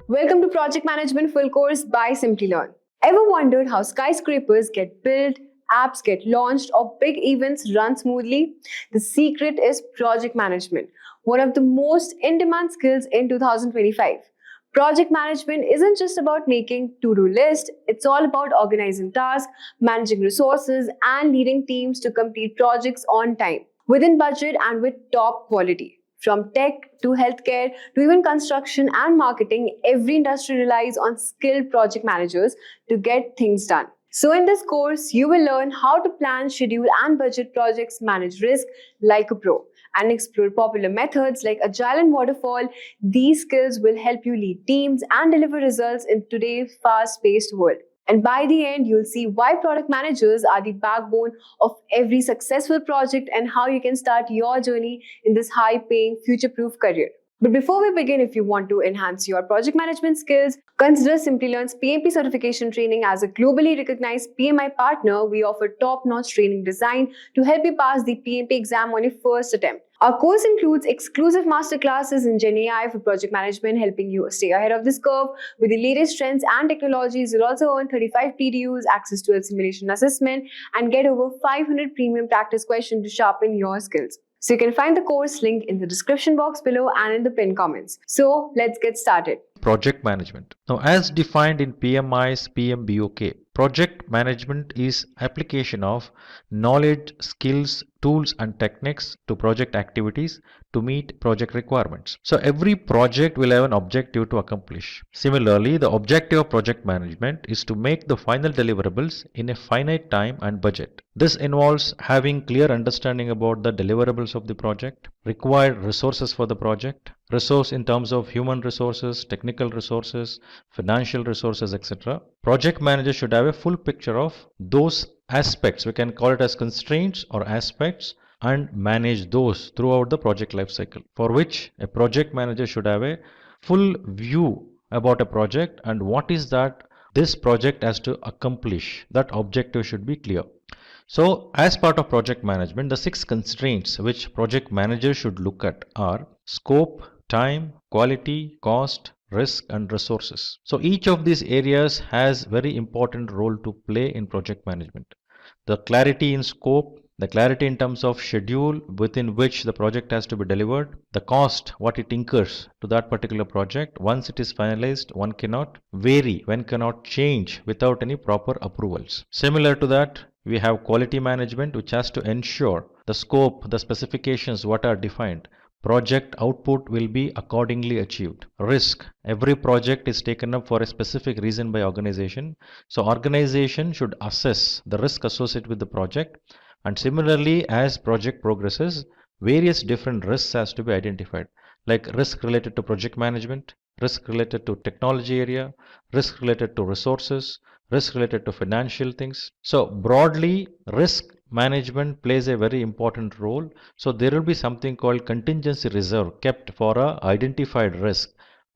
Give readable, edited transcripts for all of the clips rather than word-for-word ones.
Welcome to Project Management Full Course by Simplilearn. Ever wondered how skyscrapers get built, apps get launched, or big events run smoothly? The secret is project management, one of the most in-demand skills in 2025. Project management isn't just about making to-do lists, it's all about organizing tasks, managing resources, and leading teams to complete projects on time, within budget and with top quality. From tech to healthcare to even construction and marketing, every industry relies on skilled project managers to get things done. So in this course, you will learn how to plan, schedule and budget projects, manage risk like a pro, and explore popular methods like Agile and Waterfall. These skills will help you lead teams and deliver results in today's fast-paced world. And by the end, you'll see why product managers are the backbone of every successful project and how you can start your journey in this high-paying, future-proof career. But before we begin, if you want to enhance your project management skills, consider Simplilearn's PMP Certification training. As a globally recognized PMI partner, we offer top-notch training designed to help you pass the PMP exam on your first attempt. Our course includes exclusive masterclasses in Gen AI for project management, helping you stay ahead of this curve. With the latest trends and technologies, you'll also earn 35 PDUs, access to a simulation assessment, and get over 500 premium practice questions to sharpen your skills. So you can find the course link in the description box below and in the pinned comments. So let's get started. Project management. Now, as defined in PMI's PMBOK, project management is application of knowledge, skills, tools and techniques to project activities to meet project requirements. So every project will have an objective to accomplish. Similarly, the objective of project management is to make the final deliverables in a finite time and budget. This involves having clear understanding about the deliverables of the project, required resources for the project, resource in terms of human resources, technical resources, financial resources, etc. Project manager should have a full picture of those aspects. We can call it as constraints or aspects, and manage those throughout the project life cycle, for which a project manager should have a full view about a project and what is that this project has to accomplish. That objective should be clear. So as part of project management, the 6 constraints which project managers should look at are scope, time, quality, cost, risk and resources. So each of these areas has very important role to play in project management. The clarity in scope, the clarity in terms of schedule within which the project has to be delivered, the cost, what it incurs to that particular project. Once it is finalized, one cannot vary, one cannot change without any proper approvals. Similar to that, we have quality management, which has to ensure the scope, the specifications, what are defined, project output will be accordingly achieved. Risk, every project is taken up for a specific reason by organization. So organization should assess the risk associated with the project, and similarly as project progresses, various different risks has to be identified, like risk related to project management, risk related to technology area, risk related to resources, risk related to financial things. So broadly, risk management plays a very important role. So there will be something called contingency reserve kept for a identified risk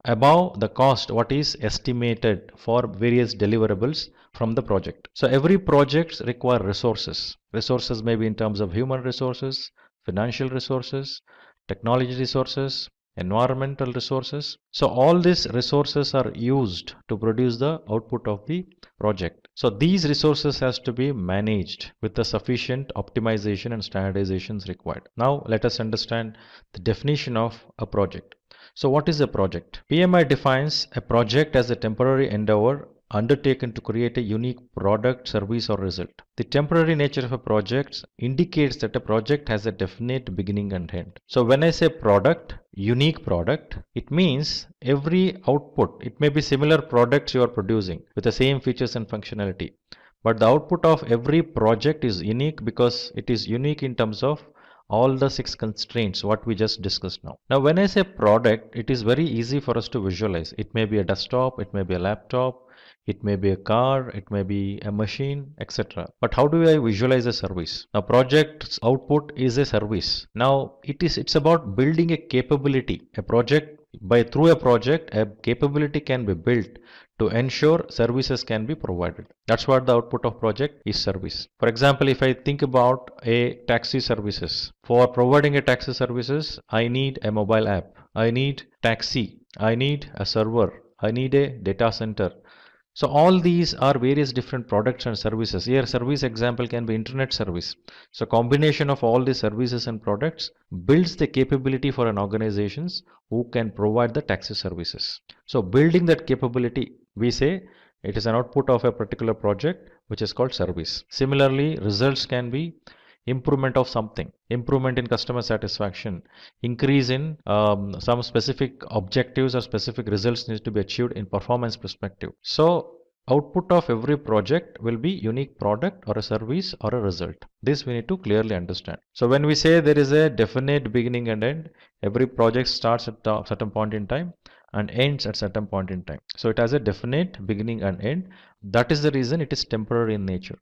above the cost what is estimated for various deliverables from the project. So every project require resources. Resources may be in terms of human resources, financial resources, technology resources, environmental resources. So all these resources are used to produce the output of the project. So these resources has to be managed with the sufficient optimization and standardizations required. Now let us understand the definition of a project. So what is a project? PMI defines a project as a temporary endeavor undertaken to create a unique product, service or result. The temporary nature of a project indicates that a project has a definite beginning and end. So when I say product, unique product, it means every output, it may be similar products you are producing with the same features and functionality, but the output of every project is unique because it is unique in terms of all the 6 constraints what we just discussed now. Now when I say product, it is very easy for us to visualize. It may be a desktop, it may be a laptop, it may be a car, it may be a machine, etc. But how do I visualize a service? Now project's output is a service. Now it's about building a capability. Through a project, a capability can be built to ensure services can be provided. That's what the output of project is, service. For example, if I think about a taxi services, for providing a taxi services, I need a mobile app, I need taxi, I need a server, I need a data center. So all these are various different products and services. Here service example can be internet service. So combination of all the services and products builds the capability for an organizations who can provide the taxi services. So building that capability, we say it is an output of a particular project which is called service. Similarly, results can be improvement of something, improvement in customer satisfaction, increase in some specific objectives or specific results needs to be achieved in performance perspective. So output of every project will be unique product or a service or a result. This we need to clearly understand. So when we say there is a definite beginning and end, every project starts at a certain point in time and ends at certain point in time. So it has a definite beginning and end. That is the reason it is temporary in nature.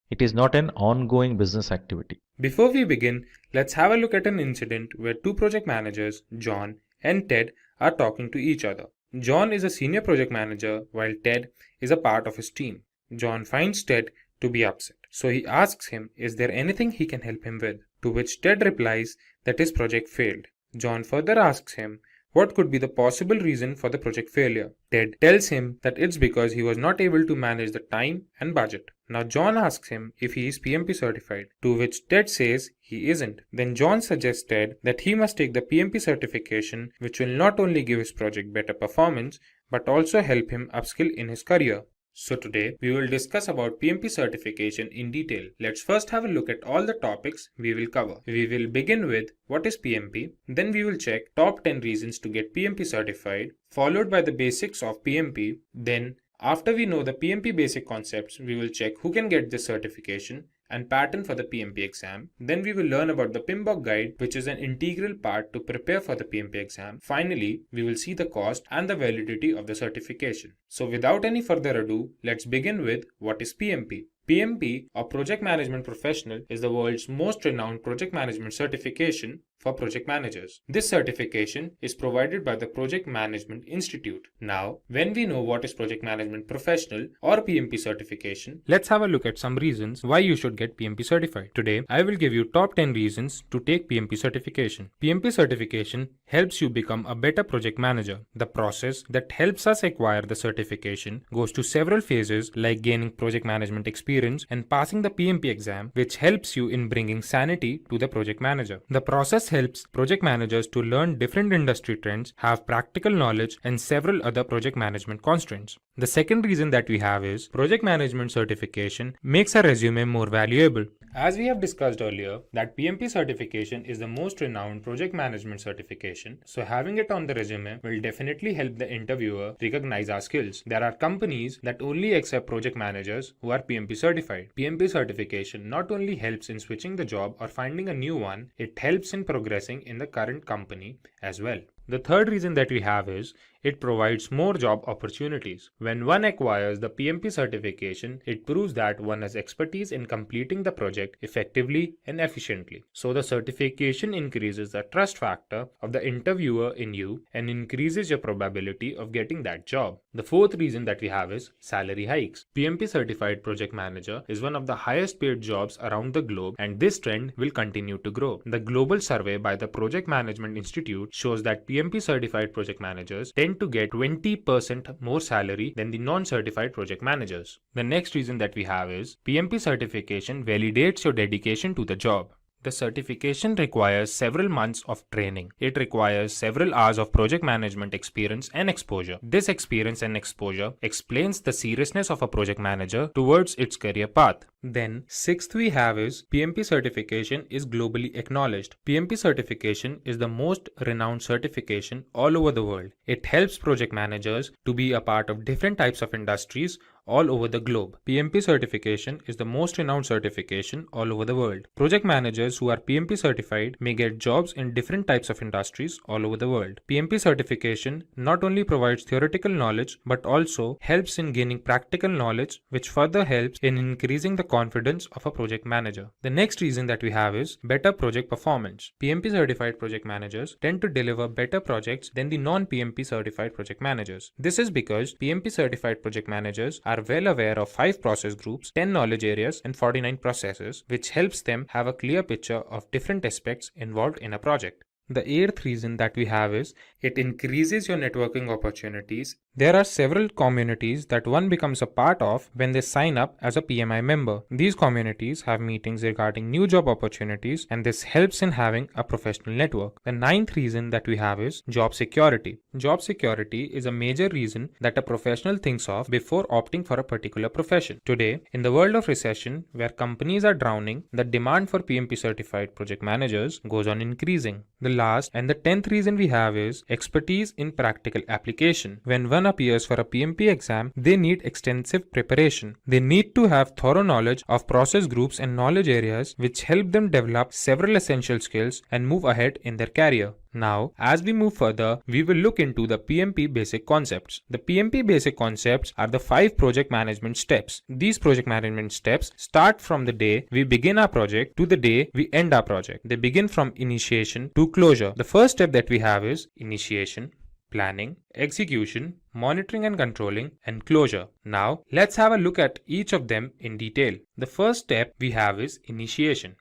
It is not an ongoing business activity. Before we begin, let's have a look at an incident where two project managers, John and Ted, are talking to each other. John is a senior project manager while Ted is a part of his team. John finds Ted to be upset, so he asks him, is there anything he can help him with? To which Ted replies that his project failed. John further asks him, what could be the possible reason for the project failure? Ted tells him that it's because he was not able to manage the time and budget. Now John asks him if he is PMP certified, to which Ted says he isn't. Then John suggests Ted that he must take the PMP certification, which will not only give his project better performance, but also help him upskill in his career. So today we will discuss about PMP certification in detail. Let's first have a look at all the topics we will cover. We will begin with what is PMP, then we will check top 10 reasons to get PMP certified, followed by the basics of PMP. Then after we know the PMP basic concepts, we will check who can get this certification and pattern for the PMP exam. Then we will learn about the PMBOK guide, which is an integral part to prepare for the PMP exam. Finally, we will see the cost and the validity of the certification. So without any further ado, let's begin with what is PMP. PMP, or Project Management Professional, is the world's most renowned project management certification for project managers. This certification is provided by the Project Management Institute. Now, when we know what is Project Management Professional or PMP certification, let's have a look at some reasons why you should get PMP certified. Today, I will give you top 10 reasons to take PMP certification. PMP certification helps you become a better project manager. The process that helps us acquire the certification goes to several phases like gaining project management experience and passing the PMP exam, which helps you in bringing sanity to the project manager. The process helps project managers to learn different industry trends, have practical knowledge, and several other project management constraints. The second reason that we have is project management certification makes a resume more valuable. As we have discussed earlier, that PMP certification is the most renowned project management certification, so having it on the resume will definitely help the interviewer recognize our skills. There are companies that only accept project managers who are PMP certified. PMP certification not only helps in switching the job or finding a new one, it helps in progressing in the current company as well. The third reason that we have is it provides more job opportunities. When one acquires the PMP certification, it proves that one has expertise in completing the project effectively and efficiently. So the certification increases the trust factor of the interviewer in you and increases your probability of getting that job. The fourth reason that we have is salary hikes. PMP certified project manager is one of the highest paid jobs around the globe, and this trend will continue to grow. The global survey by the Project Management Institute shows that PMP certified project managers tend to get 20% more salary than the non-certified project managers. The next reason that we have is PMP certification validates your dedication to the job. The certification requires several months of training. It requires several hours of project management experience and exposure. This experience and exposure explains the seriousness of a project manager towards its career path. Then, sixth we have is PMP certification is globally acknowledged. PMP certification is the most renowned certification all over the world. It helps project managers to be a part of different types of industries all over the globe. PMP certification is the most renowned certification all over the world. Project managers who are PMP certified may get jobs in different types of industries all over the world. PMP certification not only provides theoretical knowledge but also helps in gaining practical knowledge, which further helps in increasing the confidence of a project manager. The next reason that we have is better project performance. PMP certified project managers tend to deliver better projects than the non-PMP certified project managers. This is because PMP certified project managers are well aware of 5 process groups, 10 knowledge areas, and 49 processes, which helps them have a clear picture of different aspects involved in a project. The eighth reason that we have is it increases your networking opportunities. There are several communities that one becomes a part of when they sign up as a PMI member. These communities have meetings regarding new job opportunities, and this helps in having a professional network. The ninth reason that we have is job security. Job security is a major reason that a professional thinks of before opting for a particular profession. Today, in the world of recession, where companies are drowning, the demand for PMP certified project managers goes on increasing. The last and the 10th reason we have is expertise in practical application. When one appears for a PMP exam, they need extensive preparation. They need to have thorough knowledge of process groups and knowledge areas which help them develop several essential skills and move ahead in their career. Now, as we move further, we will look into the PMP basic concepts. The PMP basic concepts are the 5 project management steps. These project management steps start from the day we begin our project to the day we end our project. They begin from initiation to closure. The first step that we have is initiation, planning, execution, monitoring and controlling, and closure. Now, let's have a look at each of them in detail. The first step we have is initiation.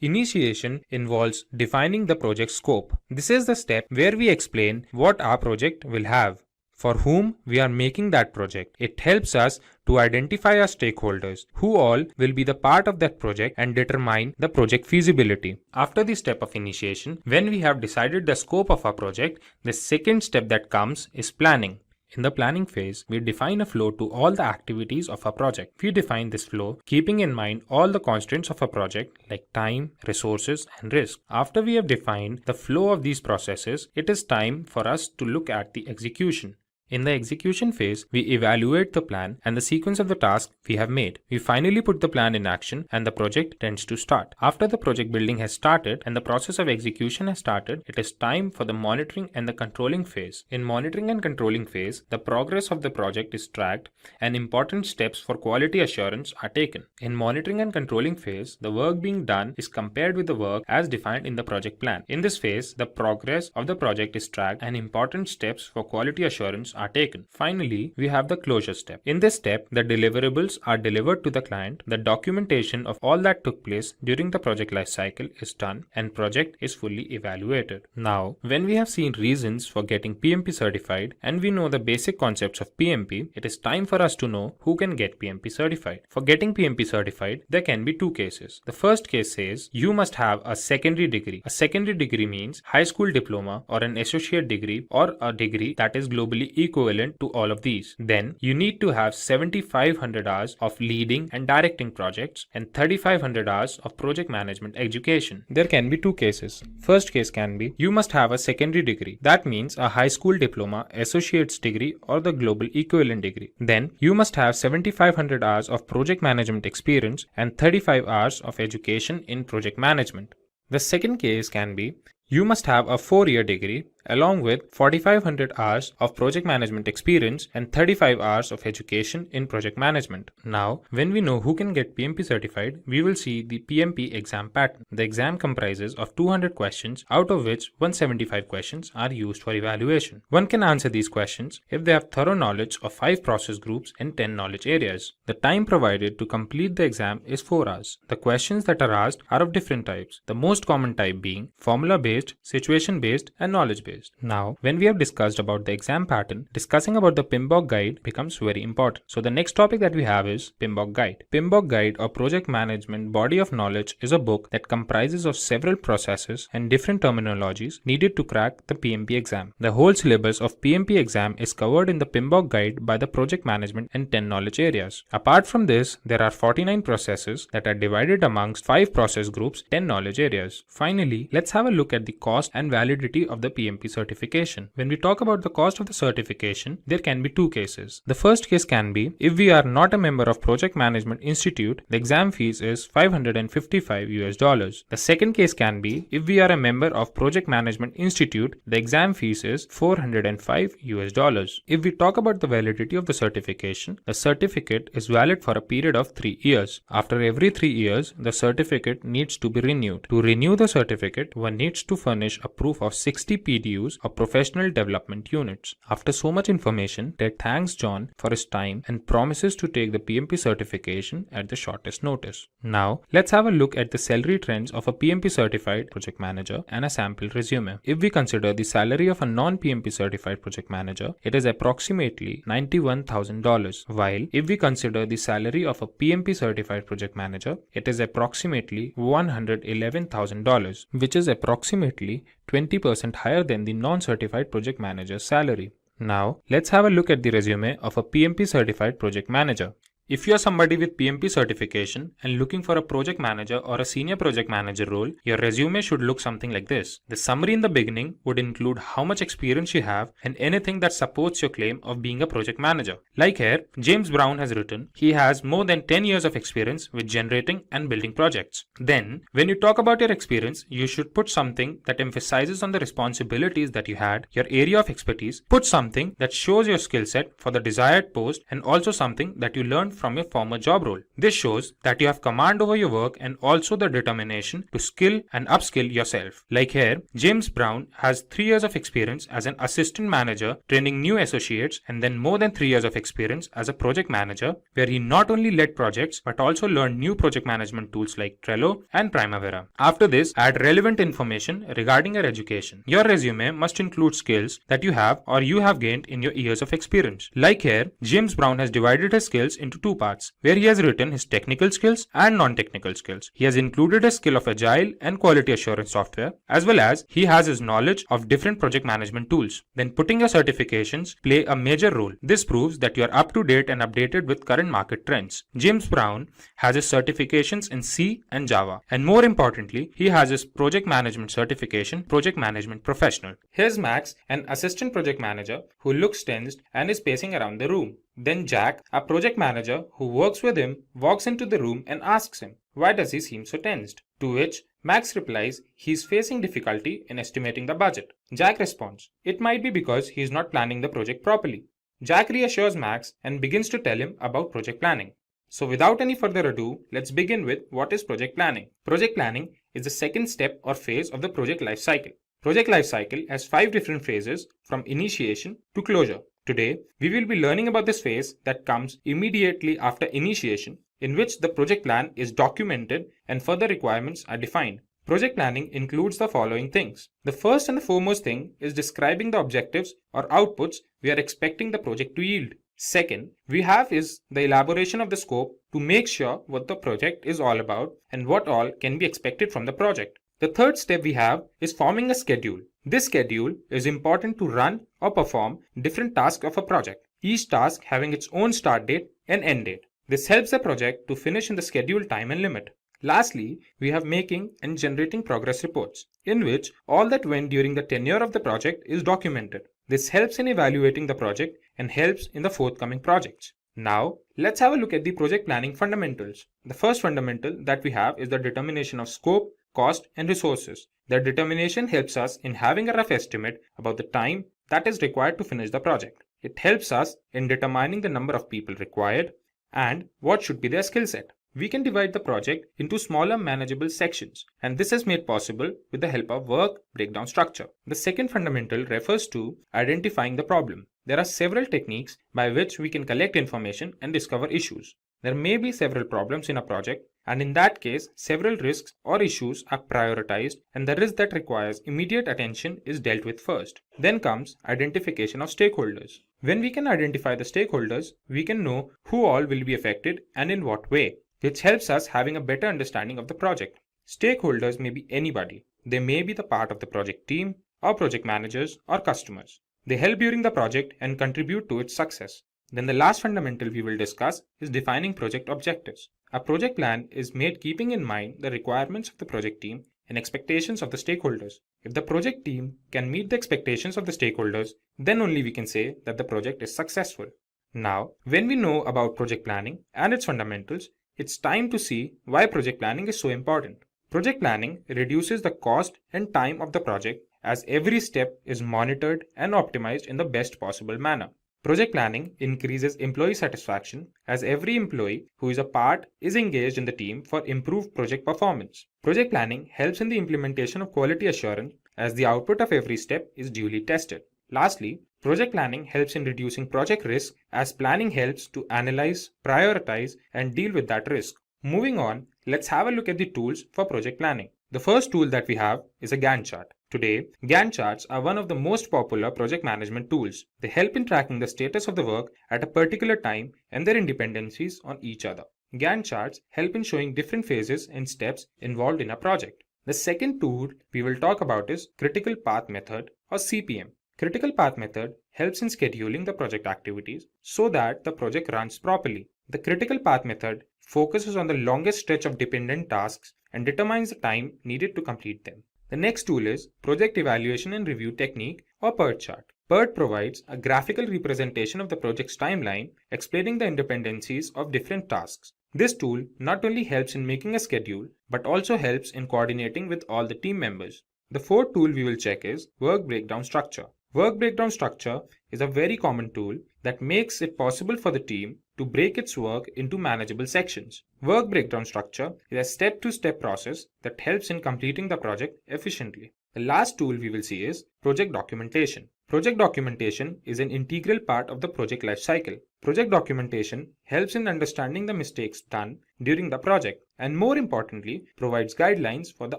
Initiation involves defining the project scope. This is the step where we explain what our project will have, for whom we are making that project. It helps us to identify our stakeholders, who all will be the part of that project, and determine the project feasibility. After the step of initiation, when we have decided the scope of our project, the second step that comes is planning. In the planning phase, we define a flow to all the activities of our project. We define this flow keeping in mind all the constraints of a project like time, resources, and risk. After we have defined the flow of these processes, it is time for us to look at the execution. In the execution phase, we evaluate the plan and the sequence of the tasks we have made. We finally put the plan in action and the project tends to start. After the project building has started and the process of execution has started, it is time for the monitoring and the controlling phase. In monitoring and controlling phase, the progress of the project is tracked and important steps for quality assurance are taken. In monitoring and controlling phase, the work being done is compared with the work as defined in the project plan. In this phase, the progress of the project is tracked and important steps for quality assurance are taken. Finally, we have the closure step. In this step, the deliverables are delivered to the client, the documentation of all that took place during the project lifecycle is done, and project is fully evaluated. Now, when we have seen reasons for getting PMP certified and we know the basic concepts of PMP, it is time for us to know who can get PMP certified. For getting PMP certified, there can be 2 cases. The first case says you must have a secondary degree. A secondary degree means high school diploma or an associate degree or a degree that is globally equivalent to all of these. Then you need to have 7,500 hours of leading and directing projects and 3,500 hours of project management education. There can be 2 cases. First case can be you must have a secondary degree. That means a high school diploma, associate's degree, or the global equivalent degree. Then you must have 7,500 hours of project management experience and 35 hours of education in project management. The second case can be you must have a 4-year degree along with 4,500 hours of project management experience and 35 hours of education in project management. Now, when we know who can get PMP certified, we will see the PMP exam pattern. The exam comprises of 200 questions, out of which 175 questions are used for evaluation. One can answer these questions if they have thorough knowledge of 5 process groups and 10 knowledge areas. The time provided to complete the exam is 4 hours. The questions that are asked are of different types, the most common type being formula-based, situation-based, and knowledge-based. Now, when we have discussed about the exam pattern, discussing about the PMBOK guide becomes very important. So the next topic that we have is PMBOK guide. PMBOK guide or project management body of knowledge is a book that comprises of several processes and different terminologies needed to crack the PMP exam. The whole syllabus of PMP exam is covered in the PMBOK guide by the project management and 10 knowledge areas. Apart from this, there are 49 processes that are divided amongst 5 process groups, 10 knowledge areas. Finally, let's have a look at the cost and validity of the PMP certification. When we talk about the cost of the certification, there can be 2 cases. The first case can be if we are not a member of Project Management Institute, the exam fees is $555. The second case can be if we are a member of Project Management Institute, the exam fees is $405. If we talk about the validity of the certification, the certificate is valid for a period of 3 years. After every 3 years, the certificate needs to be renewed. To renew the certificate, one needs to furnish a proof of 60 PDU PDUs or professional development units. After so much information, Ted thanks John for his time and promises to take the PMP certification at the shortest notice. Now, let's have a look at the salary trends of a PMP certified project manager and a sample resume. If we consider the salary of a non-PMP certified project manager, it is approximately $91,000, while if we consider the salary of a PMP certified project manager, it is approximately $111,000, which is approximately 20% higher than the non-certified project manager's salary. Now, let's have a look at the resume of a PMP certified project manager. If you are somebody with PMP certification and looking for a project manager or a senior project manager role, your resume should look something like this. The summary in the beginning would include how much experience you have and anything that supports your claim of being a project manager. Like here, James Brown has written, he has more than 10 years of experience with generating and building projects. Then, when you talk about your experience, you should put something that emphasizes on the responsibilities that you had, your area of expertise, put something that shows your skill set for the desired post, and also something that you learned from your former job role. This shows that you have command over your work and also the determination to skill and upskill yourself. Like here, James Brown has 3 years of experience as an assistant manager training new associates and then more than 3 years of experience as a project manager where he not only led projects but also learned new project management tools like Trello and Primavera. After this, add relevant information regarding your education. Your resume must include skills that you have or you have gained in your years of experience. Like here, James Brown has divided his skills into 2 parts, where he has written his technical skills and non-technical skills. He has included a skill of Agile and quality assurance software, as well as he has his knowledge of different project management tools. Then putting your certifications play a major role. This proves that you are up to date and updated with current market trends. James Brown has his certifications in C and Java, and more importantly, he has his project management certification, Project Management Professional. Here's Max, an assistant project manager who looks tensed and is pacing around the room. Then Jack, a project manager who works with him, walks into the room and asks him, why does he seem so tensed? To which Max replies, he's facing difficulty in estimating the budget. Jack responds, it might be because he's not planning the project properly. Jack reassures Max and begins to tell him about project planning. So without any further ado, let's begin with what is project planning. Project planning is the second step or phase of the project life cycle. Project life cycle has 5 different phases from initiation to closure. Today, we will be learning about this phase that comes immediately after initiation, in which the project plan is documented and further requirements are defined. Project planning includes the following things. The first and the foremost thing is describing the objectives or outputs we are expecting the project to yield. Second, we have is the elaboration of the scope to make sure what the project is all about and what all can be expected from the project. The third step we have is forming a schedule. This schedule is important to run or perform different tasks of a project, each task having its own start date and end date. This helps the project to finish in the scheduled time and limit. Lastly, we have making and generating progress reports, in which all that went during the tenure of the project is documented. This helps in evaluating the project and helps in the forthcoming projects. Now, let's have a look at the project planning fundamentals. The first fundamental that we have is the determination of scope, cost, and resources. The determination helps us in having a rough estimate about the time that is required to finish the project. It helps us in determining the number of people required and what should be their skill set. We can divide the project into smaller manageable sections, and this is made possible with the help of work breakdown structure. The second fundamental refers to identifying the problem. There are several techniques by which we can collect information and discover issues. There may be several problems in a project, and in that case, several risks or issues are prioritized, and the risk that requires immediate attention is dealt with first. Then comes identification of stakeholders. When we can identify the stakeholders, we can know who all will be affected and in what way, which helps us having a better understanding of the project. Stakeholders may be anybody. They may be the part of the project team, or project managers, or customers. They help during the project and contribute to its success. Then the last fundamental we will discuss is defining project objectives. A project plan is made keeping in mind the requirements of the project team and expectations of the stakeholders. If the project team can meet the expectations of the stakeholders, then only we can say that the project is successful. Now, when we know about project planning and its fundamentals, it's time to see why project planning is so important. Project planning reduces the cost and time of the project as every step is monitored and optimized in the best possible manner. Project planning increases employee satisfaction as every employee who is a part is engaged in the team for improved project performance. Project planning helps in the implementation of quality assurance as the output of every step is duly tested. Lastly, project planning helps in reducing project risk as planning helps to analyze, prioritize, and deal with that risk. Moving on, let's have a look at the tools for project planning. The first tool that we have is a Gantt chart. Today, Gantt charts are one of the most popular project management tools. They help in tracking the status of the work at a particular time and their dependencies on each other. Gantt charts help in showing different phases and steps involved in a project. The second tool we will talk about is Critical Path Method or CPM. Critical Path Method helps in scheduling the project activities so that the project runs properly. The Critical Path Method focuses on the longest stretch of dependent tasks and determines the time needed to complete them. The next tool is Project Evaluation and Review Technique or PERT chart. PERT provides a graphical representation of the project's timeline, explaining the interdependencies of different tasks. This tool not only helps in making a schedule, but also helps in coordinating with all the team members. The fourth tool we will check is Work Breakdown Structure. Work breakdown structure is a very common tool that makes it possible for the team to break its work into manageable sections. Work breakdown structure is a step-to-step process that helps in completing the project efficiently. The last tool we will see is project documentation. Project documentation is an integral part of the project lifecycle. Project documentation helps in understanding the mistakes done during the project and, more importantly, provides guidelines for the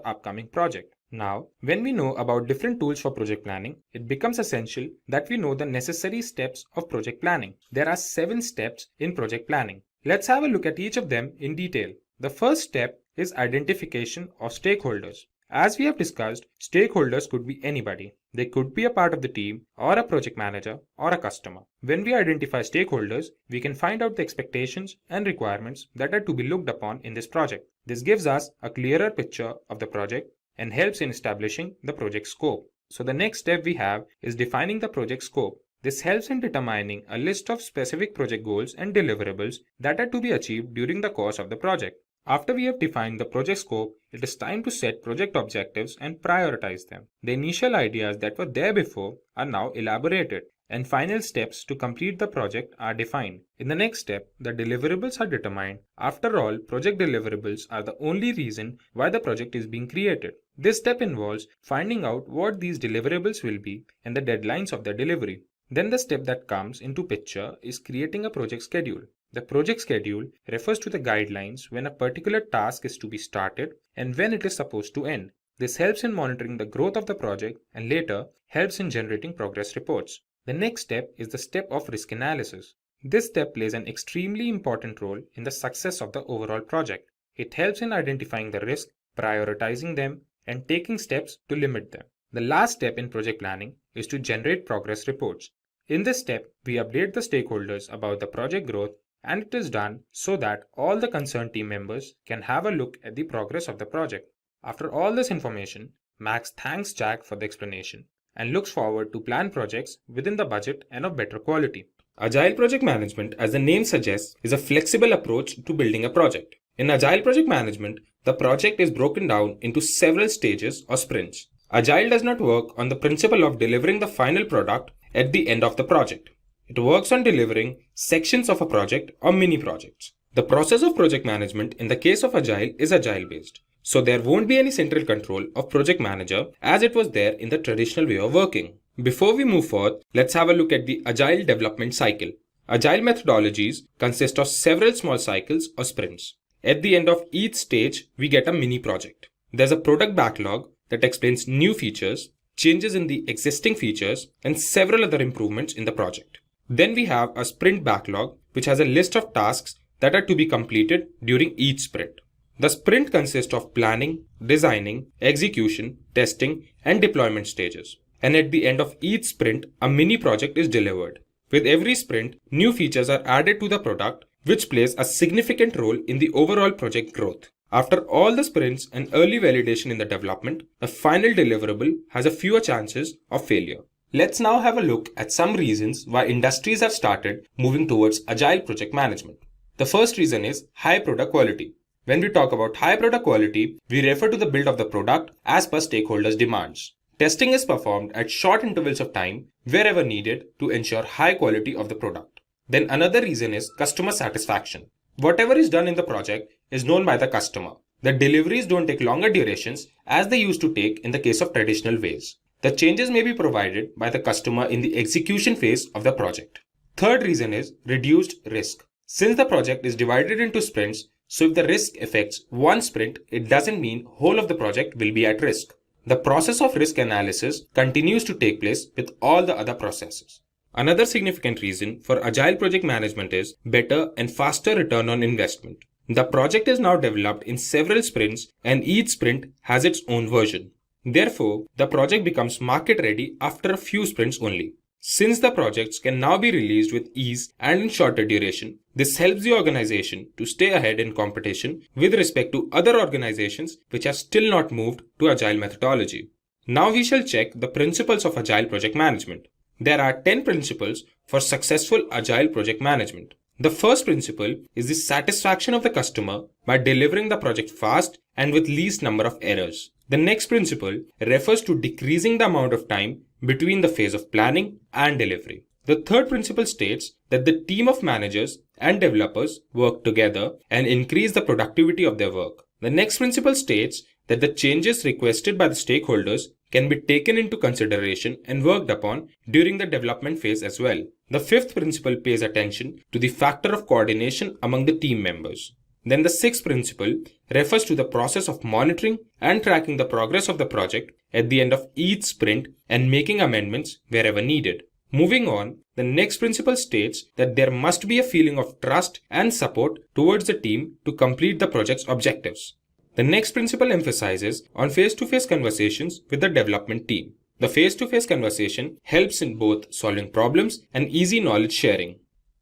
upcoming project. Now, when we know about different tools for project planning, it becomes essential that we know the necessary steps of project planning. There are 7 steps in project planning. Let's have a look at each of them in detail. The first step is identification of stakeholders. As we have discussed, stakeholders could be anybody. They could be a part of the team or a project manager or a customer. When we identify stakeholders, we can find out the expectations and requirements that are to be looked upon in this project. This gives us a clearer picture of the project and helps in establishing the project scope. So the next step we have is defining the project scope. This helps in determining a list of specific project goals and deliverables that are to be achieved during the course of the project. After we have defined the project scope, it is time to set project objectives and prioritize them. The initial ideas that were there before are now elaborated, and final steps to complete the project are defined. In the next step, the deliverables are determined. After all, project deliverables are the only reason why the project is being created. This step involves finding out what these deliverables will be and the deadlines of their delivery. Then the step that comes into picture is creating a project schedule. The project schedule refers to the guidelines when a particular task is to be started and when it is supposed to end. This helps in monitoring the growth of the project and later helps in generating progress reports. The next step is the step of risk analysis. This step plays an extremely important role in the success of the overall project. It helps in identifying the risk, prioritizing them, and taking steps to limit them. The last step in project planning is to generate progress reports. In this step, we update the stakeholders about the project growth, and it is done so that all the concerned team members can have a look at the progress of the project. After all this information, Max thanks Jack for the explanation and looks forward to plan projects within the budget and of better quality. Agile project management, as the name suggests, is a flexible approach to building a project. In Agile project management, the project is broken down into several stages or sprints. Agile does not work on the principle of delivering the final product at the end of the project. It works on delivering sections of a project or mini projects. The process of project management in the case of Agile is Agile based. So there won't be any central control of project manager as it was there in the traditional way of working. Before we move forward, let's have a look at the Agile development cycle. Agile methodologies consist of several small cycles or sprints. At the end of each stage, we get a mini project. There's a product backlog that explains new features, changes in the existing features, and several other improvements in the project. Then we have a sprint backlog, which has a list of tasks that are to be completed during each sprint. The sprint consists of planning, designing, execution, testing, and deployment stages. And at the end of each sprint, a mini project is delivered. With every sprint, new features are added to the product, which plays a significant role in the overall project growth. After all the sprints and early validation in the development, the final deliverable has a fewer chances of failure. Let's now have a look at some reasons why industries have started moving towards Agile project management. The first reason is high product quality. When we talk about high product quality, we refer to the build of the product as per stakeholders' demands. Testing is performed at short intervals of time wherever needed to ensure high quality of the product. Then another reason is customer satisfaction. Whatever is done in the project is known by the customer. The deliveries don't take longer durations as they used to take in the case of traditional ways. The changes may be provided by the customer in the execution phase of the project. Third reason is reduced risk. Since the project is divided into sprints, so if the risk affects one sprint, it doesn't mean whole of the project will be at risk. The process of risk analysis continues to take place with all the other processes. Another significant reason for agile project management is better and faster return on investment. The project is now developed in several sprints and each sprint has its own version. Therefore, the project becomes market ready after a few sprints only. Since the projects can now be released with ease and in shorter duration, this helps the organization to stay ahead in competition with respect to other organizations which have still not moved to agile methodology. Now we shall check the principles of agile project management. There are 10 principles for successful agile project management. The first principle is the satisfaction of the customer by delivering the project fast and with least number of errors. The next principle refers to decreasing the amount of time between the phase of planning and delivery. The third principle states that the team of managers and developers work together and increase the productivity of their work. The next principle states that the changes requested by the stakeholders can be taken into consideration and worked upon during the development phase as well. The fifth principle pays attention to the factor of coordination among the team members. Then the sixth principle refers to the process of monitoring and tracking the progress of the project at the end of each sprint and making amendments wherever needed. Moving on, the next principle states that there must be a feeling of trust and support towards the team to complete the project's objectives. The next principle emphasizes on face-to-face conversations with the development team. The face-to-face conversation helps in both solving problems and easy knowledge sharing.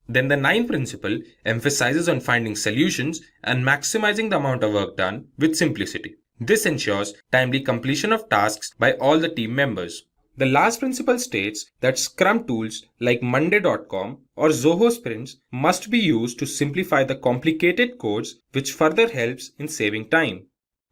Then the ninth principle emphasizes on finding solutions and maximizing the amount of work done with simplicity. This ensures timely completion of tasks by all the team members. The last principle states that Scrum tools like Monday.com or Zoho sprints must be used to simplify the complicated codes, which further helps in saving time.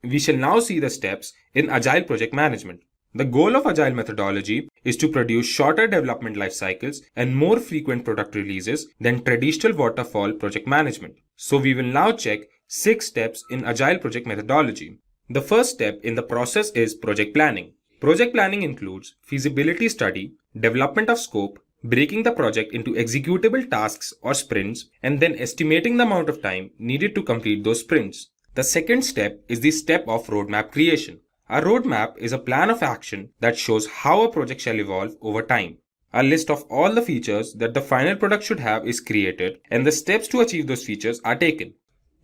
We shall now see the steps in Agile project management. The goal of Agile methodology is to produce shorter development life cycles and more frequent product releases than traditional waterfall project management. So we will now check 6 steps in Agile project methodology. The first step in the process is project planning. Project planning includes feasibility study, development of scope, breaking the project into executable tasks or sprints, and then estimating the amount of time needed to complete those sprints. The second step is the step of roadmap creation. A roadmap is a plan of action that shows how a project shall evolve over time. A list of all the features that the final product should have is created, and the steps to achieve those features are taken.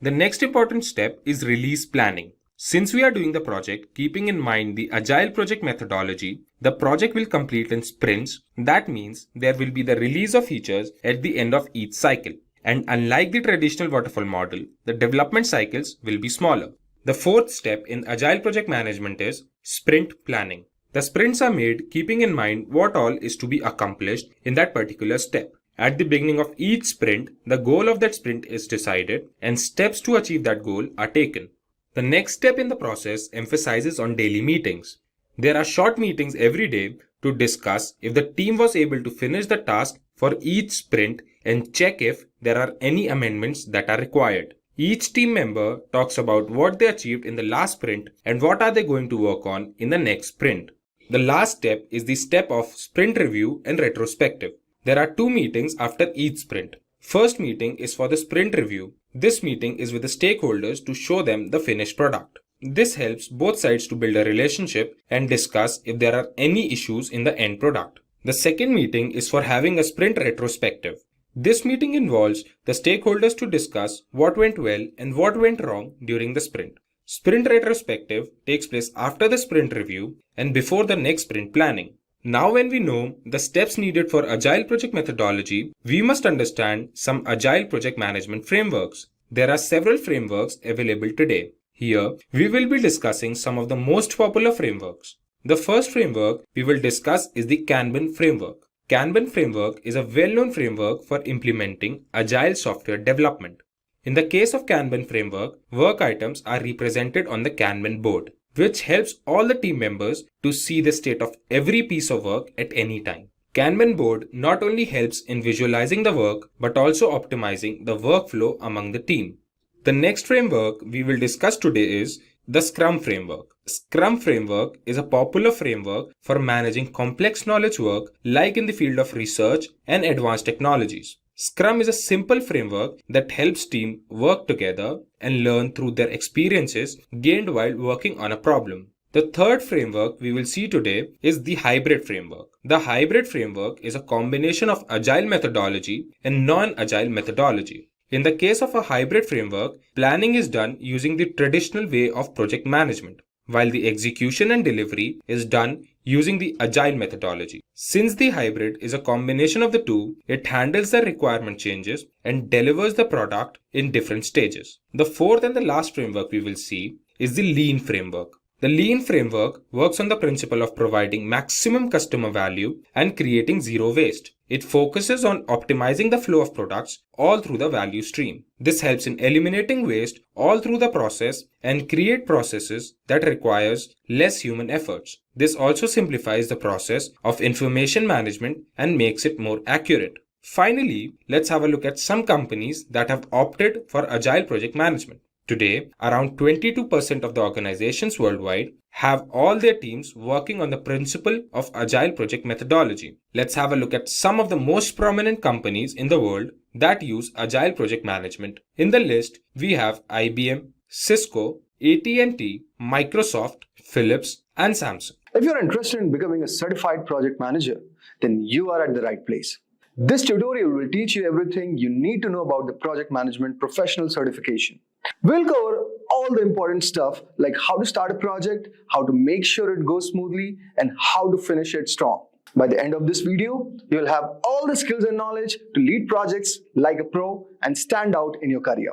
The next important step is release planning. Since we are doing the project keeping in mind the Agile project methodology, the project will complete in sprints. That means there will be the release of features at the end of each cycle. And unlike the traditional waterfall model, the development cycles will be smaller. The fourth step in Agile project management is sprint planning. The sprints are made keeping in mind what all is to be accomplished in that particular step. At the beginning of each sprint, the goal of that sprint is decided and steps to achieve that goal are taken. The next step in the process emphasizes on daily meetings. There are short meetings every day to discuss if the team was able to finish the task for each sprint and check if there are any amendments that are required. Each team member talks about what they achieved in the last sprint and what are they going to work on in the next sprint. The last step is the step of sprint review and retrospective. There are 2 meetings after each sprint. First meeting is for the sprint review. This meeting is with the stakeholders to show them the finished product. This helps both sides to build a relationship and discuss if there are any issues in the end product. The second meeting is for having a sprint retrospective. This meeting involves the stakeholders to discuss what went well and what went wrong during the sprint. Sprint retrospective takes place after the sprint review and before the next sprint planning. Now when we know the steps needed for Agile project methodology, we must understand some Agile project management frameworks. There are several frameworks available today. Here, we will be discussing some of the most popular frameworks. The first framework we will discuss is the Kanban framework. Kanban framework is a well-known framework for implementing Agile software development. In the case of Kanban framework, work items are represented on the Kanban board, which helps all the team members to see the state of every piece of work at any time. Kanban board not only helps in visualizing the work, but also optimizing the workflow among the team. The next framework we will discuss today is the Scrum framework. Scrum framework is a popular framework for managing complex knowledge work like in the field of research and advanced technologies. Scrum is a simple framework that helps teams work together and learn through their experiences gained while working on a problem. The third framework we will see today is the hybrid framework. The hybrid framework is a combination of agile methodology and non-agile methodology. In the case of a hybrid framework, planning is done using the traditional way of project management, while the execution and delivery is done using the agile methodology. Since the hybrid is a combination of the two, it handles the requirement changes and delivers the product in different stages. The fourth and the last framework we will see is the lean framework. The lean framework works on the principle of providing maximum customer value and creating zero waste. It focuses on optimizing the flow of products all through the value stream. This helps in eliminating waste all through the process and create processes that requires less human efforts. This also simplifies the process of information management and makes it more accurate. Finally, let's have a look at some companies that have opted for agile project management. Today, around 22% of the organizations worldwide have all their teams working on the principle of agile project methodology. Let's have a look at some of the most prominent companies in the world that use agile project management. In the list, we have IBM, Cisco, AT&T, Microsoft, Philips, and Samsung. If you're interested in becoming a certified project manager, then you are at the right place. This tutorial will teach you everything you need to know about the project management professional certification. We'll cover all the important stuff like how to start a project, how to make sure it goes smoothly, and how to finish it strong. By the end of this video, you'll have all the skills and knowledge to lead projects like a pro and stand out in your career.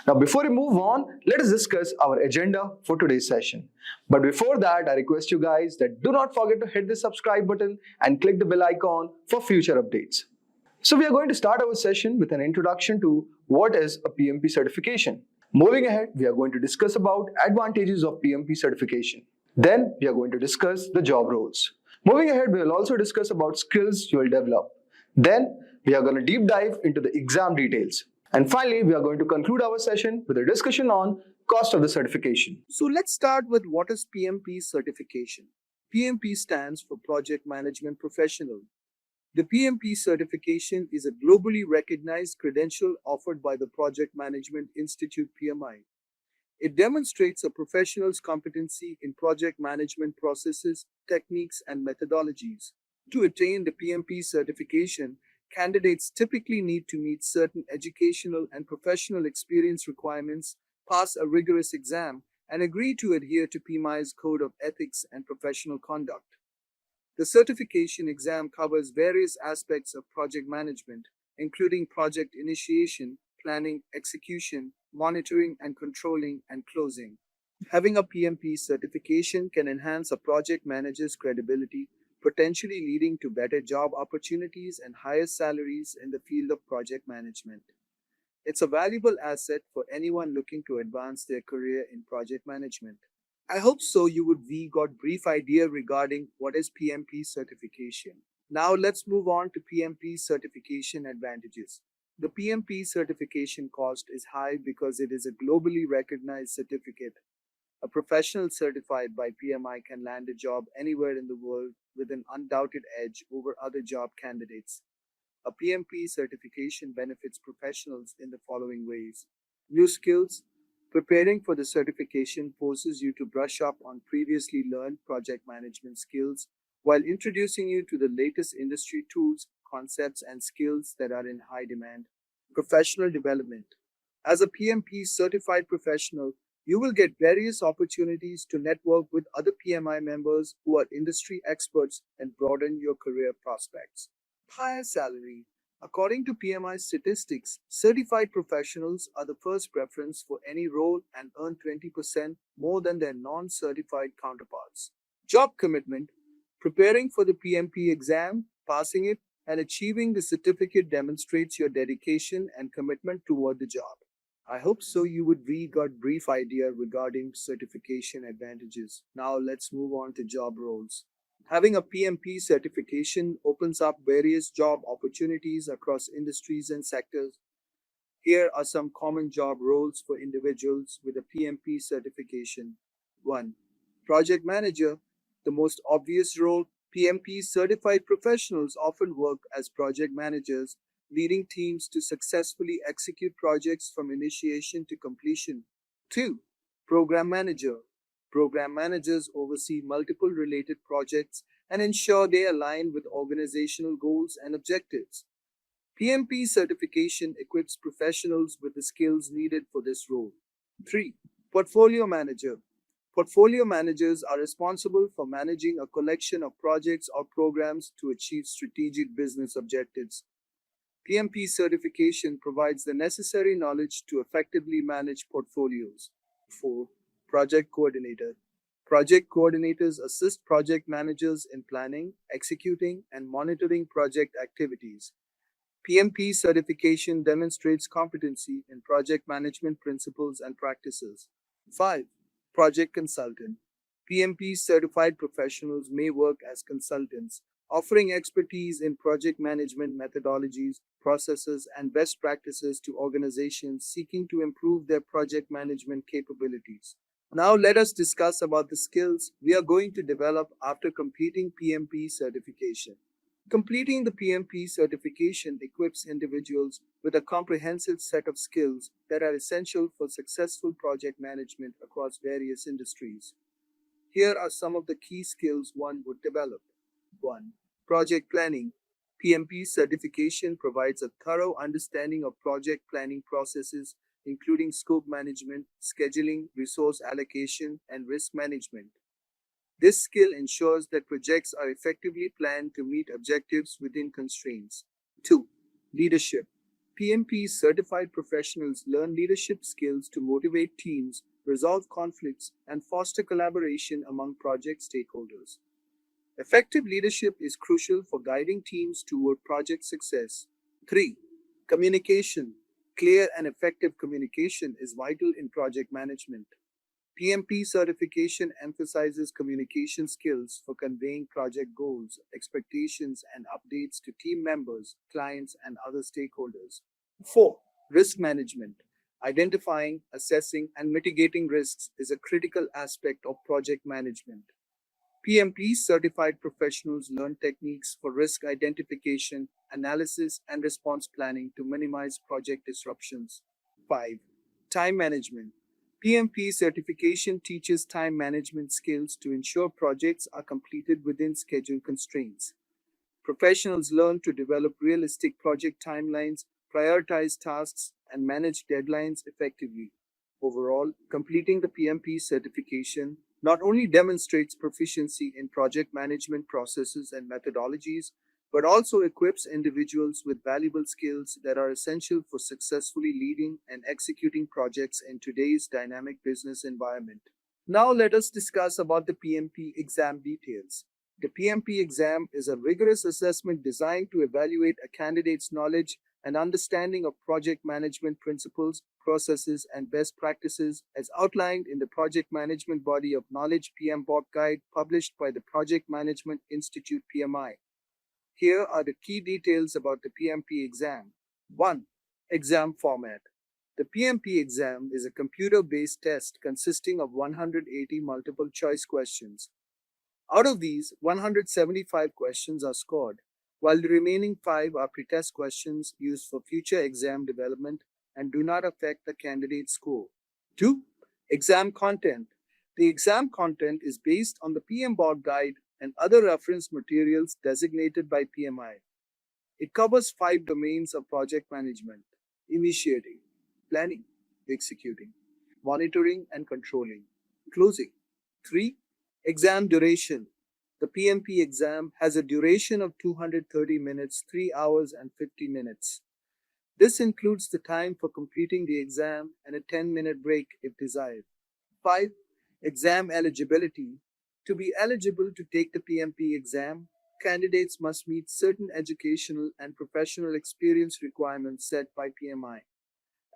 Now, before we move on, let us discuss our agenda for today's session. But before that, I request you guys that do not forget to hit the subscribe button and click the bell icon for future updates. So we are going to start our session with an introduction to what is a PMP certification. Moving ahead, we are going to discuss about advantages of PMP certification. Then we are going to discuss the job roles. Moving ahead, we will also discuss about skills you will develop. Then we are going to deep dive into the exam details. And finally, we are going to conclude our session with a discussion on cost of the certification. So let's start with what is PMP certification. PMP stands for Project Management Professional. The PMP certification is a globally recognized credential offered by the Project Management Institute PMI. It demonstrates a professional's competency in project management processes, techniques, and methodologies. To attain the PMP certification, candidates typically need to meet certain educational and professional experience requirements, pass a rigorous exam, and agree to adhere to PMI's Code of Ethics and Professional Conduct. The certification exam covers various aspects of project management, including project initiation, planning, execution, monitoring and controlling, and closing. Having a PMP certification can enhance a project manager's credibility, potentially leading to better job opportunities and higher salaries in the field of project management. It's a valuable asset for anyone looking to advance their career in project management. I hope so you would got brief idea regarding what is PMP certification. Now let's move on to PMP certification advantages. The PMP certification cost is high because it is a globally recognized certificate. A professional certified by PMI can land a job anywhere in the world with an undoubted edge over other job candidates. A PMP certification benefits professionals in the following ways. New skills. Preparing for the certification forces you to brush up on previously learned project management skills while introducing you to the latest industry tools, concepts, and skills that are in high demand. Professional development. As a PMP certified professional, you will get various opportunities to network with other PMI members who are industry experts and broaden your career prospects. Higher salary. According to PMI statistics, certified professionals are the first preference for any role and earn 20% more than their non-certified counterparts. Job commitment. Preparing for the PMP exam, passing it, and achieving the certificate demonstrates your dedication and commitment toward the job. I hope so you would got brief idea regarding certification advantages. Now let's move on to job roles. Having a PMP certification opens up various job opportunities across industries and sectors. Here are some common job roles for individuals with a PMP certification. 1. Project Manager. The most obvious role, PMP certified professionals often work as project managers, leading teams to successfully execute projects from initiation to completion. 2. Program Manager. Program managers oversee multiple related projects and ensure they align with organizational goals and objectives. PMP certification equips professionals with the skills needed for this role. 3. Portfolio Manager. Portfolio managers are responsible for managing a collection of projects or programs to achieve strategic business objectives. PMP certification provides the necessary knowledge to effectively manage portfolios. 4. Project Coordinator. Project coordinators assist project managers in planning, executing, and monitoring project activities. PMP certification demonstrates competency in project management principles and practices. 5. Project Consultant. PMP certified professionals may work as consultants, offering expertise in project management methodologies, processes, and best practices to organizations seeking to improve their project management capabilities. Now let us discuss about the skills we are going to develop after completing PMP certification. Completing the PMP certification equips individuals with a comprehensive set of skills that are essential for successful project management across various industries. Here are some of the key skills one would develop. 1. Project Planning. PMP certification provides a thorough understanding of project planning processes, including scope management, scheduling, resource allocation, and risk management. This skill ensures that projects are effectively planned to meet objectives within constraints. 2. Leadership. PMP certified professionals learn leadership skills to motivate teams, resolve conflicts, and foster collaboration among project stakeholders. Effective leadership is crucial for guiding teams toward project success. 3. Communication. Clear and effective communication is vital in project management. PMP certification emphasizes communication skills for conveying project goals, expectations, and updates to team members, clients, and other stakeholders. 4. Risk management. Identifying, assessing, and mitigating risks is a critical aspect of project management. PMP certified professionals learn techniques for risk identification, analysis, and response planning to minimize project disruptions. 5. Time management. PMP certification teaches time management skills to ensure projects are completed within schedule constraints. Professionals learn to develop realistic project timelines, prioritize tasks, and manage deadlines effectively. Overall, completing the PMP certification not only demonstrates proficiency in project management processes and methodologies, but also equips individuals with valuable skills that are essential for successfully leading and executing projects in today's dynamic business environment. Now let us discuss about the PMP exam details. The PMP exam is a rigorous assessment designed to evaluate a candidate's knowledge and understanding of project management principles, processes, and best practices as outlined in the Project Management Body of Knowledge PMBOK Guide published by the Project Management Institute PMI. Here are the key details about the PMP exam. 1. Exam format. The PMP exam is a computer-based test consisting of 180 multiple-choice questions. Out of these, 175 questions are scored, while the remaining 5 are pretest questions used for future exam development and do not affect the candidate's score. 2. Exam content. The exam content is based on the PMBOK Guide and other reference materials designated by PMI. It covers 5 domains of project management: initiating, planning, executing, monitoring and controlling, closing. 3. Exam duration. The PMP exam has a duration of 230 minutes, 3 hours and 50 minutes. This includes the time for completing the exam and a 10-minute break if desired. 5. Exam eligibility. To be eligible to take the PMP exam, candidates must meet certain educational and professional experience requirements set by PMI.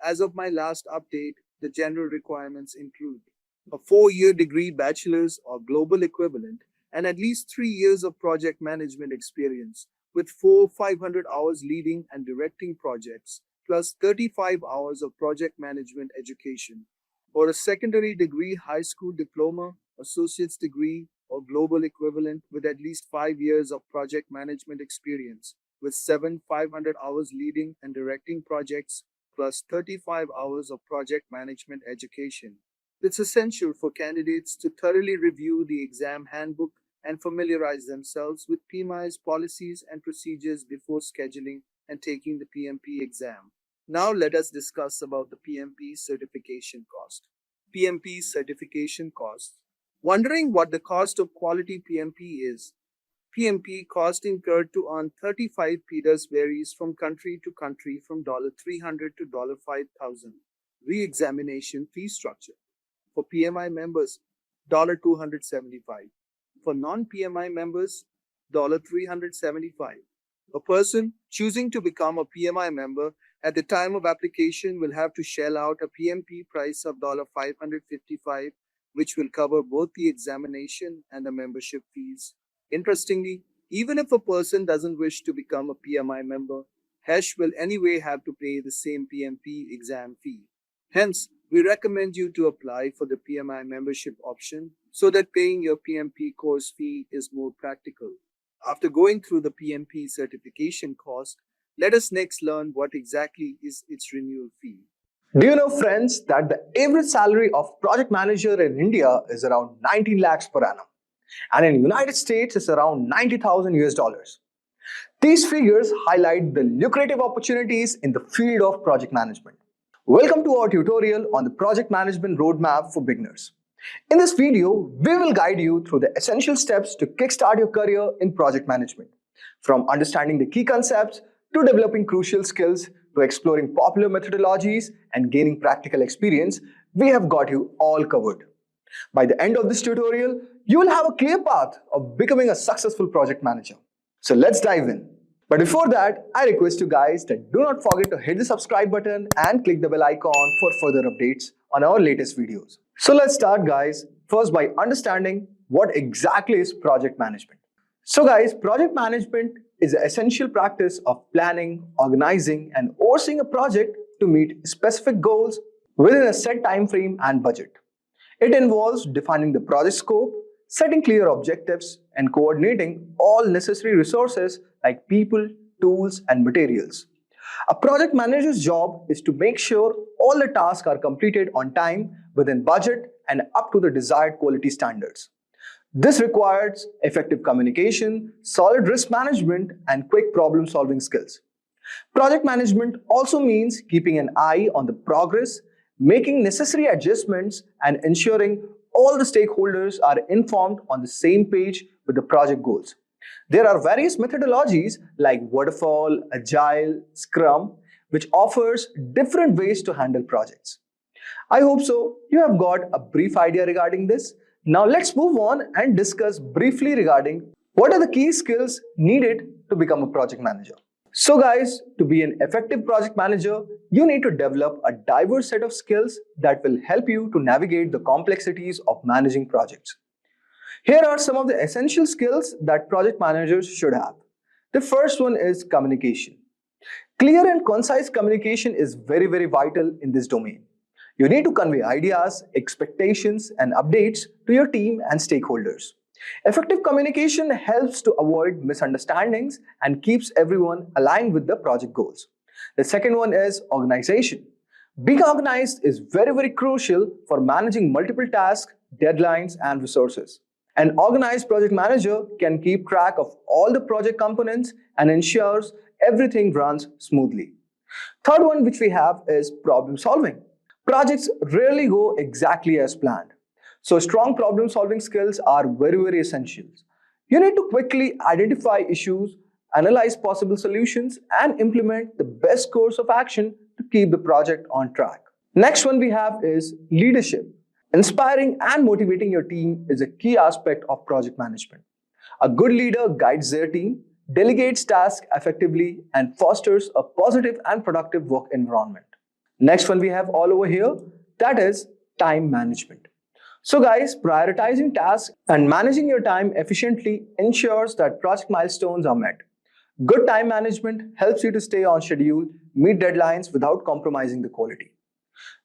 As of my last update, the general requirements include a 4-year degree bachelor's or global equivalent and at least 3 years of project management experience with 500 hours leading and directing projects, plus 35 hours of project management education, or a secondary degree, high school diploma, associate's degree, or global equivalent with at least 5 years of project management experience, with 500 hours leading and directing projects, plus 35 hours of project management education. It's essential for candidates to thoroughly review the exam handbook and familiarize themselves with PMI's policies and procedures before scheduling and taking the PMP exam. Now let us discuss about the PMP certification cost. PMP certification cost. Wondering what the cost of quality PMP is? PMP cost incurred to earn 35 PDAs varies from country to country from $300 to $5,000. Re-examination fee structure. For PMI members, $275. For non-PMI members, $375. A person choosing to become a PMI member at the time of application will have to shell out a PMP price of $555, which will cover both the examination and the membership fees. Interestingly, even if a person doesn't wish to become a PMI member, HESH will anyway have to pay the same PMP exam fee. Hence, we recommend you to apply for the PMI membership option so that paying your PMP course fee is more practical. After going through the PMP certification cost, let us next learn what exactly is its renewal fee. Do you know, friends, that the average salary of project manager in India is around 19 lakhs per annum, and in United States is around 90,000 US dollars. These figures highlight the lucrative opportunities in the field of project management. Welcome to our tutorial on the project management roadmap for beginners. In this video, we will guide you through the essential steps to kickstart your career in project management. From understanding the key concepts to developing crucial skills to exploring popular methodologies and gaining practical experience, we have got you all covered. By the end of this tutorial, you will have a clear path of becoming a successful project manager. So let's dive in. But before that, I request you guys that do not forget to hit the subscribe button and click the bell icon for further updates on our latest videos. So let's start, guys, first by understanding what exactly is project management. So guys, project management is the essential practice of planning, organizing, and overseeing a project to meet specific goals within a set time frame and budget. It involves defining the project scope, setting clear objectives, and coordinating all necessary resources like people, tools, and materials. A project manager's job is to make sure all the tasks are completed on time, within budget, and up to the desired quality standards. This requires effective communication, solid risk management, and quick problem-solving skills. Project management also means keeping an eye on the progress, making necessary adjustments, and ensuring all the stakeholders are informed on the same page with the project goals. There are various methodologies like Waterfall, Agile, Scrum, which offers different ways to handle projects. I hope so you have got a brief idea regarding this. Now let's move on and discuss briefly regarding what are the key skills needed to become a project manager. So guys, to be an effective project manager, you need to develop a diverse set of skills that will help you to navigate the complexities of managing projects. Here are some of the essential skills that project managers should have. The first one is communication. Clear and concise communication is very vital in this domain. You need to convey ideas, expectations, and updates to your team and stakeholders. Effective communication helps to avoid misunderstandings and keeps everyone aligned with the project goals. The second one is organization. Being organized is very crucial for managing multiple tasks, deadlines, and resources. An organized project manager can keep track of all the project components and ensures everything runs smoothly. Third one which we have is problem solving. Projects rarely go exactly as planned. So strong problem solving skills are very essential. You need to quickly identify issues, analyze possible solutions, and implement the best course of action to keep the project on track. Next one we have is leadership. Inspiring and motivating your team is a key aspect of project management. A good leader guides their team, delegates tasks effectively, and fosters a positive and productive work environment. Next one we have all over here, that is time management. So guys, prioritizing tasks and managing your time efficiently ensures that project milestones are met. Good time management helps you to stay on schedule, meet deadlines without compromising the quality.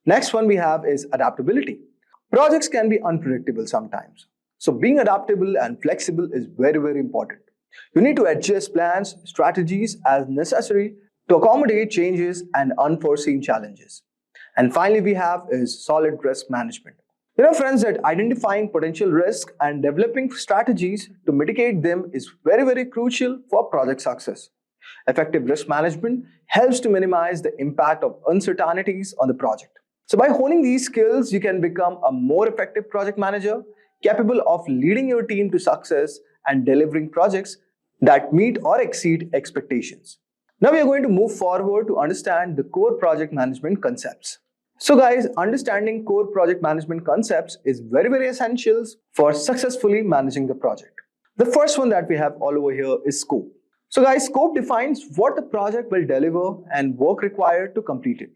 Next one we have is adaptability. Projects can be unpredictable sometimes. So being adaptable and flexible is very important. You need to adjust plans, strategies as necessary to accommodate changes and unforeseen challenges. And finally we have is solid risk management. You know friends that identifying potential risk and developing strategies to mitigate them is very crucial for project success. Effective risk management helps to minimize the impact of uncertainties on the project. So by honing these skills, you can become a more effective project manager, capable of leading your team to success and delivering projects that meet or exceed expectations. Now we are going to move forward to understand the core project management concepts. So guys, understanding core project management concepts is very essential for successfully managing the project. The first one that we have all over here is scope. So guys, scope defines what the project will deliver and work required to complete it.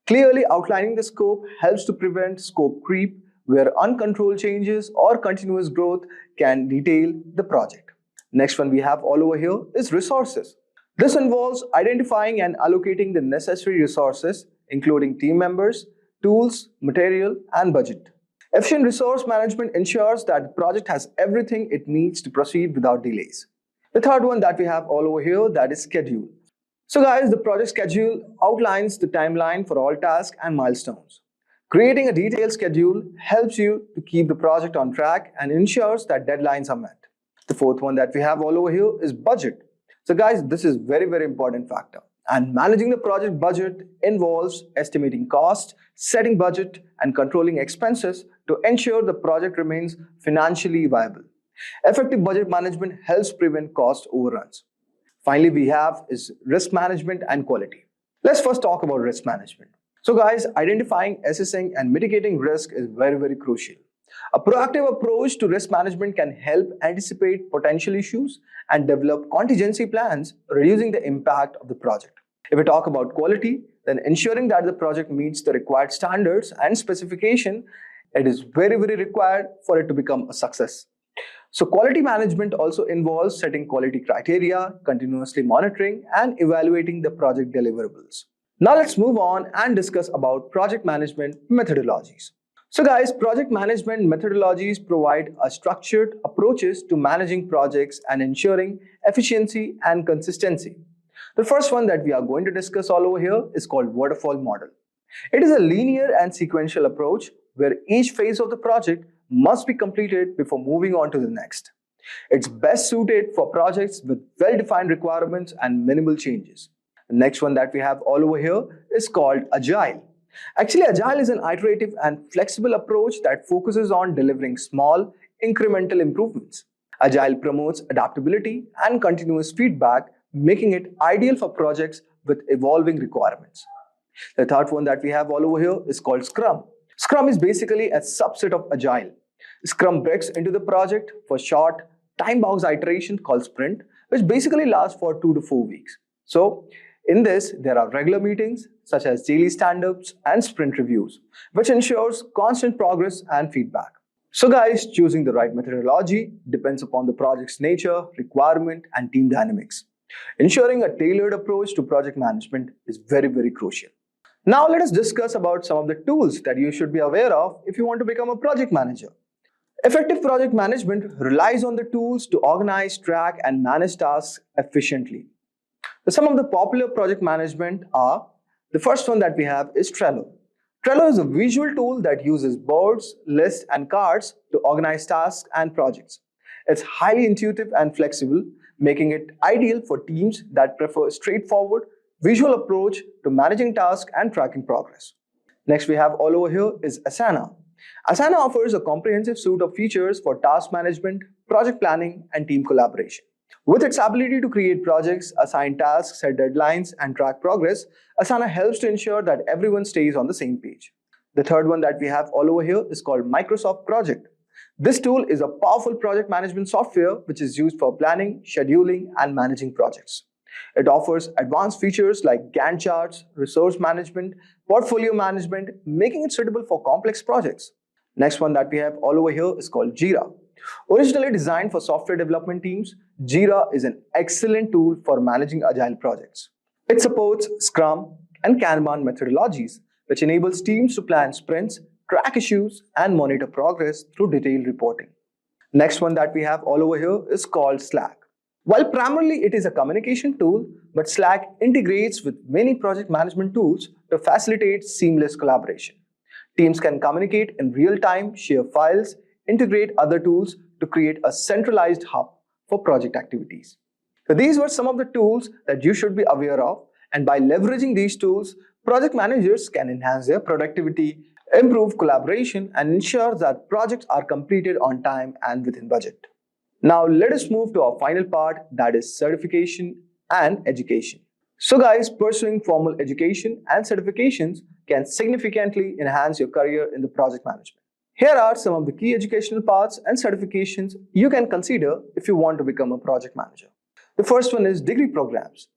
Clearly outlining the scope helps to prevent scope creep, where uncontrolled changes or continuous growth can derail the project. Next one we have all over here is resources. This involves identifying and allocating the necessary resources, including team members, tools, material, and budget. Efficient resource management ensures that the project has everything it needs to proceed without delays. The third one that we have all over here, that is schedule. So guys, the project schedule outlines the timeline for all tasks and milestones. Creating a detailed schedule helps you to keep the project on track and ensures that deadlines are met. The fourth one that we have all over here is budget. So guys, this is very important factor. And managing the project budget involves estimating costs, setting budget, and controlling expenses to ensure the project remains financially viable. Effective budget management helps prevent cost overruns. Finally, we have is risk management and quality. Let's first talk about risk management. So guys, identifying, assessing, and mitigating risk is very crucial. A proactive approach to risk management can help anticipate potential issues and develop contingency plans, reducing the impact of the project. If we talk about quality, then ensuring that the project meets the required standards and specification, it is very required for it to become a success. So quality management also involves setting quality criteria, continuously monitoring, and evaluating the project deliverables. Now let's move on and discuss about project management methodologies. So guys, project management methodologies provide a structured approaches to managing projects and ensuring efficiency and consistency. The first one that we are going to discuss all over here is called waterfall model. It is a linear and sequential approach where each phase of the project must be completed before moving on to the next. It's best suited for projects with well-defined requirements and minimal changes. The next one that we have all over here is called Agile. Actually, Agile is an iterative and flexible approach that focuses on delivering small, incremental improvements. Agile promotes adaptability and continuous feedback, making it ideal for projects with evolving requirements. The third one that we have all over here is called Scrum. Scrum is basically a subset of Agile. Scrum breaks into the project for short, time-bound iteration called sprint, which basically lasts for 2 to 4 weeks. So, in this, there are regular meetings such as daily stand-ups and sprint reviews, which ensures constant progress and feedback. So guys, choosing the right methodology depends upon the project's nature, requirement, and team dynamics. Ensuring a tailored approach to project management is very crucial. Now let us discuss about some of the tools that you should be aware of if you want to become a project manager. Effective project management relies on the tools to organize, track, and manage tasks efficiently. Some of the popular project management are, the first one that we have is Trello. Trello is a visual tool that uses boards, lists, and cards to organize tasks and projects. It's highly intuitive and flexible, making it ideal for teams that prefer a straightforward, visual approach to managing tasks and tracking progress. Next we have all over here is Asana. Asana offers a comprehensive suite of features for task management, project planning, and team collaboration. With its ability to create projects, assign tasks, set deadlines, and track progress, Asana helps to ensure that everyone stays on the same page. The third one that we have all over here is called Microsoft Project. This tool is a powerful project management software which is used for planning, scheduling, and managing projects. It offers advanced features like Gantt Charts, resource management, portfolio management, making it suitable for complex projects. Next one that we have all over here is called Jira. Originally designed for software development teams, Jira is an excellent tool for managing agile projects. It supports Scrum and Kanban methodologies, which enables teams to plan sprints, track issues, and monitor progress through detailed reporting. Next one that we have all over here is called Slack. While primarily it is a communication tool, but Slack integrates with many project management tools to facilitate seamless collaboration. Teams can communicate in real time, share files, integrate other tools to create a centralized hub for project activities. So these were some of the tools that you should be aware of, and by leveraging these tools, project managers can enhance their productivity, improve collaboration, and ensure that projects are completed on time and within budget. Now let us move to our final part, that is certification and education. So guys, pursuing formal education and certifications can significantly enhance your career in the project management. Here are some of the key educational paths and certifications you can consider if you want to become a project manager. The first one is degree programs.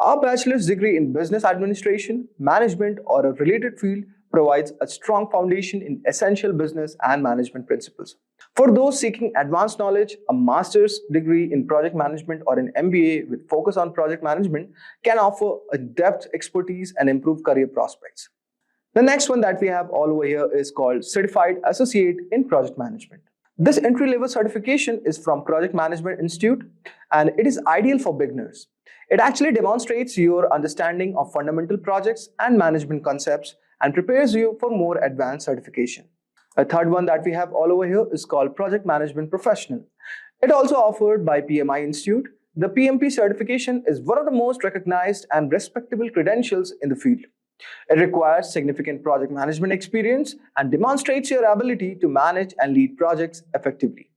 A bachelor's degree in business administration, management, or a related field provides a strong foundation in essential business and management principles. For those seeking advanced knowledge, a master's degree in project management or an MBA with focus on project management can offer a depth expertise and improve career prospects. The next one that we have all over here is called Certified Associate in Project Management. This entry-level certification is from Project Management Institute and it is ideal for beginners. It actually demonstrates your understanding of fundamental projects and management concepts and prepares you for more advanced certification. A third one that we have all over here is called Project Management Professional. It also offered by PMI Institute. The PMP certification is one of the most recognized and respectable credentials in the field. It requires significant project management experience and demonstrates your ability to manage and lead projects effectively.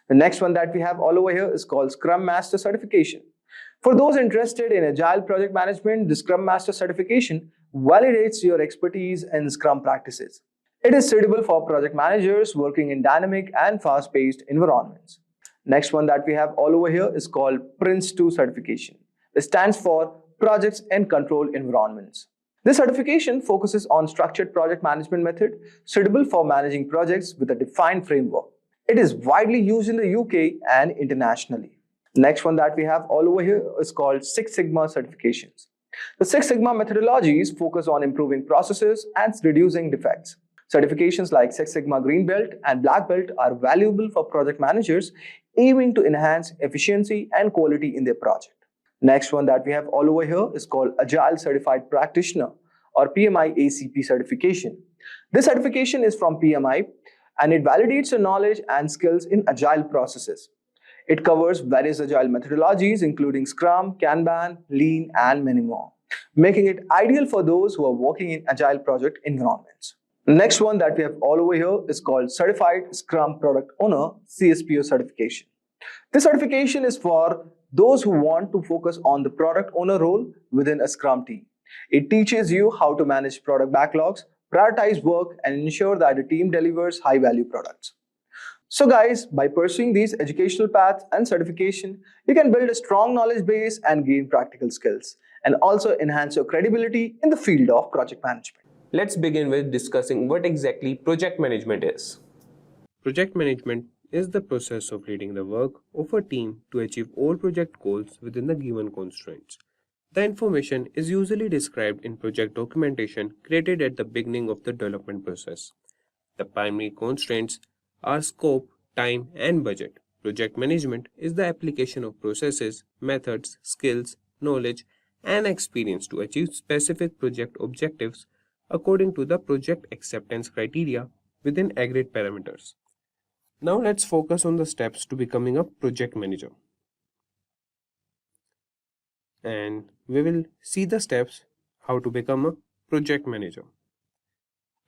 The next one that we have all over here is called Scrum Master Certification. For those interested in Agile project management, the Scrum Master Certification validates your expertise in Scrum practices. It is suitable for project managers working in dynamic and fast-paced environments. Next one that we have all over here is called Prince2 Certification. It stands for Projects in Controlled Environments. This certification focuses on structured project management method suitable for managing projects with a defined framework. It is widely used in the UK and internationally. Next one that we have all over here is called Six Sigma certifications. The Six Sigma methodologies focus on improving processes and reducing defects. Certifications like Six Sigma Green Belt and Black Belt are valuable for project managers aiming to enhance efficiency and quality in their project. Next one that we have all over here is called Agile Certified Practitioner or PMI ACP certification. This certification is from PMI and it validates your knowledge and skills in agile processes. It covers various agile methodologies including Scrum, Kanban, Lean, and many more, making it ideal for those who are working in agile project environments. The next one that we have all over here is called Certified Scrum Product Owner CSPO certification. This certification is for those who want to focus on the product owner role within a Scrum team. It teaches you how to manage product backlogs, prioritize work, and ensure that the team delivers high-value products. So guys, by pursuing these educational paths and certification, you can build a strong knowledge base and gain practical skills, and also enhance your credibility in the field of project management. Let's begin with discussing what exactly project management is. Project management is the process of leading the work of a team to achieve all project goals within the given constraints. The information is usually described in project documentation created at the beginning of the development process. The primary constraints are scope, time, and budget. Project management is the application of processes, methods, skills, knowledge, and experience to achieve specific project objectives according to the project acceptance criteria within agreed parameters. Now let's focus on the steps to becoming a project manager. And we will see the steps how to become a project manager.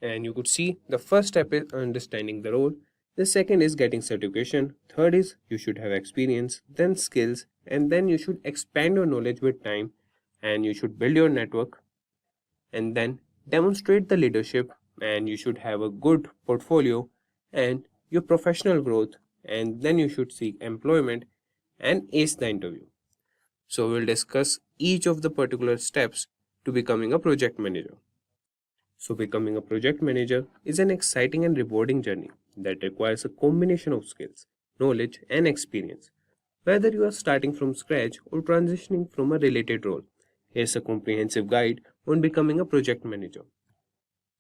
And you could see the first step is understanding the role. The second is getting certification. Third is you should have experience, then skills, and then you should expand your knowledge with time, and you should build your network, and then demonstrate the leadership, and you should have a good portfolio and your professional growth, and then you should seek employment and ace the interview. So we'll discuss each of the particular steps to becoming a project manager. So becoming a project manager is an exciting and rewarding journey that requires a combination of skills. knowledge, and experience. Whether you are starting from scratch or transitioning from a related role, here's a comprehensive guide on becoming a project manager.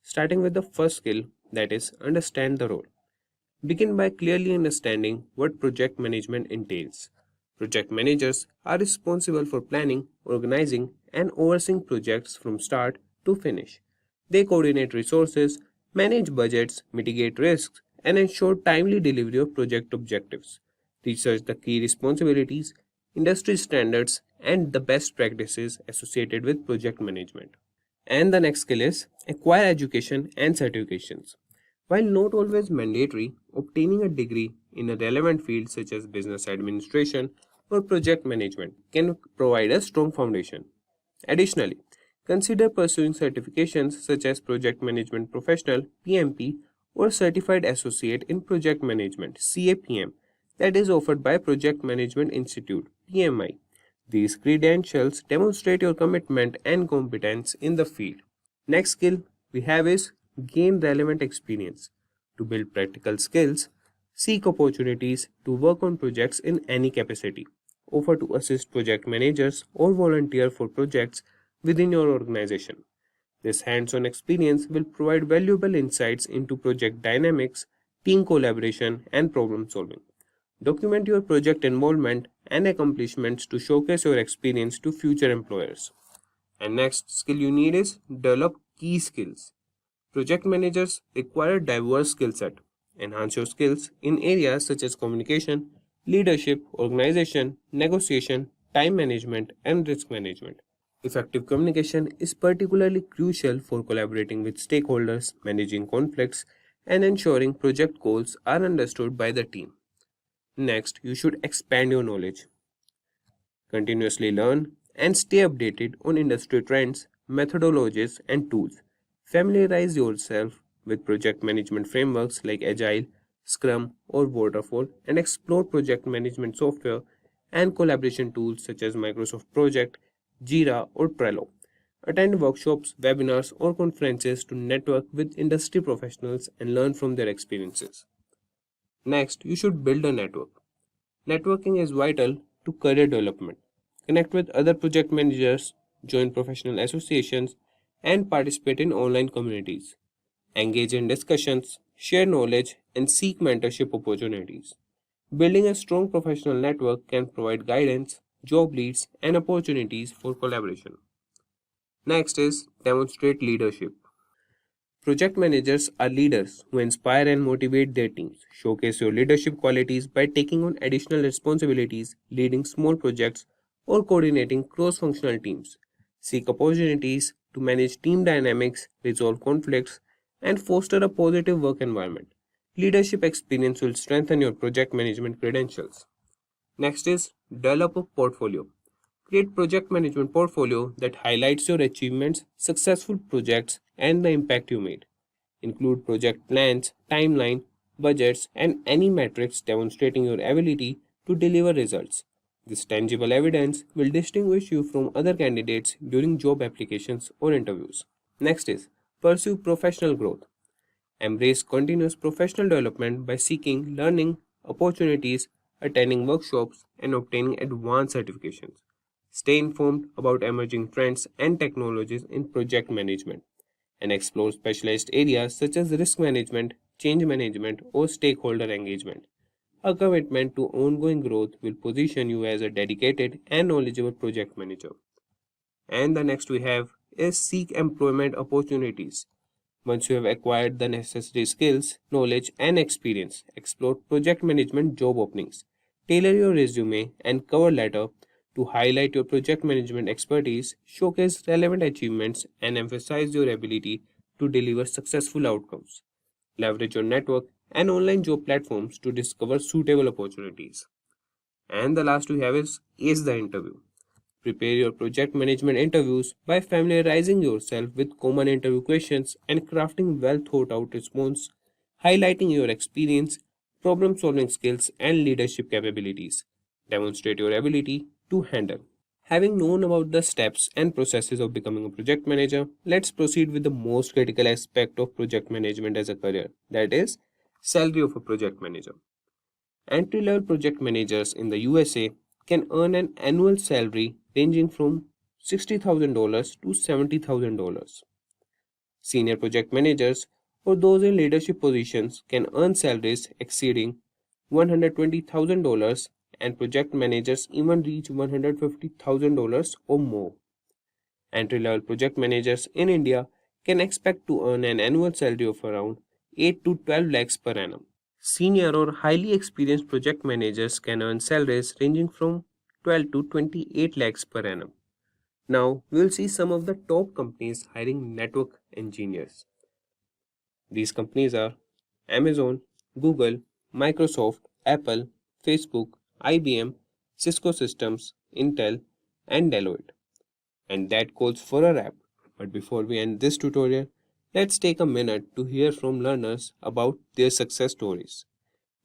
Starting with the first skill, that is, understand the role. Begin by clearly understanding what project management entails. Project managers are responsible for planning, organizing, and overseeing projects from start to finish. They coordinate resources, manage budgets, mitigate risks, and ensure timely delivery of project objectives. Research the key responsibilities, industry standards, and the best practices associated with project management. And the next skill is acquire education and certifications. While not always mandatory, obtaining a degree in a relevant field such as business administration or project management can provide a strong foundation. Additionally, consider pursuing certifications such as Project Management Professional (PMP) or Certified Associate in Project Management (CAPM) that is offered by Project Management Institute (PMI). These credentials demonstrate your commitment and competence in the field. Next skill we have is gain relevant experience. To build practical skills, seek opportunities to work on projects in any capacity. Offer to assist project managers or volunteer for projects within your organization. This hands on experience will provide valuable insights into project dynamics, team collaboration, and problem solving. Document your project involvement and accomplishments to showcase your experience to future employers. And next skill you need is develop key skills. Project managers require a diverse skill set. Enhance your skills in areas such as communication, leadership, organization, negotiation, time management, and risk management. Effective communication is particularly crucial for collaborating with stakeholders, managing conflicts, and ensuring project goals are understood by the team. Next, you should expand your knowledge. Continuously learn and stay updated on industry trends, methodologies, and tools. Familiarize yourself with project management frameworks like Agile, Scrum, or Waterfall, and explore project management software and collaboration tools such as Microsoft Project, Jira, or Trello. Attend workshops, webinars, or conferences to network with industry professionals and learn from their experiences. Next, you should build a network. Networking is vital to career development. Connect with other project managers, join professional associations, and participate in online communities. Engage in discussions, share knowledge, and seek mentorship opportunities. Building a strong professional network can provide guidance, job leads, and opportunities for collaboration. Next is demonstrate leadership. Project managers are leaders who inspire and motivate their teams. Showcase your leadership qualities by taking on additional responsibilities, leading small projects, or coordinating cross functional teams. Seek opportunities to manage team dynamics, resolve conflicts, and foster a positive work environment. Leadership experience will strengthen your project management credentials. Next is develop a portfolio. Create project management portfolio that highlights your achievements, successful projects, and the impact you made. Include project plans, timeline, budgets, and any metrics demonstrating your ability to deliver results. This tangible evidence will distinguish you from other candidates during job applications or interviews. Next is pursue professional growth. Embrace continuous professional development by seeking learning opportunities, attending workshops, and obtaining advanced certifications. Stay informed about emerging trends and technologies in project management and explore specialized areas such as risk management, change management, or stakeholder engagement. A commitment to ongoing growth will position you as a dedicated and knowledgeable project manager. And the next we have is seek employment opportunities. Once you have acquired the necessary skills, knowledge, and experience, explore project management job openings. Tailor your resume and cover letter to highlight your project management expertise, showcase relevant achievements, and emphasize your ability to deliver successful outcomes. Leverage your network and online job platforms to discover suitable opportunities. And the last we have is ace the interview. Prepare your project management interviews by familiarizing yourself with common interview questions and crafting well thought out response, highlighting your experience, problem solving skills, and leadership capabilities. Demonstrate your ability to handle. Having known about the steps and processes of becoming a project manager, let's proceed with the most critical aspect of project management as a career, that is, salary of a project manager. Entry-level project managers in the USA can earn an annual salary ranging from $60,000 to $70,000. Senior project managers or those in leadership positions can earn salaries exceeding $120,000, and project managers even reach $150,000 or more. Entry-level project managers in India can expect to earn an annual salary of around 8 to 12 lakhs per annum. Senior or highly experienced project managers can earn salaries ranging from 12 to 28 lakhs per annum. Now, we will see some of the top companies hiring network engineers. These companies are Amazon, Google, Microsoft, Apple, Facebook, IBM, Cisco Systems, Intel, and Deloitte. And that calls for a wrap. But before we end this tutorial, let's take a minute to hear from learners about their success stories.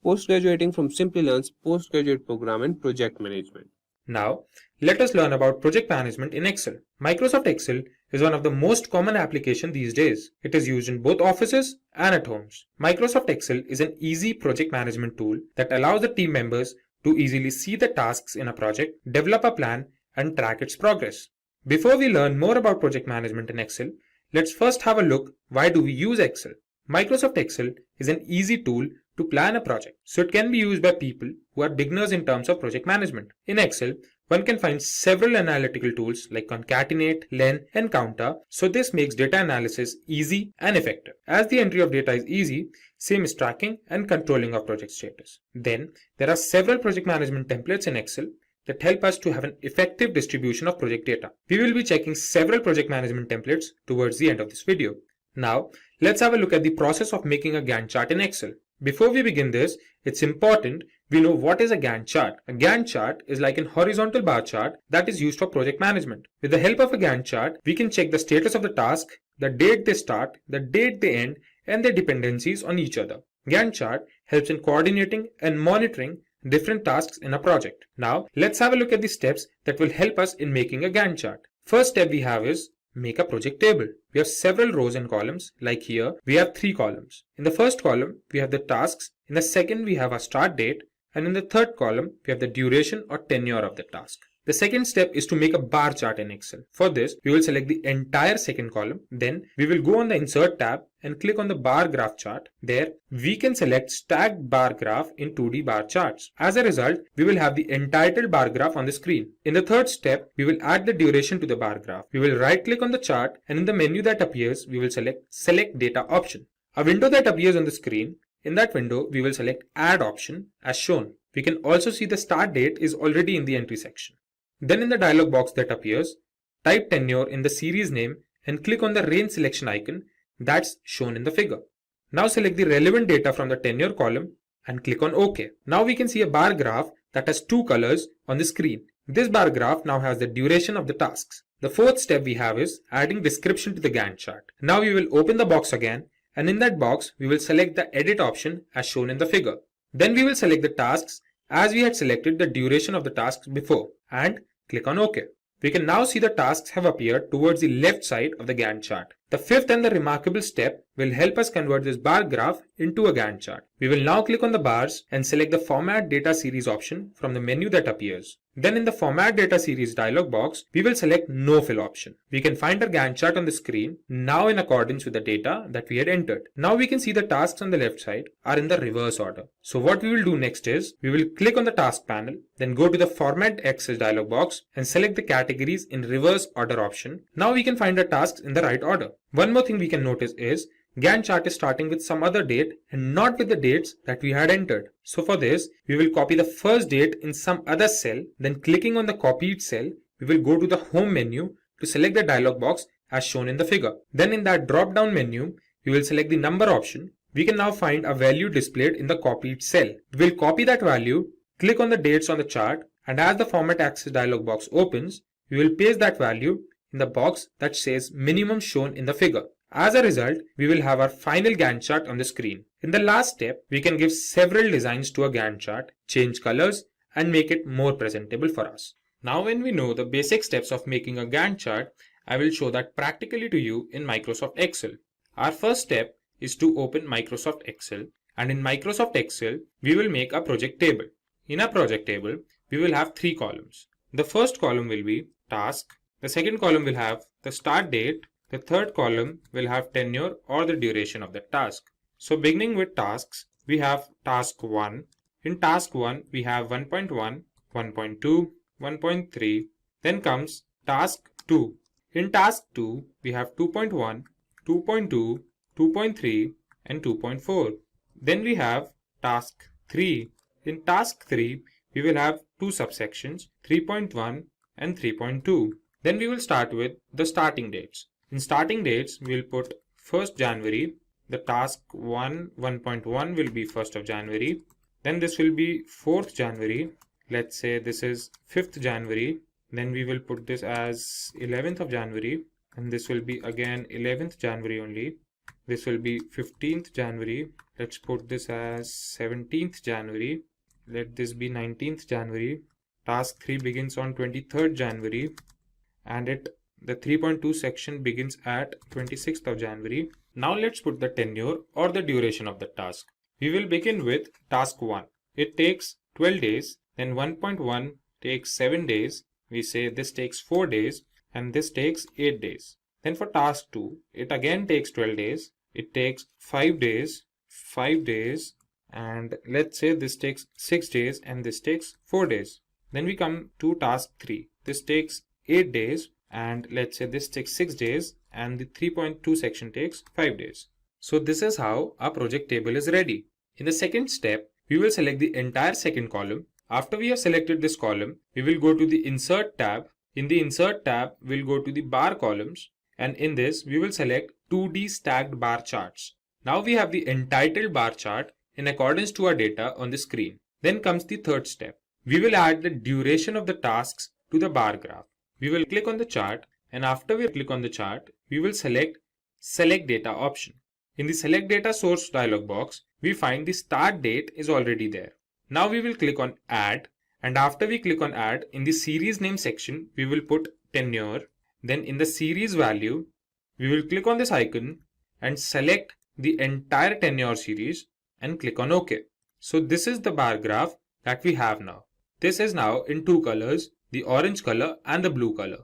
Post-graduating from Simplilearn's postgraduate program in project management. Now, let us learn about project management in Excel. Microsoft Excel is one of the most common applications these days. It is used in both offices and at homes. Microsoft Excel is an easy project management tool that allows the team members to easily see the tasks in a project, develop a plan, and track its progress. Before we learn more about project management in Excel, let's first have a look why do we use Excel. Microsoft Excel is an easy tool to plan a project, so it can be used by people who are beginners in terms of project management. In Excel, one can find several analytical tools like concatenate, len, and counter, so this makes data analysis easy and effective. As the entry of data is easy, same is tracking and controlling of project status. Then, there are several project management templates in Excel that help us to have an effective distribution of project data. We will be checking several project management templates towards the end of this video. Now, let's have a look at the process of making a Gantt chart in Excel. Before we begin this, it's important we know what is a Gantt chart. A Gantt chart is like an horizontal bar chart that is used for project management. With the help of a Gantt chart, we can check the status of the task, the date they start, the date they end, and their dependencies on each other. Gantt chart helps in coordinating and monitoring different tasks in a project. Now, let's have a look at the steps that will help us in making a Gantt chart. First step we have is make a project table. We have several rows and columns. Like here, we have 3 columns. In the first column, we have the tasks. In the second, we have a start date. And in the third column, we have the duration or tenure of the task. The second step is to make a bar chart in Excel. For this, we will select the entire second column. Then we will go on the Insert tab and click on the bar graph chart. There, we can select stacked bar graph in 2D bar charts. As a result, we will have the entitled bar graph on the screen. In the third step, we will add the duration to the bar graph. We will right click on the chart, and in the menu that appears, we will select Select Data option. A window that appears on the screen. In that window, we will select Add option as shown. We can also see the start date is already in the entry section. Then in the dialog box that appears, type tenure in the series name and click on the range selection icon that's shown in the figure. Now select the relevant data from the tenure column and click on OK. Now we can see a bar graph that has 2 colors on the screen. This bar graph now has the duration of the tasks. The fourth step we have is adding description to the Gantt chart. Now we will open the box again, and in that box we will select the edit option as shown in the figure. Then we will select the tasks as we had selected the duration of the tasks before and click on OK. We can now see the tasks have appeared towards the left side of the Gantt chart. The fifth and the remarkable step will help us convert this bar graph into a Gantt chart. We will now click on the bars and select the Format Data Series option from the menu that appears. Then in the Format Data Series dialog box, we will select No Fill option. We can find our Gantt chart on the screen now in accordance with the data that we had entered. Now we can see the tasks on the left side are in the reverse order. So what we will do next is, we will click on the task panel, then go to the Format Access dialog box and select the categories in reverse order option. Now we can find the tasks in the right order. One more thing we can notice is Gantt chart is starting with some other date and not with the dates that we had entered. So for this, we will copy the first date in some other cell, then clicking on the copied cell, we will go to the home menu to select the dialog box as shown in the figure. Then in that drop down menu, we will select the number option. We can now find a value displayed in the copied cell. We will copy that value, click on the dates on the chart, and as the Format Access dialog box opens, we will paste that value in the box that says minimum shown in the figure. As a result, we will have our final Gantt chart on the screen. In the last step, we can give several designs to a Gantt chart, change colors, and make it more presentable for us. Now when we know the basic steps of making a Gantt chart, I will show that practically to you in Microsoft Excel. Our first step is to open Microsoft Excel And in Microsoft Excel, we will make a project table. In a project table, we will have 3 columns. The first column will be task. The second column will have the start date. The third column will have tenure or the duration of the task. So beginning with tasks, we have task 1. In task 1, we have 1.1, 1.2, 1.3. Then comes task 2. In task 2, we have 2.1, 2.2, 2.3 and 2.4. Then we have task 3. In task 3, we will have 2 subsections, 3.1 and 3.2. Then we will start with the starting dates. In starting dates, we will put 1st January. The task 1.1 will be 1st of January. Then this will be 4th January. Let's say this is 5th January. Then we will put this as 11th of January. And this will be again 11th January only. This will be 15th January. Let's put this as 17th January. Let this be 19th January. Task 3 begins on 23rd January. And the 3.2 section begins at 26th of January. Now let's put the tenure or the duration of the task. We will begin with task 1. It takes 12 days. Then 1.1 takes 7 days. We say this takes 4 days and this takes 8 days. Then for task 2, it again takes 12 days. It takes 5 days, 5 days, and let's say this takes 6 days and this takes 4 days. Then we come to task 3. This takes 8 days and let's say this takes 6 days and the 3.2 section takes 5 days. So this is how our project table is ready. In the second step, we will select the entire second column. After we have selected this column, we will go to the Insert tab. In the Insert tab, we'll go to the bar columns, and in this, we will select 2D stacked bar charts. Now we have the entitled bar chart in accordance to our data on the screen. Then comes the third step. We will add the duration of the tasks to the bar graph. We will click on the chart, and after we click on the chart, we will select Select Data option. In the Select Data Source dialog box, we find the start date is already there. Now we will click on Add, and after we click on Add, in the series name section, we will put tenure. Then in the series value, we will click on this icon and select the entire tenure series and click on OK. So this is the bar graph that we have now. This is now in 2 colors, the orange color and the blue color.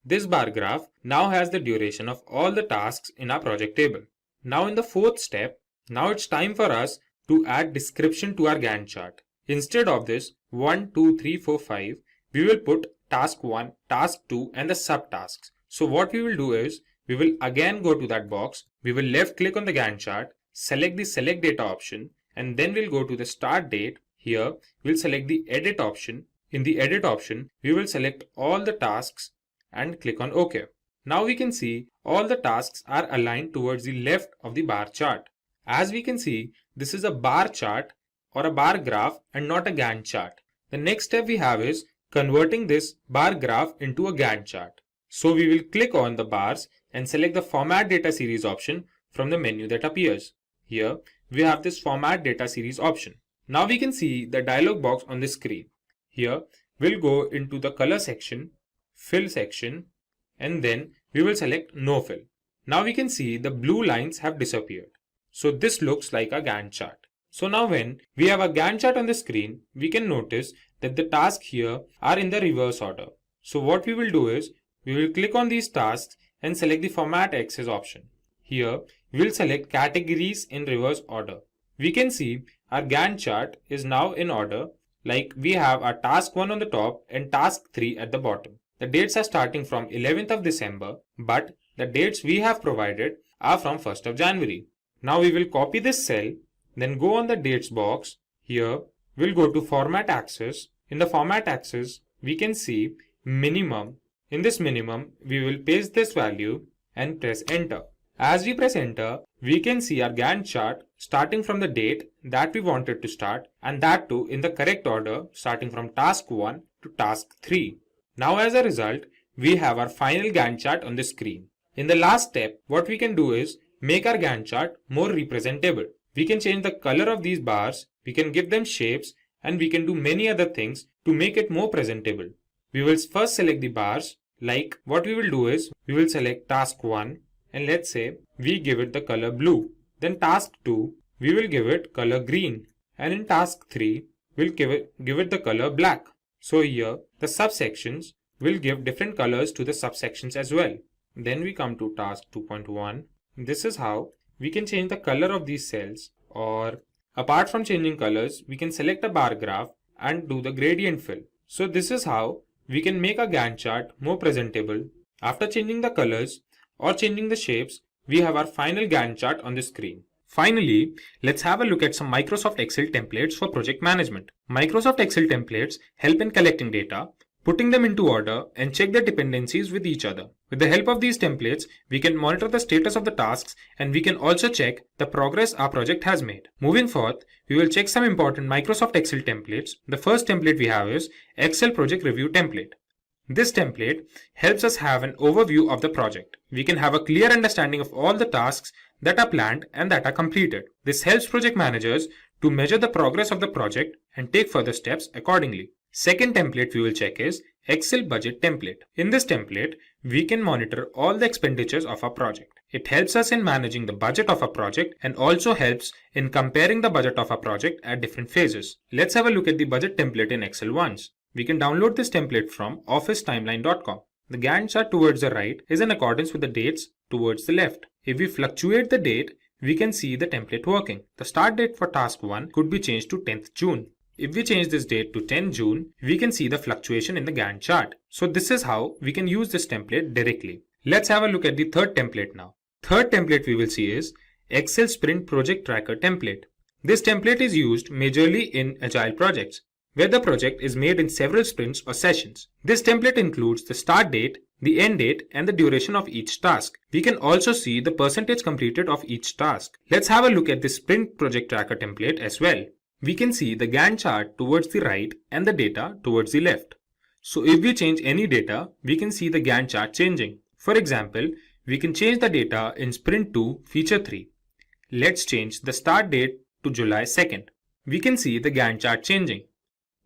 This bar graph now has the duration of all the tasks in our project table. Now in the fourth step, now it's time for us to add description to our Gantt chart. Instead of this 1, 2, 3, 4, 5, we will put task 1, task 2 and the subtasks. So what we will do is, we will again go to that box, we will left click on the Gantt chart, select the Select Data option, and then we'll go to the Start Date. Here, we'll select the Edit option. In the Edit option, we will select all the tasks and click on OK. Now we can see all the tasks are aligned towards the left of the bar chart. As we can see, this is a bar chart or a bar graph and not a Gantt chart. The next step we have is converting this bar graph into a Gantt chart. So we will click on the bars and select the Format Data Series option from the menu that appears. Here we have this Format Data Series option. Now we can see the dialog box on the screen. Here we'll go into the color section, fill section, and then we will select no fill. Now we can see the blue lines have disappeared. So this looks like a Gantt chart. So now when we have a Gantt chart on the screen, we can notice that the tasks here are in the reverse order. So what we will do is, we will click on these tasks and select the Format Axis option. Here, we will select Categories in reverse order. We can see our Gantt chart is now in order, like we have our task 1 on the top and task 3 at the bottom. The dates are starting from 11th of December, but the dates we have provided are from 1st of January. Now we will copy this cell, then go on the dates box. Here, we'll go to Format Axis. In the Format Axis, we can see minimum. In this minimum, we will paste this value and press enter. As we press enter, we can see our Gantt chart starting from the date that we wanted to start, and that too in the correct order, starting from task 1 to task 3. Now as a result, we have our final Gantt chart on the screen. In the last step, what we can do is make our Gantt chart more representable. We can change the color of these bars, we can give them shapes, and we can do many other things to make it more presentable. We will first select the bars. Like what we will do is, we will select task 1 and let's say we give it the color blue. Then task 2, we will give it color green. And in task 3, we'll give it the color black. So here, the subsections will give different colors to the subsections as well. Then we come to task 2.1. This is how we can change the color of these cells, or apart from changing colors, we can select a bar graph and do the gradient fill. So this is how we can make a Gantt chart more presentable. After changing the colors or changing the shapes, we have our final Gantt chart on the screen. Finally, let's have a look at some Microsoft Excel templates for project management. Microsoft Excel templates help in collecting data, putting them into order, and check their dependencies with each other. With the help of these templates, we can monitor the status of the tasks, and we can also check the progress our project has made. Moving forth, we will check some important Microsoft Excel templates. The first template we have is Excel Project Review template. This template helps us have an overview of the project. We can have a clear understanding of all the tasks that are planned and that are completed. This helps project managers to measure the progress of the project and take further steps accordingly. Second template we will check is Excel Budget template. In this template, we can monitor all the expenditures of our project. It helps us in managing the budget of a project and also helps in comparing the budget of a project at different phases. Let's have a look at the budget template in Excel once. We can download this template from officetimeline.com. The Gantt chart towards the right is in accordance with the dates towards the left. If we fluctuate the date, we can see the template working. The start date for task 1 could be changed to 10th June. If we change this date to 10 June, we can see the fluctuation in the Gantt chart. So this is how we can use this template directly. Let's have a look at the third template now. Third template we will see is Excel Sprint Project Tracker template. This template is used majorly in agile projects, where the project is made in several sprints or sessions. This template includes the start date, the end date, and the duration of each task. We can also see the percentage completed of each task. Let's have a look at the Sprint Project Tracker template as well. We can see the Gantt chart towards the right and the data towards the left. So if we change any data, we can see the Gantt chart changing. For example, we can change the data in Sprint 2 Feature 3. Let's change the start date to July 2nd. We can see the Gantt chart changing.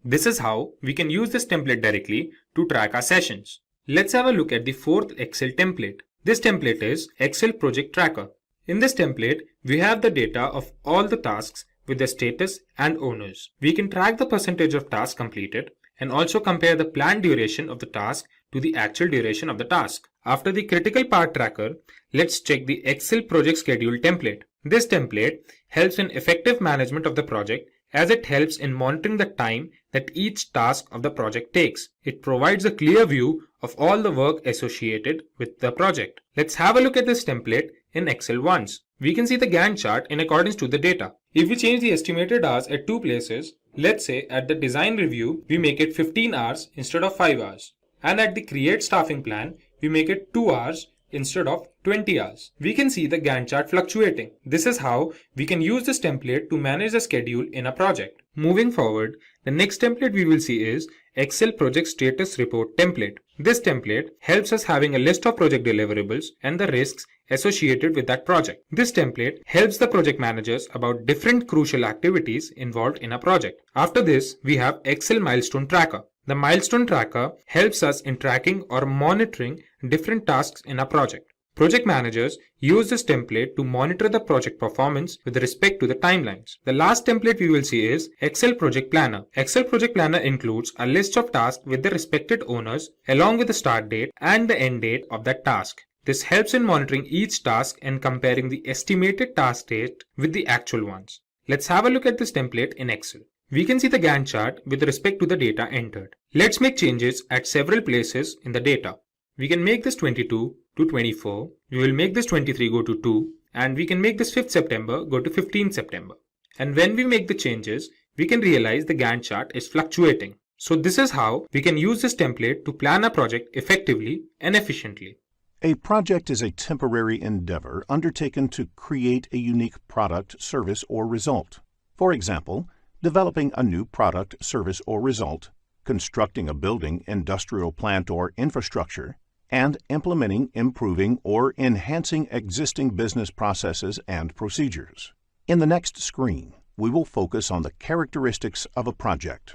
This is how we can use this template directly to track our sessions. Let's have a look at the fourth Excel template. This template is Excel Project Tracker. In this template, we have the data of all the tasks with the status and owners. We can track the percentage of tasks completed and also compare the planned duration of the task to the actual duration of the task. After the critical part tracker, let's check the Excel Project Schedule template. This template helps in effective management of the project, as it helps in monitoring the time that each task of the project takes. It provides a clear view of all the work associated with the project. Let's have a look at this template in Excel once. We can see the Gantt chart in accordance to the data. If we change the estimated hours at two places, let's say at the design review, we make it 15 hours instead of 5 hours. And at the create staffing plan, we make it 2 hours instead of 20 hours. We can see the Gantt chart fluctuating. This is how we can use this template to manage the schedule in a project. Moving forward, the next template we will see is Excel Project Status Report template. This template helps us having a list of project deliverables and the risks associated with that project. This template helps the project managers about different crucial activities involved in a project. After this, we have Excel Milestone Tracker. The Milestone Tracker helps us in tracking or monitoring different tasks in a project. Project managers use this template to monitor the project performance with respect to the timelines. The last template we will see is Excel Project Planner. Excel Project Planner includes a list of tasks with the respected owners along with the start date and the end date of that task. This helps in monitoring each task and comparing the estimated task date with the actual ones. Let's have a look at this template in Excel. We can see the Gantt chart with respect to the data entered. Let's make changes at several places in the data. We can make this 22 to 24. We will make this 23 go to 2. And we can make this 5th September go to 15th September. And when we make the changes, we can realize the Gantt chart is fluctuating. So this is how we can use this template to plan a project effectively and efficiently. A project is a temporary endeavor undertaken to create a unique product, service, or result. For example, developing a new product, service, or result, constructing a building, industrial plant, or infrastructure, and implementing, improving, or enhancing existing business processes and procedures. In the next screen, we will focus on the characteristics of a project.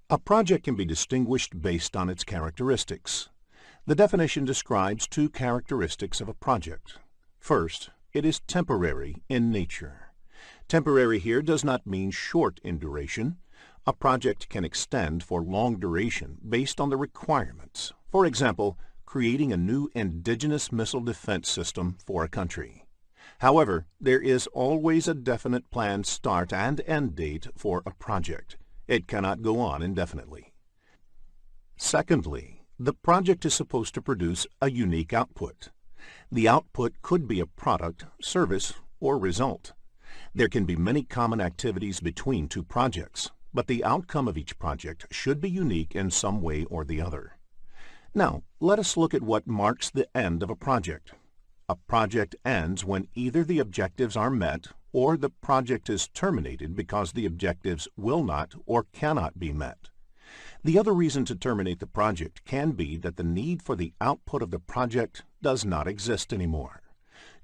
A project can be distinguished based on its characteristics. The definition describes two characteristics of a project. First, it is temporary in nature. Temporary here does not mean short in duration. A project can extend for long duration based on the requirements. For example, creating a new indigenous missile defense system for a country. However, there is always a definite planned start and end date for a project. It cannot go on indefinitely. Secondly, the project is supposed to produce a unique output. The output could be a product, service, or result. There can be many common activities between two projects, but the outcome of each project should be unique in some way or the other. Now, let us look at what marks the end of a project. A project ends when either the objectives are met or the project is terminated because the objectives will not or cannot be met. The other reason to terminate the project can be that the need for the output of the project does not exist anymore.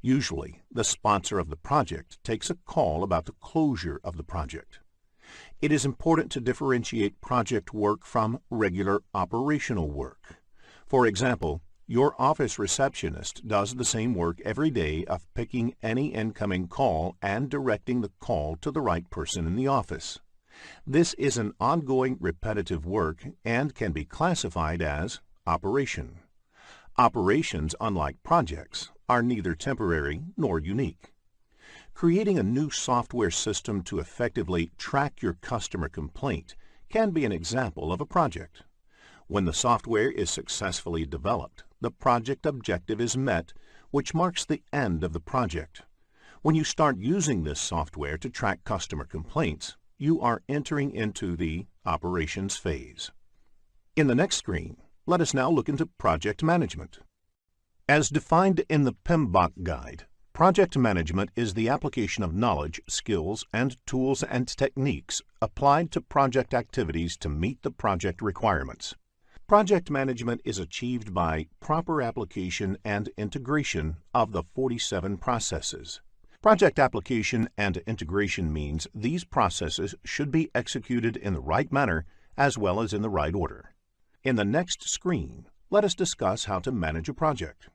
Usually, the sponsor of the project takes a call about the closure of the project. It is important to differentiate project work from regular operational work. For example, your office receptionist does the same work every day of picking any incoming call and directing the call to the right person in the office. This is an ongoing repetitive work and can be classified as operation. Operations, unlike projects, are neither temporary nor unique. Creating a new software system to effectively track your customer complaint can be an example of a project. When the software is successfully developed, the project objective is met, which marks the end of the project. When you start using this software to track customer complaints, you are entering into the operations phase. In the next screen, let us now look into project management. As defined in the PMBOK guide, project management is the application of knowledge, skills, and tools and techniques applied to project activities to meet the project requirements. Project management is achieved by proper application and integration of the 47 processes. Project application and integration means these processes should be executed in the right manner as well as in the right order. In the next screen, let us discuss how to manage a project.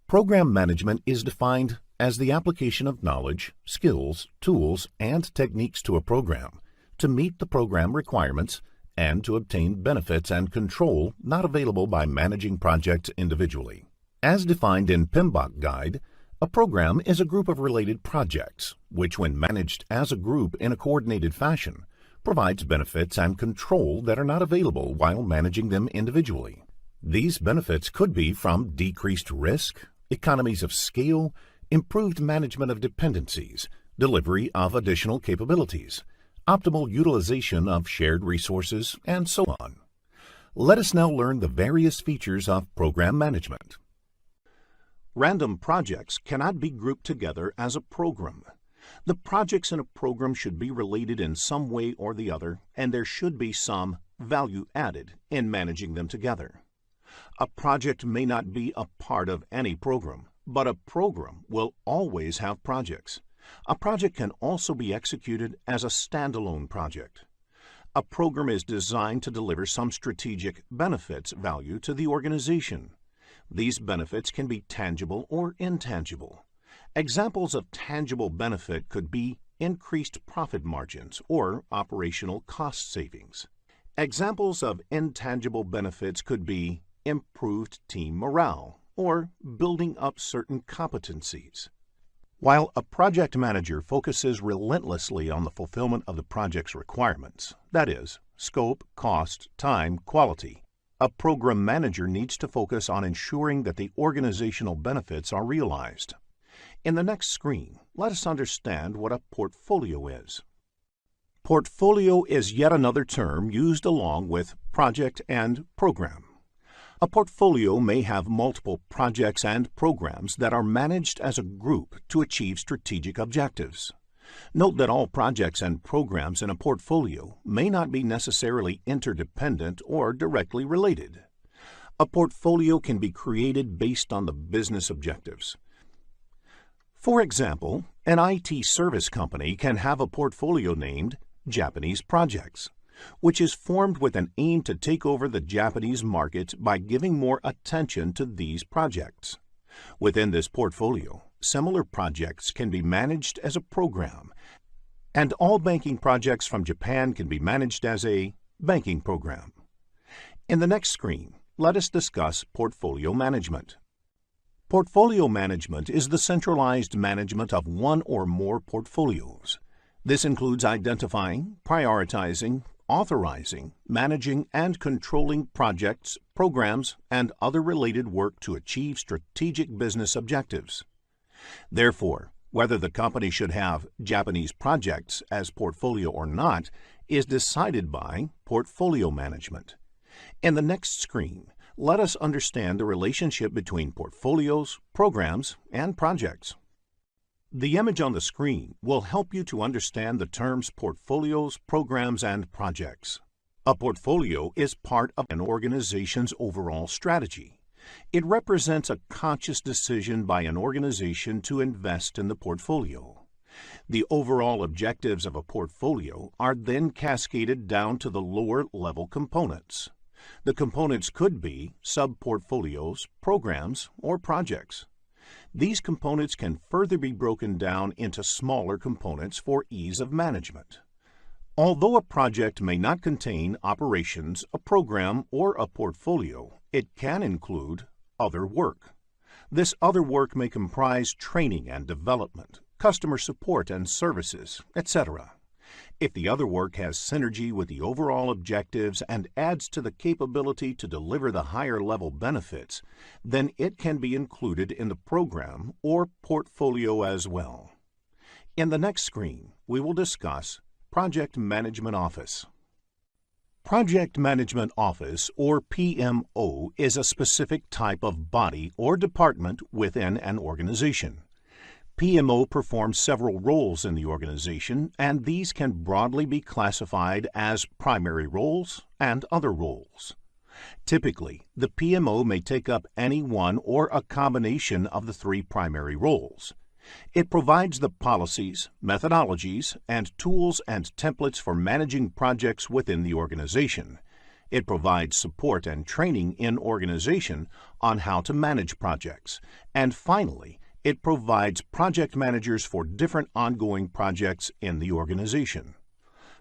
Program management is defined as the application of knowledge, skills, tools, and techniques to a program to meet the program requirements and to obtain benefits and control not available by managing projects individually. As defined in PMBOK Guide, a program is a group of related projects, which when managed as a group in a coordinated fashion, provides benefits and control that are not available while managing them individually. These benefits could be from decreased risk, economies of scale, improved management of dependencies, delivery of additional capabilities, optimal utilization of shared resources, and so on. Let us now learn the various features of program management. Random projects cannot be grouped together as a program. The projects in a program should be related in some way or the other, and there should be some value added in managing them together. A project may not be a part of any program, but a program will always have projects. A project can also be executed as a standalone project. A program is designed to deliver some strategic benefits value to the organization. These benefits can be tangible or intangible. Examples of tangible benefit could be increased profit margins or operational cost savings. Examples of intangible benefits could be improved team morale or building up certain competencies. While a project manager focuses relentlessly on the fulfillment of the project's requirements, that is, scope, cost, time, quality, a program manager needs to focus on ensuring that the organizational benefits are realized. In the next screen, let us understand what a portfolio is. Portfolio is yet another term used along with project and program. A portfolio may have multiple projects and programs that are managed as a group to achieve strategic objectives. Note that all projects and programs in a portfolio may not be necessarily interdependent or directly related. A portfolio can be created based on the business objectives. For example, an IT service company can have a portfolio named Japanese Projects, which is formed with an aim to take over the Japanese market by giving more attention to these projects. Within this portfolio, similar projects can be managed as a program, and all banking projects from Japan can be managed as a banking program. In the next screen, let us discuss portfolio management. Portfolio management is the centralized management of one or more portfolios. This includes identifying, prioritizing, authorizing, managing, and controlling projects, programs, and other related work to achieve strategic business objectives. Therefore, whether the company should have Japanese projects as portfolio or not is decided by portfolio management. In the next screen, let us understand the relationship between portfolios, programs, and projects. The image on the screen will help you to understand the terms portfolios, programs, and projects. A portfolio is part of an organization's overall strategy. It represents a conscious decision by an organization to invest in the portfolio. The overall objectives of a portfolio are then cascaded down to the lower-level components. The components could be sub-portfolios, programs, or projects. These components can further be broken down into smaller components for ease of management. Although a project may not contain operations, a program, or a portfolio, it can include other work. This other work may comprise training and development, customer support and services, etc. If the other work has synergy with the overall objectives and adds to the capability to deliver the higher level benefits, then it can be included in the program or portfolio as well. In the next screen, we will discuss Project Management Office. Project Management Office, or PMO, is a specific type of body or department within an organization. PMO performs several roles in the organization, and these can broadly be classified as primary roles and other roles. Typically, the PMO may take up any one or a combination of the three primary roles. It provides the policies, methodologies, and tools and templates for managing projects within the organization. It provides support and training in organization on how to manage projects. And finally, it provides project managers for different ongoing projects in the organization.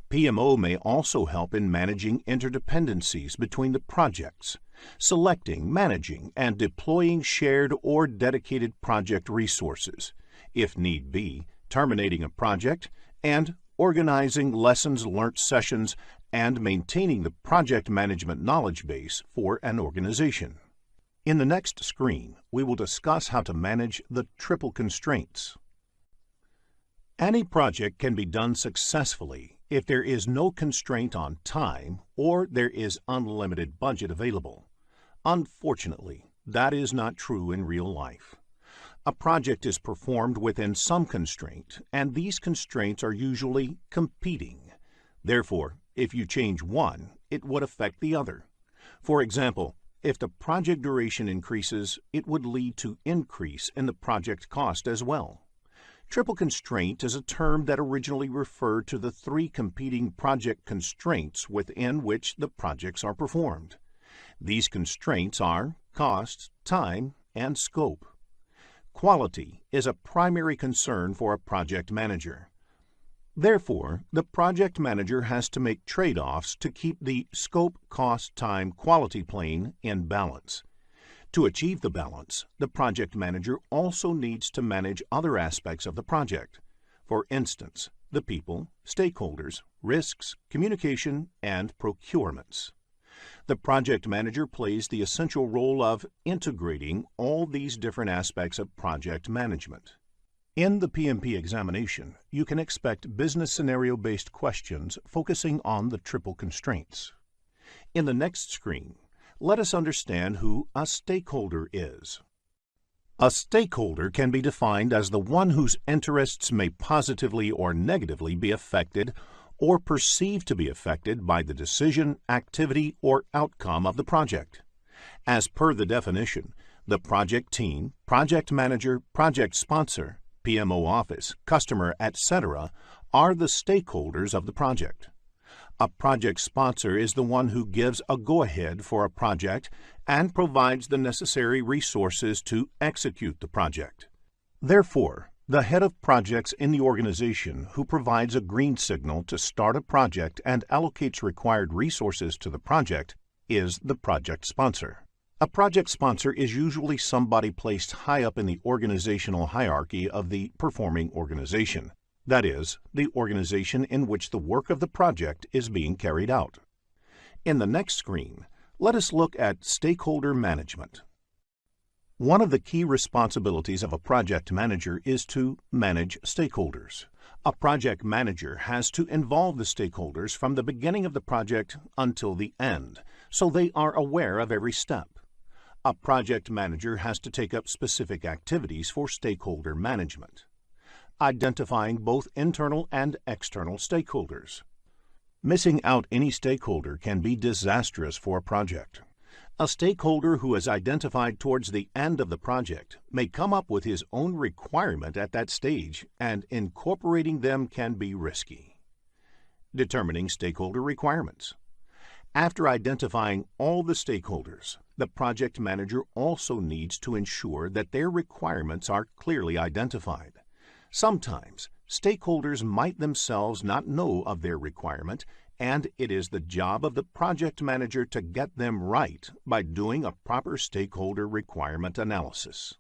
PMO may also help in managing interdependencies between the projects, selecting, managing, and deploying shared or dedicated project resources, if need be, terminating a project, and organizing lessons learnt sessions and maintaining the project management knowledge base for an organization. In the next screen, we will discuss how to manage the triple constraints. Any project can be done successfully if there is no constraint on time or there is unlimited budget available. Unfortunately, that is not true in real life. A project is performed within some constraint, and these constraints are usually competing. Therefore, if you change one, it would affect the other. For example, if the project duration increases, it would lead to increase in the project cost as well. Triple constraint is a term that originally referred to the three competing project constraints within which the projects are performed. These constraints are cost, time, and scope. Quality is a primary concern for a project manager. Therefore, the project manager has to make trade-offs to keep the scope, cost, time, quality plane in balance. To achieve the balance, the project manager also needs to manage other aspects of the project. For instance, the people, stakeholders, risks, communication, and procurements. The project manager plays the essential role of integrating all these different aspects of project management. In the PMP examination, you can expect business scenario-based questions focusing on the triple constraints. In the next screen, let us understand who a stakeholder is. A stakeholder can be defined as the one whose interests may positively or negatively be affected or perceived to be affected by the decision, activity, or outcome of the project. As per the definition, the project team, project manager, project sponsor, PMO office, customer, etc. are the stakeholders of the project. A project sponsor is the one who gives a go-ahead for a project and provides the necessary resources to execute the project. Therefore, the head of projects in the organization who provides a green signal to start a project and allocates required resources to the project is the project sponsor. A project sponsor is usually somebody placed high up in the organizational hierarchy of the performing organization, that is, the organization in which the work of the project is being carried out. In the next screen, let us look at stakeholder management. One of the key responsibilities of a project manager is to manage stakeholders. A project manager has to involve the stakeholders from the beginning of the project until the end, so they are aware of every step. A project manager has to take up specific activities for stakeholder management, identifying both internal and external stakeholders. Missing out any stakeholder can be disastrous for a project. A stakeholder who is identified towards the end of the project may come up with his own requirement at that stage, and incorporating them can be risky. Determining stakeholder requirements. After identifying all the stakeholders, the project manager also needs to ensure that their requirements are clearly identified. Sometimes, stakeholders might themselves not know of their requirement, and it is the job of the project manager to get them right by doing a proper stakeholder requirement analysis.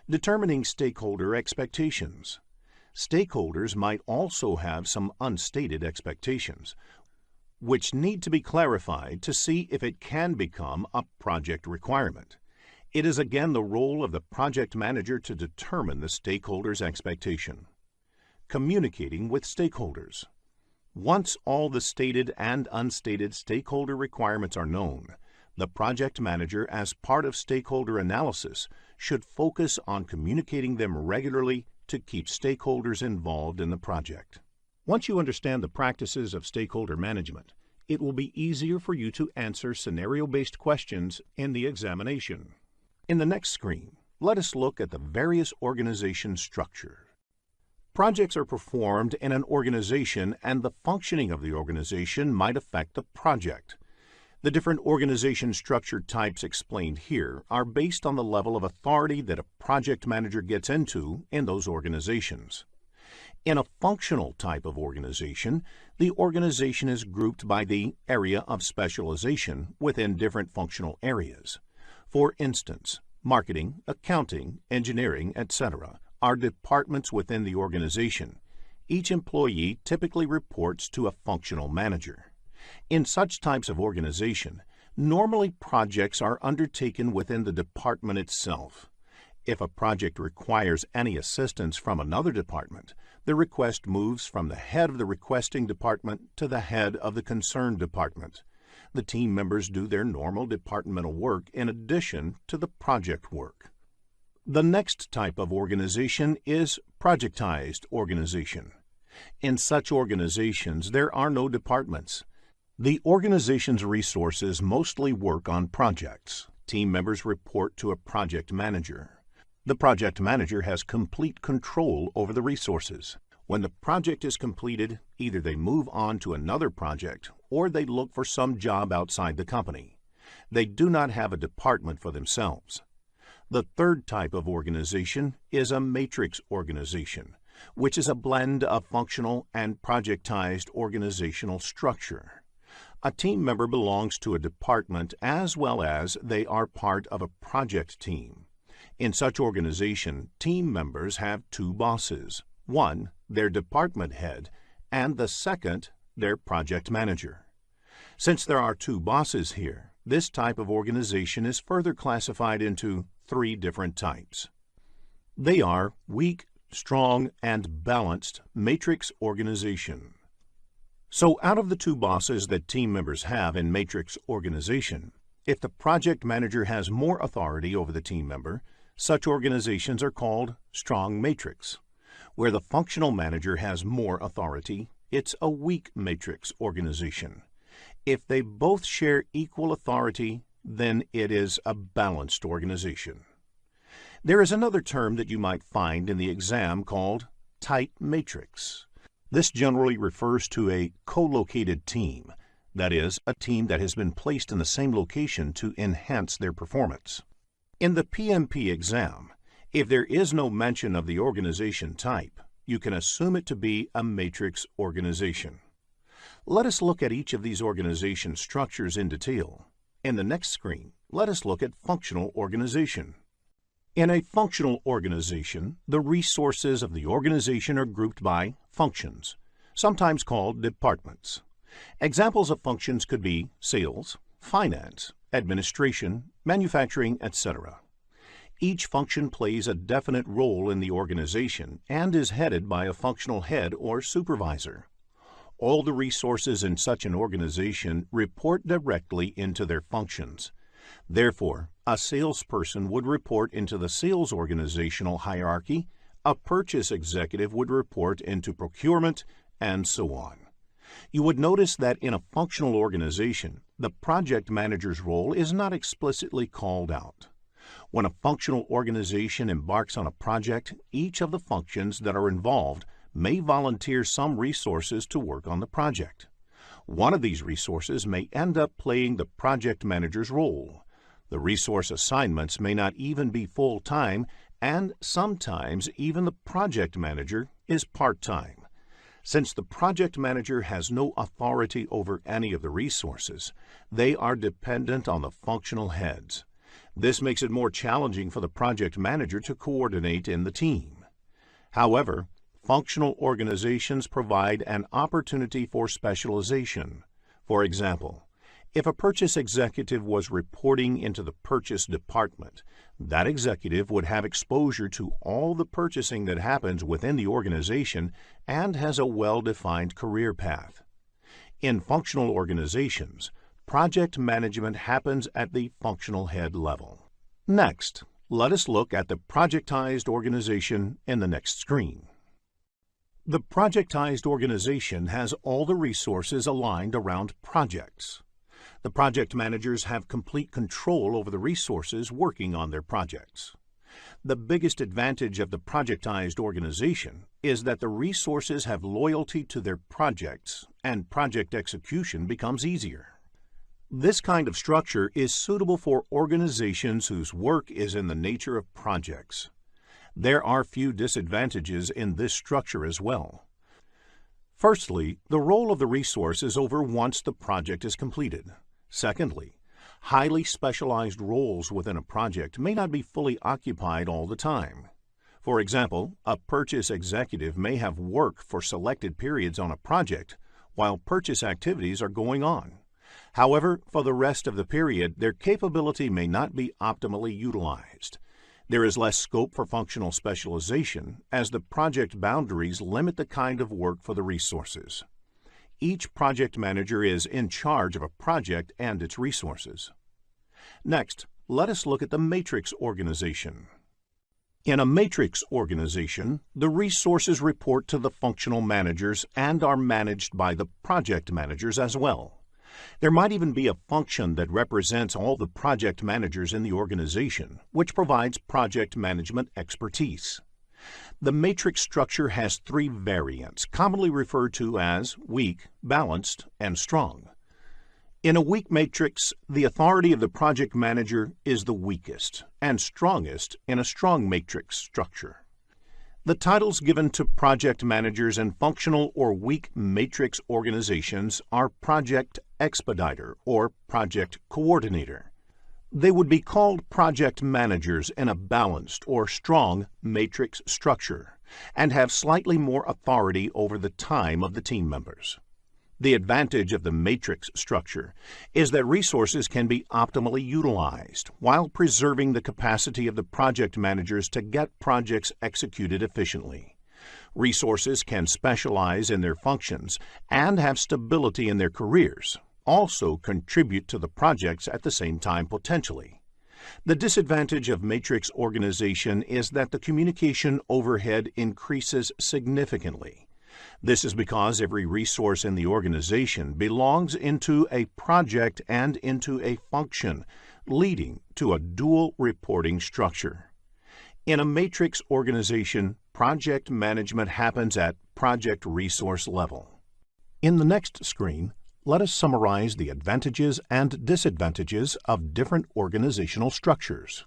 Determining stakeholder expectations. Stakeholders might also have some unstated expectations, which need to be clarified to see if it can become a project requirement. It is again the role of the project manager to determine the stakeholder's expectation. Communicating with stakeholders. Once all the stated and unstated stakeholder requirements are known, the project manager, as part of stakeholder analysis, should focus on communicating them regularly to keep stakeholders involved in the project. Once you understand the practices of stakeholder management, it will be easier for you to answer scenario-based questions in the examination. In the next screen, let us look at the various organization structure. Projects are performed in an organization, and the functioning of the organization might affect the project. The different organization structure types explained here are based on the level of authority that a project manager gets into in those organizations. In a functional type of organization, the organization is grouped by the area of specialization within different functional areas. For instance, marketing, accounting, engineering, etc. are departments within the organization. Each employee typically reports to a functional manager. In such types of organization, normally projects are undertaken within the department itself. If a project requires any assistance from another department, the request moves from the head of the requesting department to the head of the concerned department. The team members do their normal departmental work in addition to the project work. The next type of organization is projectized organization. In such organizations, there are no departments. The organization's resources mostly work on projects. Team members report to a project manager. The project manager has complete control over the resources. When the project is completed, either they move on to another project or they look for some job outside the company. They do not have a department for themselves. The third type of organization is a matrix organization, which is a blend of functional and projectized organizational structure. A team member belongs to a department as well as they are part of a project team. In such organization, team members have two bosses. One, their department head, and the second, their project manager. Since there are two bosses here, this type of organization is further classified into three different types. They are weak, strong, and balanced matrix organization. So out of the two bosses that team members have in matrix organization, if the project manager has more authority over the team member, such organizations are called strong matrix. Where the functional manager has more authority, it's a weak matrix organization. If they both share equal authority, then it is a balanced organization. There is another term that you might find in the exam called tight matrix. This generally refers to a co-located team, that is, a team that has been placed in the same location to enhance their performance. In the PMP exam, If there is no mention of the organization type, you can assume it to be a matrix organization. Let us look at each of these organization structures in detail. In the next screen, let us look at functional organization. In a functional organization, the resources of the organization are grouped by functions, sometimes called departments. Examples of functions could be sales, finance, administration, manufacturing, etc. Each function plays a definite role in the organization and is headed by a functional head or supervisor. All the resources in such an organization report directly into their functions. Therefore, a salesperson would report into the sales organizational hierarchy, a purchase executive would report into procurement, and so on. You would notice that in a functional organization, the project manager's role is not explicitly called out. When a functional organization embarks on a project, each of the functions that are involved may volunteer some resources to work on the project. One of these resources may end up playing the project manager's role. The resource assignments may not even be full-time, and sometimes even the project manager is part-time. Since the project manager has no authority over any of the resources, they are dependent on the functional heads. This makes it more challenging for the project manager to coordinate in the team. However, functional organizations provide an opportunity for specialization. For example, if a purchase executive was reporting into the purchase department, that executive would have exposure to all the purchasing that happens within the organization and has a well-defined career path. In functional organizations, project management happens at the functional head level. Next, let us look at the projectized organization in the next screen. The projectized organization has all the resources aligned around projects. The project managers have complete control over the resources working on their projects. The biggest advantage of the projectized organization is that the resources have loyalty to their projects and project execution becomes easier. This kind of structure is suitable for organizations whose work is in the nature of projects. There are few disadvantages in this structure as well. Firstly, the role of the resource is over once the project is completed. Secondly, highly specialized roles within a project may not be fully occupied all the time. For example, a purchase executive may have work for selected periods on a project while purchase activities are going on. However, for the rest of the period, their capability may not be optimally utilized. There is less scope for functional specialization as the project boundaries limit the kind of work for the resources. Each project manager is in charge of a project and its resources. Next, let us look at the matrix organization. In a matrix organization, the resources report to the functional managers and are managed by the project managers as well. There might even be a function that represents all the project managers in the organization, which provides project management expertise. The matrix structure has three variants, commonly referred to as weak, balanced, and strong. In a weak matrix, the authority of the project manager is the weakest and strongest in a strong matrix structure. The titles given to project managers in functional or weak matrix organizations are Project Expediter or Project Coordinator. They would be called project managers in a balanced or strong matrix structure and have slightly more authority over the time of the team members. The advantage of the matrix structure is that resources can be optimally utilized while preserving the capacity of the project managers to get projects executed efficiently. Resources can specialize in their functions and have stability in their careers, also contribute to the projects at the same time potentially. The disadvantage of matrix organization is that the communication overhead increases significantly. This is because every resource in the organization belongs into a project and into a function, leading to a dual reporting structure. In a matrix organization, project management happens at project resource level. In the next screen, let us summarize the advantages and disadvantages of different organizational structures.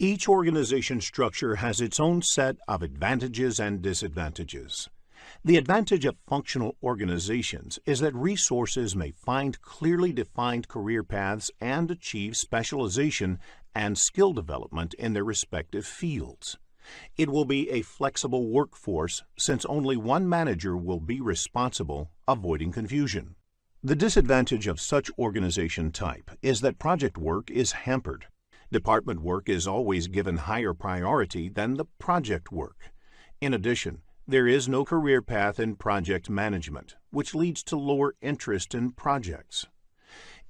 Each organization structure has its own set of advantages and disadvantages. The advantage of functional organizations is that resources may find clearly defined career paths and achieve specialization and skill development in their respective fields. It will be a flexible workforce since only one manager will be responsible, avoiding confusion. The disadvantage of such organization type is that project work is hampered. Department work is always given higher priority than the project work. In addition, there is no career path in project management, which leads to lower interest in projects.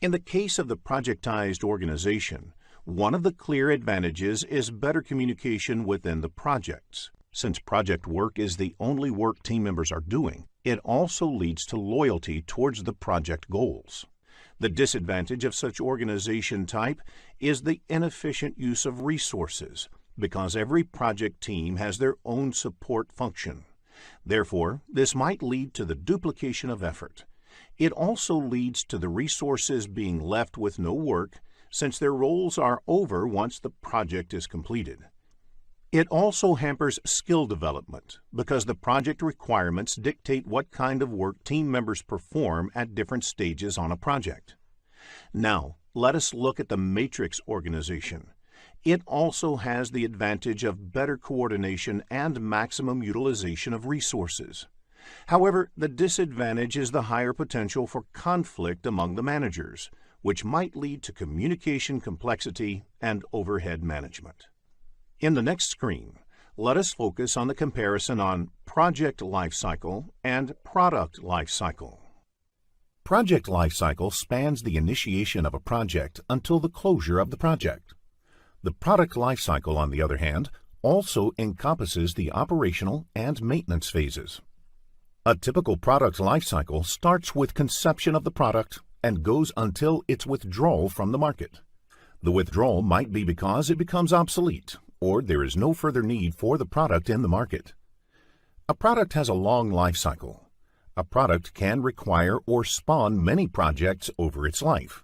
In the case of the projectized organization, one of the clear advantages is better communication within the projects. Since project work is the only work team members are doing, it also leads to loyalty towards the project goals. The disadvantage of such organization type is the inefficient use of resources, because every project team has their own support function. Therefore, this might lead to the duplication of effort. It also leads to the resources being left with no work, since their roles are over once the project is completed. It also hampers skill development, because the project requirements dictate what kind of work team members perform at different stages on a project. Now, let us look at the matrix organization. It also has the advantage of better coordination and maximum utilization of resources. However, the disadvantage is the higher potential for conflict among the managers, which might lead to communication complexity and overhead management. In the next screen, let us focus on the comparison on project lifecycle and product lifecycle. Project lifecycle spans the initiation of a project until the closure of the project. The product lifecycle, on the other hand, also encompasses the operational and maintenance phases. A typical product lifecycle starts with conception of the product and goes until its withdrawal from the market. The withdrawal might be because it becomes obsolete, or there is no further need for the product in the market. A product has a long life cycle. A product can require or spawn many projects over its life.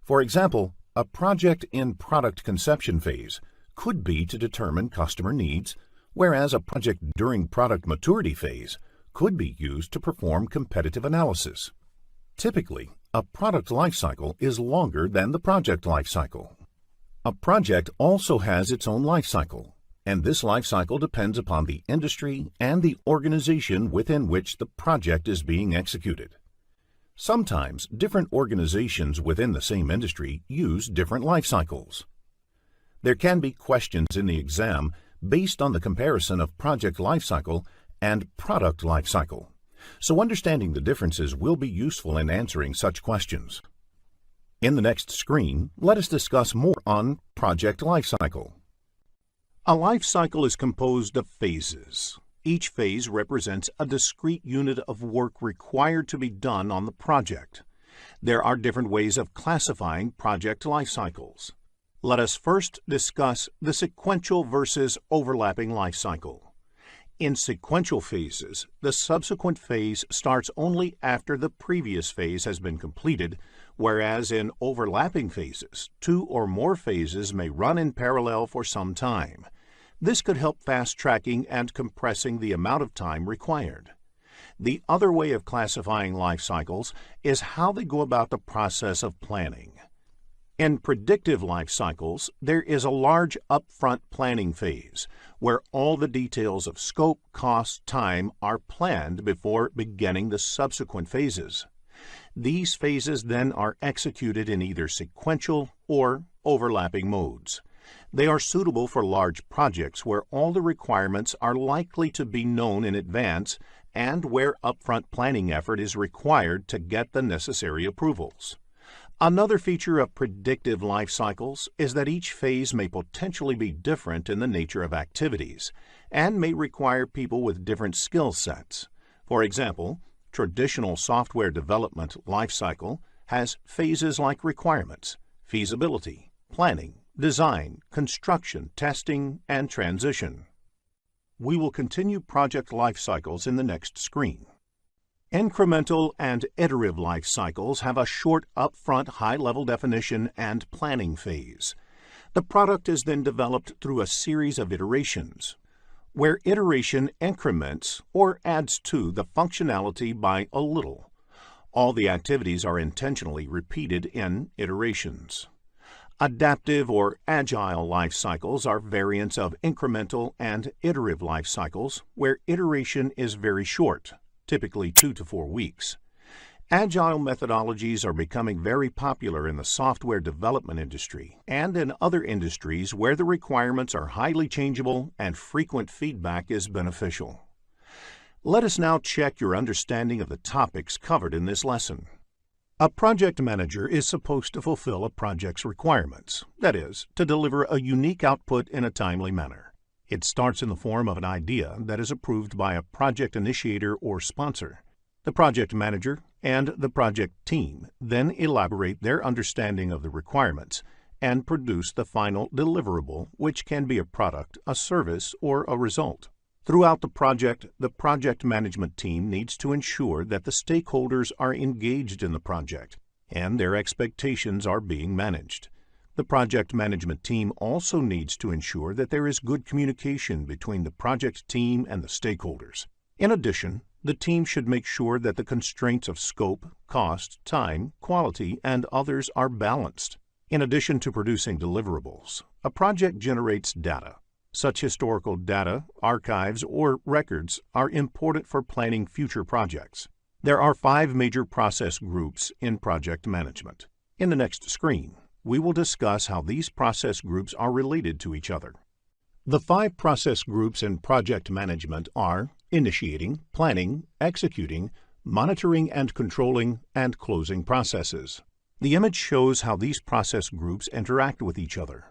For example, a project in product conception phase could be to determine customer needs, whereas a project during product maturity phase could be used to perform competitive analysis. Typically, a product lifecycle is longer than the project lifecycle. A project also has its own lifecycle, and this lifecycle depends upon the industry and the organization within which the project is being executed. Sometimes different organizations within the same industry use different life cycles. There can be questions in the exam based on the comparison of project life cycle and product life cycle, so understanding the differences will be useful in answering such questions. In the next screen, let us discuss more on project life cycle. A life cycle is composed of phases. Each phase represents a discrete unit of work required to be done on the project. There are different ways of classifying project life cycles. Let us first discuss the sequential versus overlapping life cycle. In sequential phases, the subsequent phase starts only after the previous phase has been completed, whereas in overlapping phases, two or more phases may run in parallel for some time. This could help fast-tracking and compressing the amount of time required. The other way of classifying life cycles is how they go about the process of planning. In predictive life cycles, there is a large upfront planning phase, where all the details of scope, cost, time are planned before beginning the subsequent phases. These phases then are executed in either sequential or overlapping modes. They are suitable for large projects where all the requirements are likely to be known in advance and where upfront planning effort is required to get the necessary approvals. Another feature of predictive life cycles is that each phase may potentially be different in the nature of activities and may require people with different skill sets. For example, traditional software development life cycle has phases like requirements, feasibility, planning, design, construction, testing, and transition. We will continue project life cycles in the next screen. Incremental and iterative life cycles have a short upfront high-level definition and planning phase. The product is then developed through a series of iterations, where iteration increments or adds to the functionality by a little. All the activities are intentionally repeated in iterations. Adaptive or agile life cycles are variants of incremental and iterative life cycles, where iteration is very short, typically 2 to 4 weeks. Agile methodologies are becoming very popular in the software development industry and in other industries where the requirements are highly changeable and frequent feedback is beneficial. Let us now check your understanding of the topics covered in this lesson. A project manager is supposed to fulfill a project's requirements, that is, to deliver a unique output in a timely manner. It starts in the form of an idea that is approved by a project initiator or sponsor. The project manager and the project team then elaborate their understanding of the requirements and produce the final deliverable, which can be a product, a service, or a result. Throughout the project management team needs to ensure that the stakeholders are engaged in the project and their expectations are being managed. The project management team also needs to ensure that there is good communication between the project team and the stakeholders. In addition, the team should make sure that the constraints of scope, cost, time, quality, and others are balanced. In addition to producing deliverables, a project generates data. Such historical data, archives, or records are important for planning future projects. There are 5 major process groups in project management. In the next screen, we will discuss how these process groups are related to each other. The 5 process groups in project management are initiating, planning, executing, monitoring and controlling, and closing processes. The image shows how these process groups interact with each other.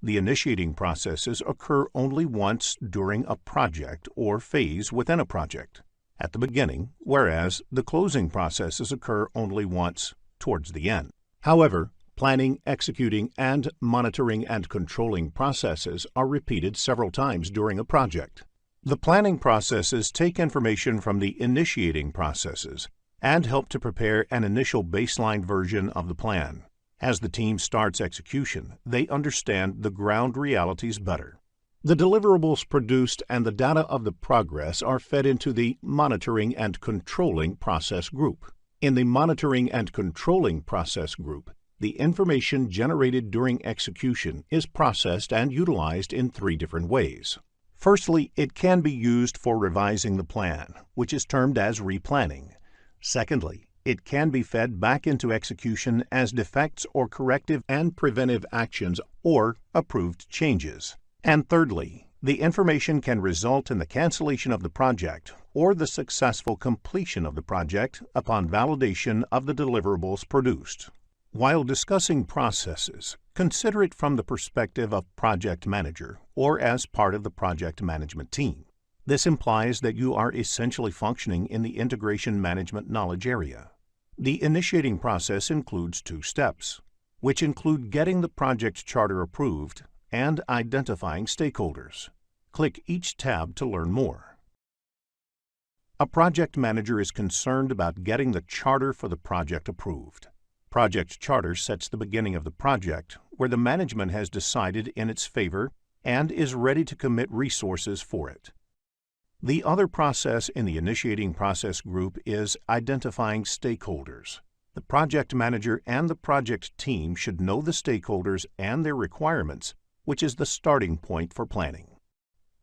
The initiating processes occur only once during a project or phase within a project, at the beginning, whereas the closing processes occur only once towards the end. However, planning, executing, and monitoring and controlling processes are repeated several times during a project. The planning processes take information from the initiating processes and help to prepare an initial baseline version of the plan. As the team starts execution, they understand the ground realities better. The deliverables produced and the data of the progress are fed into the monitoring and controlling process group. In the monitoring and controlling process group, the information generated during execution is processed and utilized in 3 different ways. Firstly, it can be used for revising the plan, which is termed as replanning. Secondly, it can be fed back into execution as defects or corrective and preventive actions or approved changes. And thirdly, the information can result in the cancellation of the project or the successful completion of the project upon validation of the deliverables produced. While discussing processes, consider it from the perspective of project manager or as part of the project management team. This implies that you are essentially functioning in the integration management knowledge area. The initiating process includes 2 steps, which include getting the project charter approved and identifying stakeholders. Click each tab to learn more. A project manager is concerned about getting the charter for the project approved. Project charter sets the beginning of the project, where the management has decided in its favor and is ready to commit resources for it. The other process in the initiating process group is identifying stakeholders. The project manager and the project team should know the stakeholders and their requirements, which is the starting point for planning.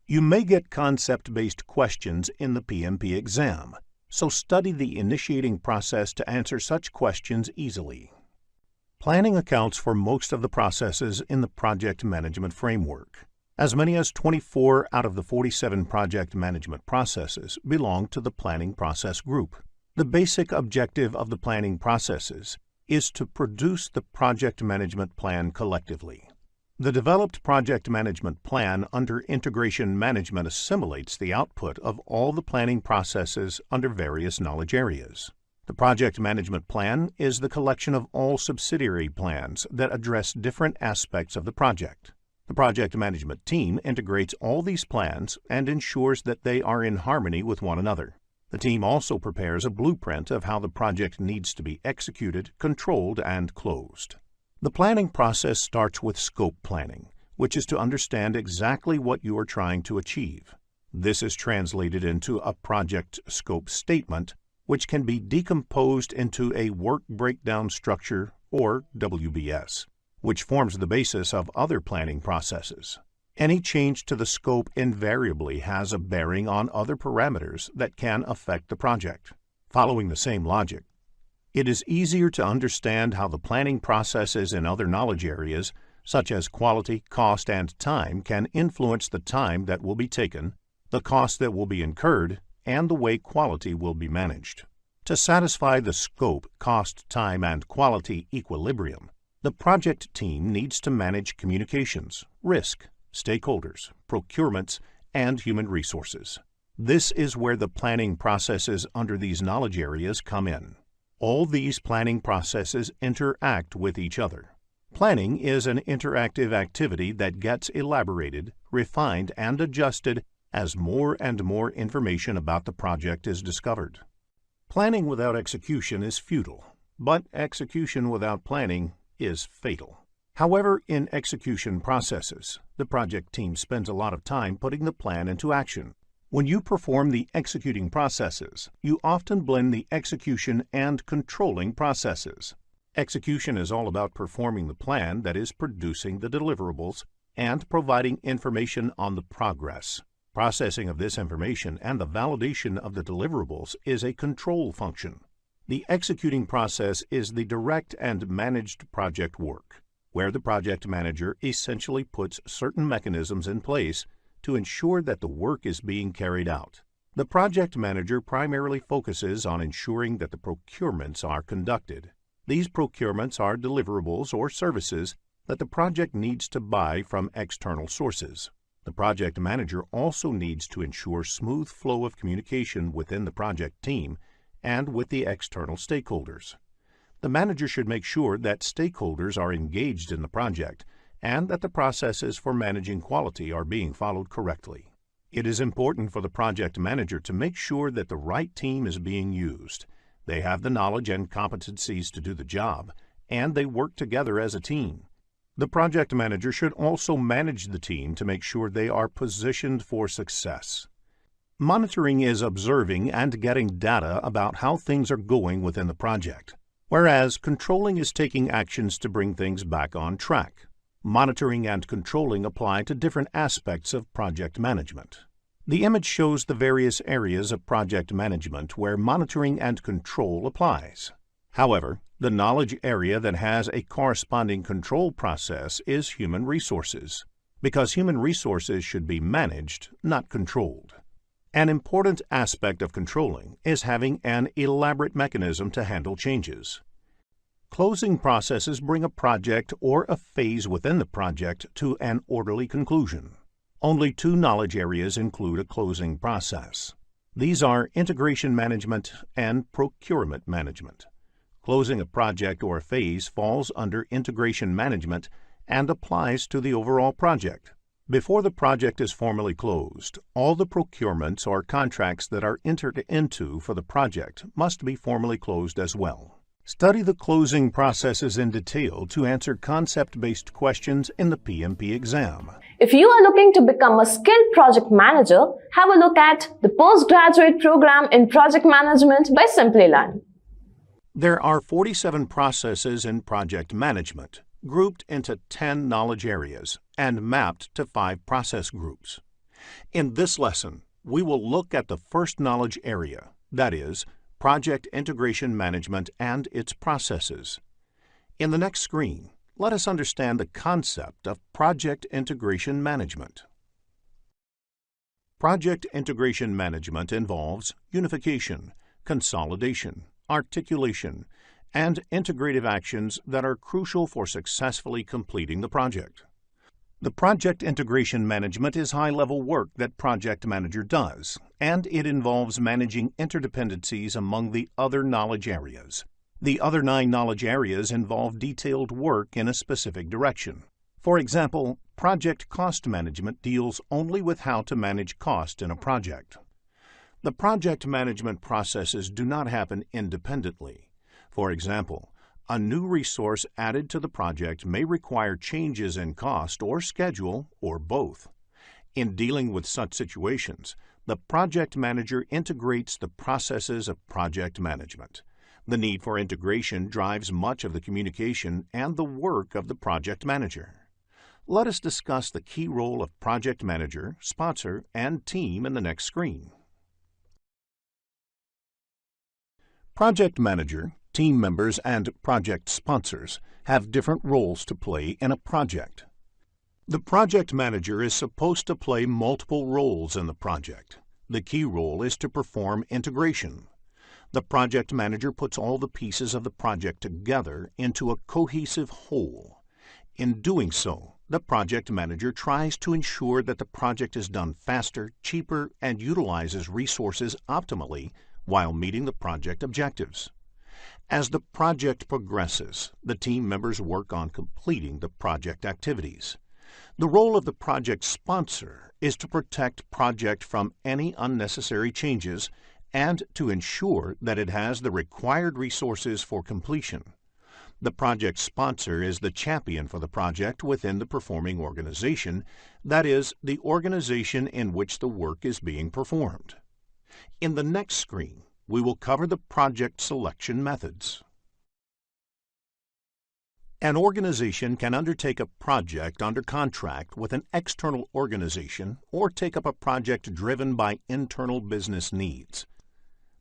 You may get concept-based questions in the PMP exam, so study the initiating process to answer such questions easily. Planning accounts for most of the processes in the project management framework. As many as 24 out of the 47 project management processes belong to the planning process group. The basic objective of the planning processes is to produce the project management plan collectively. The developed project management plan under integration management assimilates the output of all the planning processes under various knowledge areas. The project management plan is the collection of all subsidiary plans that address different aspects of the project. The project management team integrates all these plans and ensures that they are in harmony with one another. The team also prepares a blueprint of how the project needs to be executed, controlled, and closed. The planning process starts with scope planning, which is to understand exactly what you are trying to achieve. This is translated into a project scope statement, which can be decomposed into a work breakdown structure, or WBS, which forms the basis of other planning processes. Any change to the scope invariably has a bearing on other parameters that can affect the project. Following the same logic, it is easier to understand how the planning processes in other knowledge areas, such as quality, cost, and time, can influence the time that will be taken, the cost that will be incurred, and the way quality will be managed. To satisfy the scope, cost, time, and quality equilibrium, the project team needs to manage communications, risk, stakeholders, procurements, and human resources. This is where the planning processes under these knowledge areas come in. All these planning processes interact with each other. Planning is an interactive activity that gets elaborated, refined, and adjusted as more and more information about the project is discovered. Planning without execution is futile, but execution without planning is fatal. However, in execution processes, the project team spends a lot of time putting the plan into action. When you perform the executing processes, you often blend the execution and controlling processes. Execution is all about performing the plan that is producing the deliverables and providing information on the progress. Processing of this information and the validation of the deliverables is a control function. The executing process is the direct and managed project work, where the project manager essentially puts certain mechanisms in place to ensure that the work is being carried out. The project manager primarily focuses on ensuring that the procurements are conducted. These procurements are deliverables or services that the project needs to buy from external sources. The project manager also needs to ensure smooth flow of communication within the project team and with the external stakeholders. The manager should make sure that stakeholders are engaged in the project and that the processes for managing quality are being followed correctly. It is important for the project manager to make sure that the right team is being used. They have the knowledge and competencies to do the job, and they work together as a team. The project manager should also manage the team to make sure they are positioned for success. Monitoring is observing and getting data about how things are going within the project, whereas controlling is taking actions to bring things back on track. Monitoring and controlling apply to different aspects of project management. The image shows the various areas of project management where monitoring and control applies. However, the knowledge area that has a corresponding control process is human resources, because human resources should be managed, not controlled. An important aspect of controlling is having an elaborate mechanism to handle changes. Closing processes bring a project or a phase within the project to an orderly conclusion. Only two knowledge areas include a closing process. These are integration management and procurement management. Closing a project or a phase falls under integration management and applies to the overall project. Before the project is formally closed, all the procurements or contracts that are entered into for the project must be formally closed as well. Study the closing processes in detail to answer concept-based questions in the PMP exam. If you are looking to become a skilled project manager, have a look at the postgraduate program in project management by Simplilearn. There are 47 processes in project management, grouped into 10 knowledge areas and mapped to 5 process groups. In this lesson, we will look at the first knowledge area, that is, project integration management and its processes. In the next screen, let us understand the concept of project integration management. Project integration management involves unification, consolidation, articulation, and integrative actions that are crucial for successfully completing the project. The project integration management is high-level work that project manager does, and it involves managing interdependencies among the other knowledge areas. The other 9 knowledge areas involve detailed work in a specific direction. For example, project cost management deals only with how to manage cost in a project. The project management processes do not happen independently. For example, a new resource added to the project may require changes in cost or schedule or both. In dealing with such situations, the project manager integrates the processes of project management. The need for integration drives much of the communication and the work of the project manager. Let us discuss the key role of project manager, sponsor, and team in the next screen. Project manager, team members, and project sponsors have different roles to play in a project. The project manager is supposed to play multiple roles in the project. The key role is to perform integration. The project manager puts all the pieces of the project together into a cohesive whole. In doing so, the project manager tries to ensure that the project is done faster, cheaper, and utilizes resources optimally while meeting the project objectives. As the project progresses, the team members work on completing the project activities. The role of the project sponsor is to protect project from any unnecessary changes and to ensure that it has the required resources for completion. The project sponsor is the champion for the project within the performing organization, that is, the organization in which the work is being performed. In the next screen, we will cover the project selection methods. An organization can undertake a project under contract with an external organization or take up a project driven by internal business needs.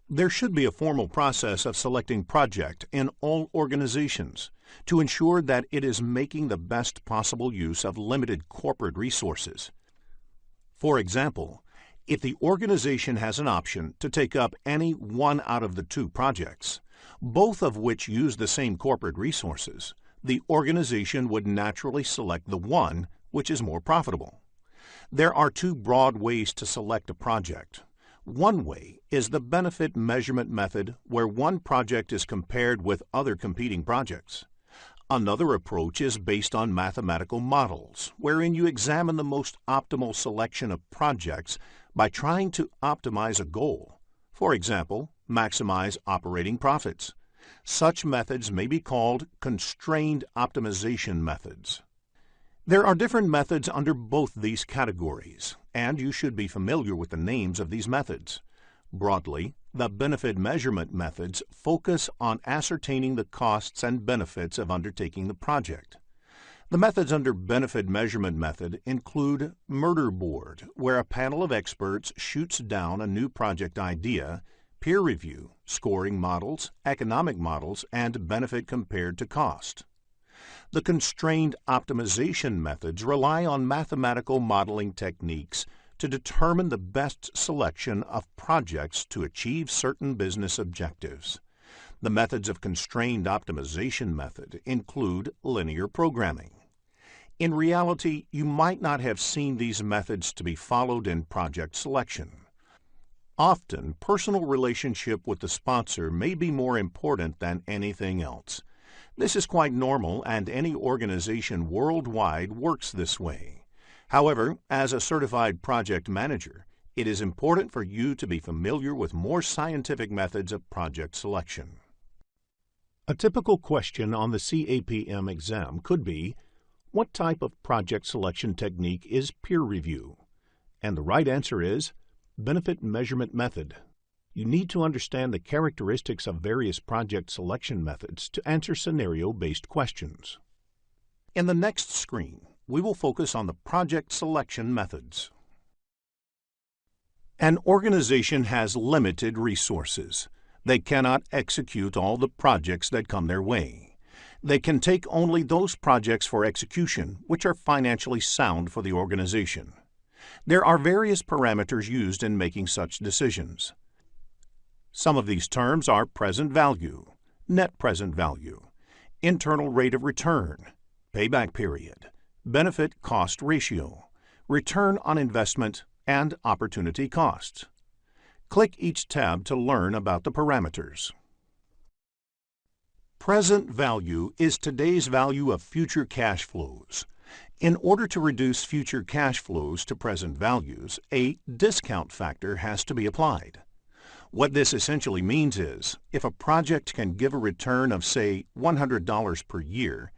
There should be a formal process of selecting project in all organizations to ensure that it is making the best possible use of limited corporate resources. For example, if the organization has an option to take up any one out of the two projects, both of which use the same corporate resources, the organization would naturally select the one which is more profitable. There are two broad ways to select a project. One way is the benefit measurement method, where one project is compared with other competing projects. Another approach is based on mathematical models, wherein you examine the most optimal selection of projects by trying to optimize a goal. For example, maximize operating profits. Such methods may be called constrained optimization methods. There are different methods under both these categories, and you should be familiar with the names of these methods. Broadly, the benefit measurement methods focus on ascertaining the costs and benefits of undertaking the project. The methods under benefit measurement method include murder board, where a panel of experts shoots down a new project idea, peer review, scoring models, economic models, and benefit compared to cost. The constrained optimization methods rely on mathematical modeling techniques to determine the best selection of projects to achieve certain business objectives. The methods of constrained optimization method include linear programming. In reality, you might not have seen these methods to be followed in project selection. Often, personal relationship with the sponsor may be more important than anything else. This is quite normal, and any organization worldwide works this way. However, as a certified project manager, it is important for you to be familiar with more scientific methods of project selection. A typical question on the CAPM exam could be, what type of project selection technique is peer review? And the right answer is benefit measurement method. You need to understand the characteristics of various project selection methods to answer scenario-based questions. In the next screen, we will focus on the project selection methods. An organization has limited resources. They cannot execute all the projects that come their way. They can take only those projects for execution which are financially sound for the organization. There are various parameters used in making such decisions. Some of these terms are present value, net present value, internal rate of return, payback period, benefit-cost ratio, return on investment, and opportunity costs. Click each tab to learn about the parameters. Present value is today's value of future cash flows. In order to reduce future cash flows to present values, a discount factor has to be applied. What this essentially means is, if a project can give a return of, say, $100 per year,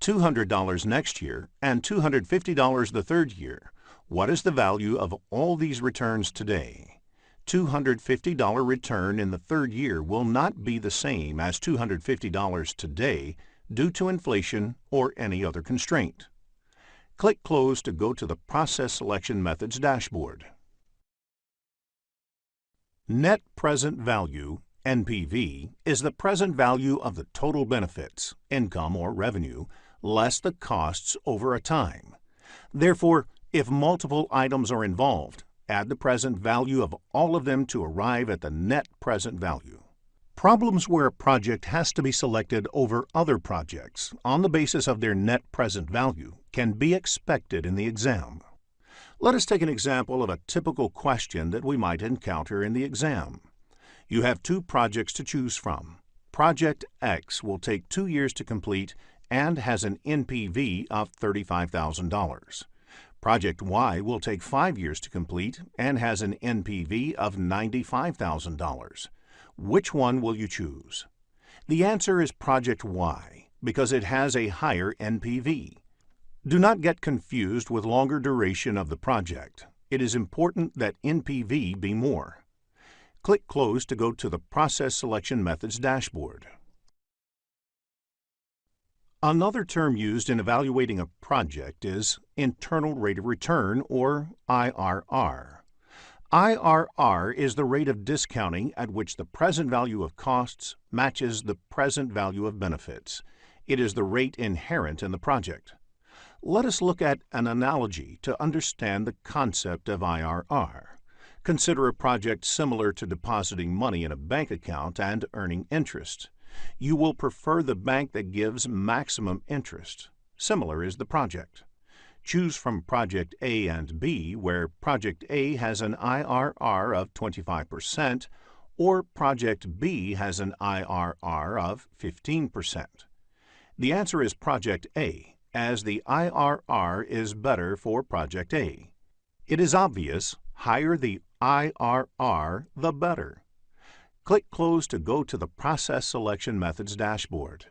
$200 next year, and $250 the third year, what is the value of all these returns today? $250 return in the third year will not be the same as $250 today due to inflation or any other constraint. Click Close to go to the Process Selection Methods dashboard. Net Present Value, NPV, is the present value of the total benefits, income or revenue, less the costs over a time. Therefore, if multiple items are involved, add the present value of all of them to arrive at the net present value. Problems where a project has to be selected over other projects on the basis of their net present value can be expected in the exam. Let us take an example of a typical question that we might encounter in the exam. You have two projects to choose from. Project X will take 2 years to complete and has an NPV of $35,000. Project Y will take 5 years to complete and has an NPV of $95,000. Which one will you choose? The answer is Project Y because it has a higher NPV. Do not get confused with longer duration of the project. It is important that NPV be more. Click Close to go to the Process Selection Methods dashboard. Another term used in evaluating a project is Internal Rate of Return, or IRR. IRR is the rate of discounting at which the present value of costs matches the present value of benefits. It is the rate inherent in the project. Let us look at an analogy to understand the concept of IRR. Consider a project similar to depositing money in a bank account and earning interest. You will prefer the bank that gives maximum interest. Similar is the project. Choose from Project A and B, where Project A has an IRR of 25% or Project B has an IRR of 15%. The answer is Project A, as the IRR is better for Project A. It is obvious, higher the IRR, the better. Click Close to go to the Process Selection Methods dashboard.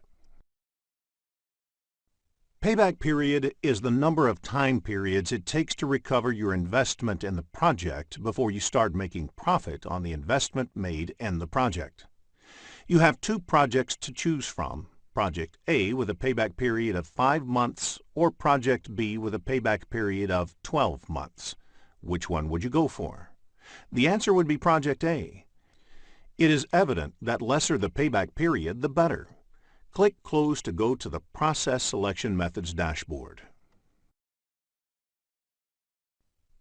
Payback period is the number of time periods it takes to recover your investment in the project before you start making profit on the investment made in the project. You have two projects to choose from, Project A with a payback period of 5 months or Project B with a payback period of 12 months. Which one would you go for? The answer would be Project A. It is evident that lesser the payback period, the better. Click Close to go to the Process Selection Methods dashboard.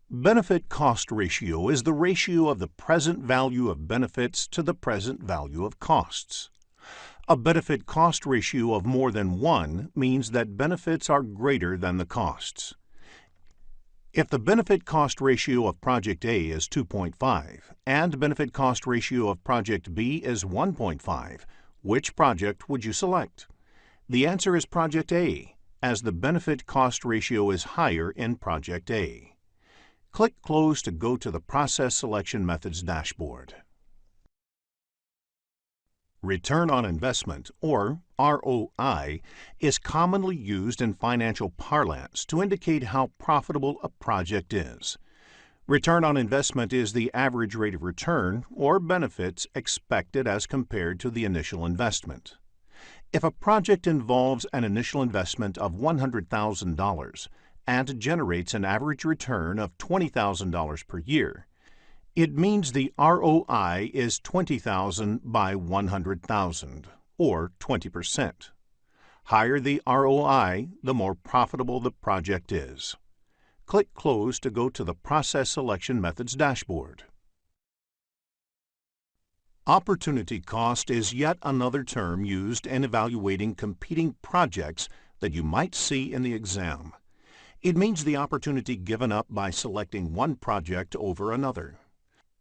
Benefit-cost ratio is the ratio of the present value of benefits to the present value of costs. A benefit-cost ratio of more than 1 means that benefits are greater than the costs. If the benefit-cost ratio of Project A is 2.5 and benefit-cost ratio of Project B is 1.5, which project would you select? The answer is Project A, as the benefit-cost ratio is higher in Project A. Click Close to go to the Process Selection Methods dashboard. Return on investment, or ROI, is commonly used in financial parlance to indicate how profitable a project is. Return on investment is the average rate of return or benefits expected as compared to the initial investment. If a project involves an initial investment of $100,000 and generates an average return of $20,000 per year, it means the ROI is $20,000 by $100,000, or 20%. Higher the ROI, the more profitable the project is. Click Close to go to the Process Selection Methods dashboard. Opportunity cost is yet another term used in evaluating competing projects that you might see in the exam. It means the opportunity given up by selecting one project over another.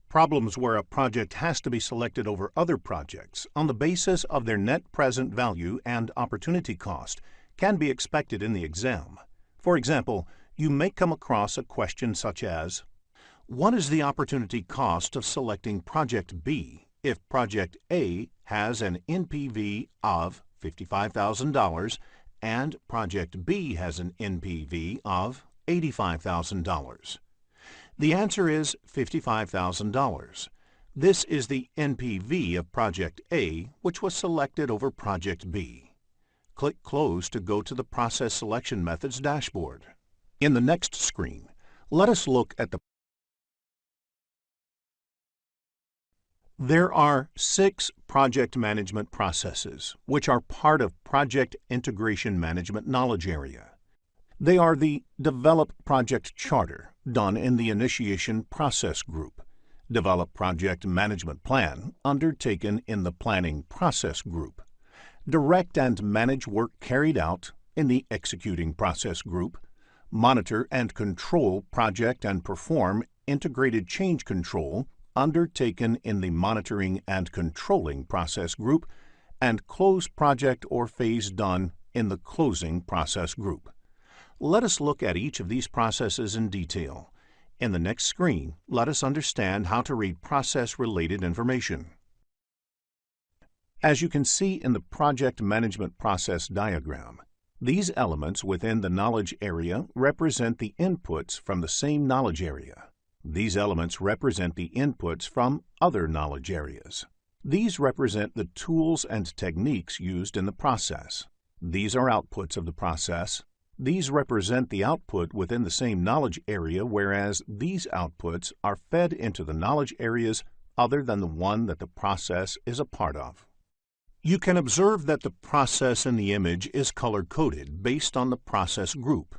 Problems where a project has to be selected over other projects on the basis of their net present value and opportunity cost can be expected in the exam. For example, you may come across a question such as, One is the opportunity cost of selecting Project B if Project A has an NPV of $55,000 and Project B has an NPV of $85,000. The answer is $55,000. This is the NPV of Project A, which was selected over Project B. Click Close to go to the Process Selection Methods dashboard. In the next screen, let us look at the There are 6 project management processes, which are part of Project Integration Management knowledge area. They are the Develop Project Charter, done in the Initiation Process Group, Develop Project Management Plan, undertaken in the Planning Process Group, Direct and Manage Work Carried Out in the Executing Process Group, Monitor and Control Project and Perform Integrated Change Control, undertaken in the Monitoring and Controlling Process Group, and Close Project or Phase done in the Closing Process Group. Let us look at each of these processes in detail. In the next screen, let us understand how to read process-related information. As you can see in the Project Management Process diagram, these elements within the knowledge area represent the inputs from the same knowledge area. These elements represent the inputs from other knowledge areas. These represent the tools and techniques used in the process. These are outputs of the process. These represent the output within the same knowledge area, whereas these outputs are fed into the knowledge areas other than the one that the process is a part of. You can observe that the process in the image is color-coded based on the process group.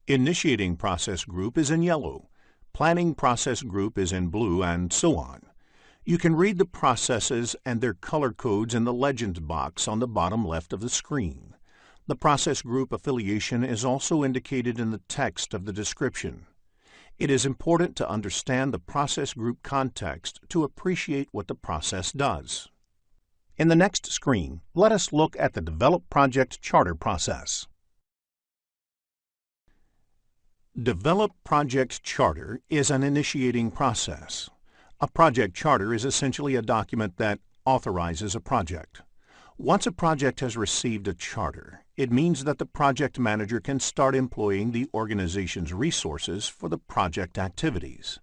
Initiating Process Group is in yellow. Planning Process Group is in blue, and so on. You can read the processes and their color codes in the legend box on the bottom left of the screen. The process group affiliation is also indicated in the text of the description. It is important to understand the process group context to appreciate what the process does. In the next screen, let us look at the Develop Project Charter process. Develop Project Charter is an initiating process. A project charter is essentially a document that authorizes a project. Once a project has received a charter, it means that the project manager can start employing the organization's resources for the project activities.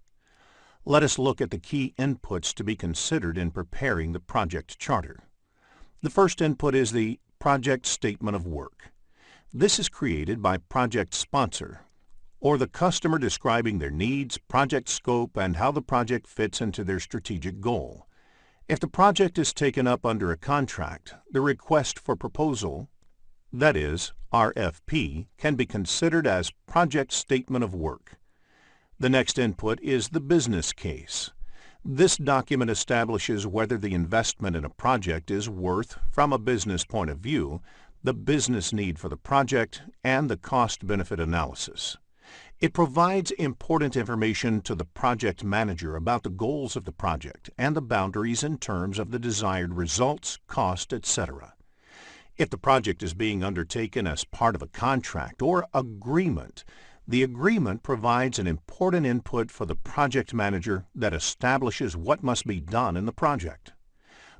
Let us look at the key inputs to be considered in preparing the project charter. The first input is the Project Statement of Work. This is created by project sponsor, or the customer describing their needs, project scope, and how the project fits into their strategic goal. If the project is taken up under a contract, the request for proposal, that is, RFP, can be considered as Project Statement of Work. The next input is the business case. This document establishes whether the investment in a project is worth, from a business point of view, the business need for the project, and the cost-benefit analysis. It provides important information to the project manager about the goals of the project and the boundaries in terms of the desired results, cost, etc. If the project is being undertaken as part of a contract or agreement, the agreement provides an important input for the project manager that establishes what must be done in the project.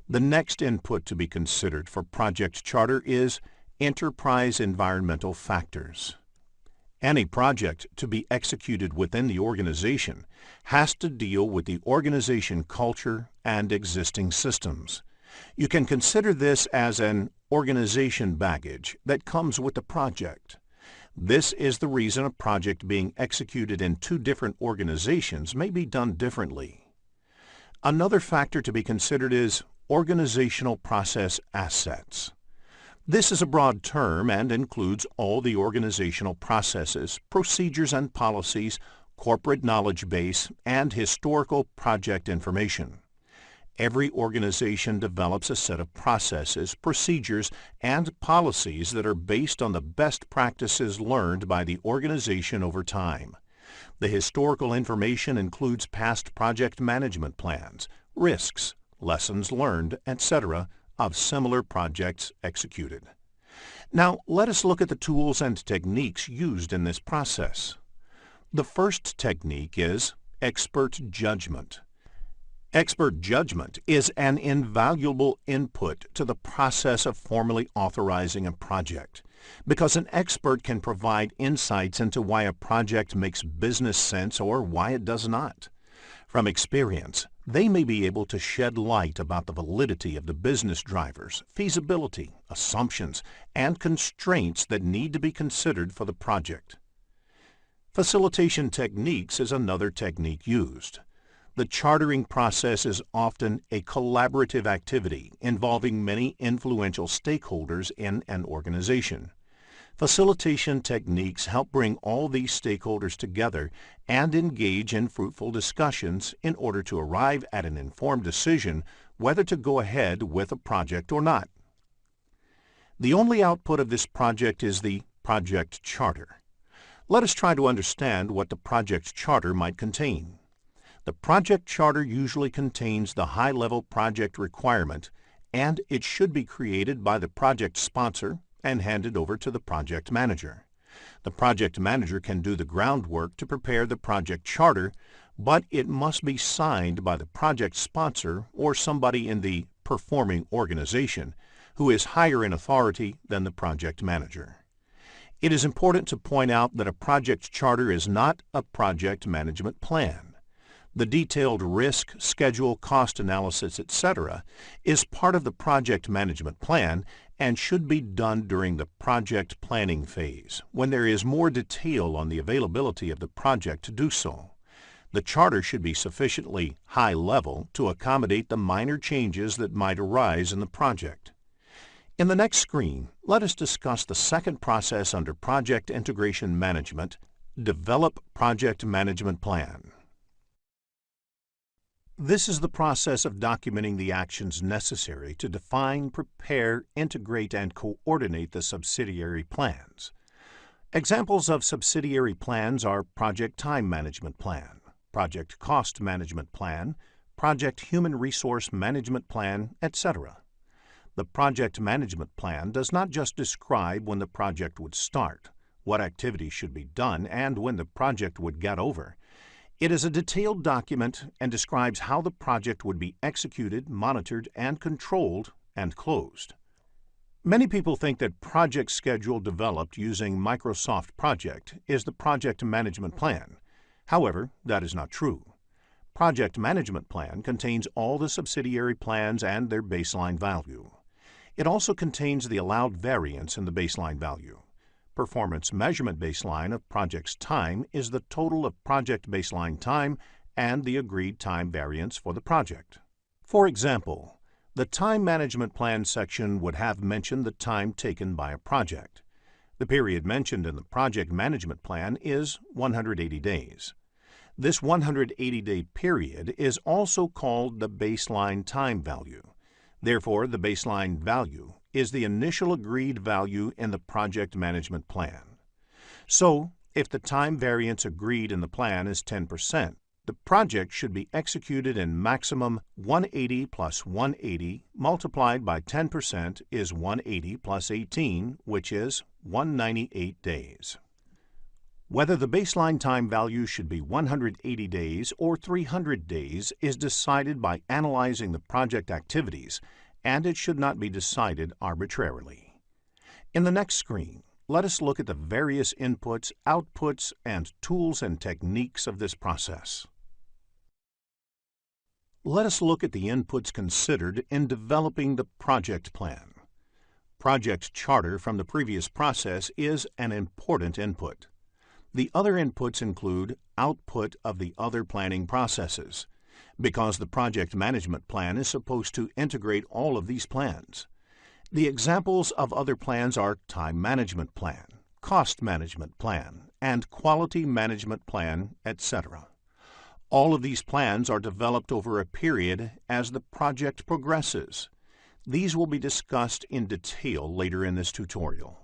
The next input to be considered for project charter is enterprise environmental factors. Any project to be executed within the organization has to deal with the organization culture and existing systems. You can consider this as an organization baggage that comes with the project. This is the reason a project being executed in 2 different organizations may be done differently. Another factor to be considered is organizational process assets. This is a broad term and includes all the organizational processes, procedures and policies, corporate knowledge base, and historical project information. Every organization develops a set of processes, procedures, and policies that are based on the best practices learned by the organization over time. The historical information includes past project management plans, risks, lessons learned, etc., of similar projects executed. Now, let us look at the tools and techniques used in this process. The first technique is Expert judgment. Expert judgment is an invaluable input to the process of formally authorizing a project, because an expert can provide insights into why a project makes business sense or why it does not. From experience, they may be able to shed light about the validity of the business drivers, feasibility, assumptions, and constraints that need to be considered for the project. Facilitation techniques is another technique used. The chartering process is often a collaborative activity involving many influential stakeholders in an organization. Facilitation techniques help bring all these stakeholders together and engage in fruitful discussions in order to arrive at an informed decision whether to go ahead with a project or not. The only output of this project is the project charter. Let us try to understand what the project charter might contain. The project charter usually contains the high-level project requirement, and it should be created by the project sponsor and handed over to the project manager. The project manager can do the groundwork to prepare the project charter, but it must be signed by the project sponsor or somebody in the performing organization who is higher in authority than the project manager. It is important to point out that a project charter is not a project management plan. The detailed risk, schedule, cost analysis, etc. is part of the project management plan and should be done during the project planning phase, when there is more detail on the availability of the project to do so. The charter should be sufficiently high level to accommodate the minor changes that might arise in the project. In the next screen, let us discuss the second process under Project Integration Management, Develop Project Management Plan. This is the process of documenting the actions necessary to define, prepare, integrate, and coordinate the subsidiary plans. Examples of subsidiary plans are Project Time Management Plan, Project Cost Management Plan, Project Human Resource Management Plan, etc. The Project Management Plan does not just describe when the project would start, what activities should be done, and when the project would get over. It is a detailed document and describes how the project would be executed, monitored, and controlled, and closed. Many people think that project schedule developed using Microsoft Project is the project management plan. However, that is not true. Project Management Plan contains all the subsidiary plans and their baseline value. It also contains the allowed variance in the baseline value. Performance measurement baseline of project's time is the total of project baseline time and the agreed time variance for the project. For example, the Time Management Plan section would have mentioned the time taken by a project. The period mentioned in the Project Management Plan is 180 days. This 180-day period is also called the baseline time value. Therefore, the baseline value is the initial agreed value in the project management plan. So, if the time variance agreed in the plan is 10%, the project should be executed in maximum 180 plus 180 multiplied by 10% is 180 plus 18, which is 198 days. Whether the baseline time value should be 180 days or 300 days is decided by analyzing the project activities, and it should not be decided arbitrarily. In the next screen, let us look at the various inputs, outputs, and tools and techniques of this process. Let us look at the inputs considered in developing the project plan. Project charter from the previous process is an important input. The other inputs include output of the other planning processes, because the project management plan is supposed to integrate all of these plans. The examples of other plans are Time Management Plan, Cost Management Plan, and Quality Management Plan, etc. All of these plans are developed over a period as the project progresses. These will be discussed in detail later in this tutorial.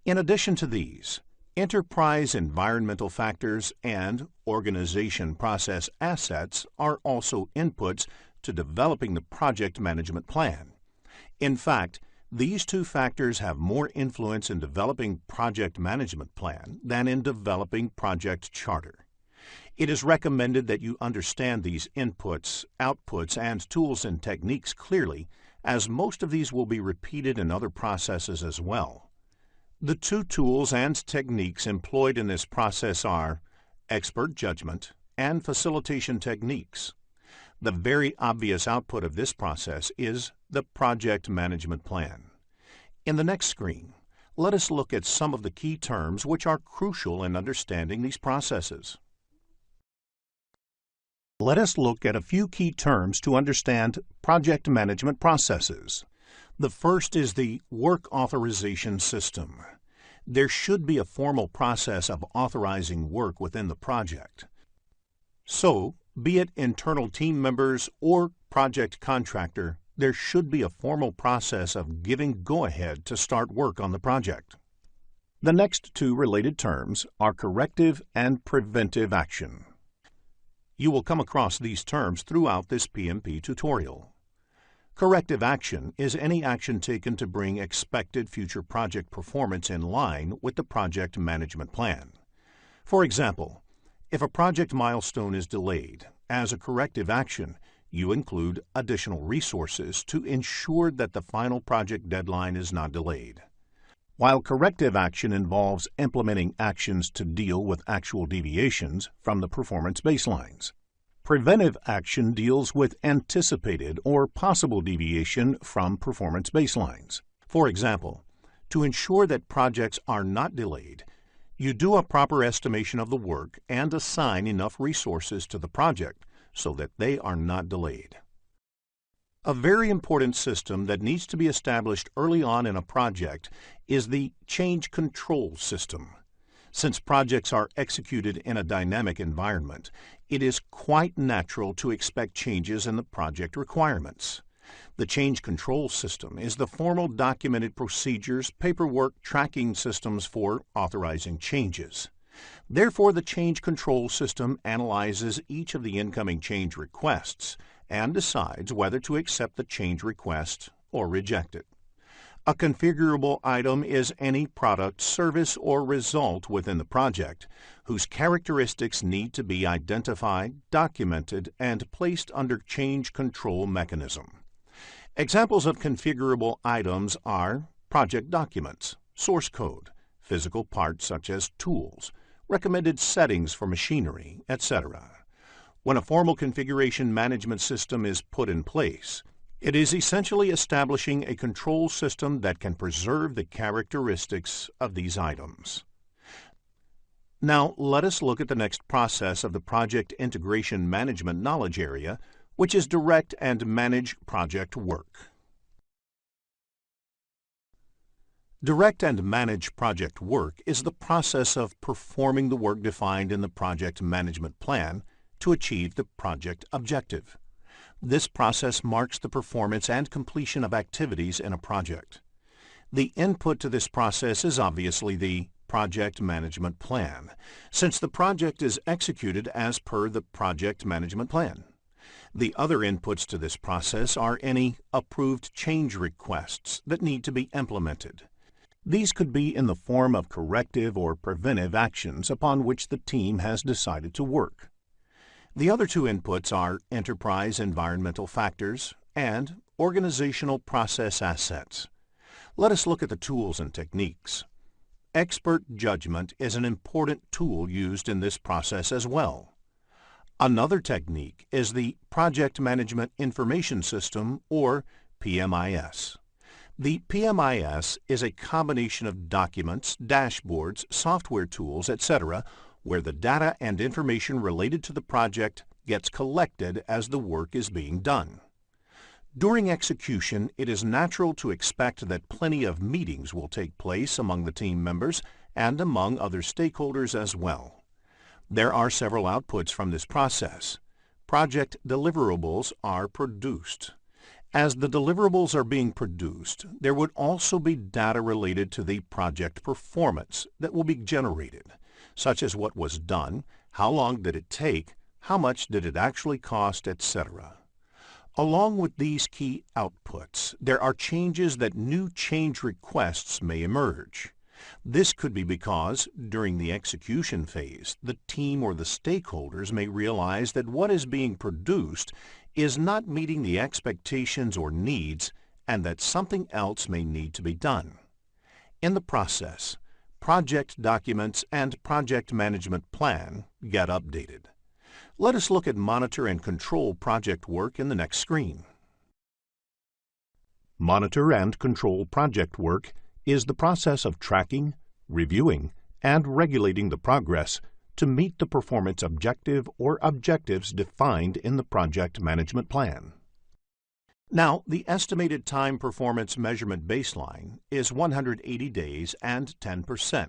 In addition to these, enterprise environmental factors and organization process assets are also inputs to developing the project management plan. In fact, these two factors have more influence in developing project management plan than in developing project charter. It is recommended that you understand these inputs, outputs, and tools and techniques clearly, as most of these will be repeated in other processes as well. The two tools and techniques employed in this process are expert judgment and facilitation techniques. The very obvious output of this process is the project management plan. In the next screen, let us look at some of the key terms which are crucial in understanding these processes. Let us look at a few key terms to understand project management processes. The first is the work authorization system. There should be a formal process of authorizing work within the project. So, be it internal team members or project contractor, there should be a formal process of giving go-ahead to start work on the project. The next two related terms are corrective and preventive action. You will come across these terms throughout this PMP tutorial. Corrective action is any action taken to bring expected future project performance in line with the project management plan. For example, if a project milestone is delayed, as a corrective action, you include additional resources to ensure that the final project deadline is not delayed. While corrective action involves implementing actions to deal with actual deviations from the performance baselines, preventive action deals with anticipated or possible deviation from performance baselines. For example, to ensure that projects are not delayed, you do a proper estimation of the work and assign enough resources to the project so that they are not delayed. A very important system that needs to be established early on in a project is the change control system. Since projects are executed in a dynamic environment, it is quite natural to expect changes in the project requirements. The change control system is the formal documented procedures, paperwork, tracking systems for authorizing changes. Therefore, the change control system analyzes each of the incoming change requests and decides whether to accept the change request or reject it. A configurable item is any product, service, or result within the project whose characteristics need to be identified, documented, and placed under change control mechanism. Examples of configurable items are project documents, source code, physical parts such as tools, recommended settings for machinery, etc. When a formal configuration management system is put in place, it is essentially establishing a control system that can preserve the characteristics of these items. Now, let us look at the next process of the Project Integration Management knowledge area, which is direct and manage project work. Direct and manage project work is the process of performing the work defined in the project management plan to achieve the project objective. This process marks the performance and completion of activities in a project. The input to this process is obviously the project management plan, since the project is executed as per the project management plan. The other inputs to this process are any approved change requests that need to be implemented. These could be in the form of corrective or preventive actions upon which the team has decided to work. The other two inputs are enterprise environmental factors and organizational process assets. Let us look at the tools and techniques. Expert judgment is an important tool used in this process as well. Another technique is the Project Management Information System, or PMIS. The PMIS is a combination of documents, dashboards, software tools, etc., where the data and information related to the project gets collected as the work is being done. During execution, it is natural to expect that plenty of meetings will take place among the team members and among other stakeholders as well. There are several outputs from this process. Project deliverables are produced. As the deliverables are being produced, there would also be data related to the project performance that will be generated, such as what was done, how long did it take, how much did it actually cost, etc. Along with these key outputs, there are changes that new change requests may emerge. This could be because, during the execution phase, the team or the stakeholders may realize that what is being produced is not meeting the expectations or needs and that something else may need to be done. In the process, project documents and project management plan get updated. Let us look at monitor and control project work in the next screen. Monitor and control project work is the process of tracking, reviewing, and regulating the progress to meet the performance objective or objectives defined in the project management plan. Now, the estimated time performance measurement baseline is 180 days and 10%.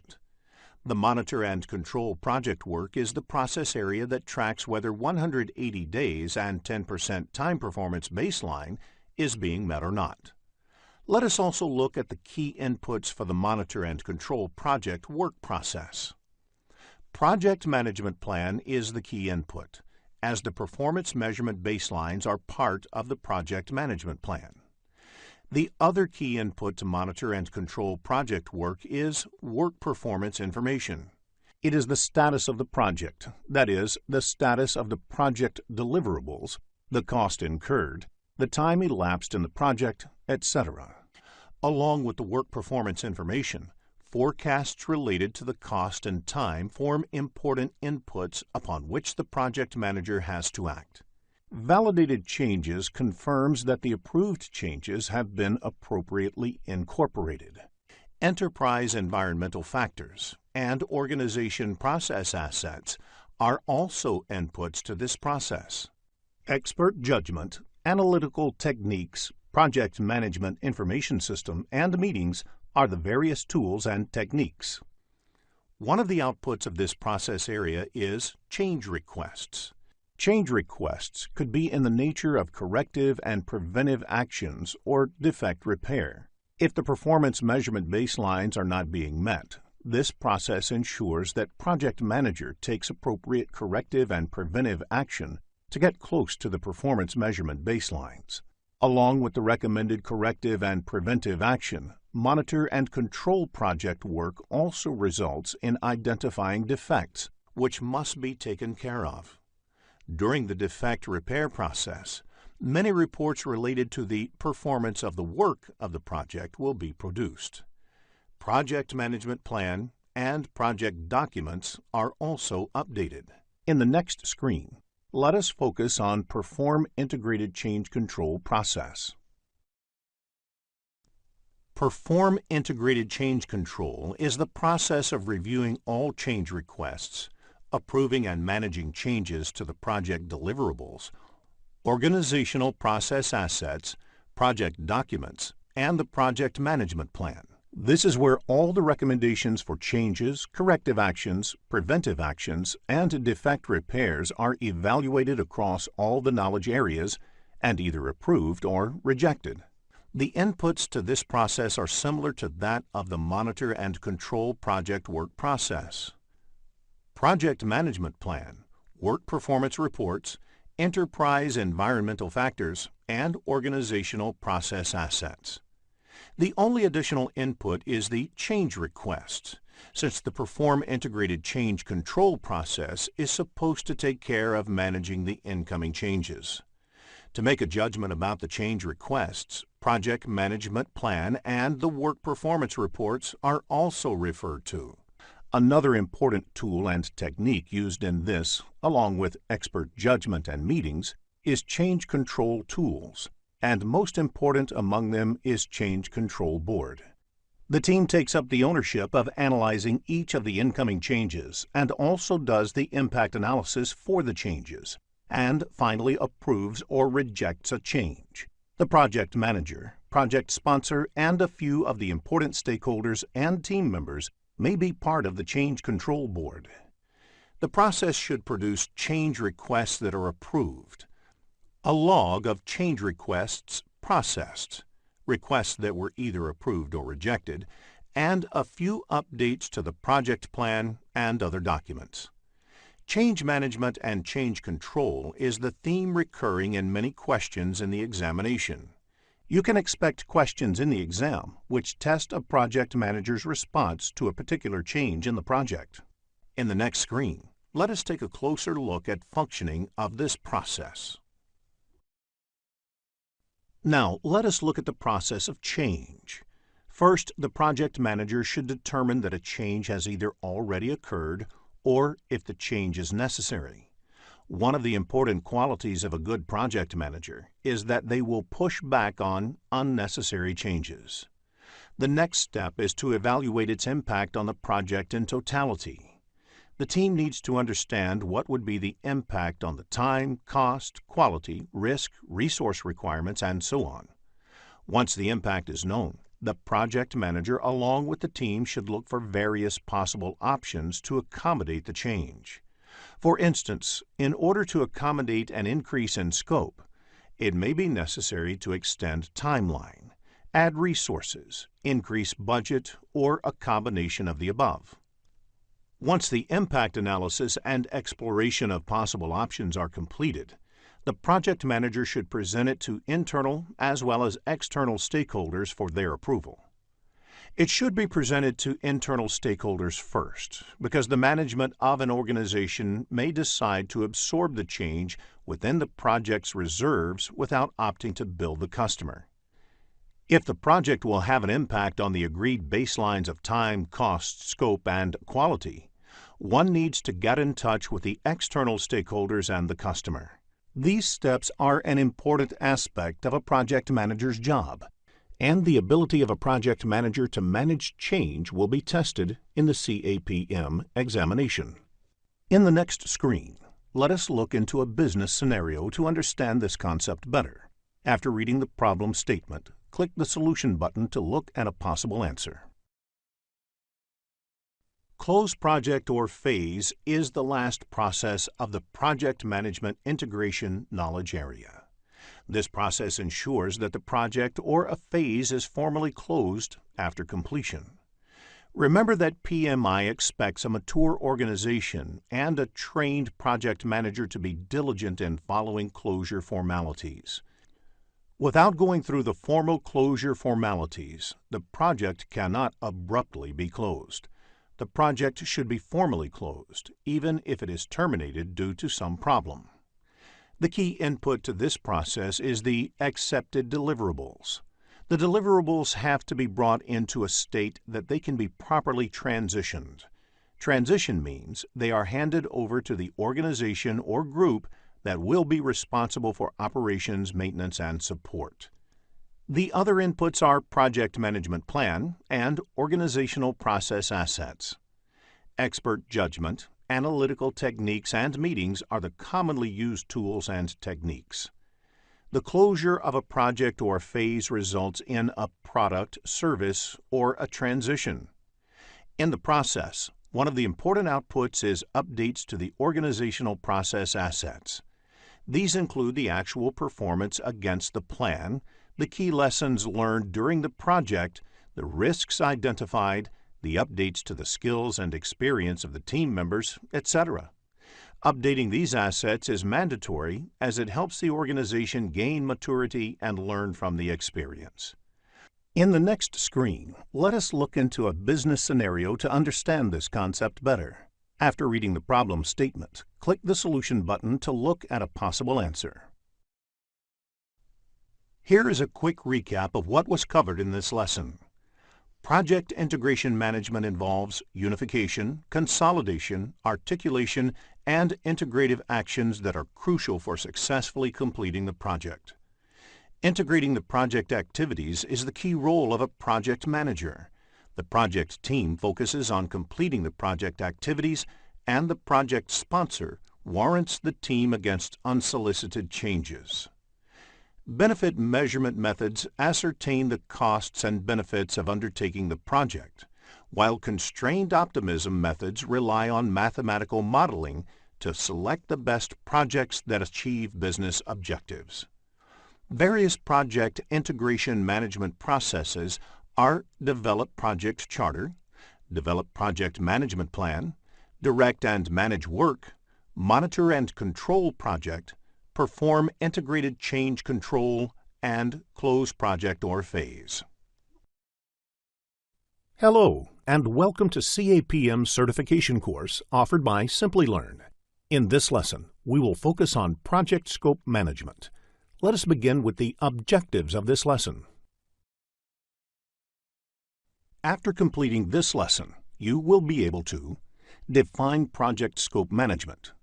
The monitor and control project work is the process area that tracks whether 180 days and 10% time performance baseline is being met or not. Let us also look at the key inputs for the monitor and control project work process. Project management plan is the key input, as the performance measurement baselines are part of the project management plan. The other key input to monitor and control project work is work performance information. It is the status of the project, that is, the status of the project deliverables, the cost incurred, the time elapsed in the project, etc. Along with the work performance information, forecasts related to the cost and time form important inputs upon which the project manager has to act. Validated changes confirms that the approved changes have been appropriately incorporated. Enterprise environmental factors and organization process assets are also inputs to this process. Expert judgment, analytical techniques, project management information system, and meetings are the various tools and techniques. One of the outputs of this process area is change requests. Change requests could be in the nature of corrective and preventive actions or defect repair. If the performance measurement baselines are not being met, this process ensures that project manager takes appropriate corrective and preventive action to get close to the performance measurement baselines. Along with the recommended corrective and preventive action, monitor and control project work also results in identifying defects, which must be taken care of. During the defect repair process, many reports related to the performance of the work of the project will be produced. Project management plan and project documents are also updated. In the next screen, let us focus on Perform Integrated Change Control process. Perform Integrated Change Control is the process of reviewing all change requests, approving and managing changes to the project deliverables, organizational process assets, project documents, and the project management plan. This is where all the recommendations for changes, corrective actions, preventive actions, and defect repairs are evaluated across all the knowledge areas and either approved or rejected. The inputs to this process are similar to that of the monitor and control project work process. Project management plan, work performance reports, enterprise environmental factors, and organizational process assets. The only additional input is the change request, since the Perform Integrated Change Control process is supposed to take care of managing the incoming changes. To make a judgment about the change requests, project management plan and the work performance reports are also referred to. Another important tool and technique used in this, along with expert judgment and meetings, is change control tools, and most important among them is Change Control Board. The team takes up the ownership of analyzing each of the incoming changes and also does the impact analysis for the changes, and finally approves or rejects a change. The project manager, project sponsor, and a few of the important stakeholders and team members may be part of the Change Control Board. The process should produce change requests that are approved, a log of change requests processed, requests that were either approved or rejected, and a few updates to the project plan and other documents. Change management and change control is the theme recurring in many questions in the examination. You can expect questions in the exam which test a project manager's response to a particular change in the project. In the next screen, let us take a closer look at functioning of this process. Now, let us look at the process of change. First, the project manager should determine that a change has either already occurred or if the change is necessary. One of the important qualities of a good project manager is that they will push back on unnecessary changes. The next step is to evaluate its impact on the project in totality. The team needs to understand what would be the impact on the time, cost, quality, risk, resource requirements, and so on. Once the impact is known, the project manager along with the team should look for various possible options to accommodate the change. For instance, in order to accommodate an increase in scope, it may be necessary to extend timeline, add resources, increase budget, or a combination of the above. Once the impact analysis and exploration of possible options are completed, the project manager should present it to internal as well as external stakeholders for their approval. It should be presented to internal stakeholders first, because the management of an organization may decide to absorb the change within the project's reserves without opting to bill the customer. If the project will have an impact on the agreed baselines of time, cost, scope, and quality, one needs to get in touch with the external stakeholders and the customer. These steps are an important aspect of a project manager's job, and the ability of a project manager to manage change will be tested in the CAPM examination. In the next screen, let us look into a business scenario to understand this concept better. After reading the problem statement, click the Solution button to look at a possible answer. Close project or phase is the last process of the project management integration knowledge area. This process ensures that the project or a phase is formally closed after completion. Remember that PMI expects a mature organization and a trained project manager to be diligent in following closure formalities. Without going through the formal closure formalities, the project cannot abruptly be closed. The project should be formally closed, even if it is terminated due to some problem. The key input to this process is the accepted deliverables. The deliverables have to be brought into a state that they can be properly transitioned. Transition means they are handed over to the organization or group that will be responsible for operations, maintenance, and support. The other inputs are project management plan and organizational process assets. Expert judgment, analytical techniques, and meetings are the commonly used tools and techniques. The closure of a project or phase results in a product, service, or a transition. In the process, one of the important outputs is updates to the organizational process assets. These include the actual performance against the plan, the key lessons learned during the project, the risks identified, the updates to the skills and experience of the team members, etc. Updating these assets is mandatory as it helps the organization gain maturity and learn from the experience. In the next screen, let us look into a business scenario to understand this concept better. After reading the problem statement, click the Solution button to look at a possible answer. Here is a quick recap of what was covered in this lesson. Project integration management involves unification, consolidation, articulation, and integrative actions that are crucial for successfully completing the project. Integrating the project activities is the key role of a project manager. The project team focuses on completing the project activities, and the project sponsor warrants the team against unsolicited changes. Benefit measurement methods ascertain the costs and benefits of undertaking the project, while constrained optimism methods rely on mathematical modeling to select the best projects that achieve business objectives. Various project integration management processes are develop project charter, develop project management plan, direct and manage work, monitor and control project, perform integrated change control, and close project or phase. Hello, and welcome to CAPM Certification course offered by Simplilearn. In this lesson, we will focus on project scope management. Let us begin with the objectives of this lesson. After completing this lesson, you will be able to define project scope management,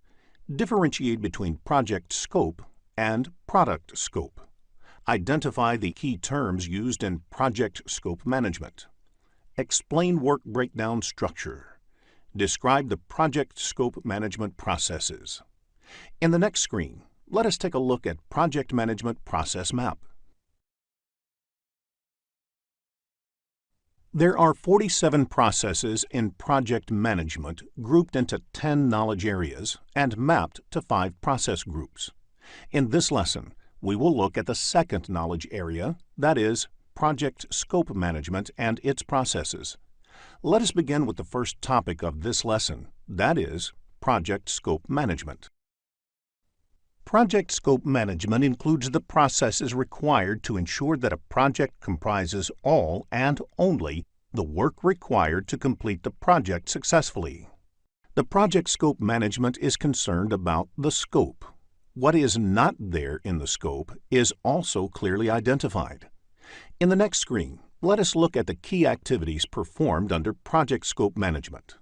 differentiate between project scope and product scope, identify the key terms used in project scope management, explain work breakdown structure, describe the project scope management processes. In the next screen, let us take a look at Project Management Process Map. There are 47 processes in project management grouped into 10 knowledge areas and mapped to 5 process groups. In this lesson, we will look at the second knowledge area, that is, project scope management and its processes. Let us begin with the first topic of this lesson, that is, project scope management. Project scope management includes the processes required to ensure that a project comprises all and only the work required to complete the project successfully. The project scope management is concerned about the scope. What is not there in the scope is also clearly identified. In the next screen, let us look at the key activities performed under project scope management.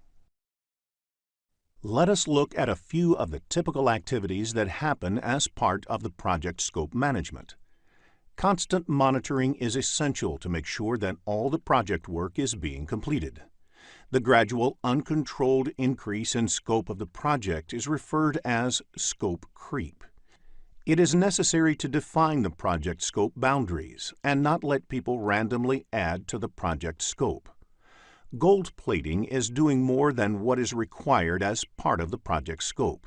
Let us look at a few of the typical activities that happen as part of the project scope management. Constant monitoring is essential to make sure that all the project work is being completed. The gradual, uncontrolled increase in scope of the project is referred as scope creep. It is necessary to define the project scope boundaries and not let people randomly add to the project scope. Gold plating is doing more than what is required as part of the project scope.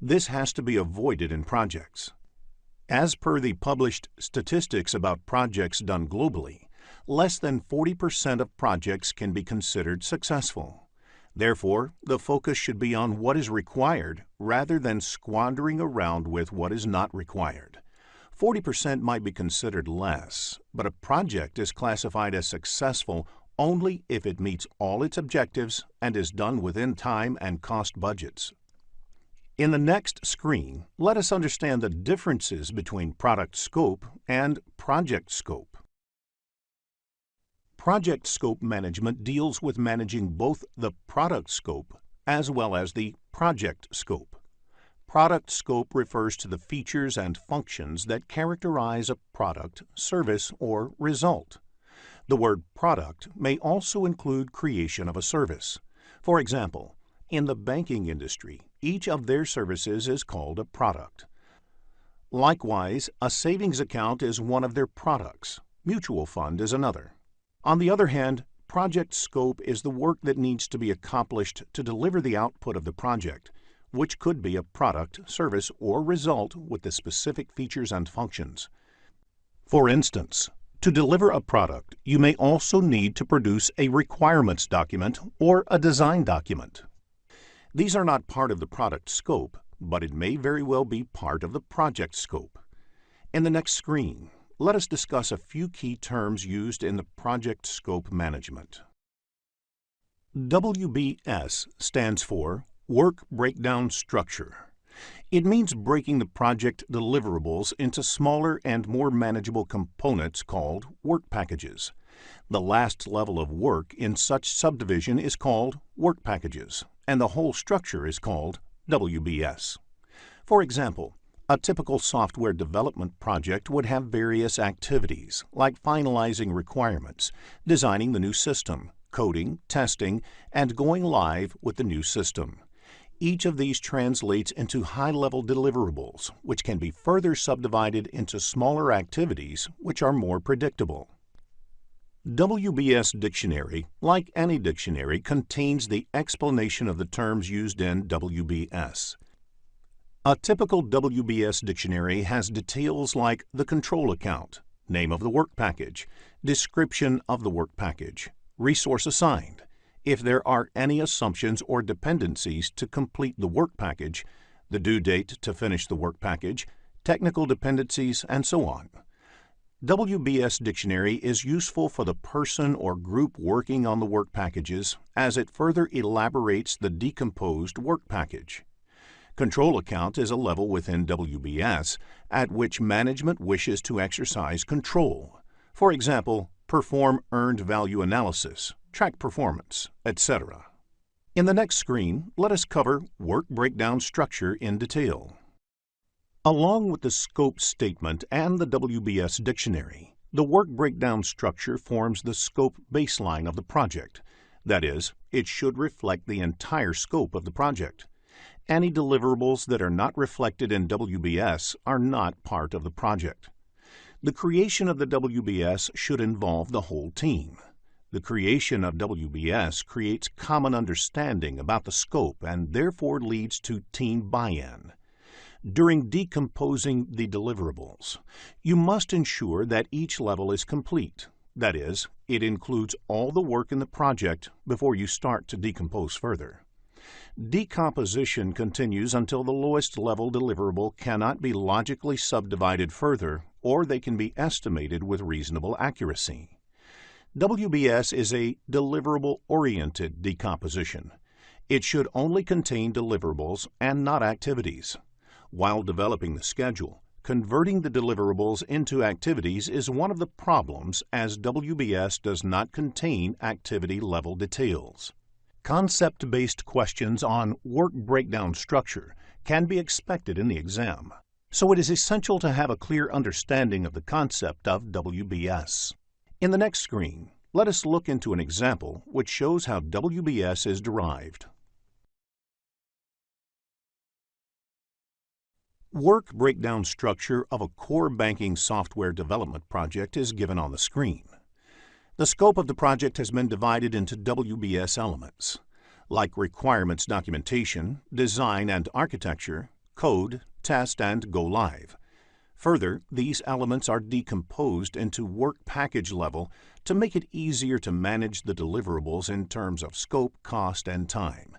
This has to be avoided in projects. As per the published statistics about projects done globally, less than 40% of projects can be considered successful. Therefore, the focus should be on what is required rather than squandering around with what is not required. 40% might be considered less, but a project is classified as successful only if it meets all its objectives and is done within time and cost budgets. In the next screen, let us understand the differences between product scope and project scope. Project scope management deals with managing both the product scope as well as the project scope. Product scope refers to the features and functions that characterize a product, service, or result. The word product may also include creation of a service. For example, in the banking industry, each of their services is called a product. Likewise, a savings account is one of their products. Mutual fund is another. On the other hand, project scope is the work that needs to be accomplished to deliver the output of the project, which could be a product, service, or result with the specific features and functions. For instance, to deliver a product, you may also need to produce a requirements document or a design document. These are not part of the product scope, but it may very well be part of the project scope. In the next screen, let us discuss a few key terms used in the project scope management. WBS stands for Work Breakdown Structure. It means breaking the project deliverables into smaller and more manageable components called work packages. The last level of work in such subdivision is called work packages, and the whole structure is called WBS. For example, a typical software development project would have various activities like finalizing requirements, designing the new system, coding, testing, and going live with the new system. Each of these translates into high-level deliverables, which can be further subdivided into smaller activities which are more predictable. WBS Dictionary, like any dictionary, contains the explanation of the terms used in WBS. A typical WBS dictionary has details like the control account, name of the work package, description of the work package, resource assigned, if there are any assumptions or dependencies to complete the work package, the due date to finish the work package, technical dependencies, and so on. WBS Dictionary is useful for the person or group working on the work packages as it further elaborates the decomposed work package. Control account is a level within WBS at which management wishes to exercise control. For example, perform earned value analysis, track performance, etc. In the next screen, let us cover work breakdown structure in detail. Along with the scope statement and the WBS dictionary, the work breakdown structure forms the scope baseline of the project. That is, it should reflect the entire scope of the project. Any deliverables that are not reflected in WBS are not part of the project. The creation of the WBS should involve the whole team. The creation of WBS creates common understanding about the scope and therefore leads to team buy-in. During decomposing the deliverables, you must ensure that each level is complete. That is, it includes all the work in the project before you start to decompose further. Decomposition continues until the lowest level deliverable cannot be logically subdivided further, or they can be estimated with reasonable accuracy. WBS is a deliverable-oriented decomposition. It should only contain deliverables and not activities. While developing the schedule, converting the deliverables into activities is one of the problems as WBS does not contain activity-level details. Concept-based questions on work breakdown structure can be expected in the exam, so it is essential to have a clear understanding of the concept of WBS. In the next screen, let us look into an example which shows how WBS is derived. Work breakdown structure of a core banking software development project is given on the screen. The scope of the project has been divided into WBS elements, like requirements documentation, design and architecture, code, test, and go live. Further, these elements are decomposed into work package level to make it easier to manage the deliverables in terms of scope, cost, and time.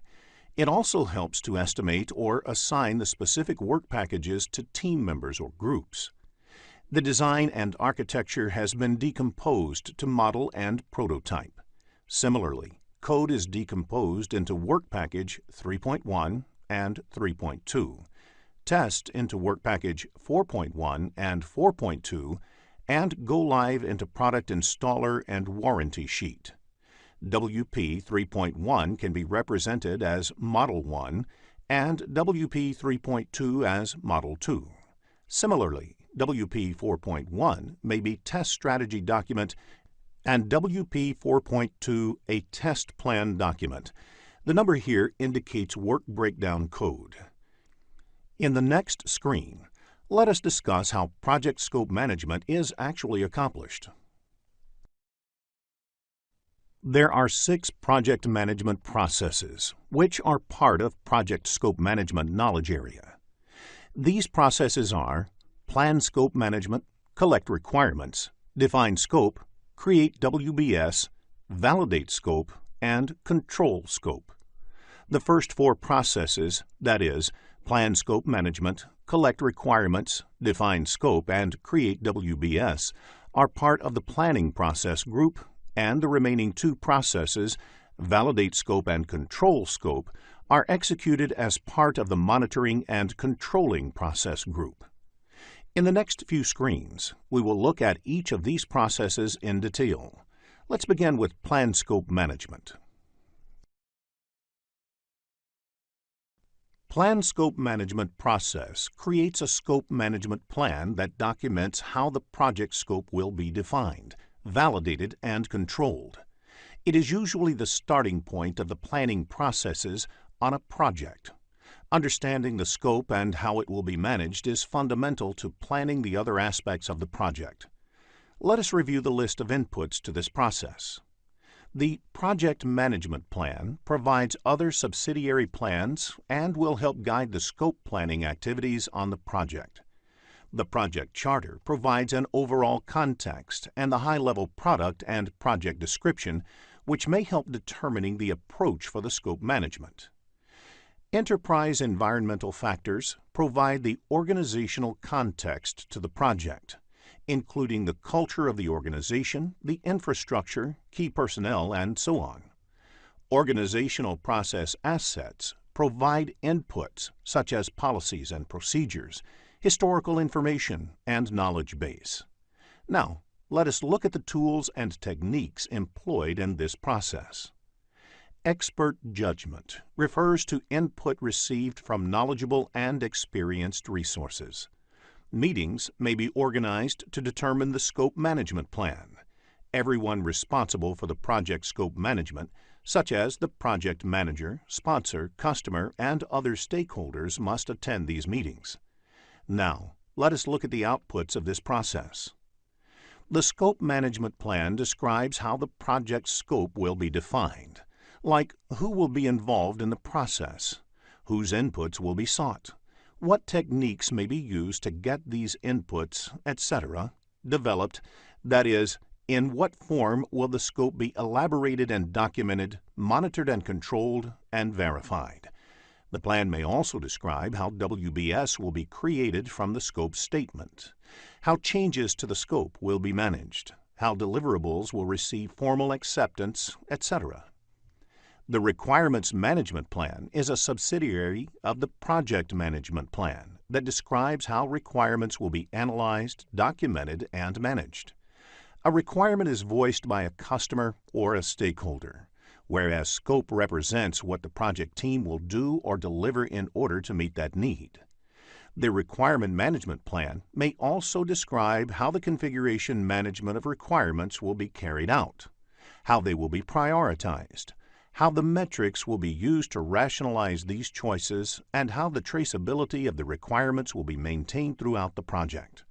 It also helps to estimate or assign the specific work packages to team members or groups. The design and architecture has been decomposed to model and prototype. Similarly, code is decomposed into work package 3.1 and 3.2, test into work package 4.1 and 4.2, and go live into product installer and warranty sheet. WP 3.1 can be represented as Model 1 and WP 3.2 as Model 2. Similarly, WP 4.1 may be Test Strategy Document and WP 4.2 a Test Plan Document. The number here indicates work breakdown code. In the next screen, let us discuss how project scope management is actually accomplished. There are 6 project management processes, which are part of project scope management knowledge area. These processes are plan scope management, collect requirements, define scope, create WBS, validate scope, and control scope. The first 4 processes, that is, plan scope management, collect requirements, define scope, and create WBS, are part of the planning process group, and the remaining 2 processes, validate scope and control scope, are executed as part of the monitoring and controlling process group. In the next few screens, we will look at each of these processes in detail. Let's begin with plan scope management. Plan scope management process creates a scope management plan that documents how the project scope will be defined, validated, and controlled. It is usually the starting point of the planning processes on a project. Understanding the scope and how it will be managed is fundamental to planning the other aspects of the project. Let us review the list of inputs to this process. The Project Management Plan provides other subsidiary plans and will help guide the scope planning activities on the project. The Project Charter provides an overall context and the high-level product and project description, which may help determining the approach for the scope management. Enterprise environmental factors provide the organizational context to the project. including the culture of the organization, the infrastructure, key personnel, and so on. Organizational process assets provide inputs such as policies and procedures, historical information, and knowledge base. Now, let us look at the tools and techniques employed in this process. Expert judgment refers to input received from knowledgeable and experienced resources. Meetings may be organized to determine the scope management plan. Everyone responsible for the project scope management, such as the project manager, sponsor, customer, and other stakeholders, must attend these meetings. Now, let us look at the outputs of this process. The scope management plan describes how the project scope will be defined, like who will be involved in the process, whose inputs will be sought, what techniques may be used to get these inputs, etc., developed, that is, in what form will the scope be elaborated and documented, monitored and controlled, and verified. The plan may also describe how WBS will be created from the scope statement, how changes to the scope will be managed, how deliverables will receive formal acceptance, etc. The Requirements Management Plan is a subsidiary of the Project Management Plan that describes how requirements will be analyzed, documented, and managed. A requirement is voiced by a customer or a stakeholder, whereas scope represents what the project team will do or deliver in order to meet that need. The Requirement Management Plan may also describe how the configuration management of requirements will be carried out, how they will be prioritized, how the metrics will be used to rationalize these choices, and how the traceability of the requirements will be maintained throughout the project.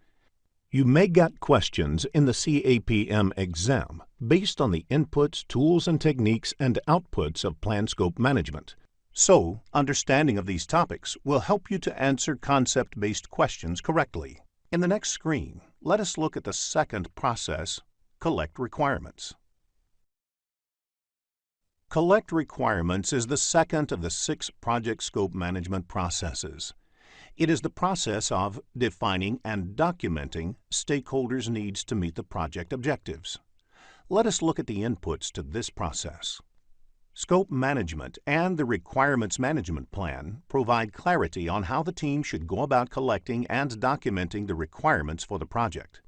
You may get questions in the CAPM exam based on the inputs, tools, and techniques and outputs of plan scope management. So, understanding of these topics will help you to answer concept-based questions correctly. In the next screen, let us look at the second process, collect requirements. Collect requirements is the second of the 6 project scope management processes. It is the process of defining and documenting stakeholders' needs to meet the project objectives. Let us look at the inputs to this process. Scope management and the Requirements Management Plan provide clarity on how the team should go about collecting and documenting the requirements for the project.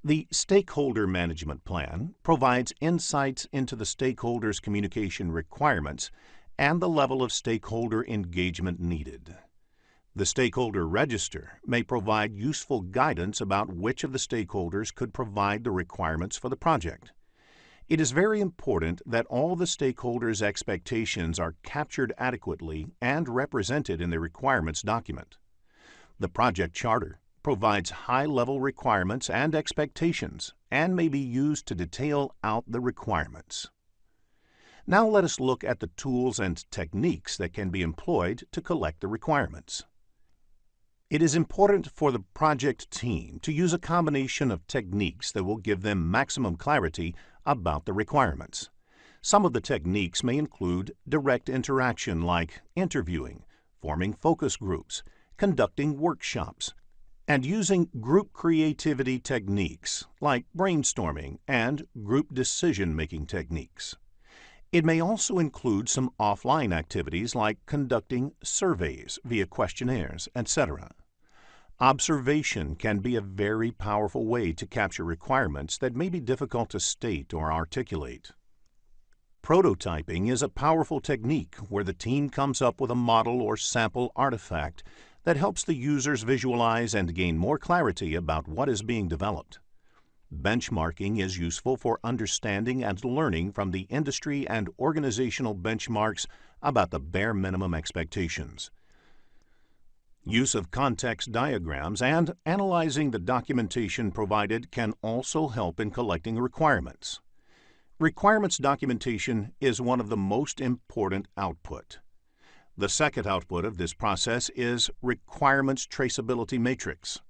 The Stakeholder Management Plan provides insights into the stakeholders' communication requirements and the level of stakeholder engagement needed. The Stakeholder Register may provide useful guidance about which of the stakeholders could provide the requirements for the project. It is very important that all the stakeholders' expectations are captured adequately and represented in the requirements document. The Project Charter provides high-level requirements and expectations and may be used to detail out the requirements. Now let us look at the tools and techniques that can be employed to collect the requirements. It is important for the project team to use a combination of techniques that will give them maximum clarity about the requirements. Some of the techniques may include direct interaction like interviewing, forming focus groups, conducting workshops, and using group creativity techniques like brainstorming and group decision-making techniques. It may also include some offline activities like conducting surveys via questionnaires, etc. Observation can be a very powerful way to capture requirements that may be difficult to state or articulate. Prototyping is a powerful technique where the team comes up with a model or sample artifact that helps the users visualize and gain more clarity about what is being developed. Benchmarking is useful for understanding and learning from the industry and organizational benchmarks about the bare minimum expectations. Use of context diagrams and analyzing the documentation provided can also help in collecting requirements. Requirements documentation is one of the most important output. The second output of this process is Requirements Traceability Matrix.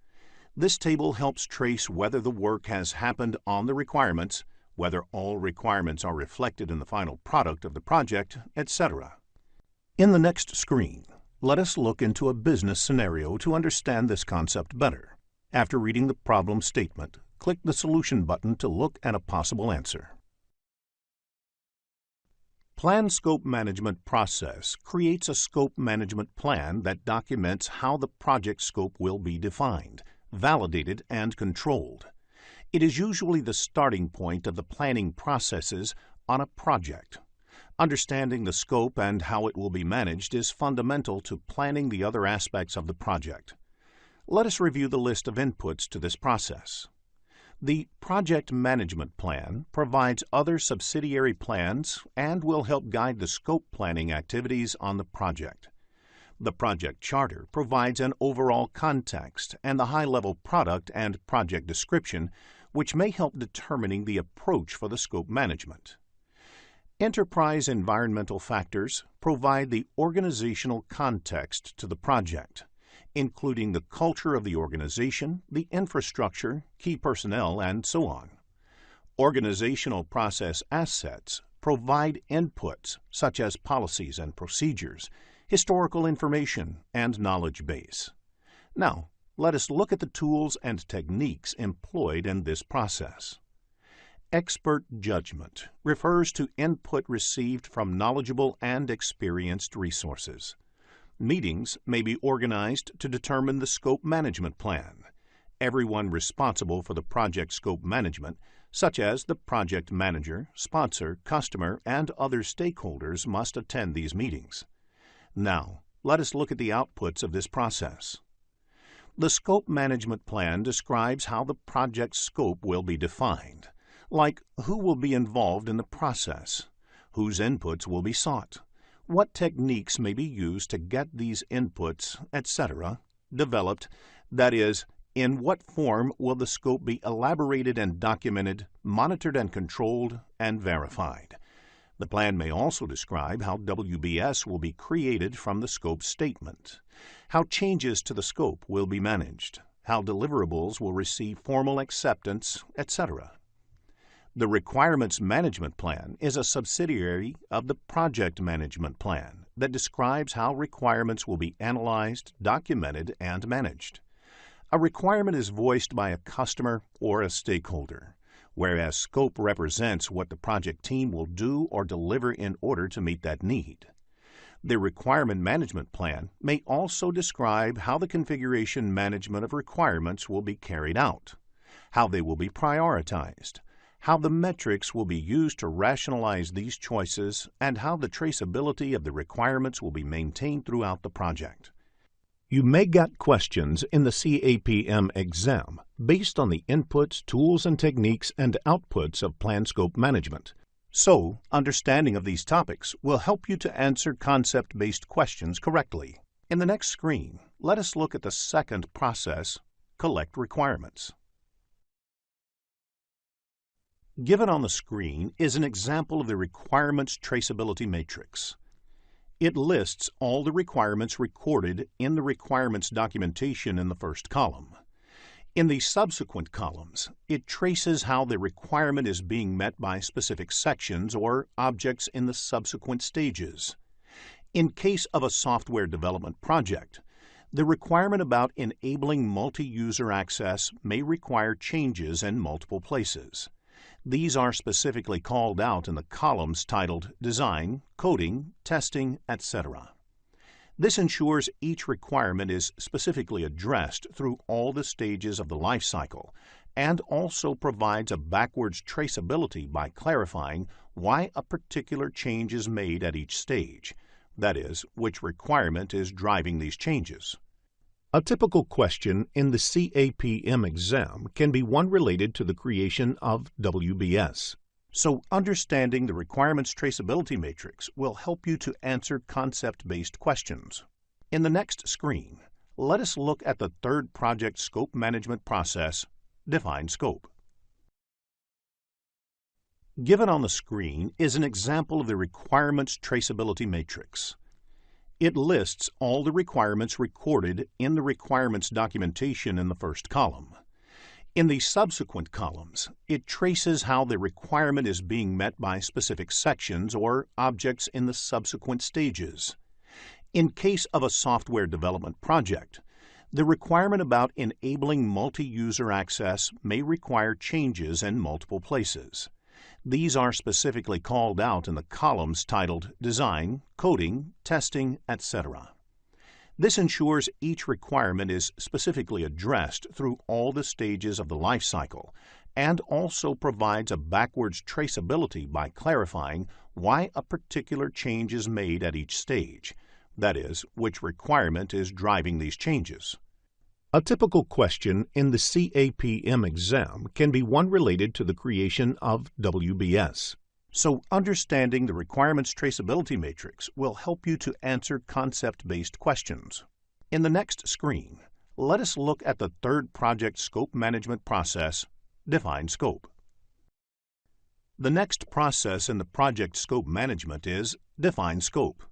This table helps trace whether the work has happened on the requirements, whether all requirements are reflected in the final product of the project, etc. In the next screen, let us look into a business scenario to understand this concept better. After reading the problem statement, click the Solution button to look at a possible answer. Plan Scope Management process creates a scope management plan that documents how the project scope will be defined, validated, and controlled. It is usually the starting point of the planning processes on a project. Understanding the scope and how it will be managed is fundamental to planning the other aspects of the project. Let us review the list of inputs to this process. The Project Management Plan provides other subsidiary plans and will help guide the scope planning activities on the project. The Project Charter provides an overall context and the high-level product and project description, which may help determining the approach for the scope management. Enterprise environmental factors provide the organizational context to the project, including the culture of the organization, the infrastructure, key personnel, and so on. Organizational process assets provide inputs such as policies and procedures, historical information, and knowledge base. Now, let us look at the tools and techniques employed in this process. Expert judgment refers to input received from knowledgeable and experienced resources. Meetings may be organized to determine the scope management plan. Everyone responsible for the project scope management, such as the project manager, sponsor, customer, and other stakeholders, must attend these meetings. Now, let us look at the outputs of this process. The scope management plan describes how the project scope will be defined, like who will be involved in the process, whose inputs will be sought, what techniques may be used to get these inputs, etc., developed, that is, in what form will the scope be elaborated and documented, monitored and controlled, and verified. The plan may also describe how WBS will be created from the scope statement, how changes to the scope will be managed, how deliverables will receive formal acceptance, etc. The Requirements Management Plan is a subsidiary of the Project Management Plan that describes how requirements will be analyzed, documented, and managed. A requirement is voiced by a customer or a stakeholder, whereas scope represents what the project team will do or deliver in order to meet that need. The Requirement Management Plan may also describe how the configuration management of requirements will be carried out, how they will be prioritized, how the metrics will be used to rationalize these choices, and how the traceability of the requirements will be maintained throughout the project. You may get questions in the CAPM exam based on the inputs, tools, and techniques and outputs of plan scope management. So, understanding of these topics will help you to answer concept-based questions correctly. In the next screen, let us look at the second process, collect requirements. Given on the screen is an example of the requirements traceability matrix. It lists all the requirements recorded in the requirements documentation in the first column. In the subsequent columns, it traces how the requirement is being met by specific sections or objects in the subsequent stages. In case of a software development project, the requirement about enabling multi-user access may require changes in multiple places. These are specifically called out in the columns titled Design, Coding, Testing, etc. This ensures each requirement is specifically addressed through all the stages of the life cycle and also provides a backwards traceability by clarifying why a particular change is made at each stage, that is, which requirement is driving these changes. A typical question in the CAPM exam can be one related to the creation of WBS. So understanding the requirements traceability matrix will help you to answer concept-based questions. In the next screen, let us look at the third project scope management process, define scope. Given on the screen is an example of the requirements traceability matrix. It lists all the requirements recorded in the requirements documentation in the first column. In the subsequent columns, it traces how the requirement is being met by specific sections or objects in the subsequent stages. In case of a software development project, The requirement about enabling multi-user access may require changes in multiple places. These are specifically called out in the columns titled Design, Coding, Testing, etc. This ensures each requirement is specifically addressed through all the stages of the life cycle and also provides a backwards traceability by clarifying why a particular change is made at each stage, that is, which requirement is driving these changes. A typical question in the CAPM exam can be one related to the creation of WBS. So understanding the requirements traceability matrix will help you to answer concept-based questions. In the next screen, let us look at the third project scope management process, Define Scope. The next process in the project scope management is Define Scope.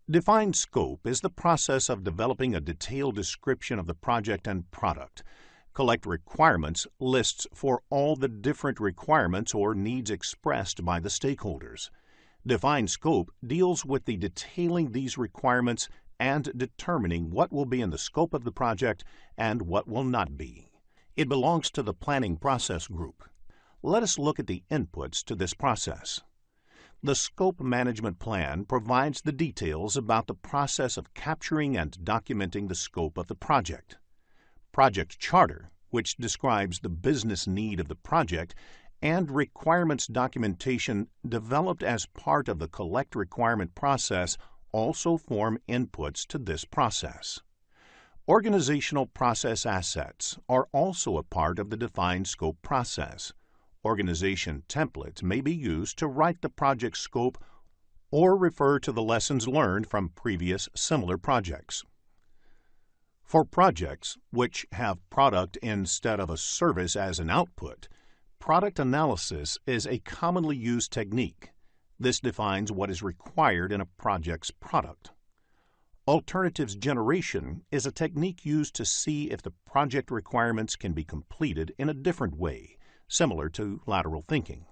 Define Scope is the process of developing a detailed description of the project and product, collect requirements lists for all the different requirements or needs expressed by the stakeholders. Define Scope deals with the detailing these requirements and determining what will be in the scope of the project and what will not be. It belongs to the planning process group. Let us look at the inputs to this process. The Scope Management Plan provides the details about the process of capturing and documenting the scope of the project. Project Charter, which describes the business need of the project, and requirements documentation developed as part of the Collect Requirement process also form inputs to this process. Organizational process assets are also a part of the Define Scope process. Organization templates may be used to write the project scope or refer to the lessons learned from previous similar projects. For projects which have product instead of a service as an output, product analysis is a commonly used technique. This defines what is required in a project's product. Alternatives generation is a technique used to see if the project requirements can be completed in a different way, similar to lateral thinking.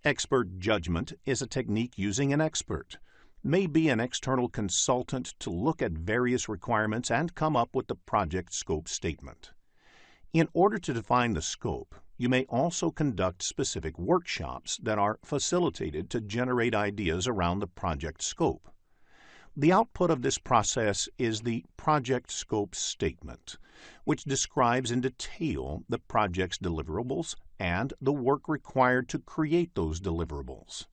Expert judgment is a technique using an expert, may be an external consultant to look at various requirements and come up with the project scope statement. In order to define the scope, you may also conduct specific workshops that are facilitated to generate ideas around the project scope. The output of this process is the project scope statement, which describes in detail the project's deliverables and the work required to create those deliverables.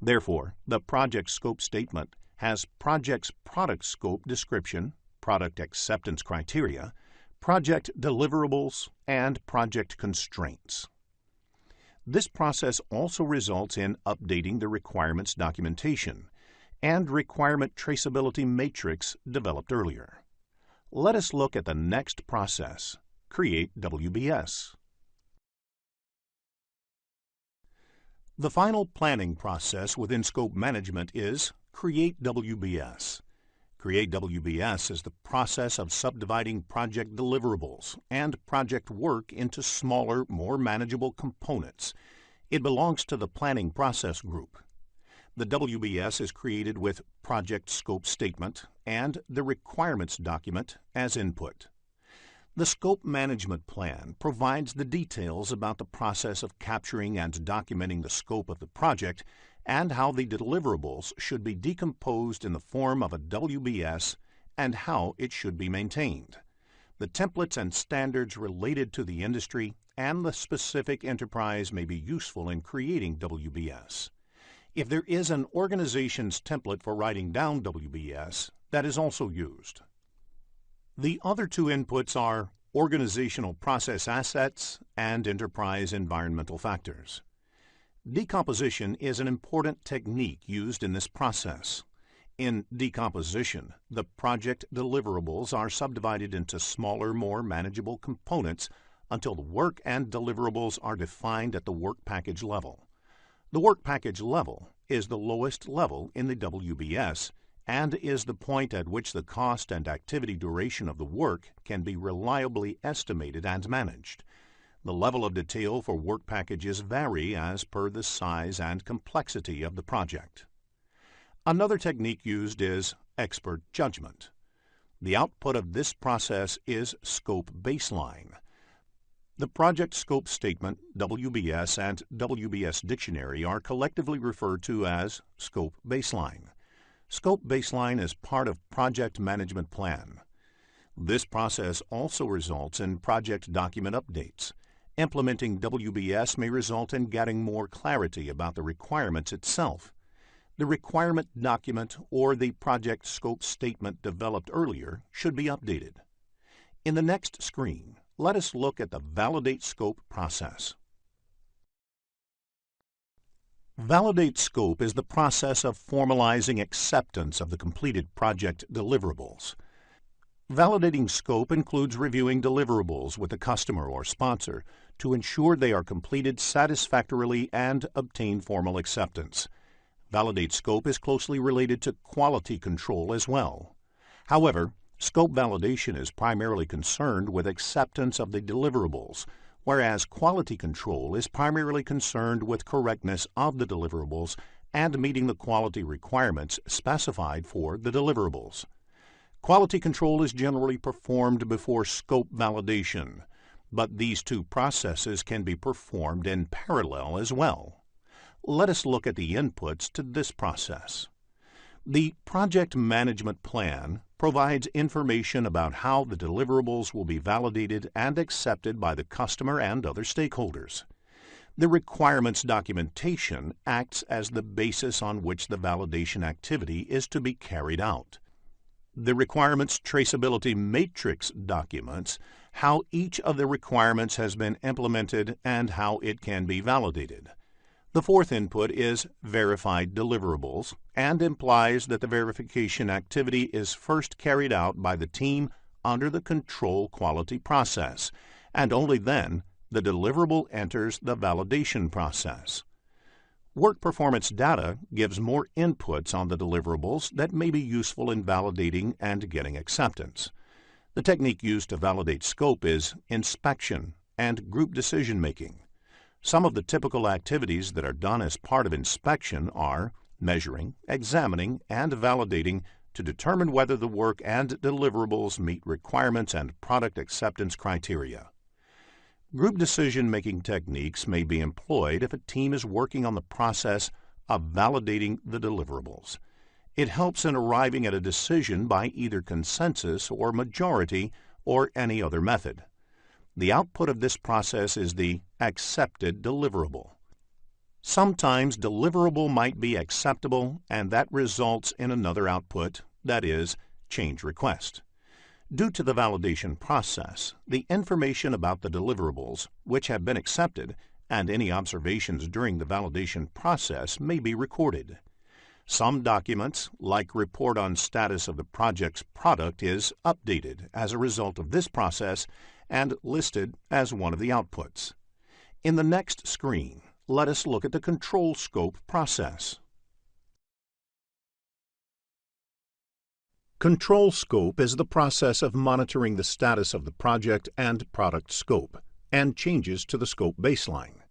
Therefore, the project scope statement has project's product scope description, product acceptance criteria, project deliverables, and project constraints. This process also results in updating the requirements documentation and requirement traceability matrix developed earlier. Let us look at the next process, Create WBS. The final planning process within scope management is Create WBS. Create WBS is the process of subdividing project deliverables and project work into smaller, more manageable components. It belongs to the planning process group. The WBS is created with project scope statement and the requirements document as input. The Scope Management Plan provides the details about the process of capturing and documenting the scope of the project and how the deliverables should be decomposed in the form of a WBS and how it should be maintained. The templates and standards related to the industry and the specific enterprise may be useful in creating WBS. If there is an organization's template for writing down WBS, that is also used. The other two inputs are organizational process assets and enterprise environmental factors. Decomposition is an important technique used in this process. In decomposition, the project deliverables are subdivided into smaller, more manageable components until the work and deliverables are defined at the work package level. The work package level is the lowest level in the WBS and is the point at which the cost and activity duration of the work can be reliably estimated and managed. The level of detail for work packages vary as per the size and complexity of the project. Another technique used is expert judgment. The output of this process is Scope Baseline. The Project Scope Statement, WBS, and WBS Dictionary are collectively referred to as Scope Baseline. Scope Baseline is part of Project Management Plan. This process also results in project document updates. Implementing WBS may result in getting more clarity about the requirements itself. The requirement document or the project scope statement developed earlier should be updated. In the next screen, let us look at the Validate Scope process. Validate Scope is the process of formalizing acceptance of the completed project deliverables. Validating scope includes reviewing deliverables with the customer or sponsor to ensure they are completed satisfactorily and obtain formal acceptance. Validate scope is closely related to quality control as well. However, scope validation is primarily concerned with acceptance of the deliverables, whereas quality control is primarily concerned with correctness of the deliverables and meeting the quality requirements specified for the deliverables. Quality control is generally performed before scope validation, but these two processes can be performed in parallel as well. Let us look at the inputs to this process. The Project Management Plan provides information about how the deliverables will be validated and accepted by the customer and other stakeholders. The requirements documentation acts as the basis on which the validation activity is to be carried out. The requirements traceability matrix documents how each of the requirements has been implemented and how it can be validated. The fourth input is verified deliverables and implies that the verification activity is first carried out by the team under the control quality process, and only then the deliverable enters the validation process. Work performance data gives more inputs on the deliverables that may be useful in validating and getting acceptance. The technique used to validate scope is inspection and group decision-making. Some of the typical activities that are done as part of inspection are measuring, examining, and validating to determine whether the work and deliverables meet requirements and product acceptance criteria. Group decision-making techniques may be employed if a team is working on the process of validating the deliverables. It helps in arriving at a decision by either consensus or majority or any other method. The output of this process is the accepted deliverable. Sometimes deliverable might be acceptable, and that results in another output, that is, change request. Due to the validation process, the information about the deliverables, which have been accepted, and any observations during the validation process may be recorded. Some documents, like Report on Status of the Project's Product, is updated as a result of this process and listed as one of the outputs. In the next screen, let us look at the control scope process. Control scope is the process of monitoring the status of the project and product scope and changes to the scope baseline.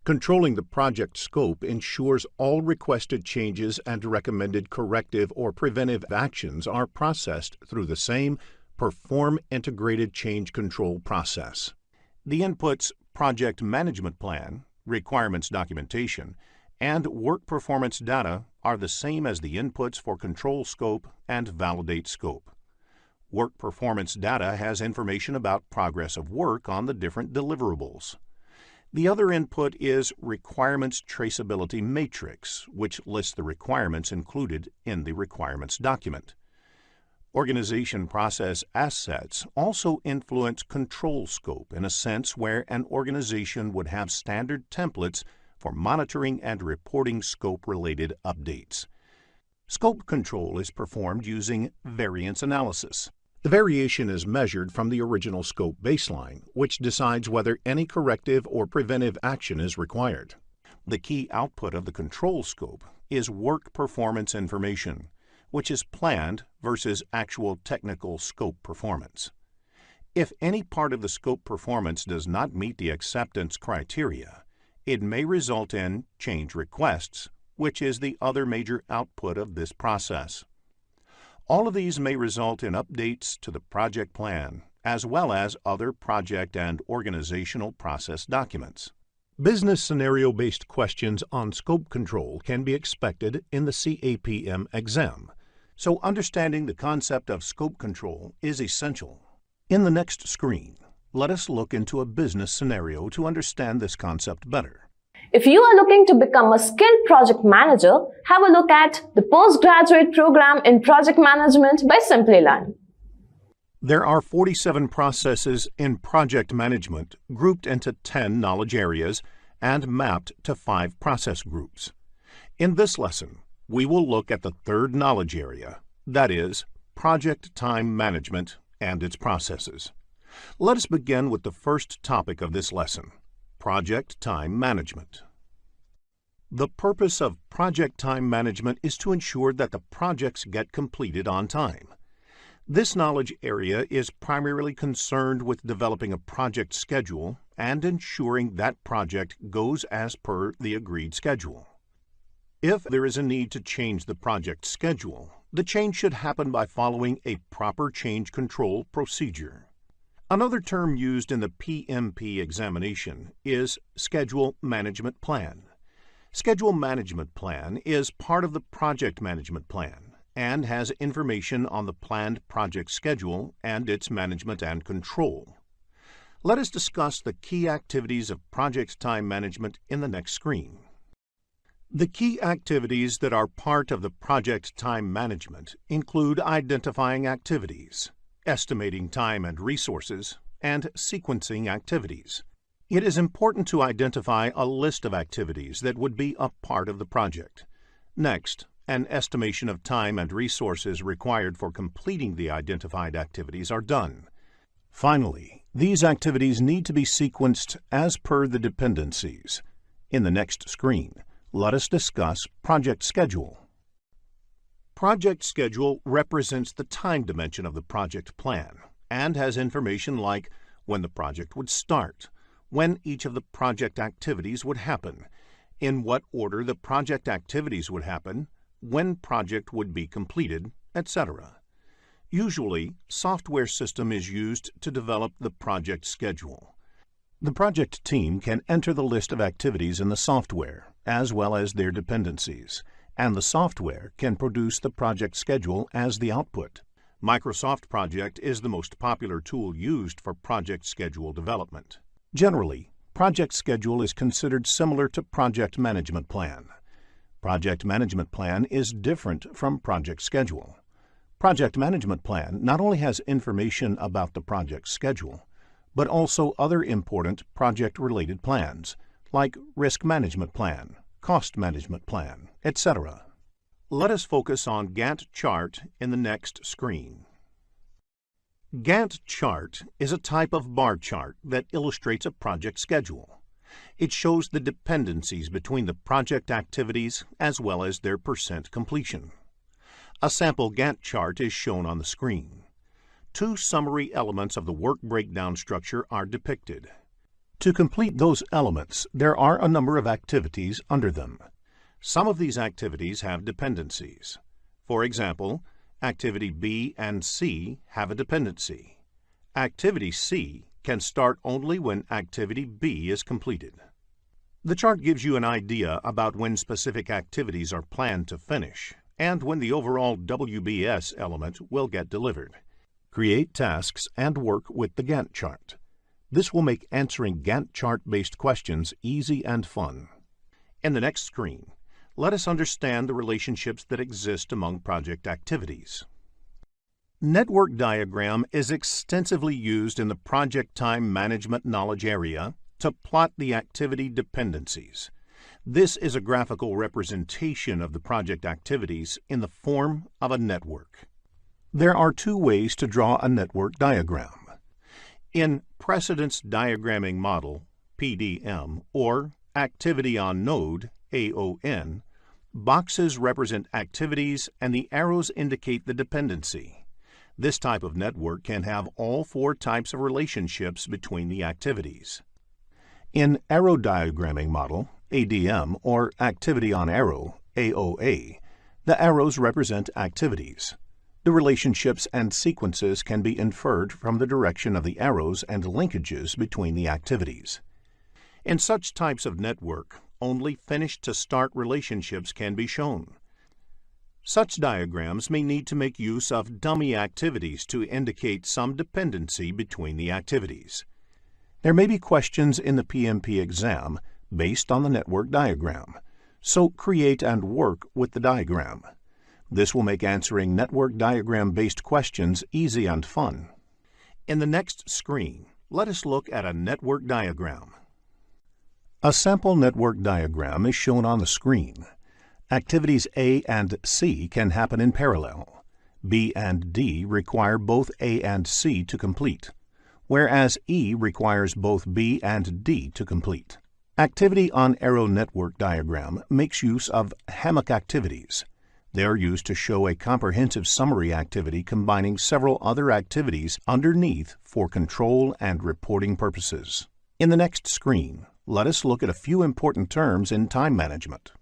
Controlling the project scope ensures all requested changes and recommended corrective or preventive actions are processed through the same Perform Integrated Change Control process. The inputs Project Management Plan, Requirements Documentation, and Work Performance Data are the same as the inputs for Control Scope and Validate Scope. Work Performance Data has information about progress of work on the different deliverables. The other input is Requirements Traceability Matrix, which lists the requirements included in the requirements document. Organization process assets also influence control scope in a sense where an organization would have standard templates for monitoring and reporting scope-related updates. Scope control is performed using variance analysis. The variation is measured from the original scope baseline, which decides whether any corrective or preventive action is required. The key output of the control scope is work performance information, which is planned versus actual technical scope performance. If any part of the scope performance does not meet the acceptance criteria, it may result in change requests, which is the other major output of this process. All of these may result in updates to the project plan, as well as other project and organizational process documents. Business scenario-based questions on scope control can be expected in the CAPM exam, so understanding the concept of scope control is essential. In the next screen, let us look into a business scenario to understand this concept better. If you are looking to become a skilled project manager, have a look at the postgraduate program in project management by Simplilearn. There are 47 processes in project management grouped into 10 knowledge areas and mapped to 5 process groups. In this lesson, we will look at the third knowledge area, that is, project time management and its processes. Let us begin with the first topic of this lesson, project time management. The purpose of project time management is to ensure that the projects get completed on time. This knowledge area is primarily concerned with developing a project schedule and ensuring that project goes as per the agreed schedule. If there is a need to change the project schedule, the change should happen by following a proper change control procedure. Another term used in the PMP examination is Schedule Management Plan. Schedule Management Plan is part of the Project Management Plan and has information on the planned project schedule and its management and control. Let us discuss the key activities of project time management in the next screen. The key activities that are part of the project time management include identifying activities, estimating time and resources, and sequencing activities. It is important to identify a list of activities that would be a part of the project. Next, an estimation of time and resources required for completing the identified activities are done. Finally, these activities need to be sequenced as per the dependencies. In the next screen, let us discuss project schedule. Project schedule represents the time dimension of the project plan and has information like when the project would start, when each of the project activities would happen, in what order the project activities would happen, when project would be completed, etc. Usually, software system is used to develop the project schedule. The project team can enter the list of activities in the software, as well as their dependencies, and the software can produce the project schedule as the output. Microsoft Project is the most popular tool used for project schedule development. Generally, project schedule is considered similar to project management plan. Project management plan is different from project schedule. Project management plan not only has information about the project schedule, but also other important project-related plans, like risk management plan, cost management plan, etc. Let us focus on Gantt chart in the next screen. Gantt chart is a type of bar chart that illustrates a project schedule. It shows the dependencies between the project activities as well as their percent completion. A sample Gantt chart is shown on the screen. 2 summary elements of the work breakdown structure are depicted. To complete those elements, there are a number of activities under them. Some of these activities have dependencies. For example, Activity B and C have a dependency. Activity C can start only when Activity B is completed. The chart gives you an idea about when specific activities are planned to finish and when the overall WBS element will get delivered. Create tasks and work with the Gantt chart. This will make answering Gantt chart-based questions easy and fun. In the next screen, let us understand the relationships that exist among project activities. Network diagram is extensively used in the project time management knowledge area to plot the activity dependencies. This is a graphical representation of the project activities in the form of a network. There are 2 ways to draw a network diagram. In Precedence Diagramming Model, PDM, or Activity on Node, AON, boxes represent activities and the arrows indicate the dependency. This type of network can have all 4 types of relationships between the activities. In Arrow Diagramming Model, ADM, or Activity on Arrow, AOA, the arrows represent activities. The relationships and sequences can be inferred from the direction of the arrows and linkages between the activities. In such types of network, only finished-to-start relationships can be shown. Such diagrams may need to make use of dummy activities to indicate some dependency between the activities. There may be questions in the PMP exam based on the network diagram, so create and work with the diagram. This will make answering network diagram-based questions easy and fun. In the next screen, let us look at a network diagram. A sample network diagram is shown on the screen. Activities A and C can happen in parallel. B and D require both A and C to complete, whereas E requires both B and D to complete. Activity on arrow network diagram makes use of hammock activities. They are used to show a comprehensive summary activity combining several other activities underneath for control and reporting purposes. In the next screen, let us look at a few important terms in time management.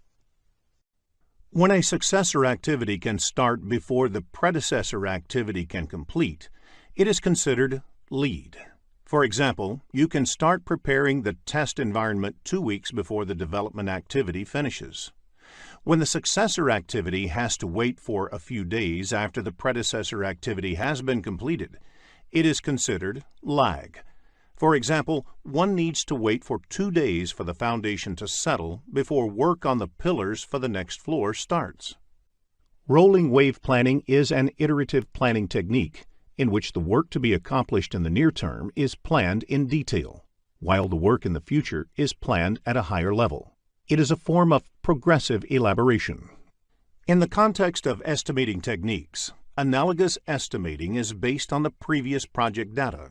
When a successor activity can start before the predecessor activity can complete, it is considered lead. For example, you can start preparing the test environment 2 weeks before the development activity finishes. When the successor activity has to wait for a few days after the predecessor activity has been completed, it is considered lag. For example, one needs to wait for 2 days for the foundation to settle before work on the pillars for the next floor starts. Rolling wave planning is an iterative planning technique in which the work to be accomplished in the near term is planned in detail, while the work in the future is planned at a higher level. It is a form of progressive elaboration. In the context of estimating techniques, analogous estimating is based on the previous project data.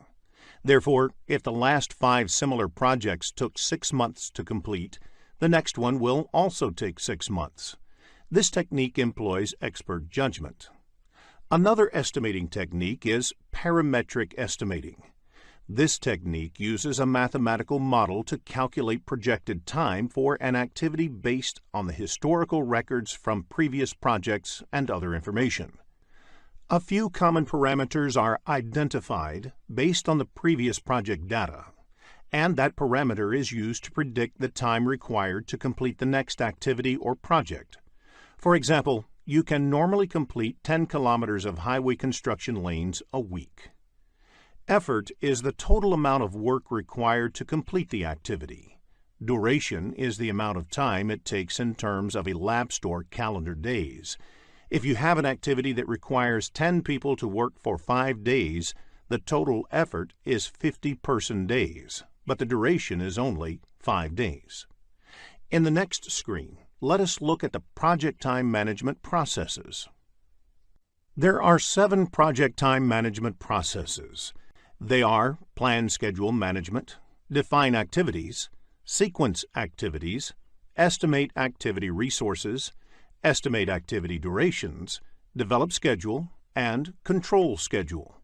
Therefore, if the last 5 similar projects took 6 months to complete, the next one will also take 6 months. This technique employs expert judgment. Another estimating technique is parametric estimating. This technique uses a mathematical model to calculate projected time for an activity based on the historical records from previous projects and other information. A few common parameters are identified based on the previous project data, and that parameter is used to predict the time required to complete the next activity or project. For example, you can normally complete 10 kilometers of highway construction lanes a week. Effort is the total amount of work required to complete the activity. Duration is the amount of time it takes in terms of elapsed or calendar days. If you have an activity that requires 10 people to work for 5 days, the total effort is 50 person days, but the duration is only 5 days. In the next screen, let us look at the project time management processes. There are 7 project time management processes. They are plan schedule management, define activities, sequence activities, estimate activity resources, estimate activity durations, develop schedule, and control schedule.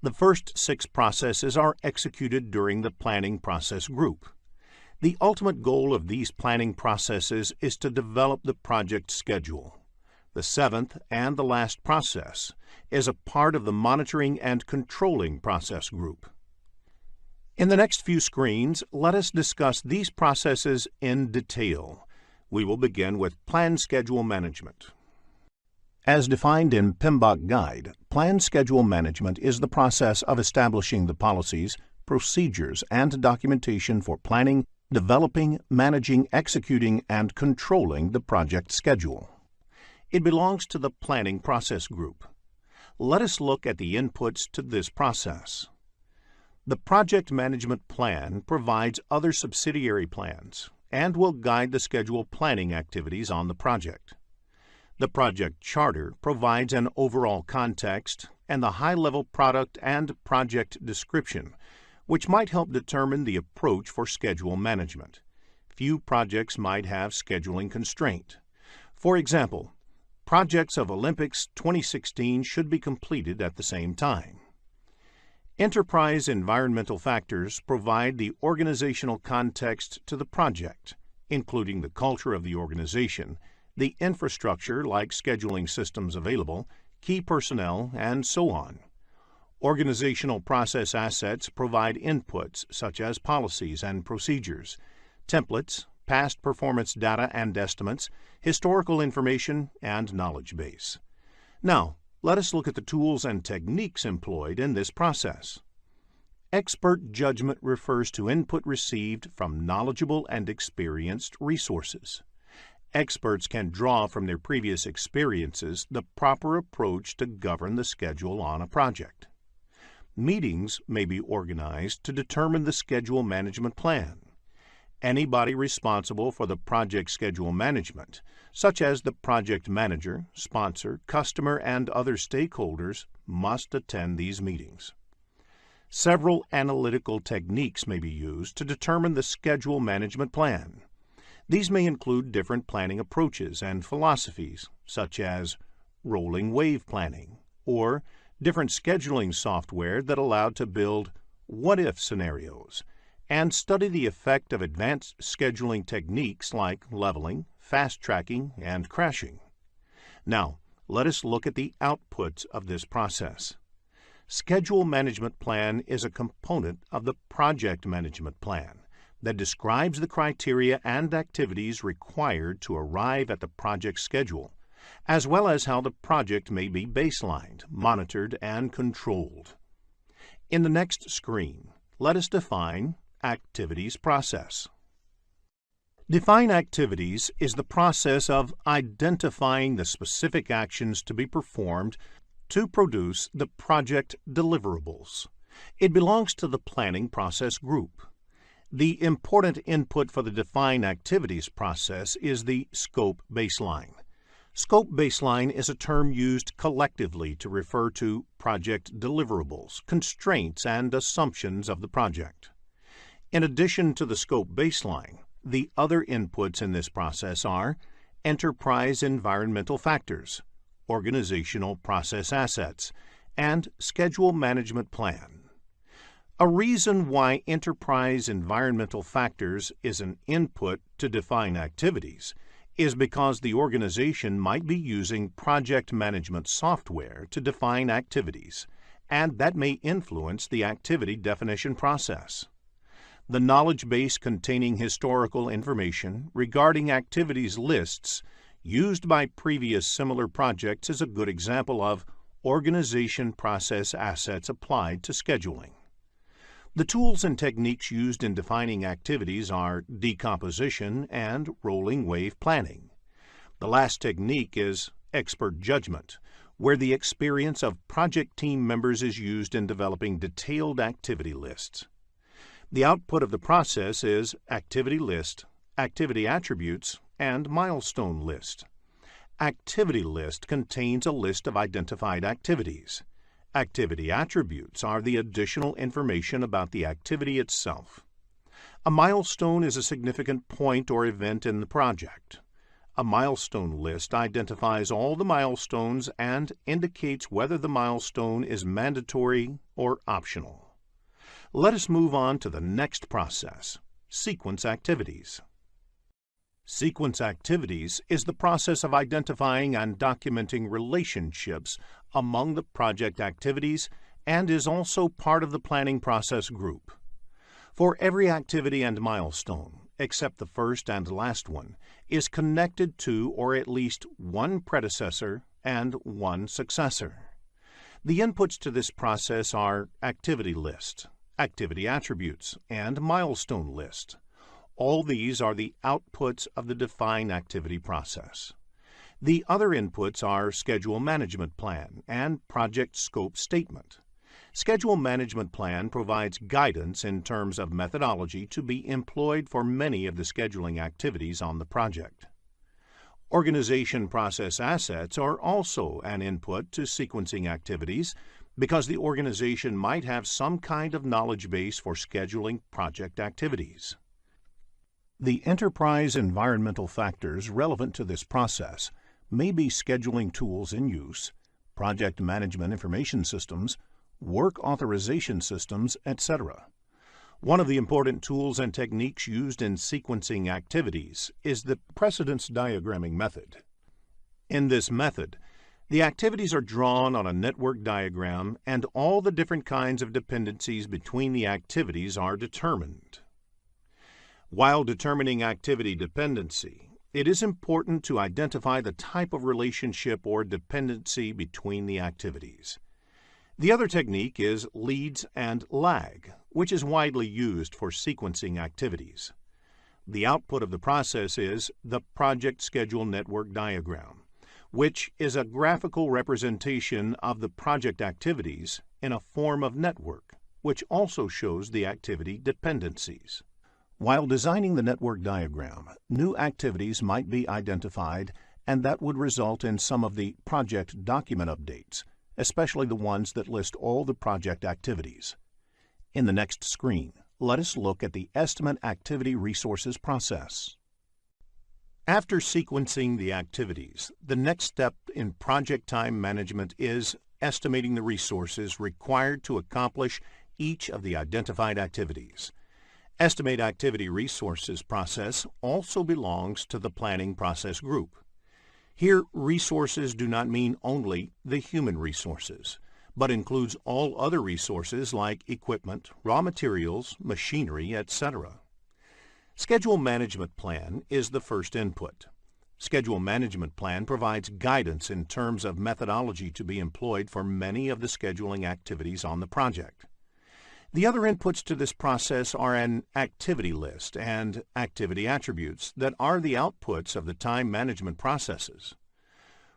The first 6 processes are executed during the planning process group. The ultimate goal of these planning processes is to develop the project schedule. The 7th and the last process is a part of the monitoring and controlling process group. In the next few screens, let us discuss these processes in detail. We will begin with plan schedule management. As defined in PMBOK Guide, plan schedule management is the process of establishing the policies, procedures, and documentation for planning, developing, managing, executing, and controlling the project schedule. It belongs to the planning process group. Let us look at the inputs to this process. The project management plan provides other subsidiary plans and will guide the schedule planning activities on the project. The project charter provides an overall context and the high-level product and project description, which might help determine the approach for schedule management. Few projects might have scheduling constraint. For example, projects of Olympics 2016 should be completed at the same time. Enterprise environmental factors provide the organizational context to the project, including the culture of the organization, the infrastructure like scheduling systems available, key personnel, and so on. Organizational process assets provide inputs such as policies and procedures, templates, past performance data and estimates, historical information, and knowledge base. Now, let us look at the tools and techniques employed in this process. Expert judgment refers to input received from knowledgeable and experienced resources. Experts can draw from their previous experiences the proper approach to govern the schedule on a project. Meetings may be organized to determine the schedule management plan. Anybody responsible for the project schedule management, such as the project manager, sponsor, customer, and other stakeholders, must attend these meetings. Several analytical techniques may be used to determine the schedule management plan. These may include different planning approaches and philosophies, such as rolling wave planning, or different scheduling software that allowed to build what-if scenarios, and study the effect of advanced scheduling techniques like leveling, fast tracking, and crashing. Now, let us look at the outputs of this process. Schedule management plan is a component of the project management plan that describes the criteria and activities required to arrive at the project schedule, as well as how the project may be baselined, monitored, and controlled. In the next screen, let us define activities process. Define activities is the process of identifying the specific actions to be performed to produce the project deliverables. It belongs to the planning process group. The important input for the define activities process is the scope baseline. Scope baseline is a term used collectively to refer to project deliverables, constraints, and assumptions of the project. In addition to the scope baseline, the other inputs in this process are enterprise environmental factors, organizational process assets, and schedule management plan. A reason why enterprise environmental factors is an input to define activities is because the organization might be using project management software to define activities, and that may influence the activity definition process. The knowledge base containing historical information regarding activities lists used by previous similar projects is a good example of organization process assets applied to scheduling. The tools and techniques used in defining activities are decomposition and rolling wave planning. The last technique is expert judgment, where the experience of project team members is used in developing detailed activity lists. The output of the process is activity list, activity attributes, and milestone list. Activity list contains a list of identified activities. Activity attributes are the additional information about the activity itself. A milestone is a significant point or event in the project. A milestone list identifies all the milestones and indicates whether the milestone is mandatory or optional. Let us move on to the next process, sequence activities. Sequence activities is the process of identifying and documenting relationships among the project activities and is also part of the planning process group. For every activity and milestone, except the first and last one, is connected to or at least one predecessor and one successor. The inputs to this process are activity list, activity attributes, and milestone list. All these are the outputs of the define activity process. The other inputs are schedule management plan and project scope statement. Schedule management plan provides guidance in terms of methodology to be employed for many of the scheduling activities on the project. Organization process assets are also an input to sequencing activities because the organization might have some kind of knowledge base for scheduling project activities. The enterprise environmental factors relevant to this process may be scheduling tools in use, project management information systems, work authorization systems, etc. One of the important tools and techniques used in sequencing activities is the precedence diagramming method. In this method, The activities are drawn on a network diagram, and all the different kinds of dependencies between the activities are determined. While determining activity dependency, it is important to identify the type of relationship or dependency between the activities. The other technique is leads and lag, which is widely used for sequencing activities. The output of the process is the project schedule network diagram, which is a graphical representation of the project activities in a form of network, which also shows the activity dependencies. While designing the network diagram, new activities might be identified, and that would result in some of the project document updates, especially the ones that list all the project activities. In the next screen, let us look at the Estimate Activity Resources process. After sequencing the activities, the next step in project time management is estimating the resources required to accomplish each of the identified activities. Estimate Activity Resources process also belongs to the Planning Process Group. Here, resources do not mean only the human resources, but includes all other resources like equipment, raw materials, machinery, etc. Schedule Management Plan is the first input. Schedule Management Plan provides guidance in terms of methodology to be employed for many of the scheduling activities on the project. The other inputs to this process are an activity list and activity attributes that are the outputs of the time management processes.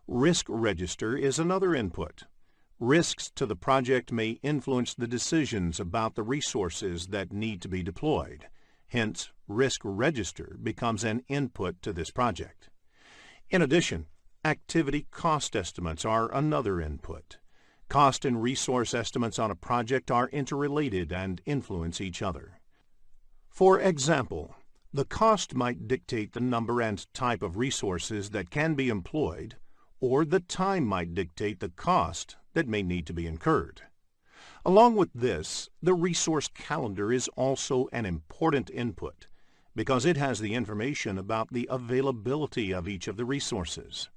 Risk Register is another input. Risks to the project may influence the decisions about the resources that need to be deployed. Hence, Risk Register becomes an input to this project. In addition, activity cost estimates are another input. Cost and resource estimates on a project are interrelated and influence each other. For example, the cost might dictate the number and type of resources that can be employed, or the time might dictate the cost that may need to be incurred. Along with this, the resource calendar is also an important input because it has the information about the availability of each of the resources.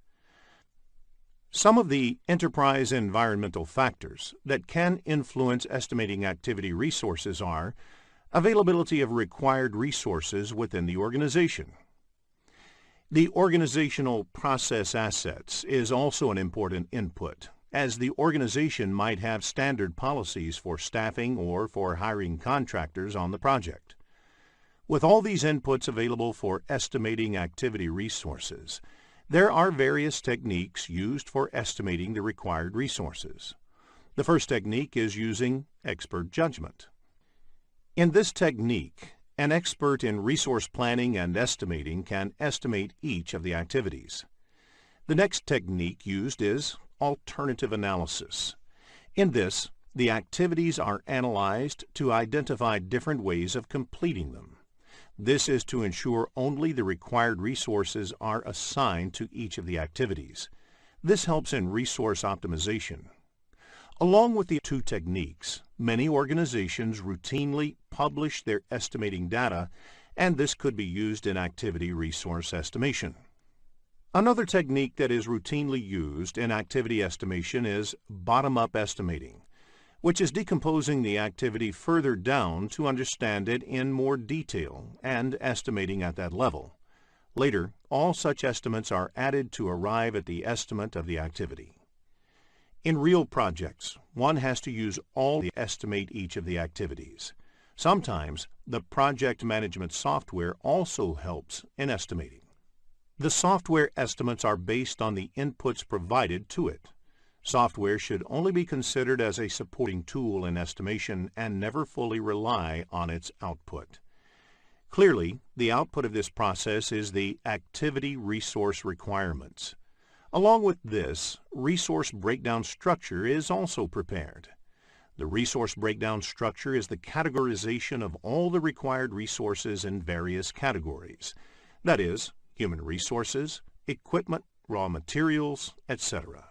Some of the enterprise environmental factors that can influence estimating activity resources are availability of required resources within the organization. The organizational process assets is also an important input, as the organization might have standard policies for staffing or for hiring contractors on the project. With all these inputs available for estimating activity resources, there are various techniques used for estimating the required resources. The first technique is using expert judgment. In this technique, an expert in resource planning and estimating can estimate each of the activities. The next technique used is alternative analysis. In this, the activities are analyzed to identify different ways of completing them. This is to ensure only the required resources are assigned to each of the activities. This helps in resource optimization. Along with the two techniques, many organizations routinely publish their estimating data, and this could be used in activity resource estimation. Another technique that is routinely used in activity estimation is bottom-up estimating, which is decomposing the activity further down to understand it in more detail and estimating at that level. Later, all such estimates are added to arrive at the estimate of the activity. In real projects, one has to use all to estimate each of the activities. Sometimes, the project management software also helps in estimating. The software estimates are based on the inputs provided to it. Software should only be considered as a supporting tool in estimation and never fully rely on its output. Clearly, the output of this process is the activity resource requirements. Along with this, resource breakdown structure is also prepared. The resource breakdown structure is the categorization of all the required resources in various categories. That is, human resources, equipment, raw materials, etc.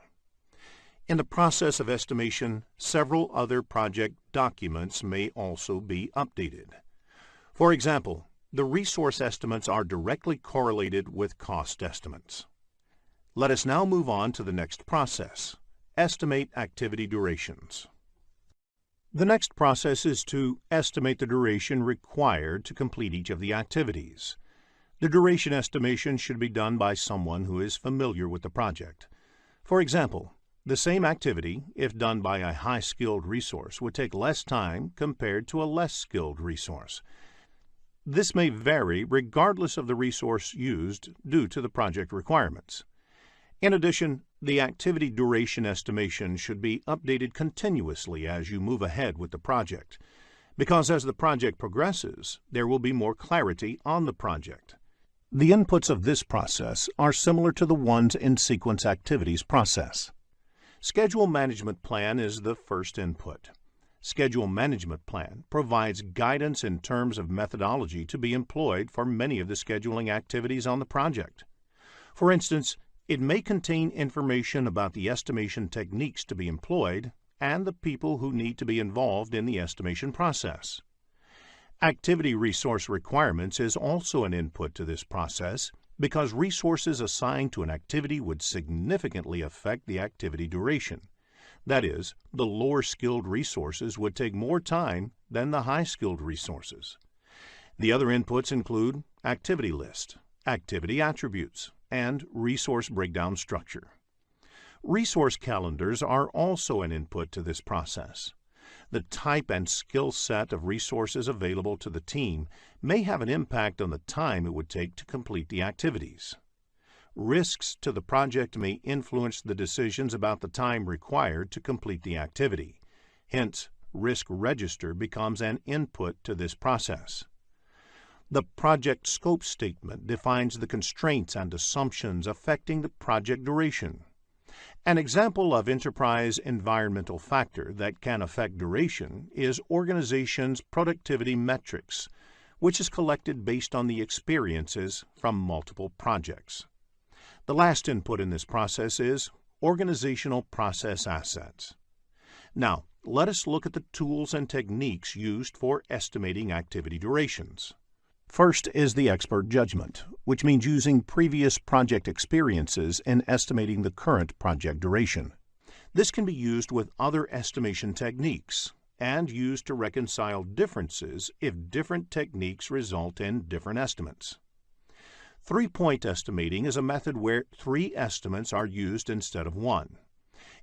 In the process of estimation, several other project documents may also be updated. For example, the resource estimates are directly correlated with cost estimates. Let us now move on to the next process, estimate activity durations. The next process is to estimate the duration required to complete each of the activities. The duration estimation should be done by someone who is familiar with the project. For example, the same activity, if done by a high-skilled resource, would take less time compared to a less skilled resource. This may vary regardless of the resource used due to the project requirements. In addition, the activity duration estimation should be updated continuously as you move ahead with the project, because as the project progresses, there will be more clarity on the project. The inputs of this process are similar to the ones in sequence activities process. Schedule management plan is the first input. Schedule management plan provides guidance in terms of methodology to be employed for many of the scheduling activities on the project. For instance, it may contain information about the estimation techniques to be employed and the people who need to be involved in the estimation process. Activity resource requirements is also an input to this process because resources assigned to an activity would significantly affect the activity duration. That is, the lower-skilled resources would take more time than the high-skilled resources. The other inputs include activity list, activity attributes, and resource breakdown structure. Resource calendars are also an input to this process. The type and skill set of resources available to the team may have an impact on the time it would take to complete the activities. Risks to the project may influence the decisions about the time required to complete the activity. Hence, risk register becomes an input to this process. The project scope statement defines the constraints and assumptions affecting the project duration. An example of enterprise environmental factor that can affect duration is organization's productivity metrics, which is collected based on the experiences from multiple projects. The last input in this process is organizational process assets. Now, let us look at the tools and techniques used for estimating activity durations. First is the expert judgment, which means using previous project experiences in estimating the current project duration. This can be used with other estimation techniques and used to reconcile differences if different techniques result in different estimates. Three-point estimating is a method where 3 estimates are used instead of 1.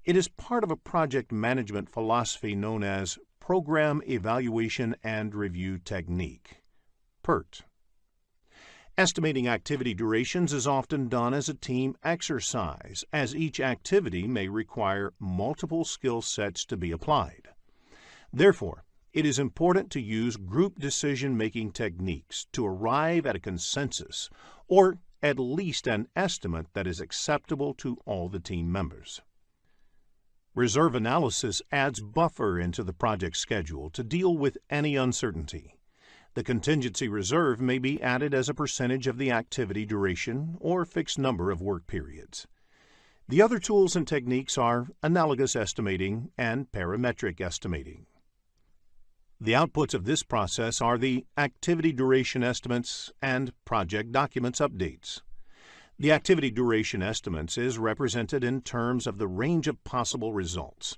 It is part of a project management philosophy known as Program Evaluation and Review Technique. PERT. Estimating activity durations is often done as a team exercise, as each activity may require multiple skill sets to be applied. Therefore, it is important to use group decision-making techniques to arrive at a consensus, or at least an estimate that is acceptable to all the team members. Reserve analysis adds buffer into the project schedule to deal with any uncertainty. The contingency reserve may be added as a percentage of the activity duration or fixed number of work periods. The other tools and techniques are analogous estimating and parametric estimating. The outputs of this process are the activity duration estimates and project documents updates. The activity duration estimates is represented in terms of the range of possible results.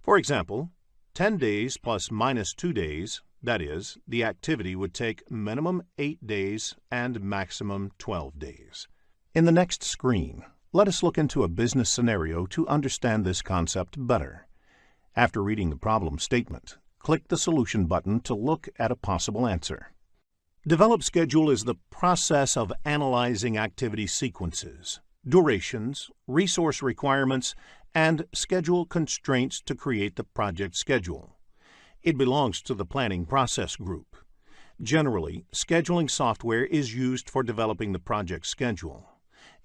For example, 10 days plus minus 2 days, that is, the activity would take minimum 8 days and maximum 12 days. In the next screen, let us look into a business scenario to understand this concept better. After reading the problem statement, click the Solution button to look at a possible answer. Develop schedule is the process of analyzing activity sequences, durations, resource requirements, and schedule constraints to create the project schedule. It belongs to the planning process group. Generally, scheduling software is used for developing the project schedule.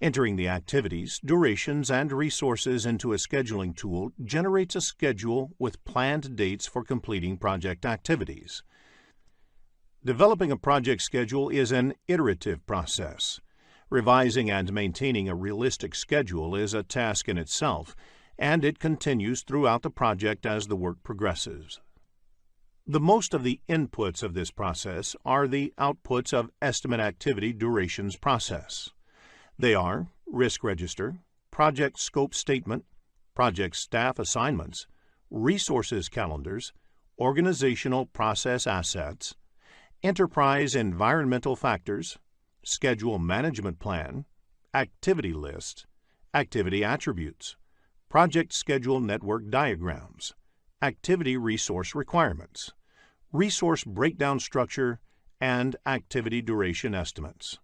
Entering the activities, durations, and resources into a scheduling tool generates a schedule with planned dates for completing project activities. Developing a project schedule is an iterative process. Revising and maintaining a realistic schedule is a task in itself, and it continues throughout the project as the work progresses. The most of the inputs of this process are the outputs of estimate activity durations process. They are risk register, project scope statement, project staff assignments, resources calendars, organizational process assets, enterprise environmental factors, schedule management plan, activity list, activity attributes, project schedule network diagrams, activity resource requirements, resource breakdown structure, and activity duration estimates.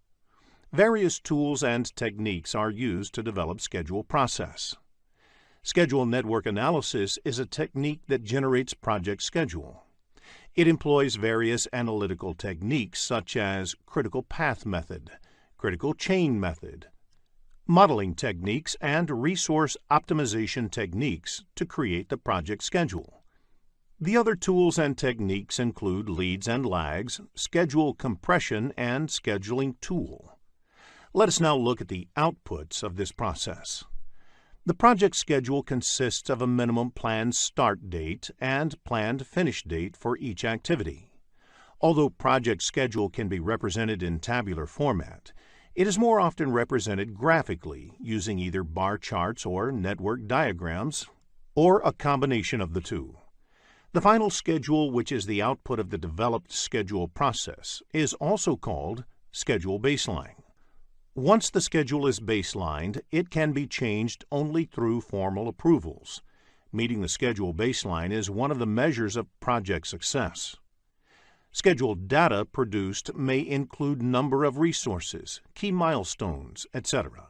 Various tools and techniques are used to develop schedule process. Schedule network analysis is a technique that generates project schedule. It employs various analytical techniques such as critical path method, critical chain method, modeling techniques, and resource optimization techniques to create the project schedule. The other tools and techniques include leads and lags, schedule compression, and scheduling tool. Let us now look at the outputs of this process. The project schedule consists of a minimum planned start date and planned finish date for each activity. Although project schedule can be represented in tabular format, it is more often represented graphically using either bar charts or network diagrams, or a combination of the two. The final schedule, which is the output of the developed schedule process, is also called schedule baseline. Once the schedule is baselined, it can be changed only through formal approvals. Meeting the schedule baseline is one of the measures of project success. Schedule data produced may include number of resources, key milestones, etc.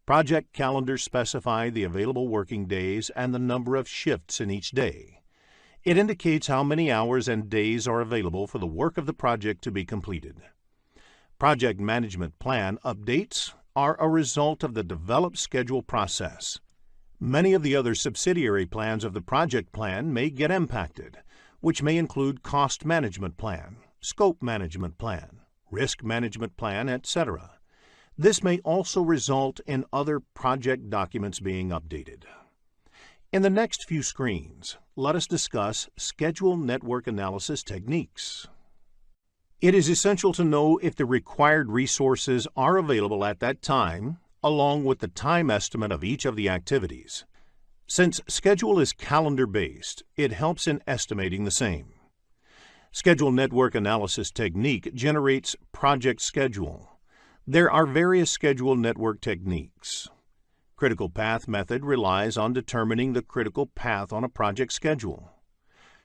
Project calendars specify the available working days and the number of shifts in each day. It indicates how many hours and days are available for the work of the project to be completed. Project management plan updates are a result of the developed schedule process. Many of the other subsidiary plans of the project plan may get impacted, which may include cost management plan, scope management plan, risk management plan, etc. This may also result in other project documents being updated. In the next few screens, let us discuss schedule network analysis techniques. It is essential to know if the required resources are available at that time, along with the time estimate of each of the activities. Since schedule is calendar-based, it helps in estimating the same. Schedule network analysis technique generates project schedule. There are various schedule network techniques. Critical path method relies on determining the critical path on a project schedule.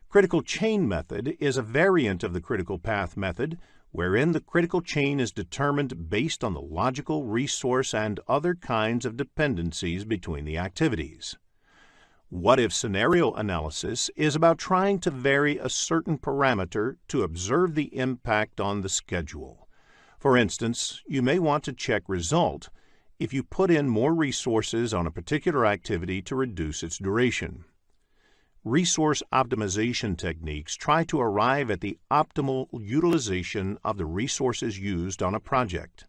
Critical chain method is a variant of the critical path method, wherein the critical chain is determined based on the logical, resource, and other kinds of dependencies between the activities. What-if scenario analysis is about trying to vary a certain parameter to observe the impact on the schedule. For instance, you may want to check result if you put in more resources on a particular activity to reduce its duration. Resource optimization techniques try to arrive at the optimal utilization of the resources used on a project.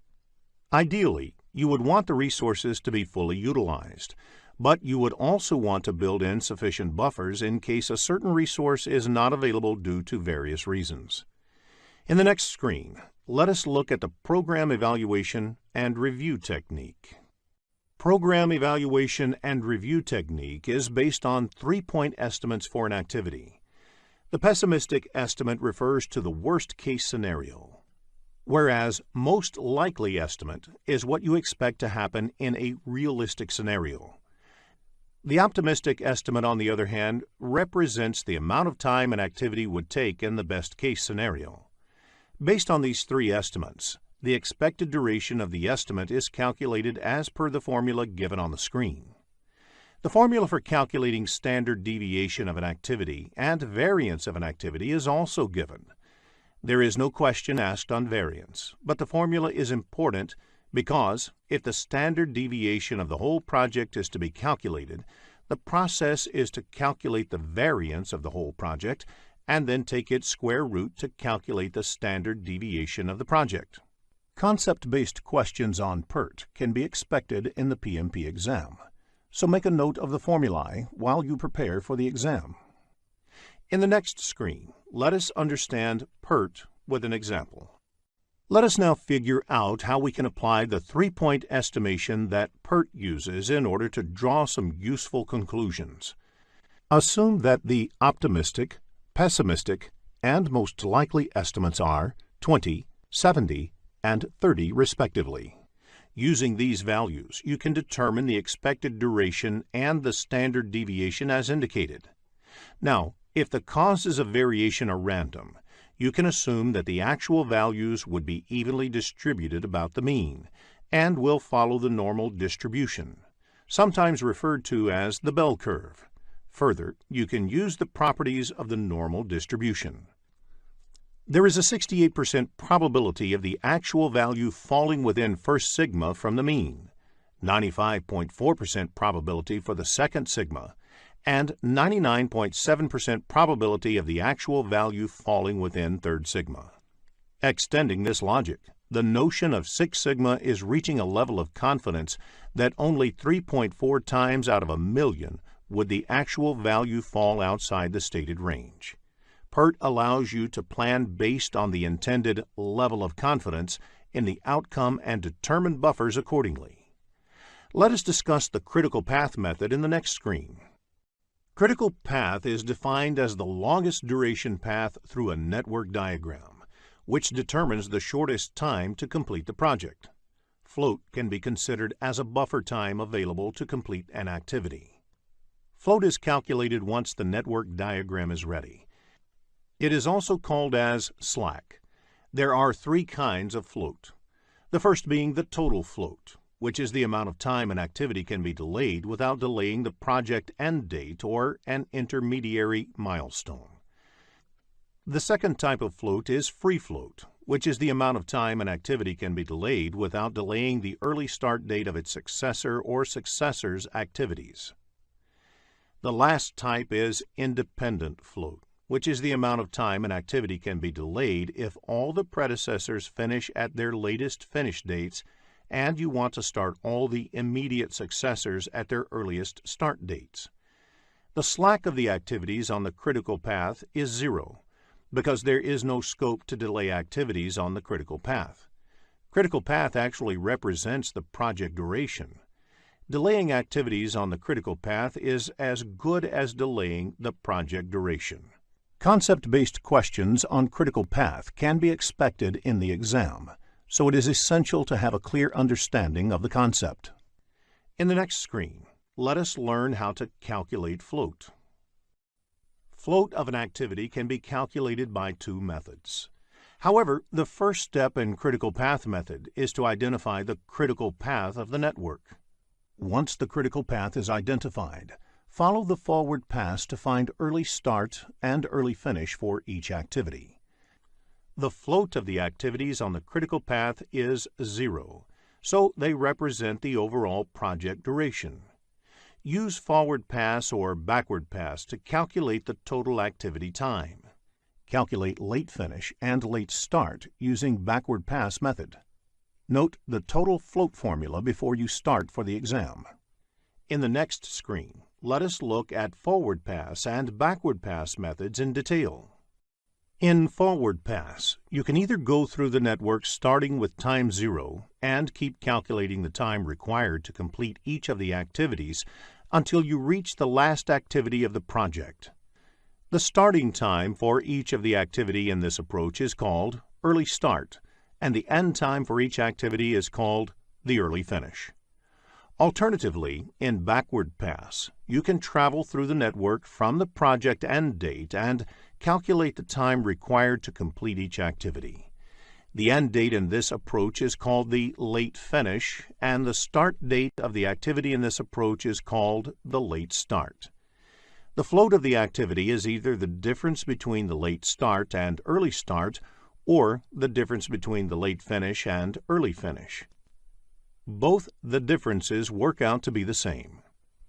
Ideally, you would want the resources to be fully utilized, but you would also want to build in sufficient buffers in case a certain resource is not available due to various reasons. In the next screen, let us look at the program evaluation and review technique. Program evaluation and review technique is based on 3-point estimates for an activity. The pessimistic estimate refers to the worst-case scenario, whereas most likely estimate is what you expect to happen in a realistic scenario. The optimistic estimate, on the other hand, represents the amount of time an activity would take in the best-case scenario. Based on these three estimates, the expected duration of the estimate is calculated as per the formula given on the screen. The formula for calculating standard deviation of an activity and variance of an activity is also given. There is no question asked on variance, but the formula is important because if the standard deviation of the whole project is to be calculated, the process is to calculate the variance of the whole project and then take its square root to calculate the standard deviation of the project. Concept-based questions on PERT can be expected in the PMP exam, so make a note of the formulae while you prepare for the exam. In the next screen, let us understand PERT with an example. Let us now figure out how we can apply the three-point estimation that PERT uses in order to draw some useful conclusions. Assume that the optimistic, pessimistic, and most likely estimates are 20, 70, and 30 respectively. Using these values, you can determine the expected duration and the standard deviation as indicated. Now, if the causes of variation are random, you can assume that the actual values would be evenly distributed about the mean and will follow the normal distribution, sometimes referred to as the bell curve. Further, you can use the properties of the normal distribution. There is a 68% probability of the actual value falling within first sigma from the mean, 95.4% probability for the second sigma, and 99.7% probability of the actual value falling within third sigma. Extending this logic, the notion of Six Sigma is reaching a level of confidence that only 3.4 times out of a million would the actual value fall outside the stated range. PERT allows you to plan based on the intended level of confidence in the outcome and determine buffers accordingly. Let us discuss the critical path method in the next screen. Critical path is defined as the longest duration path through a network diagram, which determines the shortest time to complete the project. Float can be considered as a buffer time available to complete an activity. Float is calculated once the network diagram is ready. It is also called as slack. There are three kinds of float. The first being the total float, which is the amount of time an activity can be delayed without delaying the project end date or an intermediary milestone. The second type of float is free float, which is the amount of time an activity can be delayed without delaying the early start date of its successor or successors' activities. The last type is independent float, which is the amount of time an activity can be delayed if all the predecessors finish at their latest finish dates and you want to start all the immediate successors at their earliest start dates. The slack of the activities on the critical path is 0, because there is no scope to delay activities on the critical path. Critical path actually represents the project duration. Delaying activities on the critical path is as good as delaying the project duration. Concept-based questions on critical path can be expected in the exam, so it is essential to have a clear understanding of the concept. In the next screen, let us learn how to calculate float. Float of an activity can be calculated by two methods. However, the first step in critical path method is to identify the critical path of the network. Once the critical path is identified, follow the forward pass to find early start and early finish for each activity. The float of the activities on the critical path is 0, so they represent the overall project duration. Use forward pass or backward pass to calculate the total activity time. Calculate late finish and late start using backward pass method. Note the total float formula before you start for the exam. In the next screen, let us look at forward pass and backward pass methods in detail. In forward pass, you can either go through the network starting with time 0 and keep calculating the time required to complete each of the activities until you reach the last activity of the project. The starting time for each of the activity in this approach is called early start, and the end time for each activity is called the early finish. Alternatively, in backward pass, you can travel through the network from the project end date and calculate the time required to complete each activity. The end date in this approach is called the late finish, and the start date of the activity in this approach is called the late start. The float of the activity is either the difference between the late start and early start, or the difference between the late finish and early finish. Both the differences work out to be the same.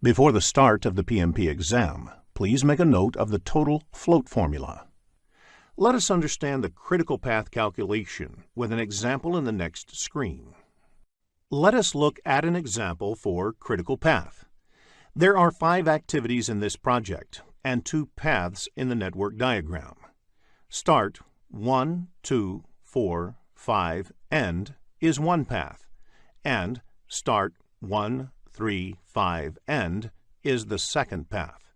Before the start of the PMP exam, please make a note of the total float formula. Let us understand the critical path calculation with an example in the next screen. Let us look at an example for critical path. There are 5 activities in this project and 2 paths in the network diagram. Start 1, 2, 4, 5, end is one path, and start 1, 3, 5, end is the second path.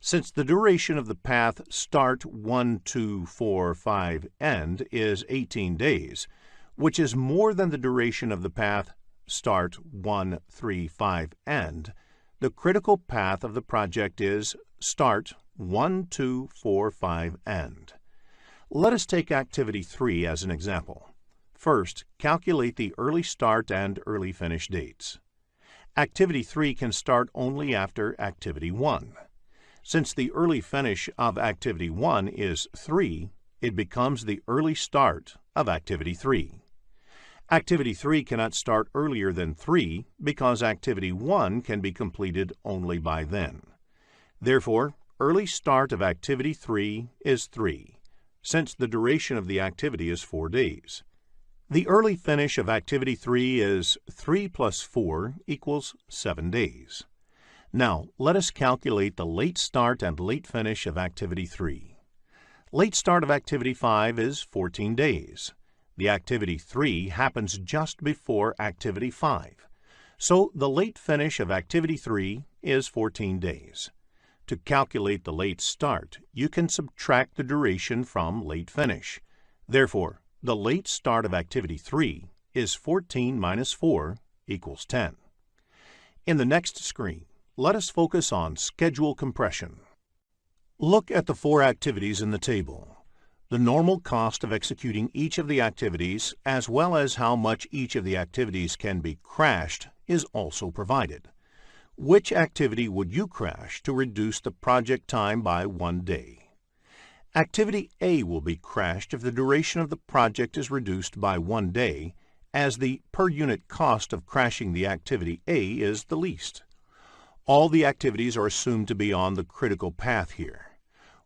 Since the duration of the path start 1, 2, 4, 5, end is 18 days, which is more than the duration of the path start 1, 3, 5, end, the critical path of the project is start 1, 2, 4, 5, end. Let us take Activity 3 as an example. First, calculate the early start and early finish dates. Activity 3 can start only after Activity 1. Since the early finish of Activity 1 is 3, it becomes the early start of Activity 3. Activity 3 cannot start earlier than 3 because Activity 1 can be completed only by then. Therefore, early start of Activity 3 is 3, since the duration of the activity is 4 days. The early finish of Activity 3 is 3 plus 4 equals 7 days. Now, let us calculate the late start and late finish of Activity 3. Late start of Activity 5 is 14 days. The Activity 3 happens just before Activity 5, so the late finish of Activity 3 is 14 days. To calculate the late start, you can subtract the duration from late finish. Therefore, the late start of Activity 3 is 14 minus 4 equals 10. In the next screen, let us focus on schedule compression. Look at the 4 activities in the table. The normal cost of executing each of the activities, as well as how much each of the activities can be crashed, is also provided. Which activity would you crash to reduce the project time by 1 day? Activity A will be crashed if the duration of the project is reduced by 1 day, as the per unit cost of crashing the activity A is the least. All the activities are assumed to be on the critical path here.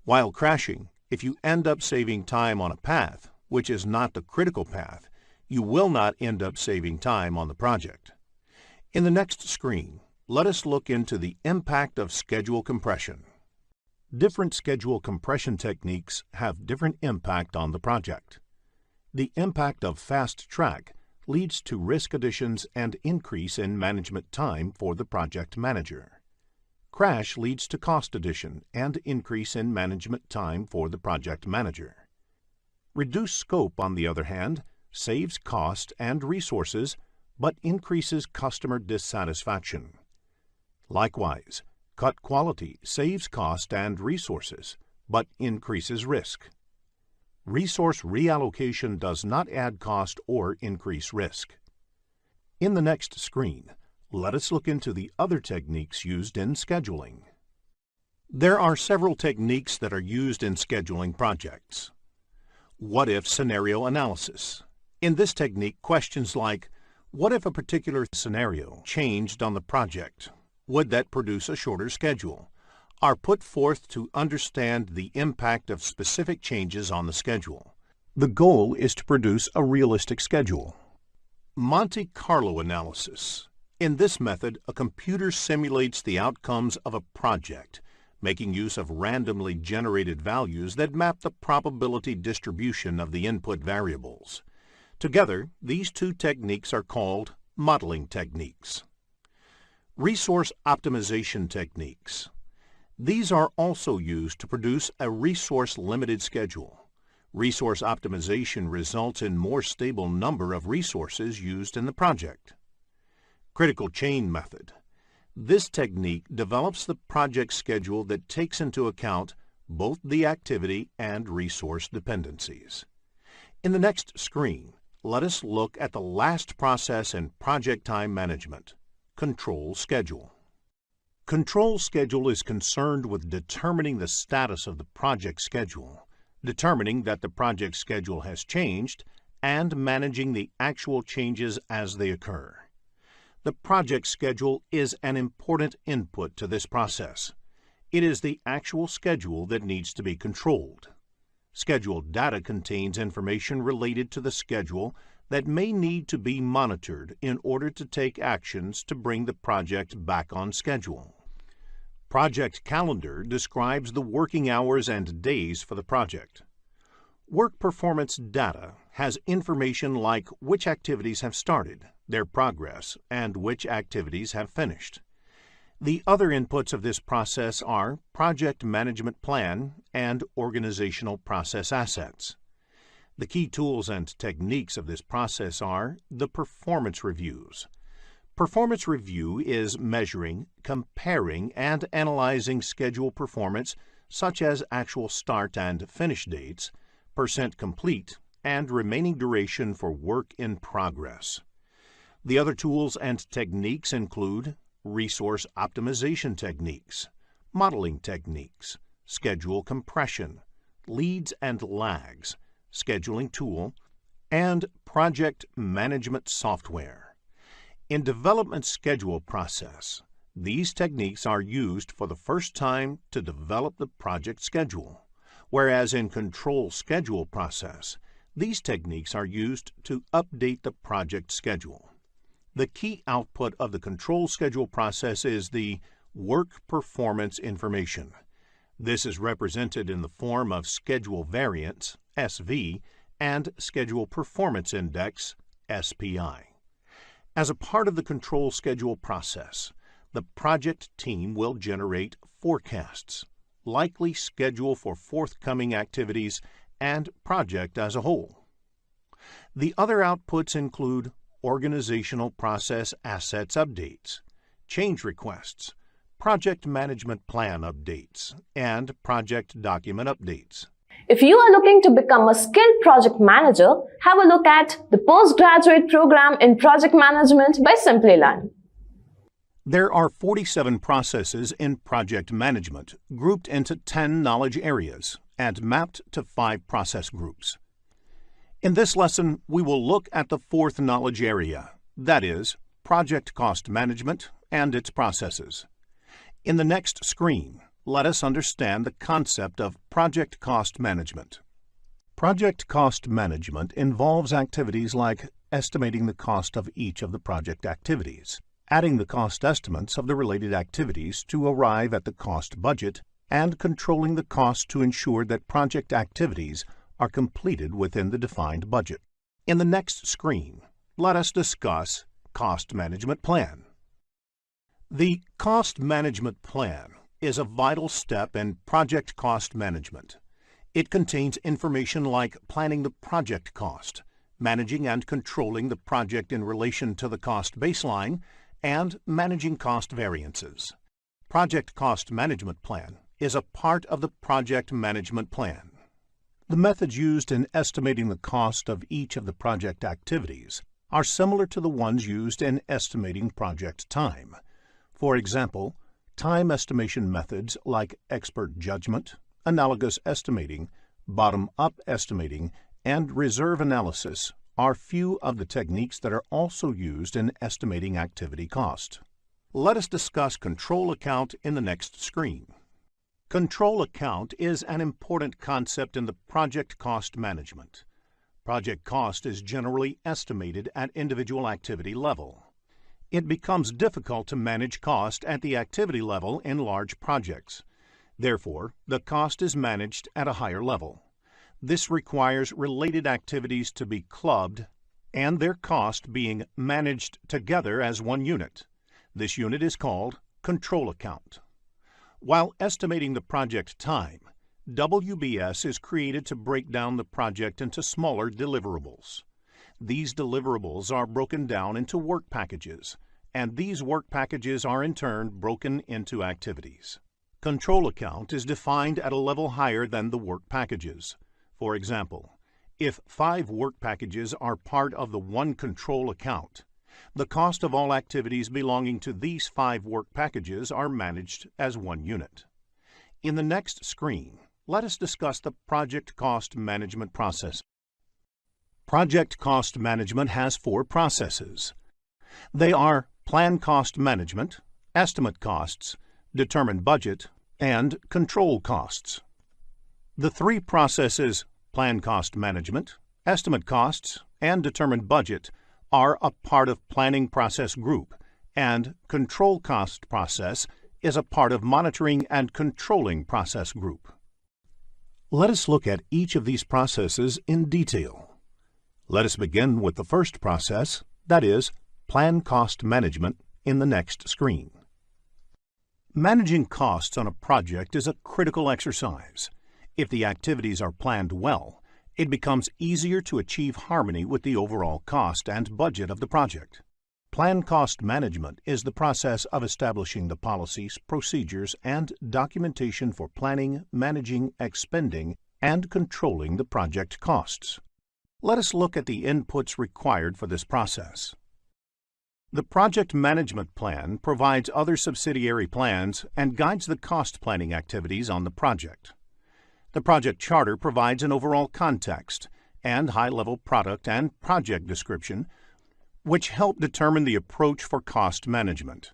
While crashing, if you end up saving time on a path, which is not the critical path, you will not end up saving time on the project. In the next screen, let us look into the impact of schedule compression. Different schedule compression techniques have different impact on the project. The impact of fast track leads to risk additions and increase in management time for the project manager. Crash leads to cost addition and increase in management time for the project manager. Reduced scope, on the other hand, saves cost and resources but increases customer dissatisfaction. Likewise, cut quality saves cost and resources but increases risk. Resource reallocation does not add cost or increase risk. In the next screen, let us look into the other techniques used in scheduling. There are several techniques that are used in scheduling projects. What-if scenario analysis. In this technique, questions like, what if a particular scenario changed on the project? Would that produce a shorter schedule? Are put forth to understand the impact of specific changes on the schedule. The goal is to produce a realistic schedule. Monte Carlo analysis. In this method, a computer simulates the outcomes of a project, making use of randomly generated values that map the probability distribution of the input variables. Together, these two techniques are called modeling techniques. Resource optimization techniques. These are also used to produce a resource-limited schedule. Resource optimization results in more stable number of resources used in the project. Critical chain method. This technique develops the project schedule that takes into account both the activity and resource dependencies. In the next screen, let us look at the last process in project time management, control schedule. Control schedule is concerned with determining the status of the project schedule, determining that the project schedule has changed, and managing the actual changes as they occur. The project schedule is an important input to this process. It is the actual schedule that needs to be controlled. Scheduled data contains information related to the schedule that may need to be monitored in order to take actions to bring the project back on schedule. Project calendar describes the working hours and days for the project. Work performance data has information like which activities have started, their progress, and which activities have finished. The other inputs of this process are project management plan and organizational process assets. The key tools and techniques of this process are the performance reviews. Performance review is measuring, comparing, and analyzing schedule performance such as actual start and finish dates, percent complete, and remaining duration for work in progress. The other tools and techniques include resource optimization techniques, modeling techniques, schedule compression, leads and lags, scheduling tool, and project management software. In development schedule process, these techniques are used for the first time to develop the project schedule, whereas in control schedule process, these techniques are used to update the project schedule. The key output of the control schedule process is the work performance information. This is represented in the form of schedule variance, SV, and schedule performance index, SPI. As a part of the control schedule process, the project team will generate forecasts, likely schedule for forthcoming activities, and project as a whole. The other outputs include organizational process assets updates, change requests, project management plan updates, and project document updates. If you are looking to become a skilled project manager, have a look at the postgraduate program in project management by Simplilearn. There are 47 processes in project management, grouped into 10 knowledge areas and mapped to 5 process groups. In this lesson, we will look at the 4th knowledge area, that is, project cost management and its processes. In the next screen, let us understand the concept of project cost management. Project cost management involves activities like estimating the cost of each of the project activities, adding the cost estimates of the related activities to arrive at the cost budget, and controlling the cost to ensure that project activities are completed within the defined budget. In the next screen, let us discuss Cost Management Plan. The Cost Management Plan is a vital step in project cost management. It contains information like planning the project cost, managing and controlling the project in relation to the cost baseline, and managing cost variances. Project Cost Management Plan is a part of the Project Management Plan. The methods used in estimating the cost of each of the project activities are similar to the ones used in estimating project time. For example, time estimation methods like expert judgment, analogous estimating, bottom-up estimating, and reserve analysis are few of the techniques that are also used in estimating activity cost. Let us discuss control account in the next screen. Control account is an important concept in the project cost management. Project cost is generally estimated at individual activity level. It becomes difficult to manage cost at the activity level in large projects. Therefore, the cost is managed at a higher level. This requires related activities to be clubbed and their cost being managed together as one unit. This unit is called control account. While estimating the project time, WBS is created to break down the project into smaller deliverables. These deliverables are broken down into work packages, and these work packages are in turn broken into activities. Control account is defined at a level higher than the work packages. For example, if 5 work packages are part of the one control account, the cost of all activities belonging to these 5 work packages are managed as one unit. In the next screen, let us discuss the project cost management process. Project cost management has 4 processes. They are plan cost management, estimate costs, determine budget, and control costs. The 3 processes, plan cost management, estimate costs, and determine budget, are a part of planning process group, and control cost process is a part of monitoring and controlling process group. Let us look at each of these processes in detail. Let us begin with the first process, that is, plan cost management, in the next screen. Managing costs on a project is a critical exercise. If the activities are planned well, it becomes easier to achieve harmony with the overall cost and budget of the project. Plan cost management is the process of establishing the policies, procedures, and documentation for planning, managing, expending, and controlling the project costs. Let us look at the inputs required for this process. The Project Management Plan provides other subsidiary plans and guides the cost planning activities on the project. The Project Charter provides an overall context and high-level product and project description, which help determine the approach for cost management.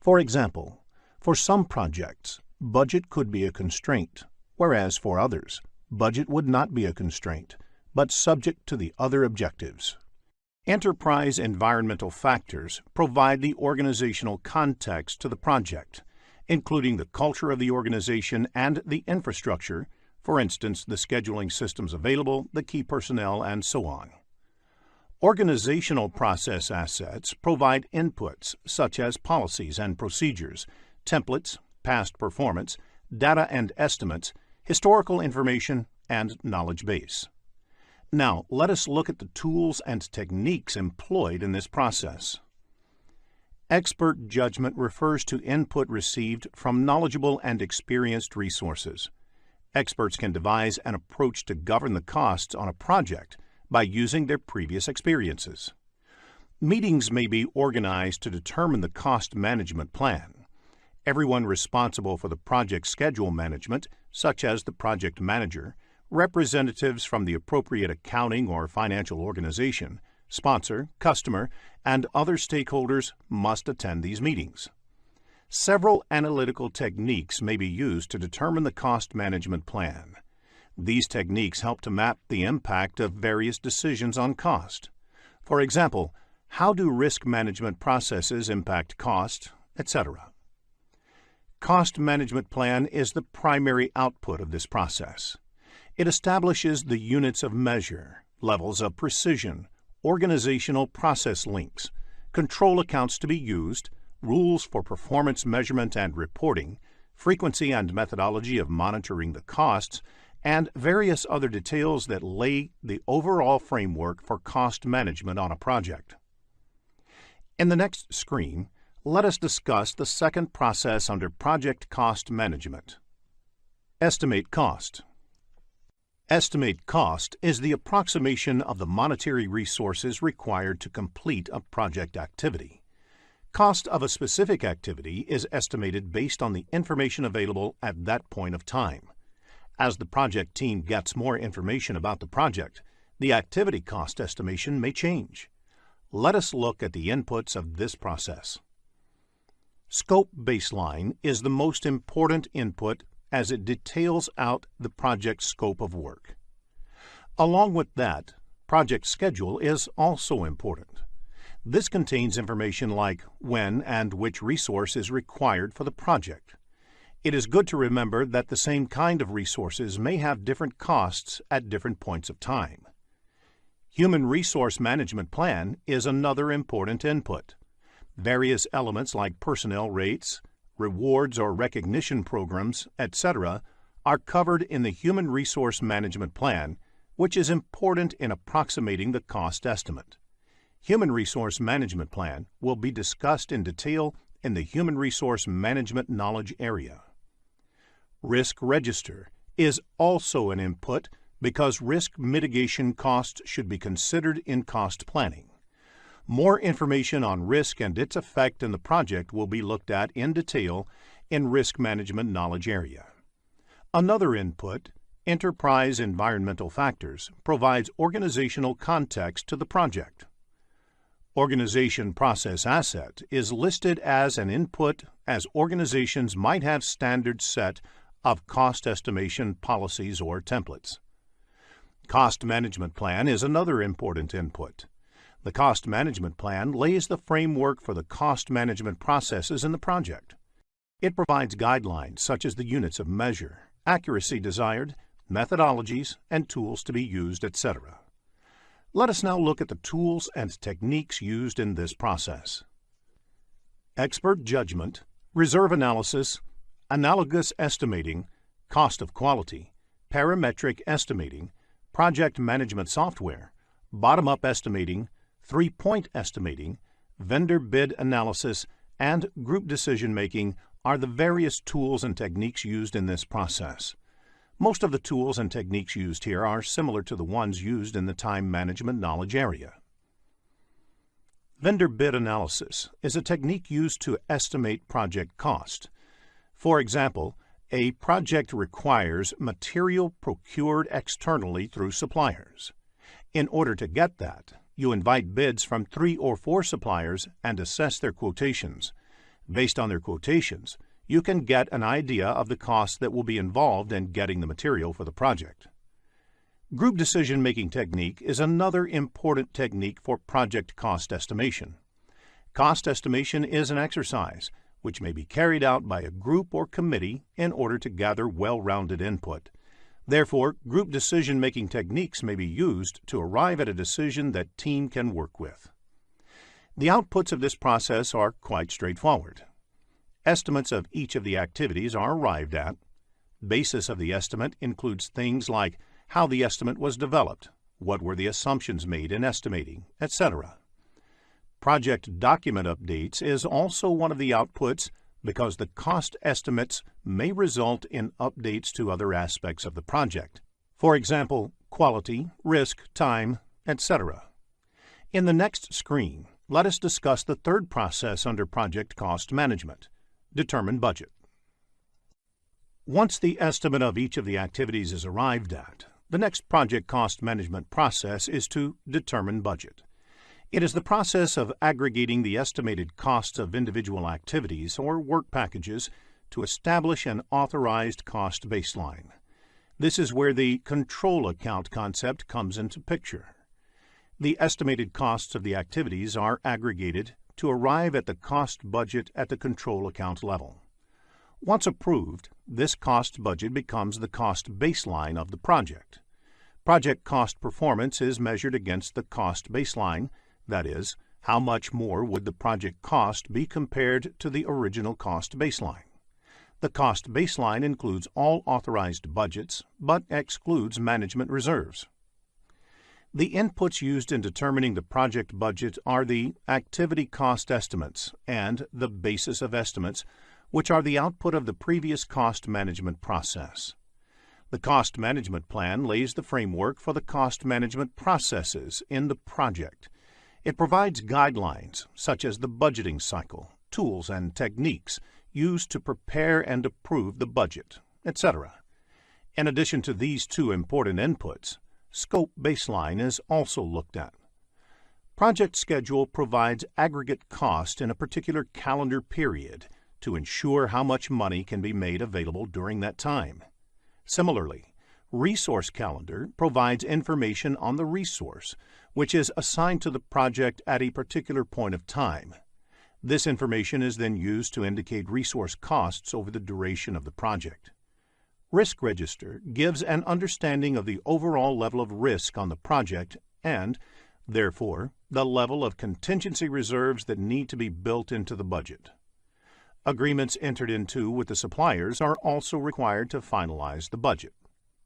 For example, for some projects, budget could be a constraint, whereas for others, budget would not be a constraint, but subject to the other objectives. Enterprise environmental factors provide the organizational context to the project, including the culture of the organization and the infrastructure, for instance, the scheduling systems available, the key personnel, and so on. Organizational process assets provide inputs such as policies and procedures, templates, past performance, data and estimates, historical information, and knowledge base. Now, let us look at the tools and techniques employed in this process. Expert judgment refers to input received from knowledgeable and experienced resources. Experts can devise an approach to govern the costs on a project by using their previous experiences. Meetings may be organized to determine the cost management plan. Everyone responsible for the project schedule management, such as the project manager, representatives from the appropriate accounting or financial organization, sponsor, customer, and other stakeholders must attend these meetings. Several analytical techniques may be used to determine the cost management plan. These techniques help to map the impact of various decisions on cost. For example, how do risk management processes impact cost, etc. Cost management plan is the primary output of this process. It establishes the units of measure, levels of precision, organizational process links, control accounts to be used, rules for performance measurement and reporting, frequency and methodology of monitoring the costs, and various other details that lay the overall framework for cost management on a project. In the next screen, let us discuss the second process under project cost management. Estimate cost. Estimate cost is the approximation of the monetary resources required to complete a project activity. Cost of a specific activity is estimated based on the information available at that point of time. As the project team gets more information about the project, the activity cost estimation may change. Let us look at the inputs of this process. Scope baseline is the most important input as it details out the project scope of work. Along with that, project schedule is also important. This contains information like when and which resource is required for the project. It is good to remember that the same kind of resources may have different costs at different points of time. Human Resource Management Plan is another important input. Various elements like personnel rates, rewards or recognition programs, etc., are covered in the Human Resource Management Plan, which is important in approximating the cost estimate. Human Resource Management Plan will be discussed in detail in the Human Resource Management Knowledge area. Risk Register is also an input because risk mitigation costs should be considered in cost planning. More information on risk and its effect in the project will be looked at in detail in Risk Management Knowledge area. Another input, Enterprise Environmental Factors, provides organizational context to the project. Organization Process Asset is listed as an input as organizations might have standards set of cost estimation policies or templates. Cost Management Plan is another important input. The Cost Management Plan lays the framework for the cost management processes in the project. It provides guidelines such as the units of measure, accuracy desired, methodologies and tools to be used, etc. Let us now look at the tools and techniques used in this process. Expert judgment, reserve analysis, analogous estimating, cost of quality, parametric estimating, project management software, bottom-up estimating, three-point estimating, vendor bid analysis, and group decision-making are the various tools and techniques used in this process. Most of the tools and techniques used here are similar to the ones used in the time management knowledge area. Vendor bid analysis is a technique used to estimate project cost. For example, a project requires material procured externally through suppliers. In order to get that, you invite bids from 3 or 4 suppliers and assess their quotations. Based on their quotations, you can get an idea of the costs that will be involved in getting the material for the project. Group decision-making technique is another important technique for project cost estimation. Cost estimation is an exercise which may be carried out by a group or committee in order to gather well-rounded input. Therefore, group decision-making techniques may be used to arrive at a decision that team can work with. The outputs of this process are quite straightforward. Estimates of each of the activities are arrived at. Basis of the estimate includes things like how the estimate was developed, what were the assumptions made in estimating, etc. Project document updates is also one of the outputs because the cost estimates may result in updates to other aspects of the project. For example, quality, risk, time, etc. In the next screen, let us discuss the third process under project cost management: determine budget. Once the estimate of each of the activities is arrived at, the next project cost management process is to determine budget. It is the process of aggregating the estimated costs of individual activities or work packages to establish an authorized cost baseline. This is where the control account concept comes into picture. The estimated costs of the activities are aggregated to arrive at the cost budget at the control account level. Once approved, this cost budget becomes the cost baseline of the project. Project cost performance is measured against the cost baseline, that is, how much more would the project cost be compared to the original cost baseline. The cost baseline includes all authorized budgets, but excludes management reserves. The inputs used in determining the project budget are the activity cost estimates and the basis of estimates, which are the output of the previous cost management process. The cost management plan lays the framework for the cost management processes in the project. It provides guidelines such as the budgeting cycle, tools and techniques used to prepare and approve the budget, etc. In addition to these two important inputs, scope baseline is also looked at. Project schedule provides aggregate cost in a particular calendar period to ensure how much money can be made available during that time. Similarly, resource calendar provides information on the resource, which is assigned to the project at a particular point of time. This information is then used to indicate resource costs over the duration of the project. Risk register gives an understanding of the overall level of risk on the project and, therefore, the level of contingency reserves that need to be built into the budget. Agreements entered into with the suppliers are also required to finalize the budget.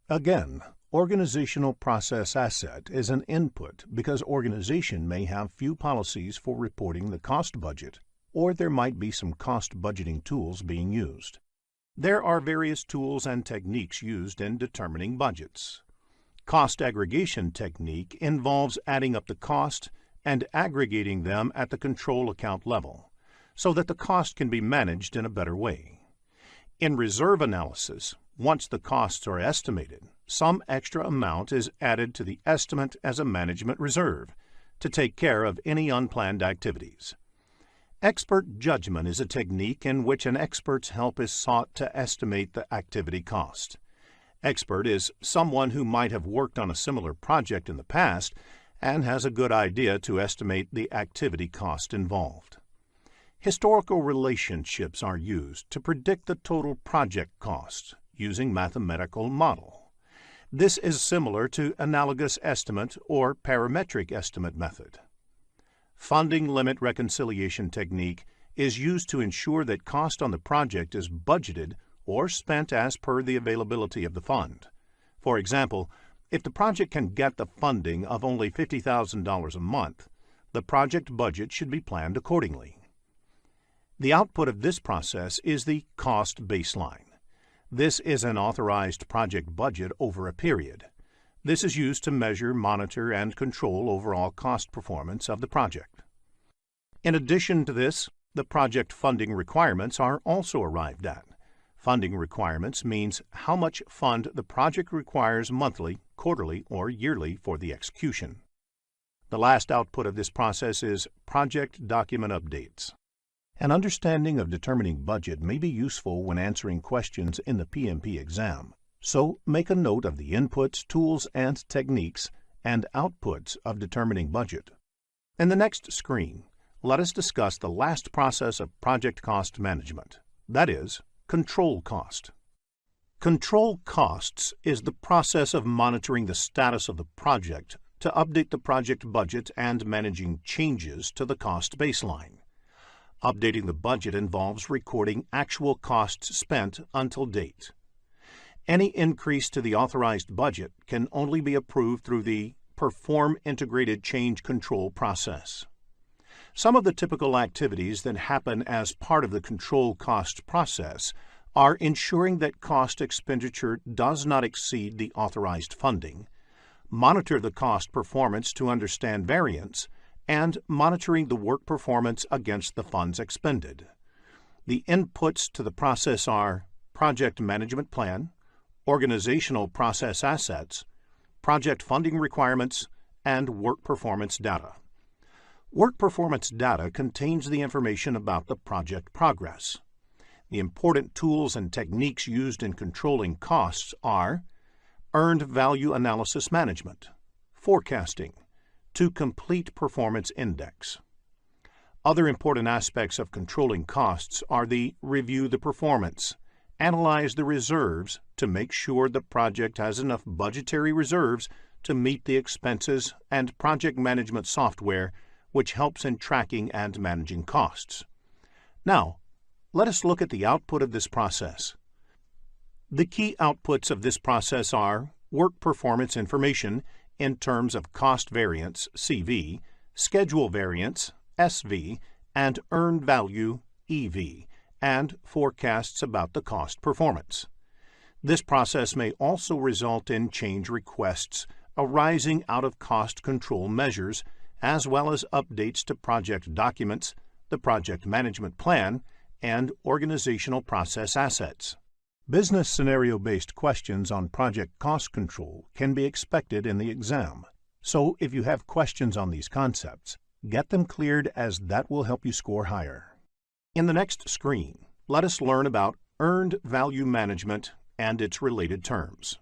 Again, organizational process asset is an input because organization may have few policies for reporting the cost budget, or there might be some cost budgeting tools being used. There are various tools and techniques used in determining budgets. Cost aggregation technique involves adding up the cost and aggregating them at the control account level, so that the cost can be managed in a better way. In reserve analysis, once the costs are estimated, some extra amount is added to the estimate as a management reserve to take care of any unplanned activities. Expert judgment is a technique in which an expert's help is sought to estimate the activity cost. Expert is someone who might have worked on a similar project in the past and has a good idea to estimate the activity cost involved. Historical relationships are used to predict the total project cost using mathematical model. This is similar to analogous estimate or parametric estimate method. Funding limit reconciliation technique is used to ensure that cost on the project is budgeted or spent as per the availability of the fund. For example, if the project can get the funding of only $50,000 a month, the project budget should be planned accordingly. The output of this process is the cost baseline. This is an authorized project budget over a period. This is used to measure, monitor, and control overall cost performance of the project. In addition to this, the project funding requirements are also arrived at. Funding requirements means how much fund the project requires monthly, quarterly, or yearly for the execution. The last output of this process is project document updates. An understanding of determining budget may be useful when answering questions in the PMP exam, so make a note of the inputs, tools, and techniques and outputs of determining budget. In the next screen, let us discuss the last process of project cost management, that is, control cost. Control costs is the process of monitoring the status of the project to update the project budget and managing changes to the cost baseline. Updating the budget involves recording actual costs spent until date. Any increase to the authorized budget can only be approved through the Perform Integrated Change Control process. Some of the typical activities that happen as part of the control cost process are ensuring that cost expenditure does not exceed the authorized funding, monitor the cost performance to understand variance, and monitoring the work performance against the funds expended. The inputs to the process are project management plan, organizational process assets, project funding requirements, and work performance data. Work performance data contains the information about the project progress. The important tools and techniques used in controlling costs are earned value analysis management, forecasting, to complete performance index. Other important aspects of controlling costs are the review the performance, analyze the reserves to make sure the project has enough budgetary reserves to meet the expenses, and project management software, which helps in tracking and managing costs. Now, let us look at the output of this process. The key outputs of this process are work performance information in terms of cost variance, CV, schedule variance, SV, and earned value, EV, and forecasts about the cost performance. This process may also result in change requests arising out of cost control measures, as well as updates to project documents, the project management plan, and organizational process assets. Business scenario-based questions on project cost control can be expected in the exam. So if you have questions on these concepts, get them cleared, as that will help you score higher. In the next screen, let us learn about earned value management and its related terms.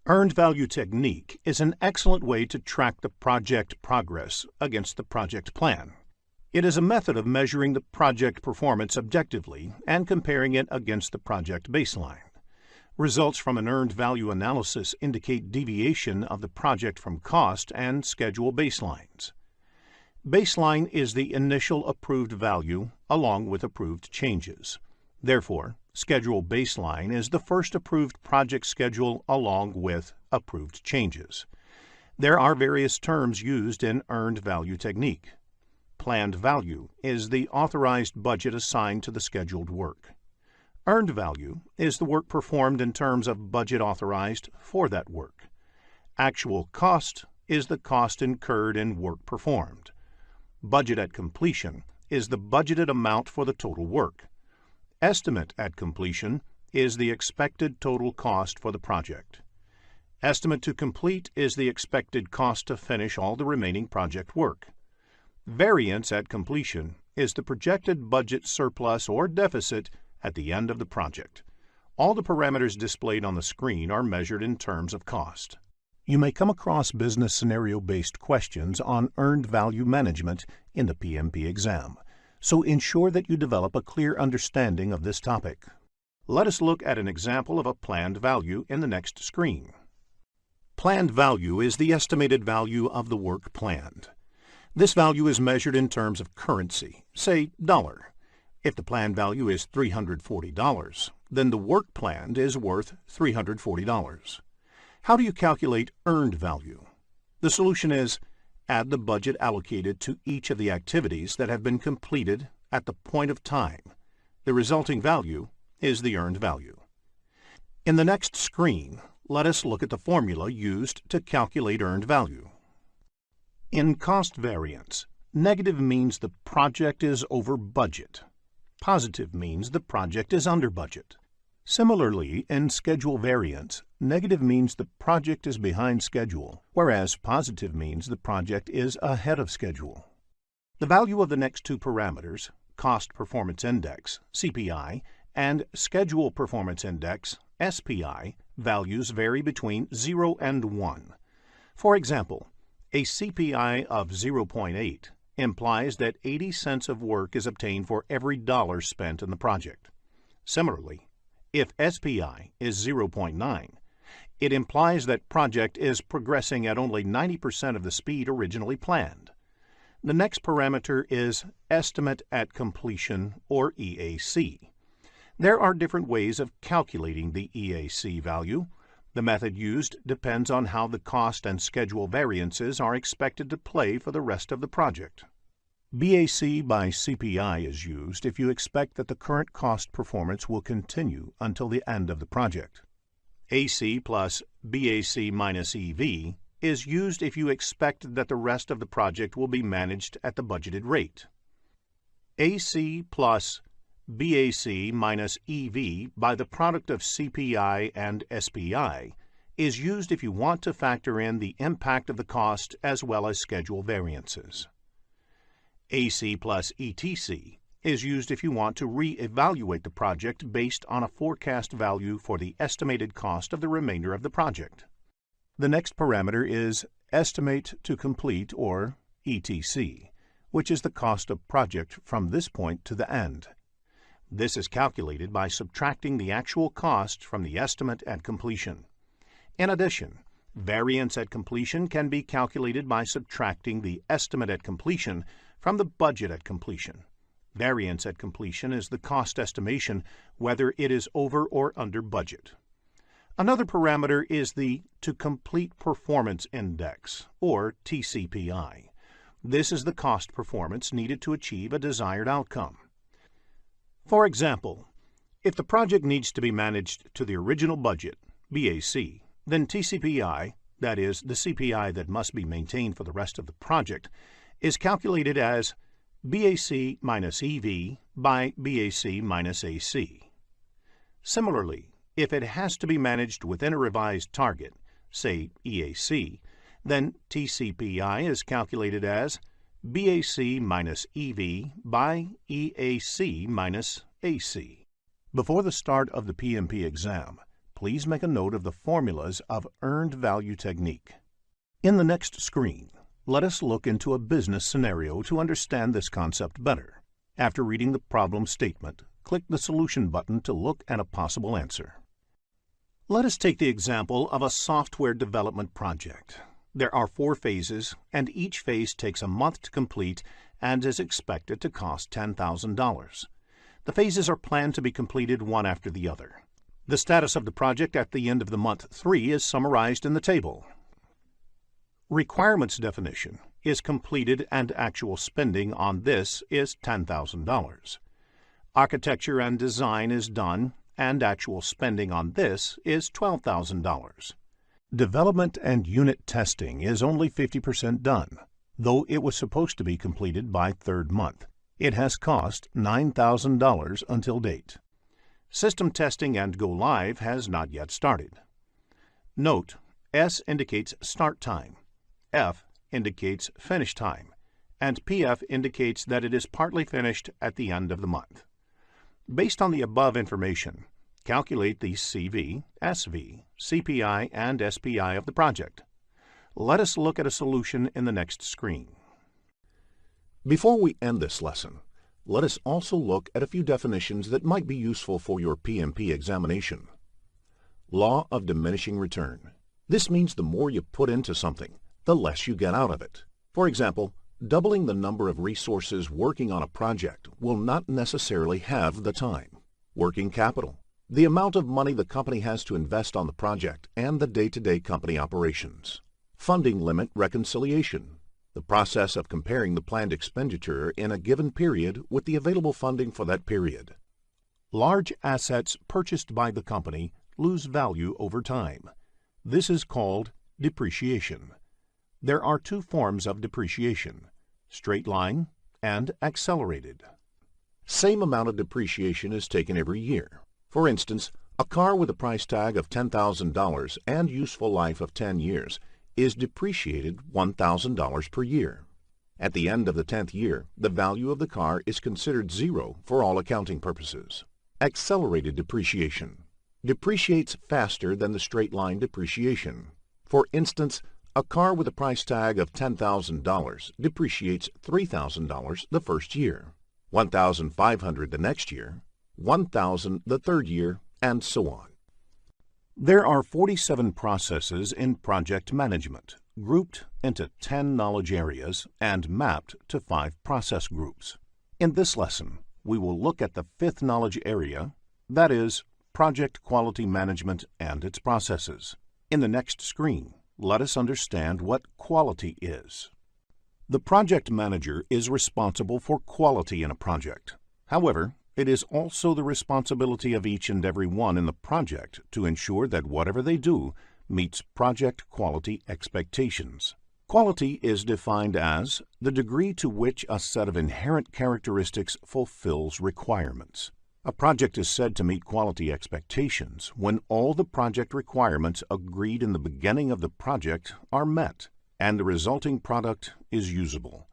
Earned value technique is an excellent way to track the project progress against the project plan. It is a method of measuring the project performance objectively and comparing it against the project baseline. Results from an earned value analysis indicate deviation of the project from cost and schedule baselines. Baseline is the initial approved value along with approved changes. Therefore, schedule baseline is the first approved project schedule along with approved changes. There are various terms used in earned value technique. Planned value is the authorized budget assigned to the scheduled work. Earned value is the work performed in terms of budget authorized for that work. Actual cost is the cost incurred in work performed. Budget at completion is the budgeted amount for the total work. Estimate at completion is the expected total cost for the project. Estimate to complete is the expected cost to finish all the remaining project work. Variance at completion is the projected budget surplus or deficit at the end of the project. All the parameters displayed on the screen are measured in terms of cost. You may come across business scenario-based questions on earned value management in the PMP exam, so ensure that you develop a clear understanding of this topic. Let us look at an example of a planned value in the next screen. Planned value is the estimated value of the work planned. This value is measured in terms of currency, say dollar. If the planned value is $340, then the work planned is worth $340. How do you calculate earned value? The solution is add the budget allocated to each of the activities that have been completed at the point of time. The resulting value is the earned value. In the next screen, let us look at the formula used to calculate earned value. In cost variance, negative means the project is over budget. Positive means the project is under budget. Similarly, in schedule variance, negative means the project is behind schedule, whereas positive means the project is ahead of schedule. The value of the next two parameters, Cost Performance Index, CPI, and Schedule Performance Index, SPI, values vary between 0 and 1. For example, a CPI of 0.8 implies that 80 cents of work is obtained for every dollar spent in the project. Similarly, if SPI is 0.9, it implies that project is progressing at only 90% of the speed originally planned. The next parameter is Estimate at Completion, or EAC. There are different ways of calculating the EAC value. The method used depends on how the cost and schedule variances are expected to play for the rest of the project. BAC by CPI is used if you expect that the current cost performance will continue until the end of the project. AC plus BAC minus EV is used if you expect that the rest of the project will be managed at the budgeted rate. AC plus BAC minus EV by the product of CPI and SPI is used if you want to factor in the impact of the cost as well as schedule variances. AC plus ETC is used if you want to re-evaluate the project based on a forecast value for the estimated cost of the remainder of the project. The next parameter is Estimate to Complete, or ETC, which is the cost of project from this point to the end. This is calculated by subtracting the actual cost from the estimate at completion. In addition, variance at completion can be calculated by subtracting the estimate at completion from the budget at completion. Variance at completion is the cost estimation whether it is over or under budget. Another parameter is the To Complete Performance Index, or TCPI. This is the cost performance needed to achieve a desired outcome. For example, if the project needs to be managed to the original budget, BAC, then TCPI, that is, the CPI that must be maintained for the rest of the project, is calculated as BAC minus EV by BAC minus AC. Similarly, if it has to be managed within a revised target, say EAC, then TCPI is calculated as BAC minus EV by EAC minus AC. Before the start of the PMP exam, please make a note of the formulas of earned value technique. In the next screen, let us look into a business scenario to understand this concept better. After reading the problem statement, click the Solution button to look at a possible answer. Let us take the example of a software development project. There are 4 phases, and each phase takes a month to complete and is expected to cost $10,000. The phases are planned to be completed one after the other. The status of the project at the end of the month 3 is summarized in the table. Requirements definition is completed and actual spending on this is $10,000. Architecture and design is done and actual spending on this is $12,000. Development and unit testing is only 50% done, though it was supposed to be completed by 3rd month. It has cost $9,000 until date. System testing and go live has not yet started. Note, S indicates start time, F indicates finish time, and PF indicates that it is partly finished at the end of the month. Based on the above information, calculate the CV, SV, CPI, and SPI of the project. Let us look at a solution in the next screen. Before we end this lesson, let us also look at a few definitions that might be useful for your PMP examination. Law of diminishing return. This means the more you put into something, the less you get out of it. For example, doubling the number of resources working on a project will not necessarily have the time. Working capital, the amount of money the company has to invest on the project and the day-to-day company operations. Funding limit reconciliation, the process of comparing the planned expenditure in a given period with the available funding for that period. Large assets purchased by the company lose value over time. This is called depreciation. There are two forms of depreciation: straight line and accelerated. Same amount of depreciation is taken every year. For instance, a car with a price tag of $10,000 and useful life of 10 years is depreciated $1,000 per year. At the end of the 10th year, the value of the car is considered zero for all accounting purposes. Accelerated depreciation depreciates faster than the straight line depreciation. For instance, a car with a price tag of $10,000 depreciates $3,000 the first year, $1,500 the next year, $1,000 the third year, and so on. There are 47 processes in project management, grouped into 10 knowledge areas and mapped to 5 process groups. In this lesson, we will look at the 5th knowledge area, that is, project quality management and its processes. In the next screen, let us understand what quality is. The project manager is responsible for quality in a project. However, it is also the responsibility of each and every one in the project to ensure that whatever they do meets project quality expectations. Quality is defined as the degree to which a set of inherent characteristics fulfills requirements. A project is said to meet quality expectations when all the project requirements agreed in the beginning of the project are met and the resulting product is usable.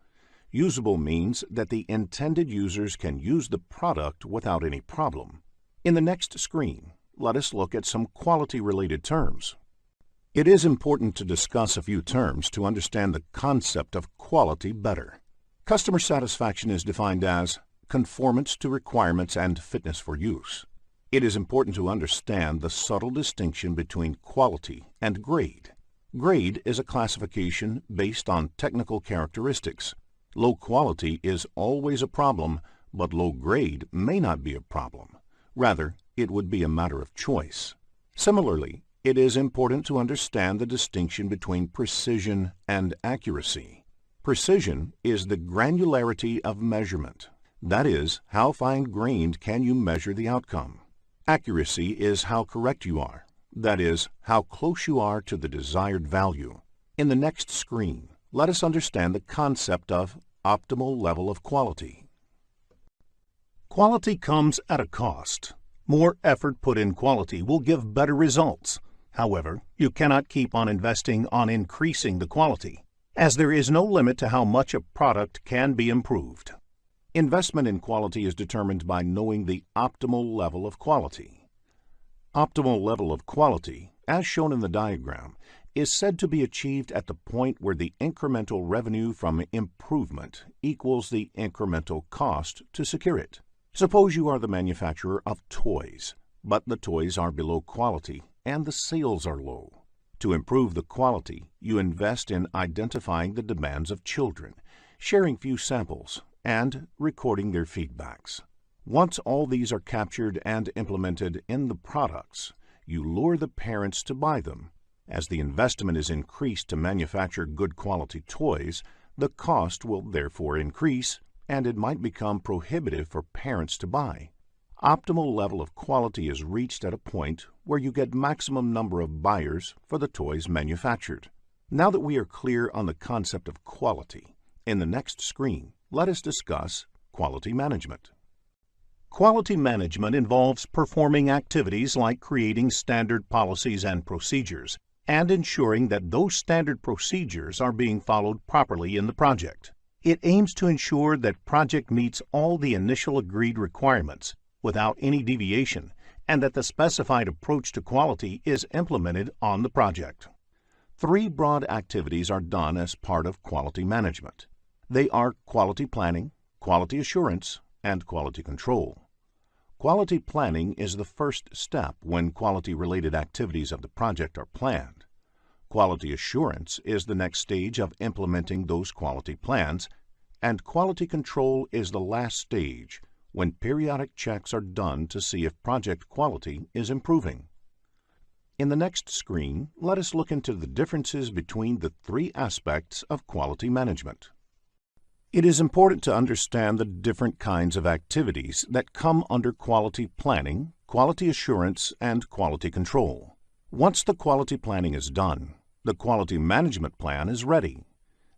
Usable means that the intended users can use the product without any problem. In the next screen, let us look at some quality-related terms. It is important to discuss a few terms to understand the concept of quality better. Customer satisfaction is defined as conformance to requirements and fitness for use. It is important to understand the subtle distinction between quality and grade. Grade is a classification based on technical characteristics. Low quality is always a problem, but low grade may not be a problem. Rather, it would be a matter of choice. Similarly, it is important to understand the distinction between precision and accuracy. Precision is the granularity of measurement. That is, how fine-grained can you measure the outcome. Accuracy is how correct you are. That is, how close you are to the desired value. In the next screen, let us understand the concept of optimal level of quality. Quality comes at a cost. More effort put in quality will give better results. However, you cannot keep on investing on increasing the quality, as there is no limit to how much a product can be improved. Investment in quality is determined by knowing the optimal level of quality. Optimal level of quality, as shown in the diagram, is said to be achieved at the point where the incremental revenue from improvement equals the incremental cost to secure it. Suppose you are the manufacturer of toys, but the toys are below quality and the sales are low. To improve the quality, you invest in identifying the demands of children, sharing few samples, and recording their feedbacks. Once all these are captured and implemented in the products, you lure the parents to buy them. As the investment is increased to manufacture good quality toys, the cost will therefore increase, and it might become prohibitive for parents to buy. Optimal level of quality is reached at a point where you get maximum number of buyers for the toys manufactured. Now that we are clear on the concept of quality, in the next screen, let us discuss quality management. Quality management involves performing activities like creating standard policies and procedures and ensuring that those standard procedures are being followed properly in the project. It aims to ensure that project meets all the initial agreed requirements without any deviation and that the specified approach to quality is implemented on the project. 3 broad activities are done as part of quality management. They are quality planning, quality assurance, and quality control. Quality planning is the first step when quality-related activities of the project are planned. Quality assurance is the next stage of implementing those quality plans, and quality control is the last stage when periodic checks are done to see if project quality is improving. In the next screen, let us look into the differences between the three aspects of quality management. It is important to understand the different kinds of activities that come under quality planning, quality assurance, and quality control. Once the quality planning is done, the quality management plan is ready.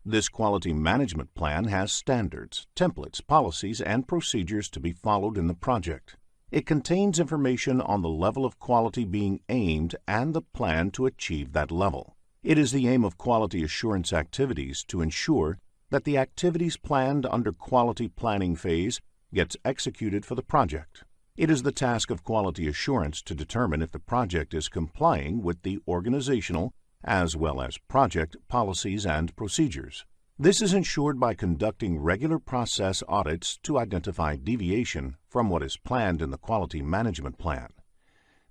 This quality management plan has standards, templates, policies, and procedures to be followed in the project. It contains information on the level of quality being aimed and the plan to achieve that level. It is the aim of quality assurance activities to ensure that the activities planned under quality planning phase gets executed for the project. It is the task of quality assurance to determine if the project is complying with the organizational as well as project policies and procedures. This is ensured by conducting regular process audits to identify deviation from what is planned in the quality management plan.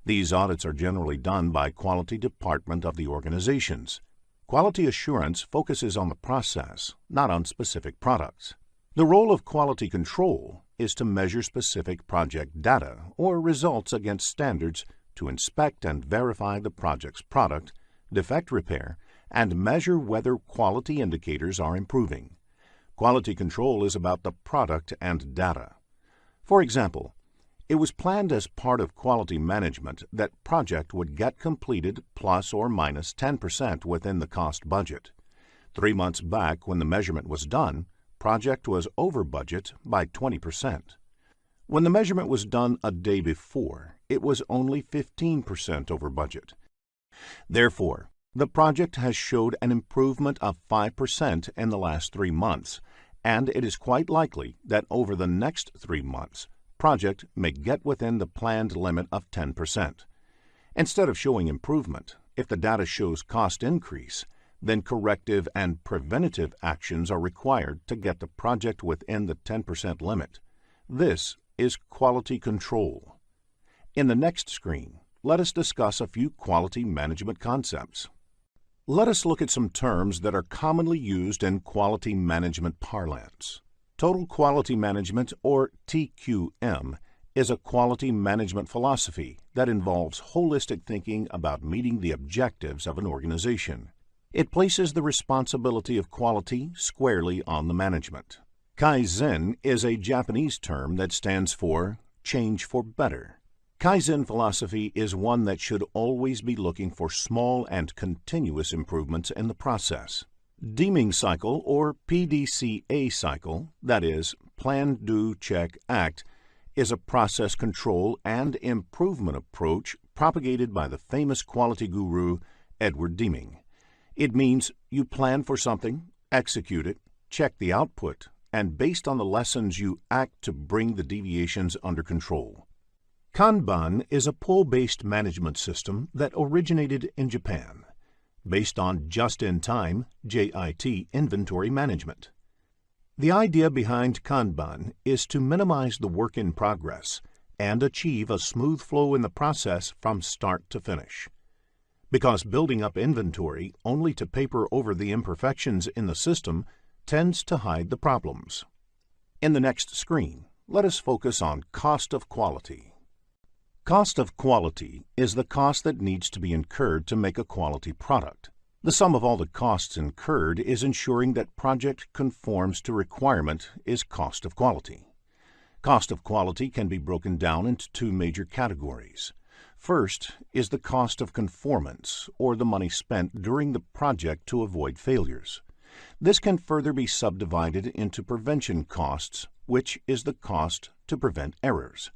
These audits are generally done by quality department of the organizations. Quality assurance focuses on the process, not on specific products. The role of quality control is to measure specific project data or results against standards to inspect and verify the project's product, defect repair, and measure whether quality indicators are improving. Quality control is about the product and data. For example, it was planned as part of quality management that project would get completed plus or minus 10% within the cost budget. 3 months back, when the measurement was done, project was over budget by 20%. When the measurement was done a day before, it was only 15% over budget. Therefore, the project has showed an improvement of 5% in the last 3 months, and it is quite likely that over the next 3 months, project may get within the planned limit of 10%. Instead of showing improvement, if the data shows cost increase, then corrective and preventative actions are required to get the project within the 10% limit. This is quality control. In the next screen, let us discuss a few quality management concepts. Let us look at some terms that are commonly used in quality management parlance. Total Quality Management, or TQM, is a quality management philosophy that involves holistic thinking about meeting the objectives of an organization. It places the responsibility of quality squarely on the management. Kaizen is a Japanese term that stands for change for better. Kaizen philosophy is one that should always be looking for small and continuous improvements in the process. Deeming cycle, or PDCA cycle, that is, plan, do, check, act, is a process control and improvement approach propagated by the famous quality guru Edward Deming. It means you plan for something, execute it, check the output, and based on the lessons you act to bring the deviations under control. Kanban is a pull-based management system that originated in Japan, based on just-in-time (JIT) inventory management. The idea behind Kanban is to minimize the work in progress and achieve a smooth flow in the process from start to finish. Because building up inventory only to paper over the imperfections in the system tends to hide the problems. In the next screen, let us focus on cost of quality. Cost of quality is the cost that needs to be incurred to make a quality product. The sum of all the costs incurred is ensuring that project conforms to requirement is cost of quality. Cost of quality can be broken down into two major categories. First is the cost of conformance, or the money spent during the project to avoid failures. This can further be subdivided into prevention costs, which is the cost to prevent errors,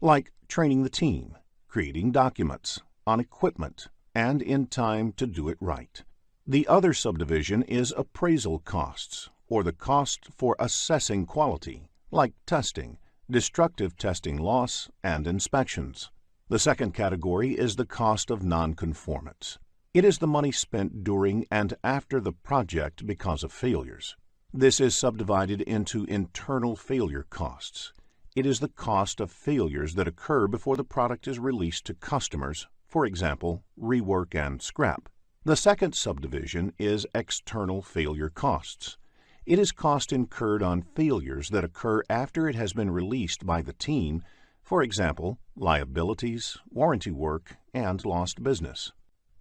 like training the team, creating documents, on equipment, and in time to do it right. The other subdivision is appraisal costs, or the cost for assessing quality, like testing, destructive testing loss, and inspections. The second category is the cost of nonconformance. It is the money spent during and after the project because of failures. This is subdivided into internal failure costs. It is the cost of failures that occur before the product is released to customers, for example, rework and scrap. The second subdivision is external failure costs. It is cost incurred on failures that occur after it has been released by the team, for example, liabilities, warranty work, and lost business.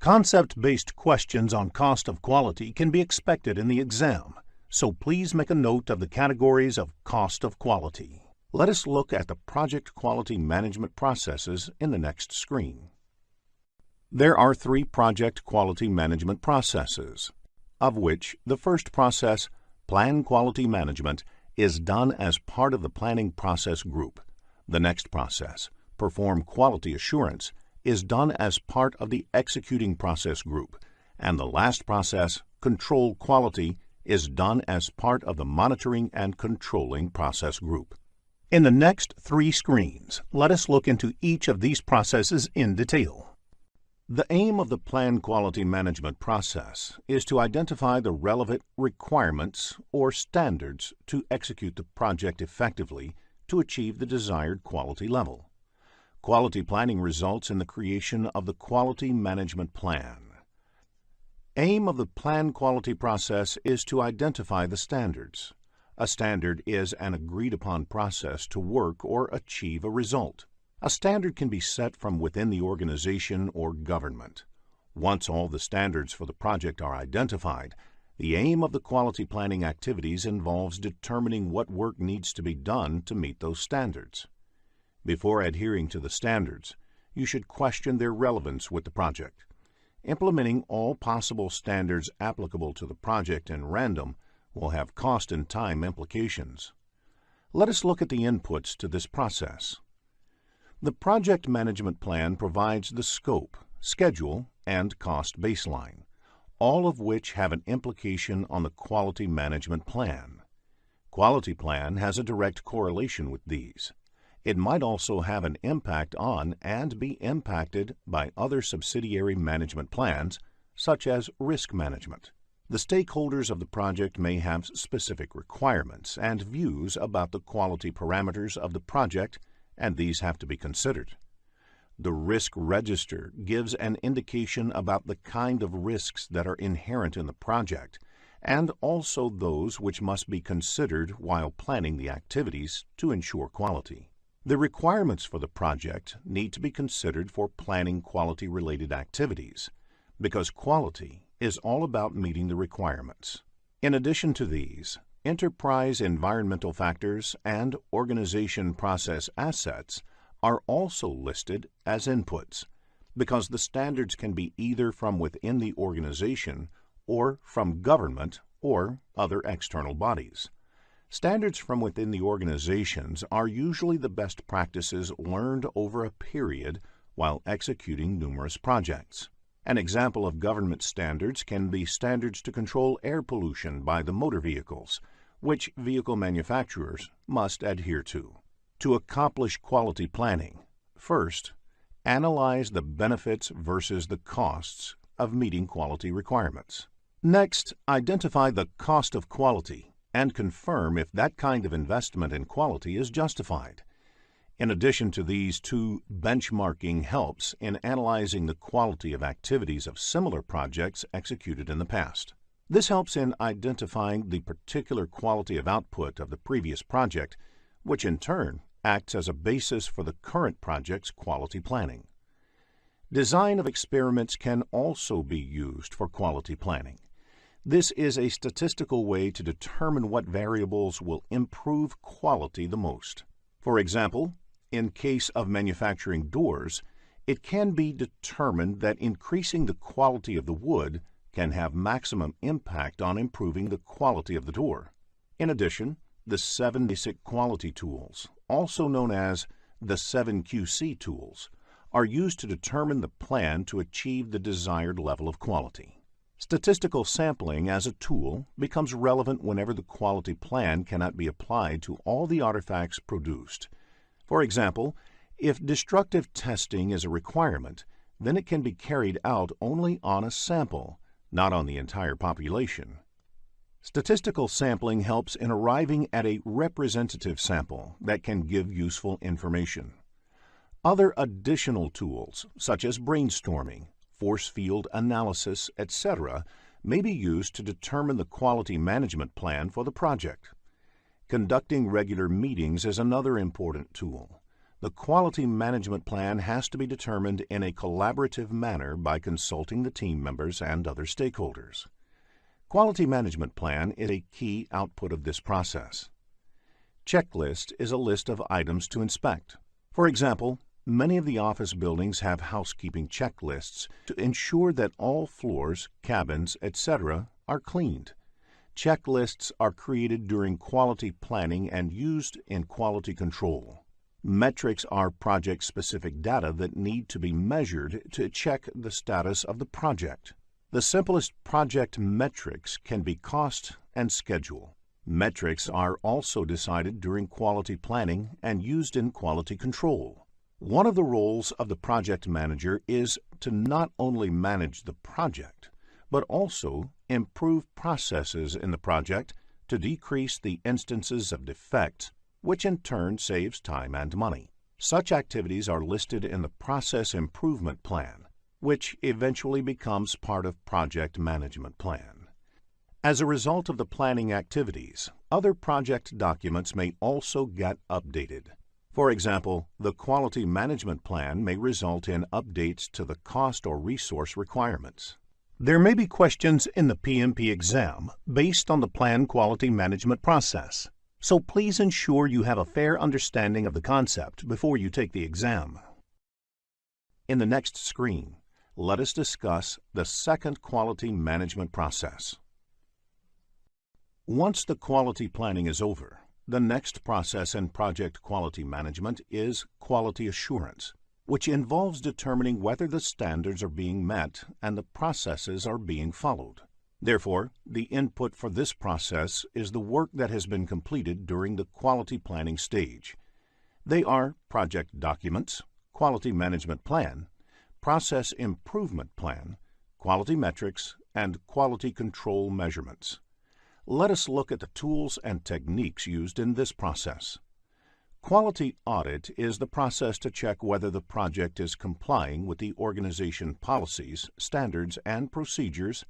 Concept-based questions on cost of quality can be expected in the exam, so please make a note of the categories of cost of quality. Let us look at the project quality management processes in the next screen. There are 3 project quality management processes, of which the first process, Plan Quality Management, is done as part of the planning process group. The next process, Perform Quality Assurance, is done as part of the Executing Process group. And the last process, Control Quality, is done as part of the Monitoring and Controlling Process group. In the next 3 screens, let us look into each of these processes in detail. The aim of the Plan Quality Management process is to identify the relevant requirements or standards to execute the project effectively to achieve the desired quality level. Quality planning results in the creation of the Quality Management Plan. Aim of the Plan Quality process is to identify the standards. A standard is an agreed-upon process to work or achieve a result. A standard can be set from within the organization or government. Once all the standards for the project are identified, the aim of the quality planning activities involves determining what work needs to be done to meet those standards. Before adhering to the standards, you should question their relevance with the project. Implementing all possible standards applicable to the project in random will have cost and time implications. Let us look at the inputs to this process. The Project Management Plan provides the scope, schedule, and cost baseline, all of which have an implication on the Quality Management Plan. Quality Plan has a direct correlation with these. It might also have an impact on and be impacted by other subsidiary management plans, such as risk management. The stakeholders of the project may have specific requirements and views about the quality parameters of the project, and these have to be considered. The risk register gives an indication about the kind of risks that are inherent in the project, and also those which must be considered while planning the activities to ensure quality. The requirements for the project need to be considered for planning quality-related activities, because quality is all about meeting the requirements. In addition to these, enterprise environmental factors and organization process assets are also listed as inputs, because the standards can be either from within the organization or from government or other external bodies. Standards from within the organizations are usually the best practices learned over a period while executing numerous projects. An example of government standards can be standards to control air pollution by the motor vehicles, which vehicle manufacturers must adhere to. To accomplish quality planning, first, analyze the benefits versus the costs of meeting quality requirements. Next, identify the cost of quality and confirm if that kind of investment in quality is justified. In addition to these 2, benchmarking helps in analyzing the quality of activities of similar projects executed in the past. This helps in identifying the particular quality of output of the previous project, which in turn acts as a basis for the current project's quality planning. Design of experiments can also be used for quality planning. This is a statistical way to determine what variables will improve quality the most. For example, in case of manufacturing doors, it can be determined that increasing the quality of the wood can have maximum impact on improving the quality of the door. In addition, the 7 basic quality tools, also known as the 7 QC tools, are used to determine the plan to achieve the desired level of quality. Statistical sampling as a tool becomes relevant whenever the quality plan cannot be applied to all the artifacts produced. For example, if destructive testing is a requirement, then it can be carried out only on a sample, not on the entire population. Statistical sampling helps in arriving at a representative sample that can give useful information. Other additional tools, such as brainstorming, force field analysis, etc., may be used to determine the quality management plan for the project. Conducting regular meetings is another important tool. The quality management plan has to be determined in a collaborative manner by consulting the team members and other stakeholders. Quality management plan is a key output of this process. Checklist is a list of items to inspect. For example, many of the office buildings have housekeeping checklists to ensure that all floors, cabins, etc. are cleaned. Checklists are created during quality planning and used in quality control. Metrics are project-specific data that need to be measured to check the status of the project. The simplest project metrics can be cost and schedule. Metrics are also decided during quality planning and used in quality control. One of the roles of the project manager is to not only manage the project, but also improve processes in the project to decrease the instances of defects, which in turn saves time and money. Such activities are listed in the Process Improvement Plan, which eventually becomes part of Project Management Plan. As a result of the planning activities, other project documents may also get updated. For example, the Quality Management Plan may result in updates to the cost or resource requirements. There may be questions in the PMP exam based on the Plan Quality Management process, so please ensure you have a fair understanding of the concept before you take the exam. In the next screen, let us discuss the second quality management process. Once the quality planning is over, the next process in project quality management is quality assurance, which involves determining whether the standards are being met and the processes are being followed. Therefore, the input for this process is the work that has been completed during the quality planning stage. They are project documents, quality management plan, process improvement plan, quality metrics, and quality control measurements. Let us look at the tools and techniques used in this process. Quality audit is the process to check whether the project is complying with the organization policies, standards, and procedures,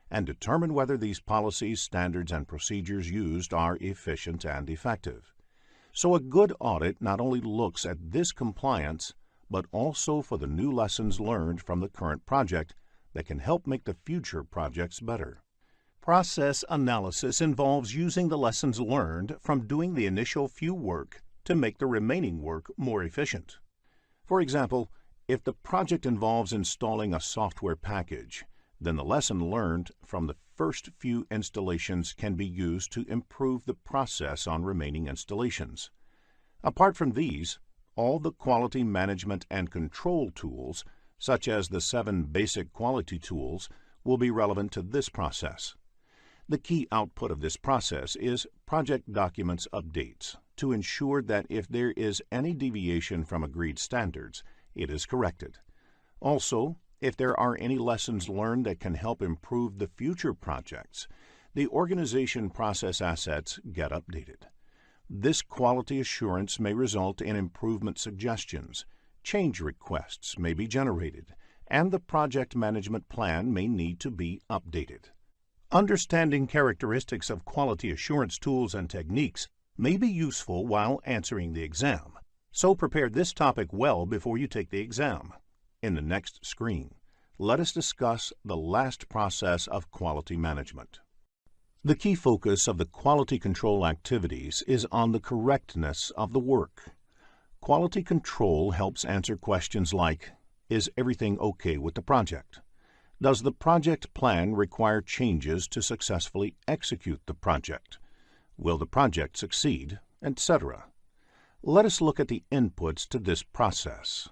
and determine whether these policies, standards, and procedures used are efficient and effective. So a good audit not only looks at this compliance, but also for the new lessons learned from the current project that can help make the future projects better. Process analysis involves using the lessons learned from doing the initial few work to make the remaining work more efficient. For example, if the project involves installing a software package, then the lesson learned from the first few installations can be used to improve the process on remaining installations. Apart from these, all the quality management and control tools, such as the 7 basic quality tools, will be relevant to this process. The key output of this process is project documents updates to ensure that if there is any deviation from agreed standards, it is corrected. Also, if there are any lessons learned that can help improve the future projects, the organization process assets get updated. This quality assurance may result in improvement suggestions, change requests may be generated, and the project management plan may need to be updated. Understanding characteristics of quality assurance tools and techniques may be useful while answering the exam, so prepare this topic well before you take the exam. In the next screen, let us discuss the last process of quality management. The key focus of the quality control activities is on the correctness of the work. Quality control helps answer questions like, is everything okay with the project? Does the project plan require changes to successfully execute the project? Will the project succeed, etc.? Let us look at the inputs to this process.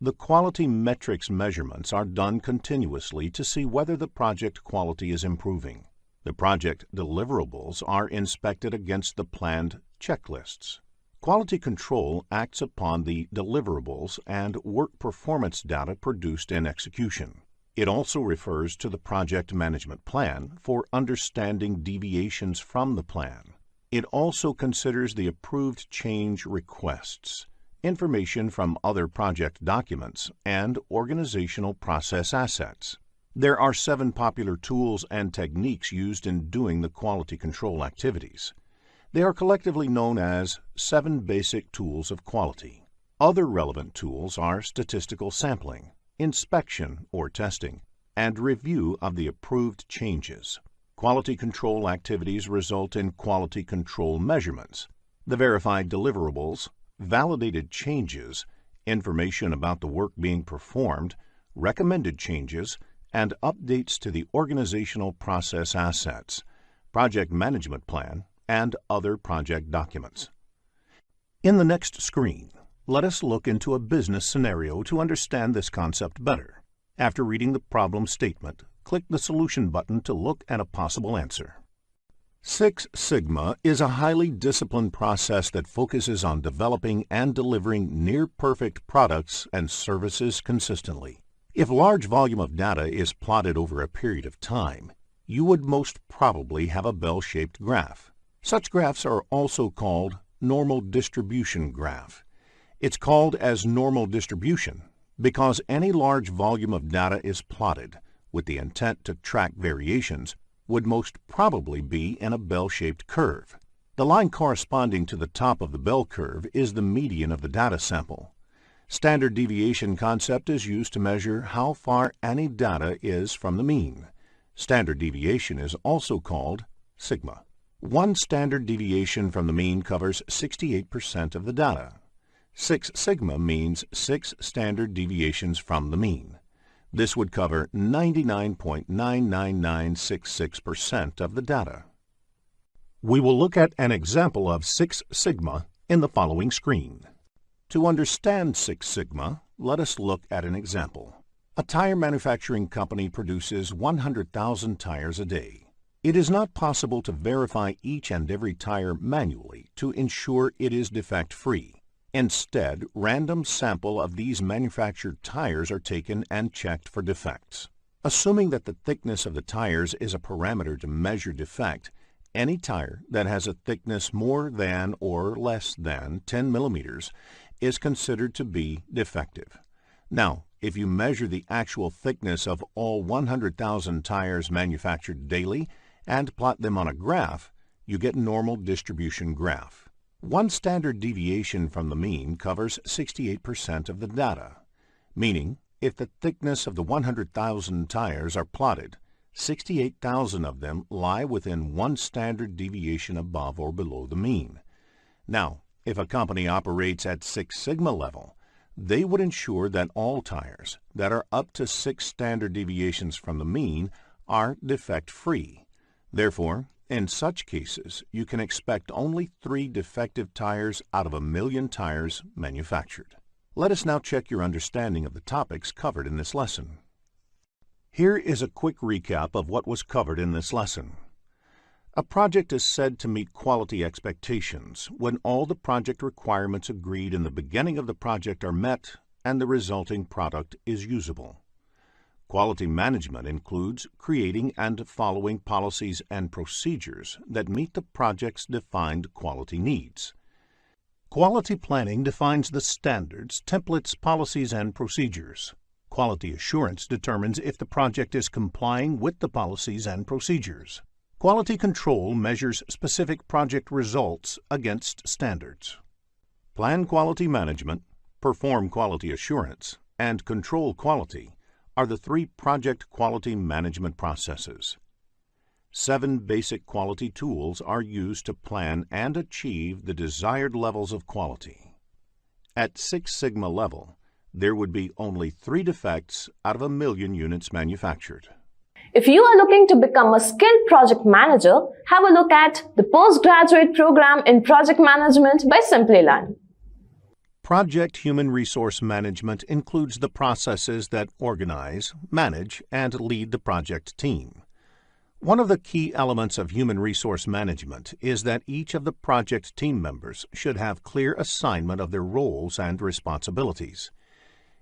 The quality metrics measurements are done continuously to see whether the project quality is improving. The project deliverables are inspected against the planned checklists. Quality control acts upon the deliverables and work performance data produced in execution. It also refers to the project management plan for understanding deviations from the plan. It also considers the approved change requests. information from other project documents, and organizational process assets. There are 7 popular tools and techniques used in doing the quality control activities. They are collectively known as 7 basic tools of quality. Other relevant tools are statistical sampling, inspection or testing, and review of the approved changes. Quality control activities result in quality control measurements, the verified deliverables, validated changes, information about the work being performed, recommended changes, and updates to the organizational process assets, project management plan, and other project documents. In the next screen, let us look into a business scenario to understand this concept better. After reading the problem statement, click the Solution button to look at a possible answer. Six Sigma is a highly disciplined process that focuses on developing and delivering near-perfect products and services consistently. If a large volume of data is plotted over a period of time, you would most probably have a bell-shaped graph. Such graphs are also called normal distribution graph. It's called as normal distribution because any large volume of data is plotted with the intent to track variations would most probably be in a bell-shaped curve. The line corresponding to the top of the bell curve is the median of the data sample. Standard deviation concept is used to measure how far any data is from the mean. Standard deviation is also called sigma. One standard deviation from the mean covers 68% of the data. 6 sigma means 6 standard deviations from the mean. This would cover 99.99966% of the data. We will look at an example of 6 sigma in the following screen. To understand 6 sigma, let us look at an example. A tire manufacturing company produces 100,000 tires a day. It is not possible to verify each and every tire manually to ensure it is defect-free. Instead, random sample of these manufactured tires are taken and checked for defects. Assuming that the thickness of the tires is a parameter to measure defect, any tire that has a thickness more than or less than 10 millimeters is considered to be defective. Now, if you measure the actual thickness of all 100,000 tires manufactured daily and plot them on a graph, you get normal distribution graph. One standard deviation from the mean covers 68% of the data, meaning if the thickness of the 100,000 tires are plotted, 68,000 of them lie within one standard deviation above or below the mean. Now, if a company operates at 6 sigma level, they would ensure that all tires that are up to 6 standard deviations from the mean are defect-free. Therefore, in such cases, you can expect only 3 defective tires out of 1 million tires manufactured. Let us now check your understanding of the topics covered in this lesson. Here is a quick recap of what was covered in this lesson. A project is said to meet quality expectations when all the project requirements agreed in the beginning of the project are met and the resulting product is usable. Quality management includes creating and following policies and procedures that meet the project's defined quality needs. Quality planning defines the standards, templates, policies, and procedures. Quality assurance determines if the project is complying with the policies and procedures. Quality control measures specific project results against standards. Plan quality management, perform quality assurance, and control quality are the 3 project quality management processes. 7 basic quality tools are used to plan and achieve the desired levels of quality. At 6 sigma level, there would be only 3 defects out of 1 million units manufactured. If you are looking to become a skilled project manager, have a look at the postgraduate program in project management by Simplilearn. Project Human Resource Management includes the processes that organize, manage, and lead the project team. One of the key elements of human resource management is that each of the project team members should have clear assignment of their roles and responsibilities.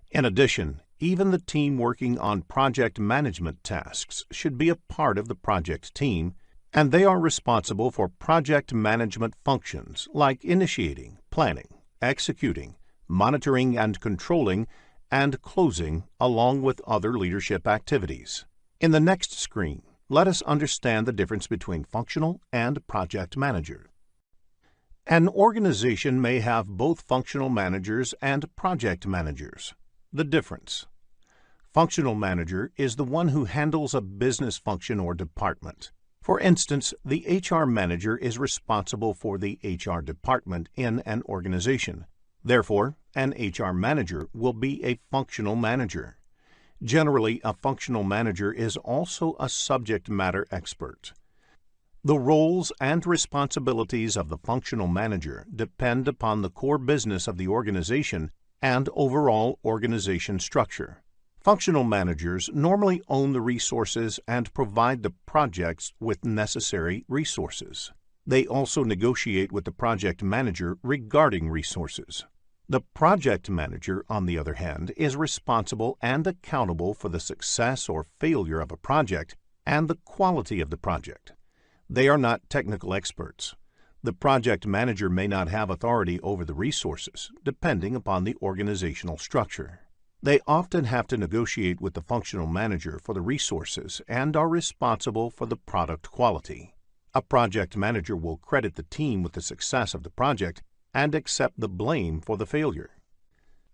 In addition, even the team working on project management tasks should be a part of the project team, and they are responsible for project management functions like initiating, planning, executing, monitoring and controlling, and closing, along with other leadership activities. In the next screen, let us understand the difference between functional and project manager. An organization may have both functional managers and project managers. The difference: functional manager is the one who handles a business function or department. For instance, the HR manager is responsible for the HR department in an organization. Therefore, an HR manager will be a functional manager. Generally, a functional manager is also a subject matter expert. The roles and responsibilities of the functional manager depend upon the core business of the organization and overall organization structure. Functional managers normally own the resources and provide the projects with necessary resources. They also negotiate with the project manager regarding resources. The project manager, on the other hand, is responsible and accountable for the success or failure of a project and the quality of the project. They are not technical experts. The project manager may not have authority over the resources, depending upon the organizational structure. They often have to negotiate with the functional manager for the resources and are responsible for the product quality. A project manager will credit the team with the success of the project and accept the blame for the failure.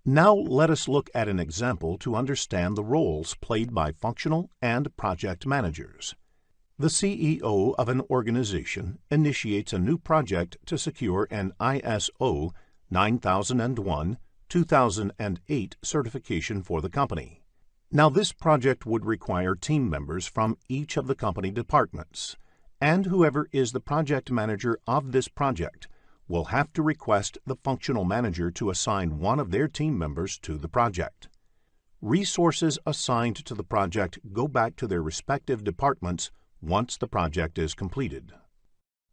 Now let us look at an example to understand the roles played by functional and project managers. The CEO of an organization initiates a new project to secure an ISO 9001-2008 certification for the company. Now, this project would require team members from each of the company departments, and whoever is the project manager of this project will have to request the functional manager to assign one of their team members to the project. Resources assigned to the project go back to their respective departments once the project is completed.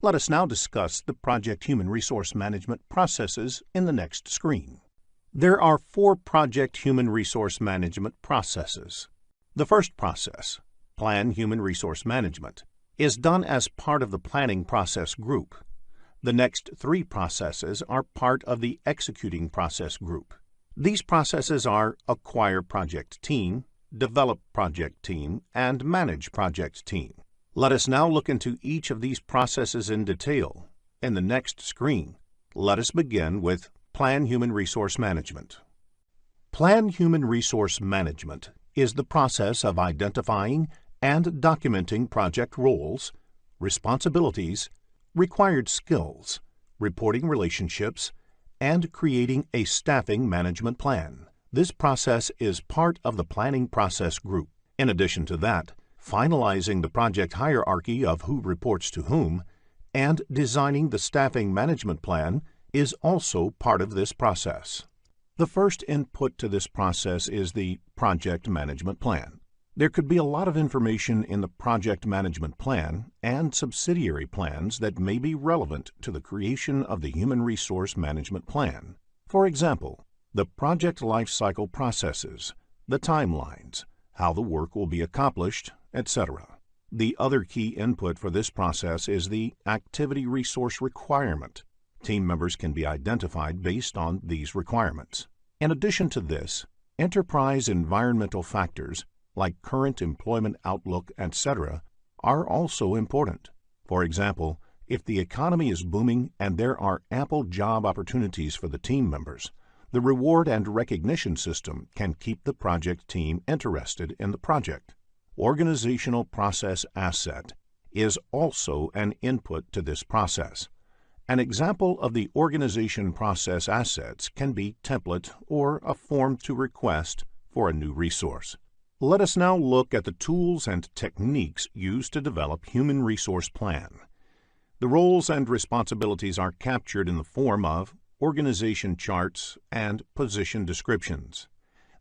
Let us now discuss the project human resource management processes in the next screen. There are 4 project human resource management processes. The first process, Plan Human Resource Management, is done as part of the planning process group. The next 3 processes are part of the executing process group. These processes are Acquire Project Team, Develop Project Team, and Manage Project Team. Let us now look into each of these processes in detail. In the next screen, let us begin with Plan Human Resource Management. Plan Human Resource Management is the process of identifying and documenting project roles, responsibilities, required skills, reporting relationships, and creating a staffing management plan. This process is part of the planning process group. In addition to that, finalizing the project hierarchy of who reports to whom, and designing the staffing management plan is also part of this process. The first input to this process is the project management plan. There could be a lot of information in the project management plan and subsidiary plans that may be relevant to the creation of the human resource management plan. For example, the project lifecycle processes, the timelines, how the work will be accomplished, etc. The other key input for this process is the activity resource requirement. Team members can be identified based on these requirements. In addition to this, enterprise environmental factors like current employment outlook, etc., are also important. For example, if the economy is booming and there are ample job opportunities for the team members, the reward and recognition system can keep the project team interested in the project. Organizational process asset is also an input to this process. An example of the organization process assets can be template or a form to request for a new resource. Let us now look at the tools and techniques used to develop human resource plan. The roles and responsibilities are captured in the form of organization charts and position descriptions.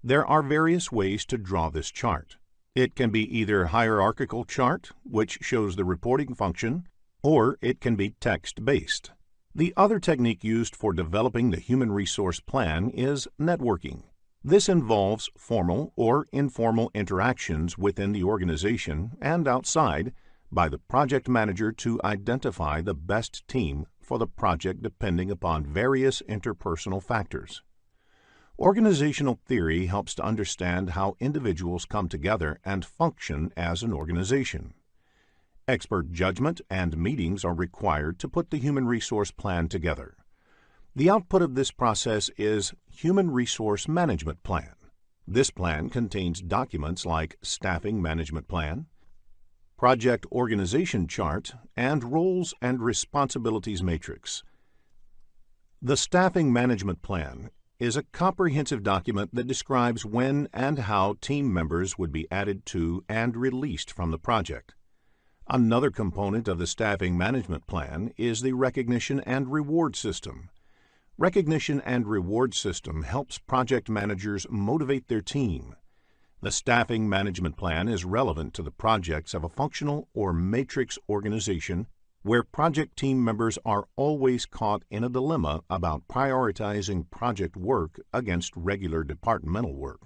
There are various ways to draw this chart. It can be either hierarchical chart, which shows the reporting function, or it can be text-based. The other technique used for developing the human resource plan is networking. This involves formal or informal interactions within the organization and outside by the project manager to identify the best team for the project depending upon various interpersonal factors. Organizational theory helps to understand how individuals come together and function as an organization. Expert judgment and meetings are required to put the human resource plan together. The output of this process is Human Resource Management Plan. This plan contains documents like Staffing Management Plan, Project Organization Chart, and Roles and Responsibilities Matrix. The Staffing Management Plan is a comprehensive document that describes when and how team members would be added to and released from the project. Another component of the Staffing Management Plan is the Recognition and Reward System. Recognition and Reward System helps project managers motivate their team. The Staffing Management Plan is relevant to the projects of a functional or matrix organization where project team members are always caught in a dilemma about prioritizing project work against regular departmental work.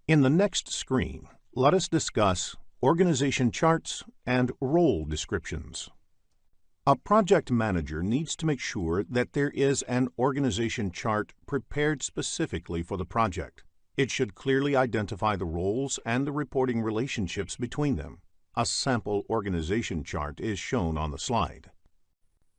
In the next screen, let us discuss organization charts and role descriptions. A project manager needs to make sure that there is an organization chart prepared specifically for the project. It should clearly identify the roles and the reporting relationships between them. A sample organization chart is shown on the slide.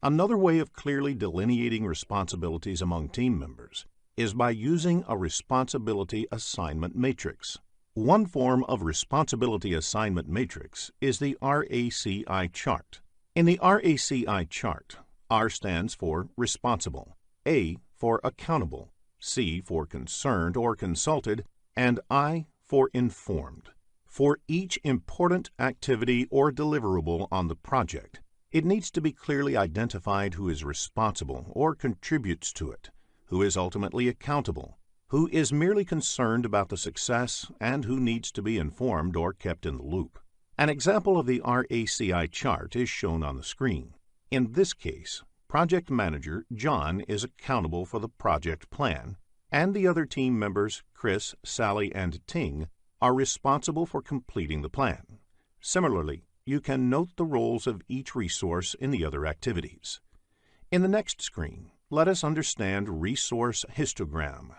Another way of clearly delineating responsibilities among team members is by using a responsibility assignment matrix. One form of responsibility assignment matrix is the RACI chart. In the RACI chart, R stands for responsible, A for accountable, C for concerned or consulted, and I for informed. For each important activity or deliverable on the project, it needs to be clearly identified who is responsible or contributes to it, who is ultimately accountable, who is merely concerned about the success, and who needs to be informed or kept in the loop. An example of the RACI chart is shown on the screen. In this case, Project Manager John is accountable for the project plan, and the other team members, Chris, Sally, and Ting, are responsible for completing the plan. Similarly, you can note the roles of each resource in the other activities. In the next screen, let us understand Resource Histogram.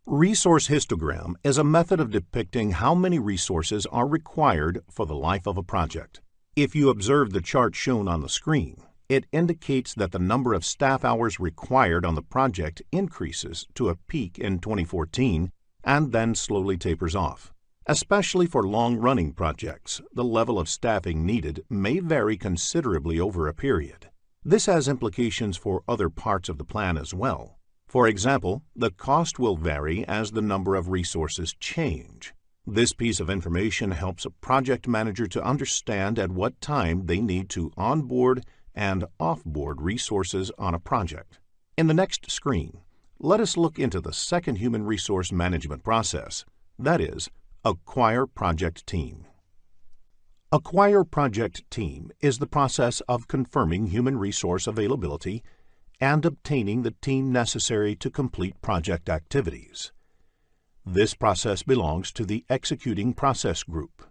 Resource histogram is a method of depicting how many resources are required for the life of a project. If you observe the chart shown on the screen, it indicates that the number of staff hours required on the project increases to a peak in 2014 and then slowly tapers off. Especially for long-running projects, the level of staffing needed may vary considerably over a period. This has implications for other parts of the plan as well. For example, the cost will vary as the number of resources change. This piece of information helps a project manager to understand at what time they need to onboard and offboard resources on a project. In the next screen, let us look into the second human resource management process, that is, Acquire Project Team. Acquire Project Team is the process of confirming human resource availability and obtaining the team necessary to complete project activities. This process belongs to the Executing Process Group.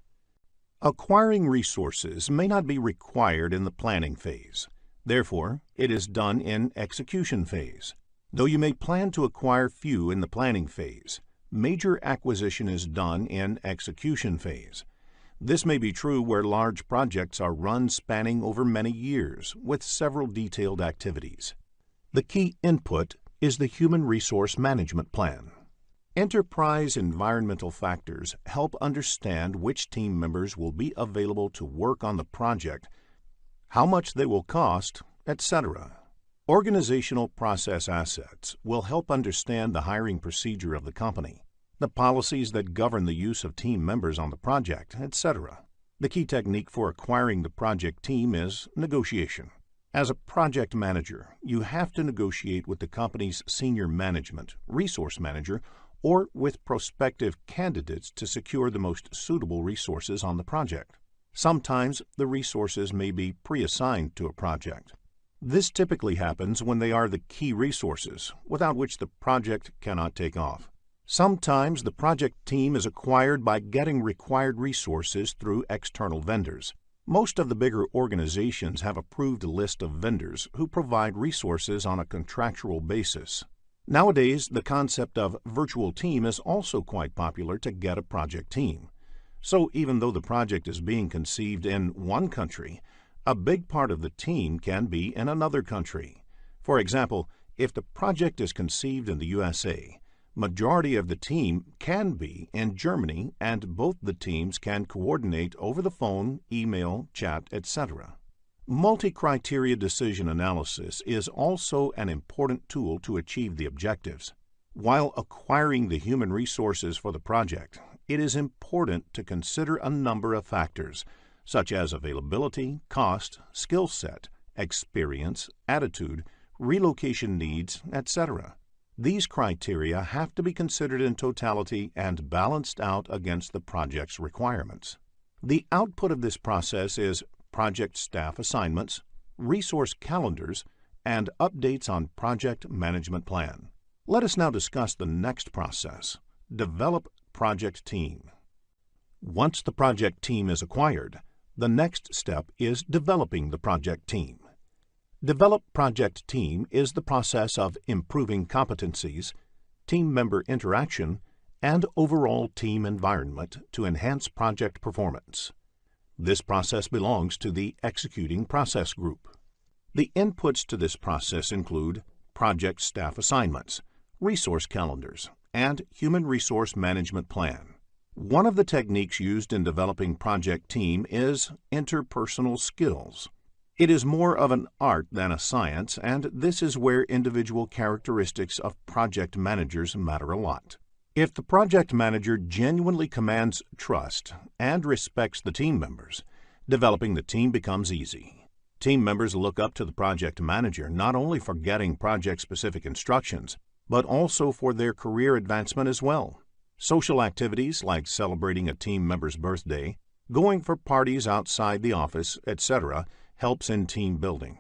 Acquiring resources may not be required in the planning phase. Therefore, it is done in execution phase. Though you may plan to acquire few in the planning phase, major acquisition is done in execution phase. This may be true where large projects are run spanning over many years with several detailed activities. The key input is the Human Resource Management Plan. Enterprise environmental factors help understand which team members will be available to work on the project, how much they will cost, etc. Organizational process assets will help understand the hiring procedure of the company, the policies that govern the use of team members on the project, etc. The key technique for acquiring the project team is negotiation. As a project manager, you have to negotiate with the company's senior management, resource manager, or with prospective candidates to secure the most suitable resources on the project. Sometimes the resources may be pre-assigned to a project. This typically happens when they are the key resources, without which the project cannot take off. Sometimes the project team is acquired by getting required resources through external vendors. Most of the bigger organizations have approved a list of vendors who provide resources on a contractual basis. Nowadays, the concept of virtual team is also quite popular to get a project team. So even though the project is being conceived in one country, a big part of the team can be in another country. For example, if the project is conceived in the USA, majority of the team can be in Germany, and both the teams can coordinate over the phone, email, chat, etc. Multi-criteria decision analysis is also an important tool to achieve the objectives. While acquiring the human resources for the project, it is important to consider a number of factors, such as availability, cost, skill set, experience, attitude, relocation needs, etc. These criteria have to be considered in totality and balanced out against the project's requirements. The output of this process is project staff assignments, resource calendars, and updates on project management plan. Let us now discuss the next process: develop project team. Once the project team is acquired, the next step is developing the project team. Develop project team is the process of improving competencies, team member interaction, and overall team environment to enhance project performance. This process belongs to the executing process group. The inputs to this process include project staff assignments, resource calendars, and human resource management plan. One of the techniques used in developing project team is interpersonal skills. It is more of an art than a science, and this is where individual characteristics of project managers matter a lot. If the project manager genuinely commands trust and respects the team members, developing the team becomes easy. Team members look up to the project manager not only for getting project-specific instructions, but also for their career advancement as well. Social activities like celebrating a team member's birthday, going for parties outside the office, etc., helps in team building.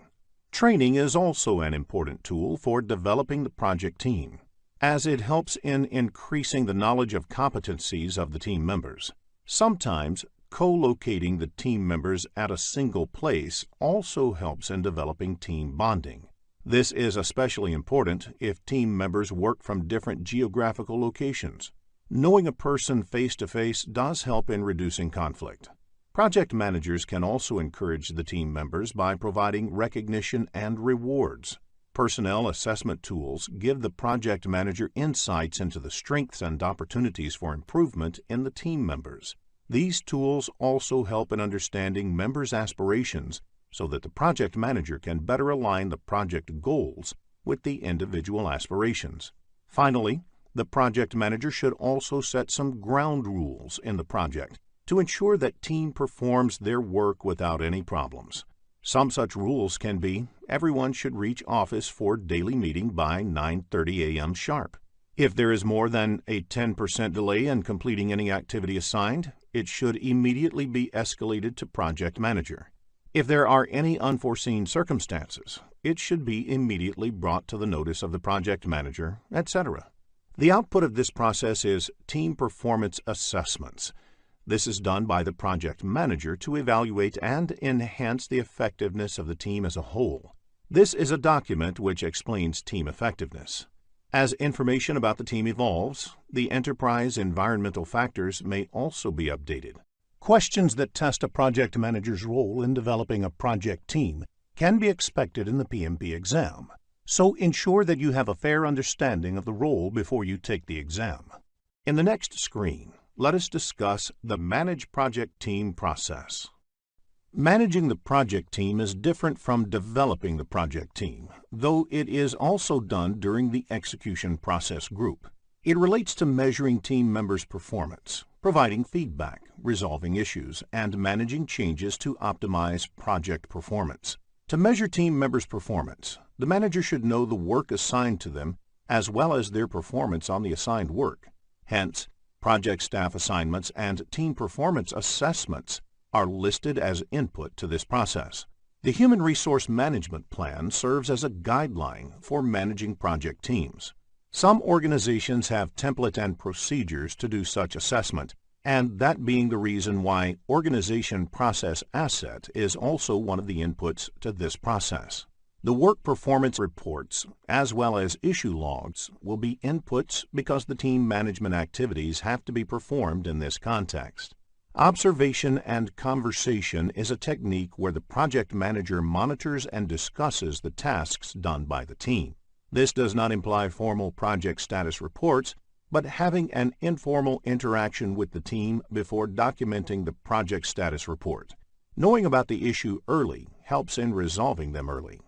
Training is also an important tool for developing the project team, as it helps in increasing the knowledge of competencies of the team members. Sometimes, co-locating the team members at a single place also helps in developing team bonding. This is especially important if team members work from different geographical locations. Knowing a person face-to-face does help in reducing conflict. Project managers can also encourage the team members by providing recognition and rewards. Personnel assessment tools give the project manager insights into the strengths and opportunities for improvement in the team members. These tools also help in understanding members' aspirations so that the project manager can better align the project goals with the individual aspirations. Finally, the project manager should also set some ground rules in the project to ensure that team performs their work without any problems. Some such rules can be: everyone should reach office for daily meeting by 9:30 a.m. sharp. If there is more than a 10% delay in completing any activity assigned, it should immediately be escalated to project manager. If there are any unforeseen circumstances, it should be immediately brought to the notice of the project manager, etc. The output of this process is team performance assessments. This is done by the project manager to evaluate and enhance the effectiveness of the team as a whole. This is a document which explains team effectiveness. As information about the team evolves, the enterprise environmental factors may also be updated. Questions that test a project manager's role in developing a project team can be expected in the PMP exam, so ensure that you have a fair understanding of the role before you take the exam. In the next screen, let us discuss the Manage Project Team process. Managing the project team is different from developing the project team, though it is also done during the execution process group. It relates to measuring team members' performance, providing feedback, resolving issues, and managing changes to optimize project performance. To measure team members' performance, the manager should know the work assigned to them as well as their performance on the assigned work. Hence, project staff assignments and team performance assessments are listed as input to this process. The Human Resource Management Plan serves as a guideline for managing project teams. Some organizations have template and procedures to do such assessment, and that being the reason why Organization Process Asset is also one of the inputs to this process. The work performance reports, as well as issue logs, will be inputs because the team management activities have to be performed in this context. Observation and conversation is a technique where the project manager monitors and discusses the tasks done by the team. This does not imply formal project status reports, but having an informal interaction with the team before documenting the project status report. Knowing about the issue early helps in resolving them early.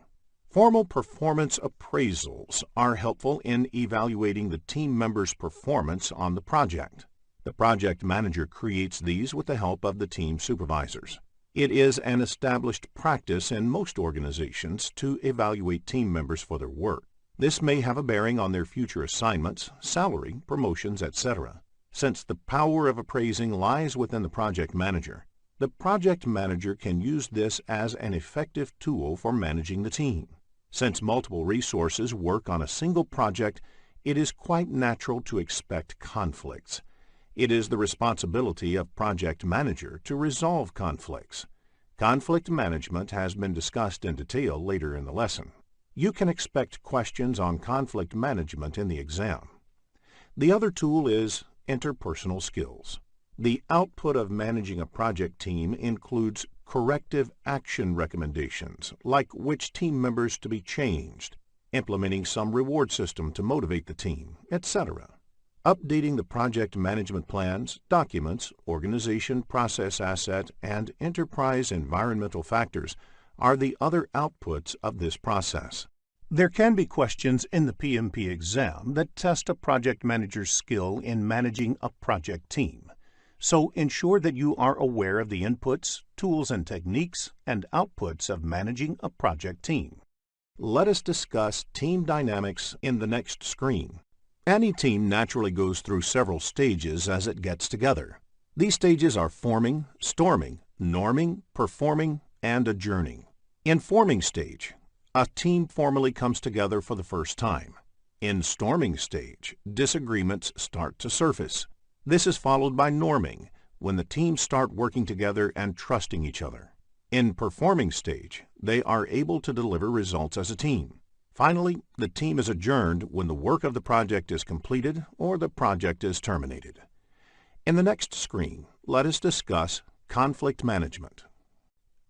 Formal performance appraisals are helpful in evaluating the team members' performance on the project. The project manager creates these with the help of the team supervisors. It is an established practice in most organizations to evaluate team members for their work. This may have a bearing on their future assignments, salary, promotions, etc. Since the power of appraising lies within the project manager, the project manager can use this as an effective tool for managing the team. Since multiple resources work on a single project, it is quite natural to expect conflicts. It is the responsibility of project manager to resolve conflicts. Conflict management has been discussed in detail later in the lesson. You can expect questions on conflict management in the exam. The other tool is interpersonal skills. The output of managing a project team includes corrective action recommendations, like which team members to be changed, implementing some reward system to motivate the team, etc. Updating the project management plans, documents, organization process asset, and enterprise environmental factors are the other outputs of this process. There can be questions in the PMP exam that test a project manager's skill in managing a project team. So ensure that you are aware of the inputs, tools and techniques, and outputs of managing a project team. Let us discuss team dynamics in the next screen. Any team naturally goes through several stages as it gets together. These stages are forming, storming, norming, performing, and adjourning. In forming stage, a team formally comes together for the first time. In storming stage, disagreements start to surface. This is followed by norming, when the teams start working together and trusting each other. In performing stage, they are able to deliver results as a team. Finally, the team is adjourned when the work of the project is completed or the project is terminated. In the next screen, let us discuss conflict management.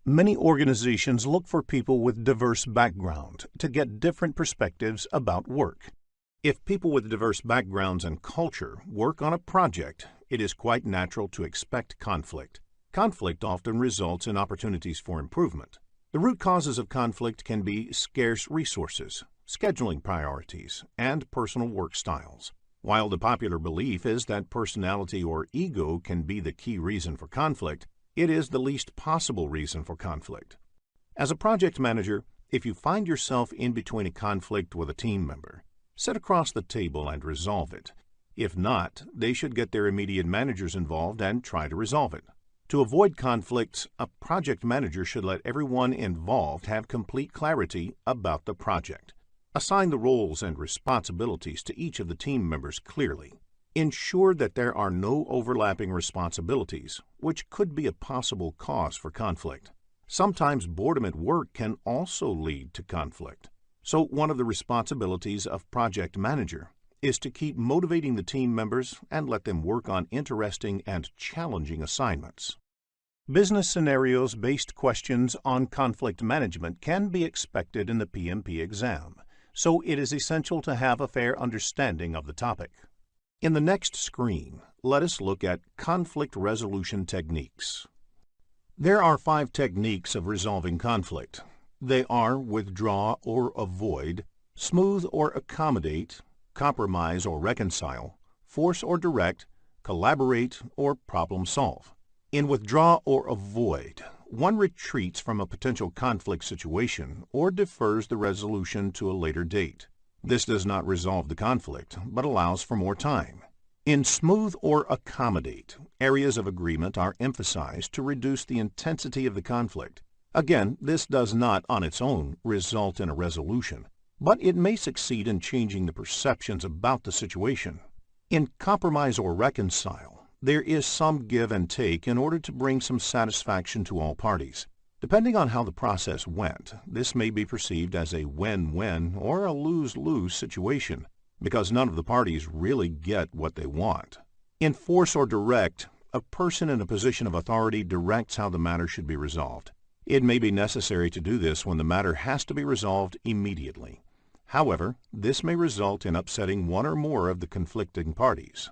Many organizations look for people with diverse background to get different perspectives about work. If people with diverse backgrounds and culture work on a project, it is quite natural to expect conflict. Conflict often results in opportunities for improvement. The root causes of conflict can be scarce resources, scheduling priorities, and personal work styles. While the popular belief is that personality or ego can be the key reason for conflict, it is the least possible reason for conflict. As a project manager, if you find yourself in between a conflict with a team member, sit across the table and resolve it. If not, they should get their immediate managers involved and try to resolve it. To avoid conflicts, a project manager should let everyone involved have complete clarity about the project. Assign the roles and responsibilities to each of the team members clearly. Ensure that there are no overlapping responsibilities, which could be a possible cause for conflict. Sometimes boredom at work can also lead to conflict. So one of the responsibilities of project manager is to keep motivating the team members and let them work on interesting and challenging assignments. Business scenarios-based questions on conflict management can be expected in the PMP exam, so it is essential to have a fair understanding of the topic. In the next screen, let us look at conflict resolution techniques. There are 5 techniques of resolving conflict. They are withdraw or avoid, smooth or accommodate, compromise or reconcile, force or direct, collaborate, or problem solve. In withdraw or avoid, one retreats from a potential conflict situation or defers the resolution to a later date. This does not resolve the conflict, but allows for more time. In smooth or accommodate, areas of agreement are emphasized to reduce the intensity of the conflict. Again, this does not on its own result in a resolution, but it may succeed in changing the perceptions about the situation. In compromise or reconcile, there is some give and take in order to bring some satisfaction to all parties. Depending on how the process went, this may be perceived as a win-win or a lose-lose situation, because none of the parties really get what they want. Enforce or direct, a person in a position of authority directs how the matter should be resolved. It may be necessary to do this when the matter has to be resolved immediately. However, this may result in upsetting one or more of the conflicting parties.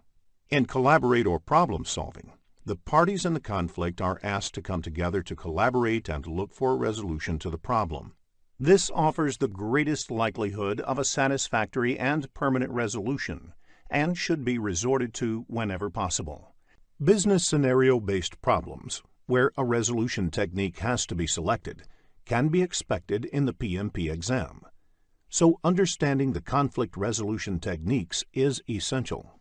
In collaborate or problem solving, the parties in the conflict are asked to come together to collaborate and look for a resolution to the problem. This offers the greatest likelihood of a satisfactory and permanent resolution, and should be resorted to whenever possible. Business scenario-based problems, where a resolution technique has to be selected, can be expected in the PMP exam. So understanding the conflict resolution techniques is essential.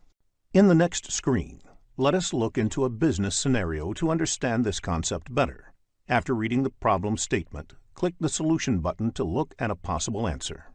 In the next screen, let us look into a business scenario to understand this concept better. After reading the problem statement, click the Solution button to look at a possible answer.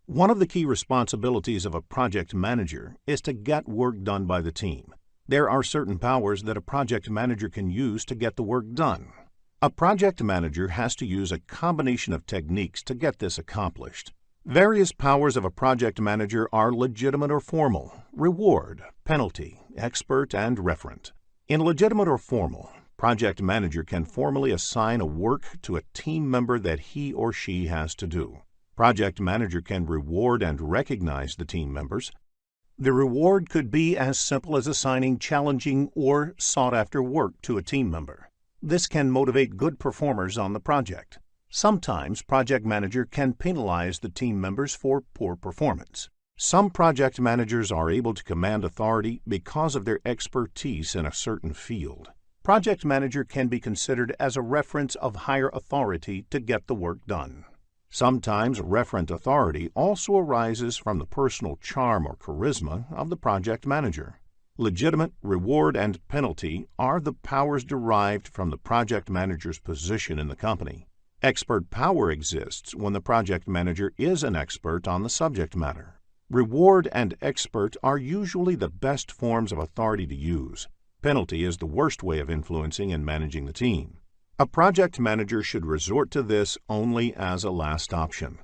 One of the key responsibilities of a project manager is to get work done by the team. There are certain powers that a project manager can use to get the work done. A project manager has to use a combination of techniques to get this accomplished. Various powers of a project manager are legitimate or formal, reward, penalty, expert, and referent. In legitimate or formal, project manager can formally assign a work to a team member that he or she has to do. Project manager can reward and recognize the team members. The reward could be as simple as assigning challenging or sought-after work to a team member. This can motivate good performers on the project. Sometimes project manager can penalize the team members for poor performance. Some project managers are able to command authority because of their expertise in a certain field. Project manager can be considered as a reference of higher authority to get the work done. Sometimes referent authority also arises from the personal charm or charisma of the project manager. Legitimate, reward, and penalty are the powers derived from the project manager's position in the company. Expert power exists when the project manager is an expert on the subject matter. Reward and expert are usually the best forms of authority to use. Penalty is the worst way of influencing and managing the team. A project manager should resort to this only as a last option.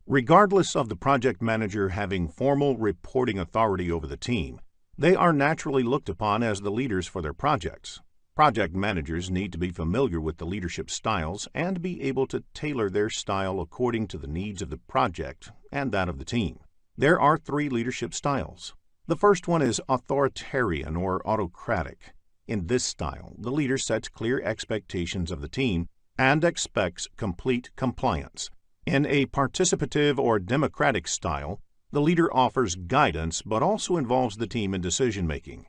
Regardless of the project manager having formal reporting authority over the team, they are naturally looked upon as the leaders for their projects. Project managers need to be familiar with the leadership styles and be able to tailor their style according to the needs of the project and that of the team. There are 3 leadership styles. The first one is authoritarian or autocratic. In this style, the leader sets clear expectations of the team and expects complete compliance. In a participative or democratic style, the leader offers guidance but also involves the team in decision-making.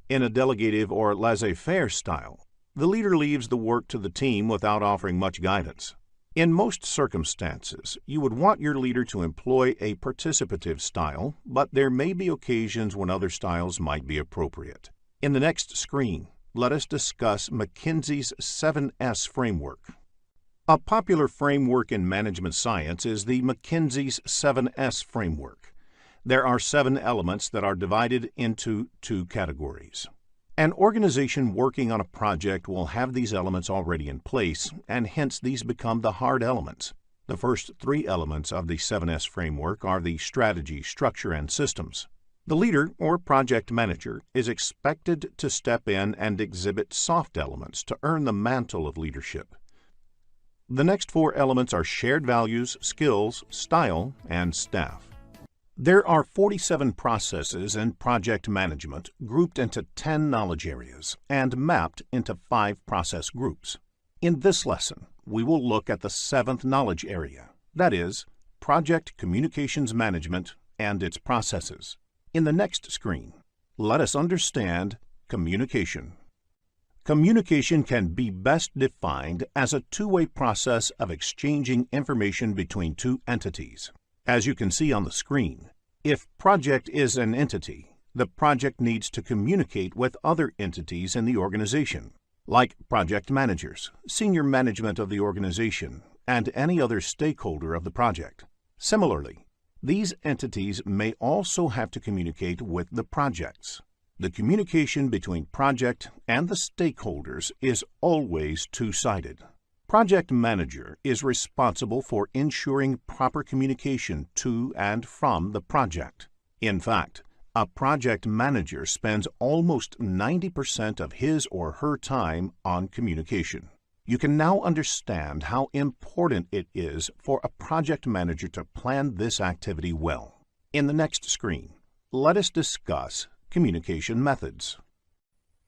In a delegative or laissez-faire style, the leader leaves the work to the team without offering much guidance. In most circumstances, you would want your leader to employ a participative style, but there may be occasions when other styles might be appropriate. In the next screen, let us discuss McKinsey's 7S framework. A popular framework in management science is the McKinsey's 7S framework. There are 7 elements that are divided into 2 categories. An organization working on a project will have these elements already in place, and hence these become the hard elements. The first 3 elements of the 7S framework are the strategy, structure, and systems. The leader or project manager is expected to step in and exhibit soft elements to earn the mantle of leadership. The next 4 elements are shared values, skills, style, and staff. There are 47 processes in project management grouped into 10 knowledge areas and mapped into 5 process groups. In this lesson, we will look at the 7th knowledge area, that is, project communications management and its processes. In the next screen, let us understand communication. Communication can be best defined as a two-way process of exchanging information between 2 entities. As you can see on the screen, if project is an entity, the project needs to communicate with other entities in the organization, like project managers, senior management of the organization, and any other stakeholder of the project. Similarly, these entities may also have to communicate with the projects. The communication between project and the stakeholders is always two-sided. project manager is responsible for ensuring proper communication to and from the project. In fact, a project manager spends almost 90% of his or her time on communication. You can now understand how important it is for a project manager to plan this activity well. In the next screen, let us discuss communication methods.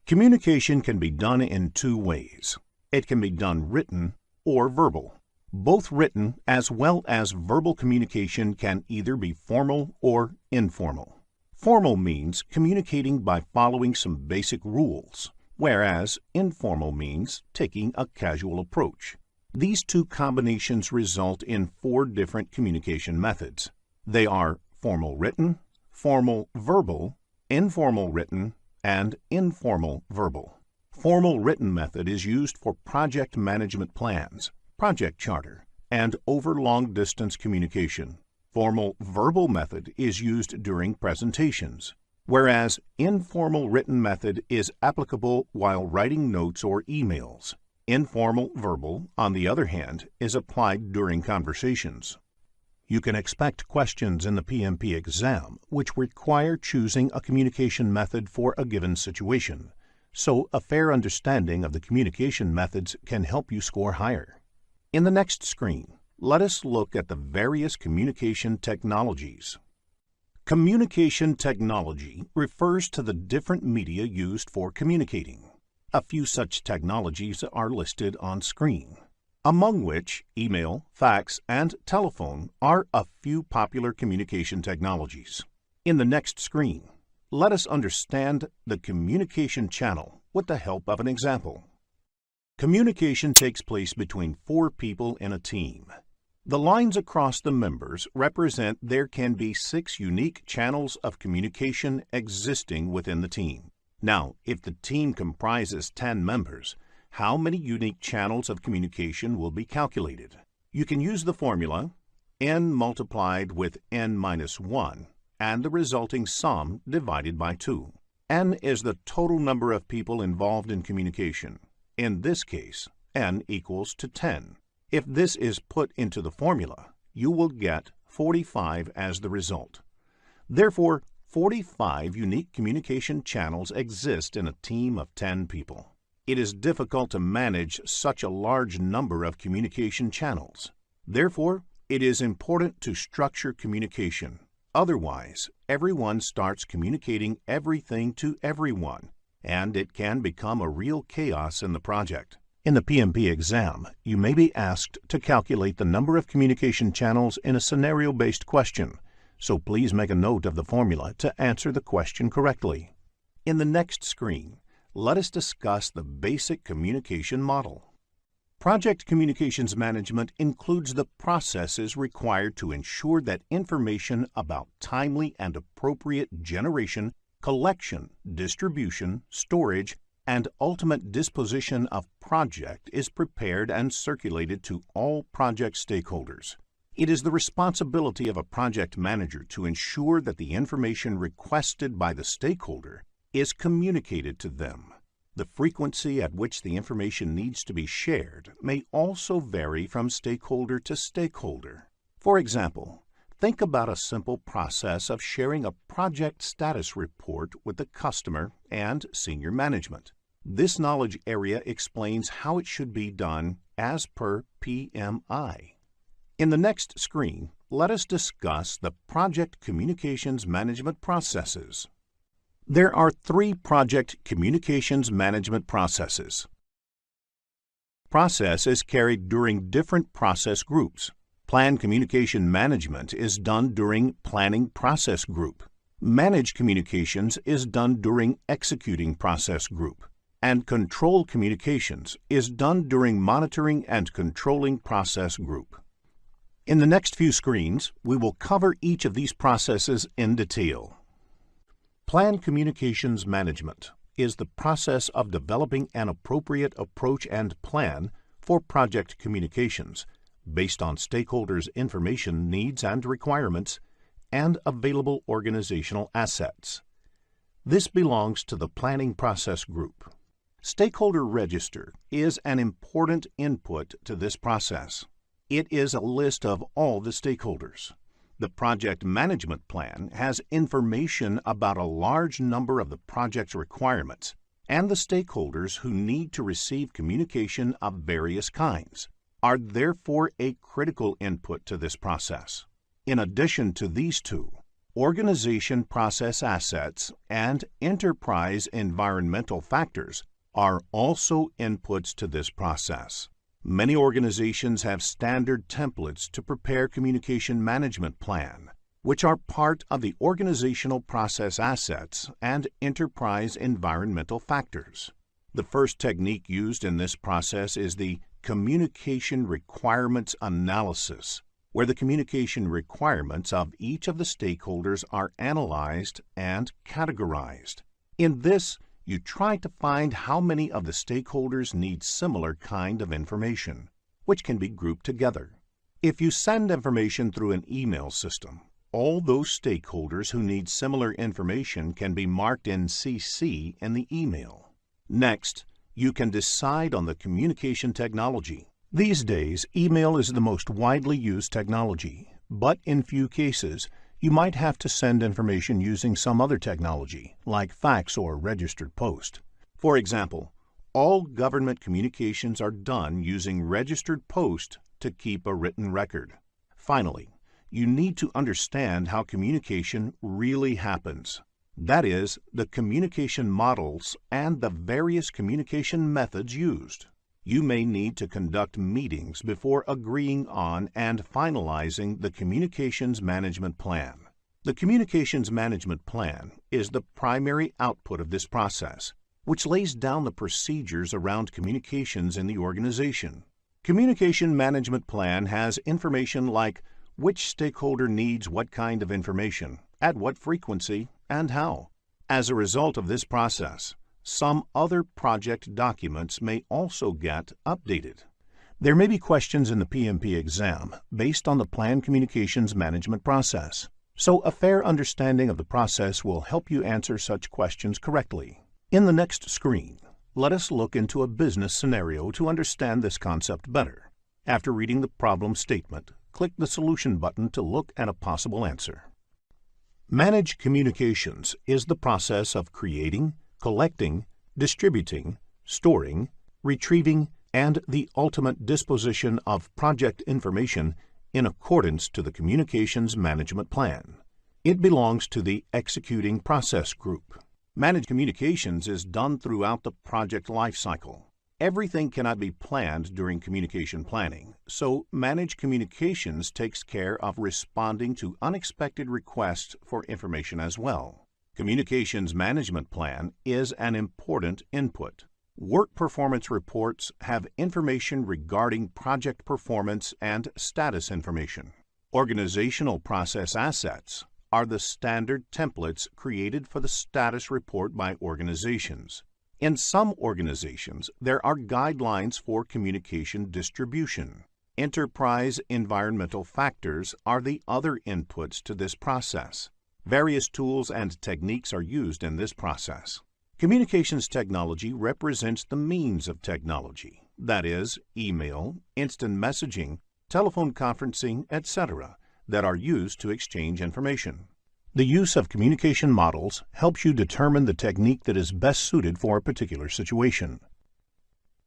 Communication can be done in two ways. It can be done written or verbal. Both written as well as verbal communication can either be formal or informal. Formal means communicating by following some basic rules, whereas informal means taking a casual approach. These two combinations result in 4 different communication methods. They are formal written, formal verbal, informal written, and informal verbal. Formal written method is used for project management plans, project charter, and over long-distance communication. Formal verbal method is used during presentations, whereas informal written method is applicable while writing notes or emails. Informal verbal, on the other hand, is applied during conversations. You can expect questions in the PMP exam which require choosing a communication method for a given situation, so a fair understanding of the communication methods can help you score higher. In the next screen, let us look at the various communication technologies. Communication technology refers to the different media used for communicating. A few such technologies are listed on screen, among which email, fax, and telephone are a few popular communication technologies. In the next screen, let us understand the communication channel with the help of an example. Communication takes place between 4 people in a team. The lines across the members represent there can be 6 unique channels of communication existing within the team. Now, if the team comprises 10 members, how many unique channels of communication will be calculated? You can use the formula n multiplied with n minus 1 and the resulting sum divided by 2. N is the total number of people involved in communication. In this case, n equals to 10. If this is put into the formula, you will get 45 as the result. Therefore, 45 unique communication channels exist in a team of 10 people. It is difficult to manage such a large number of communication channels. Therefore, it is important to structure communication. Otherwise, everyone starts communicating everything to everyone, and it can become a real chaos in the project. In the PMP exam, you may be asked to calculate the number of communication channels in a scenario-based question, so please make a note of the formula to answer the question correctly. In the next screen, let us discuss the basic communication model. Project communications management includes the processes required to ensure that information about timely and appropriate generation, collection, distribution, storage, and ultimate disposition of project is prepared and circulated to all project stakeholders. It is the responsibility of a project manager to ensure that the information requested by the stakeholder is communicated to them. The frequency at which the information needs to be shared may also vary from stakeholder to stakeholder. For example, think about a simple process of sharing a project status report with the customer and senior management. This knowledge area explains how it should be done as per PMI. In the next screen, let us discuss the project communications management processes. There are 3 project communications management processes. Process is carried during different process groups. Plan communication management is done during planning process group. Manage communications is done during executing process group. And control communications is done during monitoring and controlling process group. In the next few screens, we will cover each of these processes in detail. Plan communications management is the process of developing an appropriate approach and plan for project communications based on stakeholders' information needs and requirements and available organizational assets. This belongs to the planning process group. Stakeholder Register is an important input to this process. It is a list of all the stakeholders. The project management plan has information about a large number of the project's requirements and the stakeholders who need to receive communication of various kinds are therefore a critical input to this process. In addition to these two, organization process assets and enterprise environmental factors are also inputs to this process. Many organizations have standard templates to prepare communication management plan, which are part of the organizational process assets and enterprise environmental factors. The first technique used in this process is the communication requirements analysis, where the communication requirements of each of the stakeholders are analyzed and categorized. In this, you try to find how many of the stakeholders need similar kind of information, which can be grouped together. If you send information through an email system, all those stakeholders who need similar information can be marked in CC in the email. Next, you can decide on the communication technology. These days, email is the most widely used technology, but in few cases, you might have to send information using some other technology, like fax or registered post. For example, all government communications are done using registered post to keep a written record. Finally, you need to understand how communication really happens. That is, the communication models and the various communication methods used. You may need to conduct meetings before agreeing on and finalizing the Communications Management Plan. The Communications Management Plan is the primary output of this process, which lays down the procedures around communications in the organization. Communication Management Plan has information like which stakeholder needs what kind of information, at what frequency, and how. As a result of this process, some other project documents may also get updated. There may be questions in the PMP exam based on the Plan Communications Management process, so a fair understanding of the process will help you answer such questions correctly. In the next screen, let us look into a business scenario to understand this concept better. After reading the problem statement, click the Solution button to look at a possible answer. Manage communications is the process of creating, collecting, distributing, storing, retrieving, and the ultimate disposition of project information in accordance to the Communications Management Plan. It belongs to the Executing Process Group. Managed communications is done throughout the project lifecycle. Everything cannot be planned during communication planning, so managed communications takes care of responding to unexpected requests for information as well. Communications Management Plan is an important input. Work performance reports have information regarding project performance and status information. Organizational process assets are the standard templates created for the status report by organizations. In some organizations, there are guidelines for communication distribution. Enterprise environmental factors are the other inputs to this process. Various tools and techniques are used in this process. Communications technology represents the means of technology, that is, email, instant messaging, telephone conferencing, etc., that are used to exchange information. The use of communication models helps you determine the technique that is best suited for a particular situation.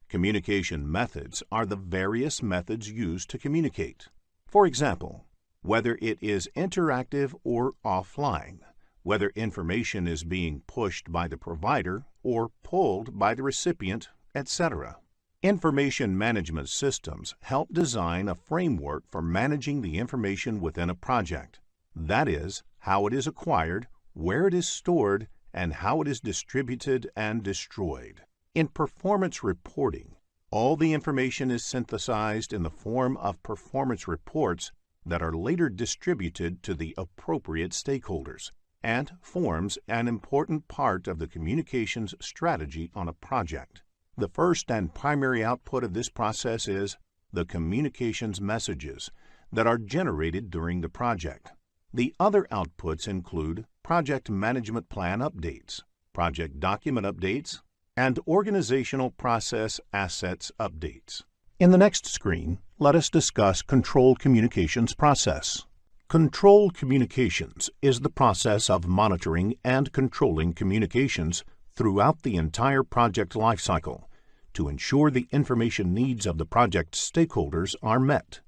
Communication methods are the various methods used to communicate. For example, whether it is interactive or offline, whether information is being pushed by the provider or pulled by the recipient, etc. Information management systems help design a framework for managing the information within a project. That is, how it is acquired, where it is stored, and how it is distributed and destroyed. In performance reporting, all the information is synthesized in the form of performance reports that are later distributed to the appropriate stakeholders and forms an important part of the communications strategy on a project. The first and primary output of this process is the communications messages that are generated during the project. The other outputs include project management plan updates, project document updates, and organizational process assets updates. In the next screen, let us discuss control communications process. Control communications is the process of monitoring and controlling communications throughout the entire project lifecycle to ensure the information needs of the project stakeholders are met.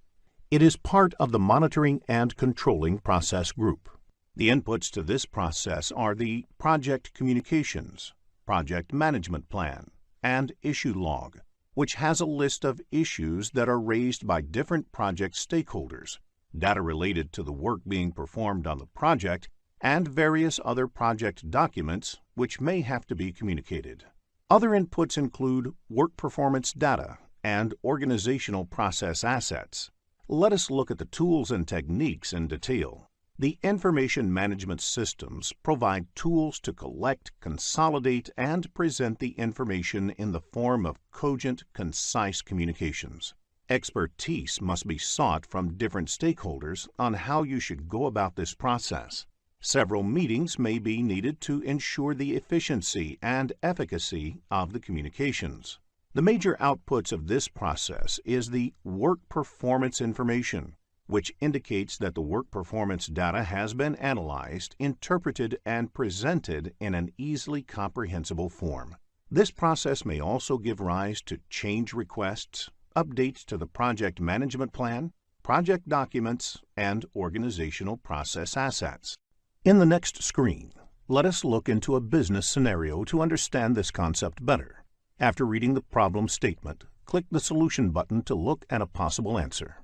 It is part of the monitoring and controlling process group. The inputs to this process are the project communications, project management plan, and issue log, which has a list of issues that are raised by different project stakeholders, data related to the work being performed on the project, and various other project documents which may have to be communicated. Other inputs include work performance data and organizational process assets. Let us look at the tools and techniques in detail. The information management systems provide tools to collect, consolidate, and present the information in the form of cogent, concise communications. Expertise must be sought from different stakeholders on how you should go about this process. Several meetings may be needed to ensure the efficiency and efficacy of the communications. The major outputs of this process is the work performance information, which indicates that the work performance data has been analyzed, interpreted, and presented in an easily comprehensible form. This process may also give rise to change requests, updates to the project management plan, project documents, and organizational process assets. In the next screen, let us look into a business scenario to understand this concept better. After reading the problem statement, click the Solution button to look at a possible answer.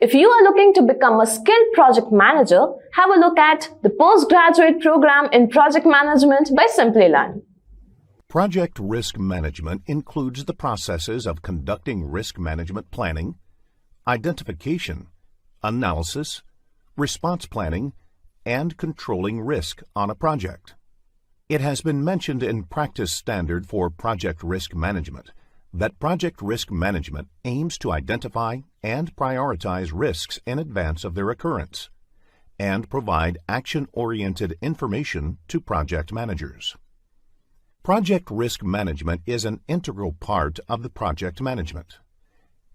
If you are looking to become a skilled project manager, have a look at the postgraduate program in project management by Simplilearn. Project risk management includes the processes of conducting risk management planning, identification, analysis, response planning, and controlling risk on a project. It has been mentioned in practice standard for project risk management that project risk management aims to identify and prioritize risks in advance of their occurrence and provide action-oriented information to project managers. Project risk management is an integral part of the project management.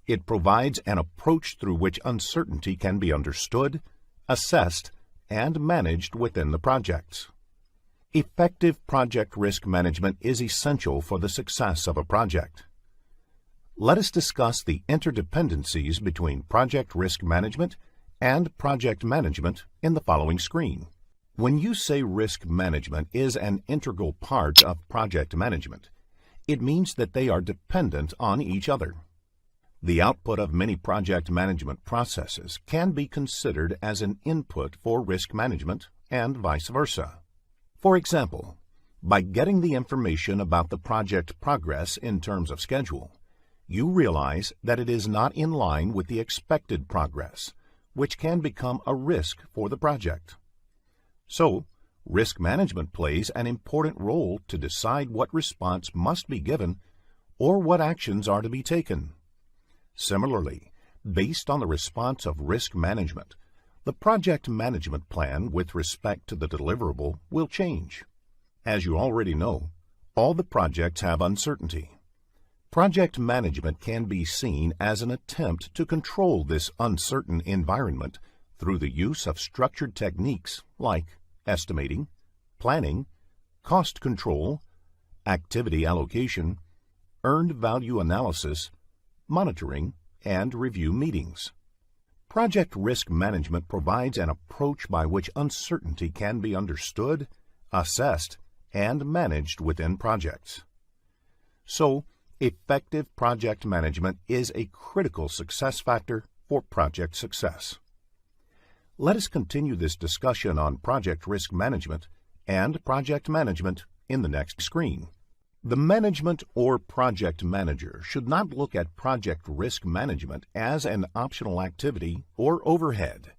It provides an approach through which uncertainty can be understood, assessed, and managed within the projects. Effective project risk management is essential for the success of a project. Let us discuss the interdependencies between project risk management and project management in the following screen. When you say risk management is an integral part of project management, it means that they are dependent on each other. The output of many project management processes can be considered as an input for risk management and vice versa. For example, by getting the information about the project progress in terms of schedule, you realize that it is not in line with the expected progress, which can become a risk for the project. So, risk management plays an important role to decide what response must be given or what actions are to be taken. Similarly, based on the response of risk management, the project management plan with respect to the deliverable will change. As you already know, all the projects have uncertainty. Project management can be seen as an attempt to control this uncertain environment through the use of structured techniques like estimating, planning, cost control, activity allocation, earned value analysis, monitoring, and review meetings. Project risk management provides an approach by which uncertainty can be understood, assessed, and managed within projects. So, effective project management is a critical success factor for project success. Let us continue this discussion on project risk management and project management in the next screen. The management or project manager should not look at project risk management as an optional activity or overhead.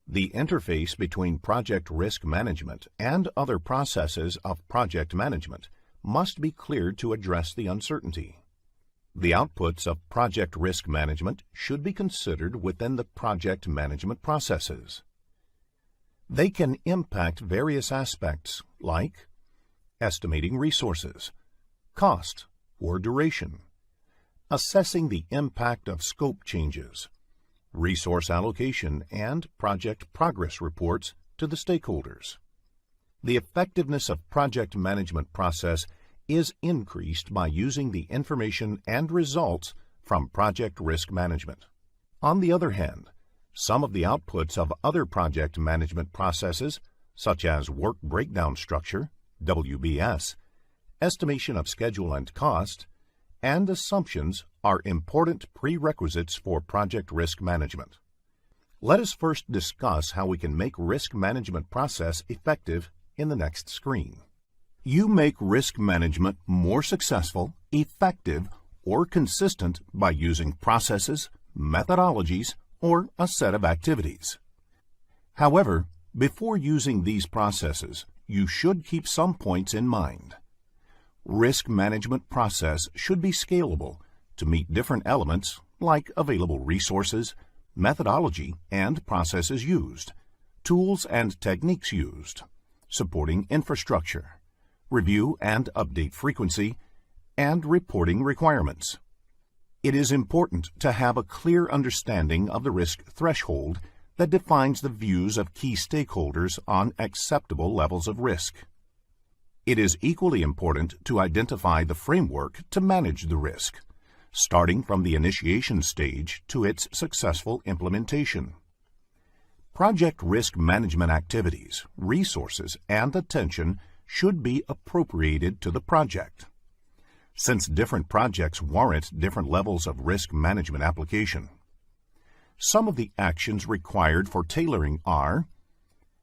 The interface between project risk management and other processes of project management must be cleared to address the uncertainty. The outputs of project risk management should be considered within the project management processes. They can impact various aspects like estimating resources, cost or duration, assessing the impact of scope changes, resource allocation, and project progress reports to the stakeholders. The effectiveness of project management process is increased by using the information and results from project risk management. On the other hand, some of the outputs of other project management processes, such as work breakdown structure, WBS, estimation of schedule and cost, and assumptions are important prerequisites for project risk management. Let us first discuss how we can make risk management process effective in the next screen. You make risk management more successful, effective, or consistent by using processes, methodologies, or a set of activities. However, before using these processes, you should keep some points in mind. Risk management process should be scalable to meet different elements like available resources, methodology and processes used, tools and techniques used, supporting infrastructure, review and update frequency, and reporting requirements. It is important to have a clear understanding of the risk threshold that defines the views of key stakeholders on acceptable levels of risk. It is equally important to identify the framework to manage the risk, starting from the initiation stage to its successful implementation. Project risk management activities, resources, and attention should be appropriated to the project. Since different projects warrant different levels of risk management application. Some of the actions required for tailoring are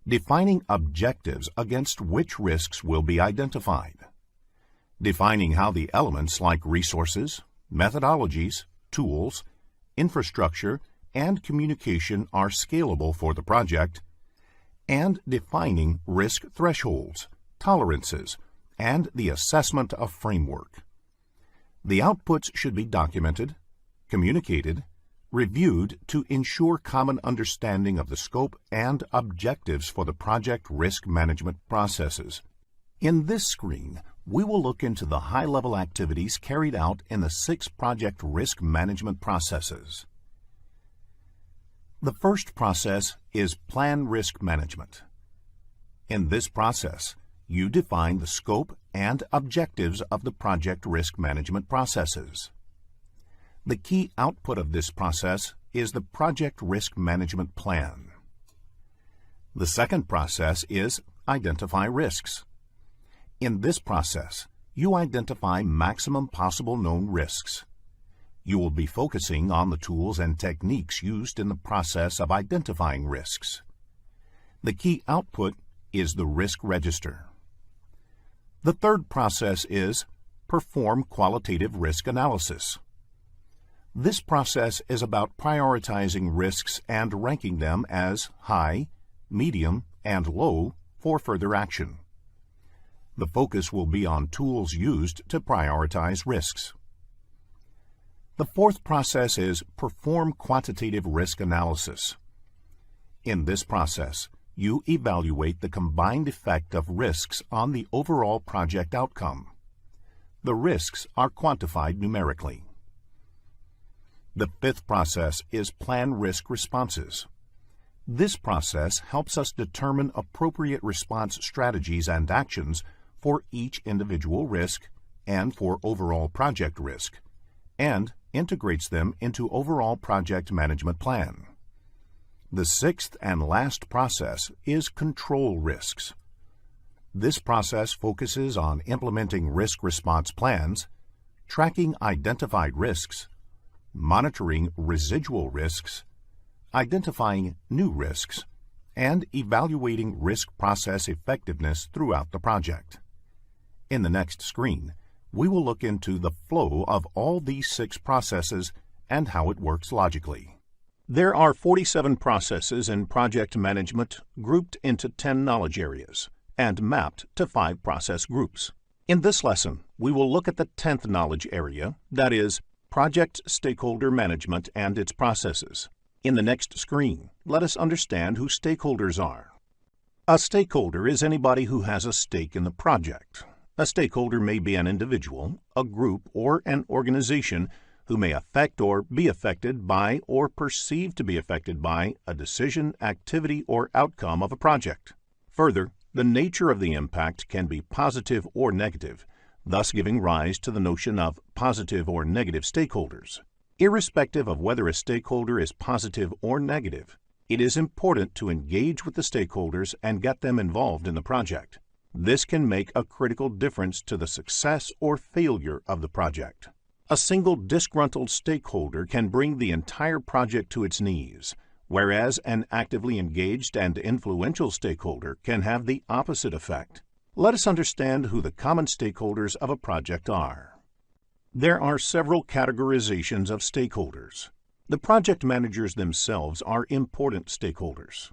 defining objectives against which risks will be identified, defining how the elements like resources, methodologies, tools, infrastructure, and communication are scalable for the project, and defining risk thresholds, tolerances, and the assessment of framework. The outputs should be documented, communicated, reviewed to ensure common understanding of the scope and objectives for the project risk management processes. In this screen, we will look into the high-level activities carried out in the 6 project risk management processes. The first process is plan risk management. In this process, you define the scope and objectives of the project risk management processes. The key output of this process is the project risk management plan. The second process is identify risks. In this process, you identify maximum possible known risks. You will be focusing on the tools and techniques used in the process of identifying risks. The key output is the risk register. The third process is perform qualitative risk analysis. This process is about prioritizing risks and ranking them as high, medium, and low for further action. The focus will be on tools used to prioritize risks. The fourth process is perform quantitative risk analysis. In this process, you evaluate the combined effect of risks on the overall project outcome. The risks are quantified numerically. The fifth process is plan risk responses. This process helps us determine appropriate response strategies and actions for each individual risk and for overall project risk, and integrates them into overall project management plan. The sixth and last process is control risks. This process focuses on implementing risk response plans, tracking identified risks, monitoring residual risks, identifying new risks, and evaluating risk process effectiveness throughout the project. In the next screen, we will look into the flow of all these 6 processes and how it works logically. There are 47 processes in project management grouped into 10 knowledge areas and mapped to 5 process groups. In this lesson, we will look at the 10th knowledge area, that is, project stakeholder management and its processes. In the next screen, let us understand who stakeholders are. A stakeholder is anybody who has a stake in the project. A stakeholder may be an individual, a group, or an organization who may affect or be affected by or perceived to be affected by a decision, activity, or outcome of a project. Further, the nature of the impact can be positive or negative, thus giving rise to the notion of positive or negative stakeholders. Irrespective of whether a stakeholder is positive or negative, it is important to engage with the stakeholders and get them involved in the project. This can make a critical difference to the success or failure of the project. A single disgruntled stakeholder can bring the entire project to its knees, whereas an actively engaged and influential stakeholder can have the opposite effect. Let us understand who the common stakeholders of a project are. There are several categorizations of stakeholders. The project managers themselves are important stakeholders.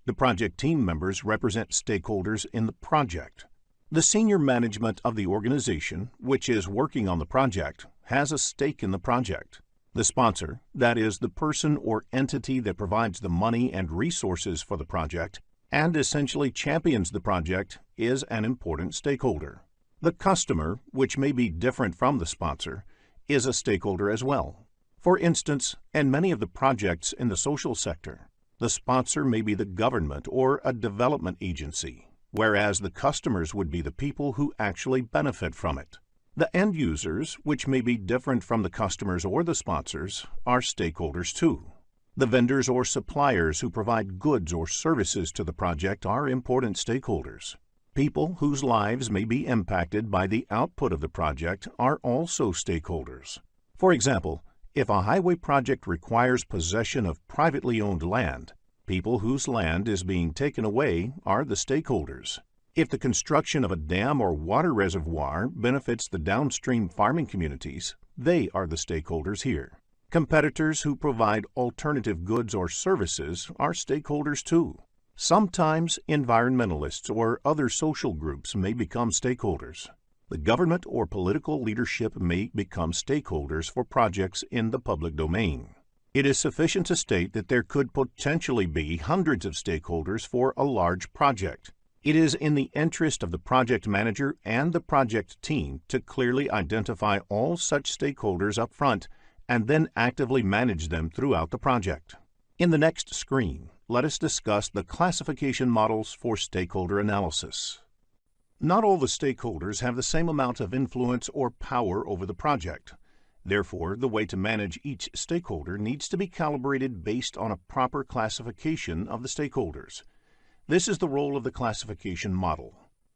The project team members represent stakeholders in the project. The senior management of the organization, which is working on the project, has a stake in the project. The sponsor, that is, the person or entity that provides the money and resources for the project and essentially champions the project, is an important stakeholder. The customer, which may be different from the sponsor, is a stakeholder as well. For instance, in many of the projects in the social sector, the sponsor may be the government or a development agency, whereas the customers would be the people who actually benefit from it. The end users, which may be different from the customers or the sponsors, are stakeholders too. The vendors or suppliers who provide goods or services to the project are important stakeholders. People whose lives may be impacted by the output of the project are also stakeholders. For example, if a highway project requires possession of privately owned land, people whose land is being taken away are the stakeholders. If the construction of a dam or water reservoir benefits the downstream farming communities, they are the stakeholders here. Competitors who provide alternative goods or services are stakeholders too. Sometimes environmentalists or other social groups may become stakeholders. The government or political leadership may become stakeholders for projects in the public domain. It is sufficient to state that there could potentially be hundreds of stakeholders for a large project. It is in the interest of the project manager and the project team to clearly identify all such stakeholders up front and then actively manage them throughout the project. In the next screen, let us discuss the classification models for stakeholder analysis. Not all the stakeholders have the same amount of influence or power over the project. Therefore, the way to manage each stakeholder needs to be calibrated based on a proper classification of the stakeholders. This is the role of the classification model.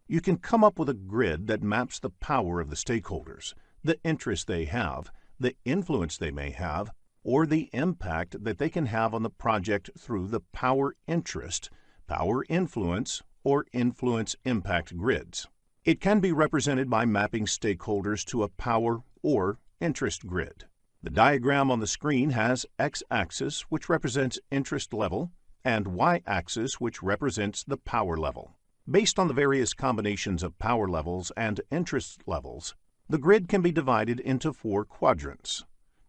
You can come up with a grid that maps the power of the stakeholders, the interest they have, the influence they may have, or the impact that they can have on the project through the power interest, power influence, or influence impact grids. It can be represented by mapping stakeholders to a power or interest grid. The diagram on the screen has x-axis, which represents interest level, and y-axis, which represents the power level. Based on the various combinations of power levels and interest levels, the grid can be divided into 4 quadrants.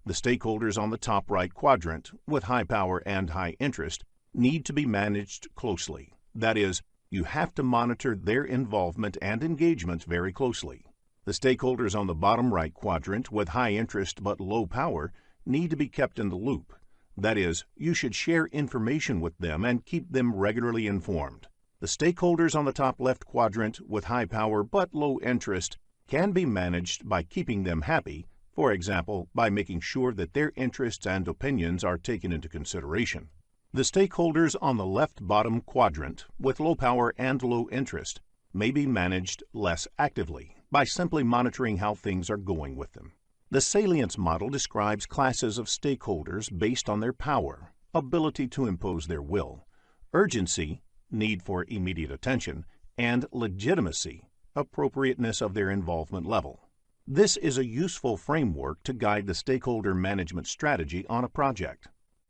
The stakeholders on the top right quadrant, with high power and high interest, need to be managed closely. That is, you have to monitor their involvement and engagement very closely. The stakeholders on the bottom right quadrant, with high interest but low power, need to be kept in the loop. That is, you should share information with them and keep them regularly informed. The stakeholders on the top left quadrant, with high power but low interest, can be managed by keeping them happy, for example, by making sure that their interests and opinions are taken into consideration. The stakeholders on the left bottom quadrant, with low power and low interest, may be managed less actively by simply monitoring how things are going with them. The salience model describes classes of stakeholders based on their power, ability to impose their will, urgency, need for immediate attention, and legitimacy, appropriateness of their involvement level. This is a useful framework to guide the stakeholder management strategy on a project.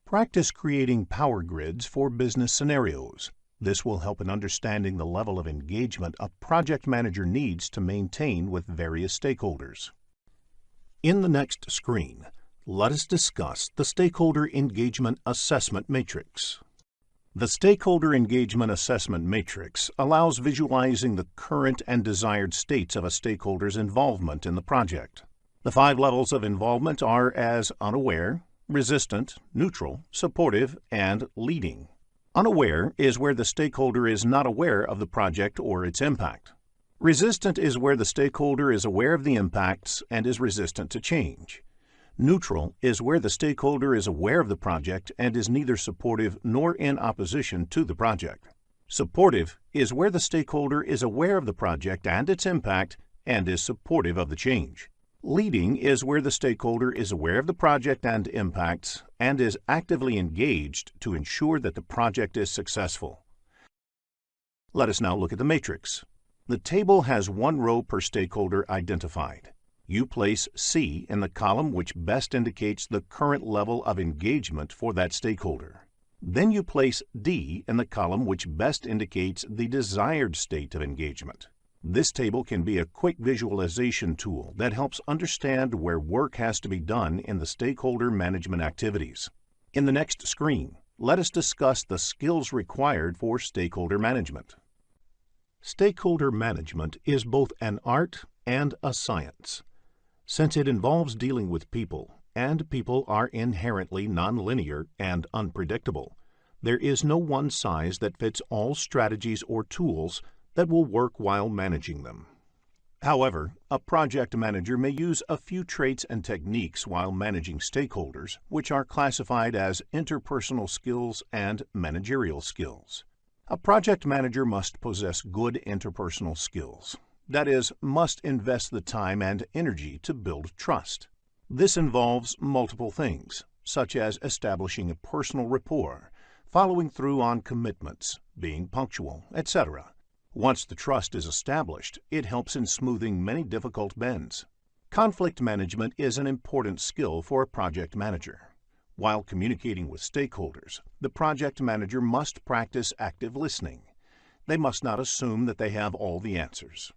Practice creating power grids for business scenarios. This will help in understanding the level of engagement a project manager needs to maintain with various stakeholders. In the next screen, let us discuss the Stakeholder Engagement Assessment Matrix. The Stakeholder Engagement Assessment Matrix allows visualizing the current and desired states of a stakeholder's involvement in the project. The 5 levels of involvement are as unaware, resistant, neutral, supportive, and leading. Unaware is where the stakeholder is not aware of the project or its impact. Resistant is where the stakeholder is aware of the impacts and is resistant to change. Neutral is where the stakeholder is aware of the project and is neither supportive nor in opposition to the project. Supportive is where the stakeholder is aware of the project and its impact and is supportive of the change. Leading is where the stakeholder is aware of the project and impacts and is actively engaged to ensure that the project is successful. Let us now look at the matrix. The table has 1 row per stakeholder identified. You place C in the column which best indicates the current level of engagement for that stakeholder. Then you place D in the column which best indicates the desired state of engagement. This table can be a quick visualization tool that helps understand where work has to be done in the stakeholder management activities. In the next screen, let us discuss the skills required for stakeholder management. Stakeholder management is both an art and a science. Since it involves dealing with people, and people are inherently nonlinear and unpredictable, there is no one size that fits all strategies or tools that will work while managing them. However, a project manager may use a few traits and techniques while managing stakeholders, which are classified as interpersonal skills and managerial skills. A project manager must possess good interpersonal skills. That is, must invest the time and energy to build trust. This involves multiple things, such as establishing a personal rapport, following through on commitments, being punctual, etc. Once the trust is established, it helps in smoothing many difficult bends. Conflict management is an important skill for a project manager. While communicating with stakeholders, the project manager must practice active listening. They must not assume that they have all the answers.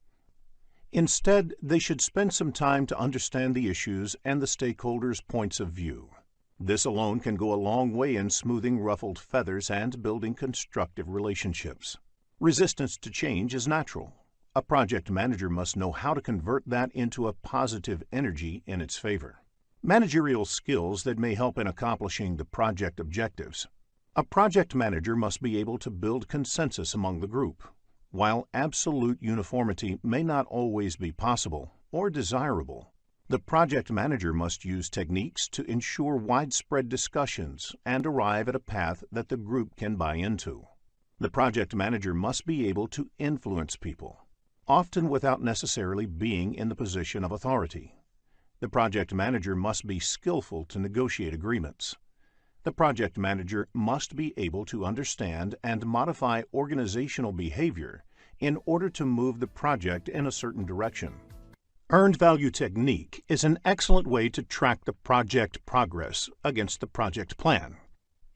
Instead, they should spend some time to understand the issues and the stakeholders' points of view. This alone can go a long way in smoothing ruffled feathers and building constructive relationships. Resistance to change is natural. A project manager must know how to convert that into a positive energy in its favor. Managerial skills that may help in accomplishing the project objectives. A project manager must be able to build consensus among the group. While absolute uniformity may not always be possible or desirable, the project manager must use techniques to ensure widespread discussions and arrive at a path that the group can buy into. The project manager must be able to influence people, often without necessarily being in the position of authority. The project manager must be skillful to negotiate agreements. The project manager must be able to understand and modify organizational behavior in order to move the project in a certain direction. Earned value technique is an excellent way to track the project progress against the project plan.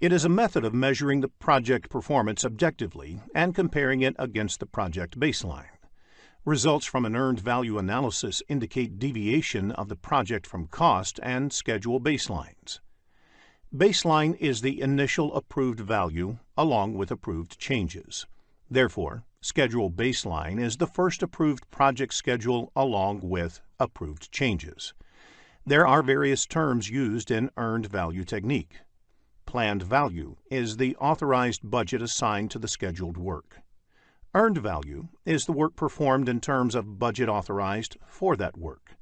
It is a method of measuring the project performance objectively and comparing it against the project baseline. Results from an earned value analysis indicate deviation of the project from cost and schedule baselines. Baseline is the initial approved value along with approved changes. Therefore, schedule baseline is the first approved project schedule along with approved changes. There are various terms used in earned value technique. Planned value is the authorized budget assigned to the scheduled work. Earned value is the work performed in terms of budget authorized for that work.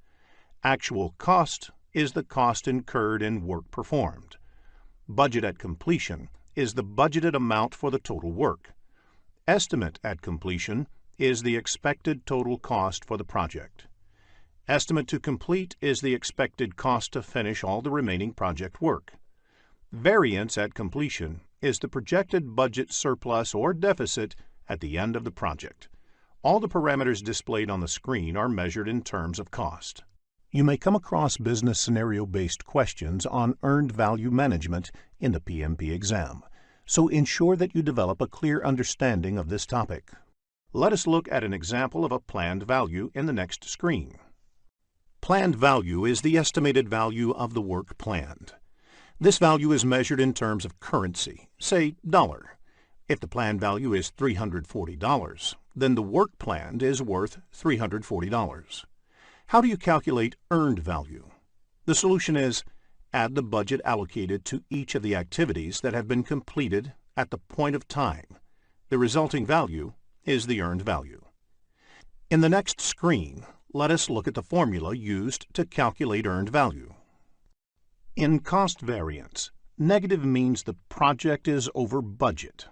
Actual cost is the cost incurred in work performed. Budget at completion is the budgeted amount for the total work. Estimate at completion is the expected total cost for the project. Estimate to complete is the expected cost to finish all the remaining project work. Variance at completion is the projected budget surplus or deficit at the end of the project. All the parameters displayed on the screen are measured in terms of cost. You may come across business scenario-based questions on earned value management in the PMP exam, so ensure that you develop a clear understanding of this topic. Let us look at an example of a planned value in the next screen. Planned value is the estimated value of the work planned. This value is measured in terms of currency, say dollar. If the planned value is $340, then the work planned is worth $340. How do you calculate earned value? The solution is add the budget allocated to each of the activities that have been completed at the point of time. The resulting value is the earned value. In the next screen, let us look at the formula used to calculate earned value. In cost variance, negative means the project is over budget.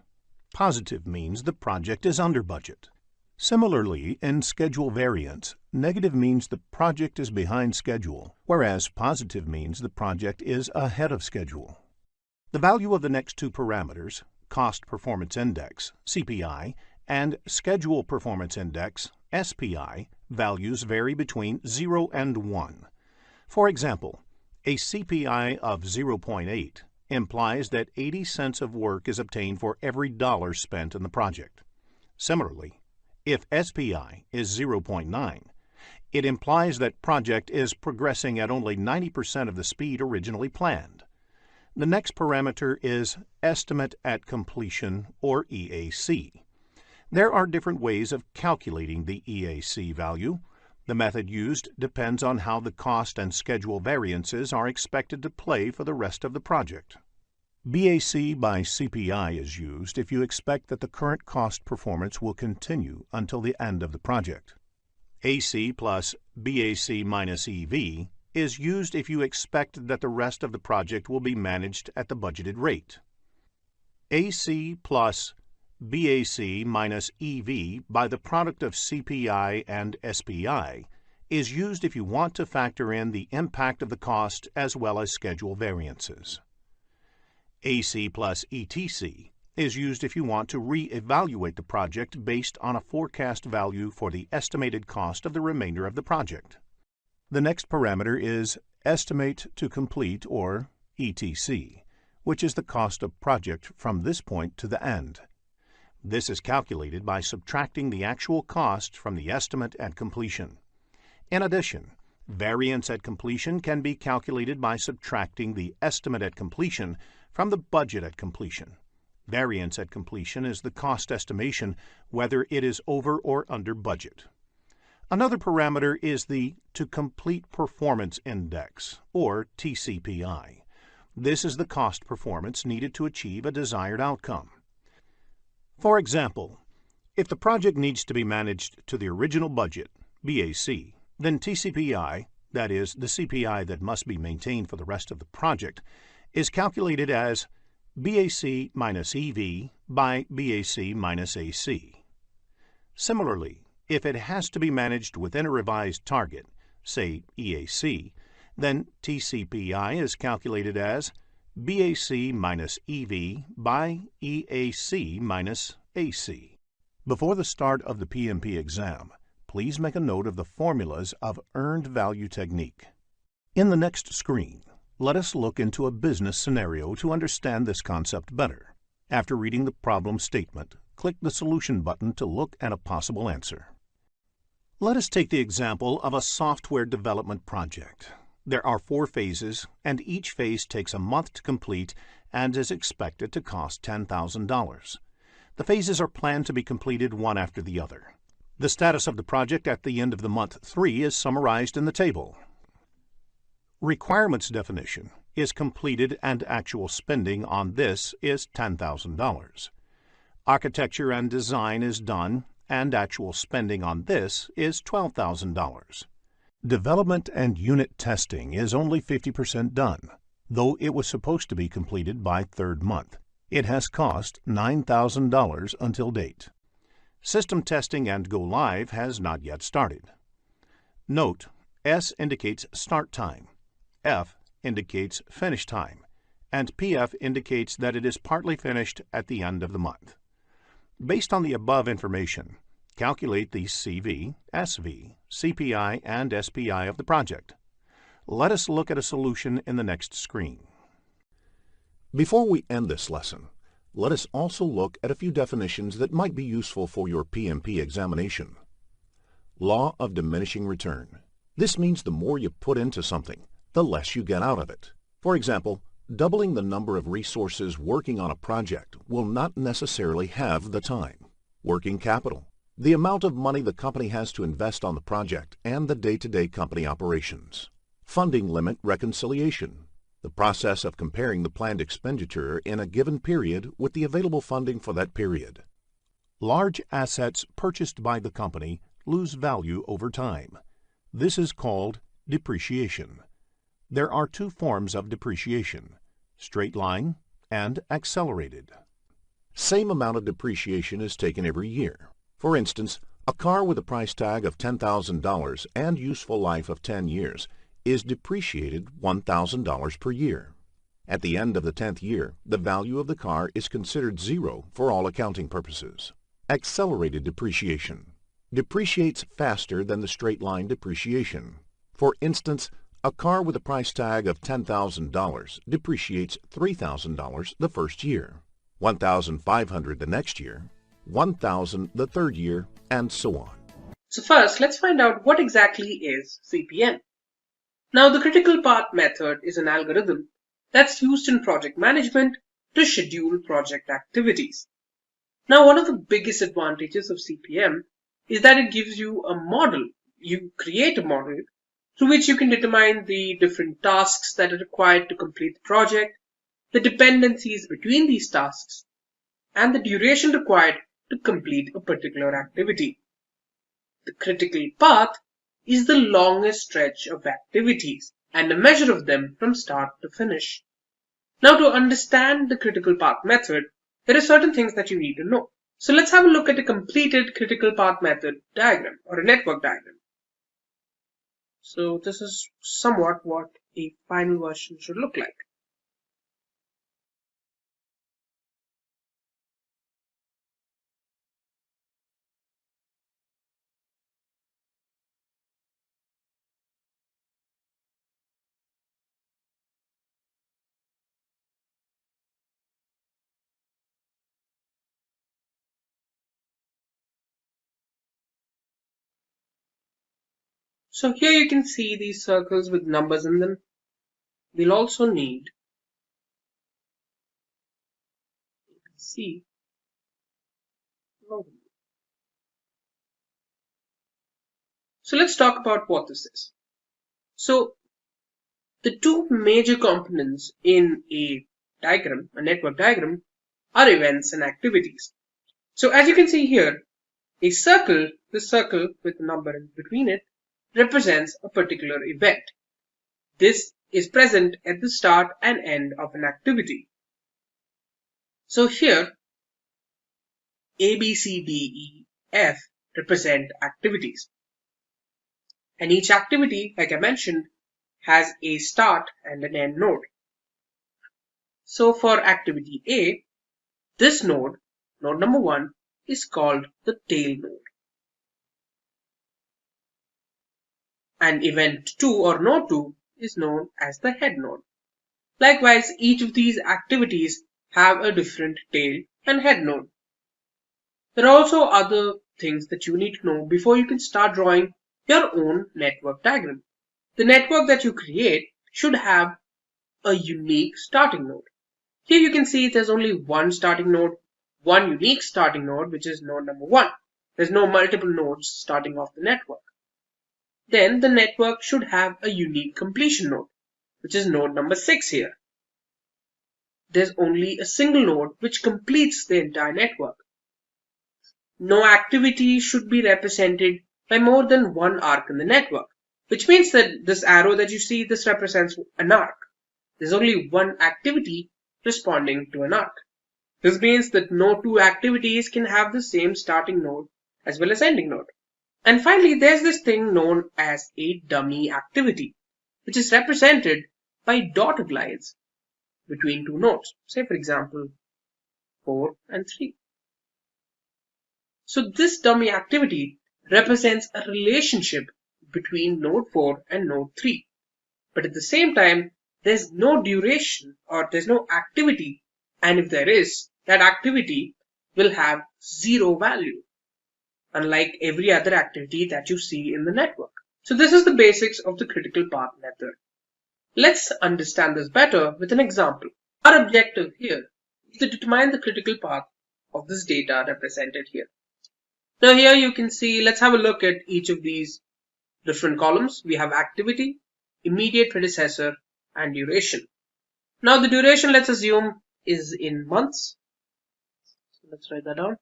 Positive means the project is under budget. Similarly, in schedule variance, negative means the project is behind schedule, whereas positive means the project is ahead of schedule. The value of the next two parameters, Cost Performance Index, CPI, and Schedule Performance Index, SPI, values vary between 0 and 1. For example, a CPI of 0.8 implies that 80 cents of work is obtained for every dollar spent in the project. Similarly, if SPI is 0.9, it implies that project is progressing at only 90% of the speed originally planned. The next parameter is Estimate at Completion, or EAC. There are different ways of calculating the EAC value. The method used depends on how the cost and schedule variances are expected to play for the rest of the project. BAC by CPI is used if you expect that the current cost performance will continue until the end of the project. AC plus BAC minus EV is used if you expect that the rest of the project will be managed at the budgeted rate. AC plus BAC minus EV by the product of CPI and SPI is used if you want to factor in the impact of the cost as well as schedule variances. AC plus ETC is used if you want to re-evaluate the project based on a forecast value for the estimated cost of the remainder of the project. The next parameter is Estimate to Complete, or ETC, which is the cost of project from this point to the end. This is calculated by subtracting the actual cost from the estimate at completion. In addition, variance at completion can be calculated by subtracting the estimate at completion from the budget at completion. Variance at completion is the cost estimation whether it is over or under budget. Another parameter is the To Complete Performance Index, or TCPI. This is the cost performance needed to achieve a desired outcome. For example, if the project needs to be managed to the original budget, BAC, then TCPI, that is, the CPI that must be maintained for the rest of the project, is calculated as BAC minus EV by BAC minus AC. Similarly, if it has to be managed within a revised target, say EAC, then TCPI is calculated as BAC minus EV by EAC minus AC. Before the start of the PMP exam, please make a note of the formulas of earned value technique. In the next screen, let us look into a business scenario to understand this concept better. After reading the problem statement, click the Solution button to look at a possible answer. Let us take the example of a software development project. There are 4 phases, and each phase takes a month to complete and is expected to cost $10,000. The phases are planned to be completed one after the other. The status of the project at the end of the month 3 is summarized in the table. Requirements definition is completed and actual spending on this is $10,000. Architecture and design is done and actual spending on this is $12,000. Development and unit testing is only 50% done, though it was supposed to be completed by 3rd month. It has cost $9,000 until date. System testing and go live has not yet started. Note, S indicates start time, F indicates finish time, and PF indicates that it is partly finished at the end of the month. Based on the above information, calculate the CV, SV, CPI, and SPI of the project. Let us look at a solution in the next screen. Before we end this lesson, let us also look at a few definitions that might be useful for your PMP examination. Law of diminishing return. This means the more you put into something, the less you get out of it. For example, Doubling the number of resources working on a project will not necessarily have the time. Working capital, the amount of money the company has to invest on the project and the day-to-day company operations. Funding limit reconciliation, the process of comparing the planned expenditure in a given period with the available funding for that period. Large assets purchased by the company lose value over time. This is called depreciation. There are two forms of depreciation: straight line and accelerated. Same amount of depreciation is taken every year. For instance, a car with a price tag of $10,000 and useful life of 10 years is depreciated $1,000 per year. At the end of the 10th year, the value of the car is considered zero for all accounting purposes. Accelerated depreciation depreciates faster than the straight line depreciation. For instance, a car with a price tag of $10,000 depreciates $3,000 the first year, $1,500 the next year, $1,000 the third year, and so on. So first, let's find out what exactly is CPM. Now, the critical path method is an algorithm that's used in project management to schedule project activities. Now, one of the biggest advantages of CPM is that it gives you a model. You create a model through which you can determine the different tasks that are required to complete the project, the dependencies between these tasks, and the duration required to complete a particular activity. The critical path is the longest stretch of activities and a measure of them from start to finish. Now, to understand the critical path method, there are certain things that you need to know. So let's have a look at a completed critical path method diagram or a network diagram. So this is somewhat what a final version should look like. So here you can see these circles with numbers in them. We'll also need ABC. So let's talk about what this is. So the two major components in a diagram, a network diagram, are events and activities. So as you can see here, a circle, this circle with a number in between it, represents a particular event. This is present at the start and end of an activity. So here, A, B, C, D, E, F represent activities. And each activity, like I mentioned, has a start and an end node. So for activity A, this node, node number 1, is called the tail node. And event 2 or node 2 is known as the head node. Likewise, each of these activities have a different tail and head node. There are also other things that you need to know before you can start drawing your own network diagram. The network that you create should have a unique starting node. Here you can see there's only one starting node, one unique starting node, which is node number 1. There's no multiple nodes starting off the network. Then the network should have a unique completion node, which is node number 6 here. There's only a single node which completes the entire network. No activity should be represented by more than one arc in the network, which means that this arrow that you see, this represents an arc. There's only one activity responding to an arc. This means that no two activities can have the same starting node as well as ending node. And finally, there's this thing known as a dummy activity, which is represented by dotted lines between two nodes. Say, for example, 4 and 3. So this dummy activity represents a relationship between node 4 and node 3. But at the same time, there's no duration or there's no activity. And if there is, that activity will have 0 value, unlike every other activity that you see in the network. So this is the basics of the critical path method. Let's understand this better with an example. Our objective here is to determine the critical path of this data represented here. Now here you can see, let's have a look at each of these different columns. We have activity, immediate predecessor, and duration. Now the duration, let's assume, is in months. So let's write that down.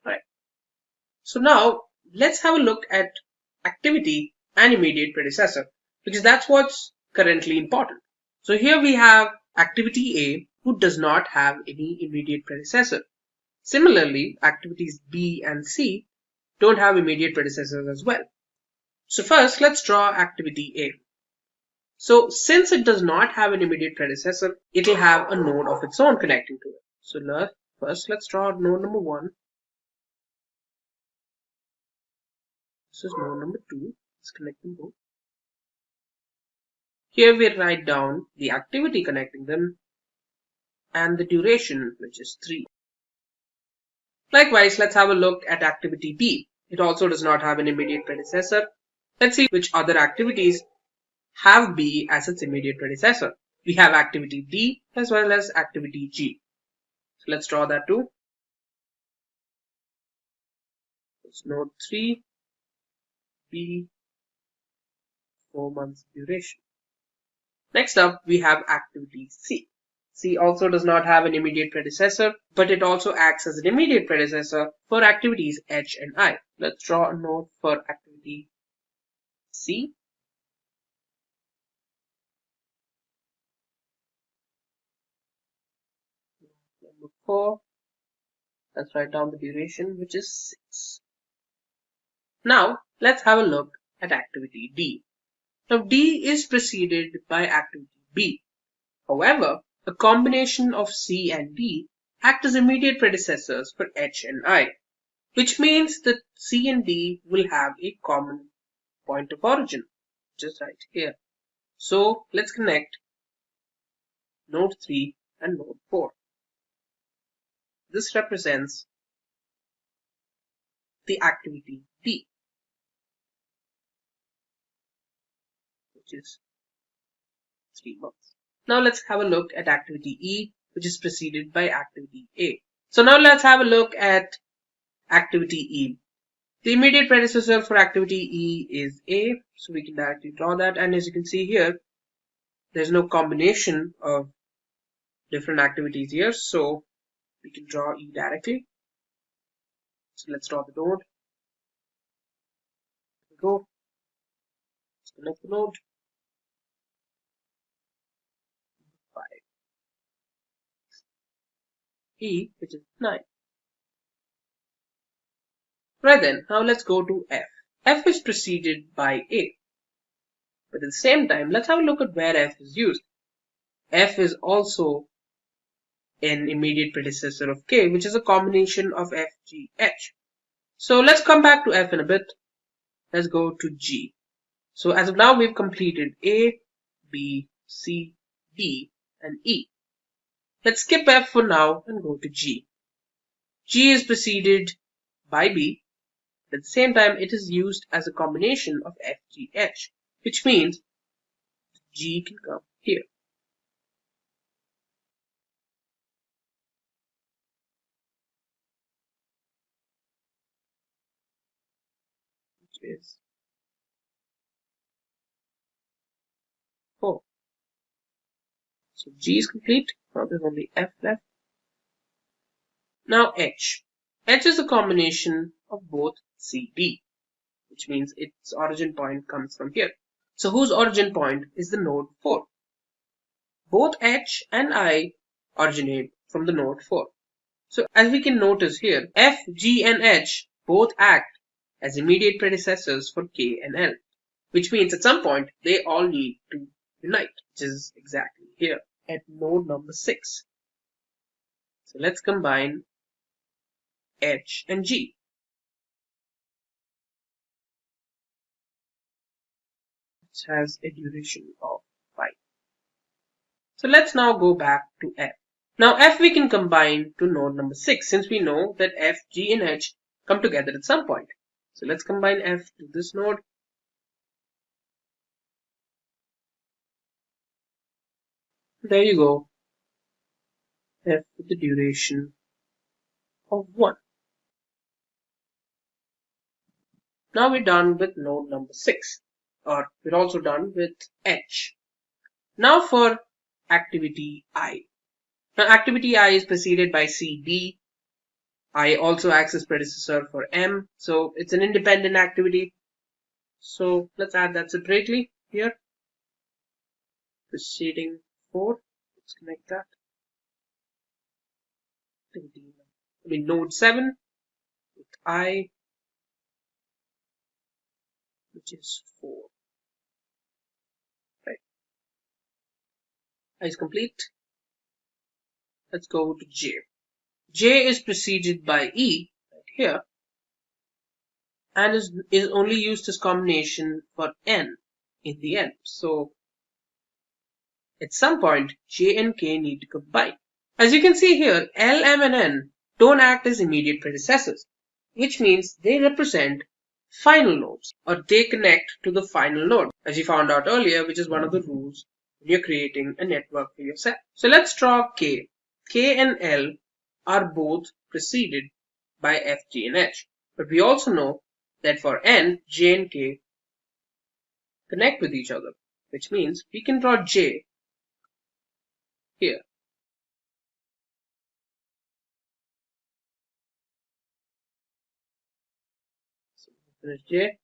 All right. So now let's have a look at activity and immediate predecessor, because that's what's currently important. So here we have activity A, who does not have any immediate predecessor. Similarly, activities B and C don't have immediate predecessors as well. So first, let's draw activity A. So since it does not have an immediate predecessor, it will have a node of its own connecting to it. So first, let's draw node number 1. This is node number 2. Let's connect them both. Here we write down the activity connecting them and the duration, which is 3. Likewise, let's have a look at activity B. It also does not have an immediate predecessor. Let's see which other activities have B as its immediate predecessor. We have activity D as well as activity G. So let's draw that too. It's node 3, B, 4 months duration. Next up, we have activity C. C also does not have an immediate predecessor, but it also acts as an immediate predecessor for activities H and I. Let's draw a node for activity C. Number 4. Let's write down the duration, which is 6. Now, let's have a look at activity D. Now, D is preceded by activity B. However, a combination of C and D act as immediate predecessors for H and I, which means that C and D will have a common point of origin, just right here. So let's connect node 3 and node 4. This represents the activity D, which is 3 months. Now let's have a look at activity E, which is preceded by activity A. So now let's have a look at activity E. The immediate predecessor for activity E is A, so we can directly draw that. And as you can see here, there's no combination of different activities here, so we can draw E directly. So let's draw the node. There we go. Let's connect the node. 5. E, which is 9. Right then, now let's go to F. F is preceded by A. But at the same time, let's have a look at where F is used. F is also an immediate predecessor of K, which is a combination of F, G, H. So let's come back to F in a bit. Let's go to G. So as of now, we've completed A, B, C, D, and E. Let's skip F for now and go to G. G is preceded by B. At the same time, it is used as a combination of F, G, H, which means G can come here. Which is 4. So G is complete. Now there's only F left. Now H. H is a combination of both C, D, which means its origin point comes from here. So whose origin point is the node 4? Both H and I originate from the node 4. So as we can notice here, F, G, and H both act as immediate predecessors for K and L, which means at some point they all need to unite, which is exactly here at node number 6. So let's combine H and G. Which has a duration of 5. So let's now go back to F. Now F we can combine to node number 6, since we know that F, G, and H come together at some point. So let's combine F to this node. There you go. F with the duration of 1. Now we're done with node number 6, or we're also done with H. Now for activity I. Now activity I is preceded by CD. I also acts as predecessor for M, so it's an independent activity. So let's add that separately here. Preceding 4. Let's connect that. Node 7 with I, which is 4. Right. I is complete. Let's go to J. J is preceded by E right here, and is only used as combination for N in the end. So at some point, J and K need to combine. As you can see here, L, M, and N don't act as immediate predecessors, which means they represent final nodes, or they connect to the final node, as you found out earlier, which is one of the rules when you're creating a network for yourself. So let's draw K. K and L are both preceded by F, G, and H. But we also know that for N, J and K connect with each other, which means we can draw J here. So finish J.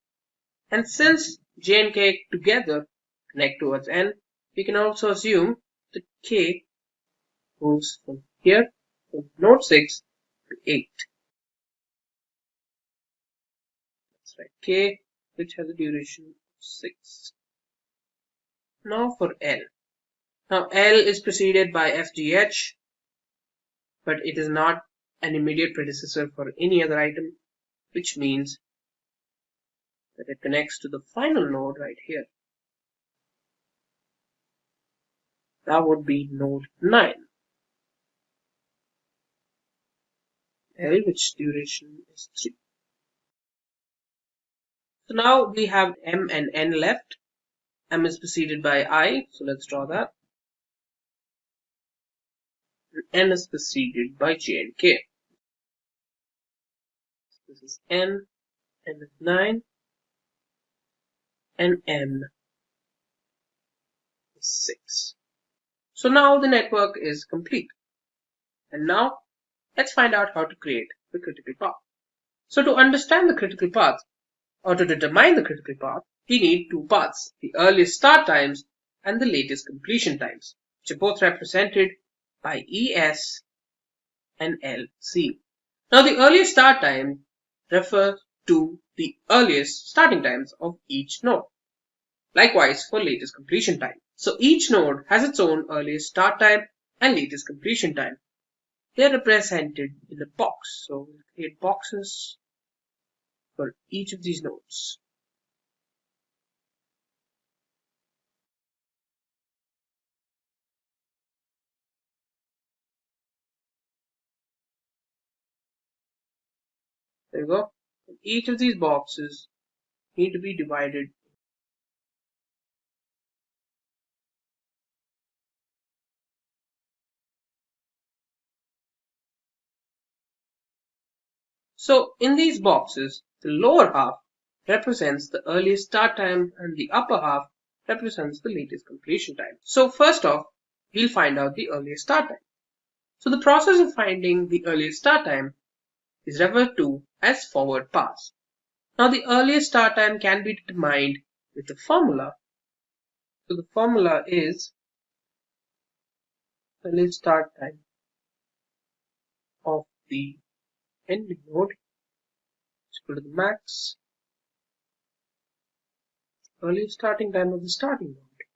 And since J and K together connect towards N, we can also assume that K moves from here, from node 6 to 8. That's right, K, which has a duration of 6. Now for L. Now L is preceded by FGH, but it is not an immediate predecessor for any other item, which means that it connects to the final node right here. That would be node 9. L, which duration is 3. So now we have M and N left. M is preceded by I, so let's draw that. And N is preceded by J and K. This is N is 9, and M is 6. So now the network is complete. And now let's find out how to create the critical path. So to understand the critical path, or to determine the critical path, we need two paths, the earliest start times and the latest completion times, which are both represented by ES and LC. Now the earliest start time refers to the earliest starting times of each node. Likewise for latest completion time. So each node has its own earliest start time and latest completion time. They are represented in a box. So we'll create boxes for each of these nodes. There you go. Each of these boxes need to be divided . So in these boxes, the lower half represents the earliest start time and the upper half represents the latest completion time. So first off, we'll find out the earliest start time. So the process of finding the earliest start time is referred to as forward pass. Now the earliest start time can be determined with a formula. So the formula is earliest start time of the ending node is equal to the max earliest starting time of the starting node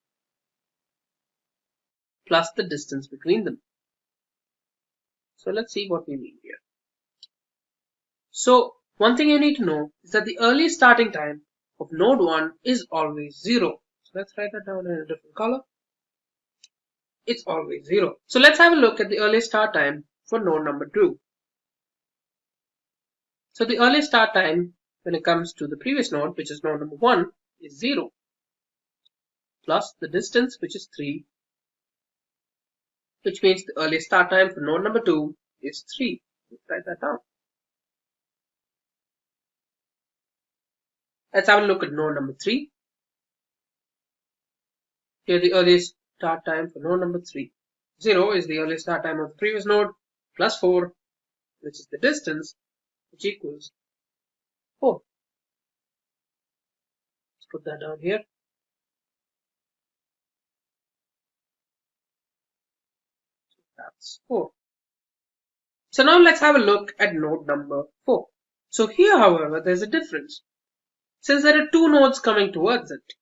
plus the distance between them. So let's see what we mean here. So one thing you need to know is that the earliest starting time of node 1 is always 0. So let's write that down in a different color. It's always 0. So let's have a look at the earliest start time for node number 2. So the earliest start time when it comes to the previous node, which is node number 1, is 0 plus the distance, which is 3, which means the earliest start time for node number 2 is 3. Let's write that down. Let's have a look at node number 3. Here the earliest start time for node number 3. 0 is the earliest start time of the previous node, plus 4, which is the distance, which equals 4. Let's put that down here. That's 4. So now let's have a look at node number 4. So here, however, there's a difference. Since there are two nodes coming towards it,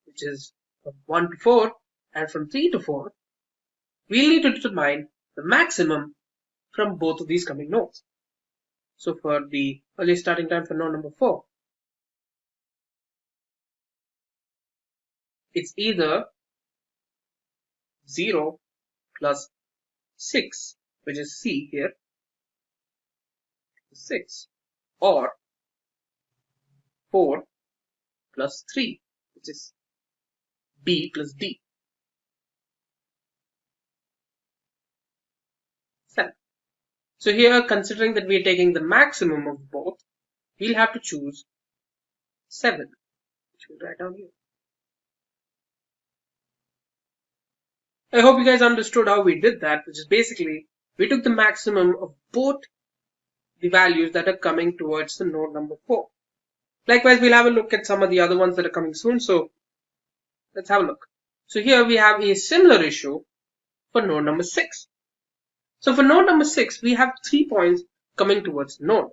which is from 1 to 4 and from 3 to 4, we'll need to determine the maximum from both of these coming nodes. So for the earliest starting time for node number 4, it's either 0 plus 6, which is C here, 6, or 4 plus 3, which is B plus D, 7. So here, considering that we are taking the maximum of both, we'll have to choose 7, which we'll write down here. I hope you guys understood how we did that, which is basically we took the maximum of both the values that are coming towards the node number 4. Likewise, we'll have a look at some of the other ones that are coming soon. So let's have a look. So here we have a similar issue for node number 6. So for node number 6, we have 3 points coming towards the node.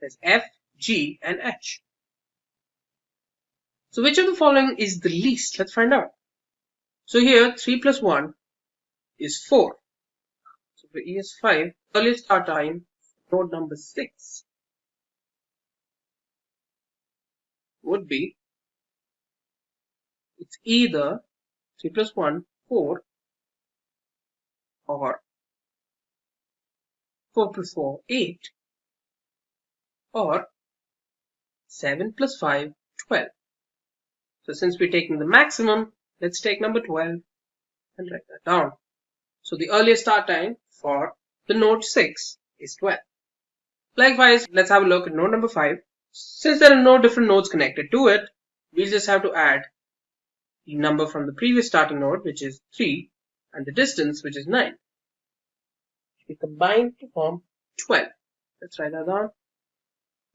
There's F, G, and H. So which of the following is the least? Let's find out. So here 3 plus 1 is 4. So for ES5, earliest start time, node number 6 would be, it's either 3 plus 1, 4, or 4 plus 4, 8, or 7 plus 5, 12. So since we're taking the maximum, let's take number 12 and write that down. So the earliest start time for the node 6 is 12. Likewise, let's have a look at node number 5. Since there are no different nodes connected to it, we just have to add the number from the previous starting node, which is 3, and the distance, which is 9. We combine to form 12. Let's write that down.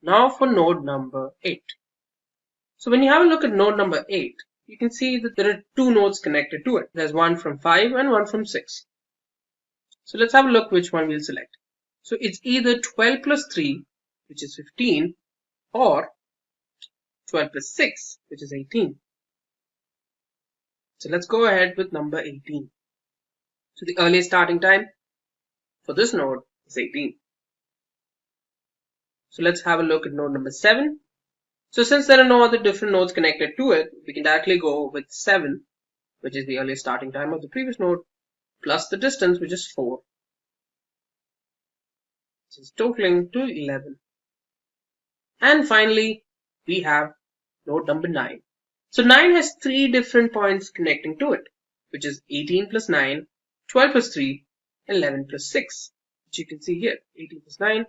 Now for node number 8. So when you have a look at node number 8, you can see that there are two nodes connected to it. There's one from 5 and one from 6. So let's have a look which one we'll select. So it's either 12 plus 3, which is 15, or 12 plus 6, which is 18. So let's go ahead with number 18. So the earliest starting time for this node is 18. So let's have a look at node number 7. So since there are no other different nodes connected to it, we can directly go with 7, which is the earliest starting time of the previous node, plus the distance, which is 4. Which is totaling to 11. And finally, we have node number 9. So 9 has 3 different points connecting to it, which is 18 plus 9, 12 plus 3, and 11 plus 6, which you can see here, 18 plus 9,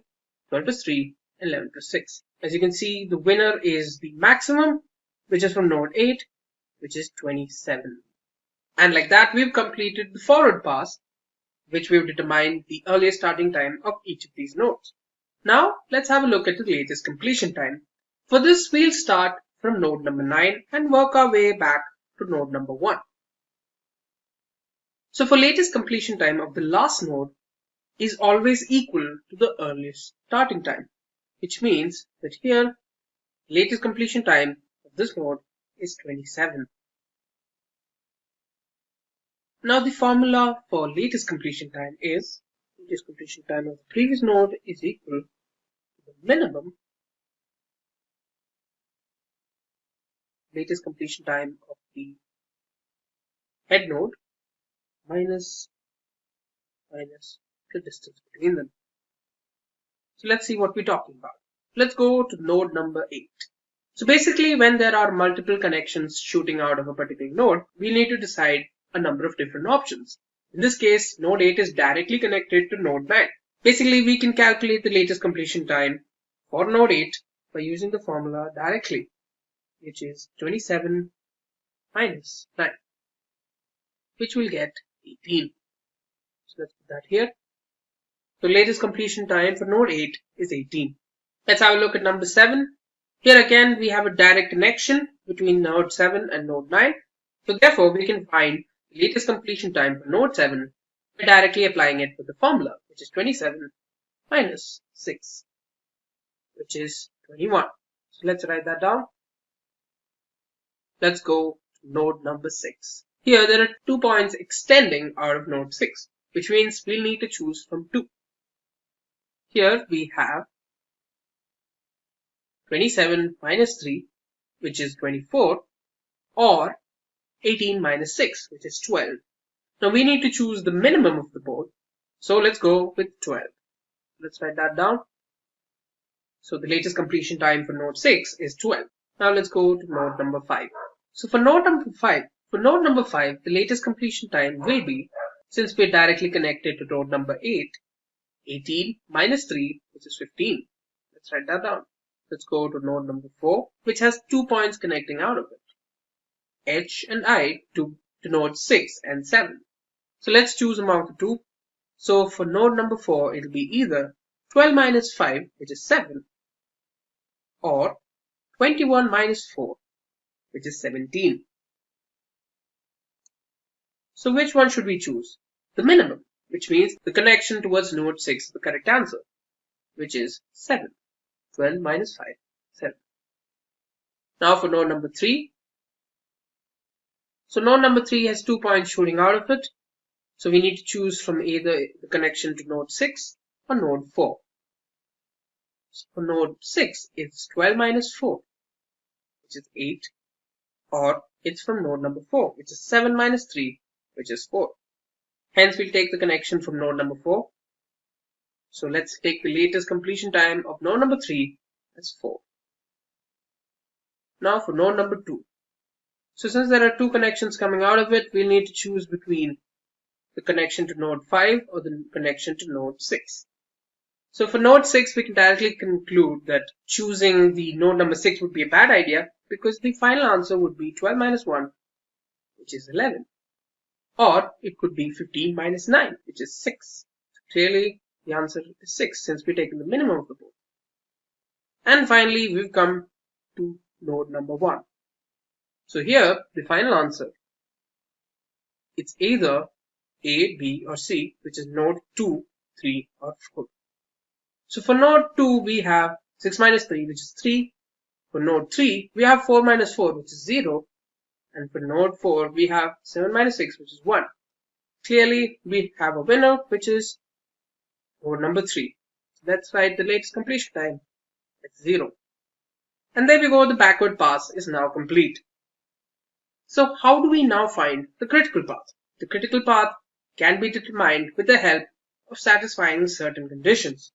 12 plus 3, and 11 plus 6. As you can see, the winner is the maximum, which is from node 8, which is 27. And like that, we've completed the forward pass, which we've determined the earliest starting time of each of these nodes. Now, let's have a look at the latest completion time. For this, we'll start from node number 9 and work our way back to node number 1. So for latest completion time of the last node is always equal to the earliest starting time, which means that here, latest completion time of this node is 27. Now the formula for latest completion time is, latest completion time of the previous node is equal to the minimum latest completion time of the head node minus the distance between them. So let's see what we're talking about. Let's go to node number 8. So basically, when there are multiple connections shooting out of a particular node, we need to decide a number of different options. In this case, node 8 is directly connected to node 9. Basically, we can calculate the latest completion time for node 8 by using the formula directly, which is 27 minus 9, which will get 18. So let's put that here. The latest completion time for node 8 is 18. Let's have a look at number 7. Here again, we have a direct connection between node 7 and node 9. So therefore, we can find the latest completion time for node 7 by directly applying it with the formula, which is 27 minus 6, which is 21. So let's write that down. Let's go to node number 6. Here there are 2 points extending out of node 6, which means we'll need to choose from 2. Here we have 27 minus 3, which is 24, or 18 minus 6, which is 12. Now we need to choose the minimum of the both. So let's go with 12. Let's write that down. So the latest completion time for node 6 is 12. Now let's go to node number 5. So for node number 5, the latest completion time will be, since we're directly connected to node number 8, 18 minus 3, which is 15. Let's write that down. Let's go to node number 4, which has 2 points connecting out of it, H and I, to node 6 and 7. So let's choose among the two. So for node number 4, it'll be either 12 minus 5, which is 7, or 21 minus 4, which is 17. So which one should we choose? The minimum, which means the connection towards node 6 is the correct answer, which is 7. 12 minus 5, 7. Now for node number 3. So node number 3 has 2 points shooting out of it. So we need to choose from either the connection to node 6 or node 4. So for node 6, it's 12 minus 4, which is 8. Or it's from node number 4, which is 7 minus 3, which is 4. Hence, we'll take the connection from node number 4. So let's take the latest completion time of node number 3 as 4. Now for node number 2. So since there are 2 connections coming out of it, we'll need to choose between the connection to node 5 or the connection to node 6. So for node 6, we can directly conclude that choosing the node number 6 would be a bad idea, because the final answer would be 12 minus 1, which is 11. Or it could be 15 minus 9, which is 6. So clearly, the answer is 6, since we're taking the minimum of the both. And finally, we've come to node number 1. So here, the final answer, it's either A, B, or C, which is node 2, 3, or 4. So for node 2, we have 6 minus 3, which is 3. For node 3, we have 4 minus 4, which is 0. And for node 4, we have 7 minus 6, which is 1. Clearly, we have a winner, which is node number 3. So let's write the latest completion time. It's 0. And there we go, the backward pass is now complete. So how do we now find the critical path? The critical path can be determined with the help of satisfying certain conditions.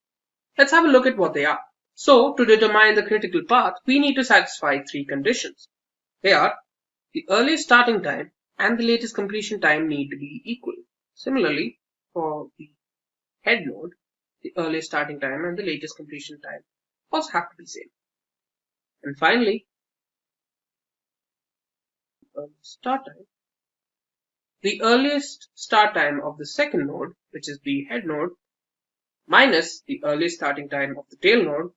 Let's have a look at what they are. So to determine the critical path, we need to satisfy 3 conditions. They are: the earliest starting time and the latest completion time need to be equal. Similarly, for the head node, the earliest starting time and the latest completion time also have to be same. And finally, the earliest start time of the second node, which is the head node, minus the earliest starting time of the tail node,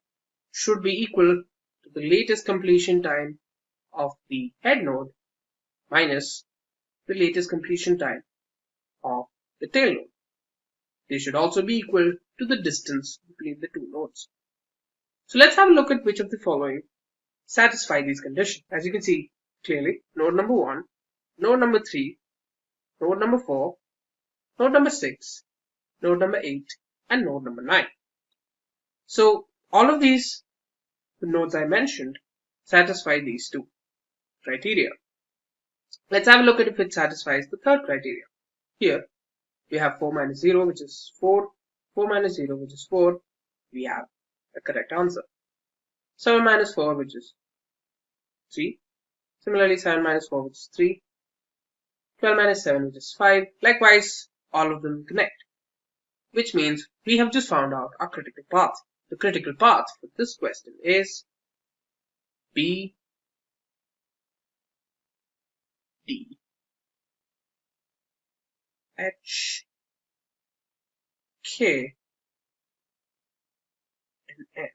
should be equal to the latest completion time of the head node minus the latest completion time of the tail node. They should also be equal to the distance between the 2 nodes. So let's have a look at which of the following satisfy these conditions. As you can see clearly, node number 1, node number 3, node number 4, node number 6, node number 8, and node number 9. So all of these nodes I mentioned satisfy these 2 criteria. Let's have a look at if it satisfies the third criteria. Here we have 4 minus 0, which is 4, 4 minus 0, which is 4. We have the correct answer. 7 minus 4, which is 3. Similarly, 7 minus 4, which is 3. 12 minus 7, which is 5. Likewise, all of them connect, which means we have just found out our critical path. The critical path for this question is B, D, H, K, and N.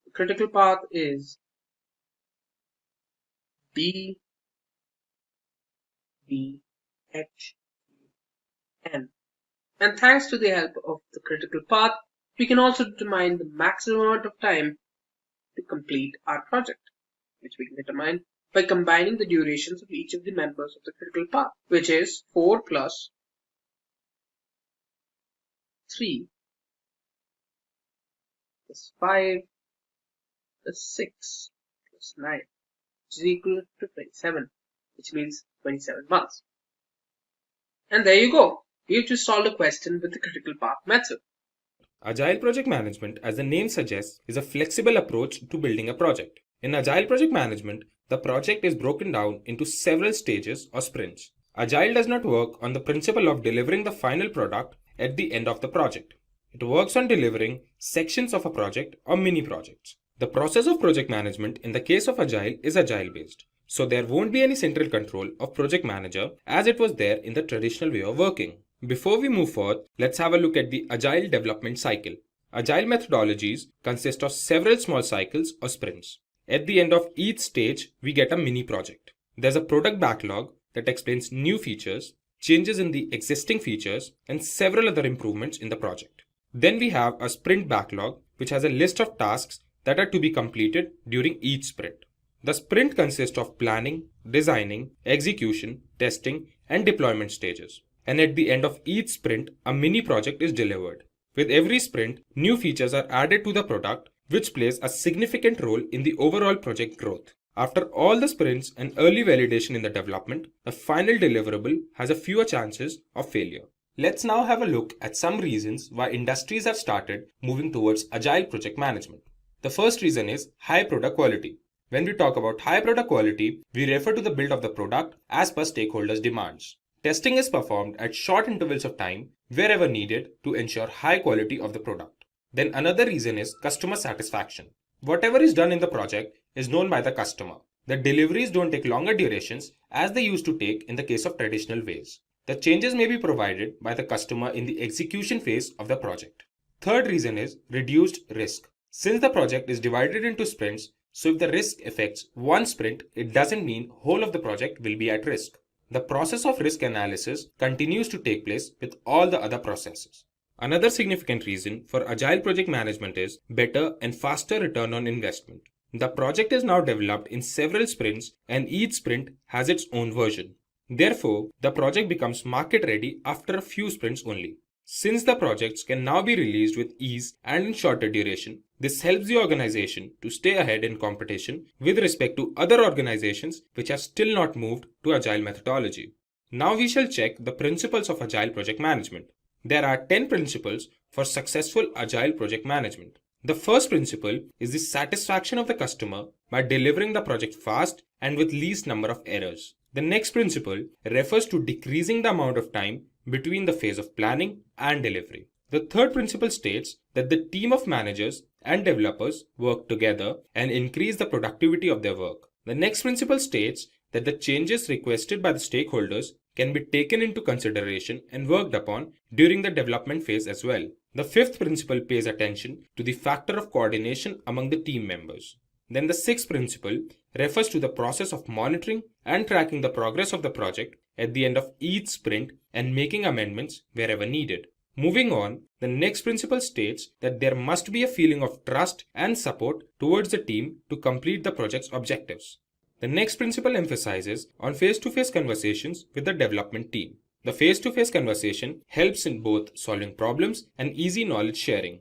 The critical path is B, D, H, N. And thanks to the help of the critical path, we can also determine the maximum amount of time to complete our project, which we can determine by combining the durations of each of the members of the critical path, which is 4 plus 3 plus 5 plus 6 plus 9, which is equal to 27, which means 27 months. And there you go. We've just solved a question with the critical path method. Agile project management, as the name suggests, is a flexible approach to building a project. In Agile project management, the project is broken down into several stages or sprints. Agile does not work on the principle of delivering the final product at the end of the project. It works on delivering sections of a project or mini projects. The process of project management in the case of Agile is Agile based. So there won't be any central control of project manager as it was there in the traditional way of working. Before we move forward, let's have a look at the Agile development cycle. Agile methodologies consist of several small cycles or sprints. At the end of each stage, we get a mini project. There's a product backlog that explains new features, changes in the existing features, and several other improvements in the project. Then we have a sprint backlog, which has a list of tasks that are to be completed during each sprint. The sprint consists of planning, designing, execution, testing, and deployment stages. And at the end of each sprint, a mini project is delivered. With every sprint, new features are added to the product, which plays a significant role in the overall project growth. After all the sprints and early validation in the development, the final deliverable has a fewer chances of failure. Let's now have a look at some reasons why industries have started moving towards Agile project management. The first reason is high product quality. When we talk about high product quality, we refer to the build of the product as per stakeholders' demands. Testing is performed at short intervals of time wherever needed to ensure high quality of the product. Then another reason is customer satisfaction. Whatever is done in the project is known by the customer. The deliveries don't take longer durations as they used to take in the case of traditional ways. The changes may be provided by the customer in the execution phase of the project. Third reason is reduced risk. Since the project is divided into sprints, so if the risk affects one sprint, it doesn't mean whole of the project will be at risk. The process of risk analysis continues to take place with all the other processes. Another significant reason for Agile project management is better and faster return on investment. The project is now developed in several sprints and each sprint has its own version. Therefore, the project becomes market ready after a few sprints only. Since the projects can now be released with ease and in shorter duration, this helps the organization to stay ahead in competition with respect to other organizations which have still not moved to Agile methodology. Now we shall check the principles of Agile project management. There are 10 principles for successful Agile project management. The first principle is the satisfaction of the customer by delivering the project fast and with least number of errors. The next principle refers to decreasing the amount of time between the phase of planning and delivery. The third principle states that the team of managers and developers work together and increase the productivity of their work. The next principle states that the changes requested by the stakeholders can be taken into consideration and worked upon during the development phase as well. The fifth principle pays attention to the factor of coordination among the team members. Then the sixth principle refers to the process of monitoring and tracking the progress of the project at the end of each sprint and making amendments wherever needed. Moving on, the next principle states that there must be a feeling of trust and support towards the team to complete the project's objectives. The next principle emphasizes on face-to-face conversations with the development team. The face-to-face conversation helps in both solving problems and easy knowledge sharing.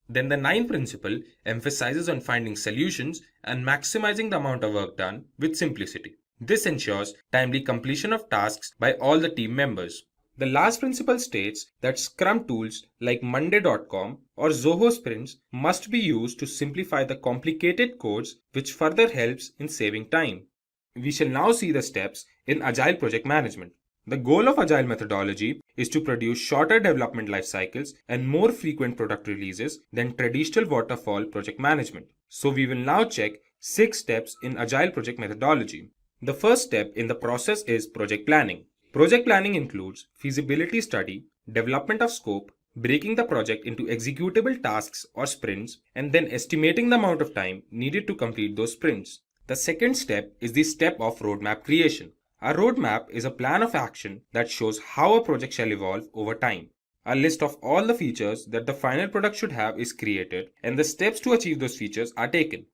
Then the ninth principle emphasizes on finding solutions and maximizing the amount of work done with simplicity. This ensures timely completion of tasks by all the team members. The last principle states that Scrum tools like Monday.com or Zoho sprints must be used to simplify the complicated codes, which further helps in saving time. We shall now see the steps in Agile project management. The goal of Agile methodology is to produce shorter development life cycles and more frequent product releases than traditional waterfall project management. So we will now check 6 steps in Agile project methodology. The first step in the process is project planning. Project planning includes feasibility study, development of scope, breaking the project into executable tasks or sprints, and then estimating the amount of time needed to complete those sprints. The second step is the step of roadmap creation. A roadmap is a plan of action that shows how a project shall evolve over time. A list of all the features that the final product should have is created, and the steps to achieve those features are taken.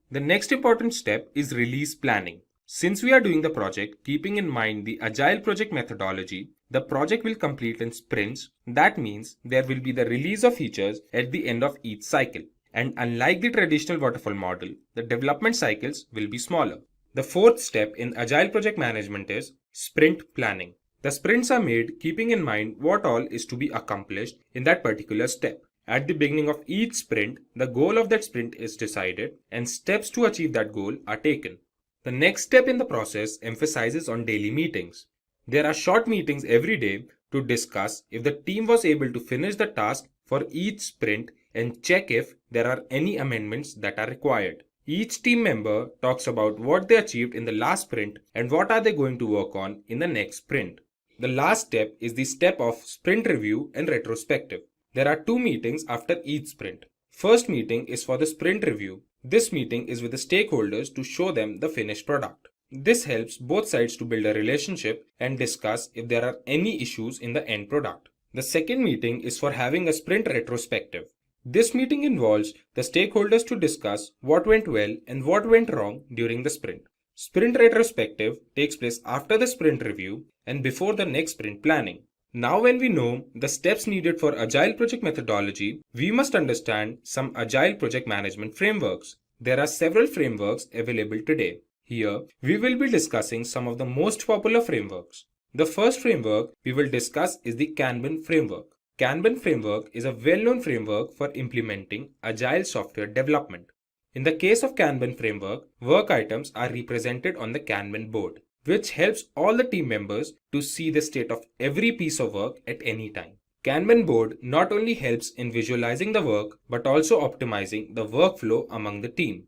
The next important step is release planning. Since we are doing the project keeping in mind the Agile project methodology, the project will complete in sprints. That means there will be the release of features at the end of each cycle. And unlike the traditional waterfall model, the development cycles will be smaller. The fourth step in Agile project management is sprint planning. The sprints are made keeping in mind what all is to be accomplished in that particular step. At the beginning of each sprint, the goal of that sprint is decided and steps to achieve that goal are taken. The next step in the process emphasizes on daily meetings. There are short meetings every day to discuss if the team was able to finish the task for each sprint and check if there are any amendments that are required. Each team member talks about what they achieved in the last sprint and what are they going to work on in the next sprint. The last step is the step of sprint review and retrospective. There are 2 meetings after each sprint. First meeting is for the sprint review. This meeting is with the stakeholders to show them the finished product. This helps both sides to build a relationship and discuss if there are any issues in the end product. The second meeting is for having a sprint retrospective. This meeting involves the stakeholders to discuss what went well and what went wrong during the sprint. Sprint retrospective takes place after the sprint review and before the next sprint planning. Now when we know the steps needed for Agile project methodology, we must understand some Agile project management frameworks. There are several frameworks available today. Here, we will be discussing some of the most popular frameworks. The first framework we will discuss is the Kanban framework. Kanban framework is a well-known framework for implementing Agile software development. In the case of Kanban framework, work items are represented on the Kanban board, which helps all the team members to see the state of every piece of work at any time. Kanban board not only helps in visualizing the work, but also optimizing the workflow among the team.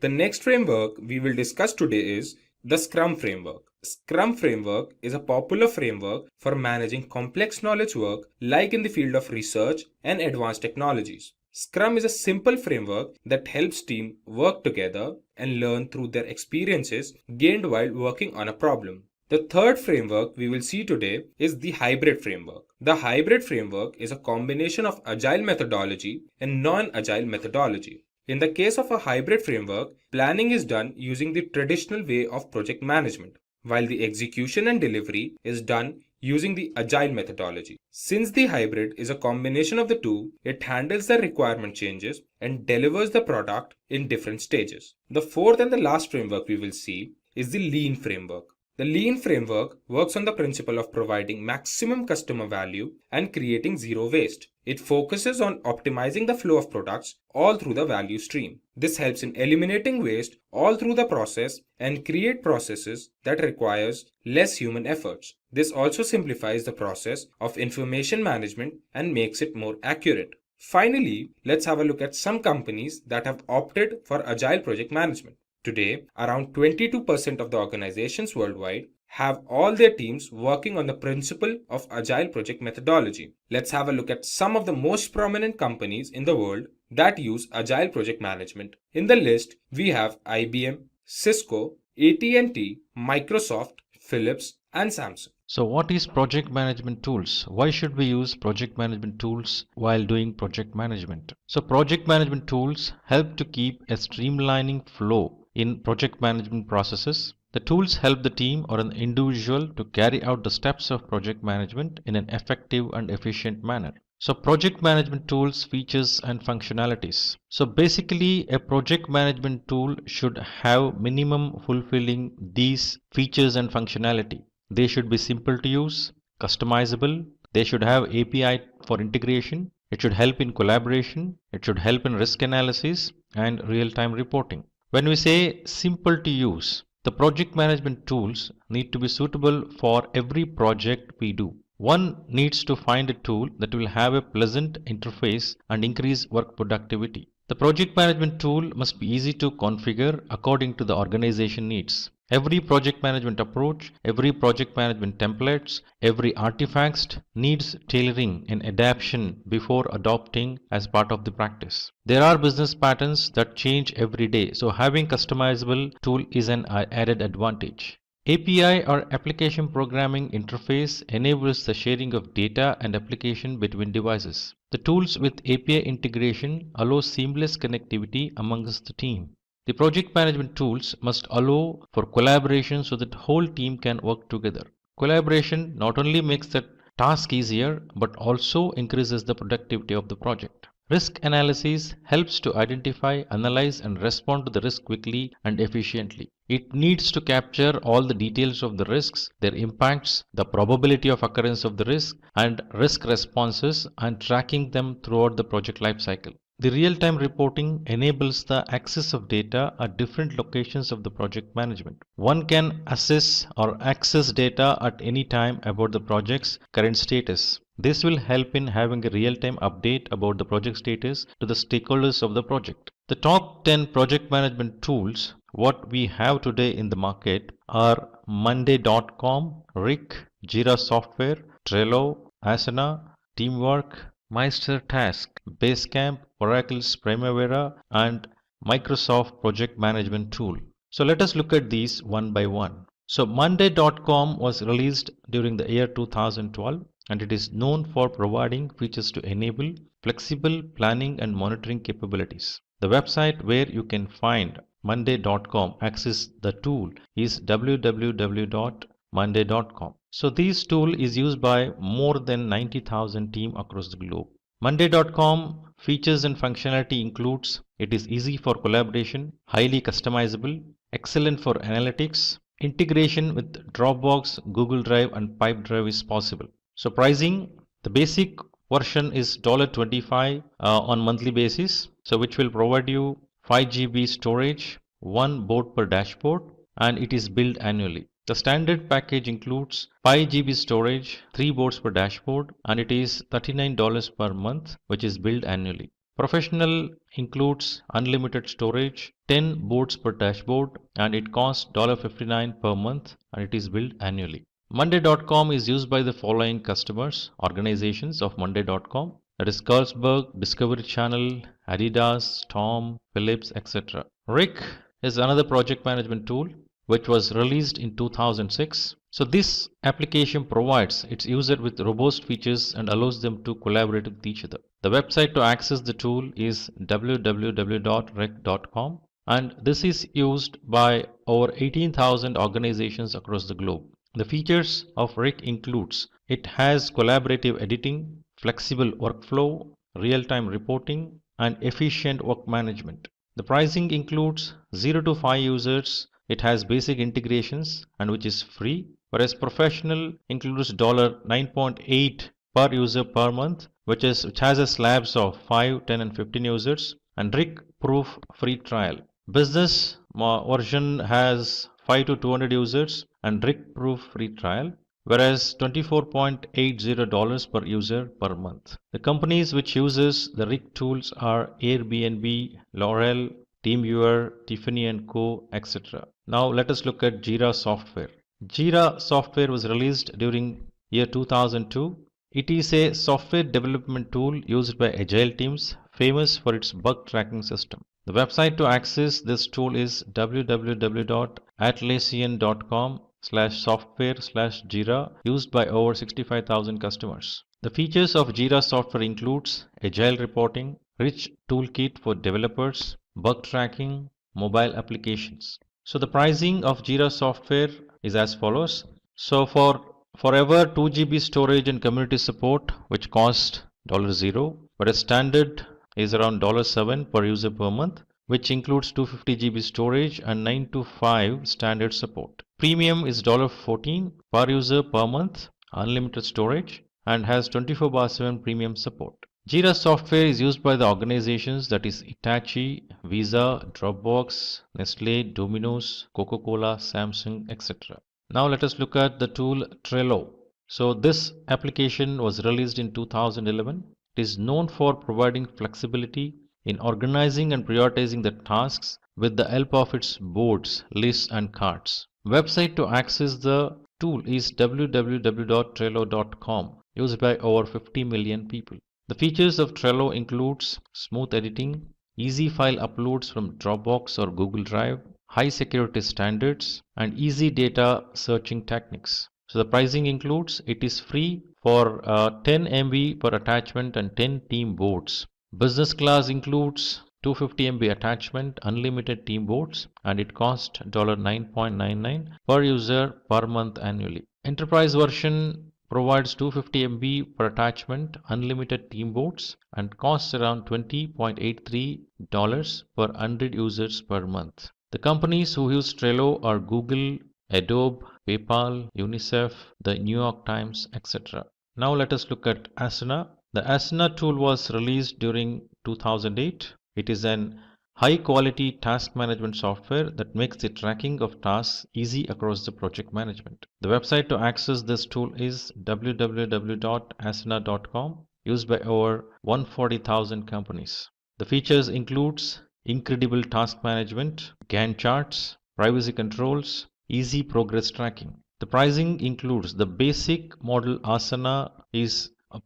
The next framework we will discuss today is the Scrum framework. Scrum framework is a popular framework for managing complex knowledge work like in the field of research and advanced technologies. Scrum is a simple framework that helps teams work together and learn through their experiences gained while working on a problem. The third framework we will see today is the hybrid framework. The hybrid framework is a combination of Agile methodology and non-Agile methodology. In the case of a hybrid framework, planning is done using the traditional way of project management, while the execution and delivery is done using the Agile methodology. Since the hybrid is a combination of the two, it handles the requirement changes and delivers the product in different stages. The fourth and the last framework we will see is the Lean framework. The Lean framework works on the principle of providing maximum customer value and creating zero waste. It focuses on optimizing the flow of products all through the value stream. This helps in eliminating waste all through the process and create processes that requires less human efforts. This also simplifies the process of information management and makes it more accurate. Finally, let's have a look at some companies that have opted for Agile project management. Today, around 22% of the organizations worldwide have all their teams working on the principle of Agile project methodology. Let's have a look at some of the most prominent companies in the world that use Agile project management. In the list, we have IBM, Cisco, AT&T, Microsoft, Philips, and Samsung. So what is project management tools? Why should we use project management tools while doing project management? So project management tools help to keep a streamlining flow in project management processes. The tools help the team or an individual to carry out the steps of project management in an effective and efficient manner. So project management tools, features and functionalities. So basically a project management tool should have minimum fulfilling these features and functionality. They should be simple to use, customizable, they should have API for integration, it should help in collaboration, it should help in risk analysis and real-time reporting. When we say simple to use, The project management tools need to be suitable for every project we do. One needs to find a tool that will have a pleasant interface and increase work productivity. The project management tool must be easy to configure according to the organization needs. Every project management approach, every project management templates, every artifact needs tailoring and adaptation before adopting as part of the practice. There are business patterns that change every day, so having customizable tool is an added advantage. API or application programming interface enables the sharing of data and application between devices. The tools with API integration allow seamless connectivity amongst the team. The project management tools must allow for collaboration so that the whole team can work together. Collaboration not only makes the task easier but also increases the productivity of the project. Risk analysis helps to identify, analyze and respond to the risk quickly and efficiently. It needs to capture all the details of the risks, their impacts, the probability of occurrence of the risk and risk responses and tracking them throughout the project lifecycle. The real-time reporting enables the access of data at different locations of the project management. One can assess or access data at any time about the project's current status. This will help in having a real-time update about the project status to the stakeholders of the project. The top 10 project management tools what we have today in the market are Monday.com, Rick, Jira Software, Trello, Asana, Teamwork, Meister Task, Basecamp, Oracle's Primavera and Microsoft Project Management Tool. So let us look at these one by one. So Monday.com was released during the year 2012 and it is known for providing features to enable flexible planning and monitoring capabilities. The website where you can find Monday.com access the tool is www.monday.com. So this tool is used by more than 90,000 teams across the globe. Monday.com features and functionality includes it is easy for collaboration, highly customizable, excellent for analytics, integration with Dropbox, Google Drive and Pipedrive is possible. So pricing, the basic version is $25 on monthly basis, so which will provide you 5 GB storage, 1 board per dashboard and it is billed annually. The standard package includes 5 GB storage, 3 boards per dashboard and it is $39 per month which is billed annually. Professional includes unlimited storage, 10 boards per dashboard and it costs $59 per month and it is billed annually. Monday.com is used by the following customers, organizations of Monday.com, that is Carlsberg, Discovery Channel, Adidas, Tom, Philips, etc. Rick is another project management tool which was released in 2006. So this application provides its user with robust features and allows them to collaborate with each other. The website to access the tool is www.rick.com and this is used by over 18,000 organizations across the globe. The features of Rick includes it has collaborative editing, flexible workflow, real-time reporting and efficient work management. The pricing includes 0 to 5 users. It has basic integrations and which is free, whereas professional includes $9.8 per user per month, which has a slabs of 5, 10 and 15 users and Rick Proof free trial. Business version has 5 to 200 users and Rick Proof free trial, whereas $24.80 per user per month. The companies which uses the Rick tools are Airbnb, L'Oreal, TeamViewer, Tiffany & Co, etc. Now let us look at Jira Software. Jira Software was released during year 2002. It is a software development tool used by agile teams, famous for its bug tracking system. The website to access this tool is www.atlassian.com/software/Jira, used by over 65,000 customers. The features of Jira Software includes agile reporting, rich toolkit for developers, bug tracking, mobile applications. So the pricing of Jira Software is as follows. So for forever 2 GB storage and community support, which cost $0, but a standard is around $7 per user per month, which includes 250 GB storage and 9 to 5 standard support. Premium is $14 per user per month, unlimited storage and has 24/7 premium support. Jira software is used by the organizations that is Hitachi, Visa, Dropbox, Nestle, Domino's, Coca-Cola, Samsung, etc. Now let us look at the tool Trello. So this application was released in 2011. It is known for providing flexibility in organizing and prioritizing the tasks with the help of its boards, lists and cards. Website to access the tool is www.trello.com, used by over 50 million people. The features of Trello includes smooth editing, easy file uploads from Dropbox or Google Drive, high security standards, and easy data searching techniques. So the pricing includes it is free for 10 MB per attachment and 10 team boards. Business class includes 250 MB attachment, unlimited team boards, and it costs $9.99 per user per month annually. Enterprise version provides 250 MB per attachment, unlimited team boards, and costs around $20.83 per 100 users per month. The companies who use Trello are Google, Adobe, PayPal, UNICEF, the New York Times, etc. Now let us look at Asana. The Asana tool was released during 2008. It is an high quality task management software that makes the tracking of tasks easy across the project management. The website to access this tool is www.asana.com, used by over 140,000 companies. The features includes incredible task management, Gantt charts, privacy controls, easy progress tracking. The pricing includes the basic model Asana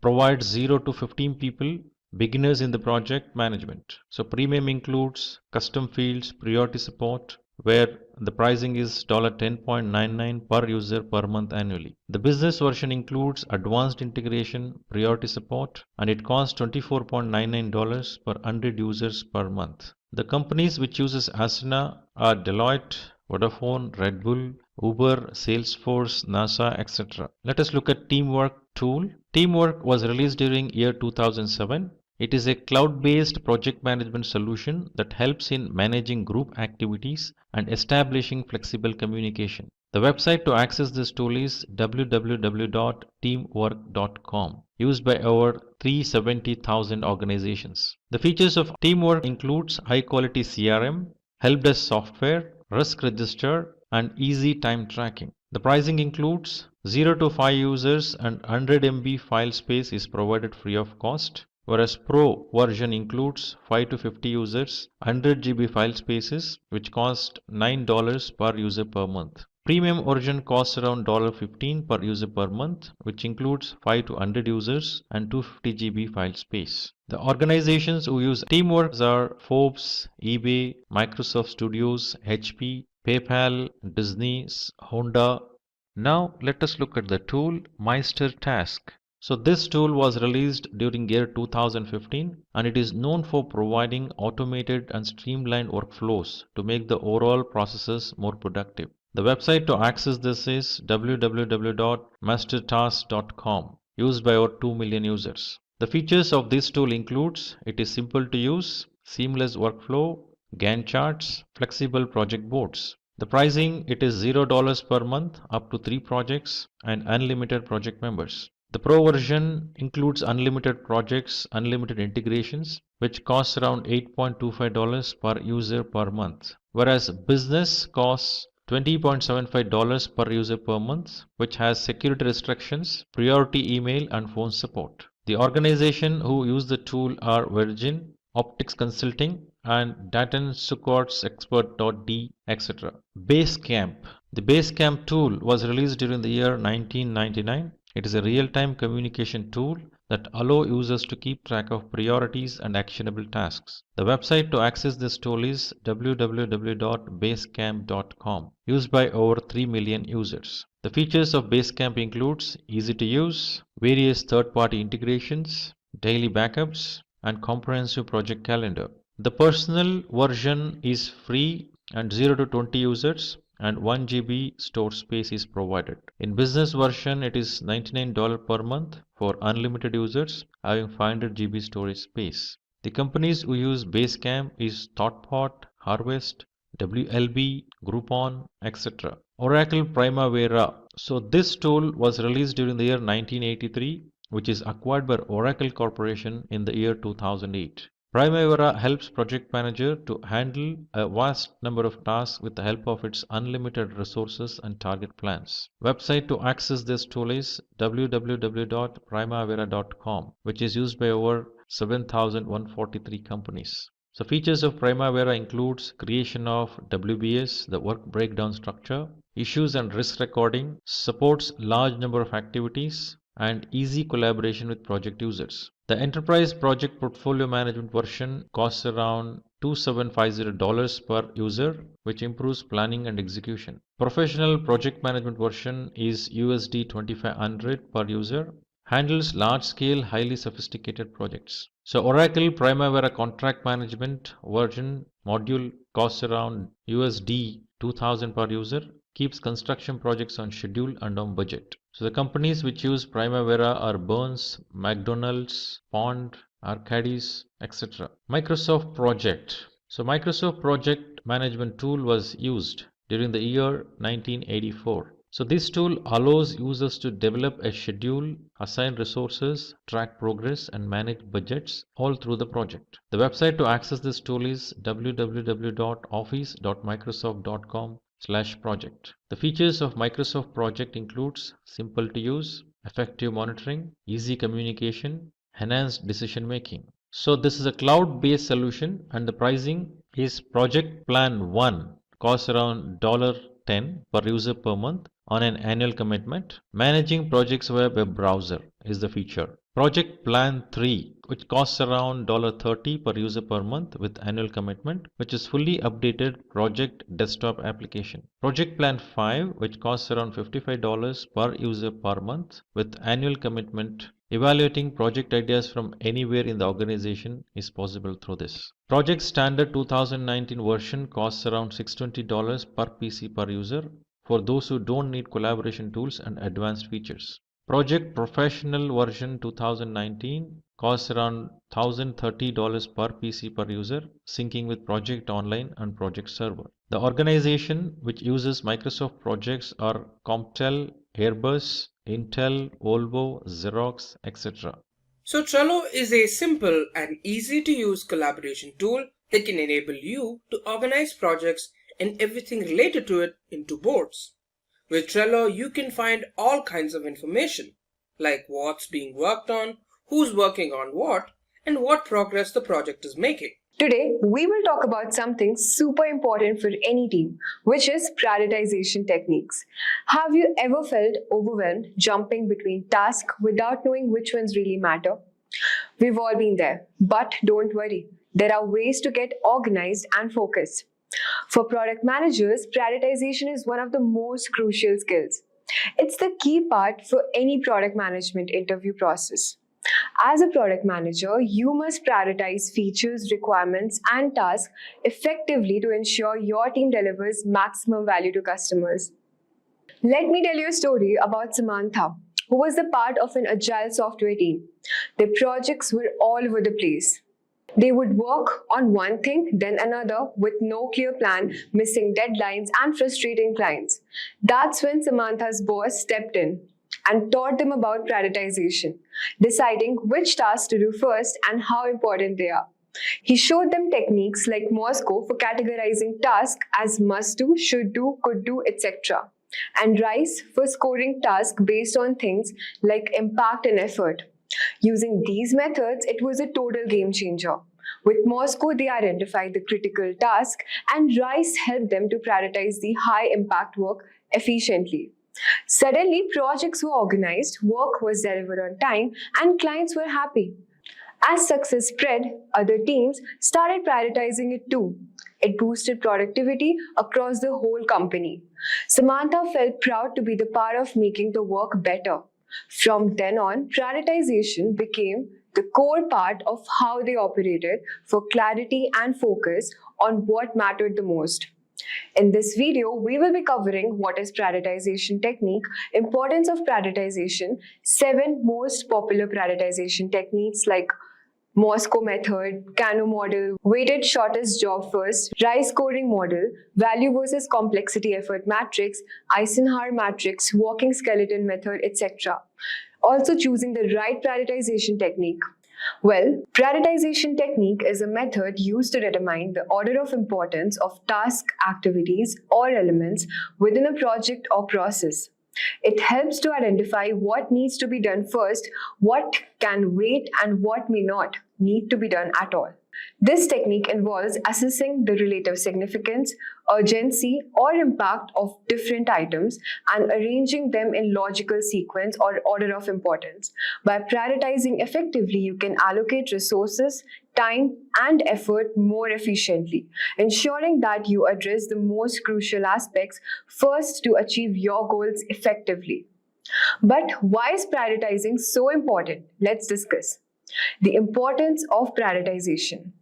provides 0 to 15 people, beginners in the project management. So premium includes custom fields, priority support, where the pricing is $10.99 per user per month annually. The business version includes advanced integration, priority support, and it costs $24.99 per 100 users per month. The companies which uses Asana are Deloitte, Vodafone, Red Bull, Uber, Salesforce, NASA, etc. Let us look at Teamwork tool. Teamwork was released during year 2007. It is a cloud-based project management solution that helps in managing group activities and establishing flexible communication. The website to access this tool is www.teamwork.com, used by over 370,000 organizations. The features of Teamwork includes high-quality CRM, help desk software, risk register, and easy time tracking. The pricing includes 0 to 5 users and 100 MB file space is provided free of cost, whereas Pro version includes 5 to 50 users, 100 GB file spaces, which cost $9 per user per month. Premium version costs around $15 per user per month, which includes 5 to 100 users and 250 GB file space. The organizations who use Teamwork are Forbes, eBay, Microsoft Studios, HP, PayPal, Disney, Honda. Now let us look at the tool Meister Task. So this tool was released during year 2015 and it is known for providing automated and streamlined workflows to make the overall processes more productive. The website to access this is www.mastertask.com, used by over 2 million users. The features of this tool includes it is simple to use, seamless workflow, Gantt charts, flexible project boards. The pricing it is $0 per month up to 3 projects and unlimited project members. The Pro version includes unlimited projects, unlimited integrations, which costs around $8.25 per user per month, whereas Business costs $20.75 per user per month, which has security restrictions, priority email and phone support. The organization who use the tool are Virgin, Optics Consulting, and Datan Succots Expert.d, etc. Basecamp. The Basecamp tool was released during the year 1999. It is a real-time communication tool that allow users to keep track of priorities and actionable tasks. The website to access this tool is www.basecamp.com, used by over 3 million users. The features of Basecamp includes easy to use, various third-party integrations, daily backups, and comprehensive project calendar. The personal version is free and 0 to 20 users and 1 GB store space is provided. In business version it is $99 per month for unlimited users having 500 GB storage space. The companies who use Basecamp is ThoughtPod, Harvest, WLB, Groupon, etc. Oracle Primavera. So this tool was released during the year 1983. which is acquired by Oracle Corporation in the year 2008. Primavera helps project manager to handle a vast number of tasks with the help of its unlimited resources and target plans. Website to access this tool is www.primavera.com, which is used by over 7,143 companies. So features of Primavera includes creation of WBS, the work breakdown structure, issues and risk recording, supports large number of activities, and easy collaboration with project users. The Enterprise Project Portfolio Management version costs around $2,750 per user, which improves planning and execution. Professional Project Management version is USD 2,500 per user, handles large-scale, highly sophisticated projects. So Oracle Primavera Contract Management version module costs around USD 2,000 per user, keeps construction projects on schedule and on budget. So the companies which use Primavera are Burns, McDonald's, Pond, Arcadis, etc. Microsoft Project. So Microsoft Project Management tool was used during the year 1984. So this tool allows users to develop a schedule, assign resources, track progress, and manage budgets all through the project. The website to access this tool is www.office.microsoft.com/project. The features of Microsoft Project includes simple to use, effective monitoring, easy communication, enhanced decision making. So this is a cloud-based solution, and the pricing is Project Plan 1 costs around $10 per user per month on an annual commitment. Managing projects via web browser is the feature. Project Plan 3, which costs around $30 per user per month with annual commitment, which is fully updated project desktop application. Project Plan 5, which costs around $55 per user per month with annual commitment. Evaluating project ideas from anywhere in the organization is possible through this. Project Standard 2019 version costs around $620 per PC per user for those who don't need collaboration tools and advanced features. Project Professional version 2019 costs around $1,030 per PC per user, syncing with Project Online and Project Server. The organization which uses Microsoft projects are Comptel, Airbus, Intel, Volvo, Xerox, etc. So Trello is a simple and easy to use collaboration tool that can enable you to organize projects and everything related to it into boards. With Trello, you can find all kinds of information, like what's being worked on, who's working on what, and what progress the project is making. Today, we will talk about something super important for any team, which is prioritization techniques. Have you ever felt overwhelmed jumping between tasks without knowing which ones really matter? We've all been there, but don't worry. There are ways to get organized and focused. For product managers, prioritization is one of the most crucial skills. It's the key part for any product management interview process. As a product manager, you must prioritize features, requirements, and tasks effectively to ensure your team delivers maximum value to customers. Let me tell you a story about Samantha, who was a part of an agile software team. Their projects were all over the place. They would work on one thing, then another, with no clear plan, missing deadlines, and frustrating clients. That's when Samantha's boss stepped in and taught them about prioritization, deciding which tasks to do first and how important they are. He showed them techniques like Moscow for categorizing tasks as must do, should do, could do, etc., and RICE for scoring tasks based on things like impact and effort. Using these methods, it was a total game changer. With Moscow, they identified the critical task, and RICE helped them to prioritize the high-impact work efficiently. Suddenly, projects were organized, work was delivered on time, and clients were happy. As success spread, other teams started prioritizing it too. It boosted productivity across the whole company. Samantha felt proud to be the part of making the work better. From then on, prioritization became the core part of how they operated for clarity and focus on what mattered the most. In this video, we will be covering what is prioritization technique, importance of prioritization, 7 most popular prioritization techniques like Moscow method, Kano model, weighted shortest job first, RICE scoring model, value versus complexity effort matrix, Eisenhower matrix, walking skeleton method, etc. Also, choosing the right prioritization technique. Well, prioritization technique is a method used to determine the order of importance of task, activities, or elements within a project or process. It helps to identify what needs to be done first, what can wait, and what may not need to be done at all. This technique involves assessing the relative significance, urgency, or impact of different items and arranging them in logical sequence or order of importance. By prioritizing effectively, you can allocate resources, time, and effort more efficiently, ensuring that you address the most crucial aspects first to achieve your goals effectively. But why is prioritizing so important? Let's discuss. The importance of prioritization.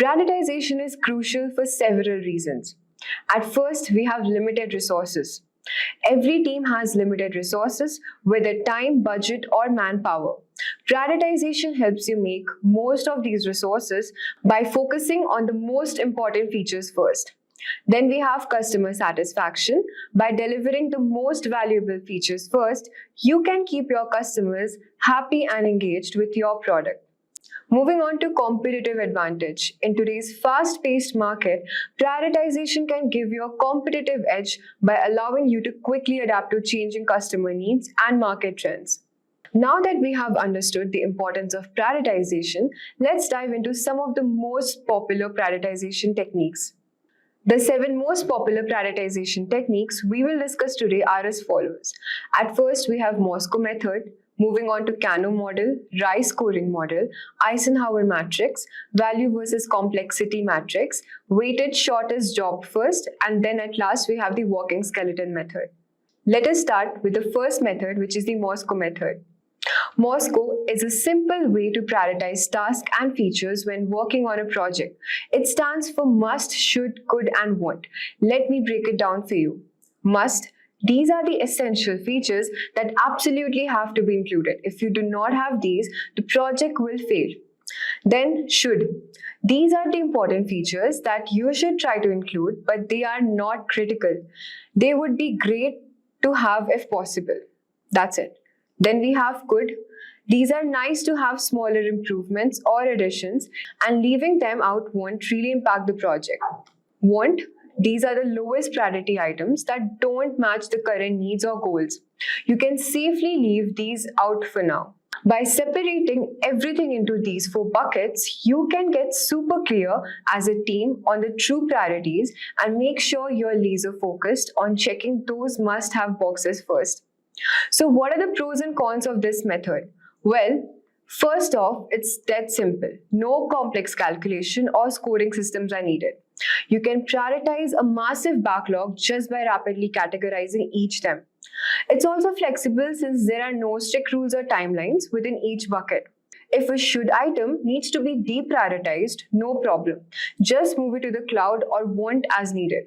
Prioritization is crucial for several reasons. At first, we have limited resources. Every team has limited resources, whether time, budget, or manpower. Prioritization helps you make most of these resources by focusing on the most important features first. Then we have customer satisfaction. By delivering the most valuable features first, you can keep your customers happy and engaged with your product. Moving on to competitive advantage. In today's fast-paced market, prioritization can give you a competitive edge by allowing you to quickly adapt to changing customer needs and market trends. Now that we have understood the importance of prioritization, let's dive into some of the most popular prioritization techniques. The 7 most popular prioritization techniques we will discuss today are as follows. At first, we have Moscow method, moving on to Kano model, Rice scoring model, Eisenhower matrix, value versus complexity matrix, weighted shortest job first, and then at last we have the walking skeleton method. Let us start with the first method, which is the Moscow method. Moscow is a simple way to prioritize tasks and features when working on a project. It stands for must, should, could, and want. Let me break it down for you. Must. These are the essential features that absolutely have to be included. If you do not have these, the project will fail. Then should. These are the important features that you should try to include, but they are not critical. They would be great to have if possible. That's it. Then we have could. These are nice to have smaller improvements or additions, and leaving them out won't really impact the project. Want. These are the lowest priority items that don't match the current needs or goals. You can safely leave these out for now. By separating everything into these 4 buckets, you can get super clear as a team on the true priorities and make sure you're laser focused on checking those must-have boxes first. So what are the pros and cons of this method? Well, first off, it's dead simple. No complex calculation or scoring systems are needed. You can prioritize a massive backlog just by rapidly categorizing each them. It's also flexible since there are no strict rules or timelines within each bucket. If a should item needs to be deprioritized, no problem. Just move it to the cloud or want as needed.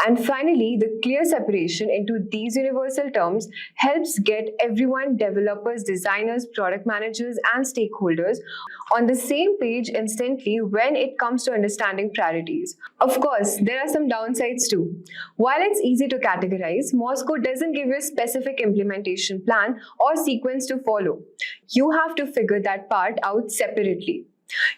And finally, the clear separation into these universal terms helps get everyone, developers, designers, product managers, and stakeholders on the same page instantly when it comes to understanding priorities. Of course, there are some downsides too. While it's easy to categorize, Moscow doesn't give you a specific implementation plan or sequence to follow. You have to figure that part out separately.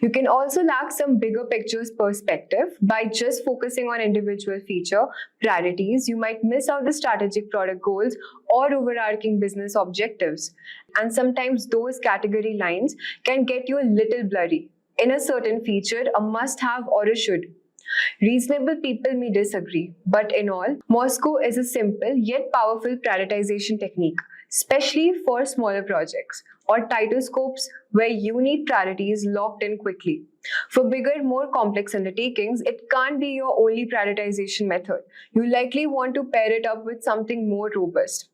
You can also lack some bigger pictures perspective by just focusing on individual feature priorities. You might miss out the strategic product goals or overarching business objectives. And sometimes those category lines can get you a little blurry. In a certain feature, a must-have or a should. Reasonable people may disagree, but in all, Moscow is a simple yet powerful prioritization technique, especially for smaller projects or tighter scopes where you need priorities locked in quickly. For bigger, more complex undertakings, it can't be your only prioritization method. You likely want to pair it up with something more robust.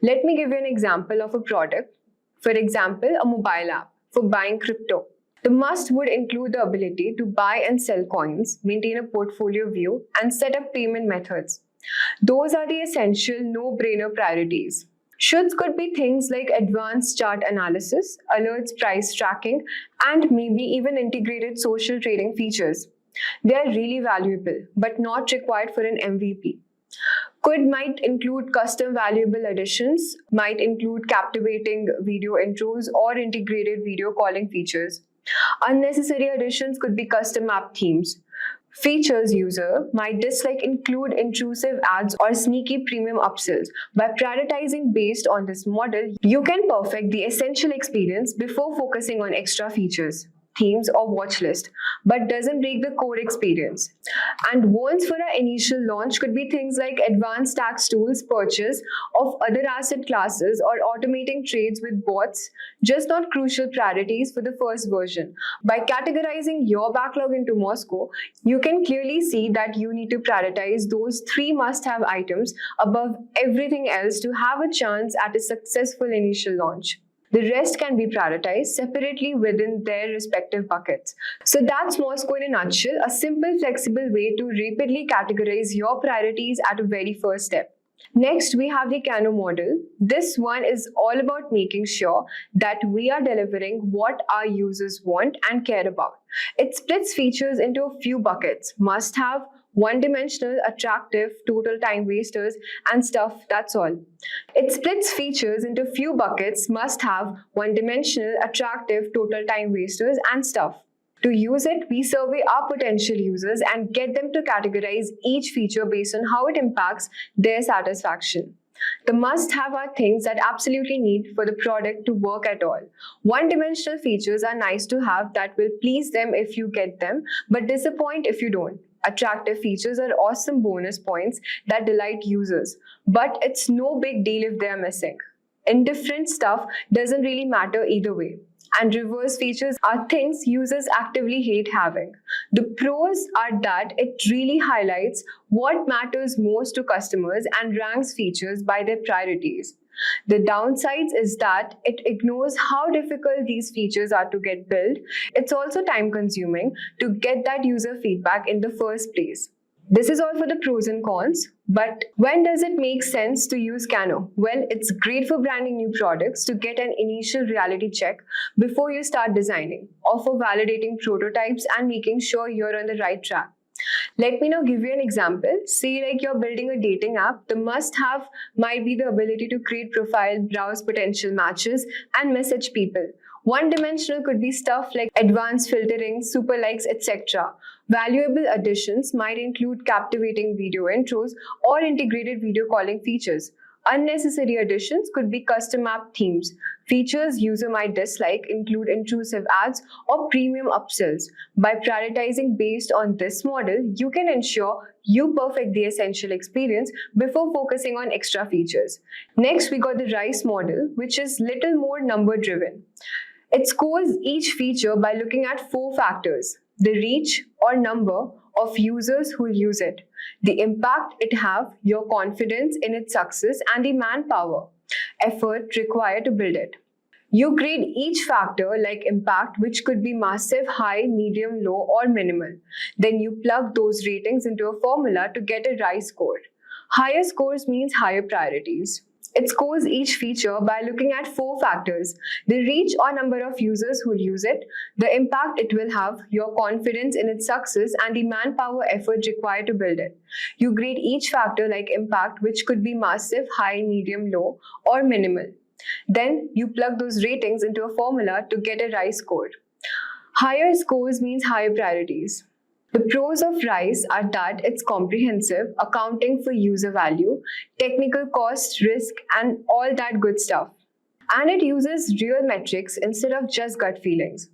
Let me give you an example of a product. For example, a mobile app for buying crypto. The must would include the ability to buy and sell coins, maintain a portfolio view, and set up payment methods. Those are the essential no-brainer priorities. Shoulds could be things like advanced chart analysis, alerts, price tracking, and maybe even integrated social trading features. They are really valuable, but not required for an MVP. Might include custom valuable additions, might include captivating video intros or integrated video calling features. Unnecessary additions could be custom app themes. Features user might dislike include intrusive ads or sneaky premium upsells. By prioritizing based on this model, you can perfect the essential experience before focusing on extra features, themes or watch list, but doesn't break the core experience. And warns for our initial launch could be things like advanced tax tools, purchase of other asset classes, or automating trades with bots, just not crucial priorities for the first version. By categorizing your backlog into Moscow, you can clearly see that you need to prioritize those 3 must-have items above everything else to have a chance at a successful initial launch. The rest can be prioritized separately within their respective buckets. So that's Moscow in a nutshell, a simple, flexible way to rapidly categorize your priorities at a very first step. Next, we have the Kano model. This one is all about making sure that we are delivering what our users want and care about. It splits features into a few buckets: must-have, one-dimensional, attractive, total time wasters, and stuff. That's all. It splits features into few buckets: must-have, one-dimensional, attractive, total time wasters, and stuff. To use it, we survey our potential users and get them to categorize each feature based on how it impacts their satisfaction. The must-have are things that absolutely need for the product to work at all. One-dimensional features are nice to have that will please them if you get them, but disappoint if you don't. Attractive features are awesome bonus points that delight users, but it's no big deal if they are missing. Indifferent stuff doesn't really matter either way. And reverse features are things users actively hate having. The pros are that it really highlights what matters most to customers and ranks features by their priorities. The downsides is that it ignores how difficult these features are to get built. It's also time consuming to get that user feedback in the first place. This is all for the pros and cons, but when does it make sense to use Kano? Well, it's great for branding new products to get an initial reality check before you start designing, or for validating prototypes and making sure you're on the right track. Let me now give you an example. Say like you're building a dating app, the must-have might be the ability to create profile, browse potential matches, and message people. One-dimensional could be stuff like advanced filtering, super likes, etc. Valuable additions might include captivating video intros or integrated video calling features. Unnecessary additions could be custom app themes. Features user might dislike include intrusive ads or premium upsells. By prioritizing based on this model, you can ensure you perfect the essential experience before focusing on extra features. Next, we got the RICE model, which is little more number driven. It scores each feature by looking at 4 factors: the reach or number of users who use it, the impact it have, your confidence in its success, and the manpower, effort required to build it. You grade each factor like impact, which could be massive, high, medium, low, or minimal. Then you plug those ratings into a formula to get a RICE score. Higher scores means higher priorities. It scores each feature by looking at 4 factors: the reach or number of users who use it, the impact it will have, your confidence in its success, and the manpower effort required to build it. You grade each factor like impact, which could be massive, high, medium, low, or minimal. Then you plug those ratings into a formula to get a RICE score. Higher scores means higher priorities. The pros of RICE are that it's comprehensive, accounting for user value, technical cost, risk, and all that good stuff. And it uses real metrics instead of just gut feelings.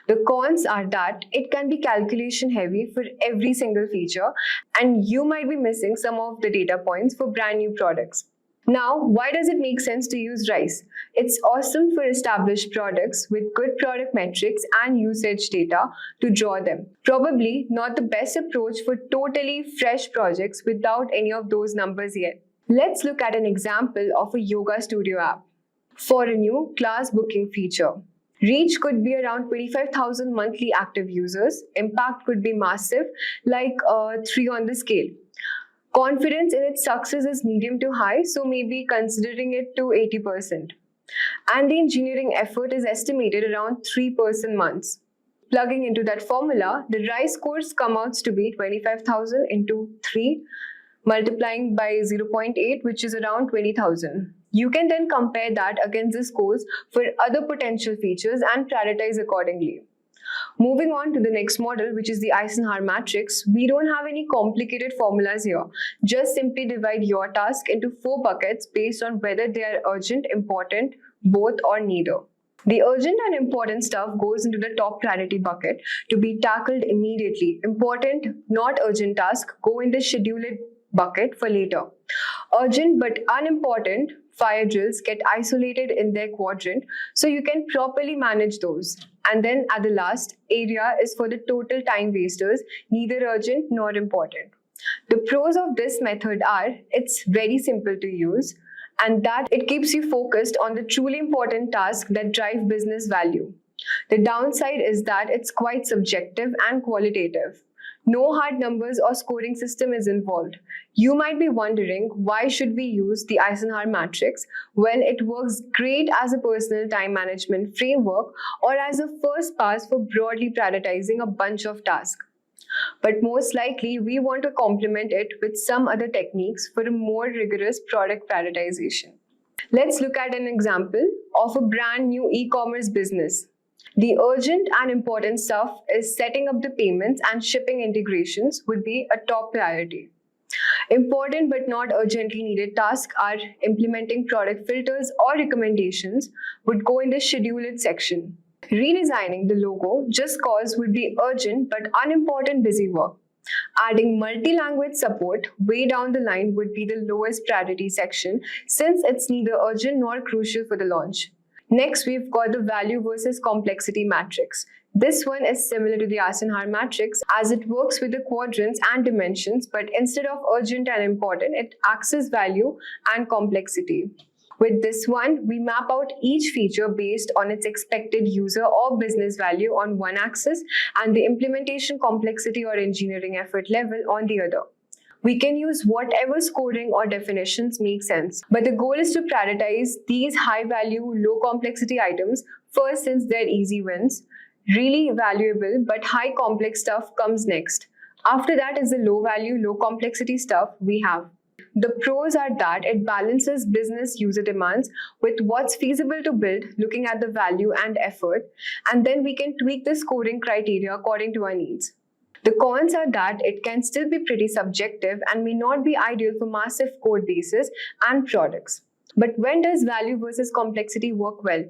The cons are that it can be calculation heavy for every single feature, and you might be missing some of the data points for brand new products. Now, why does it make sense to use RICE? It's awesome for established products with good product metrics and usage data to draw them. Probably not the best approach for totally fresh projects without any of those numbers yet. Let's look at an example of a yoga studio app. For a new class booking feature, reach could be around 25,000 monthly active users. Impact could be massive, like 3 on the scale. Confidence in its success is medium to high, so maybe considering it to 80%. And the engineering effort is estimated around 3 months. Plugging into that formula, the RICE scores come out to be 25,000 into 3, multiplying by 0.8, which is around 20,000. You can then compare that against the scores for other potential features and prioritize accordingly. Moving on to the next model, which is the Eisenhower matrix, we don't have any complicated formulas here. Just simply divide your task into 4 buckets based on whether they are urgent, important, both, or neither. The urgent and important stuff goes into the top priority bucket to be tackled immediately. Important, not urgent tasks go in the scheduled bucket for later. Urgent but unimportant fire drills get isolated in their quadrant so you can properly manage those. And then at the last area is for the total time wasters, neither urgent nor important. The pros of this method are it's very simple to use and that it keeps you focused on the truly important tasks that drive business value. The downside is that it's quite subjective and qualitative. No hard numbers or scoring system is involved. You might be wondering, why should we use the Eisenhower matrix? Well, it works great as a personal time management framework or as a first pass for broadly prioritizing a bunch of tasks. But most likely, we want to complement it with some other techniques for a more rigorous product prioritization. Let's look at an example of a brand new e-commerce business. The urgent and important stuff is setting up the payments and shipping integrations would be a top priority. Important but not urgently needed tasks are implementing product filters or recommendations would go in the scheduled section. Redesigning the logo just cause would be urgent but unimportant busy work. Adding multi-language support way down the line would be the lowest priority section since it's neither urgent nor crucial for the launch. Next, we've got the value versus complexity matrix. This one is similar to the Eisenhower matrix as it works with the quadrants and dimensions, but instead of urgent and important, it axes value and complexity. With this one, we map out each feature based on its expected user or business value on one axis and the implementation complexity or engineering effort level on the other. We can use whatever scoring or definitions make sense, but the goal is to prioritize these high-value, low-complexity items first since they're easy wins. Really valuable but high-complex stuff comes next. After that is the low-value, low-complexity stuff we have. The pros are that it balances business user demands with what's feasible to build, looking at the value and effort, and then we can tweak the scoring criteria according to our needs. The cons are that it can still be pretty subjective and may not be ideal for massive code bases and products. But when does value versus complexity work well?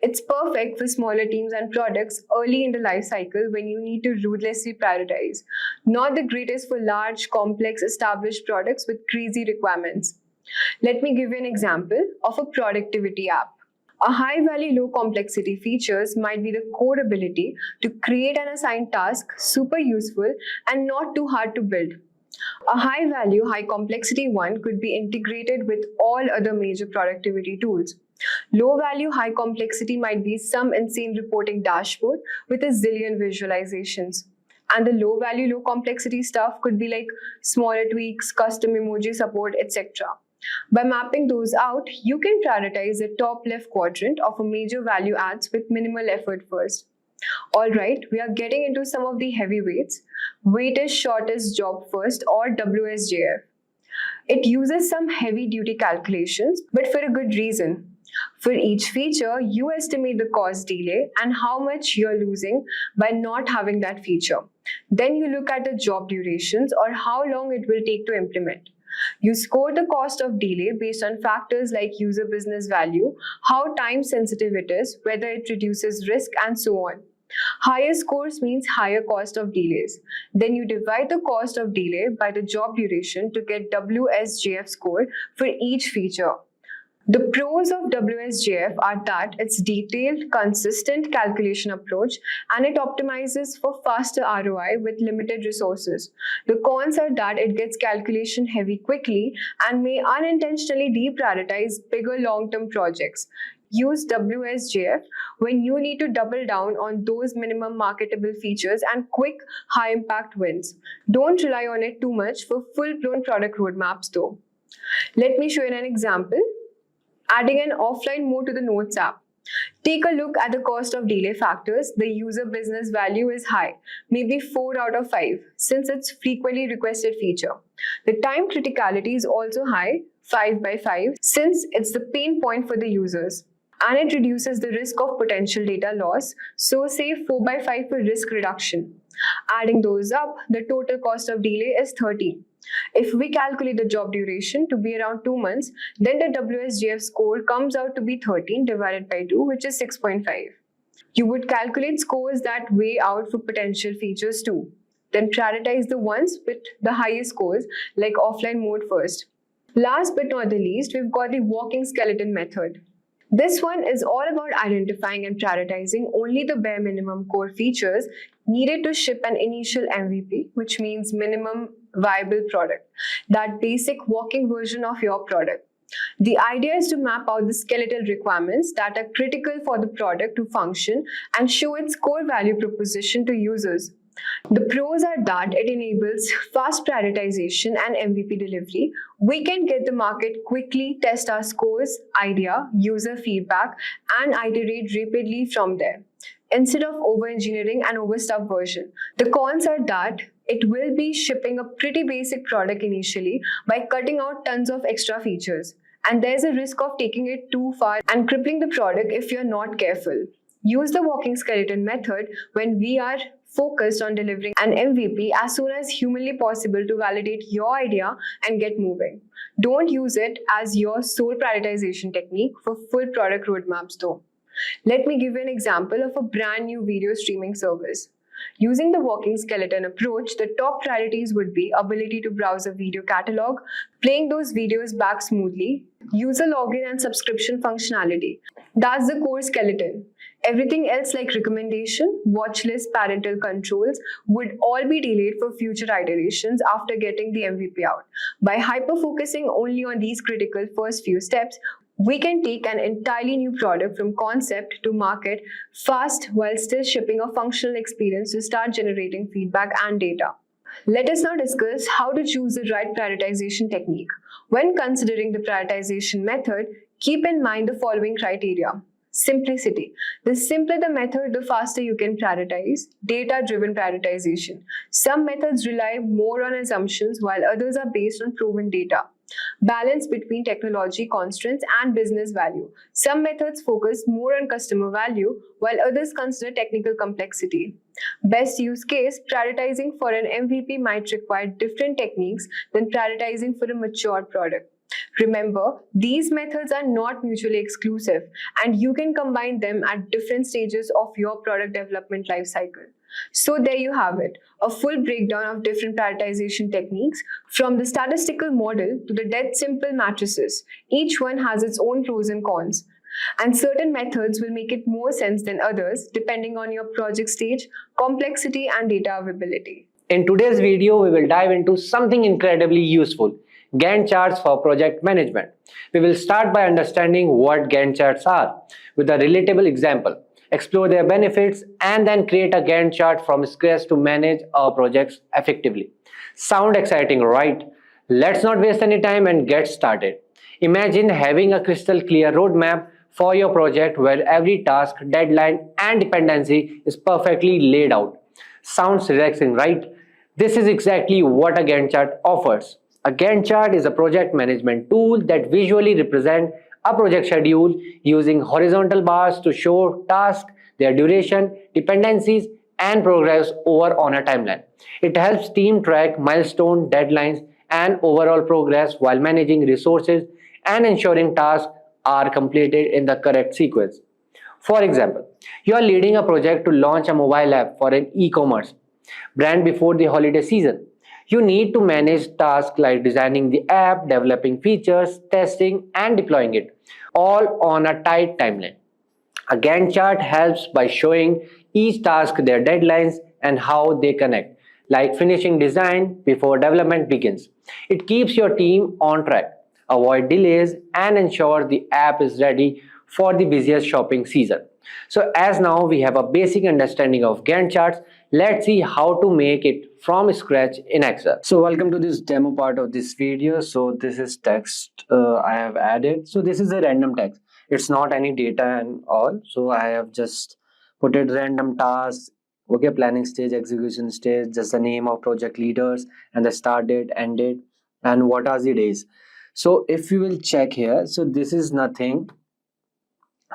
It's perfect for smaller teams and products early in the life cycle when you need to ruthlessly prioritize. Not the greatest for large, complex, established products with crazy requirements. Let me give you an example of a productivity app. A high-value, low-complexity features might be the core ability to create and assign tasks super useful and not too hard to build. A high-value, high-complexity one could be integrated with all other major productivity tools. Low-value, high-complexity might be some insane reporting dashboard with a zillion visualizations. And the low-value, low-complexity stuff could be like smaller tweaks, custom emoji support, etc. By mapping those out, you can prioritize the top left quadrant of a major value adds with minimal effort first. Alright, we are getting into some of the heavyweights. Weighted shortest job first or WSJF. It uses some heavy duty calculations, but for a good reason. For each feature, you estimate the cost delay and how much you're losing by not having that feature. Then you look at the job durations or how long it will take to implement. You score the cost of delay based on factors like user business value, how time sensitive it is, whether it reduces risk, and so on. Higher scores means higher cost of delays. Then you divide the cost of delay by the job duration to get WSJF score for each feature. The pros of WSJF are that it's detailed, consistent calculation approach and it optimizes for faster ROI with limited resources. The cons are that it gets calculation heavy quickly and may unintentionally deprioritize bigger long-term projects. Use WSJF when you need to double down on those minimum marketable features and quick, high-impact wins. Don't rely on it too much for full-blown product roadmaps though. Let me show you an example. Adding an offline mode to the Notes app. Take a look at the cost of delay factors. The user business value is high, maybe 4 out of 5, since it's frequently requested feature. The time criticality is also high, 5 by 5, since it's the pain point for the users. And it reduces the risk of potential data loss, so say 4 by 5 for risk reduction. Adding those up, the total cost of delay is 30. If we calculate the job duration to be around 2 months, then the WSJF score comes out to be 13 divided by 2, which is 6.5. You would calculate scores that weigh out for potential features too. Then prioritize the ones with the highest scores, like offline mode first. Last but not the least, we've got the walking skeleton method. This one is all about identifying and prioritizing only the bare minimum core features needed to ship an initial MVP, which means minimum viable product, that basic walking version of your product. The idea is to map out the skeletal requirements that are critical for the product to function and show its core value proposition to users. The pros are that it enables fast prioritization and MVP delivery. We can get the market quickly, test our scores, idea, user feedback, and iterate rapidly from there, instead of over-engineering an overstuffed version. The cons are that it will be shipping a pretty basic product initially by cutting out tons of extra features. And there's a risk of taking it too far and crippling the product if you're not careful. Use the walking skeleton method when we are focused on delivering an MVP as soon as humanly possible to validate your idea and get moving. Don't use it as your sole prioritization technique for full product roadmaps though. Let me give you an example of a brand new video streaming service. Using the walking skeleton approach, the top priorities would be ability to browse a video catalog, playing those videos back smoothly, user login and subscription functionality. That's the core skeleton. Everything else like recommendation, watch list, parental controls would all be delayed for future iterations after getting the MVP out. By hyper-focusing only on these critical first few steps, we can take an entirely new product from concept to market fast while still shipping a functional experience to start generating feedback and data. Let us now discuss how to choose the right prioritization technique. When considering the prioritization method, keep in mind the following criteria. Simplicity. The simpler the method, the faster you can prioritize. Data-driven prioritization. Some methods rely more on assumptions while others are based on proven data. Balance between technology constraints and business value. Some methods focus more on customer value while others consider technical complexity. Best use case, prioritizing for an MVP might require different techniques than prioritizing for a mature product. Remember, these methods are not mutually exclusive and you can combine them at different stages of your product development lifecycle. So there you have it, a full breakdown of different prioritization techniques from the statistical model to the dead simple matrices. Each one has its own pros and cons. And certain methods will make it more sense than others depending on your project stage, complexity and data availability. In today's video, we will dive into something incredibly useful, Gantt charts for project management. We will start by understanding what Gantt charts are with a relatable example, explore their benefits, and then create a Gantt chart from scratch to manage our projects effectively. Sound exciting, right? Let's not waste any time and get started. Imagine having a crystal clear roadmap for your project where every task, deadline, and dependency is perfectly laid out. Sounds relaxing, right? This is exactly what a Gantt chart offers. A Gantt chart is a project management tool that visually represents a project schedule using horizontal bars to show tasks, their duration, dependencies, and progress over on a timeline. It helps team track milestone, deadlines, and overall progress while managing resources and ensuring tasks are completed in the correct sequence. For example, you are leading a project to launch a mobile app for an e-commerce brand before the holiday season. You need to manage tasks like designing the app, developing features, testing, and deploying it, all on a tight timeline. A Gantt chart helps by showing each task their deadlines and how they connect, like finishing design before development begins. It keeps your team on track, avoid delays, and ensure the app is ready for the busiest shopping season. So as now we have a basic understanding of Gantt charts, let's see how to make it from scratch in Excel. So welcome to this demo part of this video. So this is text I have added. So this is a random text. It's not any data and all. So I have just put it random tasks, okay, planning stage, execution stage, just the name of project leaders and the start date, end date, and what are the days. So if you will check here, so this is nothing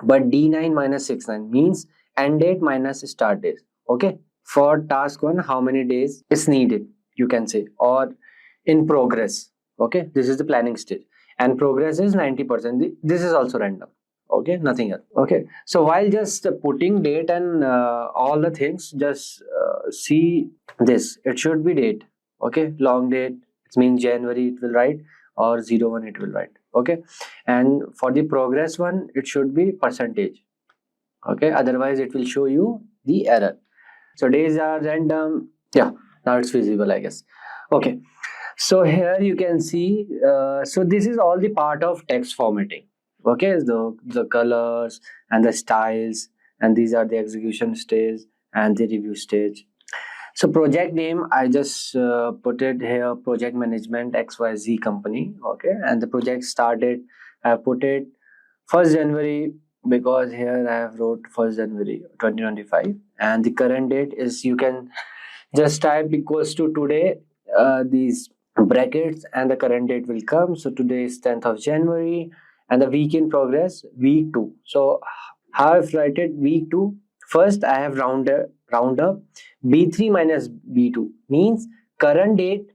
but D9 minus 69 means end date minus start date. Okay, for task 1 how many days is needed, you can say, or in progress. Okay, this is the planning stage and progress is 90%. This is also random. Okay, nothing else. Okay, so while just putting date and all the things, just see this, it should be date. Okay, long date, it means January it will write, or 01 it will write. Okay, and for the progress one it should be percentage. Okay, otherwise it will show you the error. So days are random. Yeah, now it's visible, I guess. Okay, so here you can see so this is all the part of text formatting. Okay, the colors and the styles, and these are the execution stage and the review stage. So project name, I just put it here, project management XYZ company. Okay, and the project started, I have put it 1st January because here I have wrote 1st January 2025, and the current date is, you can just type equals to today, these brackets, and the current date will come. So today is 10th of January, and the week in progress, week 2. So how I've write it, week 2. First I have round up B3 minus B2 means current date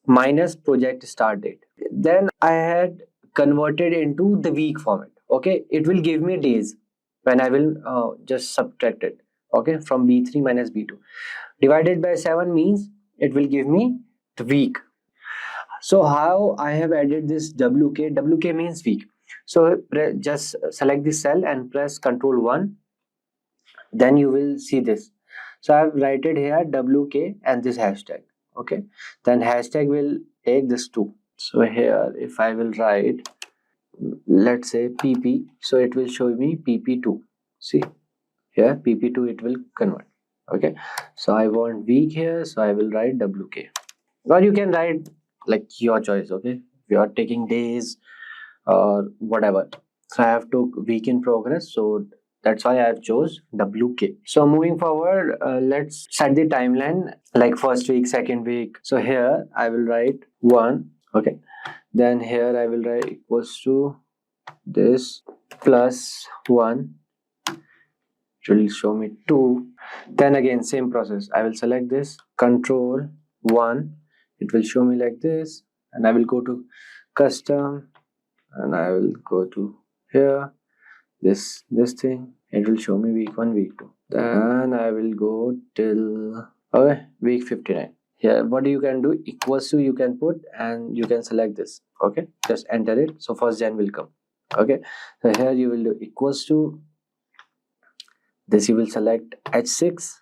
minus project start date. Then I had converted into the week format. Okay, it will give me days when I will just subtract it. Okay, from B3 minus B2 divided by 7 means it will give me the week. So how I have added this WK means week. So just select this cell and press Ctrl 1, then you will see this. So I have write it here WK and this hashtag. Okay, then hashtag will take this 2. So here if I will write, let's say PP, so it will show me PP2. See here, PP2 it will convert. Okay, so I want week here, so I will write WK, or you can write like your choice. Okay, if you are taking days or whatever. So I have took week in progress, so that's why I have chose WK. So moving forward, let's set the timeline like first week, second week. So here I will write 1. Okay, then here I will write equals to this plus 1, it will show me 2. Then again same process, I will select this, Control 1, it will show me like this, and I will go to custom, and I will go to here, this thing, it will show me week 1, week 2. Then I will go till week 59. Here what you can do, equals to you can put, and you can select this. Okay, just enter it, so 1st Jan will come. Okay, so here you will do equals to this, you will select H6,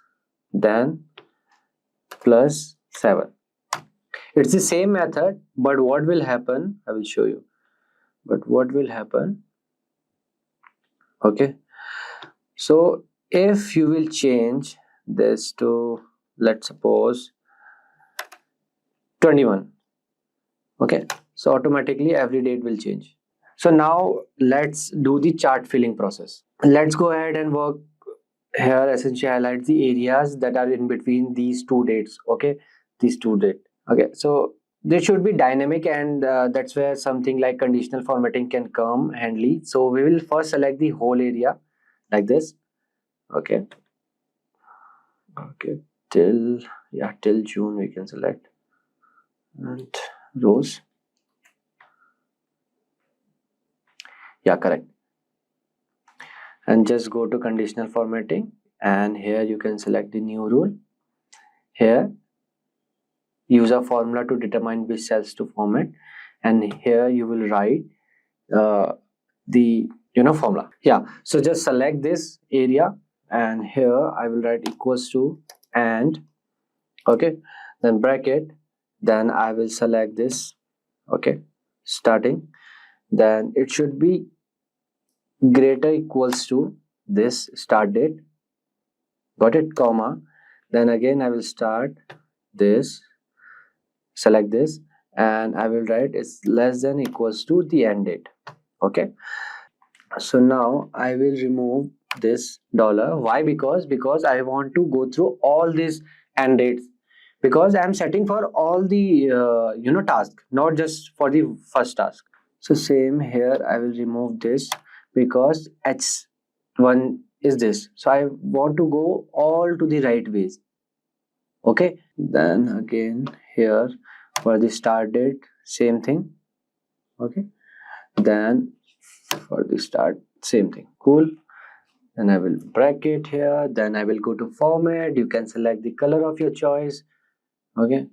then plus 7. It's the same method, but what will happen, I will show you. But what will happen, okay, so if you will change this to, let's suppose 21, okay, so automatically every date will change. So now let's do the chart filling process. Let's go ahead and work here. Essentially highlight the areas that are in between these 2 dates. Okay, these 2 dates. Okay, so this should be dynamic, and that's where something like conditional formatting can come handy. So we will first select the whole area like this. Okay, till June we can select, and rows, yeah, correct. And just go to conditional formatting, and here you can select the new rule. Here use a formula to determine which cells to format, and here you will write the formula. Yeah, so just select this area, and here I will write equals to, and okay, then bracket, then I will select this. Okay, starting, then it should be greater equals to this start date, got it, comma, then again I will start this, select this, and I will write it's less than equals to the end date. Okay, so now I will remove this dollar. Why? Because I want to go through all these end dates, because I'm setting for all the task, not just for the first task. So same here, I will remove this because h1 is this, so I want to go all to the right ways. Okay, then again here for the start date, same thing. Okay, then for the start, same thing. Cool. Then I will bracket here, then I will go to format. You can select the color of your choice. Okay,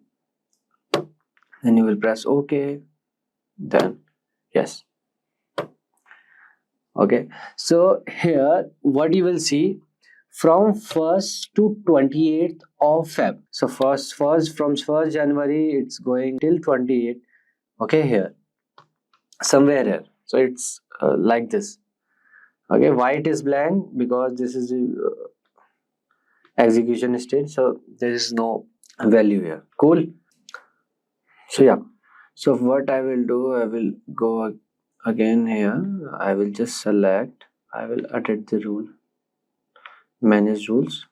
then you will press OK, then yes. Okay, so here what you will see, from 1st to 28th of Feb. So first from 1st January it's going till 28th. Okay, here somewhere here. So it's like this. Okay, why it is blank? Because this is the execution stage, so there is no value here. Cool. So yeah, so what I will do, I will go again here. I will just select, I will edit the rule, manage rules.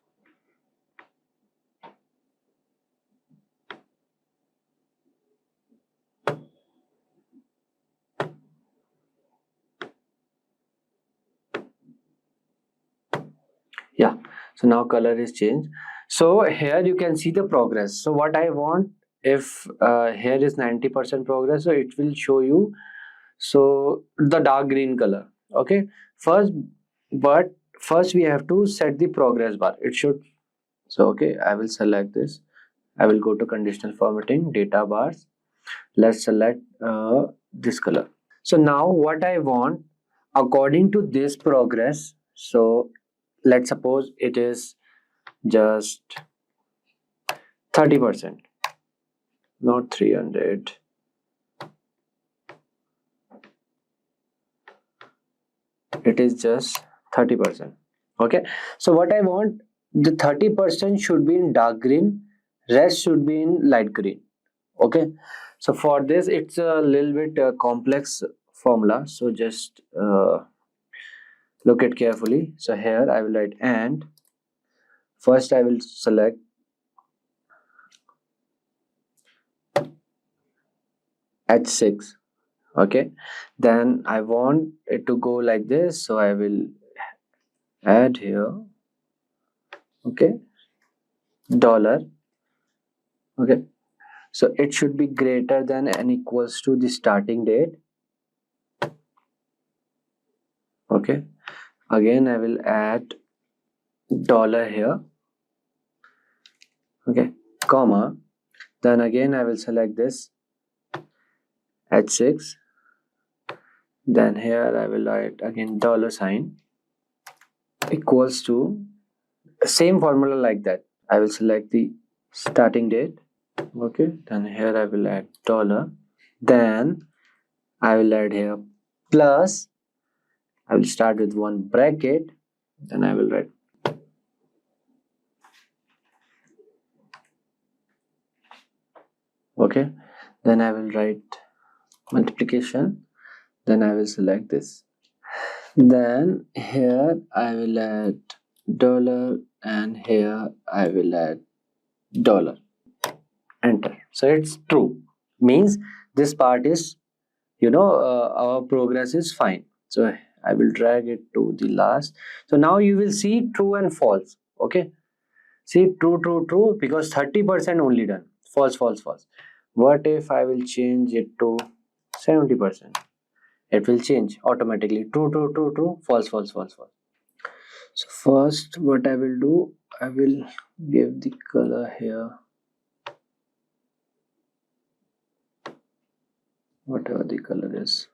Yeah, so now color is changed. So here you can see the progress. So what I want, if here is 90% progress, so it will show you so the dark green color. Okay, first we have to set the progress bar. It should, so okay, I will select this. I will go to conditional formatting, data bars. Let's select this color. So now what I want, according to this progress, so let's suppose it is just 30%, not 300. It is just 30%. Okay, so what I want, the 30% should be in dark green, rest should be in light green. Okay, so for this it's a little bit complex formula, so just look it carefully. So here I will write, and first I will select h6. Okay, then I want it to go like this, so I will add here, okay, dollar. Okay, so it should be greater than and equals to the starting date. Okay, again I will add dollar here. Okay, comma, then again I will select this h6, then here I will write again dollar sign equals to, same formula like that. I will select the starting date. Okay, then here I will add dollar, then I will add here plus, I will start with one bracket, then I will write okay, then I will write multiplication, then I will select this, then here I will add dollar, and here I will add dollar, enter. So it's true, means this part is, our progress is fine. So I will drag it to the last. So now you will see true and false. Okay, see true because 30% only done, false. What if I will change it to 70%? It will change automatically, true, false. So first what I will do, I will give the color here, whatever the color is,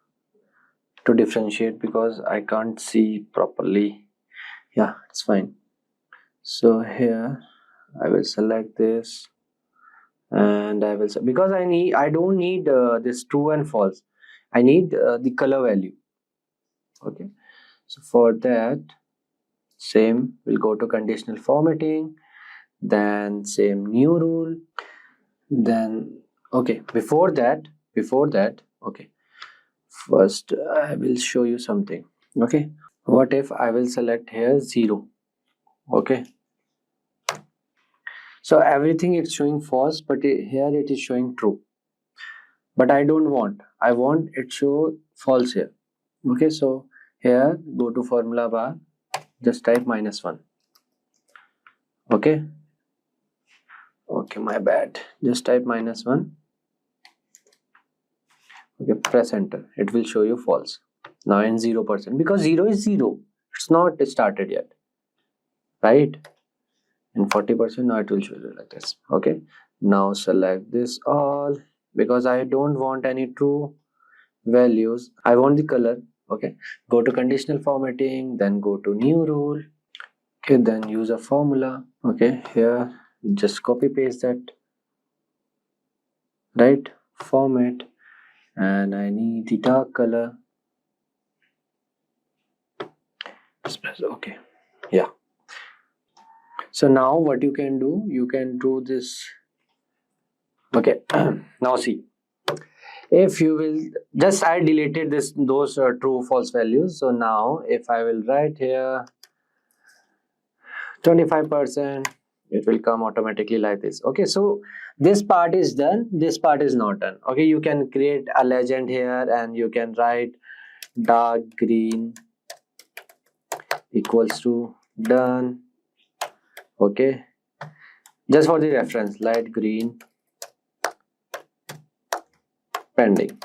to differentiate, because I can't see properly. Yeah, it's fine. So here I will select this, and I will, because I don't need this true and false, I need the color value. Okay, so for that Same, we'll go to conditional formatting, then same new rule, then okay, before that, okay, first I will show you something. Okay, what if I will select here 0? Okay, so everything is showing false, but here it is showing true, but I don't want, I want it show false here. Okay, so here go to formula bar, just type -1. Okay, my bad, just type -1. Okay, press enter, it will show you false. Now in 0%, because 0 is 0, it's not started yet, right? In 40%, now it will show you like this. Okay, now select this all, because I don't want any true values, I want the color. Okay, go to conditional formatting, then go to new rule. Okay, then use a formula. Okay, here just copy paste that, right? Format, and I need the dark color. Just press okay. Yeah, so now what you can do, you can do this. Okay, now see, if you will just, I deleted those true false values. So now if I will write here 25%, it will come automatically like this. Okay, so this part is done, this part is not done. Okay, you can create a legend here and you can write dark green equals to done. Okay, just for the reference, light green pending.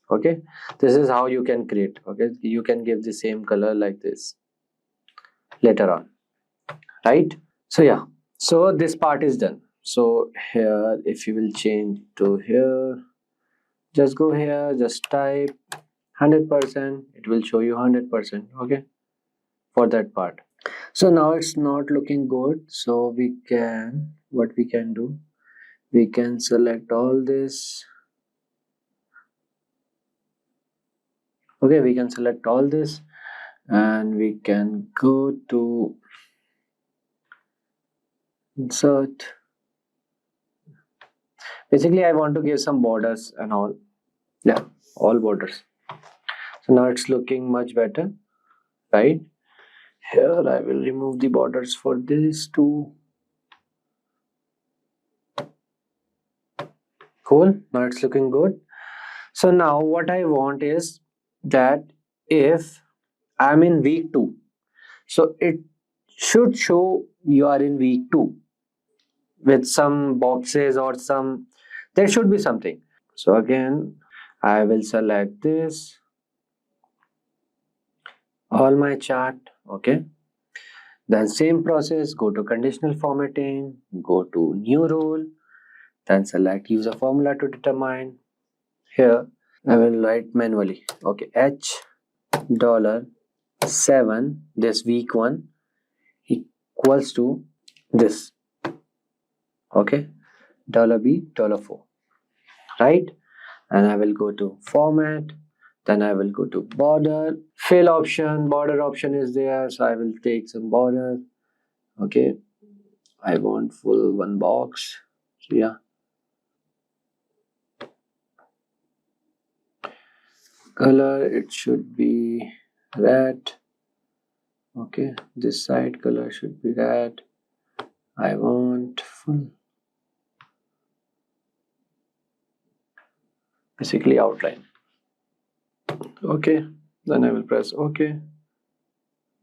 Okay, this is how you can create. Okay, you can give the same color like this later on, right? So yeah, so this part is done. So here, if you will change to here, just go here, just type 100%, it will show you 100%. Okay, for that part. So now it's not looking good, so we can, what we can do, we can select all this. Okay, we can select all this and we can go to insert. Basically I want to give some borders and all. Yeah, all borders. So now it's looking much better, right? Here I will remove the borders for these two. Cool, now it's looking good. So now what I want is that if I'm in week 2, so it should show you are in week 2 with some boxes or some, there should be something. So again I will select this, all my chart. Okay, then same process, go to conditional formatting, go to new rule, then select use a formula to determine. Here I will write manually. Okay, $7, this week 1 equals to this. Okay, $B, $4, right? And I will go to format, then I will go to border, fill option, border option is there, so I will take some border. Okay, I want full one box. So yeah, color, it should be red. Okay, this side color should be red. I want full, basically outline. Okay, then I will press OK.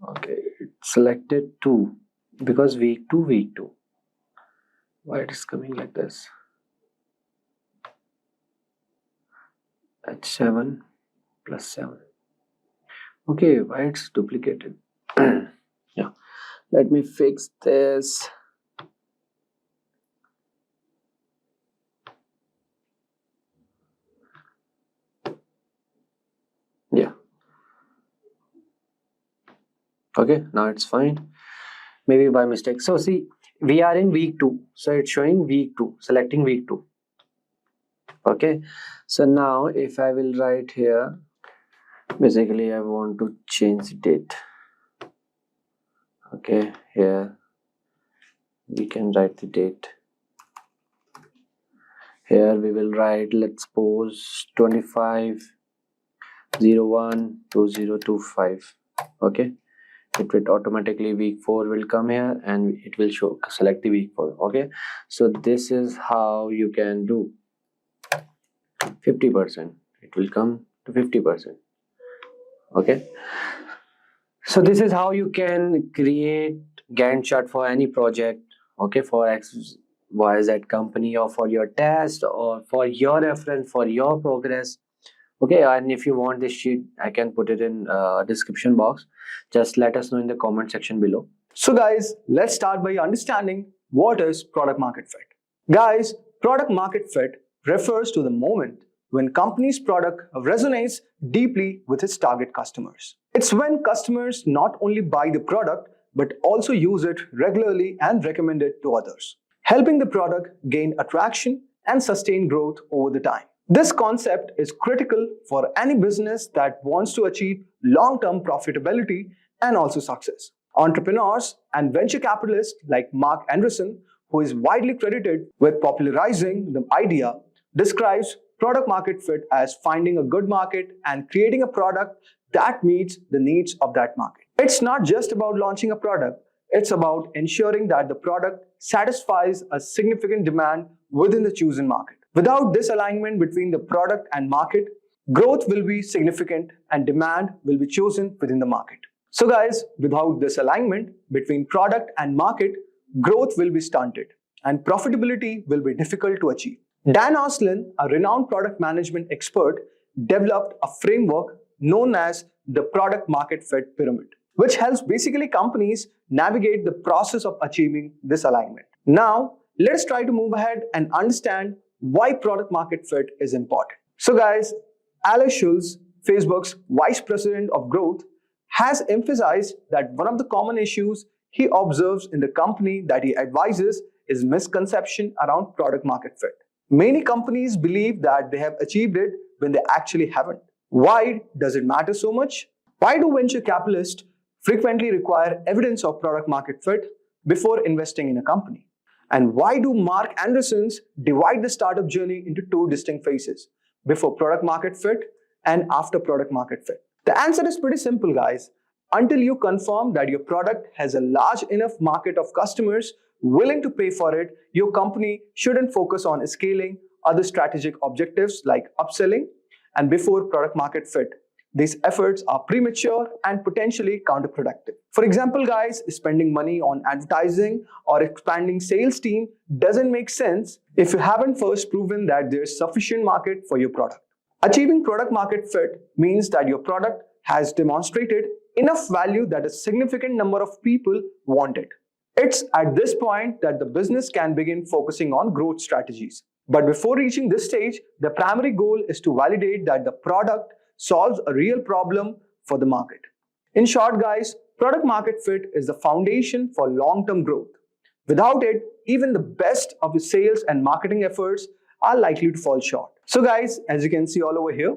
Okay, it's selected 2 because week 2. Why it is coming like this? H7 plus 7. Okay, why it's duplicated? Yeah, let me fix this. Yeah, okay, now it's fine, maybe by mistake. So see, we are in week 2, so it's showing week 2, selecting week 2. Okay, so now if I will write here, basically I want to change the date. Okay, here we can write the date. Here we will write, let's suppose 25/01/2025. Okay, it will automatically week 4 will come here and it will show select the week 4. Okay, so this is how you can do 50%. It will come to 50%. Okay, so this is how you can create Gantt chart for any project. Okay, for X, Y, Z company, or for your test, or for your reference, for your progress. Okay, and if you want this sheet, I can put it in description box. Just let us know in the comment section below. So guys, let's start by understanding what is product market fit. Guys, product market fit refers to the moment when company's product resonates deeply with its target customers. It's when customers not only buy the product but also use it regularly and recommend it to others, helping the product gain attraction and sustain growth over the time. This concept is critical for any business that wants to achieve long-term profitability and also success. Entrepreneurs and venture capitalists like Mark Anderson, who is widely credited with popularizing the idea, describes product market fit as finding a good market and creating a product that meets the needs of that market. It's not just about launching a product, it's about ensuring that the product satisfies a significant demand within the chosen market. Without this alignment between the product and market, growth will be significant and demand will be chosen within the market. So guys, without this alignment between product and market, growth will be stunted and profitability will be difficult to achieve. Dan Oslin, a renowned product management expert, developed a framework known as the product market fit pyramid, which helps basically companies navigate the process of achieving this alignment. Now, let's try to move ahead and understand why product market fit is important. So guys, Alex Schulz, Facebook's Vice President of Growth, has emphasized that one of the common issues he observes in the company that he advises is misconception around product market fit. Many companies believe that they have achieved it when they actually haven't. Why does it matter so much? Why do venture capitalists frequently require evidence of product market fit before investing in a company? And why do Mark Andersons divide the startup journey into two distinct phases, before product market fit and after product market fit? The answer is pretty simple, guys. Until you confirm that your product has a large enough market of customers willing to pay for it, your company shouldn't focus on scaling other strategic objectives like upselling. And before product market fit, these efforts are premature and potentially counterproductive. For example, guys, spending money on advertising or expanding sales team doesn't make sense if you haven't first proven that there's sufficient market for your product. Achieving product market fit means that your product has demonstrated enough value that a significant number of people want it. It's at this point that the business can begin focusing on growth strategies. But before reaching this stage, the primary goal is to validate that the product solves a real problem for the market. In short, guys, product market fit is the foundation for long-term growth. Without it, even the best of the sales and marketing efforts are likely to fall short. So guys, as you can see all over here,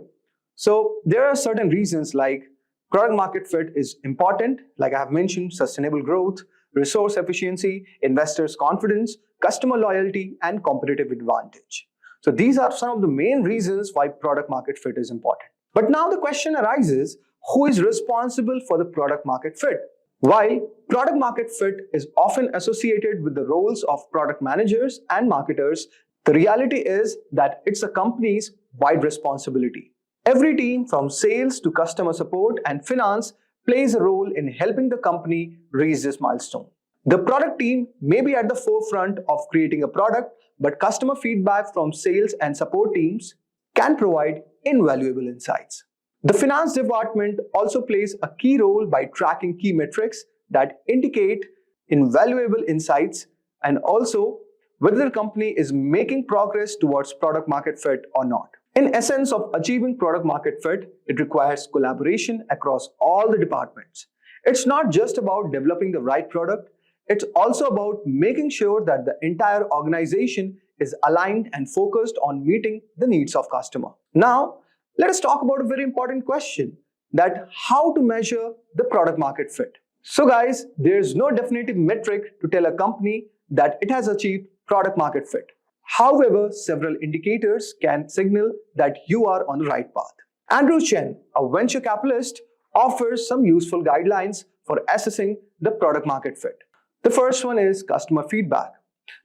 so there are certain reasons like product market fit is important, like I have mentioned, sustainable growth, resource efficiency, investors' confidence, customer loyalty, and competitive advantage. So these are some of the main reasons why product market fit is important. But now the question arises, who is responsible for the product market fit? While product market fit is often associated with the roles of product managers and marketers, the reality is that it's a company's wide responsibility. Every team from sales to customer support and finance plays a role in helping the company reach this milestone. The product team may be at the forefront of creating a product, but customer feedback from sales and support teams can provide invaluable insights. The finance department also plays a key role by tracking key metrics that indicate invaluable insights and also whether the company is making progress towards product market fit or not. In essence of achieving product market fit, it requires collaboration across all the departments. It's not just about developing the right product, it's also about making sure that the entire organization is aligned and focused on meeting the needs of customer. Now, let us talk about a very important question, that how to measure the product market fit. So guys, there's no definitive metric to tell a company that it has achieved product market fit. However, several indicators can signal that you are on the right path. Andrew Chen, a venture capitalist, offers some useful guidelines for assessing the product market fit. The first one is customer feedback.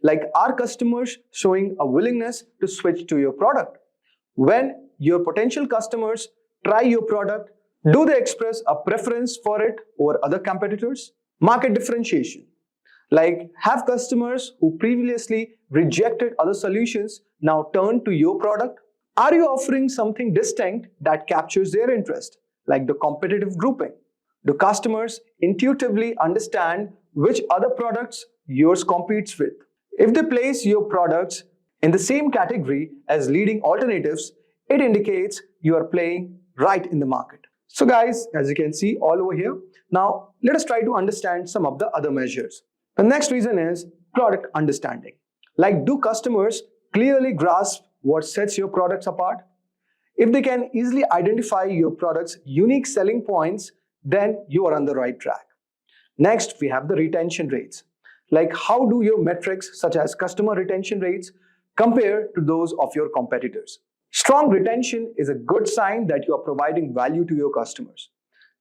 Like, are customers showing a willingness to switch to your product? When your potential customers try your product, do they express a preference for it over other competitors? Market differentiation. Like, have customers who previously rejected other solutions now turn to your product? Are you offering something distinct that captures their interest, like the competitive grouping? Do customers intuitively understand which other products yours competes with? If they place your products in the same category as leading alternatives, it indicates you are playing right in the market. So guys, as you can see all over here, now let us try to understand some of the other measures. The next reason is product understanding. Like, do customers clearly grasp what sets your products apart? If they can easily identify your product's unique selling points, then you are on the right track. Next, we have the retention rates. Like, how do your metrics such as customer retention rates compare to those of your competitors? Strong retention is a good sign that you are providing value to your customers.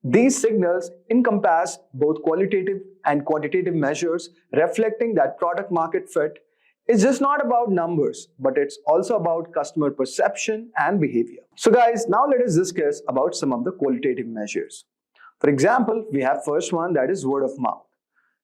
These signals encompass both qualitative and quantitative measures, reflecting that product market fit is just not about numbers, but it's also about customer perception and behavior. So guys, now let us discuss about some of the qualitative measures. For example, we have first one, that is word of mouth.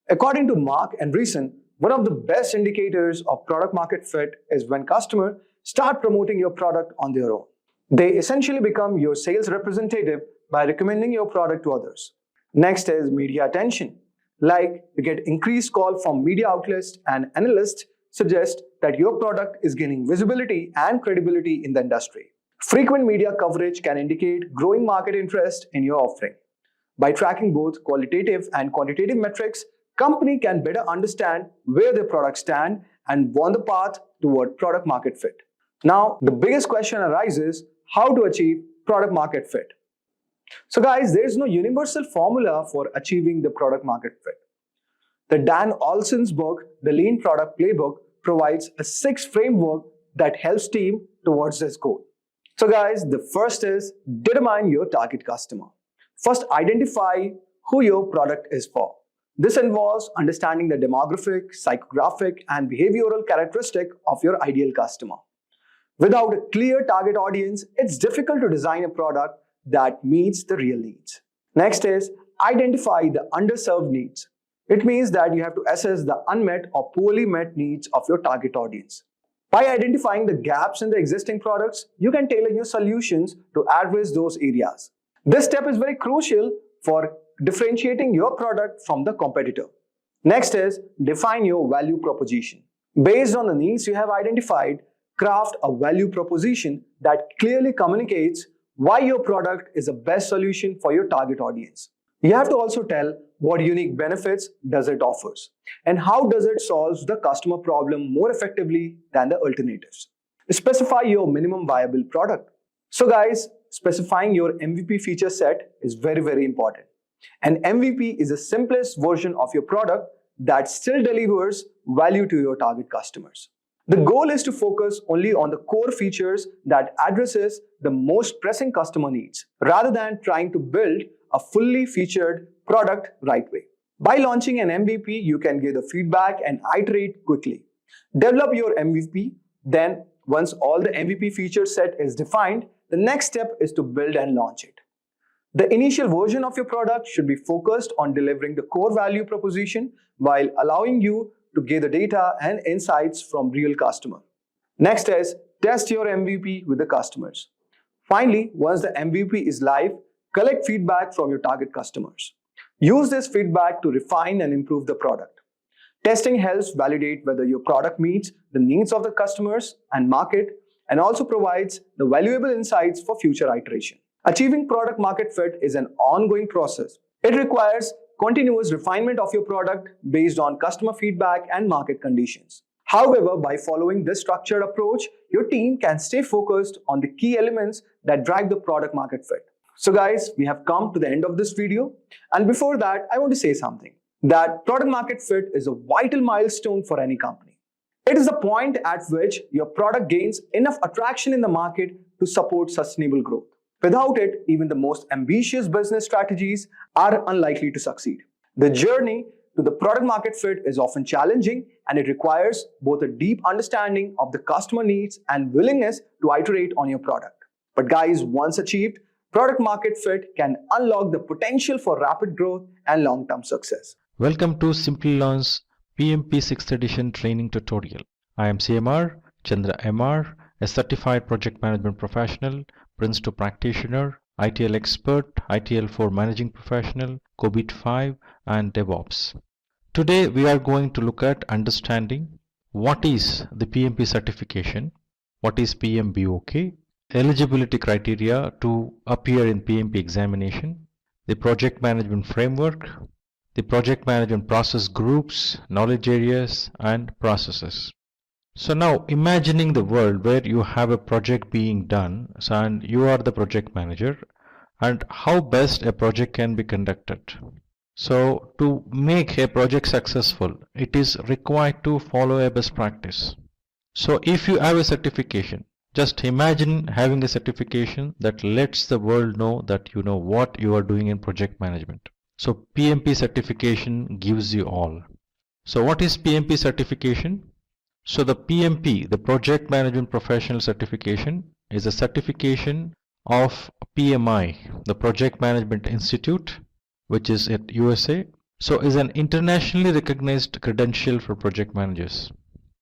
According to Mark and Reason, one of the best indicators of product market fit is when customers start promoting your product on their own. They essentially become your sales representative by recommending your product to others. Next is media attention. Like, you get increased call from media outlets and analysts suggest that your product is gaining visibility and credibility in the industry. Frequent media coverage can indicate growing market interest in your offering. By tracking both qualitative and quantitative metrics, company can better understand where their products stand and on the path toward product market fit. Now, the biggest question arises, how to achieve product market fit? So guys, there is no universal formula for achieving the product market fit. The Dan Olson's book, The Lean Product Playbook, provides a 6 framework that helps team towards this goal. So guys, the first is determine your target customer. First, identify who your product is for. This involves understanding the demographic, psychographic, and behavioral characteristic of your ideal customer. Without a clear target audience, it's difficult to design a product that meets the real needs. Next is identify the underserved needs. It means that you have to assess the unmet or poorly met needs of your target audience. By identifying the gaps in the existing products, you can tailor your solutions to address those areas. This step is very crucial for differentiating your product from the competitor. Next is define your value proposition. Based on the needs you have identified, craft a value proposition that clearly communicates why your product is the best solution for your target audience. You have to also tell what unique benefits does it offers and how does it solve the customer problem more effectively than the alternatives. Specify your minimum viable product. So guys, specifying your MVP feature set is very important. An MVP is the simplest version of your product that still delivers value to your target customers. The goal is to focus only on the core features that addresses the most pressing customer needs, rather than trying to build a fully featured product right way. By launching an MVP, you can gather feedback and iterate quickly. Develop your MVP, then once all the MVP feature set is defined, the next step is to build and launch it. The initial version of your product should be focused on delivering the core value proposition while allowing you to gather data and insights from real customers. Next is test your MVP with the customers. Finally, once the MVP is live, collect feedback from your target customers. Use this feedback to refine and improve the product. Testing helps validate whether your product meets the needs of the customers and market, and also provides the valuable insights for future iteration. Achieving product market fit is an ongoing process. It requires continuous refinement of your product based on customer feedback and market conditions. However, by following this structured approach, your team can stay focused on the key elements that drive the product market fit. So guys, we have come to the end of this video. And before that, I want to say something. That product market fit is a vital milestone for any company. It is the point at which your product gains enough attraction in the market to support sustainable growth. Without it, even the most ambitious business strategies are unlikely to succeed. The journey to the product market fit is often challenging, and it requires both a deep understanding of the customer needs and willingness to iterate on your product. But guys, once achieved, product market fit can unlock the potential for rapid growth and long-term success. Welcome to Simplilearn's PMP 6th edition training tutorial. I am CMR, Chandra MR, a certified project management professional, Prince 2 practitioner, ITL expert, ITL 4 managing professional, COBIT 5 and DevOps. Today we are going to look at understanding what is the PMP certification, what is PMBOK, eligibility criteria to appear in PMP examination, the project management framework, the project management process groups, knowledge areas and processes. So now imagining the world where you have a project being done and you are the project manager, and how best a project can be conducted. So to make a project successful, it is required to follow a best practice. So if you have a certification, just imagine having a certification that lets the world know that you know what you are doing in project management. So PMP certification gives you all. So what is PMP certification? So the PMP, the Project Management Professional Certification, is a certification of PMI, the Project Management Institute, which is at USA. So is an internationally recognized credential for project managers.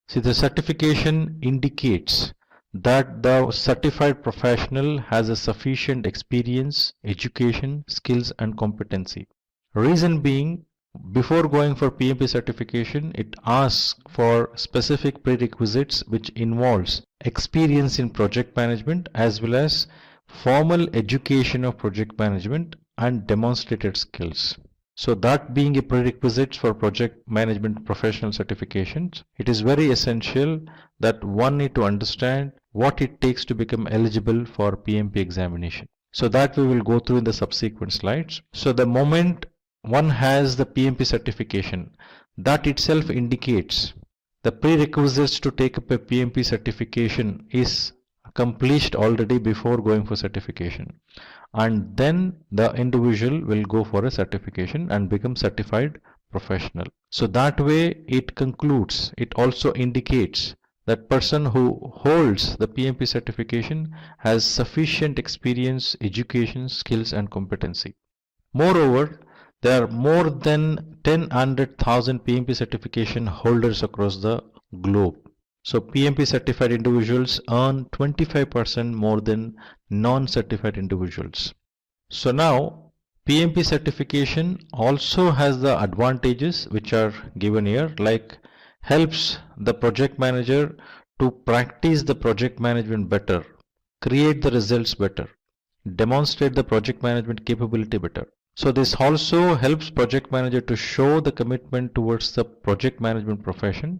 See, the certification indicates that the certified professional has a sufficient experience, education, skills and competency. Reason being, before going for PMP certification, it asks for specific prerequisites which involves experience in project management as well as formal education of project management and demonstrated skills. So that being a prerequisite for project management professional certifications, it is very essential that one need to understand what it takes to become eligible for PMP examination. So that we will go through in the subsequent slides. So the moment one has the PMP certification, that itself indicates the prerequisites to take up a PMP certification is accomplished already before going for certification, and then the individual will go for a certification and become certified professional. So that way it concludes, it also indicates that person who holds the PMP certification has sufficient experience, education, skills and competency. Moreover, there are more than 100,000 PMP certification holders across the globe. So PMP certified individuals earn 25% more than non-certified individuals. So now PMP certification also has the advantages which are given here, like helps the project manager to practice the project management better, create the results better, demonstrate the project management capability better. So this also helps project manager to show the commitment towards the project management profession,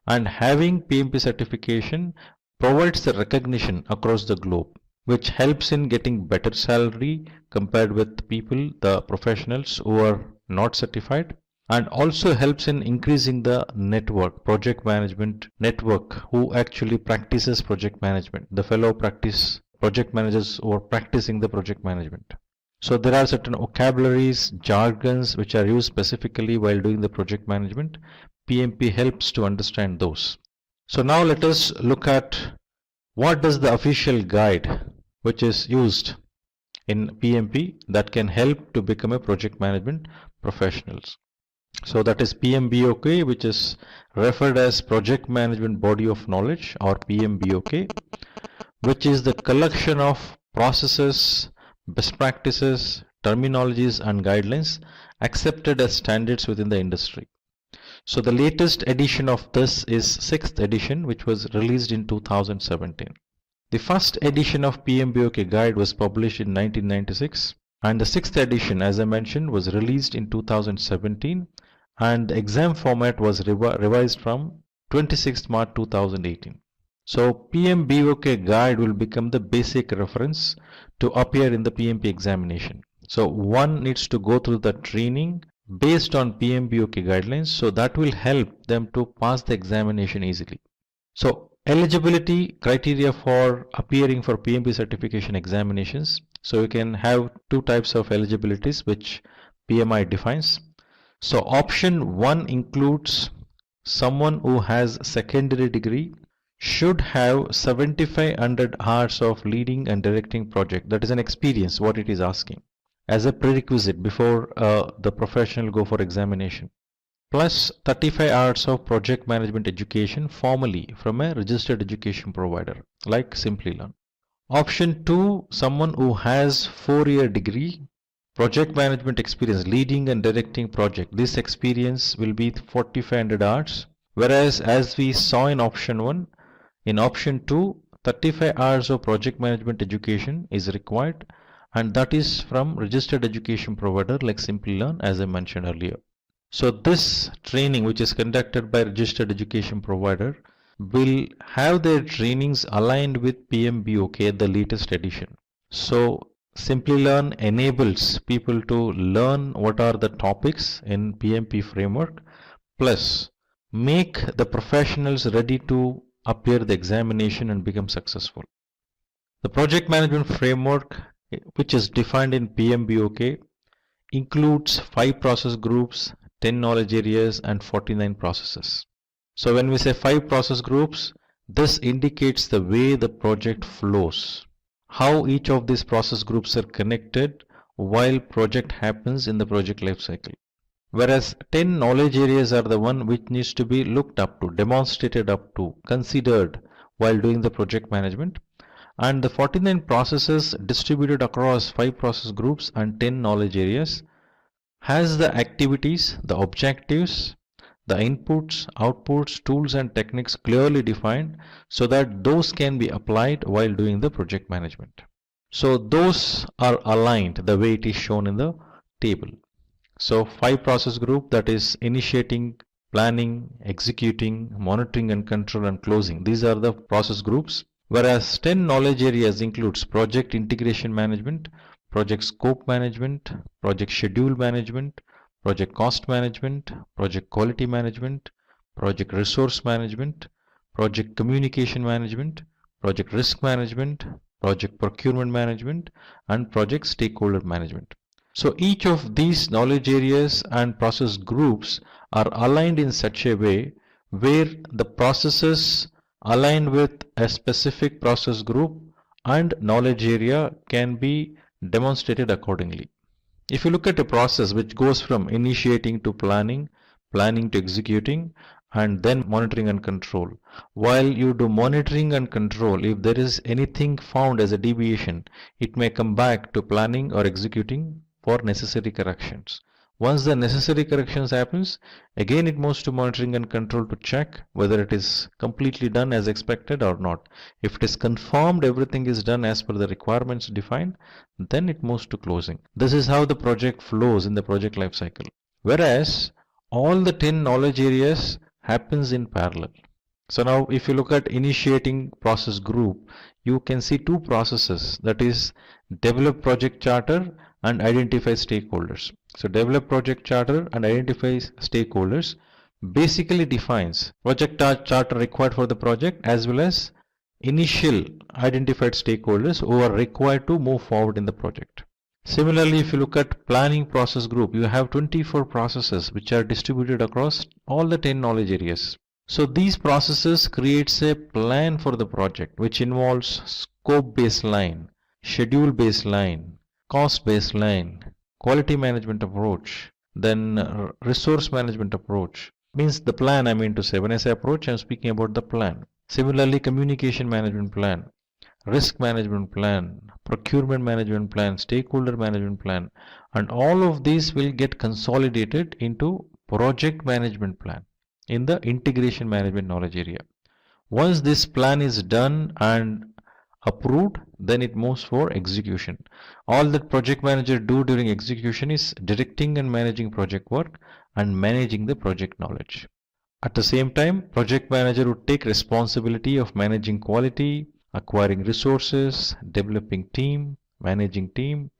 and having PMP certification provides the recognition across the globe, which helps in getting better salary compared with people, the professionals who are not certified, and also helps in increasing the network, project management network, who actually practices project management, the fellow practice project managers who are practicing the project management. So there are certain vocabularies, jargons which are used specifically while doing the project management. PMP helps to understand those. So now let us look at what does the official guide which is used in PMP that can help to become a project management professionals. So that is PMBOK, which is referred as Project Management Body of Knowledge, or PMBOK, which is the collection of processes, best practices, terminologies and guidelines accepted as standards within the industry. So the latest edition of this is 6th edition, which was released in 2017. The first edition of PMBOK guide was published in 1996, and the 6th edition, as I mentioned, was released in 2017, and the exam format was revised from 26th March 2018. So PMBOK guide will become the basic reference to appear in the PMP examination. So one needs to go through the training based on PMBOK guidelines, so that will help them to pass the examination easily. So eligibility criteria for appearing for PMP certification examinations. So you can have two types of eligibilities which PMI defines. So option 1 includes someone who has secondary degree should have 7500 hours of leading and directing project. That is an experience what it is asking as a prerequisite before the professional go for examination, plus 35 hours of project management education formally from a registered education provider like Simplilearn. Option 2, someone who has 4-year degree, project management experience, leading and directing project. This experience will be 4500 hours, whereas as we saw in option 1, in option 2, 35 hours of project management education is required, and that is from registered education provider like Simplilearn, as I mentioned earlier. So this training, which is conducted by registered education provider, will have their trainings aligned with PMBOK, the latest edition. So Simplilearn enables people to learn what are the topics in PMP framework, plus make the professionals ready to appear the examination and become successful. The project management framework, which is defined in PMBOK, includes 5 process groups, 10 knowledge areas, and 49 processes. So when we say 5 process groups, this indicates the way the project flows, how each of these process groups are connected while project happens in the project life cycle. Whereas 10 knowledge areas are the one which needs to be looked up to, demonstrated up to, considered while doing the project management. And the 49 processes distributed across 5 process groups and 10 knowledge areas has the activities, the objectives, the inputs, outputs, tools and techniques clearly defined so that those can be applied while doing the project management. So those are aligned the way it is shown in the table. So 5 process group, that is initiating, planning, executing, monitoring and control and closing. These are the process groups. Whereas 10 knowledge areas includes project integration management, project scope management, project schedule management, project cost management, project quality management, project resource management, project communication management, project risk management, project procurement management, and project stakeholder management. So each of these knowledge areas and process groups are aligned in such a way where the processes aligned with a specific process group and knowledge area can be demonstrated accordingly. If you look at a process which goes from initiating to planning, planning to executing, and then monitoring and control, while you do monitoring and control, if there is anything found as a deviation, it may come back to planning or executing for necessary corrections. Once the necessary corrections happens, again it moves to monitoring and control to check whether it is completely done as expected or not. If it is confirmed everything is done as per the requirements defined, then it moves to closing. This is how the project flows in the project life cycle. Whereas all the 10 knowledge areas happens in parallel. So now if you look at initiating process group, you can see 2 processes, that is develop project charter and identify stakeholders. So develop project charter and identify stakeholders basically defines project charter required for the project as well as initial identified stakeholders who are required to move forward in the project. Similarly, if you look at planning process group, you have 24 processes which are distributed across all the 10 knowledge areas. So these processes creates a plan for the project which involves scope baseline, schedule baseline, cost baseline, quality management approach, then resource management approach. Means the plan, I mean to say. When I say approach, I'm speaking about the plan. Similarly, communication management plan, risk management plan, procurement management plan, stakeholder management plan, and all of these will get consolidated into project management plan in the integration management knowledge area. Once this plan is done and approved, then it moves for execution. All that project manager do during execution is directing and managing project work and managing the project knowledge. At the same time, project manager would take responsibility of managing quality, acquiring resources, developing team, managing team,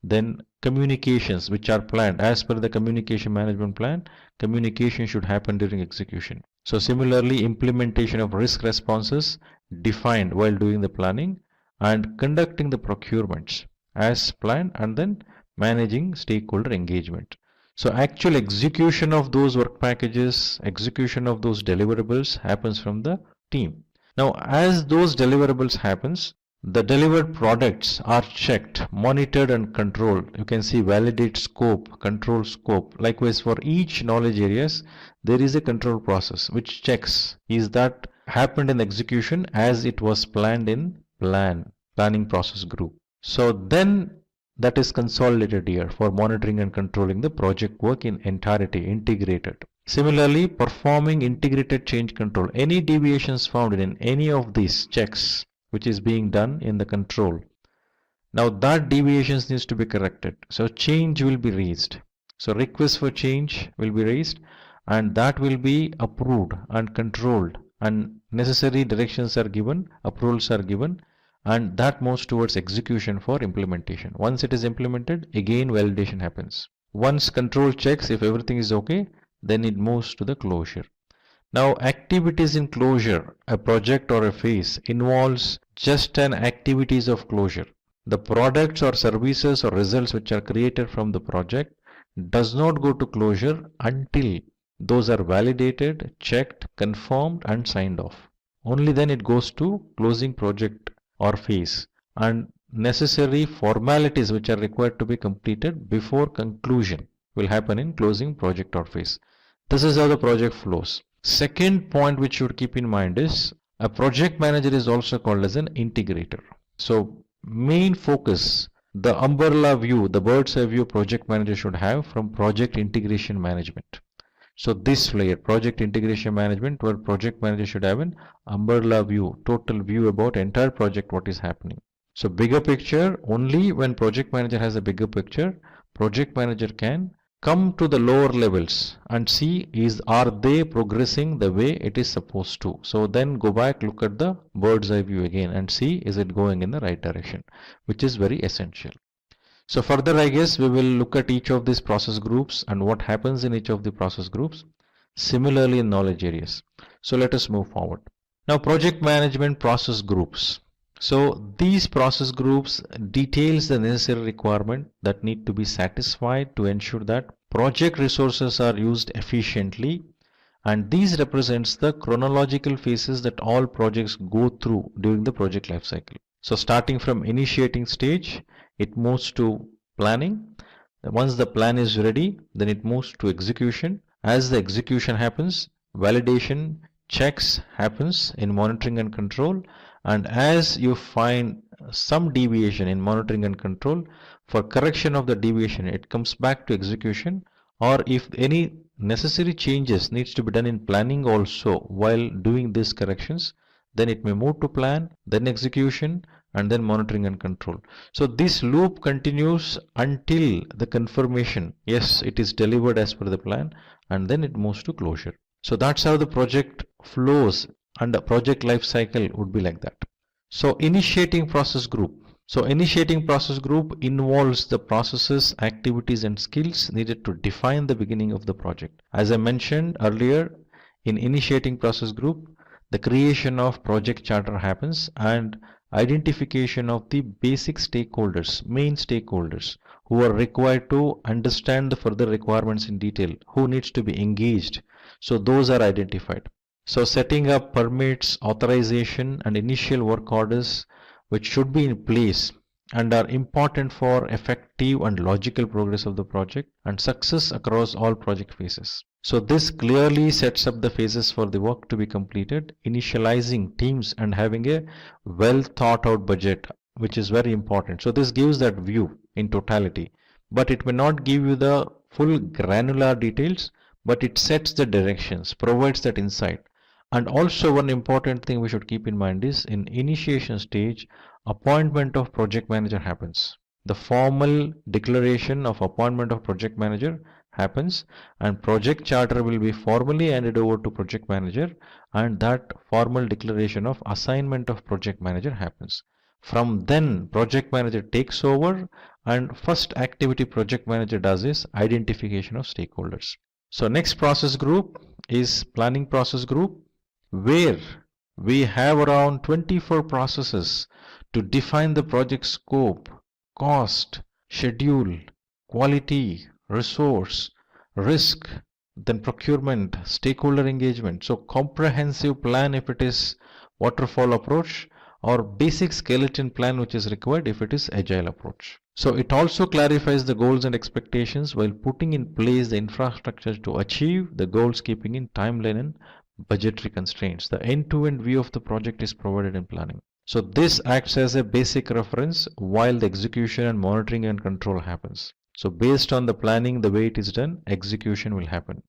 then communications which are planned as per the communication management plan. Communication should happen during execution. So similarly, implementation of risk responses defined while doing the planning, and conducting the procurements as planned, and then managing stakeholder engagement. So actual execution of those work packages, execution of those deliverables happens from the team. Now, as those deliverables happens, the delivered products are checked, monitored and controlled. You can see validate scope, control scope. Likewise, for each knowledge areas, there is a control process which checks is that happened in execution as it was planned in planning process group. So then that is consolidated here for monitoring and controlling the project work in entirety, integrated. Similarly, performing integrated change control. Any deviations found in any of these checks which is being done in the control. Now that deviations needs to be corrected. So change will be raised. So request for change will be raised, and that will be approved and controlled, and necessary directions are given, approvals are given, and that moves towards execution for implementation. Once it is implemented, again validation happens. Once control checks if everything is okay, then it moves to the closure. Now, activities in closure, a project or a phase, involves just an activities of closure. The products or services or results which are created from the project does not go to closure until those are validated, checked, confirmed and signed off. Only then it goes to closing project or phase, and necessary formalities which are required to be completed before conclusion will happen in closing project or phase. This is how the project flows. Second point which you should keep in mind is a project manager is also called as an integrator. So main focus, the umbrella view, the bird's eye view project manager should have from project integration management. So this layer, project integration management, where project manager should have an umbrella view, total view about entire project, what is happening. So bigger picture, only when project manager has a bigger picture, project manager can come to the lower levels and see are they progressing the way it is supposed to. So then go back, look at the bird's eye view again and see is it going in the right direction, which is very essential. So further, I guess we will look at each of these process groups and what happens in each of the process groups. Similarly in knowledge areas. So let us move forward. Now, project management process groups. So these process groups details the necessary requirement that need to be satisfied to ensure that project resources are used efficiently, and these represents the chronological phases that all projects go through during the project life cycle. So starting from initiating stage, it moves to planning. Once the plan is ready, then it moves to execution. As the execution happens, validation checks happens in monitoring and control, and as you find some deviation in monitoring and control, for correction of the deviation it comes back to execution, or if any necessary changes needs to be done in planning also while doing these corrections, then it may move to plan, then execution, and then monitoring and control. So this loop continues until the confirmation, yes, it is delivered as per the plan, and then it moves to closure. So that's how the project flows, and the project life cycle would be like that. So initiating process group. So initiating process group involves the processes, activities and skills needed to define the beginning of the project. As I mentioned earlier, in initiating process group, the creation of project charter happens and identification of the basic stakeholders, main stakeholders who are required to understand the further requirements in detail, who needs to be engaged. So those are identified. So setting up permits, authorization and initial work orders which should be in place and are important for effective and logical progress of the project and success across all project phases. So this clearly sets up the phases for the work to be completed, initializing teams and having a well thought out budget, which is very important. So this gives that view in totality, but it may not give you the full granular details, but it sets the directions, provides that insight. And also one important thing we should keep in mind is in initiation stage, appointment of project manager happens. The formal declaration of appointment of project manager happens, and project charter will be formally handed over to project manager, and that formal declaration of assignment of project manager happens. From then project manager takes over, and first activity project manager does is identification of stakeholders. So next process group is planning process group, where we have around 24 processes to define the project scope, cost, schedule, quality, resource, risk, then procurement, stakeholder engagement. So comprehensive plan if it is waterfall approach, or basic skeleton plan which is required if it is agile approach. So it also clarifies the goals and expectations while putting in place the infrastructure to achieve the goals, keeping in timeline and budgetary constraints. The end-to-end view of the project is provided in planning. So this acts as a basic reference while the execution and monitoring and control happens. So based on the planning, the way it is done, execution will happen.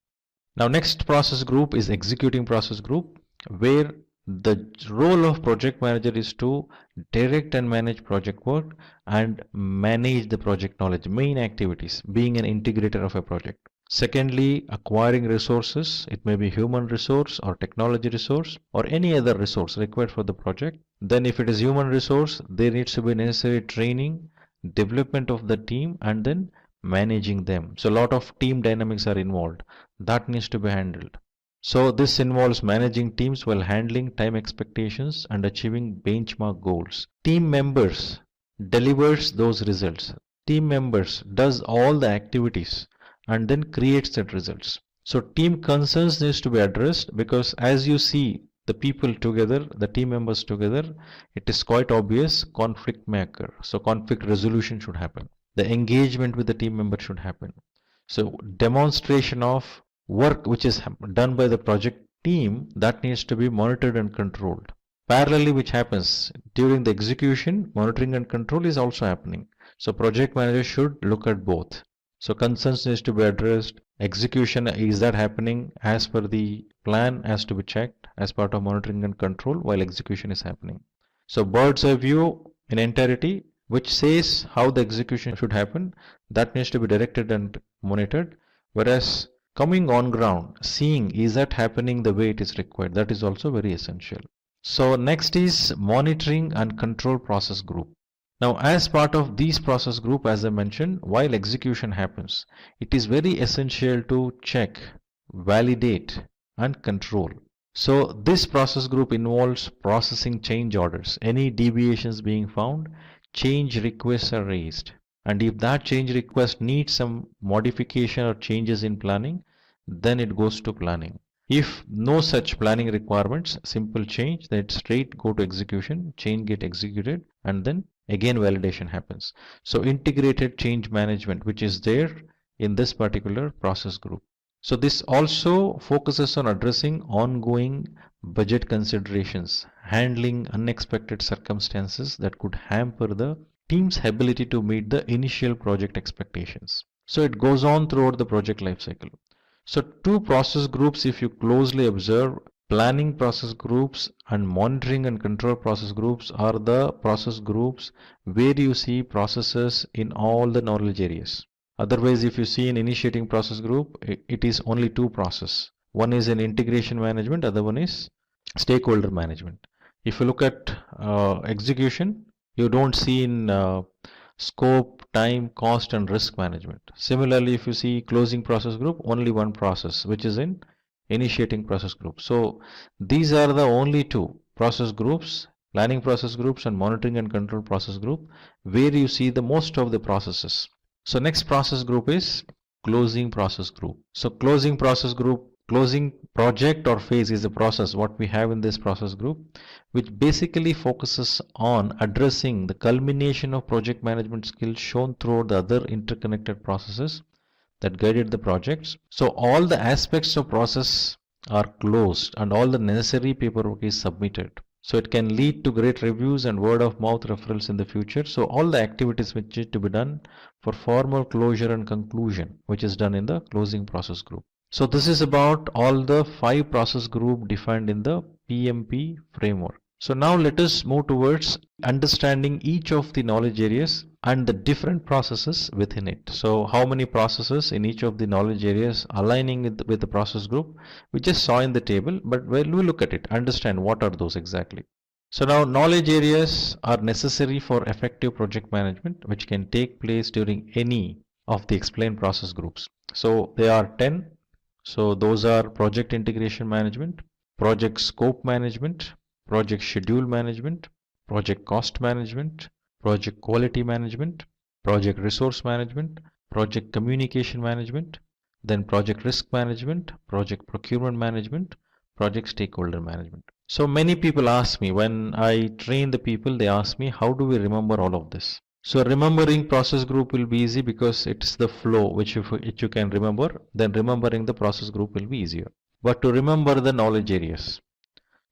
Now next process group is executing process group, where the role of project manager is to direct and manage project work and manage the project knowledge, main activities, being an integrator of a project. Secondly, acquiring resources. It may be human resource or technology resource or any other resource required for the project. Then if it is human resource, there needs to be necessary training, development of the team, and then managing them. So a lot of team dynamics are involved. That needs to be handled. So this involves managing teams while handling time expectations and achieving benchmark goals. Team members delivers those results. Team members does all the activities and then creates that results. So team concerns needs to be addressed, because as you see the people together, the team members together, it is quite obvious conflict may occur. So conflict resolution should happen. The engagement with the team member should happen. So demonstration of work which is done by the project team, that needs to be monitored and controlled. Parallelly, which happens during the execution, monitoring and control is also happening. So project manager should look at both. So concerns needs to be addressed. Execution, is that happening as per the plan, has to be checked as part of monitoring and control while execution is happening. So bird's eye view in entirety, which says how the execution should happen, that needs to be directed and monitored. Whereas coming on ground, seeing is that happening the way it is required, that is also very essential. So next is monitoring and control process group. Now as part of these process group, as I mentioned, while execution happens, it is very essential to check, validate and control. So this process group involves processing change orders. Any deviations being found, change requests are raised. And if that change request needs some modification or changes in planning, then it goes to planning. If no such planning requirements, simple change, then it straight go to execution, change get executed, and then again validation happens. So integrated change management, which is there in this particular process group. So this also focuses on addressing ongoing budget considerations, handling unexpected circumstances that could hamper the team's ability to meet the initial project expectations. So it goes on throughout the project lifecycle. So two process groups, if you closely observe, planning process groups and monitoring and control process groups are the process groups where you see processes in all the knowledge areas. Otherwise, if you see an initiating process group, it is only two processes. One is an integration management, other one is stakeholder management. If you look at execution, you don't see in scope, time, cost and risk management. Similarly, if you see closing process group, only one process, which is in initiating process group. So these are the only two process groups, planning process groups and monitoring and control process group, where you see the most of the processes. So next process group is closing process group. So closing process group, closing project or phase is the process what we have in this process group, which basically focuses on addressing the culmination of project management skills shown throughout the other interconnected processes that guided the projects. So all the aspects of process are closed and all the necessary paperwork is submitted. So it can lead to great reviews and word of mouth referrals in the future. So all the activities which need to be done for formal closure and conclusion, which is done in the closing process group. So this is about all the 5 process group defined in the PMP framework. So now let us move towards understanding each of the knowledge areas and the different processes within it. So how many processes in each of the knowledge areas aligning with the process group? We just saw in the table, but when we look at it, understand what are those exactly. So now knowledge areas are necessary for effective project management, which can take place during any of the explained process groups. So they are 10. So those are project integration management, project scope management, project schedule management, project cost management, project quality management, project resource management, project communication management, then project risk management, project procurement management, project stakeholder management. So many people ask me, when I train the people, they ask me, how do we remember all of this? So remembering process group will be easy because it's the flow which you can remember, then remembering the process group will be easier. But to remember the knowledge areas,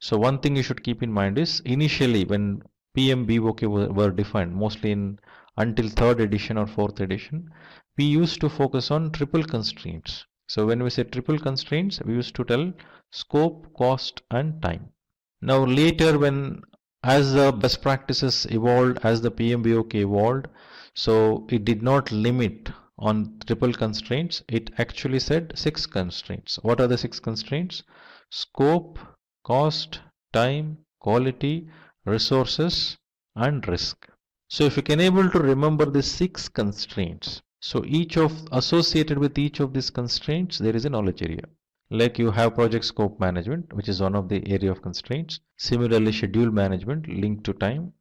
so one thing you should keep in mind is initially when PMBOK were defined, mostly in until 3rd edition or 4th edition, we used to focus on triple constraints. So when we say triple constraints, we used to tell scope, cost and time. Now later when as the best practices evolved, as the PMBOK evolved, so it did not limit on triple constraints. It actually said 6 constraints. What are the 6 constraints? Scope, cost, time, quality, resources and risk. So if you can able to remember the 6 constraints, so each of associated with each of these constraints there is a knowledge area. Like you have project scope management, which is one of the area of constraints. Similarly, schedule management linked to time,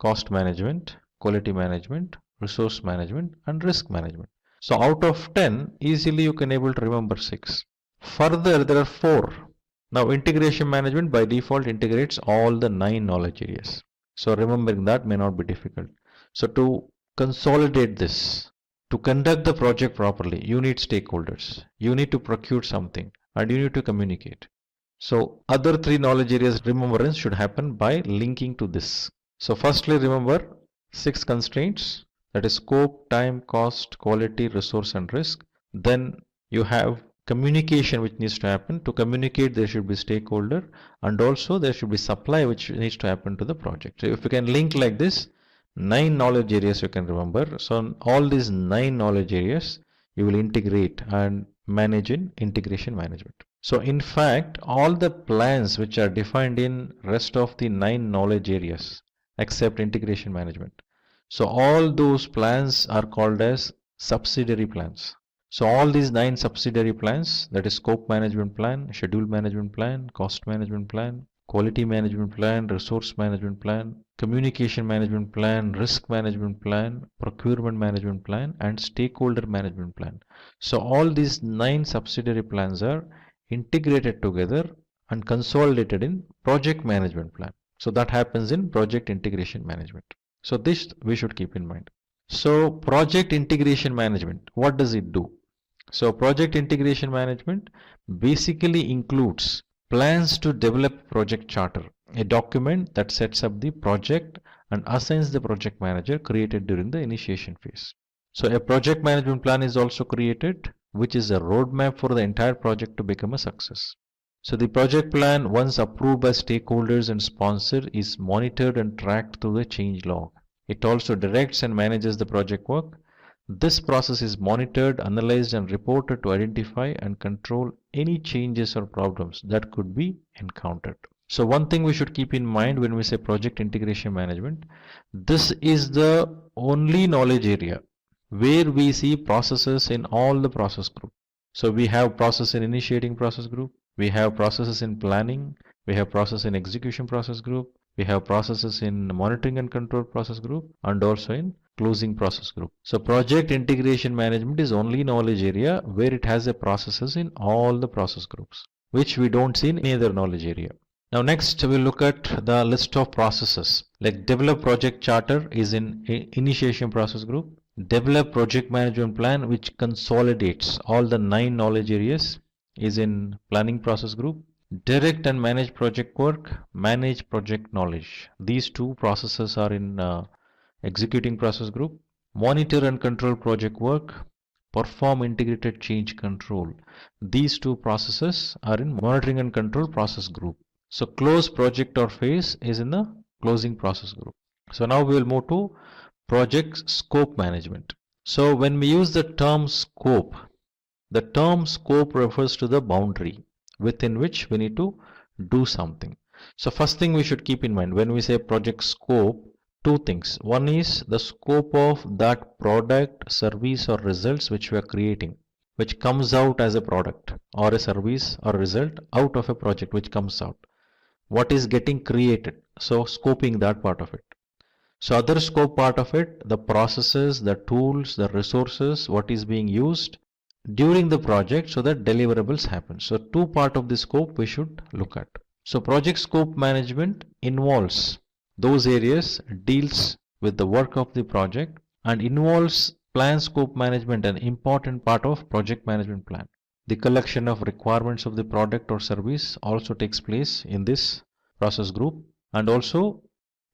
cost management, quality management, resource management and risk management. So out of 10, easily you can able to remember 6. Further, there are 4. Now integration management by default integrates all the 9 knowledge areas. So remembering that may not be difficult. So to consolidate this, to conduct the project properly, you need stakeholders. You need to procure something and you need to communicate. So other 3 knowledge areas remembrance should happen by linking to this. So firstly remember 6 constraints, that is scope, time, cost, quality, resource and risk. Then you have communication which needs to happen. To communicate there should be stakeholder and also there should be supply which needs to happen to the project. So if you can link like this, 9 knowledge areas you can remember. So all these 9 knowledge areas you will integrate and manage in integration management. So in fact all the plans which are defined in rest of the 9 knowledge areas except integration management, so all those plans are called as subsidiary plans. So all these 9 subsidiary plans, that is scope management plan, schedule management plan, cost management plan, quality management plan, resource management plan, communication management plan, risk management plan, procurement management plan and stakeholder management plan. So all these 9 subsidiary plans are integrated together and consolidated in project management plan. So that happens in project integration management. So this we should keep in mind. So project integration management, what does it do? So project integration management basically includes plans to develop project charter, a document that sets up the project and assigns the project manager created during the initiation phase. So a project management plan is also created, which is a roadmap for the entire project to become a success. So the project plan, once approved by stakeholders and sponsor, is monitored and tracked through the change log. It also directs and manages the project work. This process is monitored, analyzed and reported to identify and control any changes or problems that could be encountered. So one thing we should keep in mind when we say project integration management, this is the only knowledge area where we see processes in all the process group. So we have process in initiating process group, we have processes in planning, we have process in execution process group, we have processes in monitoring and control process group and also in closing process group. So project integration management is only knowledge area where it has a processes in all the process groups, which we don't see in any other knowledge area. Now next we'll look at the list of processes. Like develop project charter is in initiation process group. Develop project management plan, which consolidates all the 9 knowledge areas, is in planning process group. Direct and manage project work, manage project knowledge. These 2 processes are in executing process group. Monitor and control project work, perform integrated change control. These 2 processes are in monitoring and control process group. So close project or phase is in the closing process group. So now we will move to project scope management. So when we use the term scope refers to the boundary within which we need to do something. So first thing we should keep in mind when we say project scope, two things. One is the scope of that product, service or results which we are creating, which comes out as a product or a service or result out of a project which comes out. What is getting created? So scoping that part of it. So other scope part of it, the processes, the tools, the resources, what is being used during the project so that deliverables happen. So two part of the scope we should look at. So project scope management involves those areas, deals with the work of the project and involves plan scope management, an important part of project management plan. The collection of requirements of the product or service also takes place in this process group, and also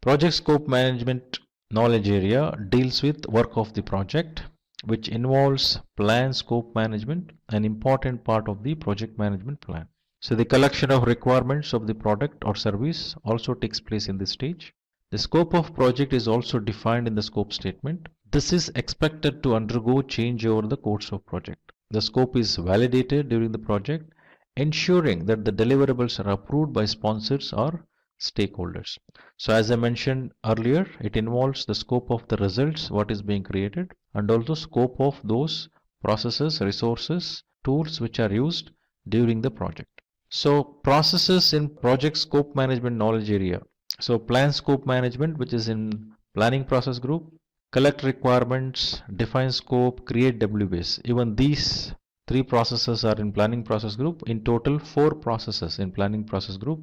project scope management knowledge area deals with work of the project, which involves plan scope management, an important part of the project management plan. So the collection of requirements of the product or service also takes place in this stage. The scope of project is also defined in the scope statement. This is expected to undergo change over the course of project. The scope is validated during the project, ensuring that the deliverables are approved by sponsors or stakeholders. So as I mentioned earlier, it involves the scope of the results, what is being created, and also scope of those processes, resources, tools which are used during the project. So processes in project scope management knowledge area. So plan scope management, which is in planning process group, collect requirements, define scope, create WBS. Even these three processes are in planning process group. In total, 4 processes in planning process group.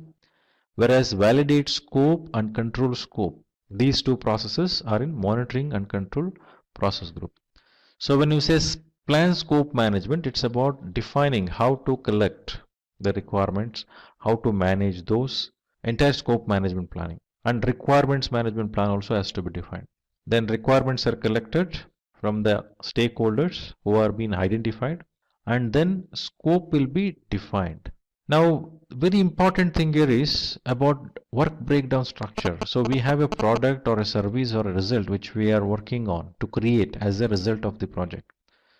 Whereas validate scope and control scope, these 2 processes are in monitoring and control process group. So when you say plan scope management, it's about defining how to collect the requirements, how to manage those, entire scope management planning, and requirements management plan also has to be defined. Then requirements are collected from the stakeholders who are being identified, and then scope will be defined. Now, very important thing here is about work breakdown structure. So we have a product or a service or a result which we are working on to create as a result of the project.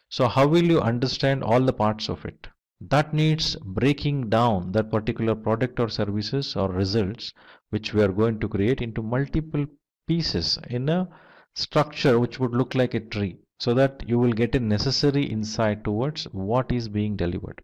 So how will you understand all the parts of it? That needs breaking down that particular product or services or results which we are going to create into multiple pieces in a structure which would look like a tree, so that you will get a necessary insight towards what is being delivered.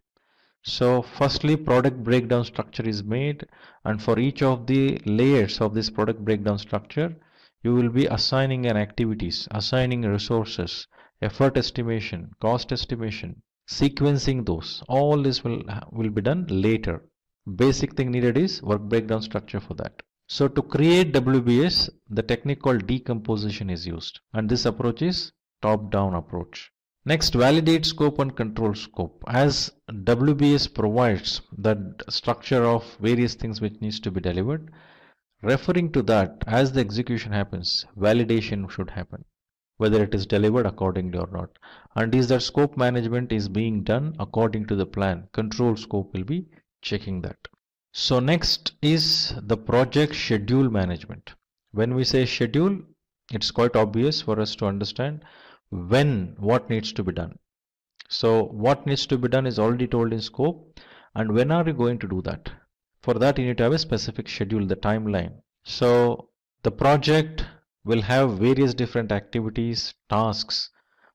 So firstly, product breakdown structure is made, and for each of the layers of this product breakdown structure, you will be assigning an activities, assigning resources, effort estimation, cost estimation, sequencing those. All this will be done later. Basic thing needed is work breakdown structure for that. So to create WBS, the technique called decomposition is used, and this approach is top-down approach. Next, validate scope and control scope. As WBS provides the structure of various things which needs to be delivered, referring to that, as the execution happens, validation should happen, whether it is delivered accordingly or not. And is that scope management is being done according to the plan. Control scope will be checking that. So next is the project schedule management. When we say schedule, it's quite obvious for us to understand when what needs to be done. So what needs to be done is already told in scope, and when are you going to do that? For that you need to have a specific schedule, the timeline. So the project will have various different activities, tasks,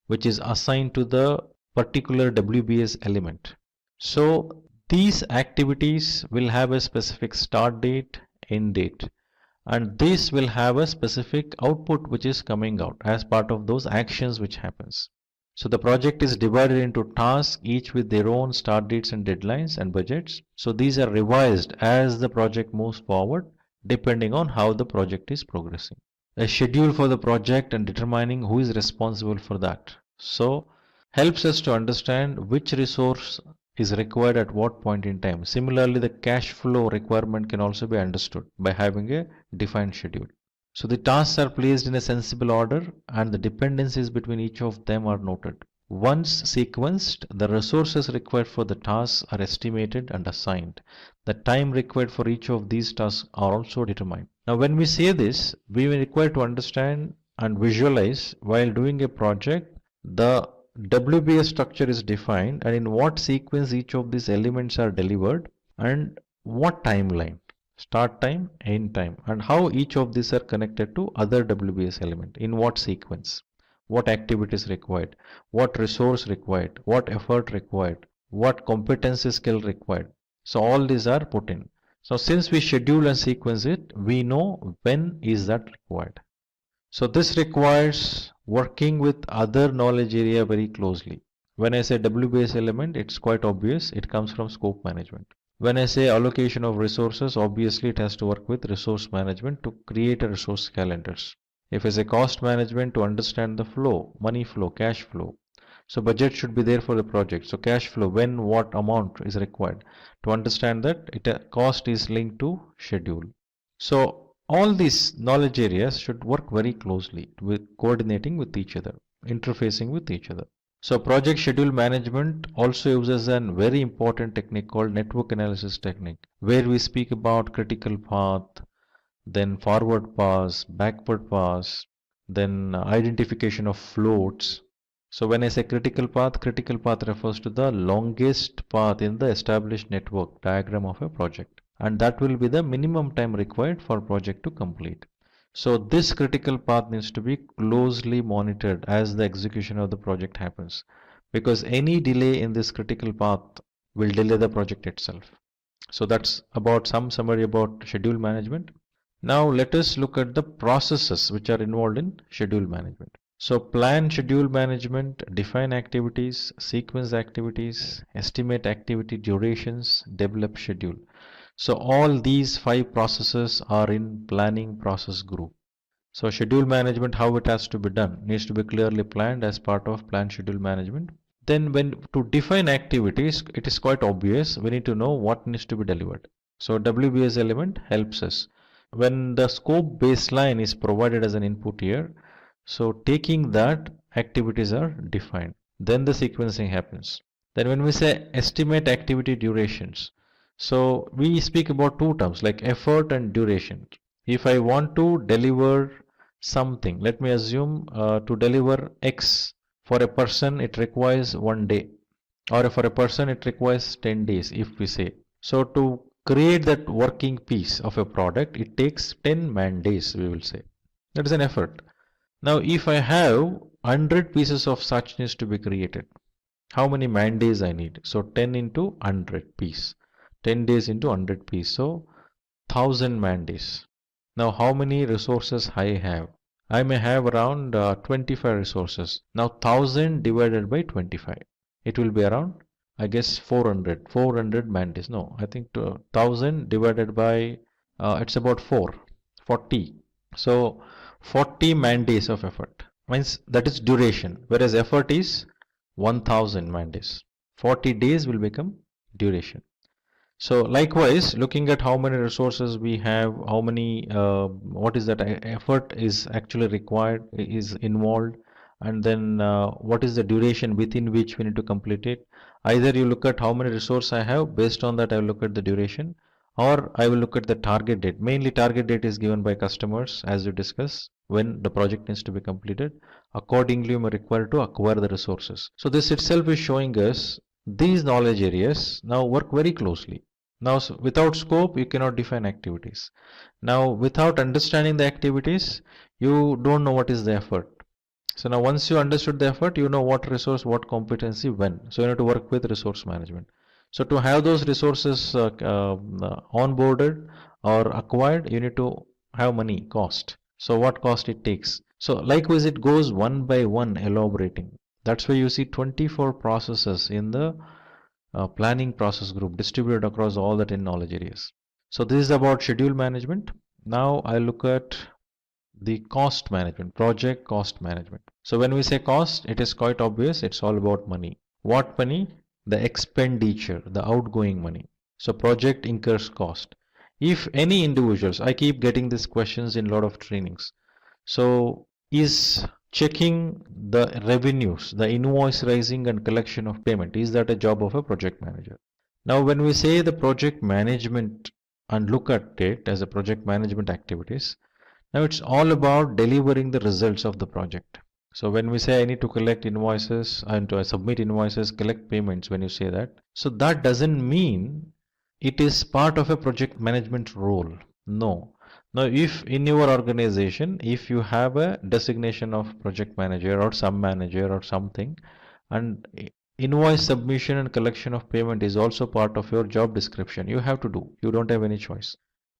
which is assigned to the particular WBS element. So these activities will have a specific start date, end date, and this will have a specific output which is coming out as part of those actions which happens. So the project is divided into tasks, each with their own start dates and deadlines and budgets. So these are revised as the project moves forward, depending on how the project is progressing. A schedule for the project and determining who is responsible for that. So helps us to understand which resource is required at what point in time. Similarly, the cash flow requirement can also be understood by having a defined schedule. So the tasks are placed in a sensible order, and the dependencies between each of them are noted. Once sequenced, the resources required for the tasks are estimated and assigned. The time required for each of these tasks are also determined. Now, when we say this, we will require to understand and visualize while doing a project, the WBS structure is defined and in what sequence each of these elements are delivered and what timeline, start time, end time, and how each of these are connected to other WBS element, in what sequence, what activities required, what resource required, what effort required, what competency skill required. So all these are put in. So since we schedule and sequence it, we know when is that required. So this requires working with other knowledge area very closely. When I say WBS element, it's quite obvious. It comes from scope management. When I say allocation of resources, obviously it has to work with resource management to create a resource calendars. If I say cost management, to understand the flow, money flow, cash flow. So budget should be there for the project. So cash flow, when what amount is required. To understand that cost is linked to schedule. So all these knowledge areas should work very closely with coordinating with each other, interfacing with each other. So project schedule management also uses a very important technique called network analysis technique, where we speak about critical path, then forward pass, backward pass, then identification of floats. So when I say critical path refers to the longest path in the established network diagram of a project, and that will be the minimum time required for project to complete. So this critical path needs to be closely monitored as the execution of the project happens, because any delay in this critical path will delay the project itself. So that's about some summary about schedule management. Now let us look at the processes which are involved in schedule management. So plan schedule management, define activities, sequence activities, estimate activity durations, develop schedule. So all these 5 processes are in planning process group. So schedule management, how it has to be done, needs to be clearly planned as part of plan schedule management. Then when to define activities, it is quite obvious. We need to know what needs to be delivered. So WBS element helps us. When the scope baseline is provided as an input here, so taking that, activities are defined. Then the sequencing happens. Then when we say estimate activity durations, so we speak about 2 terms like effort and duration. If I want to deliver something, let me assume to deliver X for a person it requires 1 day, or for a person it requires 10 days if we say. So to create that working piece of a product, it takes 10 man days, we will say. That is an effort. Now if I have 100 pieces of such needs to be created, how many man days I need? So 10 into 100 piece, 10 days into 100 piece, so 1000 man days. Now how many resources I have? I may have around 25 resources. Now 1000 divided by 25, it will be around, I guess, 400 man days. No, I think 1000 divided by it's about 40. So 40 man days of effort means that is duration, whereas effort is 1000 man days. 40 days will become duration. So likewise, looking at how many resources we have, how many, what is that effort is actually required, is involved, and then what is the duration within which we need to complete it. Either you look at how many resources I have, based on that I will look at the duration, or I will look at the target date. Mainly target date is given by customers, as we discussed, when the project needs to be completed. Accordingly, you are required to acquire the resources. So this itself is showing us these knowledge areas now work very closely. Now without scope, you cannot define activities. Now without understanding the activities, you don't know what is the effort. So now once you understood the effort, you know what resource, what competency, when. So you need to work with resource management. So to have those resources onboarded or acquired, you need to have money, cost. So what cost it takes. So likewise, it goes one by one elaborating. That's why you see 24 processes in the planning process group distributed across all the 10 knowledge areas. So this is about schedule management. Now I look at the cost management, project cost management. So when we say cost, it is quite obvious. It's all about money. What money? The expenditure, the outgoing money. So project incurs cost. If any individuals, I keep getting these questions in a lot of trainings. So is checking the revenues, the invoice raising and collection of payment, is that a job of a project manager? Now, when we say the project management and look at it as a project management activities, now it's all about delivering the results of the project. So when we say I need to collect invoices and to submit invoices, collect payments, when you say that, so that doesn't mean it is part of a project management role. No. Now, if in your organization, if you have a designation of project manager or some manager or something, and invoice submission and collection of payment is also part of your job description, you have to do. You don't have any choice.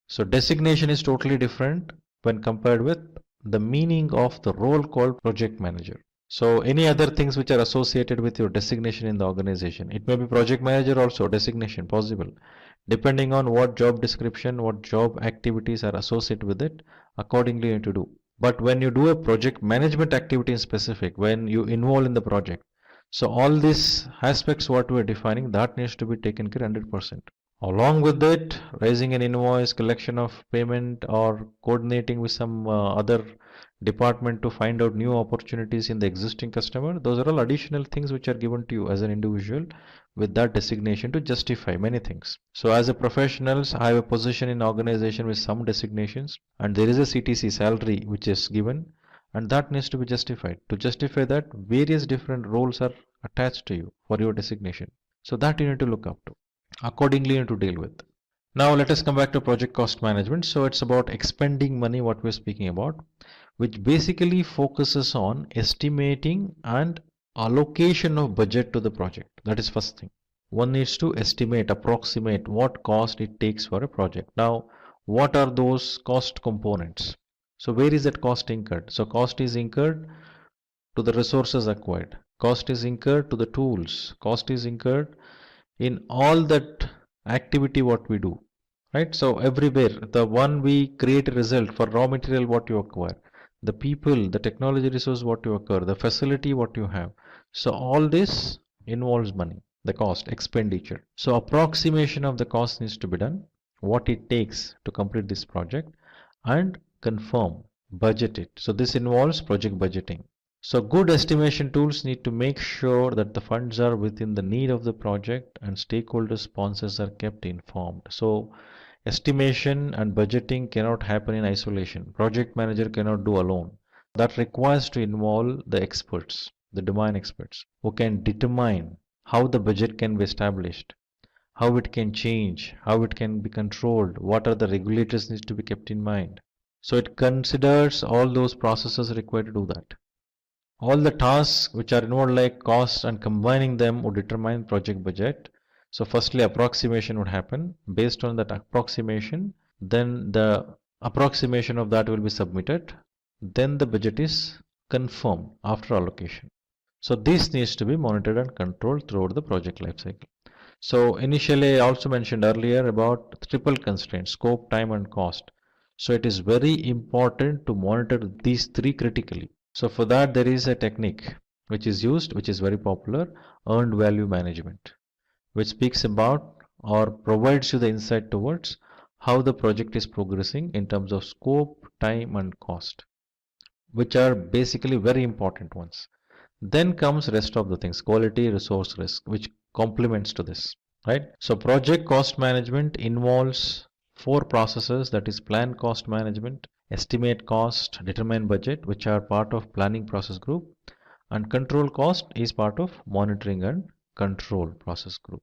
So designation is totally different when compared with the meaning of the role called project manager. So any other things which are associated with your designation in the organization, it may be project manager also designation possible, depending on what job description, what job activities are associated with it, accordingly you need to do. But when you do a project management activity in specific, when you involve in the project, so all these aspects what we are defining, that needs to be taken care 100%. Along with it, raising an invoice, collection of payment, or coordinating with some other department to find out new opportunities in the existing customer, those are all additional things which are given to you as an individual with that designation to justify many things. So as a professionals, I have a position in organization with some designations, and there is a CTC salary which is given, and that needs to be justified. To justify that, various different roles are attached to you for your designation. So that you need to look up to. Accordingly, you need to deal with. Now let us come back to project cost management. So it's about expending money, what we're speaking about, which basically focuses on estimating and allocation of budget to the project. That is first thing. One needs to estimate, approximate what cost it takes for a project. Now, what are those cost components? So where is that cost incurred? So cost is incurred to the resources acquired. Cost is incurred to the tools. Cost is incurred in all that activity what we do, right? So everywhere, the one we create a result for raw material what you acquire, the people, the technology resource what you acquire, the facility what you have. So all this involves money, the cost, expenditure. So approximation of the cost needs to be done, what it takes to complete this project, and confirm, budget it. So this involves project budgeting. So good estimation tools need to make sure that the funds are within the need of the project and stakeholder sponsors are kept informed. So estimation and budgeting cannot happen in isolation. Project manager cannot do alone. That requires to involve the experts, the domain experts, who can determine how the budget can be established, how it can change, how it can be controlled, what are the regulators needs to be kept in mind. So it considers all those processes required to do that. All the tasks which are involved like cost and combining them would determine project budget. So firstly approximation would happen. Based on that approximation, then the approximation of that will be submitted. Then the budget is confirmed after allocation. So this needs to be monitored and controlled throughout the project lifecycle. So initially I also mentioned earlier about triple constraints, scope, time and cost. So it is very important to monitor these three critically. So for that there is a technique which is used, which is very popular, earned value management, which speaks about or provides you the insight towards how the project is progressing in terms of scope, time and cost, which are basically very important ones. Then comes rest of the things, quality, resource, risk, which complements to this, right? So project cost management involves four processes, that is plan cost management, estimate cost, determine budget, which are part of planning process group, and control cost is part of monitoring and control process group.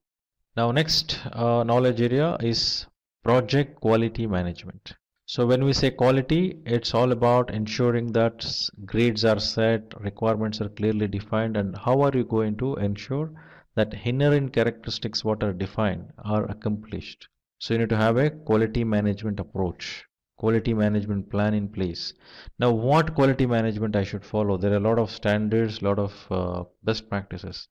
Now next knowledge area is project quality management. So when we say quality, it's all about ensuring that grades are set, requirements are clearly defined, and how are you going to ensure that inherent characteristics what are defined are accomplished. So you need to have a quality management approach, quality management plan in place. Now what quality management I should follow? There are a lot of standards, a lot of best practices.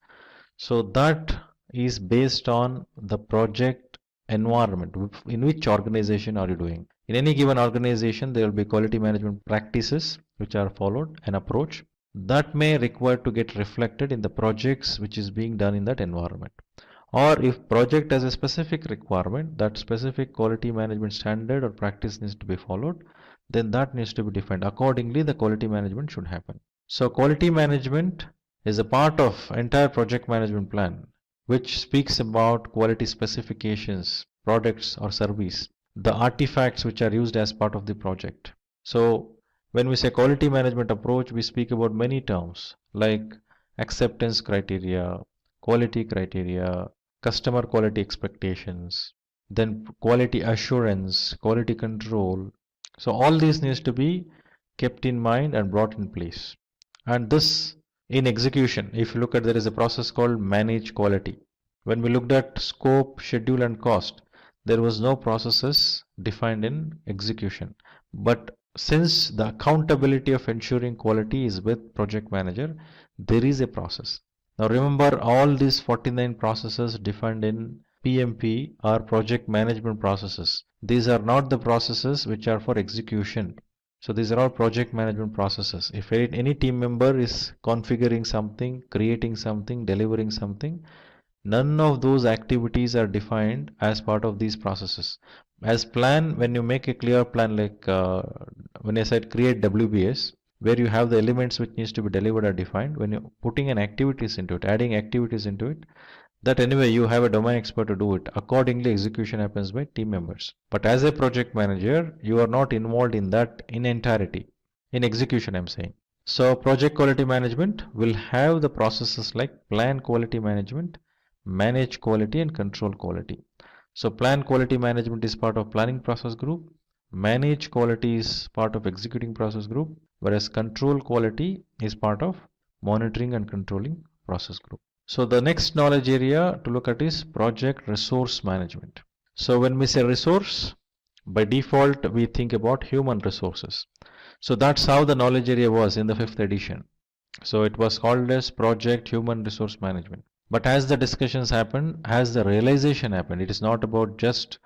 So that is based on the project environment. In which organization are you doing? In any given organization, there will be quality management practices which are followed, an approach that may require to get reflected in the projects which is being done in that environment. Or if project has a specific requirement, that specific quality management standard or practice needs to be followed, then that needs to be defined. Accordingly, the quality management should happen. So quality management is a part of entire project management plan. which speaks about quality specifications, products or service, the artifacts which are used as part of the project. So when we say quality management approach, we speak about many terms like acceptance criteria, quality criteria, customer quality expectations, then quality assurance, quality control. So all these needs to be kept in mind and brought in place. And this in execution, if you look at, there is a process called manage quality. When we looked at scope, schedule and cost, there was no processes defined in execution. But since the accountability of ensuring quality is with project manager, there is a process. Now remember, all these 49 processes defined in PMP are project management processes. These are not the processes which are for execution. So these are all project management processes. If any team member is configuring something, creating something, delivering something, none of those activities are defined as part of these processes. As plan, when you make a clear plan, like when I said create WBS, where you have the elements which needs to be delivered are defined. When you're putting an activities into it, adding activities into it, that anyway you have a domain expert to do it. Accordingly, execution happens by team members. But as a project manager, you are not involved in that in entirety. In execution, I'm saying. So project quality management will have the processes like plan quality management, manage quality and control quality. So plan quality management is part of planning process group, manage quality is part of executing process group, whereas control quality is part of monitoring and controlling process group. So the next knowledge area to look at is project resource management. So when we say resource, by default we think about human resources. So that's how the knowledge area was in the 5th edition. So it was called as project human resource management. But as the discussions happened, as the realization happened, it is not about just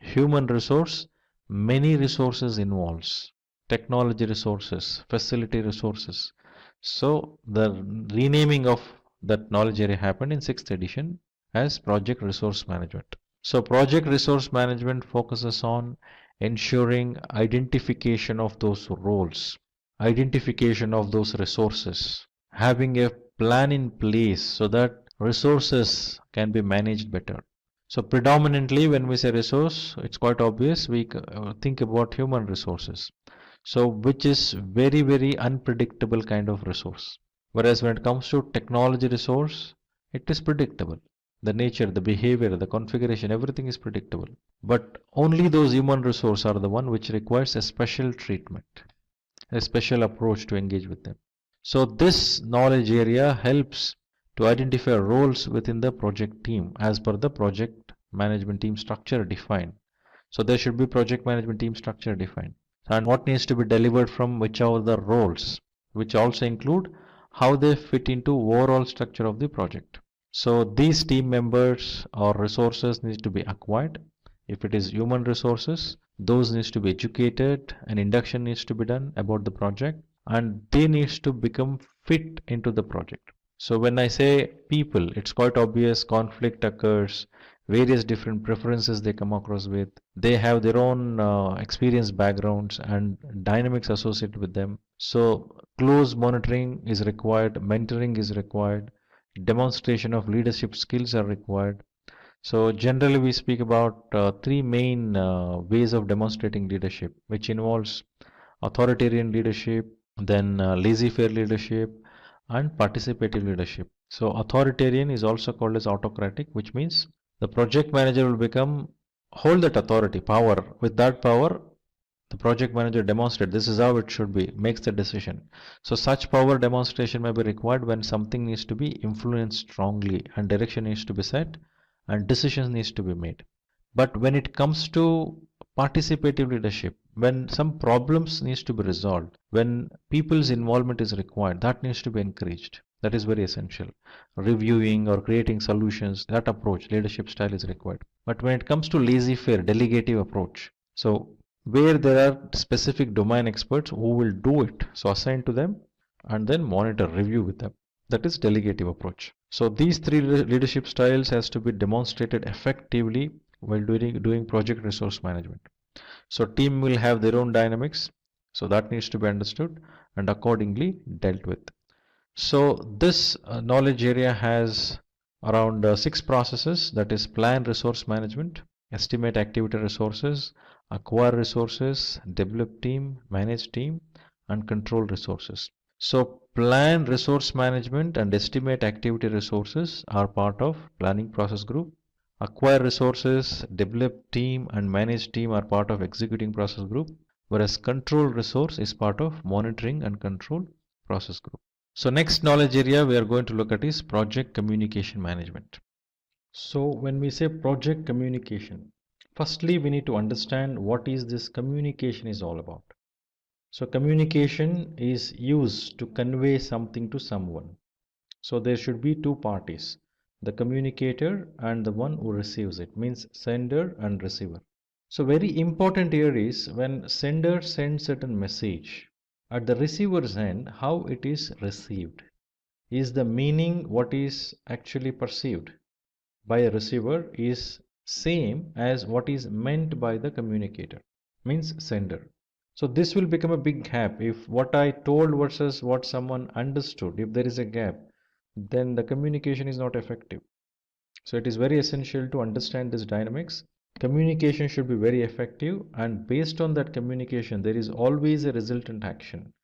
human resource, many resources involves, technology resources, facility resources. So the renaming of that knowledge area happened in 6th edition as project resource management. So project resource management focuses on ensuring identification of those roles, identification of those resources, having a plan in place so that resources can be managed better. So predominantly when we say resource, it's quite obvious we think about human resources. So which is very, very unpredictable kind of resource. Whereas when it comes to technology resource, it is predictable. The nature, the behavior, the configuration, everything is predictable. But only those human resources are the one which requires a special treatment, a special approach to engage with them. So this knowledge area helps to identify roles within the project team as per the project management team structure defined. So there should be project management team structure defined. And what needs to be delivered from which are the roles, which also include how they fit into overall structure of the project. So these team members or resources need to be acquired. If it is human resources, those needs to be educated, an induction needs to be done about the project, and they needs to become fit into the project. So when I say people, it's quite obvious conflict occurs, various different preferences they come across with. They have their own experience backgrounds and dynamics associated with them. So close monitoring is required, mentoring is required, demonstration of leadership skills are required. So generally we speak about three main ways of demonstrating leadership, which involves authoritarian leadership, then laissez-faire leadership, and participative leadership. So authoritarian is also called as autocratic, which means the project manager will hold that authority, power. With that power, the project manager demonstrates this is how it should be, makes the decision. So such power demonstration may be required when something needs to be influenced strongly and direction needs to be set and decisions needs to be made. But when it comes to participative leadership, when some problems needs to be resolved, when people's involvement is required, that needs to be encouraged. That is very essential. Reviewing or creating solutions, that approach, leadership style is required. But when it comes to laissez-faire, delegative approach, so where there are specific domain experts who will do it, so assign to them and then monitor, review with them. That is delegative approach. So these three leadership styles has to be demonstrated effectively while doing project resource management. So team will have their own dynamics, so that needs to be understood and accordingly dealt with. So this knowledge area has around 6 processes, that is plan resource management, estimate activity resources, acquire resources, develop team, manage team, and control resources. So plan resource management and estimate activity resources are part of planning process group. Acquire resources, develop team, and manage team are part of executing process group, whereas control resource is part of monitoring and control process group. So next knowledge area we are going to look at is project communication management. So when we say project communication, firstly we need to understand what is this communication is all about. So communication is used to convey something to someone. So there should be two parties, the communicator and the one who receives it, means sender and receiver. So very important here is when sender sends certain message, at the receiver's end, how it is received. Is the meaning what is actually perceived by a receiver is same as what is meant by the communicator, means sender. So this will become a big gap. If what I told versus what someone understood, if there is a gap, then the communication is not effective. So it is very essential to understand this dynamics. Communication should be very effective, and based on that communication, there is always a resultant action.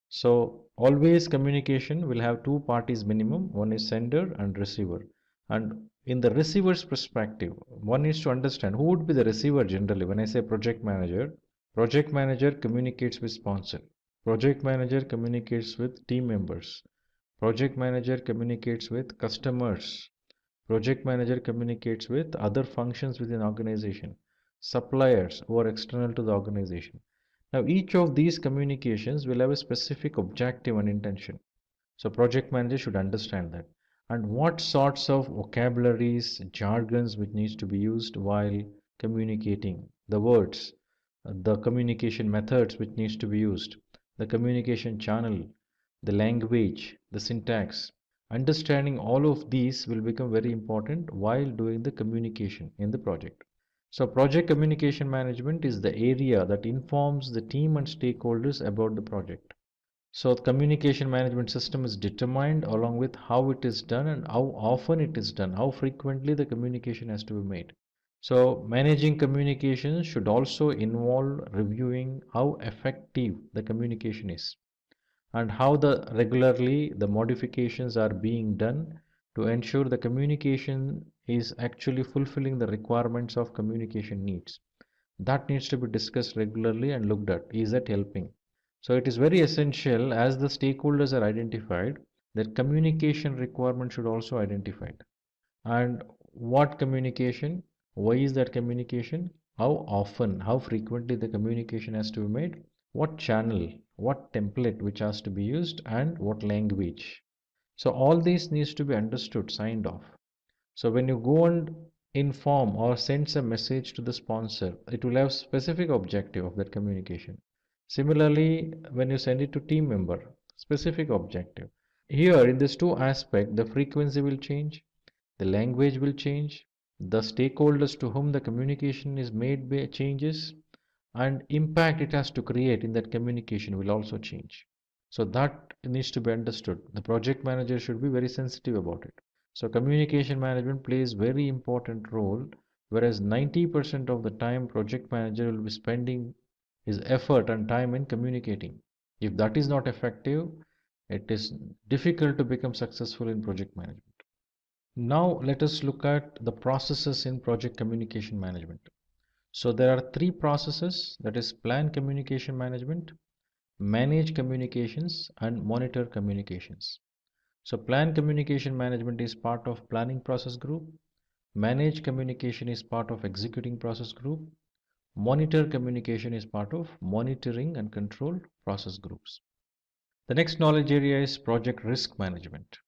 So always communication will have two parties minimum, one is sender and receiver. And in the receiver's perspective, one needs to understand who would be the receiver generally. When I say project manager communicates with sponsor. Project manager communicates with team members. Project manager communicates with customers. Project manager communicates with other functions within organization, suppliers who are external to the organization. Now, each of these communications will have a specific objective and intention. So, project manager should understand that. And what sorts of vocabularies, jargons which needs to be used while communicating, the words, the communication methods which needs to be used, the communication channel, the language, the syntax. Understanding all of these will become very important while doing the communication in the project. So project communication management is the area that informs the team and stakeholders about the project. So the communication management system is determined along with how it is done and how often it is done, how frequently the communication has to be made. So managing communications should also involve reviewing how effective the communication is and how regularly the modifications are being done to ensure the communication is actually fulfilling the requirements of communication needs. That needs to be discussed regularly and looked at. Is that helping? So it is very essential as the stakeholders are identified that communication requirement should also identified. And what communication? Why is that communication? How often, how frequently the communication has to be made? What channel, what template which has to be used, and what language. So all these needs to be understood, signed off. So when you go and inform or send a message to the sponsor, it will have specific objective of that communication. Similarly, when you send it to team member, specific objective. Here in these two aspects, the frequency will change, the language will change, the stakeholders to whom the communication is made by changes, and impact it has to create in that communication will also change. So that needs to be understood. The project manager should be very sensitive about it. So communication management plays very important role, whereas 90% of the time project manager will be spending his effort and time in communicating. If that is not effective, it is difficult to become successful in project management. Now let us look at the processes in project communication management. So there are three processes, that is plan communication management, manage communications, and monitor communications. So plan communication management is part of planning process group, manage communication is part of executing process group, monitor communication is part of monitoring and control process groups. The next knowledge area is project risk management.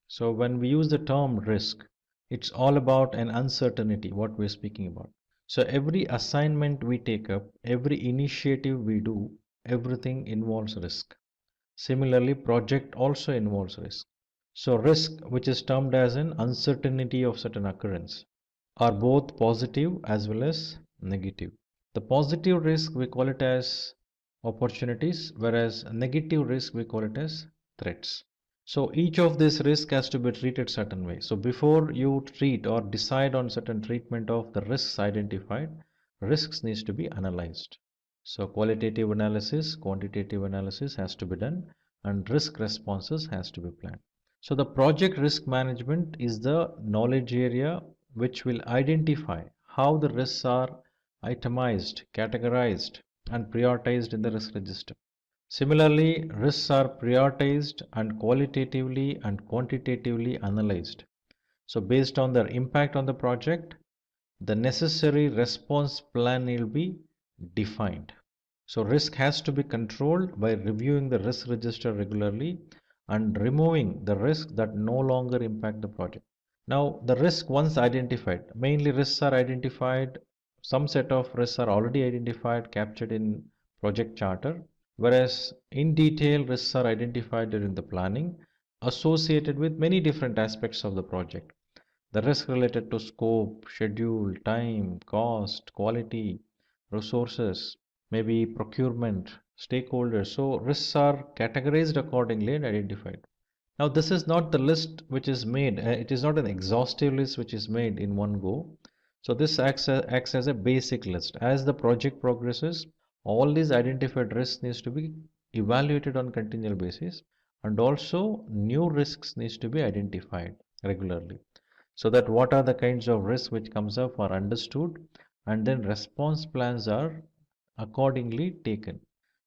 So when we use the term risk, it's all about an uncertainty, what we're speaking about. So every assignment we take up, every initiative we do, everything involves risk. Similarly, project also involves risk. So risk, which is termed as an uncertainty of certain occurrence, are both positive as well as negative. The positive risk we call it as opportunities, whereas negative risk we call it as threats. So each of these risk has to be treated certain way. So before you treat or decide on certain treatment of the risks identified, risks needs to be analyzed. So qualitative analysis, quantitative analysis has to be done, and risk responses has to be planned. So the project risk management is the knowledge area which will identify how the risks are itemized, categorized, and prioritized in the risk register. Similarly, risks are prioritized and qualitatively and quantitatively analyzed. So based on their impact on the project, the necessary response plan will be defined. So risk has to be controlled by reviewing the risk register regularly and removing the risks that no longer impact the project. Now, the risk once identified, mainly risks are identified, some set of risks are already identified, captured in project charter, whereas in detail risks are identified during the planning, associated with many different aspects of the project. The risk related to scope, schedule, time, cost, quality, resources, maybe procurement, stakeholders. So risks are categorized accordingly and identified. Now, this is not the list which is made, it is not an exhaustive list which is made in one go. So, this acts as a basic list. As the project progresses, all these identified risks needs to be evaluated on continual basis, and also new risks needs to be identified regularly. So that what are the kinds of risks which comes up are understood, and then response plans are accordingly taken.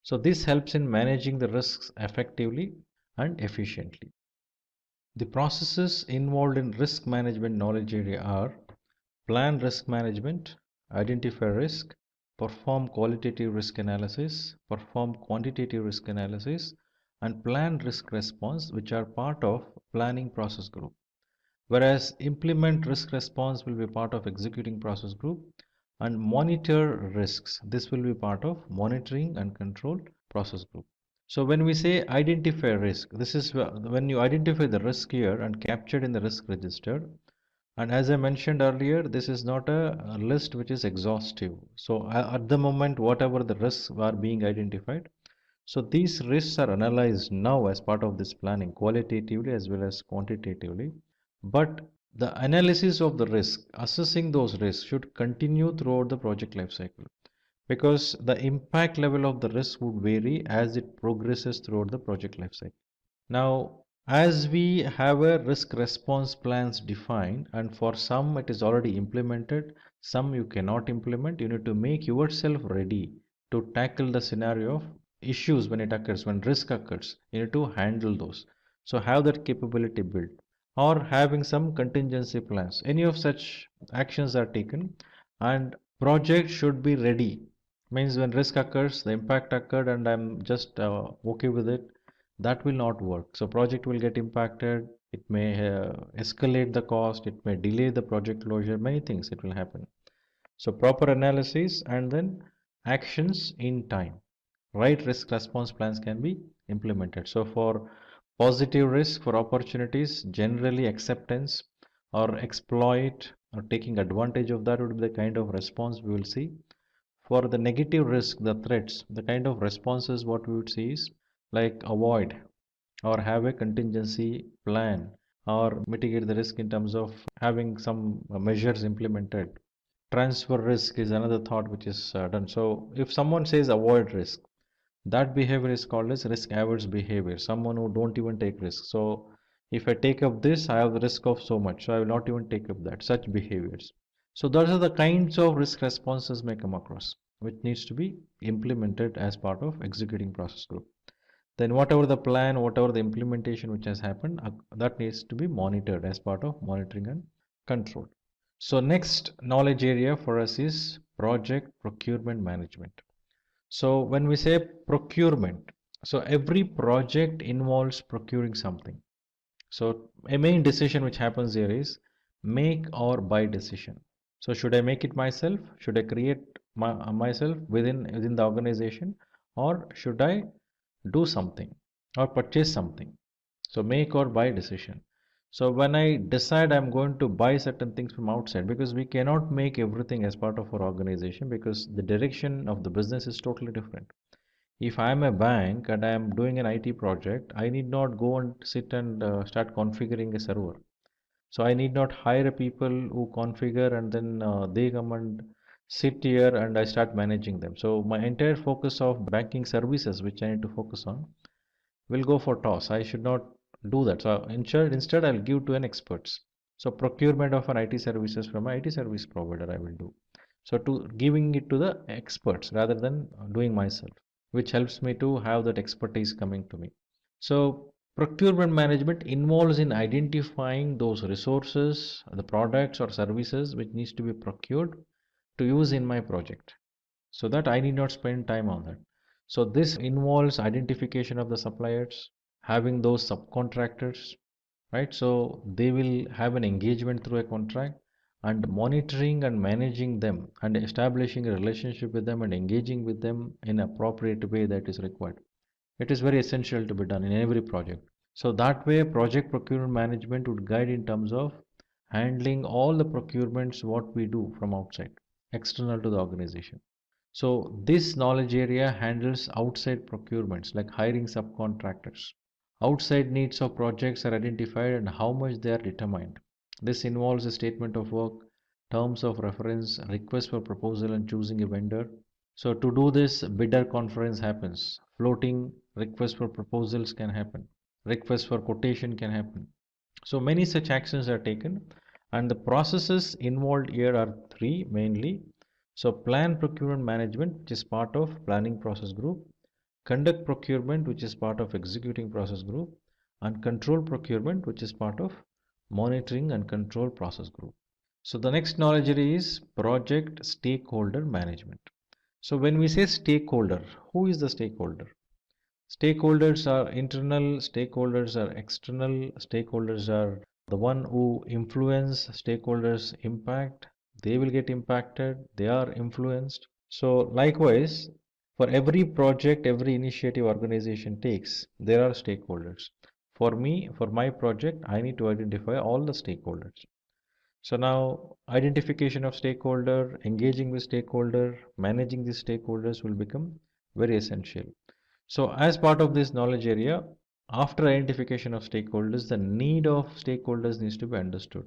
So this helps in managing the risks effectively and efficiently. The processes involved in risk management knowledge area are plan risk management, identify risk, perform qualitative risk analysis, perform quantitative risk analysis, and plan risk response, which are part of planning process group. Whereas implement risk response will be part of executing process group, and monitor risks. This will be part of monitoring and control process group. So when we say identify risk, this is when you identify the risk here and captured in the risk register. And as I mentioned earlier, this is not a list which is exhaustive. So at the moment, whatever the risks are being identified, so these risks are analyzed now as part of this planning, qualitatively as well as quantitatively. But the analysis of the risk, assessing those risks, should continue throughout the project lifecycle, because the impact level of the risk would vary as it progresses throughout the project lifecycle. Now, as we have a risk response plans defined, and for some it is already implemented, some you cannot implement, you need to make yourself ready to tackle the scenario of issues when it occurs, when risk occurs, you need to handle those. So have that capability built, or having some contingency plans. Any of such actions are taken, and project should be ready. Means when risk occurs, the impact occurred, and I'm just okay with it, that will not work. So project will get impacted. It may escalate the cost. It may delay the project closure. Many things it will happen. So proper analysis and then actions in time. Right risk response plans can be implemented. So for positive risk, for opportunities, generally acceptance or exploit or taking advantage of that would be the kind of response we will see. For the negative risk, the threats, the kind of responses what we would see is like avoid or have a contingency plan or mitigate the risk in terms of having some measures implemented. Transfer risk is another thought which is done. So if someone says avoid risk, that behavior is called as risk averse behavior, someone who don't even take risk. So if I take up this, I have the risk of so much, so I will not even take up that, such behaviors. So those are the kinds of risk responses may come across, which needs to be implemented as part of executing process group. Then whatever the plan, whatever the implementation which has happened, that needs to be monitored as part of monitoring and control. So next knowledge area for us is project procurement management. So when we say procurement, so every project involves procuring something. So a main decision which happens here is make or buy decision. So should I make it myself? Should I create myself within the organization, or should I do something or purchase something? So make or buy decision. So when I decide I'm going to buy certain things from outside, because we cannot make everything as part of our organization, because the direction of the business is totally different. If I am a bank and I am doing an IT project, I need not go and sit and start configuring a server. So I need not hire a people who configure and then they come and sit here and I start managing them. So my entire focus of banking services, which I need to focus on, will go for toss. I should not do that. So instead I'll give to an experts. So procurement of an IT services from an IT service provider I will do. So to giving it to the experts rather than doing myself, which helps me to have that expertise coming to me. So procurement management involves in identifying those resources, the products or services which needs to be procured to use in my project, so that I need not spend time on that. So this involves identification of the suppliers, having those subcontractors, right? So they will have an engagement through a contract, and monitoring and managing them and establishing a relationship with them and engaging with them in appropriate way that is required. It is very essential to be done in every project. So that way project procurement management would guide in terms of handling all the procurements what we do from outside, external to the organization. So this knowledge area handles outside procurements like hiring subcontractors. Outside needs of projects are identified and how much they are determined. This involves a statement of work, terms of reference, request for proposal and choosing a vendor. So to do this, bidder conference happens. Floating request for proposals can happen. Request for quotation can happen. So many such actions are taken, and the processes involved here are three mainly. So plan procurement management, which is part of planning process group, conduct procurement, which is part of executing process group, and control procurement, which is part of monitoring and control process group. So the next knowledge area is project stakeholder management. So when we say stakeholder, who is the stakeholder? Stakeholders are internal, stakeholders are external, stakeholders are the one who influence, stakeholders impact, they will get impacted, they are influenced. So likewise, for every project, every initiative organization takes, there are stakeholders. For me, for my project, I need to identify all the stakeholders. So now identification of stakeholder, engaging with stakeholder, managing these stakeholders will become very essential. So as part of this knowledge area, after identification of stakeholders, the need of stakeholders needs to be understood.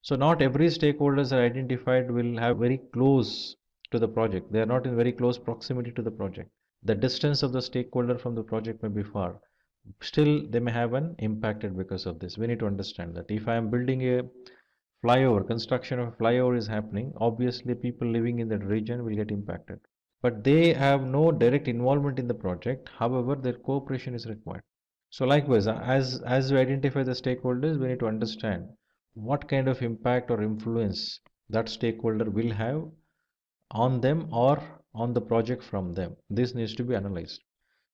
So not every stakeholders are identified will have very close to the project. They are not in very close proximity to the project. The distance of the stakeholder from the project may be far. Still, they may have an impacted because of this. We need to understand that if I am building a flyover, construction of a flyover is happening, obviously people living in that region will get impacted. But they have no direct involvement in the project. However, their cooperation is required. So likewise, as we identify the stakeholders, we need to understand what kind of impact or influence that stakeholder will have on them or on the project from them. This needs to be analyzed.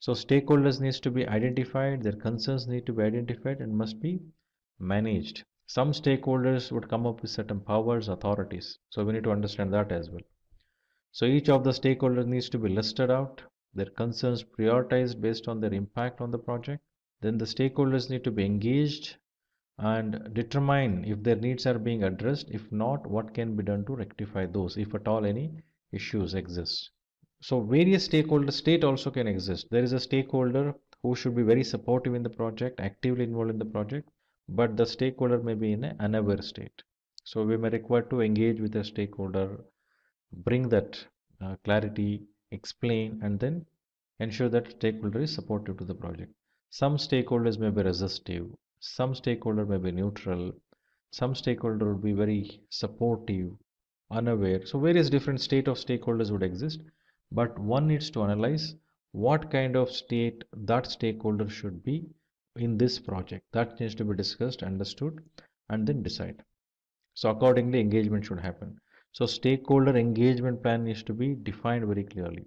So stakeholders needs to be identified, their concerns need to be identified and must be managed. Some stakeholders would come up with certain powers, authorities. So we need to understand that as well. So each of the stakeholders needs to be listed out, their concerns prioritized based on their impact on the project. Then the stakeholders need to be engaged and determine if their needs are being addressed. If not, what can be done to rectify those, if at all any issues exist. So various stakeholders, state also can exist. There is a stakeholder who should be very supportive in the project, actively involved in the project, but the stakeholder may be in an unaware state. So we may require to engage with the stakeholder, bring that clarity, explain, and then ensure that stakeholder is supportive to the project. Some stakeholders may be resistive, some stakeholder may be neutral, some stakeholder will be very supportive, unaware. So various different state of stakeholders would exist, but one needs to analyze what kind of state that stakeholder should be in this project. That needs to be discussed, understood, and then decide. So accordingly, engagement should happen. So stakeholder engagement plan needs to be defined very clearly.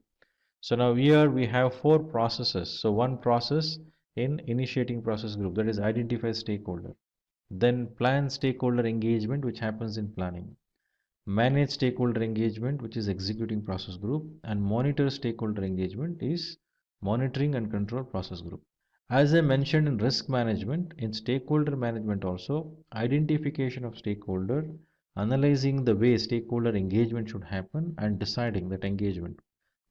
So now here we have four processes. So one process in initiating process group, that is identify stakeholder. Then plan stakeholder engagement, which happens in planning. Manage stakeholder engagement, which is executing process group. And monitor stakeholder engagement is monitoring and control process group. As I mentioned in risk management, in stakeholder management also, identification of stakeholder, analyzing the way stakeholder engagement should happen and deciding that engagement.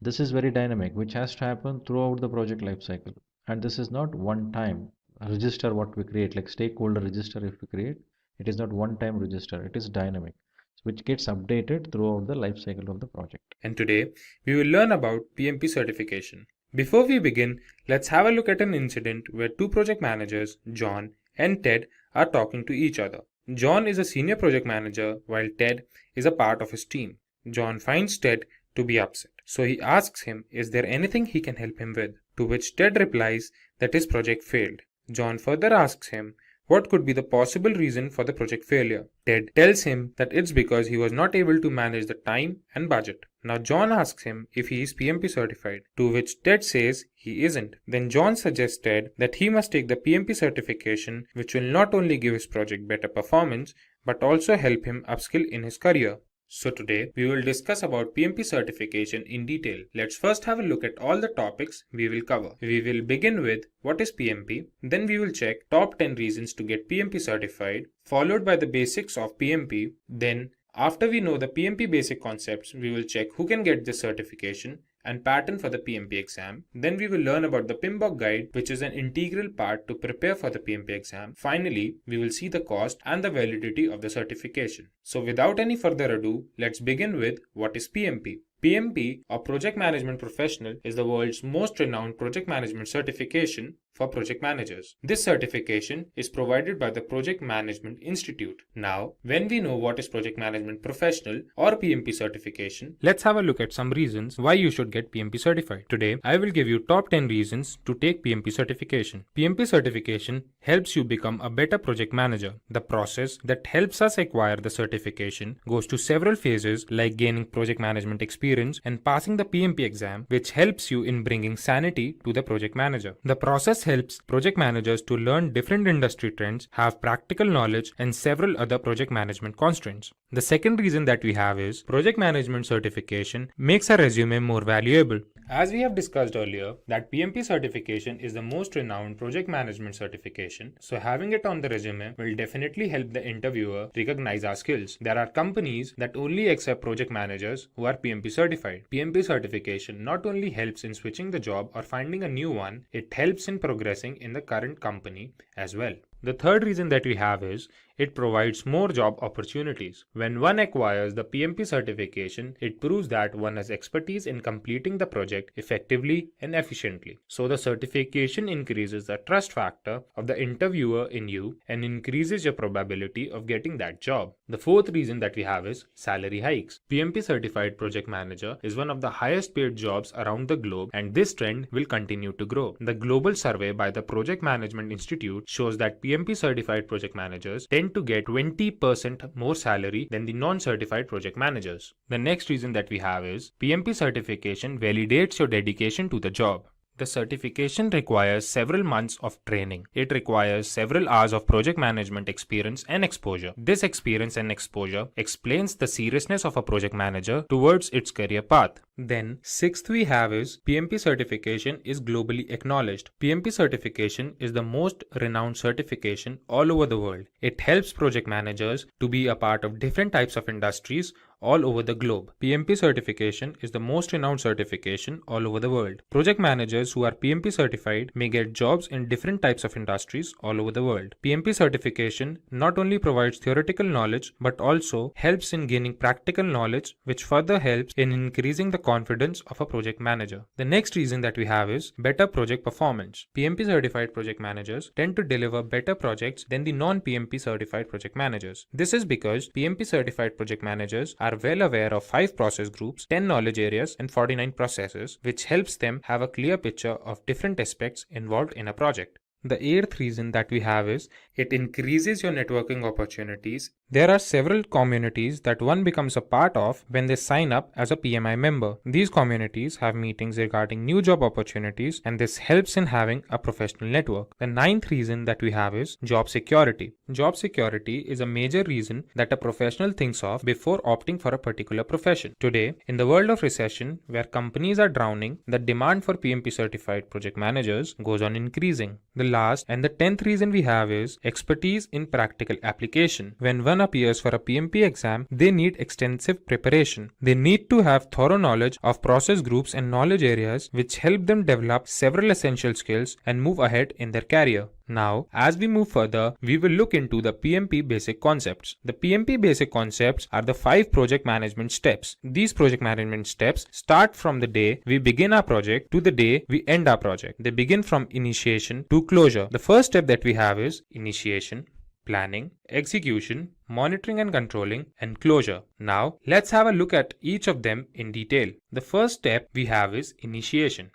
This is very dynamic, which has to happen throughout the project life cycle. And this is not one time register what we create, like stakeholder register if we create, it is not one time register, it is dynamic, which gets updated throughout the life cycle of the project. And today, we will learn about PMP certification. Before we begin, let's have a look at an incident where two project managers, John and Ted, are talking to each other. John is a senior project manager while Ted is a part of his team. John finds Ted to be upset, so he asks him, is there anything he can help him with? To which Ted replies that his project failed. John further asks him what could be the possible reason for the project failure. Ted tells him that it's because he was not able to manage the time and budget. Now John asks him if he is PMP certified, to which Ted says he isn't. Then John suggests Ted that he must take the PMP certification, which will not only give his project better performance, but also help him upskill in his career. So today, we will discuss about PMP certification in detail. Let's first have a look at all the topics we will cover. We will begin with what is PMP, then we will check top 10 reasons to get PMP certified, followed by the basics of PMP. Then, after we know the PMP basic concepts, we will check who can get this certification and pattern for the PMP exam. Then we will learn about the PMBOK guide, which is an integral part to prepare for the PMP exam. Finally, we will see the cost and the validity of the certification. So without any further ado, let's begin with what is PMP. PMP, or Project Management Professional, is the world's most renowned project management certification for project managers. This certification is provided by the Project Management Institute. Now, when we know what is Project Management Professional or PMP certification, let's have a look at some reasons why you should get PMP certified. Today, I will give you top 10 reasons to take PMP certification. PMP certification helps you become a better project manager. The process that helps us acquire the certification goes to several phases like gaining project management experience and passing the PMP exam, which helps you in bringing sanity to the project manager. The process helps project managers to learn different industry trends, have practical knowledge, and several other project management constraints. The second reason that we have is project management certification makes a resume more valuable. As we have discussed earlier, that PMP certification is the most renowned project management certification, so having it on the resume will definitely help the interviewer recognize our skills. There are companies that only accept project managers who are PMP certified. PMP certification not only helps in switching the job or finding a new one, it helps in progressing in the current company as well. The third reason that we have is it provides more job opportunities. When one acquires the PMP certification, it proves that one has expertise in completing the project effectively and efficiently. So the certification increases the trust factor of the interviewer in you and increases your probability of getting that job. The fourth reason that we have is salary hikes. PMP certified project manager is one of the highest paid jobs around the globe, and this trend will continue to grow. The global survey by the Project Management Institute shows that PMP certified project managers tend to get 20% more salary than the non-certified project managers. The next reason that we have is PMP certification validates your dedication to the job. The certification requires several months of training. It requires several hours of project management experience and exposure. This experience and exposure explains the seriousness of a project manager towards its career path. Then, sixth we have is PMP certification is globally acknowledged. PMP certification is the most renowned certification all over the world. It helps project managers to be a part of different types of industries all over the globe. PMP certification is the most renowned certification all over the world. Project managers who are PMP certified may get jobs in different types of industries all over the world. PMP certification not only provides theoretical knowledge but also helps in gaining practical knowledge, which further helps in increasing the confidence of a project manager. The next reason that we have is better project performance. PMP certified project managers tend to deliver better projects than the non-PMP certified project managers. This is because PMP certified project managers are well aware of 5 process groups, 10 knowledge areas, and 49 processes, which helps them have a clear picture of different aspects involved in a project. The eighth reason that we have is it increases your networking opportunities. There are several communities that one becomes a part of when they sign up as a PMI member. These communities have meetings regarding new job opportunities, and this helps in having a professional network. The ninth reason that we have is job security. Job security is a major reason that a professional thinks of before opting for a particular profession. Today, in the world of recession, where companies are drowning, the demand for PMP certified project managers goes on increasing. The last and the 10th reason we have is expertise in practical application. When one appears for a PMP exam, they need extensive preparation. They need to have thorough knowledge of process groups and knowledge areas which help them develop several essential skills and move ahead in their career. Now, as we move further, we will look into the PMP basic concepts. The PMP basic concepts are the 5 project management steps. These project management steps start from the day we begin our project to the day we end our project. They begin from initiation to closure. The first step that we have is initiation, planning, execution, monitoring and controlling, and closure. Now, let's have a look at each of them in detail. The first step we have is initiation.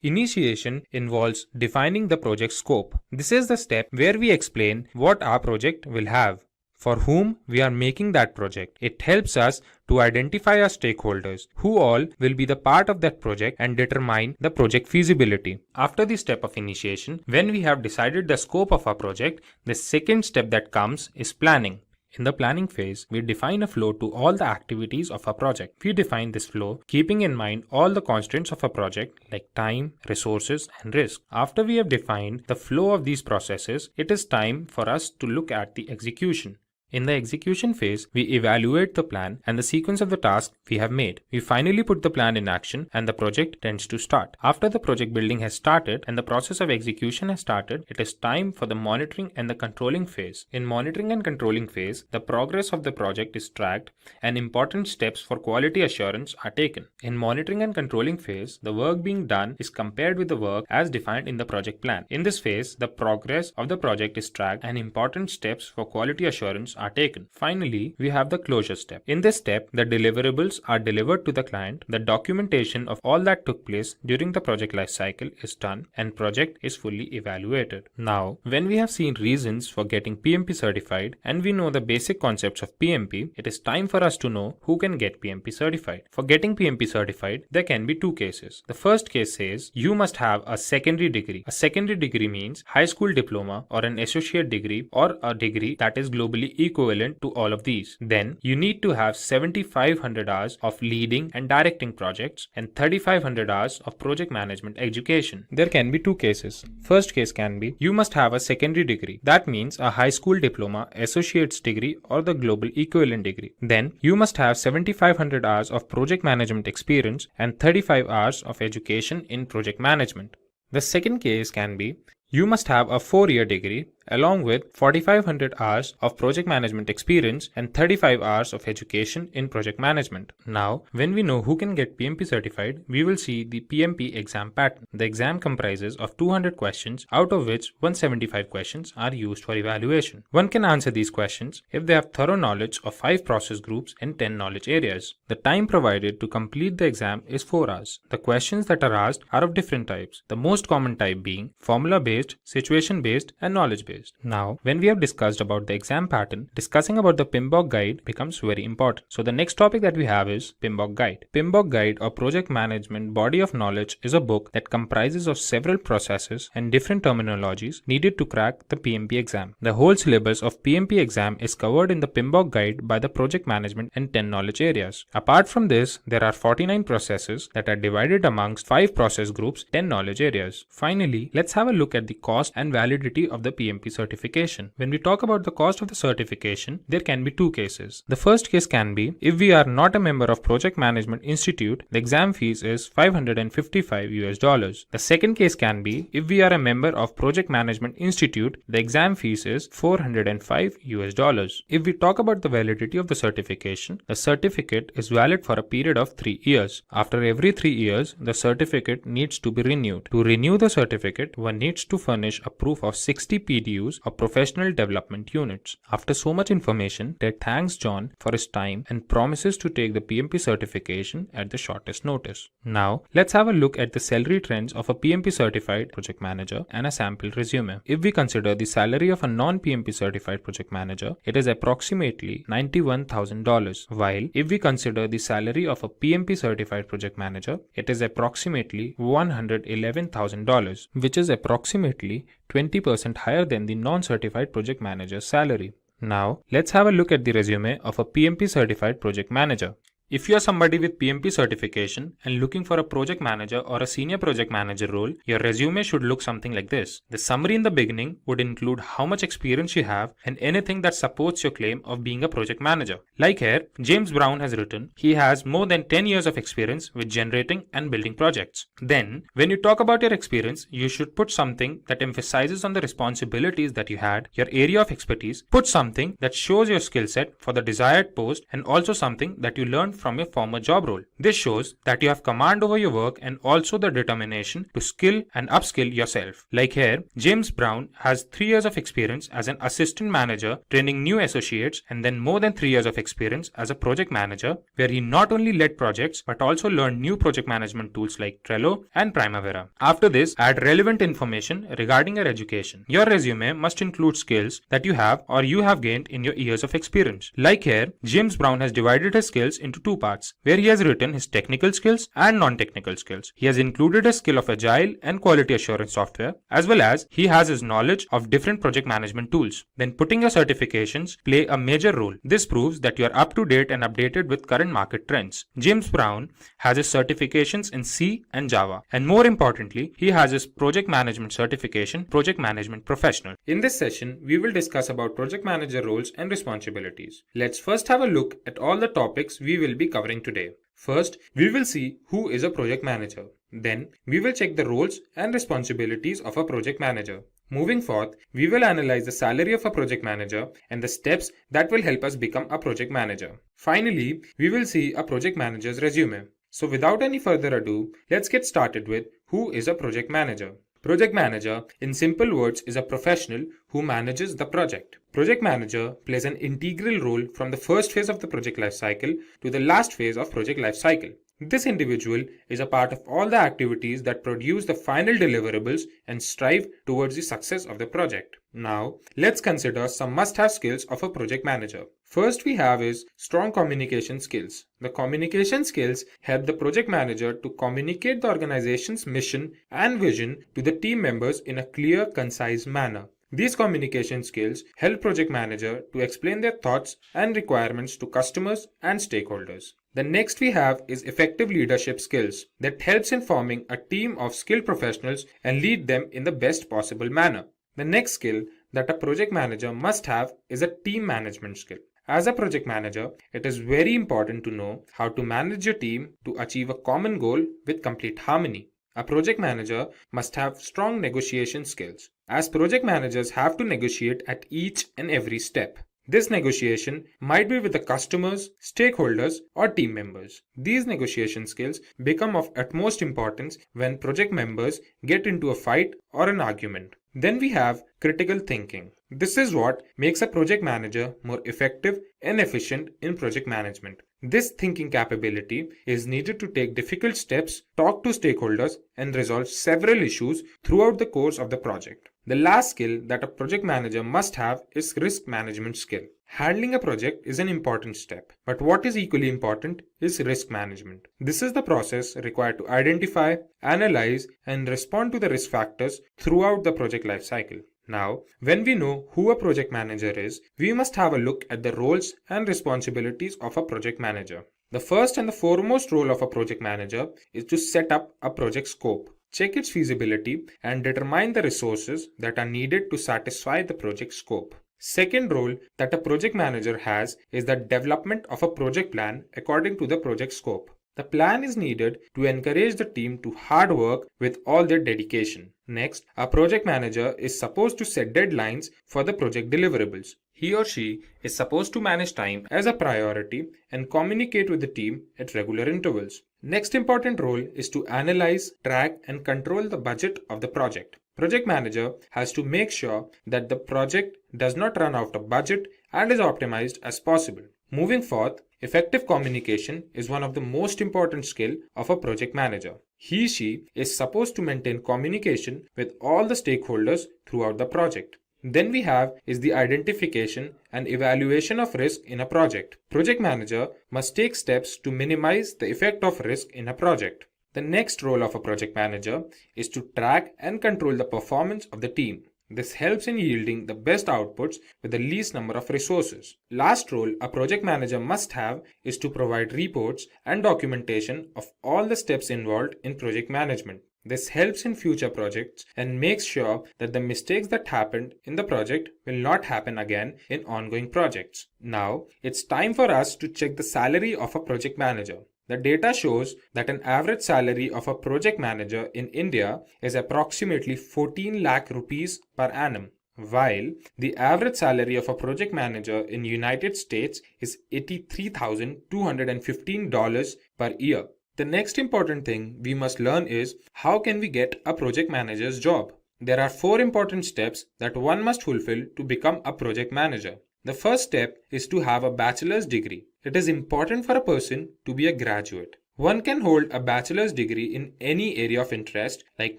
Initiation involves defining the project scope. This is the step where we explain what our project will have, for whom we are making that project. It helps us to identify our stakeholders, who all will be the part of that project, and determine the project feasibility. After the step of initiation, when we have decided the scope of our project, the second step that comes is planning. In the planning phase, we define a flow to all the activities of our project. We define this flow keeping in mind all the constraints of a project like time, resources, and risk. After we have defined the flow of these processes, it is time for us to look at the execution. In the execution phase, we evaluate the plan and the sequence of the tasks we have made. We finally put the plan in action and the project tends to start. After the project building has started and the process of execution has started, it is time for the monitoring and the controlling phase. In monitoring and controlling phase, the progress of the project is tracked and important steps for quality assurance are taken. In monitoring and controlling phase, the work being done is compared with the work as defined in the project plan. In this phase, the progress of the project is tracked and important steps for quality assurance are taken. Finally, we have the closure step. In this step, the deliverables are delivered to the client, the documentation of all that took place during the project life cycle is done, and project is fully evaluated. Now, when we have seen reasons for getting PMP certified and we know the basic concepts of PMP, it is time for us to know who can get PMP certified. For getting PMP certified, there can be 2 cases. The first case says you must have a secondary degree. A secondary degree means high school diploma or an associate degree or a degree that is globally equivalent to all of these. Then you need to have 7,500 hours of leading and directing projects and 3,500 hours of project management education. There can be 2 cases. First case can be you must have a secondary degree. That means a high school diploma, associate's degree or the global equivalent degree. Then you must have 7,500 hours of project management experience and 35 hours of education in project management. The second case can be you must have a 4-year degree along with 4,500 hours of project management experience and 35 hours of education in project management. Now, when we know who can get PMP certified, we will see the PMP exam pattern. The exam comprises of 200 questions, out of which 175 questions are used for evaluation. One can answer these questions if they have thorough knowledge of 5 process groups and 10 knowledge areas. The time provided to complete the exam is 4 hours. The questions that are asked are of different types, the most common type being formula-based, situation-based, and knowledge-based. Now, when we have discussed about the exam pattern, discussing about the PMBOK guide becomes very important. So the next topic that we have is PMBOK guide. PMBOK guide or project management body of knowledge is a book that comprises of several processes and different terminologies needed to crack the PMP exam. The whole syllabus of PMP exam is covered in the PMBOK guide by the project management and 10 knowledge areas. Apart from this, there are 49 processes that are divided amongst 5 process groups, 10 knowledge areas. Finally, let's have a look at the cost and validity of the PMP certification. When we talk about the cost of the certification, there can be 2 cases. The first case can be if we are not a member of Project Management Institute, the exam fees is $555. The second case can be if we are a member of Project Management Institute, the exam fees is $405. If we talk about the validity of the certification, the certificate is valid for a period of 3 years. After every 3 years, the certificate needs to be renewed. To renew the certificate, one needs to furnish a proof of 60 PDUs or professional development units. After so much information, Ted thanks John for his time and promises to take the PMP certification at the shortest notice. Now, let's have a look at the salary trends of a PMP certified project manager and a sample resume. If we consider the salary of a non-PMP certified project manager, it is approximately $91,000, while if we consider the salary of a PMP certified project manager, it is approximately $111,000, which is approximately 20% higher than the non-certified project manager's salary. Now, let's have a look at the resume of a PMP certified project manager. If you are somebody with PMP certification and looking for a project manager or a senior project manager role, your resume should look something like this. The summary in the beginning would include how much experience you have and anything that supports your claim of being a project manager. Like here, James Brown has written, he has more than 10 years of experience with generating and building projects. Then, when you talk about your experience, you should put something that emphasizes on the responsibilities that you had, your area of expertise, put something that shows your skill set for the desired post, and also something that you learned from your former job role. This shows that you have command over your work and also the determination to skill and upskill yourself. Like here, James Brown has 3 years of experience as an assistant manager training new associates and then more than 3 years of experience as a project manager where he not only led projects but also learned new project management tools like Trello and Primavera. After this, add relevant information regarding your education. Your resume must include skills that you have or you have gained in your years of experience. Like here, James Brown has divided his skills into 2 parts, where he has written his technical skills and non-technical skills. He has included a skill of Agile and quality assurance software, as well as he has his knowledge of different project management tools. Then putting your certifications play a major role. This proves that you are up to date and updated with current market trends. James Brown has his certifications in C and Java, and more importantly, he has his project management certification, Project Management Professional. In this session, we will discuss about project manager roles and responsibilities. Let's first have a look at all the topics we will be covering today. First, we will see who is a project manager. Then, we will check the roles and responsibilities of a project manager. Moving forth, we will analyze the salary of a project manager and the steps that will help us become a project manager. Finally, we will see a project manager's resume. So without any further ado, let's get started with who is a project manager. Project manager, in simple words, is a professional who manages the project. Project manager plays an integral role from the first phase of the project lifecycle to the last phase of project lifecycle. This individual is a part of all the activities that produce the final deliverables and strive towards the success of the project. Now, let's consider some must-have skills of a project manager. First we have is strong communication skills. The communication skills help the project manager to communicate the organization's mission and vision to the team members in a clear, concise manner. These communication skills help project manager to explain their thoughts and requirements to customers and stakeholders. The next we have is effective leadership skills that helps in forming a team of skilled professionals and lead them in the best possible manner. The next skill that a project manager must have is a team management skill. As a project manager, it is very important to know how to manage your team to achieve a common goal with complete harmony. A project manager must have strong negotiation skills, as project managers have to negotiate at each and every step. This negotiation might be with the customers, stakeholders, or team members. These negotiation skills become of utmost importance when project members get into a fight or an argument. Then we have critical thinking. This is what makes a project manager more effective and efficient in project management. This thinking capability is needed to take difficult steps, talk to stakeholders, and resolve several issues throughout the course of the project. The last skill that a project manager must have is risk management skill. Handling a project is an important step, but what is equally important is risk management. This is the process required to identify, analyze, and respond to the risk factors throughout the project lifecycle. Now, when we know who a project manager is, we must have a look at the roles and responsibilities of a project manager. The first and the foremost role of a project manager is to set up a project scope, check its feasibility, and determine the resources that are needed to satisfy the project scope. Second role that a project manager has is the development of a project plan according to the project scope. The plan is needed to encourage the team to hard work with all their dedication. Next, a project manager is supposed to set deadlines for the project deliverables. He or she is supposed to manage time as a priority and communicate with the team at regular intervals. Next important role is to analyze, track, and control the budget of the project. Project manager has to make sure that the project does not run out of budget and is optimized as possible. Moving forth, effective communication is one of the most important skills of a project manager. He/she is supposed to maintain communication with all the stakeholders throughout the project. Then we have is the identification and evaluation of risk in a project. Project manager must take steps to minimize the effect of risk in a project. The next role of a project manager is to track and control the performance of the team. This helps in yielding the best outputs with the least number of resources. Last role a project manager must have is to provide reports and documentation of all the steps involved in project management. This helps in future projects and makes sure that the mistakes that happened in the project will not happen again in ongoing projects. Now, it's time for us to check the salary of a project manager. The data shows that an average salary of a project manager in India is approximately 14 lakh rupees per annum, while the average salary of a project manager in United States is $83,215 per year. The next important thing we must learn is how can we get a project manager's job? There are 4 important steps that one must fulfill to become a project manager. The first step is to have a bachelor's degree. It is important for a person to be a graduate. One can hold a bachelor's degree in any area of interest like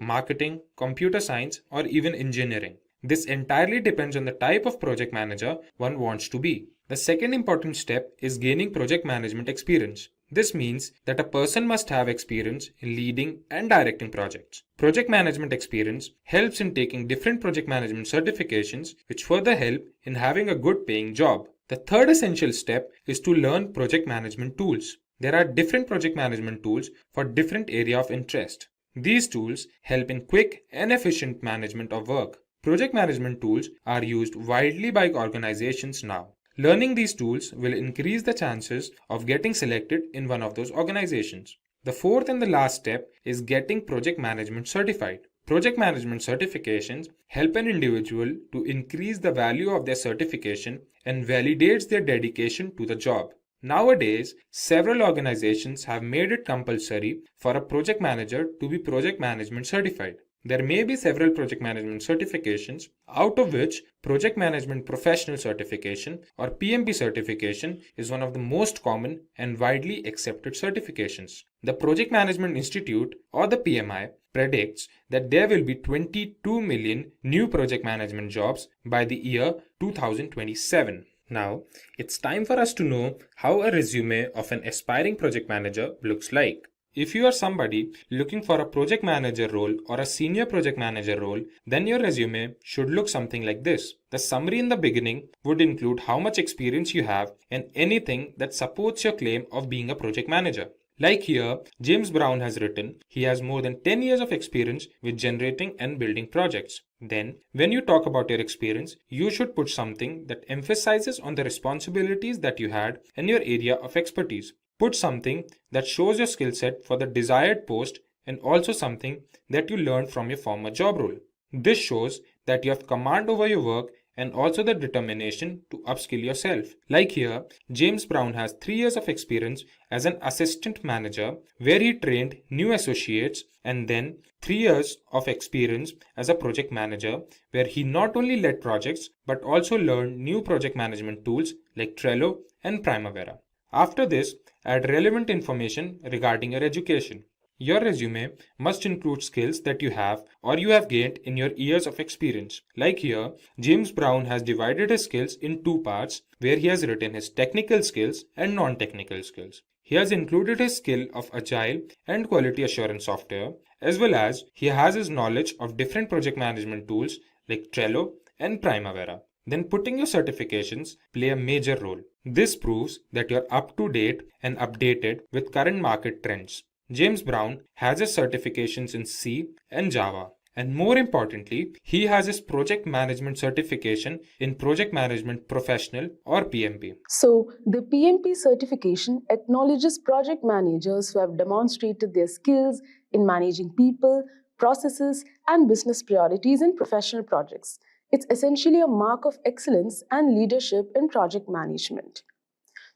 marketing, computer science, or even engineering. This entirely depends on the type of project manager one wants to be. The second important step is gaining project management experience. This means that a person must have experience in leading and directing projects. Project management experience helps in taking different project management certifications, which further help in having a good paying job. The third essential step is to learn project management tools. There are different project management tools for different area of interest. These tools help in quick and efficient management of work. Project management tools are used widely by organizations now. Learning these tools will increase the chances of getting selected in one of those organizations. The fourth and the last step is getting project management certified. Project management certifications help an individual to increase the value of their certification and validates their dedication to the job. Nowadays, several organizations have made it compulsory for a project manager to be project management certified. There may be several project management certifications, out of which Project Management Professional Certification or PMP certification is one of the most common and widely accepted certifications. The Project Management Institute or the PMI predicts that there will be 22 million new project management jobs by the year 2027. Now, it's time for us to know how a resume of an aspiring project manager looks like. If you are somebody looking for a project manager role or a senior project manager role, then your resume should look something like this. The summary in the beginning would include how much experience you have and anything that supports your claim of being a project manager. Like here, James Brown has written, he has more than 10 years of experience with generating and building projects. Then, when you talk about your experience, you should put something that emphasizes on the responsibilities that you had and your area of expertise. Put something that shows your skill set for the desired post and also something that you learned from your former job role. This shows that you have command over your work and also the determination to upskill yourself. Like here, James Brown has 3 years of experience as an assistant manager where he trained new associates, and then 3 years of experience as a project manager where he not only led projects but also learned new project management tools like Trello and Primavera. After this, add relevant information regarding your education. Your resume must include skills that you have or you have gained in your years of experience. Like here, James Brown has divided his skills in 2 parts where he has written his technical skills and non-technical skills. He has included his skill of Agile and quality assurance software, as well as he has his knowledge of different project management tools like Trello and Primavera. Then putting your certifications play a major role. This proves that you're up to date and updated with current market trends. James Brown has his certifications in C and Java. And more importantly, he has his project management certification in Project Management Professional or PMP. So, the PMP certification acknowledges project managers who have demonstrated their skills in managing people, processes, and business priorities in professional projects. It's essentially a mark of excellence and leadership in project management.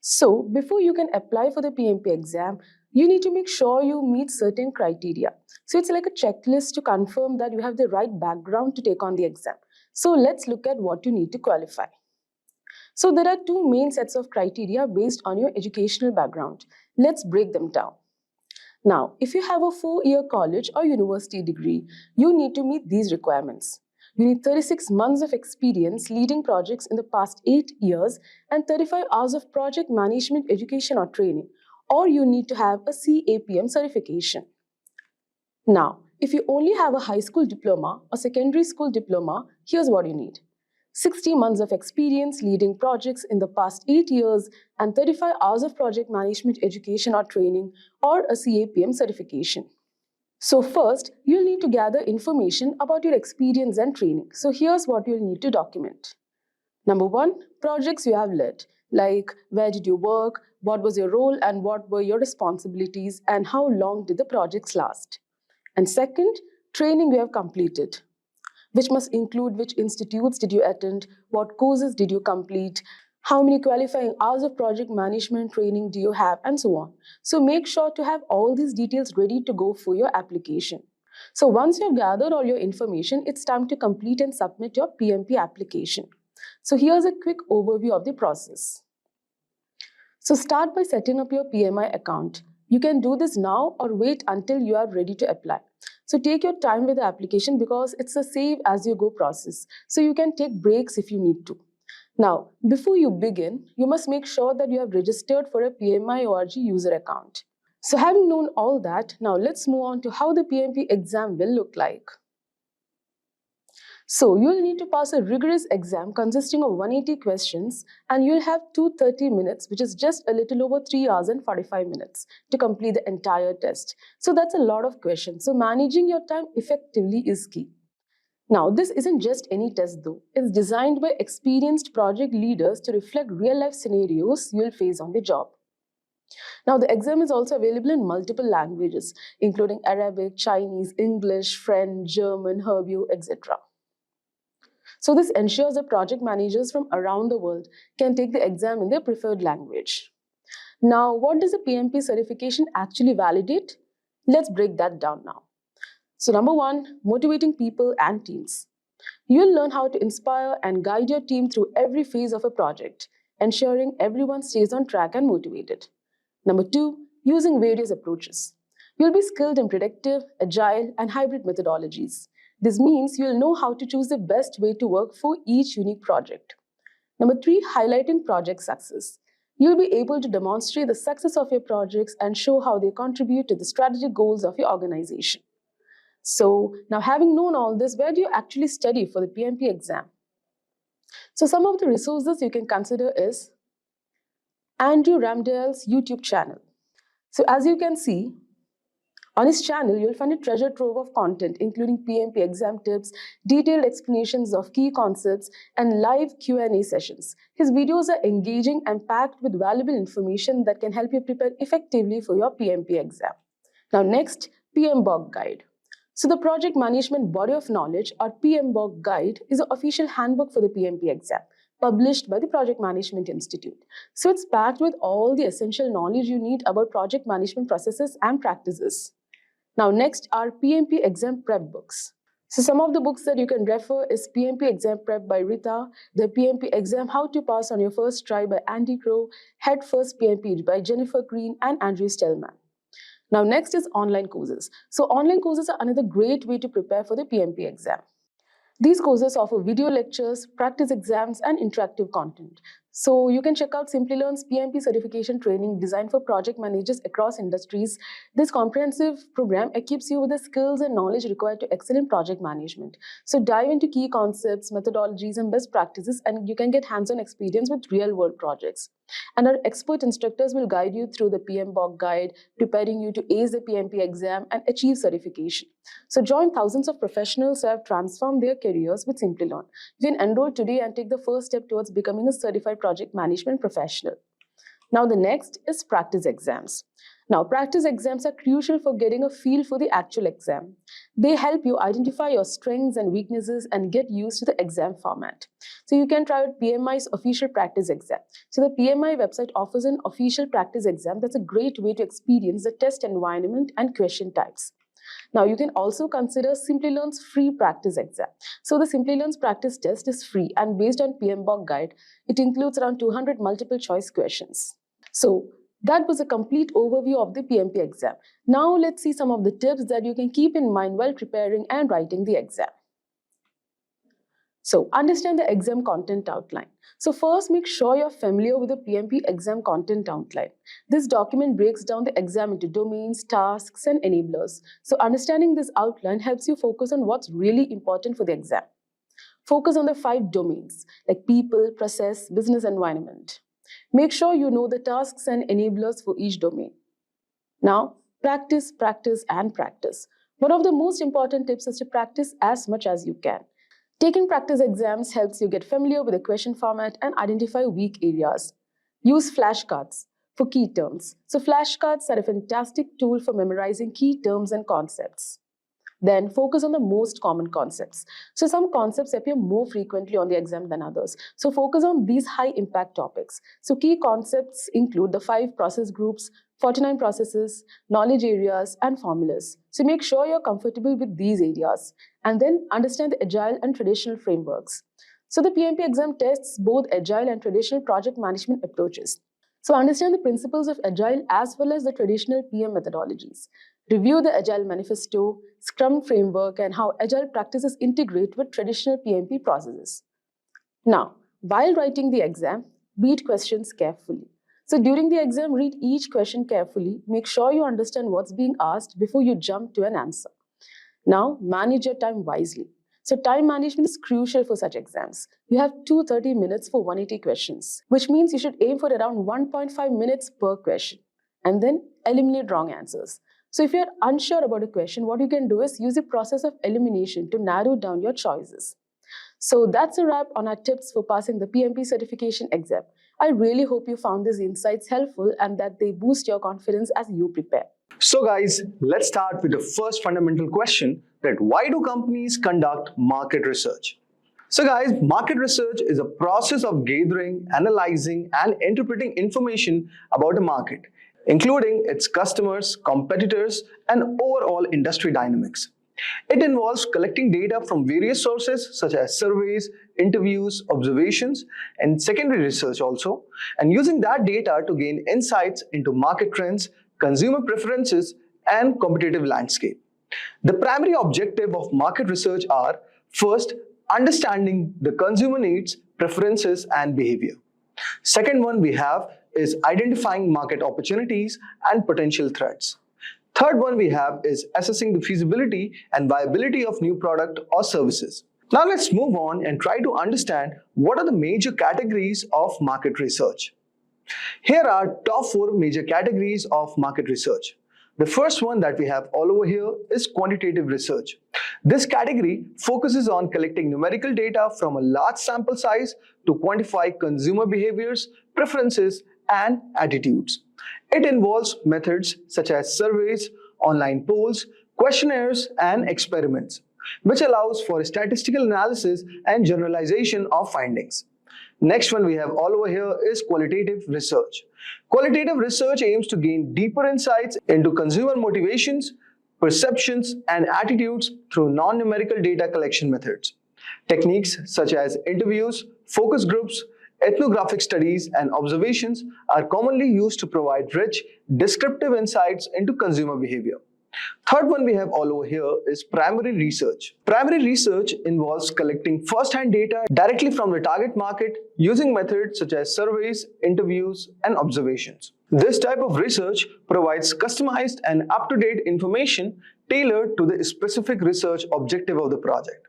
So, before you can apply for the PMP exam, you need to make sure you meet certain criteria. So, it's like a checklist to confirm that you have the right background to take on the exam. So, let's look at what you need to qualify. So, there are 2 main sets of criteria based on your educational background. Let's break them down. Now, if you have a 4-year college or university degree, you need to meet these requirements. You need 36 months of experience leading projects in the past 8 years and 35 hours of project management education or training, or you need to have a CAPM certification. Now, if you only have a high school diploma or secondary school diploma, here's what you need. 60 months of experience leading projects in the past 8 years and 35 hours of project management education or training or a CAPM certification. So first, you'll need to gather information about your experience and training. So here's what you'll need to document. Number 1, projects you have led, like where did you work, what was your role and what were your responsibilities and how long did the projects last. And second, training you have completed, which must include which institutes did you attend, what courses did you complete, how many qualifying hours of project management training do you have, and so on. So make sure to have all these details ready to go for your application. So once you've gathered all your information, it's time to complete and submit your PMP application. So here's a quick overview of the process. So start by setting up your PMI account. You can do this now or wait until you are ready to apply. So take your time with the application because it's a save as you go process. So you can take breaks if you need to. Now, before you begin, you must make sure that you have registered for a PMI ORG user account. So having known all that, now let's move on to how the PMP exam will look like. So you'll need to pass a rigorous exam consisting of 180 questions and you'll have 230 minutes, which is just a little over 3 hours and 45 minutes to complete the entire test. So that's a lot of questions. So managing your time effectively is key. Now, this isn't just any test though. It's designed by experienced project leaders to reflect real-life scenarios you'll face on the job. Now, the exam is also available in multiple languages, including Arabic, Chinese, English, French, German, Hebrew, etc. So this ensures that project managers from around the world can take the exam in their preferred language. Now, what does the PMP certification actually validate? Let's break that down now. So number 1, motivating people and teams. You'll learn how to inspire and guide your team through every phase of a project, ensuring everyone stays on track and motivated. Number 2, using various approaches. You'll be skilled in predictive, agile, and hybrid methodologies. This means you'll know how to choose the best way to work for each unique project. Number 3, highlighting project success. You'll be able to demonstrate the success of your projects and show how they contribute to the strategic goals of your organization. So now having known all this, where do you actually study for the PMP exam? So some of the resources you can consider is Andrew Ramdale's YouTube channel. So as you can see, on his channel, you'll find a treasure trove of content, including PMP exam tips, detailed explanations of key concepts, and live Q&A sessions. His videos are engaging and packed with valuable information that can help you prepare effectively for your PMP exam. Now next, PMBOK Guide. So the Project Management Body of Knowledge, or PMBOK Guide, is an official handbook for the PMP exam, published by the Project Management Institute. So it's packed with all the essential knowledge you need about project management processes and practices. Now next are PMP exam prep books. So some of the books that you can refer is PMP Exam Prep by Rita, the PMP Exam How to Pass on Your First Try by Andy Crow, Head First PMP by Jennifer Green and Andrew Stellman. Now next is online courses. So online courses are another great way to prepare for the PMP exam. These courses offer video lectures, practice exams, and interactive content. So you can check out Simplilearn's PMP certification training designed for project managers across industries. This comprehensive program equips you with the skills and knowledge required to excel in project management. So dive into key concepts, methodologies, and best practices, and you can get hands-on experience with real-world projects. And our expert instructors will guide you through the PMBOK guide, preparing you to ace the PMP exam and achieve certification. So join thousands of professionals who have transformed their careers with Simplilearn. You can enroll today and take the first step towards becoming a certified project management professional. Now the next is practice exams. Now practice exams are crucial for getting a feel for the actual exam. They help you identify your strengths and weaknesses and get used to the exam format. So you can try out PMI's official practice exam. So the PMI website offers an official practice exam that's a great way to experience the test environment and question types. Now you can also consider Simplilearn's free practice exam. So the Simplilearn's practice test is free and based on PMBOK guide. It includes around 200 multiple choice questions. So that was a complete overview of the PMP exam. Now let's see some of the tips that you can keep in mind while preparing and writing the exam. So, understand the exam content outline. So, first make sure you're familiar with the PMP exam content outline. This document breaks down the exam into domains, tasks, and enablers. So, understanding this outline helps you focus on what's really important for the exam. Focus on the 5 domains like people, process, business environment. Make sure you know the tasks and enablers for each domain. Now, practice, practice, and practice. One of the most important tips is to practice as much as you can. Taking practice exams helps you get familiar with the question format and identify weak areas. Use flashcards for key terms. So, flashcards are a fantastic tool for memorizing key terms and concepts. Then focus on the most common concepts. So some concepts appear more frequently on the exam than others. So focus on these high impact topics. So key concepts include the 5 process groups, 49 processes, knowledge areas, and formulas. So make sure you're comfortable with these areas. And then understand the agile and traditional frameworks. So the PMP exam tests both agile and traditional project management approaches. So understand the principles of agile as well as the traditional PM methodologies. Review the Agile Manifesto, Scrum framework, and how Agile practices integrate with traditional PMP processes. Now, while writing the exam, read questions carefully. So during the exam, read each question carefully. Make sure you understand what's being asked before you jump to an answer. Now, manage your time wisely. So time management is crucial for such exams. You have 230 minutes for 180 questions, which means you should aim for around 1.5 minutes per question, and then eliminate wrong answers. So if you're unsure about a question, what you can do is use the process of elimination to narrow down your choices. So that's a wrap on our tips for passing the PMP certification exam. I really hope you found these insights helpful and that they boost your confidence as you prepare. So guys, let's start with the first fundamental question, that why do companies conduct market research? So guys, market research is a process of gathering, analyzing, and interpreting information about a market, including its customers, competitors, and overall industry dynamics. It involves collecting data from various sources such as surveys, interviews, observations, and secondary research also, and using that data to gain insights into market trends, consumer preferences, and competitive landscape. The primary objective of market research are, first, understanding the consumer needs, preferences, and behavior. Second one we have is identifying market opportunities and potential threats. Third one we have is assessing the feasibility and viability of new product or services. Now let's move on and try to understand what are the major categories of market research. Here are top 4 major categories of market research. The first one that we have all over here is quantitative research. This category focuses on collecting numerical data from a large sample size to quantify consumer behaviors, preferences, and attitudes. It involves methods such as surveys, online polls, questionnaires, and experiments, which allows for statistical analysis and generalization of findings. Next one we have all over here is qualitative research. Qualitative research aims to gain deeper insights into consumer motivations, perceptions, and attitudes through non-numerical data collection methods. Techniques such as interviews, focus groups, ethnographic studies, and observations are commonly used to provide rich, descriptive insights into consumer behavior. Third one we have all over here is primary research. Primary research involves collecting first-hand data directly from the target market using methods such as surveys, interviews, and observations. This type of research provides customized and up-to-date information tailored to the specific research objective of the project.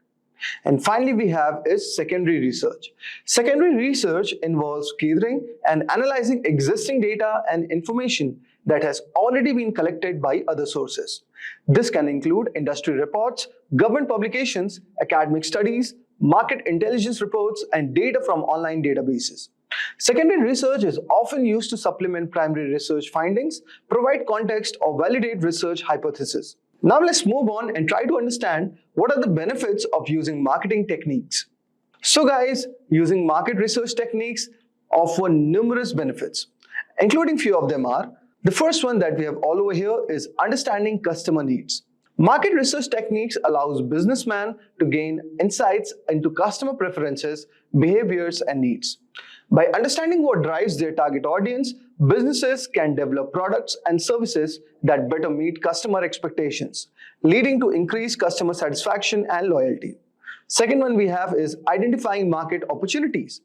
And finally we have is secondary research. Secondary research involves gathering and analyzing existing data and information that has already been collected by other sources. This can include industry reports, government publications, academic studies, market intelligence reports, and data from online databases. Secondary research is often used to supplement primary research findings, provide context, or validate research hypotheses. Now let's move on and try to understand what are the benefits of using marketing techniques. So guys, using market research techniques offer numerous benefits, including few of them are, the first one that we have all over here is understanding customer needs. Market research techniques allows businessmen to gain insights into customer preferences, behaviors, and needs. By understanding what drives their target audience, businesses can develop products and services that better meet customer expectations, leading to increased customer satisfaction and loyalty. Second one we have is identifying market opportunities.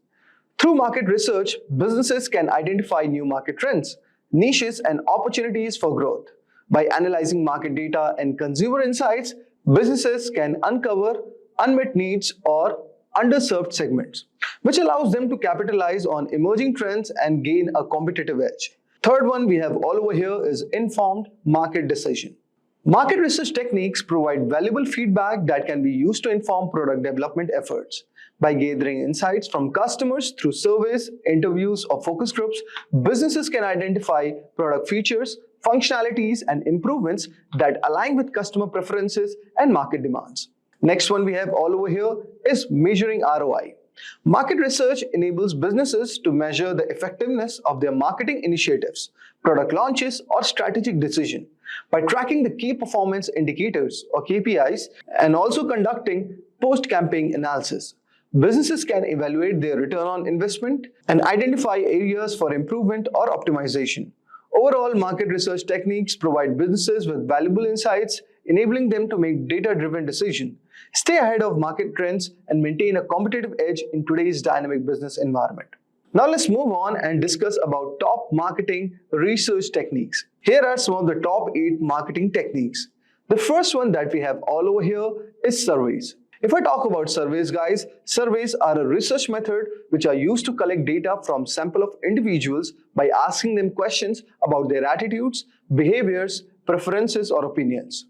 Through market research, businesses can identify new market trends, niches, and opportunities for growth. By analyzing market data and consumer insights, businesses can uncover unmet needs or underserved segments, which allows them to capitalize on emerging trends and gain a competitive edge. Third one we have all over here is informed market decision. Market research techniques provide valuable feedback that can be used to inform product development efforts. By gathering insights from customers through surveys, interviews, or focus groups, businesses can identify product features, functionalities, and improvements that align with customer preferences and market demands. Next one we have all over here is measuring ROI. Market research enables businesses to measure the effectiveness of their marketing initiatives, product launches, or strategic decision by tracking the key performance indicators or KPIs and also conducting post-campaign analysis. Businesses can evaluate their return on investment and identify areas for improvement or optimization. Overall, market research techniques provide businesses with valuable insights, enabling them to make data-driven decisions, stay ahead of market trends, and maintain a competitive edge in today's dynamic business environment. Now let's move on and discuss about top marketing research techniques. Here are some of the top 8 marketing techniques. The first one that we have all over here is surveys. If I talk about surveys, guys, surveys are a research method which are used to collect data from sample of individuals by asking them questions about their attitudes, behaviors, preferences, or opinions.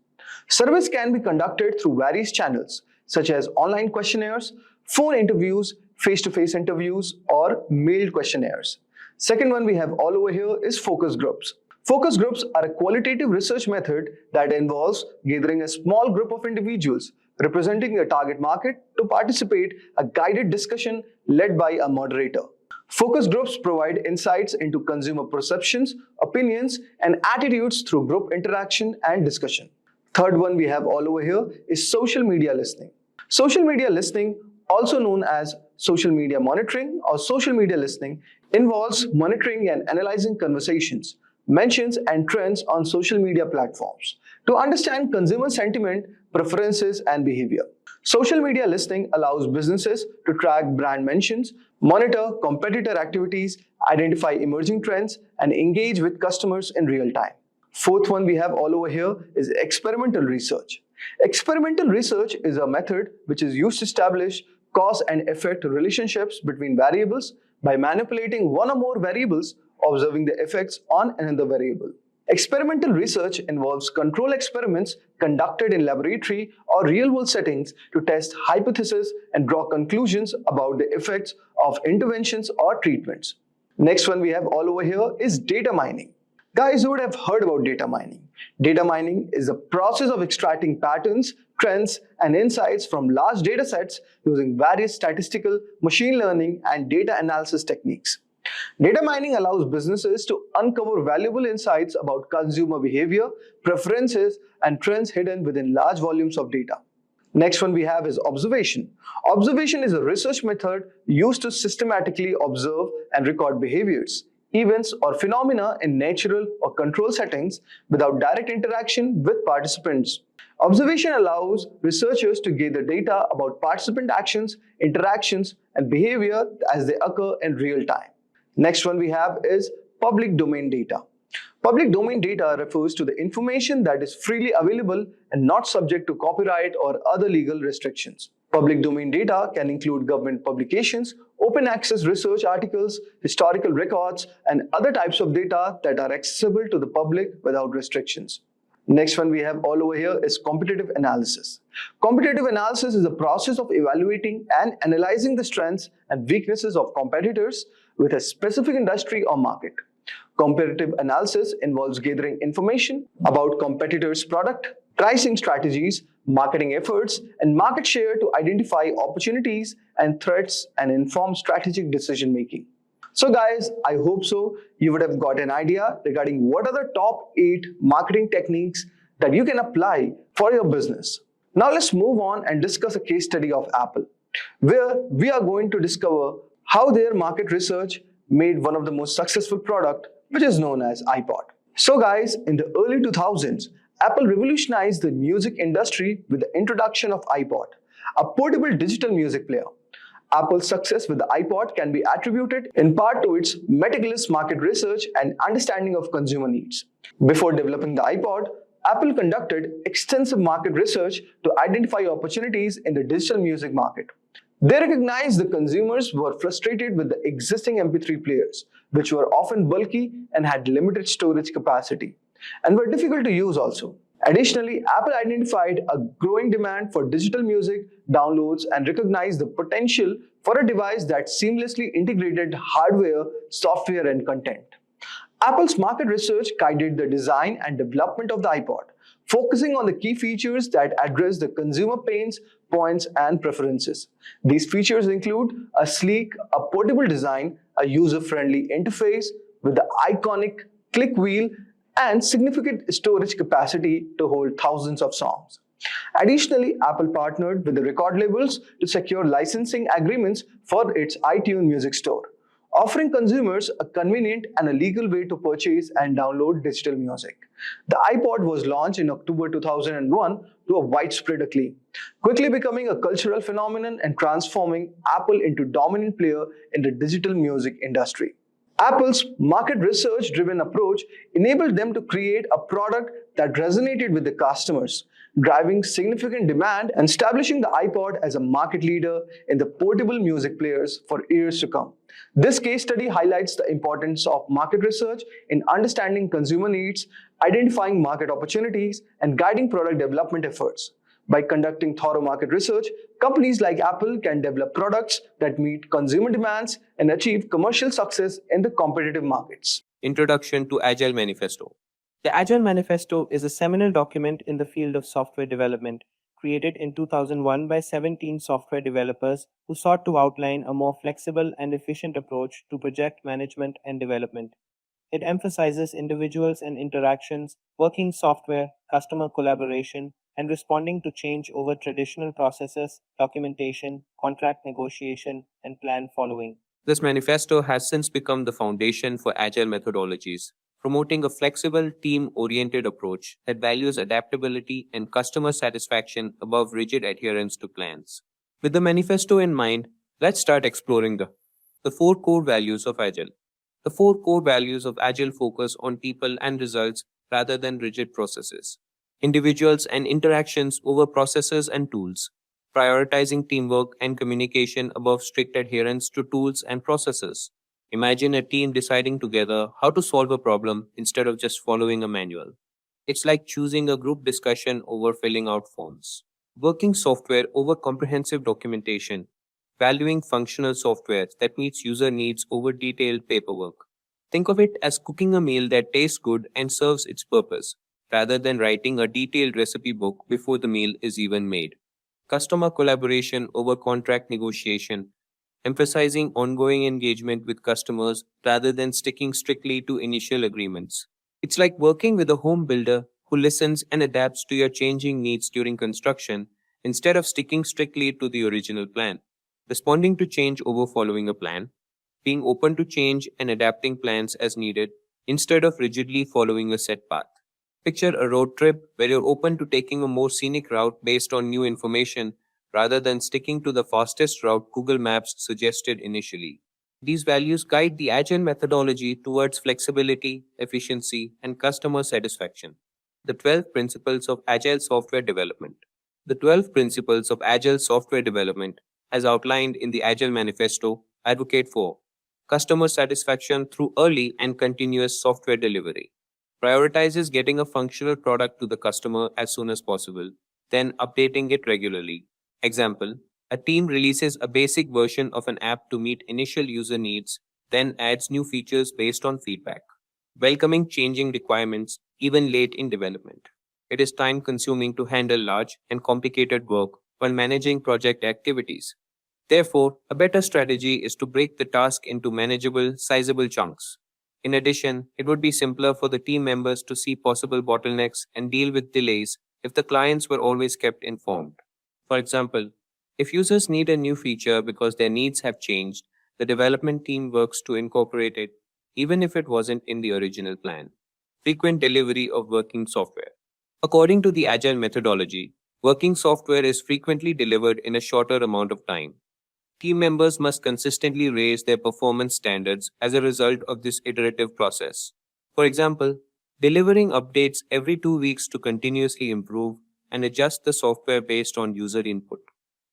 Surveys can be conducted through various channels such as online questionnaires, phone interviews, face-to-face interviews, or mailed questionnaires. Second one we have all over here is focus groups. Focus groups are a qualitative research method that involves gathering a small group of individuals representing a target market to participate in a guided discussion led by a moderator. Focus groups provide insights into consumer perceptions, opinions, and attitudes through group interaction and discussion. Third one we have all over here is social media listening. Social media listening, also known as social media monitoring or social media listening, involves monitoring and analyzing conversations, mentions, and trends on social media platforms to understand consumer sentiment, preferences, and behavior. Social media listening allows businesses to track brand mentions, monitor competitor activities, identify emerging trends, and engage with customers in real time. Fourth one we have all over here is experimental research. Experimental research is a method which is used to establish cause and effect relationships between variables by manipulating one or more variables, observing the effects on another variable. Experimental research involves control experiments conducted in laboratory or real-world settings to test hypotheses and draw conclusions about the effects of interventions or treatments. Next one we have all over here is data mining. Guys, you would have heard about data mining. Data mining is the process of extracting patterns, trends, and insights from large data sets using various statistical, machine learning, and data analysis techniques. Data mining allows businesses to uncover valuable insights about consumer behavior, preferences, and trends hidden within large volumes of data. Next one we have is observation. Observation is a research method used to systematically observe and record behaviors, events, or phenomena in natural or controlled settings without direct interaction with participants. Observation allows researchers to gather data about participant actions, interactions, and behavior as they occur in real time. Next one we have is public domain data. Public domain data refers to the information that is freely available and not subject to copyright or other legal restrictions. Public domain data can include government publications, open access research articles, historical records, and other types of data that are accessible to the public without restrictions. Next one we have all over here is competitive analysis. Competitive analysis is the process of evaluating and analyzing the strengths and weaknesses of competitors with a specific industry or market. Competitive analysis involves gathering information about competitors' product, pricing strategies, marketing efforts, and market share to identify opportunities and threats and inform strategic decision making. So guys, I hope so you would have got an idea regarding what are the top 8 marketing techniques that you can apply for your business. Now let's move on and discuss a case study of Apple, where we are going to discover how their market research made one of the most successful product, which is known as iPod. So guys, in the early 2000s, Apple revolutionized the music industry with the introduction of iPod. a portable digital music player. Apple's success with the iPod can be attributed in part to its meticulous market research and understanding of consumer needs. Before developing the iPod, Apple conducted extensive market research to identify opportunities in the digital music market. They recognized the consumers were frustrated with the existing MP3 players, which were often bulky and had limited storage capacity, and were difficult to use also. Additionally, Apple identified a growing demand for digital music downloads and recognized the potential for a device that seamlessly integrated hardware, software, and content. Apple's market research guided the design and development of the iPod, focusing on the key features that address the consumer pains, points, and preferences. These features include a sleek, portable design, a user-friendly interface with the iconic click wheel, and significant storage capacity to hold thousands of songs. Additionally, Apple partnered with the record labels to secure licensing agreements for its iTunes Music Store, offering consumers a convenient and a legal way to purchase and download digital music. The iPod was launched in October 2001 to a widespread acclaim, quickly becoming a cultural phenomenon and transforming Apple into a dominant player in the digital music industry. Apple's market research-driven approach enabled them to create a product that resonated with the customers, driving significant demand and establishing the iPod as a market leader in the portable music players for years to come. This case study highlights the importance of market research in understanding consumer needs, identifying market opportunities, and guiding product development efforts. By conducting thorough market research, companies like Apple can develop products that meet consumer demands and achieve commercial success in the competitive markets. Introduction to Agile Manifesto. The Agile Manifesto is a seminal document in the field of software development, created in 2001 by 17 software developers who sought to outline a more flexible and efficient approach to project management and development. It emphasizes individuals and interactions, working software, customer collaboration, and responding to change over traditional processes, documentation, contract negotiation, and plan following. This manifesto has since become the foundation for Agile methodologies, promoting a flexible, team-oriented approach that values adaptability and customer satisfaction above rigid adherence to plans. With the manifesto in mind, let's start exploring the 4 core values of Agile. The 4 core values of Agile focus on people and results rather than rigid processes, individuals and interactions over processes and tools, prioritizing teamwork and communication above strict adherence to tools and processes. Imagine a team deciding together how to solve a problem instead of just following a manual. It's like choosing a group discussion over filling out forms. Working software over comprehensive documentation, valuing functional software that meets user needs over detailed paperwork. Think of it as cooking a meal that tastes good and serves its purpose, rather than writing a detailed recipe book before the meal is even made. Customer collaboration over contract negotiation, emphasizing ongoing engagement with customers rather than sticking strictly to initial agreements. It's like working with a home builder who listens and adapts to your changing needs during construction instead of sticking strictly to the original plan. Responding to change over following a plan, being open to change and adapting plans as needed instead of rigidly following a set path. Picture a road trip where you're open to taking a more scenic route based on new information rather than sticking to the fastest route Google Maps suggested initially. These values guide the Agile methodology towards flexibility, efficiency, and customer satisfaction. The 12 Principles of Agile Software Development. The 12 Principles of Agile Software Development, as outlined in the Agile Manifesto, advocate for customer satisfaction through early and continuous software delivery. Prioritizes getting a functional product to the customer as soon as possible, then updating it regularly. Example, a team releases a basic version of an app to meet initial user needs, then adds new features based on feedback. Welcoming changing requirements even late in development. It is time-consuming to handle large and complicated work while managing project activities. Therefore, a better strategy is to break the task into manageable, sizable chunks. In addition, it would be simpler for the team members to see possible bottlenecks and deal with delays if the clients were always kept informed. For example, if users need a new feature because their needs have changed, the development team works to incorporate it, even if it wasn't in the original plan. Frequent delivery of working software. According to the Agile methodology, Working software is frequently delivered in a shorter amount of time. Team members must consistently raise their performance standards as a result of this iterative process. For example, delivering updates every 2 weeks to continuously improve and adjust the software based on user input.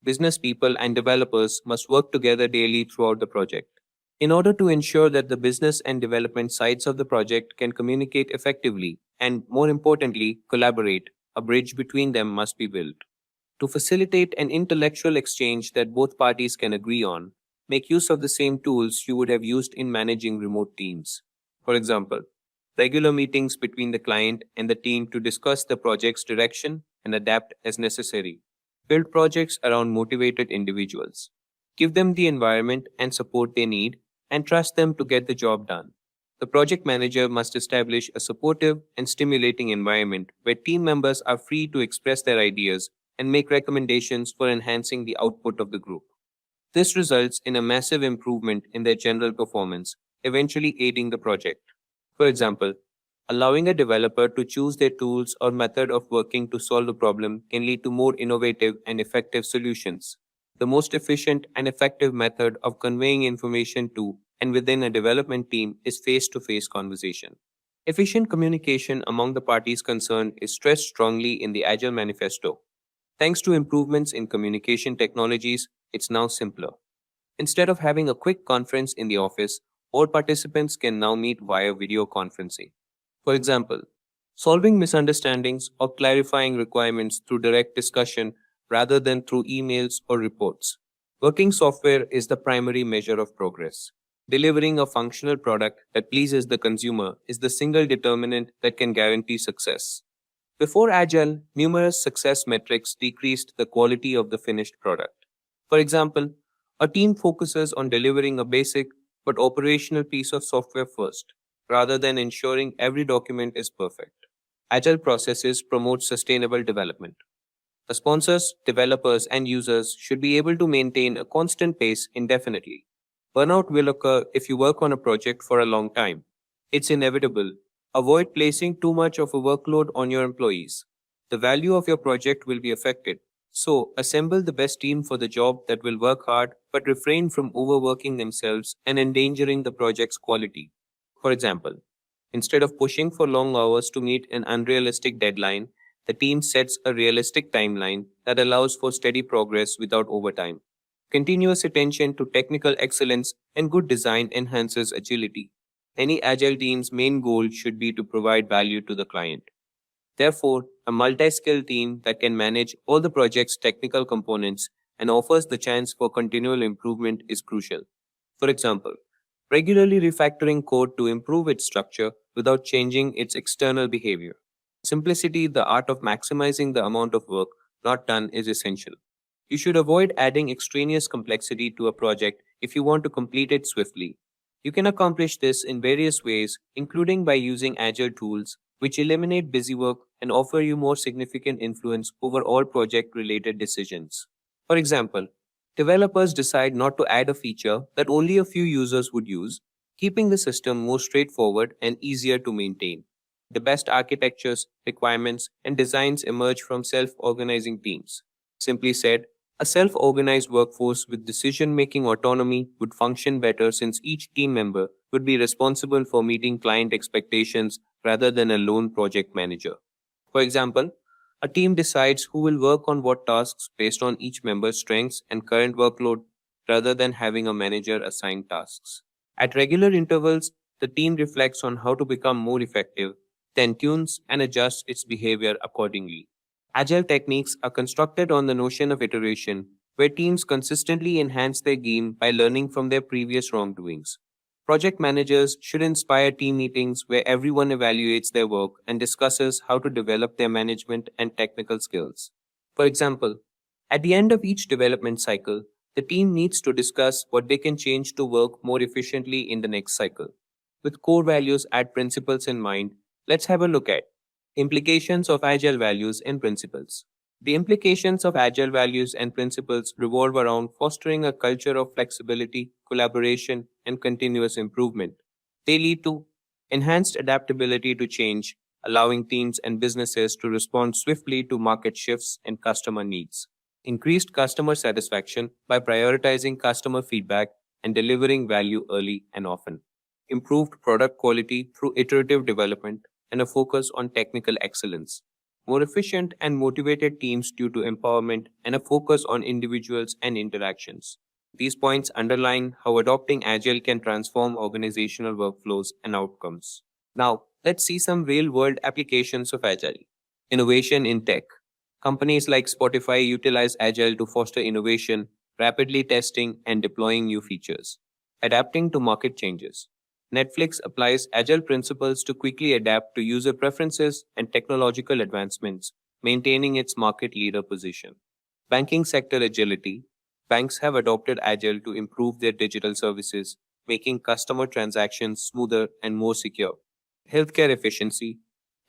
Business people and developers must work together daily throughout the project. In order to ensure that the business and development sides of the project can communicate effectively and, more importantly, collaborate, a bridge between them must be built. To facilitate an intellectual exchange that both parties can agree on, make use of the same tools you would have used in managing remote teams. For example, regular meetings between the client and the team to discuss the project's direction and adapt as necessary. Build projects around motivated individuals. Give them the environment and support they need and trust them to get the job done. The project manager must establish a supportive and stimulating environment where team members are free to express their ideas and make recommendations for enhancing the output of the group. This results in a massive improvement in their general performance, eventually aiding the project. For example, allowing a developer to choose their tools or method of working to solve a problem can lead to more innovative and effective solutions. The most efficient and effective method of conveying information to and within a development team is face-to-face conversation. Efficient communication among the parties concerned is stressed strongly in the Agile Manifesto. Thanks to improvements in communication technologies, it's now simpler. Instead of having a quick conference in the office, all participants can now meet via video conferencing. For example, solving misunderstandings or clarifying requirements through direct discussion rather than through emails or reports. Working software is the primary measure of progress. Delivering a functional product that pleases the consumer is the single determinant that can guarantee success. Before Agile, numerous success metrics decreased the quality of the finished product. For example, a team focuses on delivering a basic but operational piece of software first, rather than ensuring every document is perfect. Agile processes promote sustainable development. The sponsors, developers, and users should be able to maintain a constant pace indefinitely. Burnout will occur if you work on a project for a long time. It's inevitable. Avoid placing too much of a workload on your employees. The value of your project will be affected. So, assemble the best team for the job that will work hard but refrain from overworking themselves and endangering the project's quality. For example, instead of pushing for long hours to meet an unrealistic deadline, the team sets a realistic timeline that allows for steady progress without overtime. Continuous attention to technical excellence and good design enhances agility. Any Agile team's main goal should be to provide value to the client. Therefore, a multi-skilled team that can manage all the project's technical components and offers the chance for continual improvement is crucial. For example, regularly refactoring code to improve its structure without changing its external behavior. Simplicity, the art of maximizing the amount of work not done, is essential. You should avoid adding extraneous complexity to a project if you want to complete it swiftly. You can accomplish this in various ways, including by using Agile tools, which eliminate busy work and offer you more significant influence over all project-related decisions. For example, developers decide not to add a feature that only a few users would use, keeping the system more straightforward and easier to maintain. The best architectures, requirements, and designs emerge from self-organizing teams. Simply said, a self-organized workforce with decision-making autonomy would function better since each team member would be responsible for meeting client expectations rather than a lone project manager. For example, a team decides who will work on what tasks based on each member's strengths and current workload rather than having a manager assign tasks. At regular intervals, the team reflects on how to become more effective, then tunes and adjusts its behavior accordingly. Agile techniques are constructed on the notion of iteration, where teams consistently enhance their game by learning from their previous wrongdoings. Project managers should inspire team meetings where everyone evaluates their work and discusses how to develop their management and technical skills. For example, at the end of each development cycle, the team needs to discuss what they can change to work more efficiently in the next cycle. With core values and principles in mind, let's have a look at implications of Agile values and principles. The implications of Agile values and principles revolve around fostering a culture of flexibility, collaboration, and continuous improvement. They lead to enhanced adaptability to change, allowing teams and businesses to respond swiftly to market shifts and customer needs. Increased customer satisfaction by prioritizing customer feedback and delivering value early and often. Improved product quality through iterative development and a focus on technical excellence. More efficient and motivated teams due to empowerment and a focus on individuals and interactions. These points underline how adopting Agile can transform organizational workflows and outcomes. Now, let's see some real world applications of Agile. Innovation in tech. Companies like Spotify utilize Agile to foster innovation, rapidly testing and deploying new features. Adapting to market changes. Netflix applies Agile principles to quickly adapt to user preferences and technological advancements, maintaining its market leader position. Banking sector agility. Banks have adopted Agile to improve their digital services, making customer transactions smoother and more secure. Healthcare efficiency.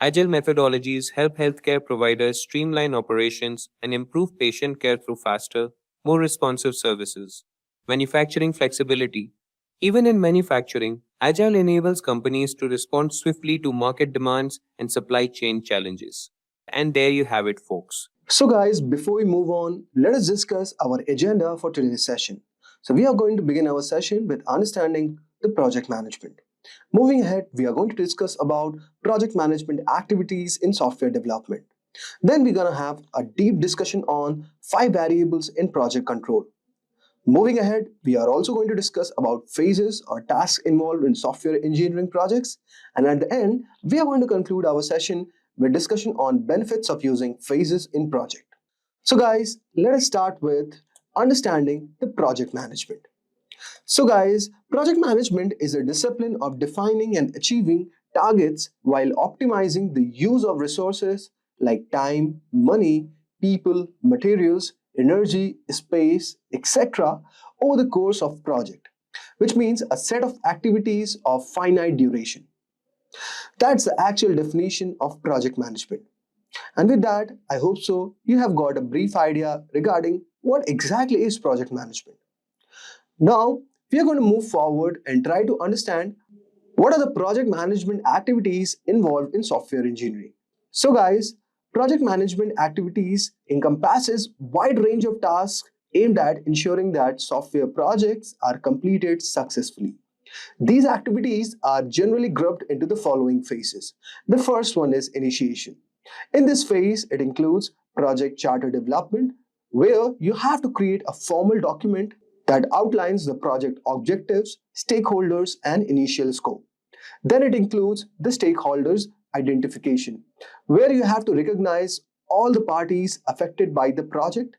Agile methodologies help healthcare providers streamline operations and improve patient care through faster, more responsive services. Manufacturing flexibility. Even in manufacturing, Agile enables companies to respond swiftly to market demands and supply chain challenges. And there you have it, folks. So guys, before we move on, let us discuss our agenda for today's session. So we are going to begin our session with understanding the project management. Moving ahead, we are going to discuss about project management activities in software development. Then we're going to have a deep discussion on 5 variables in project control. Moving ahead, we are also going to discuss about phases or tasks involved in software engineering projects. And at the end, we are going to conclude our session with discussion on benefits of using phases in project. So guys, let us start with understanding the project management. So guys, project management is a discipline of defining and achieving targets while optimizing the use of resources like time, money, people, materials, energy, space, etc. over the course of project, which means a set of activities of finite duration. That's the actual definition of project management. And with that, I hope so you have got a brief idea regarding what exactly is project management. Now, we are going to move forward and try to understand what are the project management activities involved in software engineering. So guys, project management activities encompasses wide range of tasks aimed at ensuring that software projects are completed successfully. These activities are generally grouped into the following phases. The first one is initiation. In this phase, it includes project charter development, where you have to create a formal document that outlines the project objectives, stakeholders, and initial scope. Then it includes the stakeholders identification, where you have to recognize all the parties affected by the project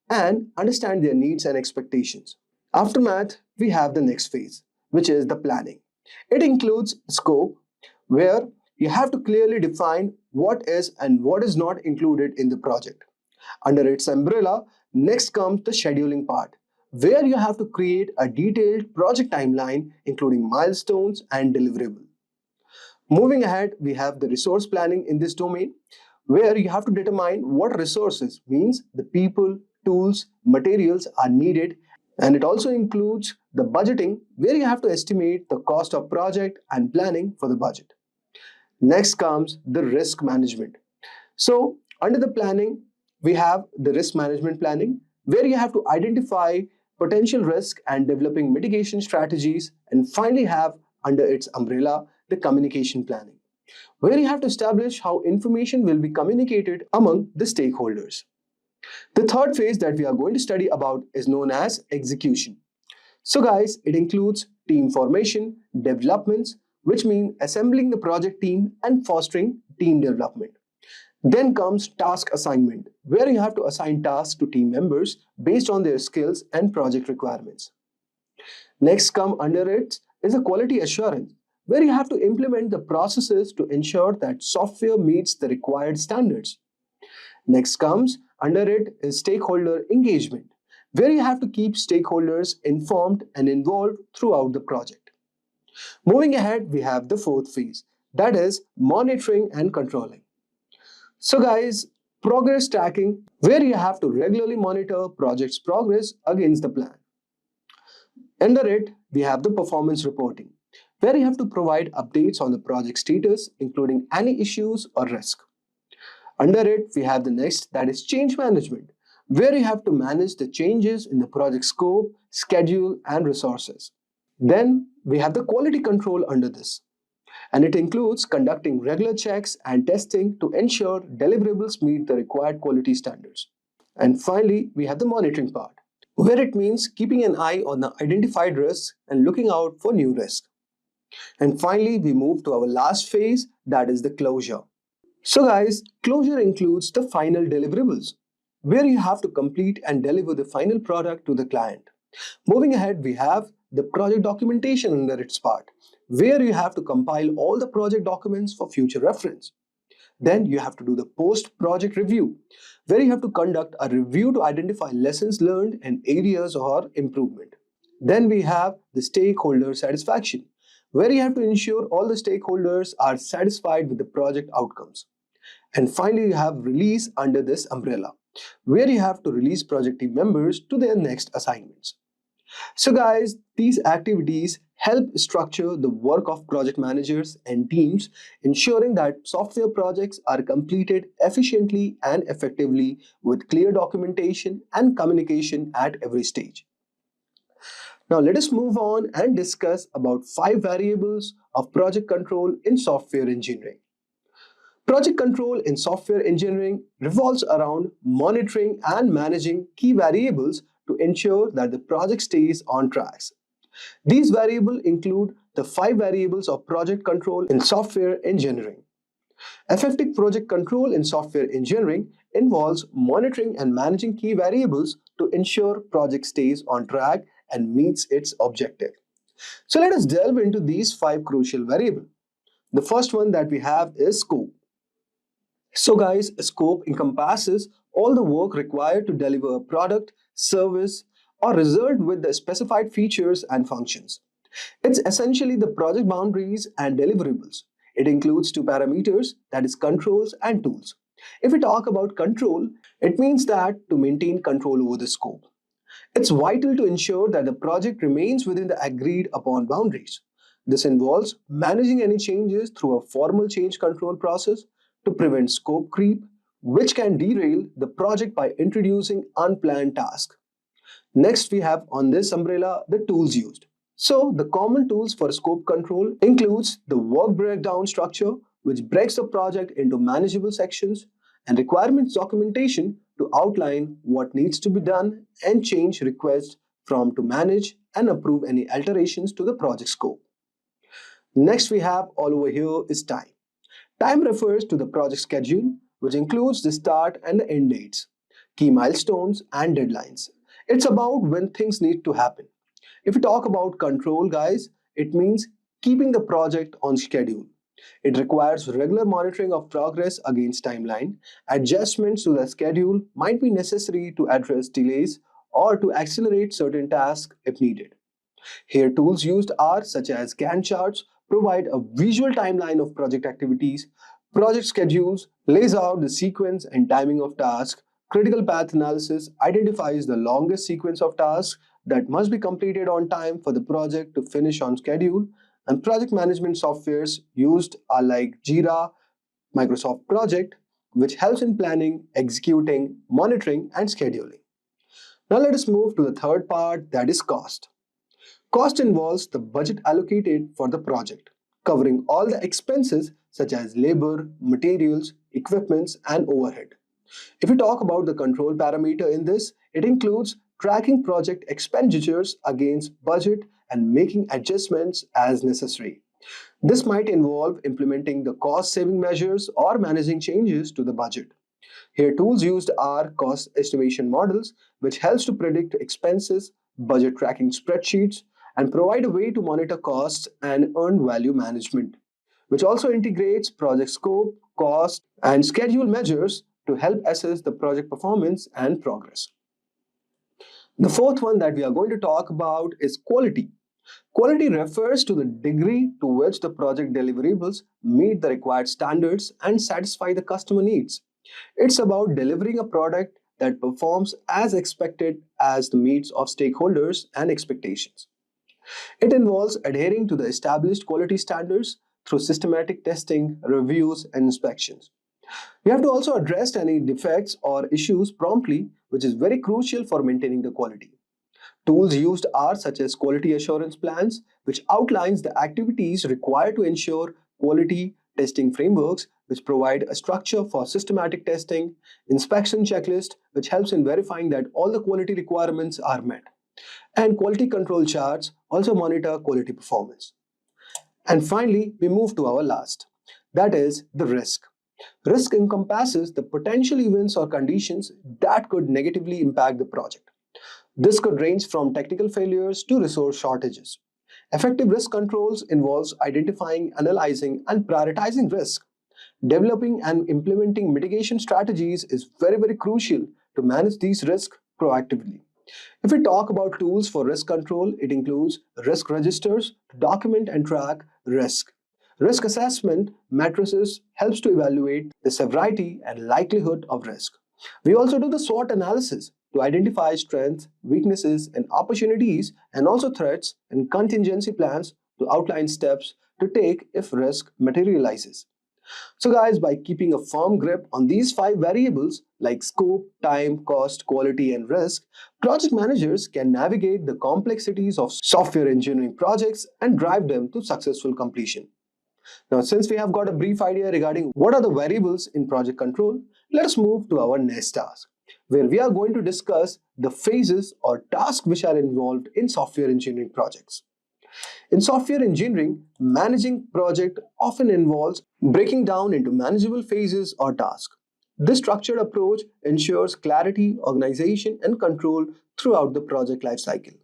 and understand their needs and expectations. Aftermath, we have the next phase, which is the planning. It includes scope, where you have to clearly define what is and what is not included in the project. Under its umbrella, next comes the scheduling part, where you have to create a detailed project timeline including milestones and deliverables. Moving ahead, we have the resource planning in this domain, where you have to determine what resources, means the people, tools, materials are needed, and it also includes the budgeting, where you have to estimate the cost of project and planning for the budget. Next comes the risk management. So under the planning, we have the risk management planning, where you have to identify potential risk and developing mitigation strategies, and finally have under its umbrella the communication planning, where you have to establish how information will be communicated among the stakeholders. The third phase that we are going to study about is known as execution. So guys, it includes team formation, developments, which mean assembling the project team and fostering team development. Then comes task assignment, where you have to assign tasks to team members based on their skills and project requirements. Next come under it is a quality assurance, where you have to implement the processes to ensure that software meets the required standards. Next comes under it is stakeholder engagement, where you have to keep stakeholders informed and involved throughout the project. Moving ahead, we have the fourth phase, that is monitoring and controlling. So guys, progress tracking, where you have to regularly monitor project's progress against the plan. Under it, we have the performance reporting, where you have to provide updates on the project status, including any issues or risk. Under it, we have the next, that is change management, where you have to manage the changes in the project scope, schedule, and resources. Then we have the quality control under this, and it includes conducting regular checks and testing to ensure deliverables meet the required quality standards. And finally, we have the monitoring part, where it means keeping an eye on the identified risks and looking out for new risks. And finally, we move to our last phase, that is the closure. So guys, closure includes the final deliverables, where you have to complete and deliver the final product to the client. Moving ahead, we have the project documentation under its part, where you have to compile all the project documents for future reference. Then you have to do the post-project review, where you have to conduct a review to identify lessons learned and areas of improvement. Then we have the stakeholder satisfaction, where you have to ensure all the stakeholders are satisfied with the project outcomes. And finally, you have release under this umbrella, where you have to release project team members to their next assignments. So guys, these activities help structure the work of project managers and teams, ensuring that software projects are completed efficiently and effectively with clear documentation and communication at every stage. Now let us move on and discuss about 5 variables of project control in software engineering. Project control in software engineering revolves around monitoring and managing key variables to ensure that the project stays on track. These variables include the 5 variables of project control in software engineering. Effective project control in software engineering involves monitoring and managing key variables to ensure project stays on track and meets its objective. So let us delve into these 5 crucial variables. The first one that we have is scope. So guys, scope encompasses all the work required to deliver a product, service, or result with the specified features and functions. It's essentially the project boundaries and deliverables. It includes 2 parameters, that is controls and tools. If we talk about control, it means that to maintain control over the scope. It's vital to ensure that the project remains within the agreed upon boundaries. This involves managing any changes through a formal change control process to prevent scope creep, which can derail the project by introducing unplanned tasks. Next, we have on this umbrella the tools used. So, the common tools for scope control includes the work breakdown structure, which breaks the project into manageable sections, and requirements documentation to outline what needs to be done and change requests from to manage and approve any alterations to the project scope. Next, we have all over here is time. Time refers to the project schedule, which includes the start and the end dates, key milestones, and deadlines. It's about when things need to happen. If we talk about control, guys, it means keeping the project on schedule. It requires regular monitoring of progress against timeline. Adjustments to the schedule might be necessary to address delays or to accelerate certain tasks if needed. Here, tools used are such as Gantt Charts, provide a visual timeline of project activities, project schedules, lays out the sequence and timing of tasks, critical path analysis identifies the longest sequence of tasks that must be completed on time for the project to finish on schedule, and project management softwares used are like Jira, Microsoft Project, which helps in planning, executing, monitoring, and scheduling. Now let us move to the third part, that is cost. Cost involves the budget allocated for the project, covering all the expenses such as labor, materials, equipments, and overhead. If we talk about the control parameter in this, it includes tracking project expenditures against budget and making adjustments as necessary. This might involve implementing the cost-saving measures or managing changes to the budget. Here, tools used are cost estimation models, which helps to predict expenses, budget tracking spreadsheets, and provide a way to monitor costs and earned value management, which also integrates project scope, cost, and schedule measures to help assess the project performance and progress. The fourth one that we are going to talk about is quality. Quality refers to the degree to which the project deliverables meet the required standards and satisfy the customer needs. It's about delivering a product that performs as expected as the needs of stakeholders and expectations. It involves adhering to the established quality standards through systematic testing, reviews, and inspections. We have to also address any defects or issues promptly, which is very crucial for maintaining the quality. Tools used are such as quality assurance plans, which outlines the activities required to ensure quality, testing frameworks, which provide a structure for systematic testing, inspection checklist, which helps in verifying that all the quality requirements are met, and quality control charts also monitor quality performance. And finally, we move to our last, that is the risk. Risk encompasses the potential events or conditions that could negatively impact the project. This could range from technical failures to resource shortages. Effective risk controls involves identifying, analyzing, and prioritizing risk. Developing and implementing mitigation strategies is very crucial to manage these risks proactively. If we talk about tools for risk control, it includes risk registers to document and track risk. Risk assessment matrices helps to evaluate the severity and likelihood of risk. We also do the SWOT analysis to identify strengths, weaknesses, and opportunities, and also threats and contingency plans to outline steps to take if risk materializes. So guys, by keeping a firm grip on these 5 variables like scope, time, cost, quality, and risk, project managers can navigate the complexities of software engineering projects and drive them to successful completion. Now, since we have got a brief idea regarding what are the variables in project control, let us move to our next task, where we are going to discuss the phases or tasks which are involved in software engineering projects. In software engineering, managing project often involves breaking down into manageable phases or tasks. This structured approach ensures clarity, organization, and control throughout the project lifecycle.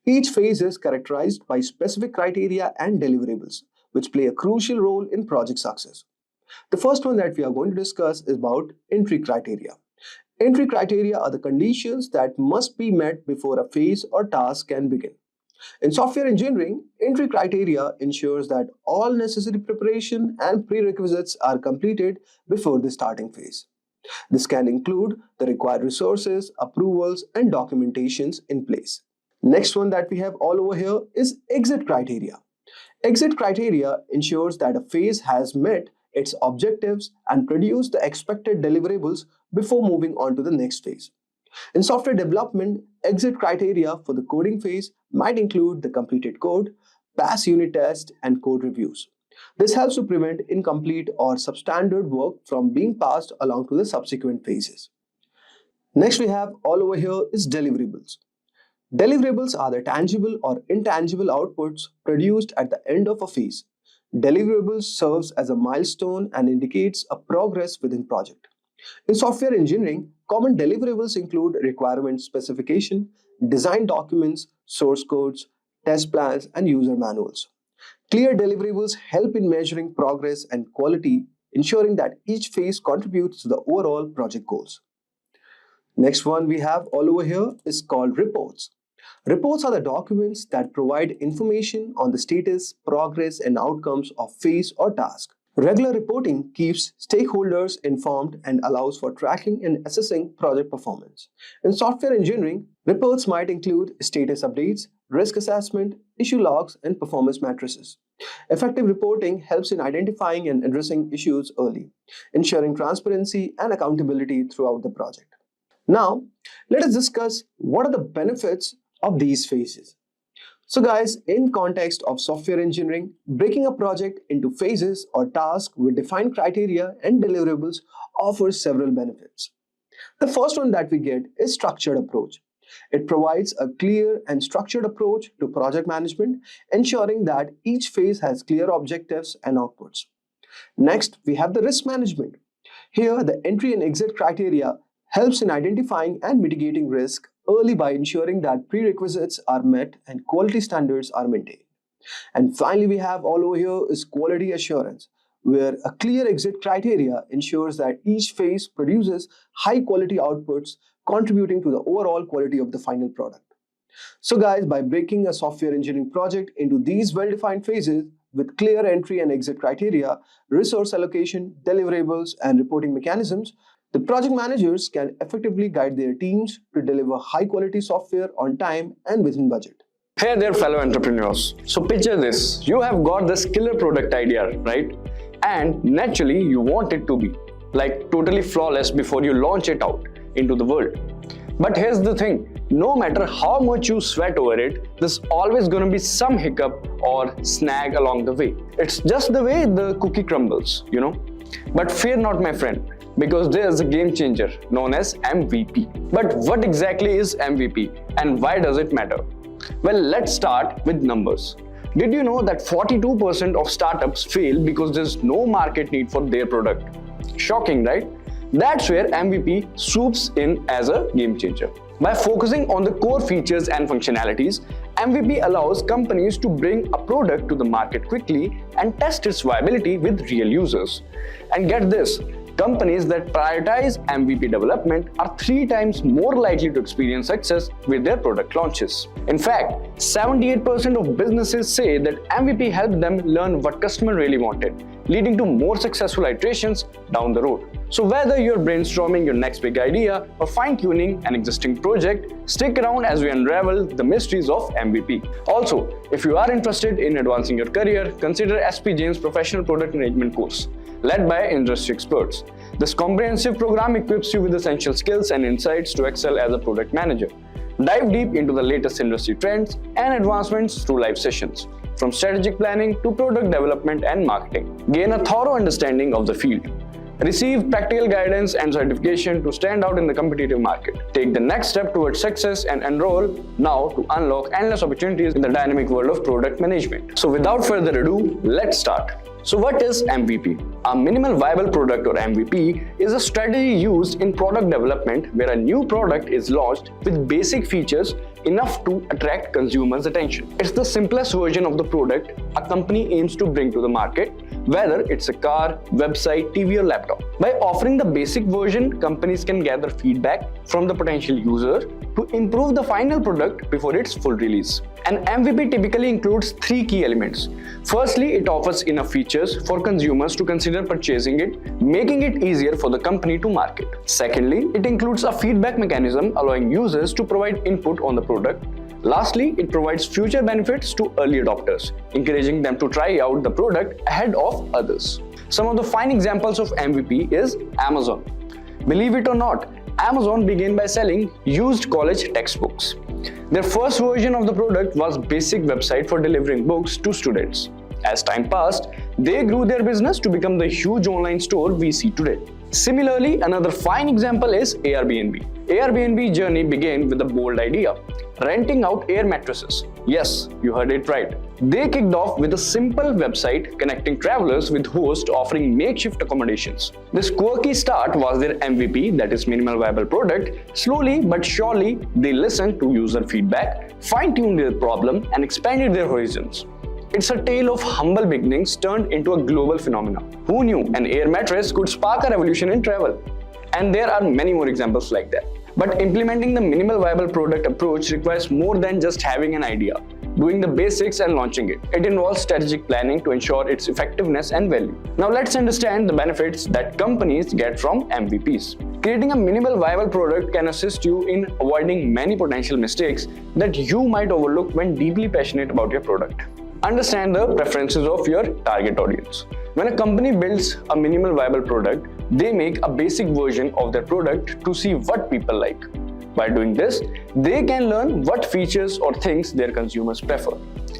Each phase is characterized by specific criteria and deliverables, which play a crucial role in project success. The first one that we are going to discuss is about entry criteria. Entry criteria are the conditions that must be met before a phase or task can begin. In software engineering, entry criteria ensures that all necessary preparation and prerequisites are completed before the starting phase. This can include the required resources, approvals, and documentations in place. Next one that we have all over here is exit criteria. Exit criteria ensures that a phase has met its objectives and produced the expected deliverables before moving on to the next phase. In software development, exit criteria for the coding phase might include the completed code, pass unit tests, and code reviews. This helps to prevent incomplete or substandard work from being passed along to the subsequent phases. Next we have all over here is deliverables. Deliverables are the tangible or intangible outputs produced at the end of a phase. Deliverables serves as a milestone and indicates a progress within project. In software engineering, common deliverables include requirement specification, design documents, source codes, test plans, and user manuals. Clear deliverables help in measuring progress and quality, ensuring that each phase contributes to the overall project goals. Next one we have all over here is called reports. Reports are the documents that provide information on the status, progress, and outcomes of phase or task. Regular reporting keeps stakeholders informed and allows for tracking and assessing project performance. In software engineering, reports might include status updates, risk assessment, issue logs, and performance matrices. Effective reporting helps in identifying and addressing issues early, ensuring transparency and accountability throughout the project. Now, let us discuss what are the benefits of these phases. So guys, in context of software engineering, breaking a project into phases or tasks with defined criteria and deliverables offers several benefits. The first one that we get is structured approach. It provides a clear and structured approach to project management, ensuring that each phase has clear objectives and outputs. Next, we have the risk management. Here, the entry and exit criteria helps in identifying and mitigating risk early by ensuring that prerequisites are met and quality standards are maintained. And finally, we have all over here is quality assurance, where a clear exit criteria ensures that each phase produces high quality outputs, contributing to the overall quality of the final product. So guys, by breaking a software engineering project into these well-defined phases with clear entry and exit criteria, resource allocation, deliverables, and reporting mechanisms, the project managers can effectively guide their teams to deliver high-quality software on time and within budget. Hey there, fellow entrepreneurs. So picture this, you have got this killer product idea, right? And naturally you want it to be like totally flawless before you launch it out into the world. But here's the thing, no matter how much you sweat over it, there's always gonna be some hiccup or snag along the way. It's just the way the cookie crumbles, you know. But fear not, my friend, because there's a game changer known as MVP. But what exactly is MVP and why does it matter? Well, let's start with numbers. Did you know that 42% of startups fail because there's no market need for their product? Shocking, right? That's where MVP swoops in as a game changer. By focusing on the core features and functionalities, MVP allows companies to bring a product to the market quickly and test its viability with real users. And get this, companies that prioritize MVP development are 3 times more likely to experience success with their product launches. In fact, 78% of businesses say that MVP helped them learn what customer really wanted, leading to more successful iterations down the road. So whether you're brainstorming your next big idea or fine-tuning an existing project, stick around as we unravel the mysteries of MVP. Also, if you are interested in advancing your career, consider SP Jain's Professional Product Management course, led by industry experts. This comprehensive program equips you with essential skills and insights to excel as a product manager. Dive deep into the latest industry trends and advancements through live sessions, from strategic planning to product development and marketing. Gain a thorough understanding of the field. Receive practical guidance and certification to stand out in the competitive market. Take the next step towards success and enroll now to unlock endless opportunities in the dynamic world of product management. So without further ado, let's start. So what is MVP? A minimal viable product or MVP is a strategy used in product development where a new product is launched with basic features enough to attract consumers' attention. It's the simplest version of the product a company aims to bring to the market, whether it's a car, website, TV or laptop. By offering the basic version, companies can gather feedback from the potential user to improve the final product before its full release. An MVP typically includes 3 key elements. Firstly, it offers enough features for consumers to consider purchasing it, making it easier for the company to market. Secondly, it includes a feedback mechanism allowing users to provide input on the product. Lastly, it provides future benefits to early adopters, encouraging them to try out the product ahead of others. Some of the fine examples of MVP is Amazon. Believe it or not, Amazon began by selling used college textbooks. Their first version of the product was a basic website for delivering books to students. As time passed, they grew their business to become the huge online store we see today. Similarly, another fine example is Airbnb. Airbnb's journey began with a bold idea, renting out air mattresses. Yes, you heard it right. They kicked off with a simple website connecting travelers with hosts offering makeshift accommodations. This quirky start was their MVP, that is minimal viable product. Slowly but surely, they listened to user feedback, fine-tuned their problem and expanded their horizons. It's a tale of humble beginnings turned into a global phenomenon. Who knew an air mattress could spark a revolution in travel? And there are many more examples like that. But implementing the minimal viable product approach requires more than just having an idea, doing the basics and launching it. It involves strategic planning to ensure its effectiveness and value. Now let's understand the benefits that companies get from MVPs. Creating a minimal viable product can assist you in avoiding many potential mistakes that you might overlook when deeply passionate about your product. Understand the preferences of your target audience. When a company builds a minimal viable product, they make a basic version of their product to see what people like. By doing this, they can learn what features or things their consumers prefer.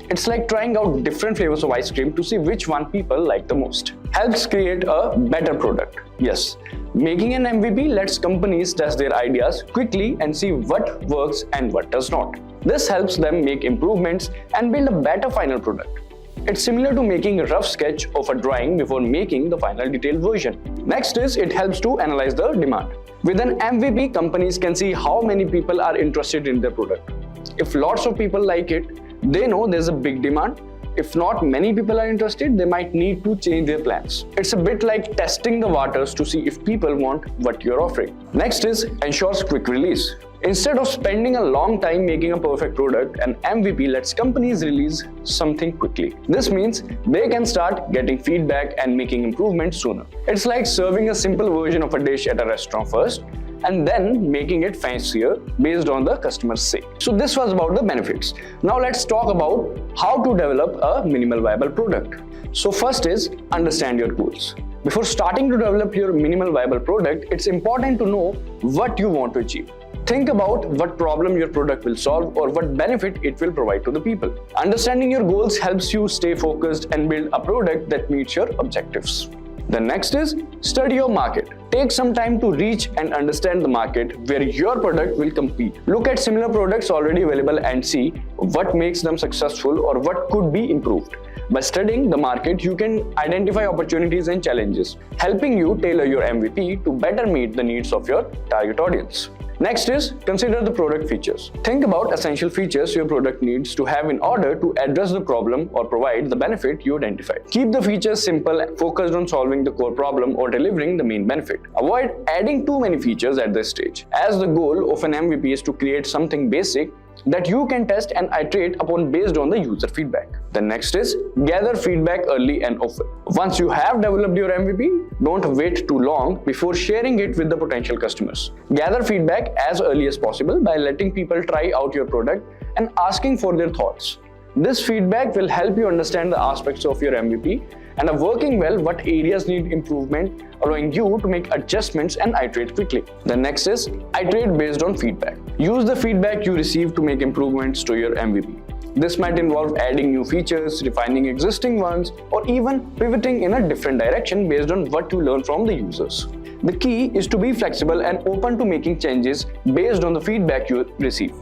It's like trying out different flavors of ice cream to see which one people like the most. Helps create a better product. Yes, making an MVP lets companies test their ideas quickly and see what works and what does not. This helps them make improvements and build a better final product. It's similar to making a rough sketch of a drawing before making the final detailed version. Next is it helps to analyze the demand. With an MVP, companies can see how many people are interested in their product. If lots of people like it, they know there's a big demand. If not many people are interested, they might need to change their plans. It's a bit like testing the waters to see if people want what you're offering. Next is ensures quick release. Instead of spending a long time making a perfect product, an MVP lets companies release something quickly. This means they can start getting feedback and making improvements sooner. It's like serving a simple version of a dish at a restaurant first, and then making it fancier based on the customer's say. So this was about the benefits. Now let's talk about how to develop a minimal viable product. So first is understand your goals. Before starting to develop your minimal viable product, it's important to know what you want to achieve. Think about what problem your product will solve or what benefit it will provide to the people. Understanding your goals helps you stay focused and build a product that meets your objectives. The next is study your market. Take some time to reach and understand the market where your product will compete. Look at similar products already available and see what makes them successful or what could be improved. By studying the market, you can identify opportunities and challenges, helping you tailor your MVP to better meet the needs of your target audience. Next is consider the product features. Think about essential features your product needs to have in order to address the problem or provide the benefit you identified. Keep the features simple, focused on solving the core problem or delivering the main benefit. Avoid adding too many features at this stage, as the goal of an MVP is to create something basic that you can test and iterate upon based on the user feedback. The next is gather feedback early and often. Once you have developed your MVP, don't wait too long before sharing it with the potential customers. Gather feedback as early as possible by letting people try out your product and asking for their thoughts. This feedback will help you understand the aspects of your MVP and are working well what areas need improvement, allowing you to make adjustments and iterate quickly. The next is iterate based on feedback. Use the feedback you receive to make improvements to your MVP. This might involve adding new features, refining existing ones, or even pivoting in a different direction based on what you learn from the users. The key is to be flexible and open to making changes based on the feedback you receive,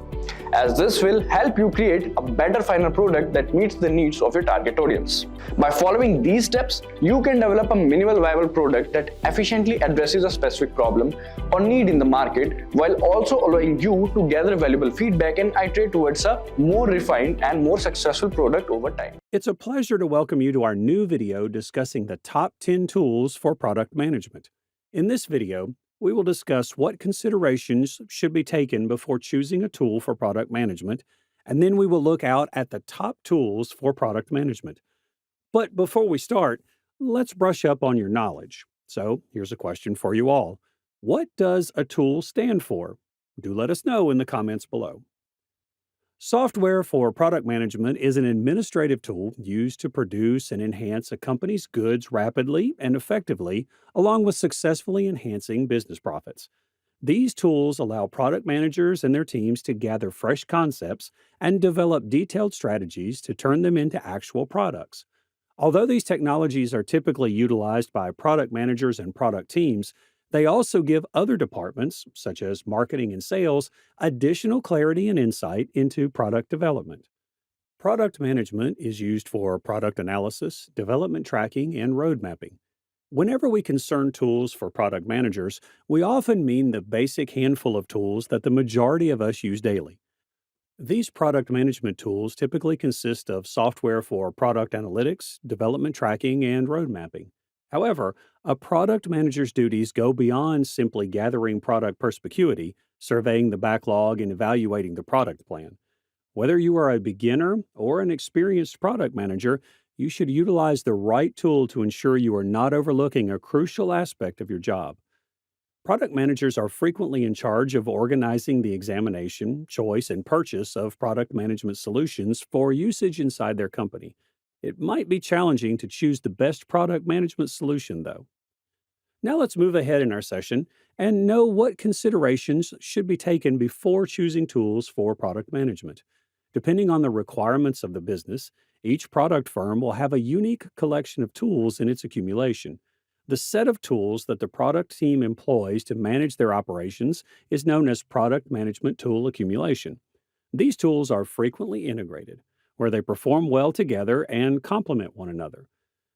as this will help you create a better final product that meets the needs of your target audience. By following these steps, you can develop a minimal viable product that efficiently addresses a specific problem or need in the market, while also allowing you to gather valuable feedback and iterate towards a more refined and more successful product over time. It's a pleasure to welcome you to our new video discussing the top 10 tools for product management. In this video, we will discuss what considerations should be taken before choosing a tool for product management, and then we will look out at the top tools for product management. But before we start, let's brush up on your knowledge. So here's a question for you all. What does a tool stand for? Do let us know in the comments below. Software for product management is an administrative tool used to produce and enhance a company's goods rapidly and effectively, along with successfully enhancing business profits. These tools allow product managers and their teams to gather fresh concepts and develop detailed strategies to turn them into actual products. Although these technologies are typically utilized by product managers and product teams, they also give other departments, such as marketing and sales, additional clarity and insight into product development. Product management is used for product analysis, development tracking, and road mapping. Whenever we concern tools for product managers, we often mean the basic handful of tools that the majority of us use daily. These product management tools typically consist of software for product analytics, development tracking, and road mapping. However, a product manager's duties go beyond simply gathering product perspicuity, surveying the backlog, and evaluating the product plan. Whether you are a beginner or an experienced product manager, you should utilize the right tool to ensure you are not overlooking a crucial aspect of your job. Product managers are frequently in charge of organizing the examination, choice, and purchase of product management solutions for usage inside their company. It might be challenging to choose the best product management solution, though. Now let's move ahead in our session and know what considerations should be taken before choosing tools for product management. Depending on the requirements of the business, each product firm will have a unique collection of tools in its accumulation. The set of tools that the product team employs to manage their operations is known as product management tool accumulation. These tools are frequently integrated, where they perform well together and complement one another.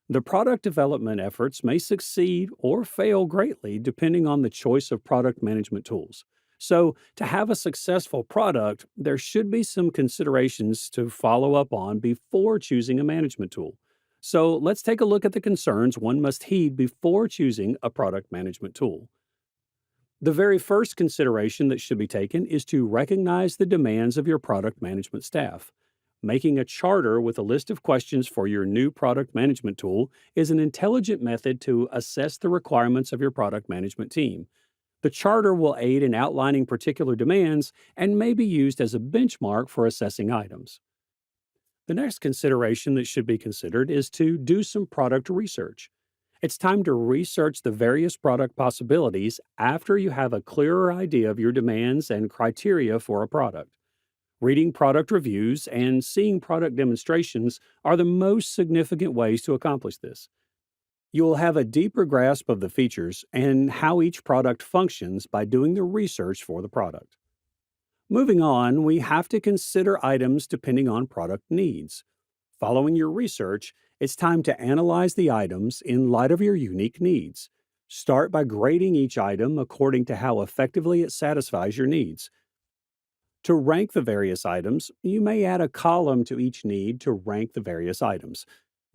The product development efforts may succeed or fail greatly depending on the choice of product management tools. So, to have a successful product, there should be some considerations to follow up on before choosing a management tool. So, let's take a look at the concerns one must heed before choosing a product management tool. The very first consideration that should be taken is to recognize the demands of your product management staff. Making a charter with a list of questions for your new product management tool is an intelligent method to assess the requirements of your product management team. The charter will aid in outlining particular demands and may be used as a benchmark for assessing items. The next consideration that should be considered is to do some product research. It's time to research the various product possibilities after you have a clearer idea of your demands and criteria for a product. Reading product reviews and seeing product demonstrations are the most significant ways to accomplish this. You will have a deeper grasp of the features and how each product functions by doing the research for the product. Moving on, we have to consider items depending on product needs. Following your research, it's time to analyze the items in light of your unique needs. Start by grading each item according to how effectively it satisfies your needs. To rank the various items, you may add a column to each need to rank the various items.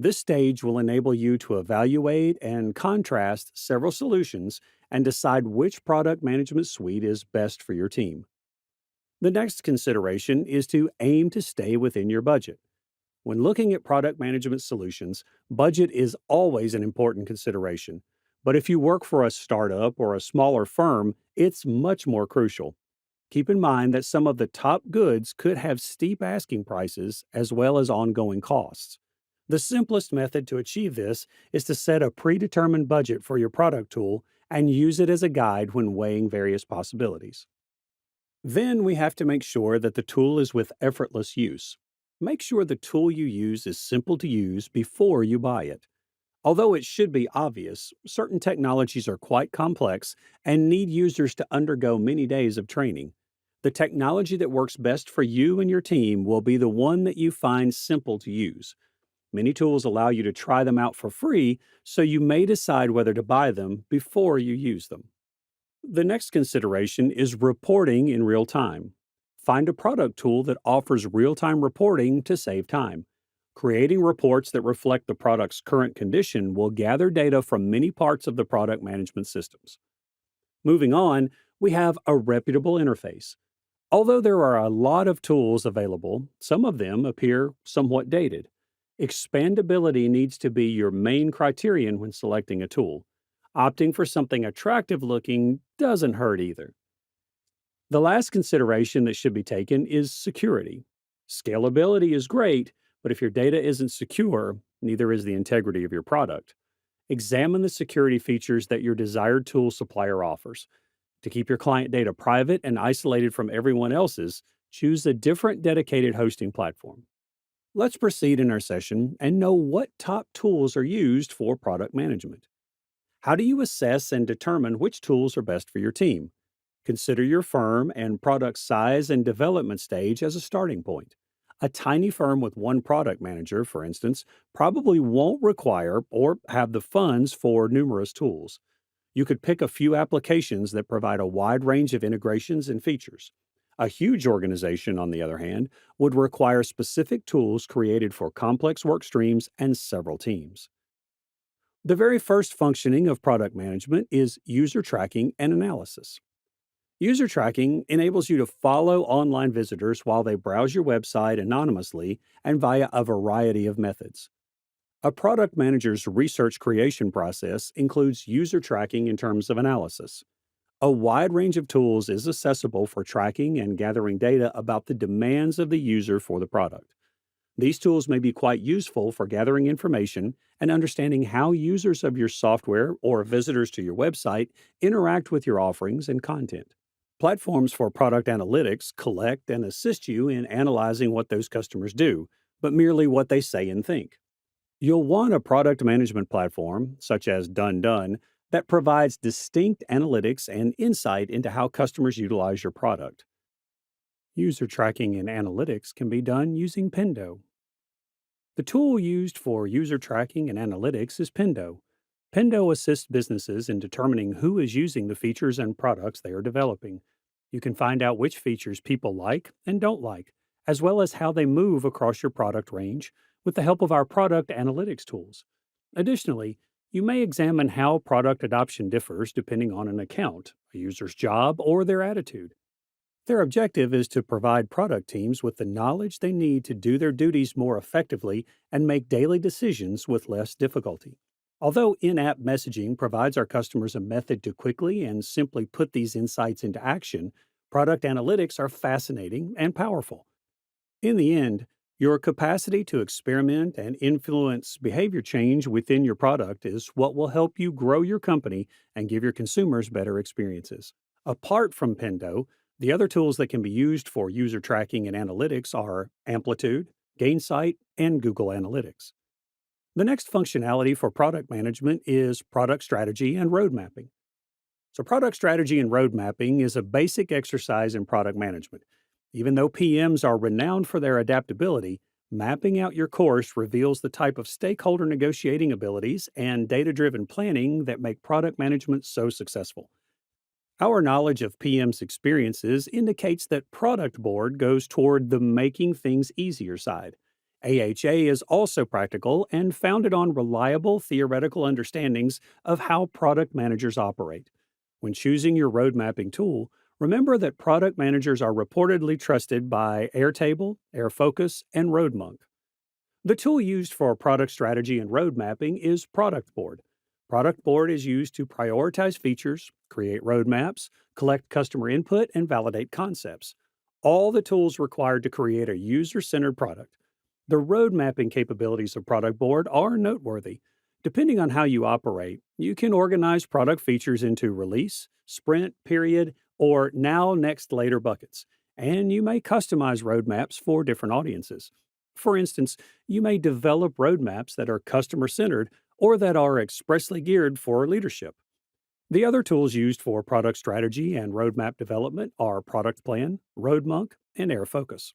This stage will enable you to evaluate and contrast several solutions and decide which product management suite is best for your team. The next consideration is to aim to stay within your budget. When looking at product management solutions, budget is always an important consideration. But if you work for a startup or a smaller firm, it's much more crucial. Keep in mind that some of the top goods could have steep asking prices as well as ongoing costs. The simplest method to achieve this is to set a predetermined budget for your product tool and use it as a guide when weighing various possibilities. Then we have to make sure that the tool is with effortless use. Make sure the tool you use is simple to use before you buy it. Although it should be obvious, certain technologies are quite complex and need users to undergo many days of training. The technology that works best for you and your team will be the one that you find simple to use. Many tools allow you to try them out for free, so you may decide whether to buy them before you use them. The next consideration is reporting in real time. Find a product tool that offers real-time reporting to save time. Creating reports that reflect the product's current condition will gather data from many parts of the product management systems. Moving on, we have a reputable interface. Although there are a lot of tools available, some of them appear somewhat dated. Expandability needs to be your main criterion when selecting a tool. Opting for something attractive looking doesn't hurt either. The last consideration that should be taken is security. Scalability is great, but if your data isn't secure, neither is the integrity of your product. Examine the security features that your desired tool supplier offers. To keep your client data private and isolated from everyone else's, choose a different dedicated hosting platform. Let's proceed in our session and know what top tools are used for product management. How do you assess and determine which tools are best for your team? Consider your firm and product size and development stage as a starting point. A tiny firm with one product manager, for instance, probably won't require or have the funds for numerous tools. You could pick a few applications that provide a wide range of integrations and features. A huge organization, on the other hand, would require specific tools created for complex work streams and several teams. The very first functioning of product management is user tracking and analysis. User tracking enables you to follow online visitors while they browse your website anonymously and via a variety of methods. A product manager's research creation process includes user tracking in terms of analysis. A wide range of tools is accessible for tracking and gathering data about the demands of the user for the product. These tools may be quite useful for gathering information and understanding how users of your software or visitors to your website interact with your offerings and content. Platforms for product analytics collect and assist you in analyzing what those customers do, but merely what they say and think. You'll want a product management platform, such as Done, that provides distinct analytics and insight into how customers utilize your product. User tracking and analytics can be done using Pendo. The tool used for user tracking and analytics is Pendo. Pendo assists businesses in determining who is using the features and products they are developing. You can find out which features people like and don't like, as well as how they move across your product range with the help of our product analytics tools. Additionally, you may examine how product adoption differs depending on an account, a user's job, or their attitude. Their objective is to provide product teams with the knowledge they need to do their duties more effectively and make daily decisions with less difficulty. Although in-app messaging provides our customers a method to quickly and simply put these insights into action, product analytics are fascinating and powerful. In the end, your capacity to experiment and influence behavior change within your product is what will help you grow your company and give your consumers better experiences. Apart from Pendo, the other tools that can be used for user tracking and analytics are Amplitude, Gainsight, and Google Analytics. The next functionality for product management is product strategy and road mapping. So, product strategy and road mapping is a basic exercise in product management. Even though PMs are renowned for their adaptability, mapping out your course reveals the type of stakeholder negotiating abilities and data driven planning that make product management so successful. Our knowledge of PM's experiences indicates that product board goes toward the making things easier side. AHA is also practical and founded on reliable theoretical understandings of how product managers operate. When choosing your road mapping tool, remember that product managers are reportedly trusted by Airtable, Airfocus, and RoadMonk. The tool used for product strategy and road mapping is Product Board. Product Board is used to prioritize features, create roadmaps, collect customer input, and validate concepts. All the tools required to create a user-centered product. The road mapping capabilities of Product Board are noteworthy. Depending on how you operate, you can organize product features into release, sprint, period, or now, next, later buckets, and you may customize roadmaps for different audiences. For instance, you may develop roadmaps that are customer-centered or that are expressly geared for leadership. The other tools used for product strategy and roadmap development are Product Plan, RoadMonk, and Airfocus.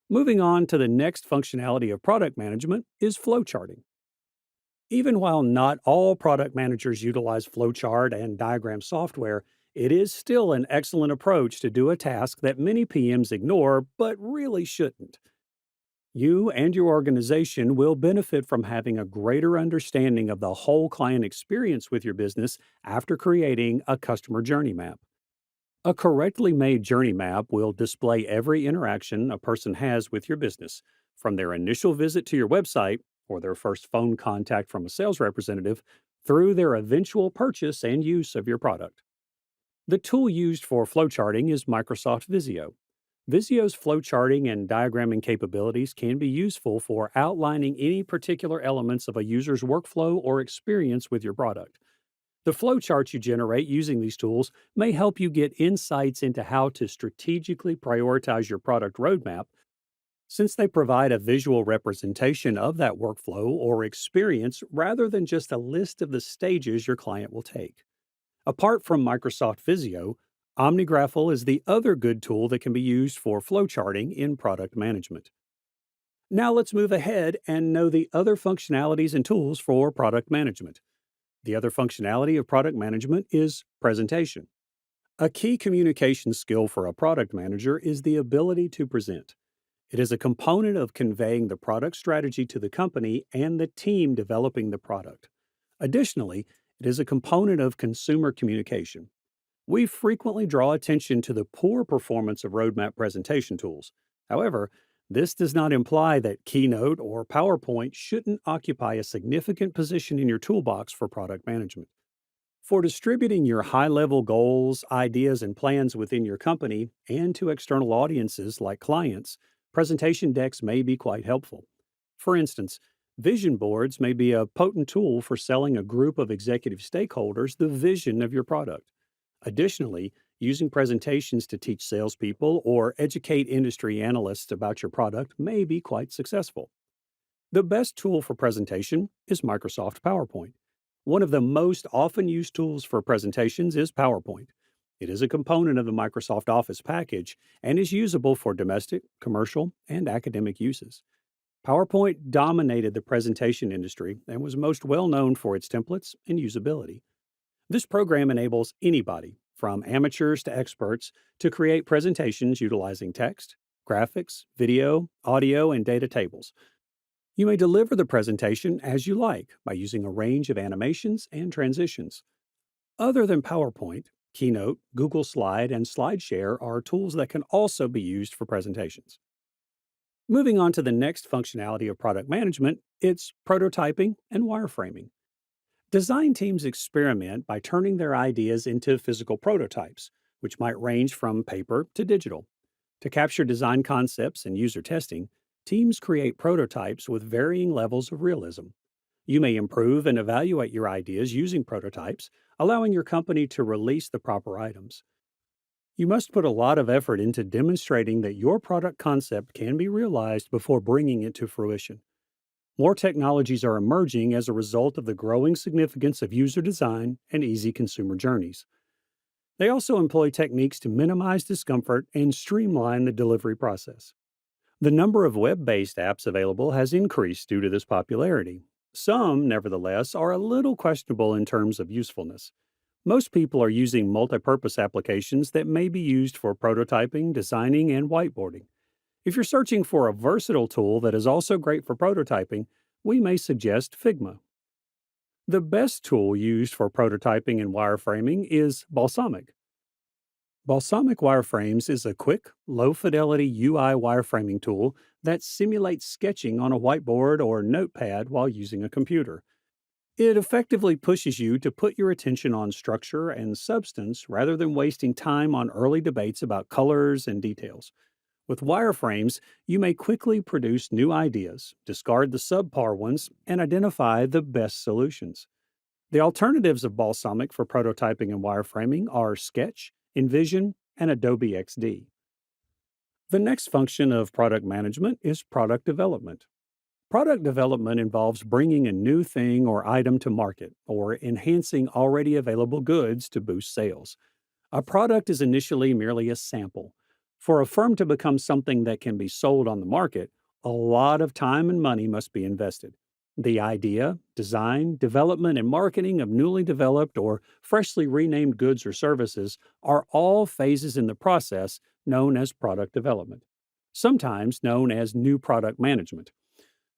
Moving on to the next functionality of product management is flowcharting. Even while not all product managers utilize flowchart and diagram software, it is still an excellent approach to do a task that many PMs ignore but really shouldn't. You and your organization will benefit from having a greater understanding of the whole client experience with your business after creating a customer journey map. A correctly made journey map will display every interaction a person has with your business, from their initial visit to your website or their first phone contact from a sales representative through their eventual purchase and use of your product. The tool used for flowcharting is Microsoft Visio. Visio's flowcharting and diagramming capabilities can be useful for outlining any particular elements of a user's workflow or experience with your product. The flowcharts you generate using these tools may help you get insights into how to strategically prioritize your product roadmap, since they provide a visual representation of that workflow or experience rather than just a list of the stages your client will take. Apart from Microsoft Visio, OmniGraffle is the other good tool that can be used for flowcharting in product management. Now let's move ahead and know the other functionalities and tools for product management. The other functionality of product management is presentation. A key communication skill for a product manager is the ability to present. It is a component of conveying the product strategy to the company and the team developing the product. Additionally, it is a component of consumer communication. We frequently draw attention to the poor performance of roadmap presentation tools. However, this does not imply that Keynote or PowerPoint shouldn't occupy a significant position in your toolbox for product management. For distributing your high-level goals, ideas, and plans within your company and to external audiences like clients, presentation decks may be quite helpful. For instance, vision boards may be a potent tool for selling a group of executive stakeholders the vision of your product. Additionally, using presentations to teach salespeople or educate industry analysts about your product may be quite successful. The best tool for presentation is Microsoft PowerPoint. One of the most often used tools for presentations is PowerPoint. It is a component of the Microsoft Office package and is usable for domestic, commercial, and academic uses. PowerPoint dominated the presentation industry and was most well known for its templates and usability. This program enables anybody, from amateurs to experts, to create presentations utilizing text, graphics, video, audio, and data tables. You may deliver the presentation as you like by using a range of animations and transitions. Other than PowerPoint, Keynote, Google Slide, and SlideShare are tools that can also be used for presentations. Moving on to the next functionality of product management, it's prototyping and wireframing. Design teams experiment by turning their ideas into physical prototypes, which might range from paper to digital. To capture design concepts and user testing, teams create prototypes with varying levels of realism. You may improve and evaluate your ideas using prototypes, allowing your company to release the proper items. You must put a lot of effort into demonstrating that your product concept can be realized before bringing it to fruition. More technologies are emerging as a result of the growing significance of user design and easy consumer journeys. They also employ techniques to minimize discomfort and streamline the delivery process. The number of web based apps available has increased due to this popularity. Some, nevertheless, are a little questionable in terms of usefulness. Most people are using multipurpose applications that may be used for prototyping, designing, and whiteboarding. If you're searching for a versatile tool that is also great for prototyping, we may suggest Figma. The best tool used for prototyping and wireframing is Balsamiq. Balsamiq Wireframes is a quick, low-fidelity UI wireframing tool that simulates sketching on a whiteboard or notepad while using a computer. It effectively pushes you to put your attention on structure and substance rather than wasting time on early debates about colors and details. With wireframes, you may quickly produce new ideas, discard the subpar ones, and identify the best solutions. The alternatives of Balsamiq for prototyping and wireframing are Sketch, InVision, and Adobe XD. The next function of product management is product development. Product development involves bringing a new thing or item to market or enhancing already available goods to boost sales. A product is initially merely a sample. For a firm to become something that can be sold on the market, a lot of time and money must be invested. The idea, design, development, and marketing of newly developed or freshly renamed goods or services are all phases in the process known as product development, sometimes known as new product management.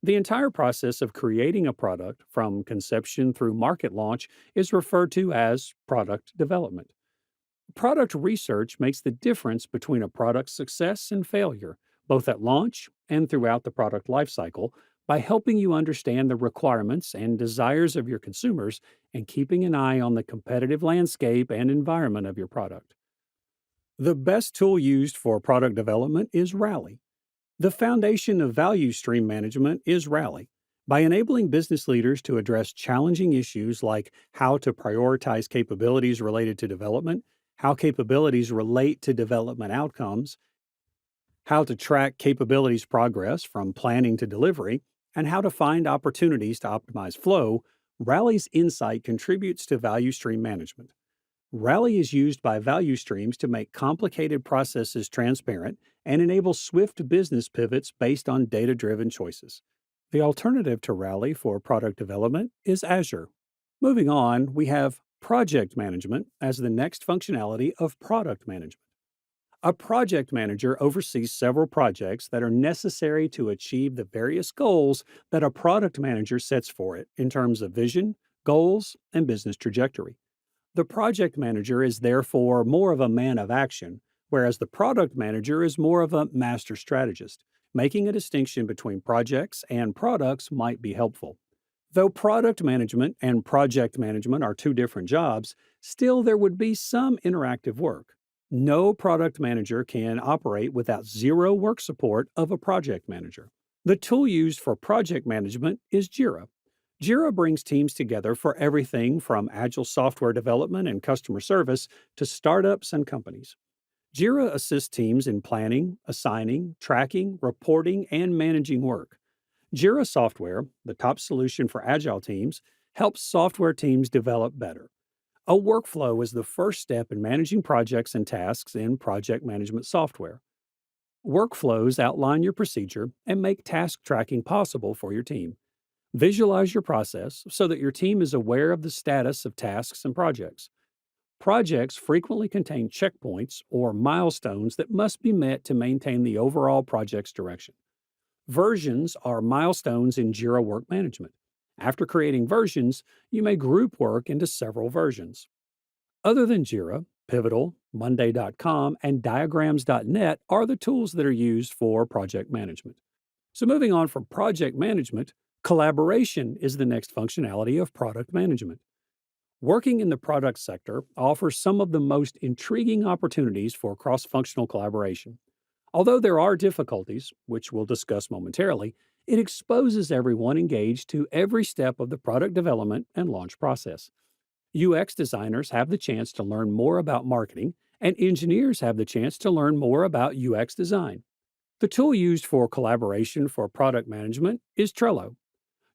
The entire process of creating a product, from conception through market launch, is referred to as product development. Product research makes the difference between a product's success and failure, both at launch and throughout the product lifecycle, by helping you understand the requirements and desires of your consumers and keeping an eye on the competitive landscape and environment of your product. The best tool used for product development is Rally. The foundation of value stream management is Rally. By enabling business leaders to address challenging issues like how to prioritize capabilities related to development, how capabilities relate to development outcomes, how to track capabilities progress from planning to delivery, and how to find opportunities to optimize flow, Rally's insight contributes to value stream management. Rally is used by value streams to make complicated processes transparent and enable swift business pivots based on data-driven choices. The alternative to Rally for product development is Azure. Moving on, we have project management as the next functionality of product management. A project manager oversees several projects that are necessary to achieve the various goals that a product manager sets for it in terms of vision, goals, and business trajectory. The project manager is therefore more of a man of action, whereas the product manager is more of a master strategist. Making a distinction between projects and products might be helpful. Though product management and project management are two different jobs, still there would be some interactive work. No product manager can operate without zero work support of a project manager. The tool used for project management is Jira. Jira brings teams together for everything from agile software development and customer service to startups and companies. Jira assists teams in planning, assigning, tracking, reporting, and managing work. Jira software, the top solution for agile teams, helps software teams develop better. A workflow is the first step in managing projects and tasks in project management software. Workflows outline your procedure and make task tracking possible for your team. Visualize your process so that your team is aware of the status of tasks and projects. Projects frequently contain checkpoints or milestones that must be met to maintain the overall project's direction. Versions are milestones in Jira Work Management. After creating versions, you may group work into several versions. Other than Jira, Pivotal, Monday.com, and Diagrams.net are the tools that are used for project management. So moving on from project management, Collaboration is the next functionality of product management. Working in the product sector offers some of the most intriguing opportunities for cross-functional collaboration. Although there are difficulties, which we'll discuss momentarily, it exposes everyone engaged to every step of the product development and launch process. UX designers have the chance to learn more about marketing, and engineers have the chance to learn more about UX design. The tool used for collaboration for product management is Trello.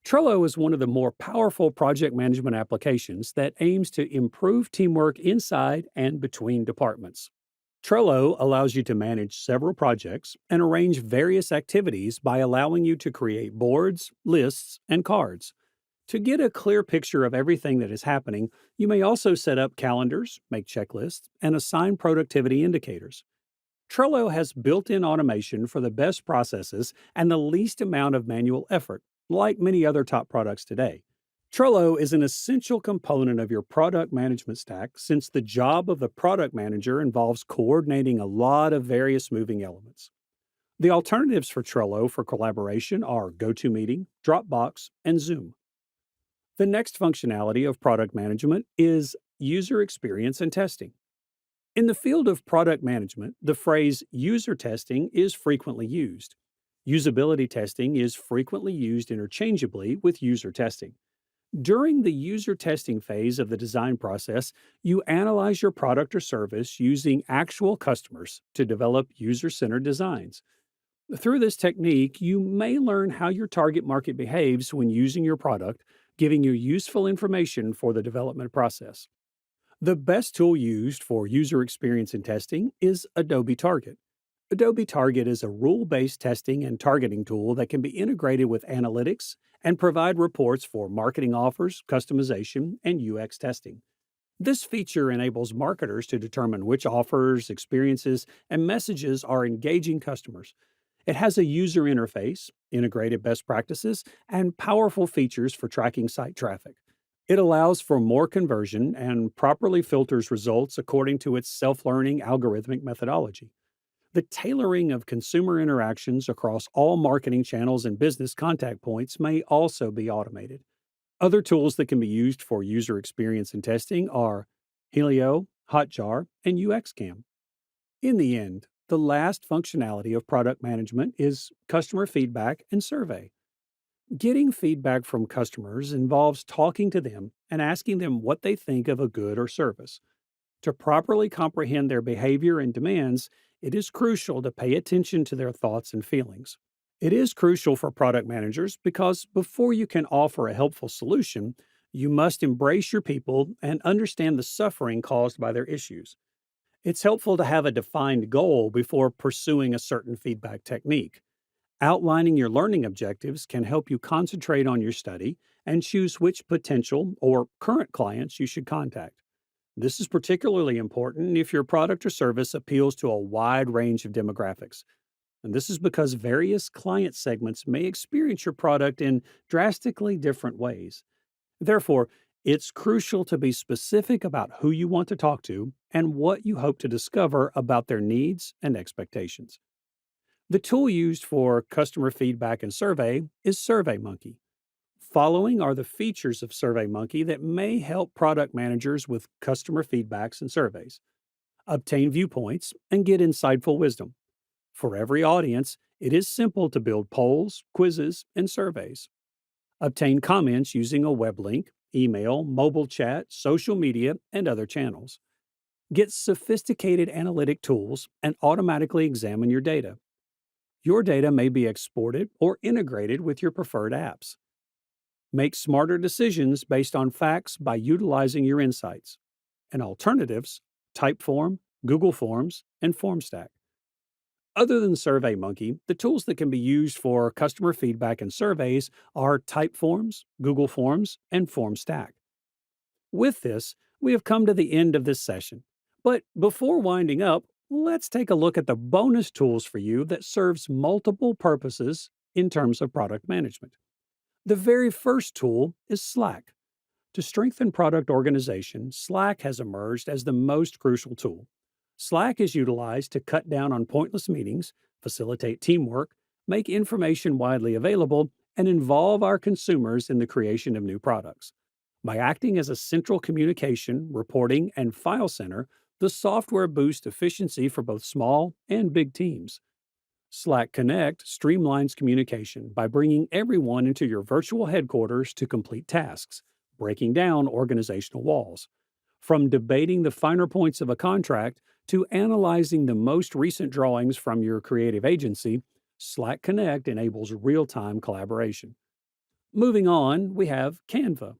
Trello is one of the more powerful project management applications that aims to improve teamwork inside and between departments. Trello allows you to manage several projects and arrange various activities by allowing you to create boards, lists, and cards. To get a clear picture of everything that is happening, you may also set up calendars, make checklists, and assign productivity indicators. Trello has built-in automation for the best processes and the least amount of manual effort, like many other top products today. Trello is an essential component of your product management stack since the job of the product manager involves coordinating a lot of various moving elements. The alternatives for Trello for collaboration are GoToMeeting, Dropbox, and Zoom. The next functionality of product management is user experience and testing. In the field of product management, the phrase user testing is frequently used. Usability testing is frequently used interchangeably with user testing. During the user testing phase of the design process, you analyze your product or service using actual customers to develop user-centered designs. Through this technique, you may learn how your target market behaves when using your product, giving you useful information for the development process. The best tool used for user experience and testing is Adobe Target. Adobe Target is a rule-based testing and targeting tool that can be integrated with analytics and provide reports for marketing offers, customization, and UX testing. This feature enables marketers to determine which offers, experiences, and messages are engaging customers. It has a user interface, integrated best practices, and powerful features for tracking site traffic. It allows for more conversion and properly filters results according to its self-learning algorithmic methodology. The tailoring of consumer interactions across all marketing channels and business contact points may also be automated. Other tools that can be used for user experience and testing are Helio, Hotjar, and UXCam. In the end, the last functionality of product management is customer feedback and survey. Getting feedback from customers involves talking to them and asking them what they think of a good or service. To properly comprehend their behavior and demands, it is crucial to pay attention to their thoughts and feelings. It is crucial for product managers because before you can offer a helpful solution, you must embrace your people and understand the suffering caused by their issues. It's helpful to have a defined goal before pursuing a certain feedback technique. Outlining your learning objectives can help you concentrate on your study and choose which potential or current clients you should contact. This is particularly important if your product or service appeals to a wide range of demographics. And this is because various client segments may experience your product in drastically different ways. Therefore, it's crucial to be specific about who you want to talk to and what you hope to discover about their needs and expectations. The tool used for customer feedback and survey is SurveyMonkey. Following are the features of SurveyMonkey that may help product managers with customer feedbacks and surveys. Obtain viewpoints and get insightful wisdom. For every audience, it is simple to build polls, quizzes, and surveys. Obtain comments using a web link, email, mobile chat, social media, and other channels. Get sophisticated analytic tools and automatically examine your data. Your data may be exported or integrated with your preferred apps. Make smarter decisions based on facts by utilizing your insights. And alternatives, Typeform, Google Forms, and FormStack. Other than SurveyMonkey, the tools that can be used for customer feedback and surveys are Typeforms, Google Forms, and FormStack. With this, we have come to the end of this session. But before winding up, let's take a look at the bonus tools for you that serves multiple purposes in terms of product management. The very first tool is Slack. To strengthen product organization, Slack has emerged as the most crucial tool. Slack is utilized to cut down on pointless meetings, facilitate teamwork, make information widely available, and involve our consumers in the creation of new products. By acting as a central communication, reporting, and file center, the software boosts efficiency for both small and big teams. Slack Connect streamlines communication by bringing everyone into your virtual headquarters to complete tasks, breaking down organizational walls. From debating the finer points of a contract to analyzing the most recent drawings from your creative agency, Slack Connect enables real-time collaboration. Moving on, we have Canva.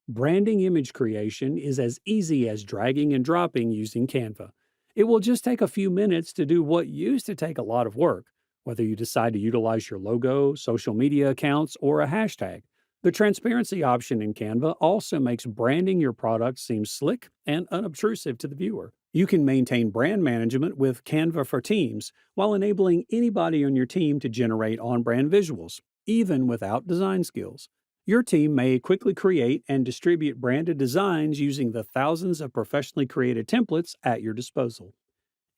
Branding image creation is as easy as dragging and dropping using Canva. It will just take a few minutes to do what used to take a lot of work, whether you decide to utilize your logo, social media accounts, or a hashtag. The transparency option in Canva also makes branding your product seem slick and unobtrusive to the viewer. You can maintain brand management with Canva for Teams while enabling anybody on your team to generate on-brand visuals, even without design skills. Your team may quickly create and distribute branded designs using the thousands of professionally created templates at your disposal.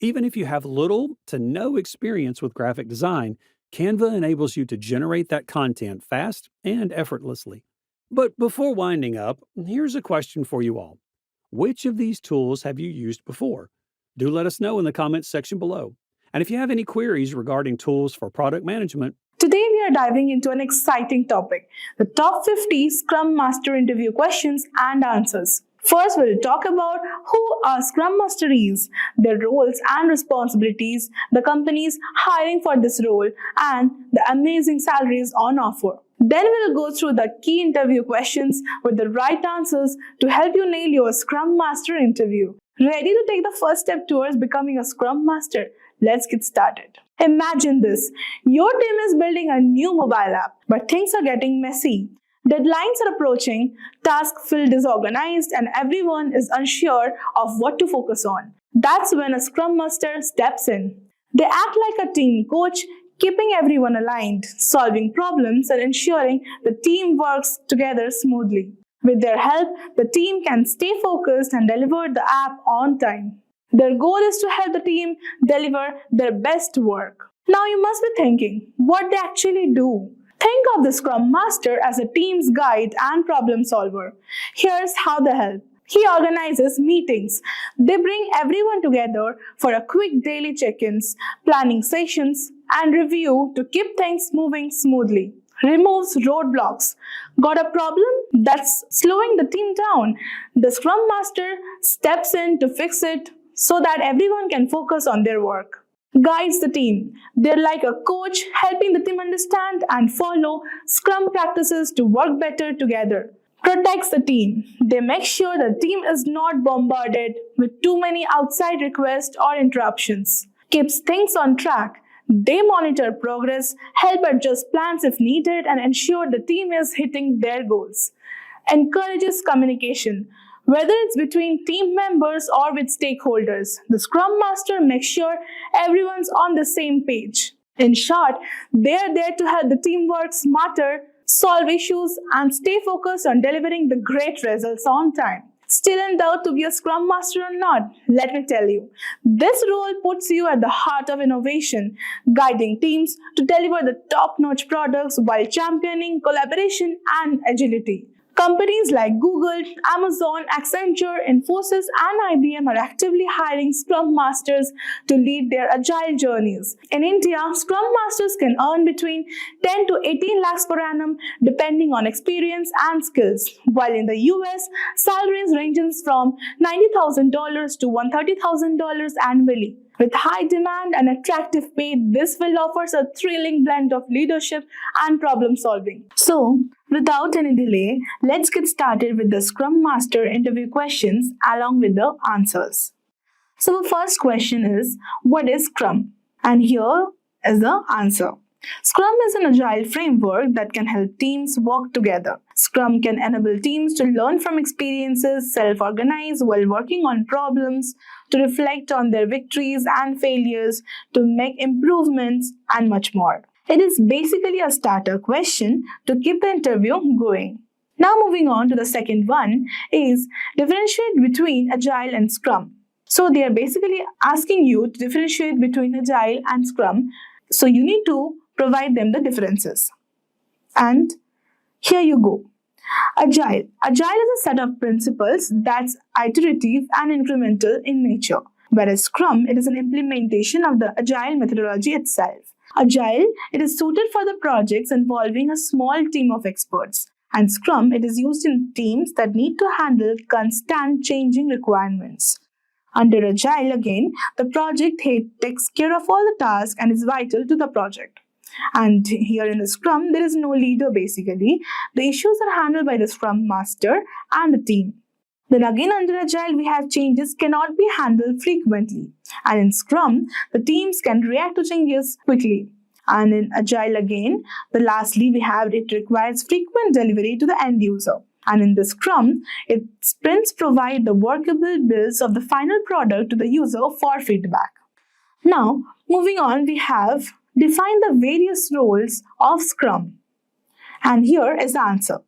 Even if you have little to no experience with graphic design, Canva enables you to generate that content fast and effortlessly. But before winding up, here's a question for you all. Which of these tools have you used before? Do let us know in the comments section below. And if you have any queries regarding tools for product management, today we are diving into an exciting topic, the top 50 Scrum Master Interview Questions and Answers. First, we'll talk about who a Scrum Master is, their roles and responsibilities, the companies hiring for this role, and the amazing salaries on offer. Then we'll go through the key interview questions with the right answers to help you nail your Scrum Master interview. Ready to take the first step towards becoming a Scrum Master? Let's get started. Imagine this. Your team is building a new mobile app, but things are getting messy. Deadlines are approaching, tasks feel disorganized, and everyone is unsure of what to focus on. That's when a Scrum Master steps in. They act like a team coach, keeping everyone aligned, solving problems, and ensuring the team works together smoothly. With their help, the team can stay focused and deliver the app on time. Their goal is to help the team deliver their best work. Now you must be thinking, what they actually do? Think of the Scrum Master as a team's guide and problem solver. Here's how they help. He organizes meetings. They bring everyone together for a quick daily check-ins, planning sessions, and review to keep things moving smoothly. Removes roadblocks. Got a problem that's slowing the team down? The Scrum Master steps in to fix it so that everyone can focus on their work. Guides the team. They're like a coach helping the team understand and follow Scrum practices to work better together. Protects the team. They make sure the team is not bombarded with too many outside requests or interruptions. Keeps things on track. They monitor progress, help adjust plans if needed, and ensure the team is hitting their goals. Encourages communication. Whether it's between team members or with stakeholders, the Scrum Master makes sure everyone's on the same page. In short, they're there to help the team work smarter, solve issues, and stay focused on delivering the great results on time. Still in doubt to be a Scrum Master or not? Let me tell you, this role puts you at the heart of innovation, guiding teams to deliver the top-notch products while championing collaboration and agility. Companies like Google, Amazon, Accenture, Infosys, and IBM are actively hiring Scrum Masters to lead their agile journeys. In India, Scrum Masters can earn between 10 to 18 lakhs per annum depending on experience and skills, while in the US, salaries ranges from $90,000 to $130,000 annually. With high demand and attractive pay, this field offers a thrilling blend of leadership and problem solving. So, without any delay, let's get started with the Scrum Master interview questions along with the answers. So, the first question is, what is Scrum? And here is the answer. Scrum is an agile framework that can help teams work together. Scrum can enable teams to learn from experiences, self-organize while working on problems, to reflect on their victories and failures, to make improvements, and much more. It is basically a starter question to keep the interview going. Now moving on to the second one is differentiate between Agile and Scrum. So they are basically asking you to differentiate between Agile and Scrum. So you need to provide them the differences. And here you go. Agile. Agile is a set of principles that's iterative and incremental in nature, whereas Scrum, it is an implementation of the Agile methodology itself. Agile, it is suited for the projects involving a small team of experts, and Scrum, it is used in teams that need to handle constant changing requirements. Under Agile, again, the project head takes care of all the tasks and is vital to the project. And here in the Scrum, there is no leader basically. The issues are handled by the Scrum Master and the team. Then again under Agile, we have changes cannot be handled frequently. And in Scrum, the teams can react to changes quickly. And in Agile again, lastly we have it requires frequent delivery to the end user. And in the Scrum, sprints provide the workable builds of the final product to the user for feedback. Now, moving on, we have define the various roles of Scrum. And here is the answer.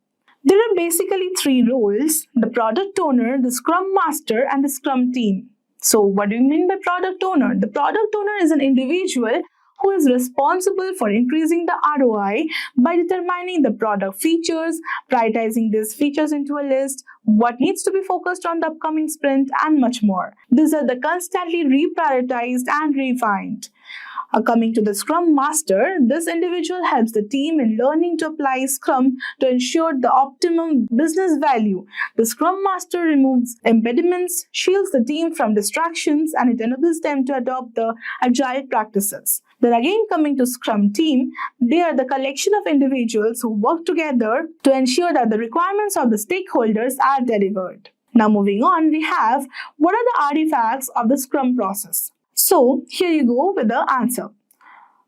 There are basically 3 roles: the product owner, the Scrum Master, and the Scrum team. So what do you mean by product owner? The product owner is an individual who is responsible for increasing the ROI by determining the product features, prioritizing these features into a list, what needs to be focused on the upcoming sprint, and much more. These are the constantly reprioritized and refined. Coming to the Scrum Master, this individual helps the team in learning to apply Scrum to ensure the optimum business value. The Scrum Master removes impediments, shields the team from distractions, and it enables them to adopt the agile practices. Then again, coming to Scrum team, they are the collection of individuals who work together to ensure that the requirements of the stakeholders are delivered. Now moving on, we have what are the artifacts of the Scrum process. So here you go with the answer.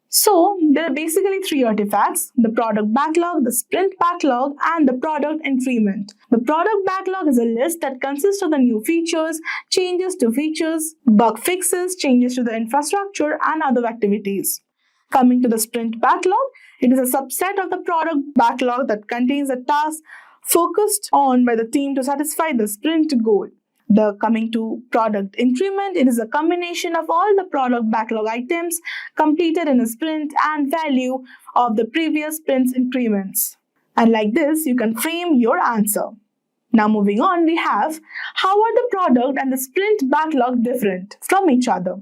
So there are basically 3 artifacts: the product backlog, the sprint backlog, and the product increment. The product backlog is a list that consists of the new features, changes to features, bug fixes, changes to the infrastructure, and other activities. Coming to the sprint backlog, it is a subset of the product backlog that contains the tasks focused on by the team to satisfy the sprint goal. Coming to product increment, it is a combination of all the product backlog items completed in a sprint and value of the previous sprint's increments. And like this, you can frame your answer. Now moving on, we have how are the product and the sprint backlog different from each other?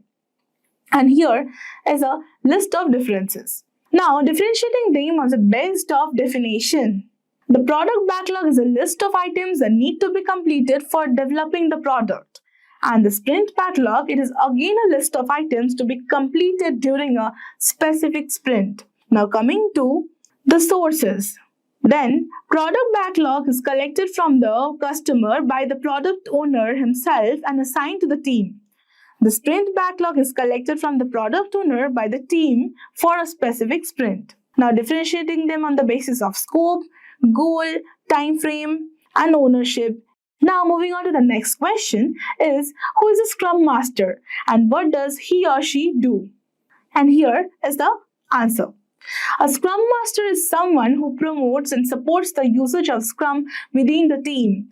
And here is a list of differences. Now differentiating them on the based of definition. The product backlog is a list of items that need to be completed for developing the product. And the sprint backlog, it is again a list of items to be completed during a specific sprint. Now coming to the sources. Then, product backlog is collected from the customer by the product owner himself and assigned to the team. The sprint backlog is collected from the product owner by the team for a specific sprint. Now differentiating them on the basis of scope, goal, time frame, and ownership. Now moving on to the next question is, who is a Scrum Master and what does he or she do? And here is the answer. A Scrum Master is someone who promotes and supports the usage of Scrum within the team.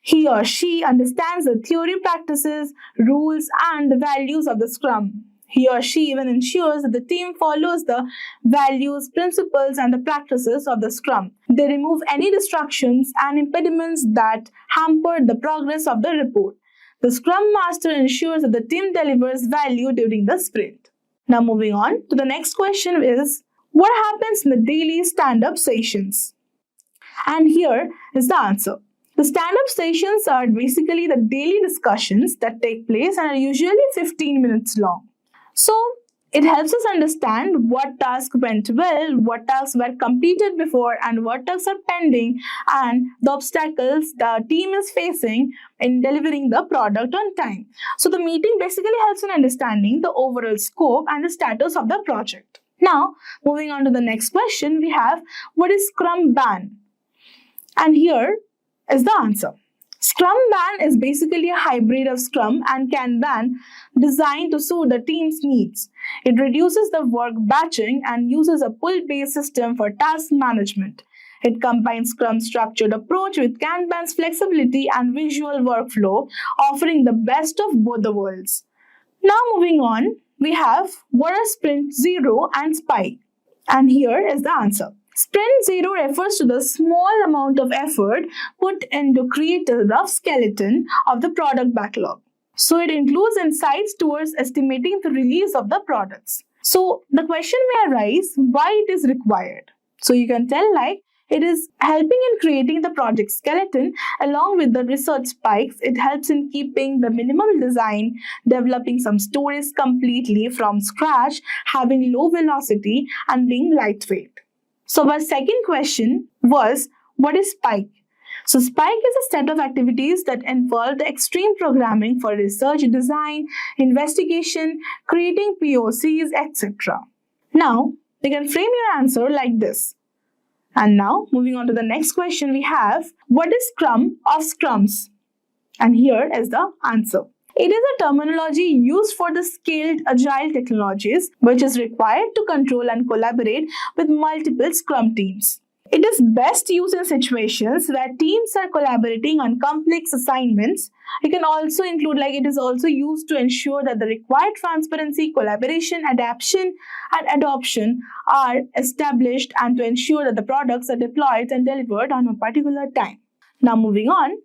He or she understands the theory, practices, rules, and the values of the Scrum. He or she even ensures that the team follows the values, principles, and the practices of the Scrum. They remove any distractions and impediments that hamper the progress of the report. The Scrum Master ensures that the team delivers value during the sprint. Now moving on to the next question is, what happens in the daily stand-up sessions? And here is the answer. The stand-up sessions are basically the daily discussions that take place and are usually 15 minutes long. So, it helps us understand what tasks went well, what tasks were completed before, and what tasks are pending, and the obstacles the team is facing in delivering the product on time. So, the meeting basically helps in understanding the overall scope and the status of the project. Now, moving on to the next question, we have what is Scrum Ban? And here is the answer. Scrum Ban is basically a hybrid of Scrum and Kanban designed to suit the team's needs. It reduces the work batching and uses a pull-based system for task management. It combines Scrum's structured approach with Kanban's flexibility and visual workflow, offering the best of both the worlds. Now moving on, we have what are Sprint 0 and SPI. And here is the answer. Sprint 0 refers to the small amount of effort put in to create a rough skeleton of the product backlog. So it includes insights towards estimating the release of the products. So the question may arise why it is required. So you can tell like it is helping in creating the project skeleton along with the research spikes. It helps in keeping the minimal design, developing some stories completely from scratch, having low velocity and being lightweight. So our second question was, what is spike? So spike is a set of activities that involve the extreme programming for research, design, investigation, creating POCs, etc. Now, you can frame your answer like this. And now, moving on to the next question, we have, what is Scrum of Scrums? And here is the answer. It is a terminology used for the scaled agile technologies, which is required to control and collaborate with multiple Scrum teams. It is best used in situations where teams are collaborating on complex assignments. You can also include like it is also used to ensure that the required transparency, collaboration, adaptation, and adoption are established and to ensure that the products are deployed and delivered on a particular time. Now moving on,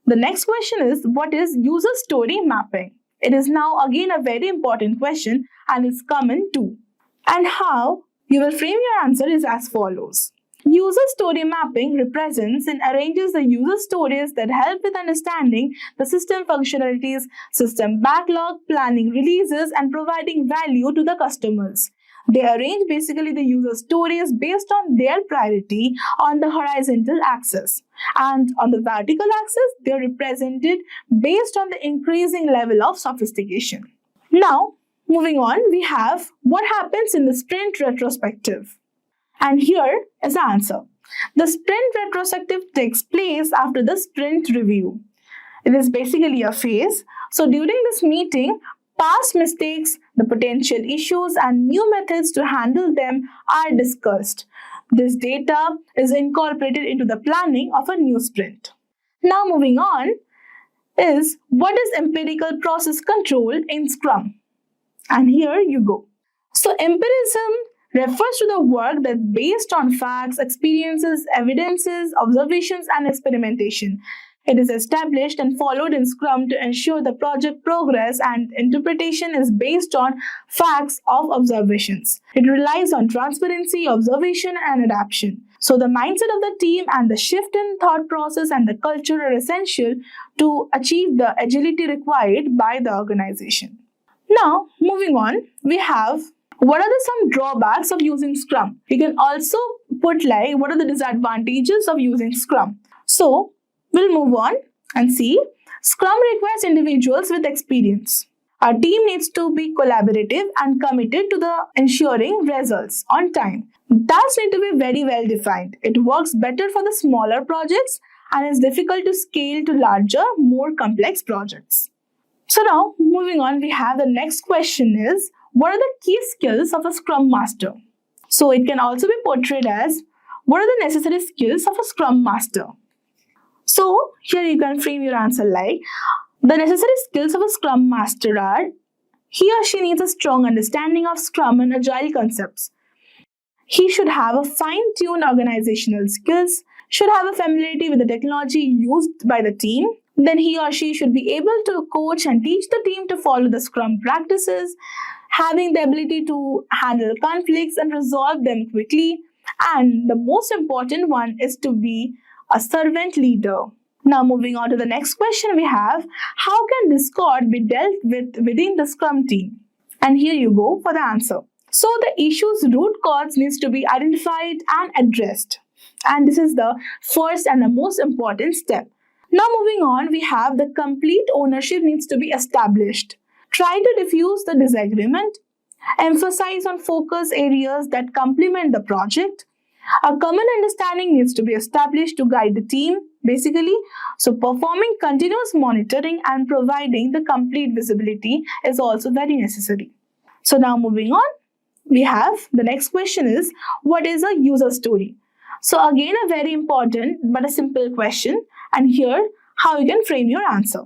the next question is, what is user story mapping? It is now again a very important question and is common too. And how you will frame your answer is as follows. User story mapping represents and arranges the user stories that help with understanding the system functionalities, system backlog, planning releases, and providing value to the customers. They arrange basically the user stories based on their priority on the horizontal axis. And on the vertical axis, they are represented based on the increasing level of sophistication. Now, moving on, we have what happens in the sprint retrospective. And here is the answer. The sprint retrospective takes place after the sprint review. It is basically a phase. So during this meeting, past mistakes, the potential issues, and new methods to handle them are discussed. This data is incorporated into the planning of a new sprint. Now moving on is what is empirical process control in Scrum? And here you go. So empiricism refers to the work that's based on facts, experiences, evidences, observations, and experimentation. It is established and followed in Scrum to ensure the project progress, and interpretation is based on facts of observations. It relies on transparency, observation, and adaptation. So the mindset of the team and the shift in thought process and the culture are essential to achieve the agility required by the organization. Now, moving on, we have what are some drawbacks of using Scrum? You can also put like what are the disadvantages of using Scrum. So we'll move on and see. Scrum requires individuals with experience. Our team needs to be collaborative and committed to the ensuring results on time. Tasks need to be very well defined. It works better for the smaller projects and is difficult to scale to larger, more complex projects. So now moving on, we have the next question is, what are the key skills of a Scrum Master? So it can also be portrayed as, what are the necessary skills of a Scrum Master? So here you can frame your answer like, the necessary skills of a Scrum Master are, he or she needs a strong understanding of Scrum and Agile concepts. He should have a fine-tuned organizational skills, should have a familiarity with the technology used by the team. Then he or she should be able to coach and teach the team to follow the Scrum practices, having the ability to handle conflicts and resolve them quickly. And the most important one is to be a servant leader. Now moving on to the next question we have, how can discord be dealt with within the Scrum team? And here you go for the answer. So the issue's root cause needs to be identified and addressed. And this is the first and the most important step. Now moving on, we have the complete ownership needs to be established. Try to diffuse the disagreement. Emphasize on focus areas that complement the project. A common understanding needs to be established to guide the team, basically. So performing continuous monitoring and providing the complete visibility is also very necessary. So now moving on, we have the next question is, what is a user story? So again, a very important but a simple question. And here, how you can frame your answer.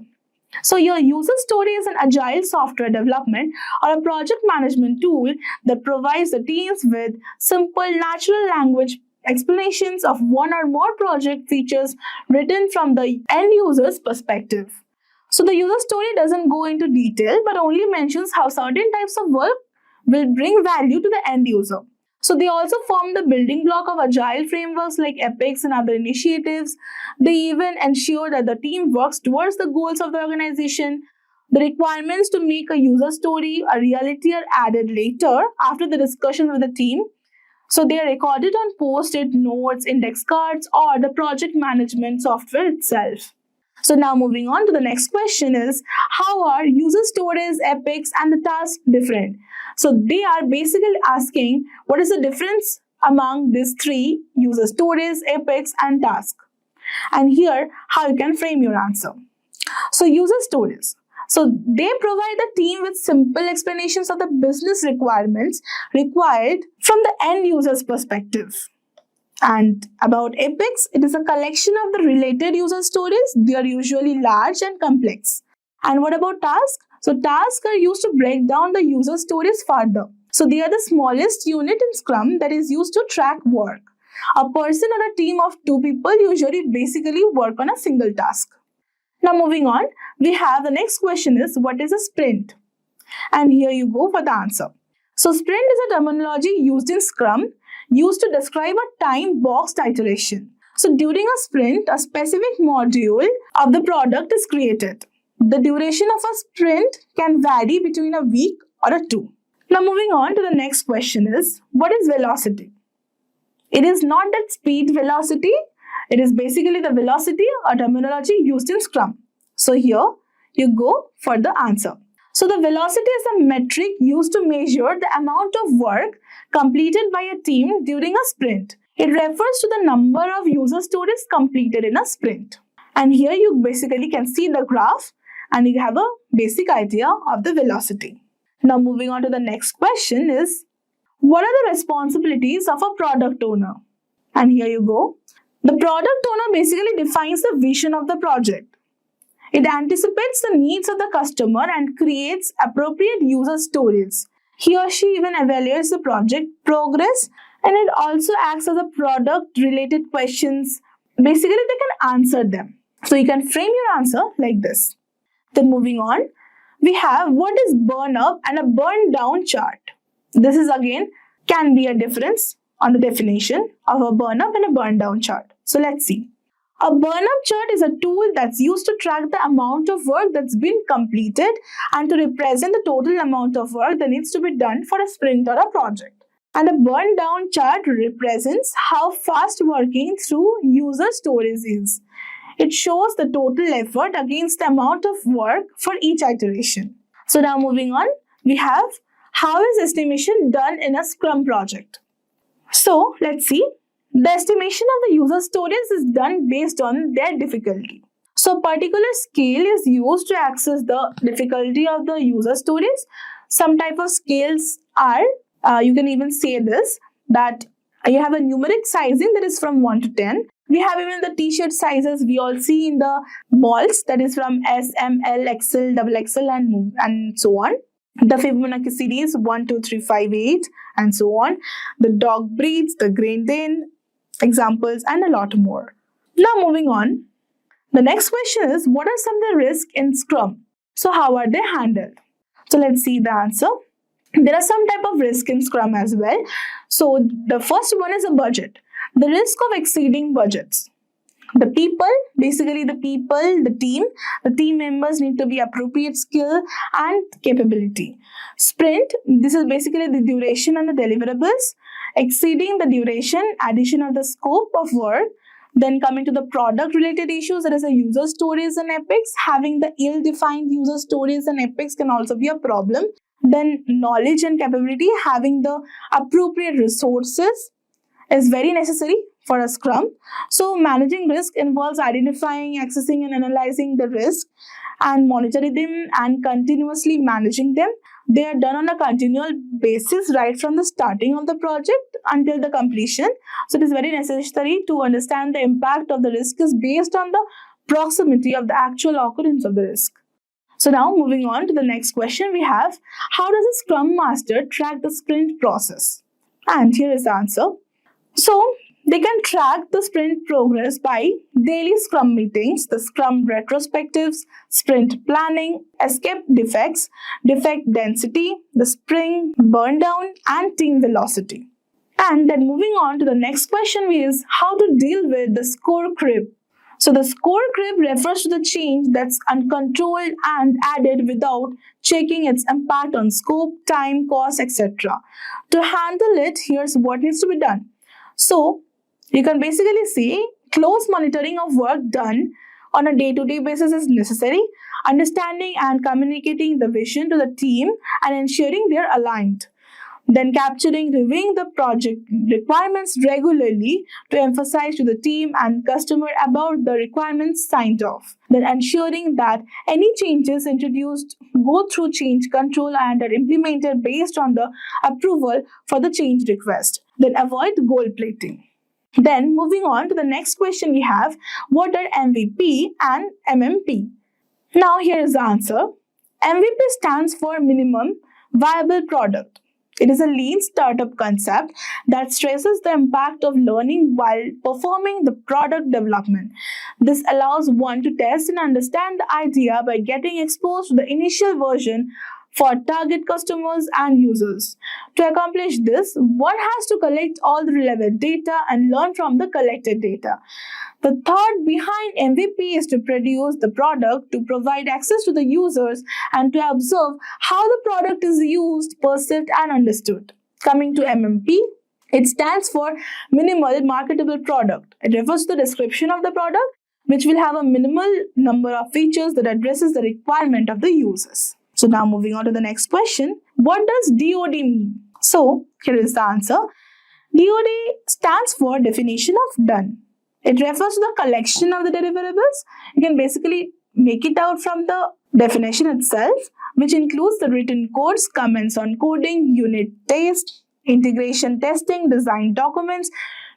So your user story is an agile software development or a project management tool that provides the teams with simple natural language explanations of one or more project features written from the end user's perspective. So the user story doesn't go into detail but only mentions how certain types of work will bring value to the end user. So they also form the building block of agile frameworks like epics and other initiatives. They even ensure that the team works towards the goals of the organization. The requirements to make a user story a reality are added later after the discussion with the team. So they are recorded on post-it notes, index cards, or the project management software itself. So now moving on to the next question is, how are user stories, epics, and the tasks different? So they are basically asking what is the difference among these three: user stories, epics, and tasks. And here, how you can frame your answer. So user stories. So they provide the team with simple explanations of the business requirements required from the end user's perspective. And about epics, it is a collection of the related user stories. They are usually large and complex. And what about tasks? So tasks are used to break down the user stories further. So they are the smallest unit in Scrum that is used to track work. A person or a team of 2 people usually basically work on a single task. Now moving on, we have the next question is, what is a sprint? And here you go for the answer. So sprint is a terminology used in Scrum, used to describe a time-boxed iteration. So during a sprint, a specific module of the product is created. The duration of a sprint can vary between a week or a 2. Now moving on to the next question is, what is velocity? It is not that speed velocity, it is basically the velocity or terminology used in Scrum. So here you go for the answer. So the velocity is a metric used to measure the amount of work completed by a team during a sprint. It refers to the number of user stories completed in a sprint. And here you basically can see the graph and you have a basic idea of the velocity. Now moving on to the next question is, what are the responsibilities of a product owner? And here you go. The product owner basically defines the vision of the project. It anticipates the needs of the customer and creates appropriate user stories. He or she even evaluates the project progress, and it also acts as a product-related questions. Basically, they can answer them. So you can frame your answer like this. Then moving on, we have what is burn up and a burn down chart. This is again can be a difference on the definition of a burn up and a burn down chart. So let's see. A burn up chart is a tool that's used to track the amount of work that's been completed and to represent the total amount of work that needs to be done for a sprint or a project. And a burn down chart represents how fast working through user stories is. It shows the total effort against the amount of work for each iteration. So now moving on, we have how is estimation done in a Scrum project? So let's see. The estimation of the user stories is done based on their difficulty. So a particular scale is used to access the difficulty of the user stories. Some type of scales are, you can even say this, that you have a numeric sizing that is from 1 to 10. We have even the t-shirt sizes we all see in the malls, that is from S, M, L, XL, XXL and so on. The Fibonacci series 1, 2, 3, 5, 8 and so on. The dog breeds, the Great Dane examples and a lot more. Now moving on. The next question is, what are some of the risks in Scrum? So how are they handled? So let's see the answer. There are some type of risk in Scrum as well. So the first one is a budget. The risk of exceeding budgets. The people, basically the team members need to be appropriate skill and capability. Sprint, this is basically the duration and the deliverables. Exceeding the duration, addition of the scope of work. Then coming to the product related issues, there is a user stories and epics. Having the ill-defined user stories and epics can also be a problem. Then knowledge and capability, having the appropriate resources is very necessary for a Scrum. So managing risk involves identifying, accessing and analyzing the risk and monitoring them and continuously managing them. They are done on a continual basis right from the starting of the project until the completion. So it is very necessary to understand the impact of the risk is based on the proximity of the actual occurrence of the risk. So now moving on to the next question we have, how does a Scrum Master track the sprint process? And here is the answer. So they can track the sprint progress by daily Scrum meetings, the Scrum retrospectives, sprint planning, escape defects, defect density, the sprint burn down, and team velocity. And then moving on to the next question is how to deal with the score creep. So the score creep refers to the change that's uncontrolled and added without checking its impact on scope, time, cost, etc. To handle it, here's what needs to be done. So you can basically say close monitoring of work done on a day-to-day basis is necessary, understanding and communicating the vision to the team and ensuring they're aligned. Then capturing, reviewing the project requirements regularly to emphasize to the team and customer about the requirements signed off. Then ensuring that any changes introduced go through change control and are implemented based on the approval for the change request. Then avoid gold plating. Then moving on to the next question we have, what are MVP and MMP? Now here is the answer. MVP stands for minimum viable product. It is a lean startup concept that stresses the impact of learning while performing the product development. This allows one to test and understand the idea by getting exposed to the initial version for target customers and users. To accomplish this, one has to collect all the relevant data and learn from the collected data. The thought behind MVP is to produce the product, to provide access to the users, and to observe how the product is used, perceived, and understood. Coming to MMP, it stands for Minimal Marketable Product. It refers to the description of the product, which will have a minimal number of features that addresses the requirement of the users. So now moving on to the next question, what does DOD mean? So here is the answer. DOD stands for Definition of Done. It refers to the collection of the deliverables. You can basically make it out from the definition itself, which includes the written codes, comments on coding, unit test, integration testing, design documents,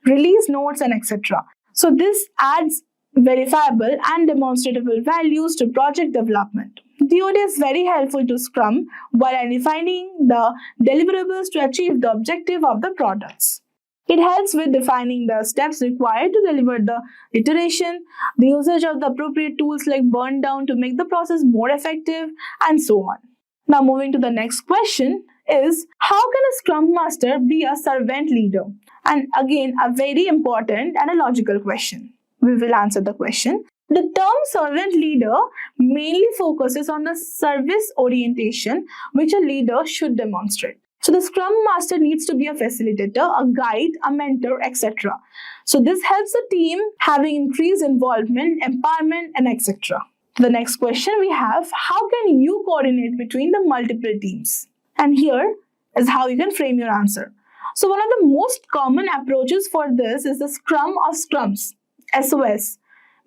release notes, and etc. So this adds verifiable and demonstrable values to project development. DOD is very helpful to Scrum while defining the deliverables to achieve the objective of the products. It helps with defining the steps required to deliver the iteration, the usage of the appropriate tools like burn down to make the process more effective, and so on. Now moving to the next question is, how can a Scrum Master be a servant leader? And again, a very important and a logical question. We will answer the question. The term servant leader mainly focuses on the service orientation which a leader should demonstrate. So the Scrum Master needs to be a facilitator, a guide, a mentor, etc. So this helps the team having increased involvement, empowerment, and etc. The next question we have, how can you coordinate between the multiple teams? And here is how you can frame your answer. So one of the most common approaches for this is the Scrum of Scrums, SOS,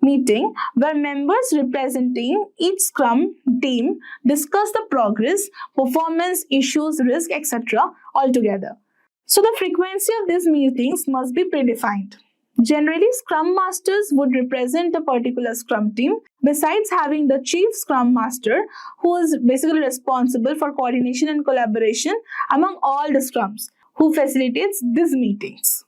meeting where members representing each Scrum team discuss the progress, performance, issues, risk, etc. all together. So the frequency of these meetings must be predefined. Generally, Scrum Masters would represent a particular Scrum team besides having the Chief Scrum Master who is basically responsible for coordination and collaboration among all the Scrums who facilitates these meetings.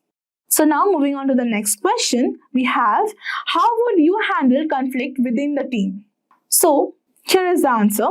So now moving on to the next question, we have, how would you handle conflict within the team? So here is the answer.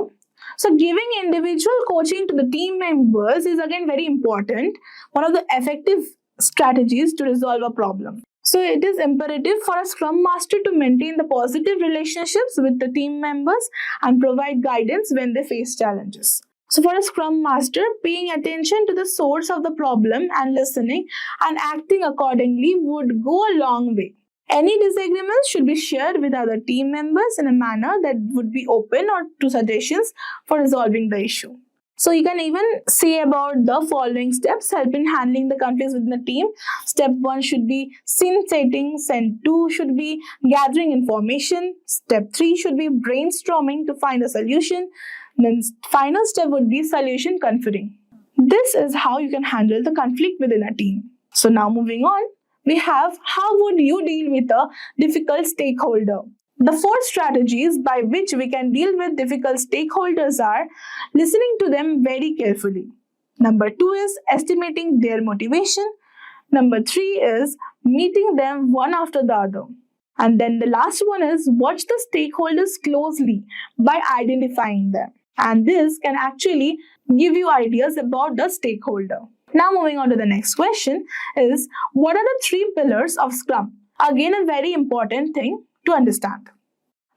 So giving individual coaching to the team members is again very important, one of the effective strategies to resolve a problem. So it is imperative for a Scrum Master to maintain the positive relationships with the team members and provide guidance when they face challenges. So for a Scrum Master, paying attention to the source of the problem and listening and acting accordingly would go a long way. Any disagreements should be shared with other team members in a manner that would be open or to suggestions for resolving the issue. So you can even say about the following steps help in handling the conflicts within the team. Step 1 should be scene setting. Step 2 should be gathering information. Step 3 should be brainstorming to find a solution. Then final step would be solution conferring. This is how you can handle the conflict within a team. So now moving on, we have how would you deal with a difficult stakeholder? The 4 strategies by which we can deal with difficult stakeholders are listening to them very carefully. Number 2 is estimating their motivation. Number 3 is meeting them one after the other. And then the last one is watch the stakeholders closely by identifying them. And this can actually give you ideas about the stakeholder. Now moving on to the next question is, what are the 3 pillars of Scrum? Again, a very important thing to understand.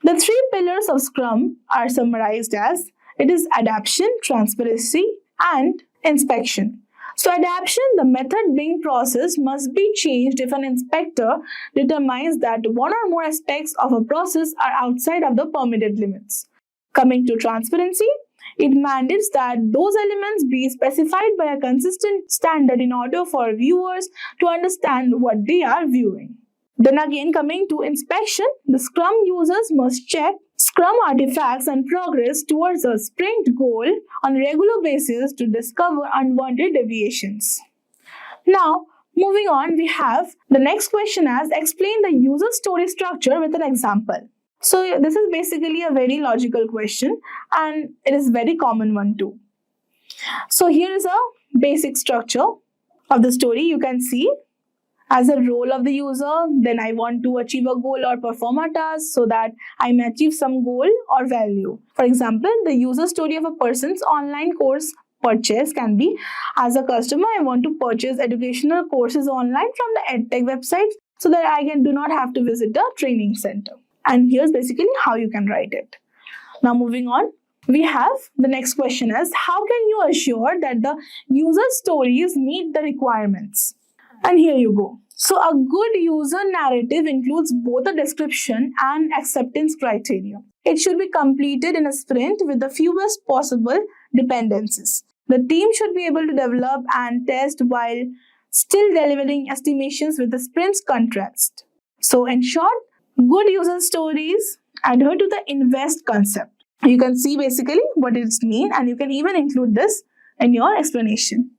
The 3 pillars of Scrum are summarized as it is adaptation, transparency, and inspection. So adaptation, the method being process, must be changed if an inspector determines that one or more aspects of a process are outside of the permitted limits. Coming to transparency, it mandates that those elements be specified by a consistent standard in order for viewers to understand what they are viewing. Then again, coming to inspection, the Scrum users must check Scrum artifacts and progress towards a sprint goal on a regular basis to discover unwanted deviations. Now, moving on, we have the next question as explain the user story structure with an example. So this is basically a very logical question and it is a very common one too. So here is a basic structure of the story. You can see as a role of the user, then I want to achieve a goal or perform a task so that I may achieve some goal or value. For example, the user story of a person's online course purchase can be, as a customer, I want to purchase educational courses online from the EdTech website so that I do not have to visit a training center. And here's basically how you can write it. Now moving on, we have the next question is, how can you assure that the user stories meet the requirements? And here you go. So a good user narrative includes both a description and acceptance criteria. It should be completed in a sprint with the fewest possible dependencies. The team should be able to develop and test while still delivering estimations with the sprint's contrast. So in short, good user stories adhere to the invest concept. You can see basically what it means and you can even include this in your explanation.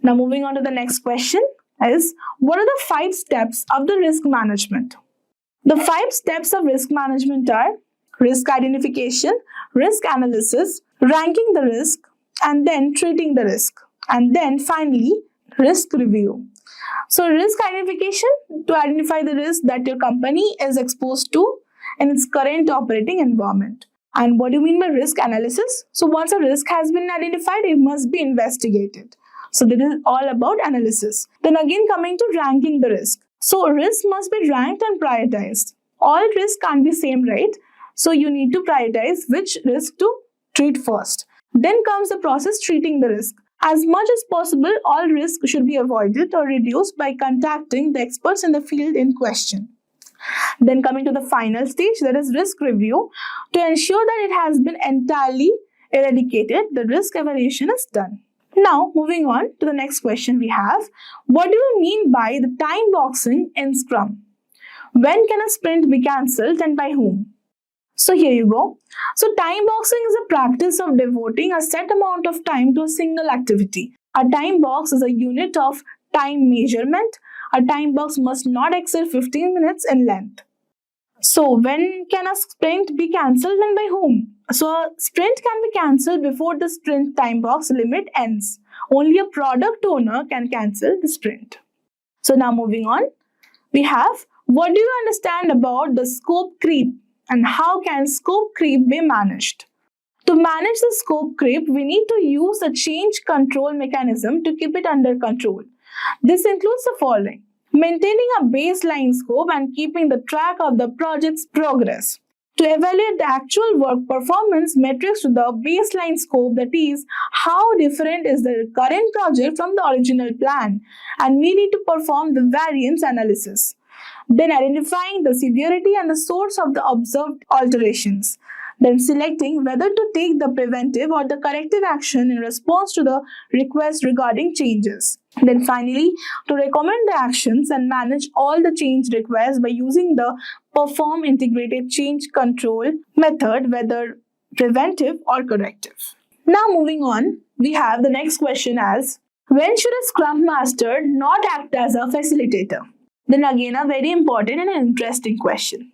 Now moving on to the next question is, what are the 5 steps of the risk management? The 5 steps of risk management are risk identification, risk analysis, ranking the risk, and then treating the risk, and then finally risk review. So risk identification, to identify the risk that your company is exposed to in its current operating environment. And what do you mean by risk analysis? So once a risk has been identified, it must be investigated. So this is all about analysis. Then again coming to ranking the risk. So risk must be ranked and prioritized. All risks can't be same, right? So you need to prioritize which risk to treat first. Then comes the process treating the risk. As much as possible, all risks should be avoided or reduced by contacting the experts in the field in question. Then coming to the final stage, that is risk review. To ensure that it has been entirely eradicated, the risk evaluation is done. Now, moving on to the next question we have, what do you mean by the time boxing in Scrum? When can a sprint be cancelled and by whom? So here you go. So time boxing is a practice of devoting a set amount of time to a single activity. A time box is a unit of time measurement. A time box must not exceed 15 minutes in length. So when can a sprint be cancelled and by whom? So a sprint can be cancelled before the sprint time box limit ends. Only a product owner can cancel the sprint. So now moving on, we have, what do you understand about the scope creep and how can scope creep be managed? To manage the scope creep, we need to use a change control mechanism to keep it under control. This includes the following: maintaining a baseline scope and keeping the track of the project's progress. To evaluate the actual work performance metrics to the baseline scope, that is, how different is the current project from the original plan, and we need to perform the variance analysis. Then identifying the severity and the source of the observed alterations. Then selecting whether to take the preventive or the corrective action in response to the request regarding changes. Then finally, to recommend the actions and manage all the change requests by using the perform integrated change control method, whether preventive or corrective. Now moving on, we have the next question as, when should a Scrum Master not act as a facilitator? Then again, a very important and interesting question.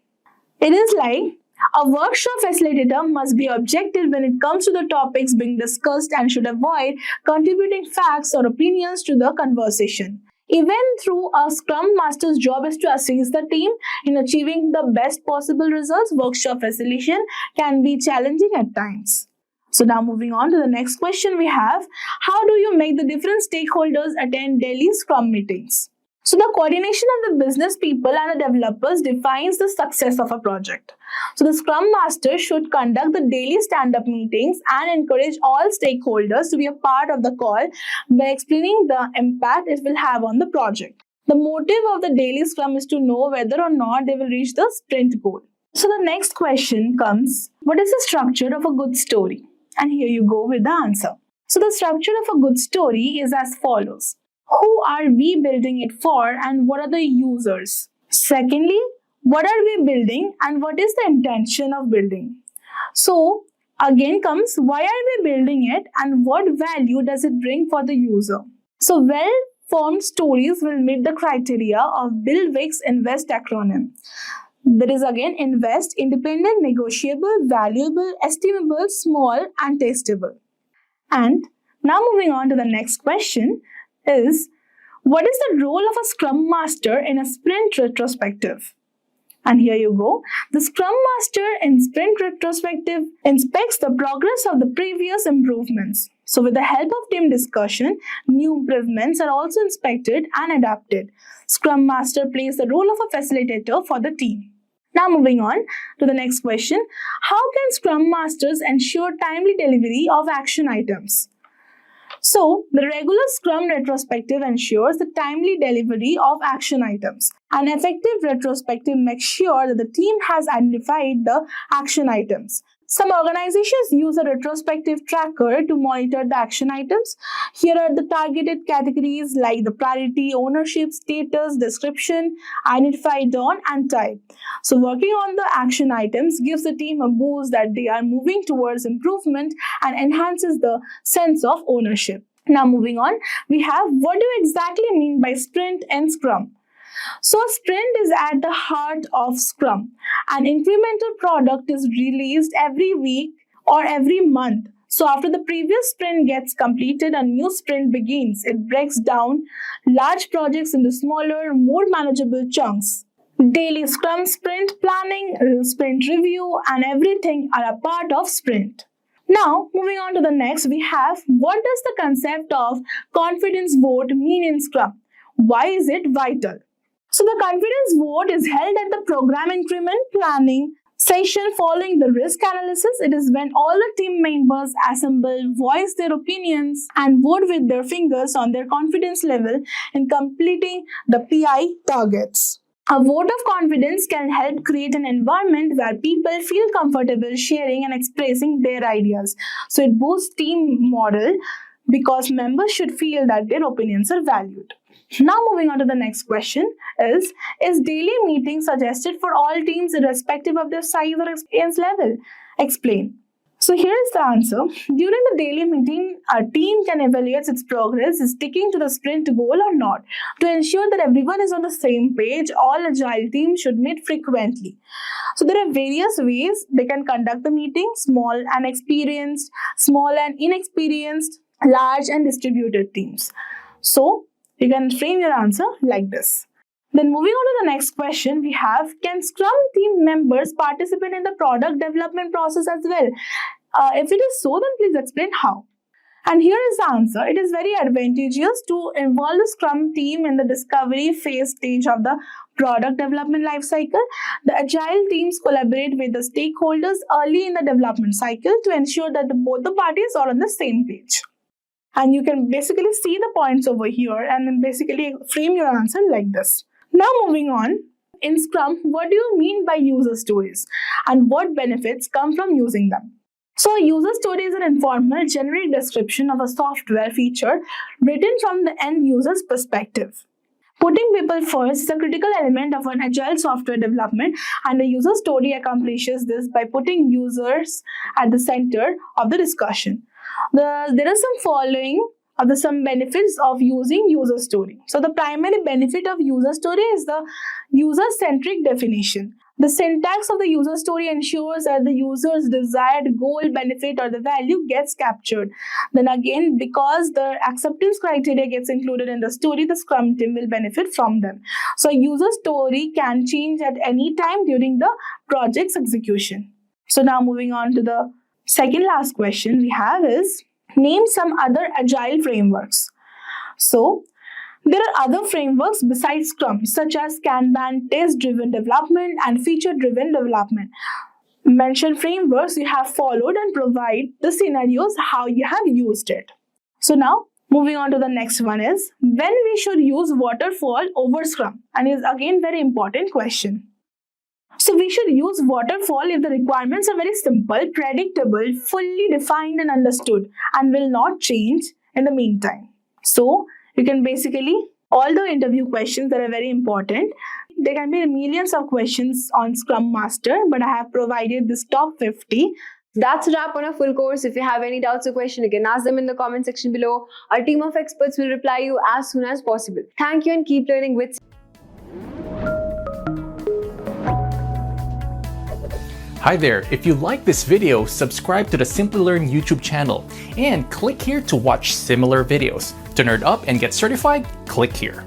It is like, a workshop facilitator must be objective when it comes to the topics being discussed and should avoid contributing facts or opinions to the conversation. Even through a Scrum Master's job is to assist the team in achieving the best possible results, workshop facilitation can be challenging at times. So now moving on to the next question we have, how do you make the different stakeholders attend daily Scrum meetings? So the coordination of the business people and the developers defines the success of a project. So the Scrum Master should conduct the daily stand-up meetings and encourage all stakeholders to be a part of the call by explaining the impact it will have on the project. The motive of the daily Scrum is to know whether or not they will reach the sprint goal. So the next question comes, what is the structure of a good story? And here you go with the answer. So the structure of a good story is as follows. Who are we building it for and what are the users? Secondly, what are we building and what is the intention of building? So again comes, why are we building it and what value does it bring for the user? So well-formed stories will meet the criteria of Bill Wick's INVEST acronym. That is again INVEST, independent, negotiable, valuable, estimable, small and testable. And now moving on to the next question is, what is the role of a Scrum Master in a sprint retrospective? And here you go. The Scrum Master in sprint retrospective inspects the progress of the previous improvements. So with the help of team discussion, new improvements are also inspected and adapted. Scrum Master plays the role of a facilitator for the team. Now moving on to the next question. How can Scrum Masters ensure timely delivery of action items? So, the regular Scrum retrospective ensures the timely delivery of action items. An effective retrospective makes sure that the team has identified the action items. Some organizations use a retrospective tracker to monitor the action items. Here are the targeted categories like the priority, ownership, status, description, identified on, and type. So working on the action items gives the team a boost that they are moving towards improvement and enhances the sense of ownership. Now moving on, we have, what do you exactly mean by sprint and Scrum? So a sprint is at the heart of Scrum. An incremental product is released every week or every month. So after the previous sprint gets completed, a new sprint begins. It breaks down large projects into smaller, more manageable chunks. Daily Scrum sprint planning, sprint review, and everything are a part of sprint. Now, moving on to the next, we have, what does the concept of confidence vote mean in Scrum? Why is it vital? So the confidence vote is held at the program increment planning session following the risk analysis. It is when all the team members assemble, voice their opinions, and vote with their fingers on their confidence level in completing the PI targets. A vote of confidence can help create an environment where people feel comfortable sharing and expressing their ideas. So it boosts team morale because members should feel that their opinions are valued. Now moving on to the next question is daily meeting suggested for all teams irrespective of their size or experience level? Explain. So here is the answer. During the daily meeting, a team can evaluate its progress, is sticking to the sprint goal or not. To ensure that everyone is on the same page, all agile teams should meet frequently. So there are various ways they can conduct the meeting: small and experienced, small and inexperienced, large and distributed teams. So you can frame your answer like this. Then moving on to the next question, we have, can Scrum team members participate in the product development process as well? If it is so, then please explain how. And here is the answer. It is very advantageous to involve the Scrum team in the discovery phase stage of the product development life cycle. The agile teams collaborate with the stakeholders early in the development cycle to ensure that both the parties are on the same page. And you can basically see the points over here and then basically frame your answer like this. Now moving on, in Scrum, what do you mean by user stories and what benefits come from using them? So a user story is an informal, generic description of a software feature written from the end user's perspective. Putting people first is a critical element of an agile software development, and the user story accomplishes this by putting users at the center of the discussion. There are some benefits of using user story. So the primary benefit of user story is the user-centric definition. The syntax of the user story ensures that the user's desired goal, benefit, or the value gets captured. Then again, because the acceptance criteria gets included in the story, the Scrum team will benefit from them. So user story can change at any time during the project's execution. So now moving on to the second last question we have is, name some other agile frameworks. So there are other frameworks besides Scrum, such as Kanban, test-driven development, and feature-driven development. Mentioned frameworks you have followed and provide the scenarios how you have used it. So now, moving on to the next one is, when we should use waterfall over Scrum? And is again very important question. So we should use waterfall if the requirements are very simple, predictable, fully defined and understood, and will not change in the meantime. So you can basically, all the interview questions that are very important, there can be millions of questions on Scrum Master, but I have provided this top 50. That's a wrap on our full course. If you have any doubts or questions, you can ask them in the comment section below. Our team of experts will reply you as soon as possible. Thank you and keep learning with. Hi there, if you like this video, subscribe to the Simplilearn YouTube channel and click here to watch similar videos. To nerd up and get certified, click here.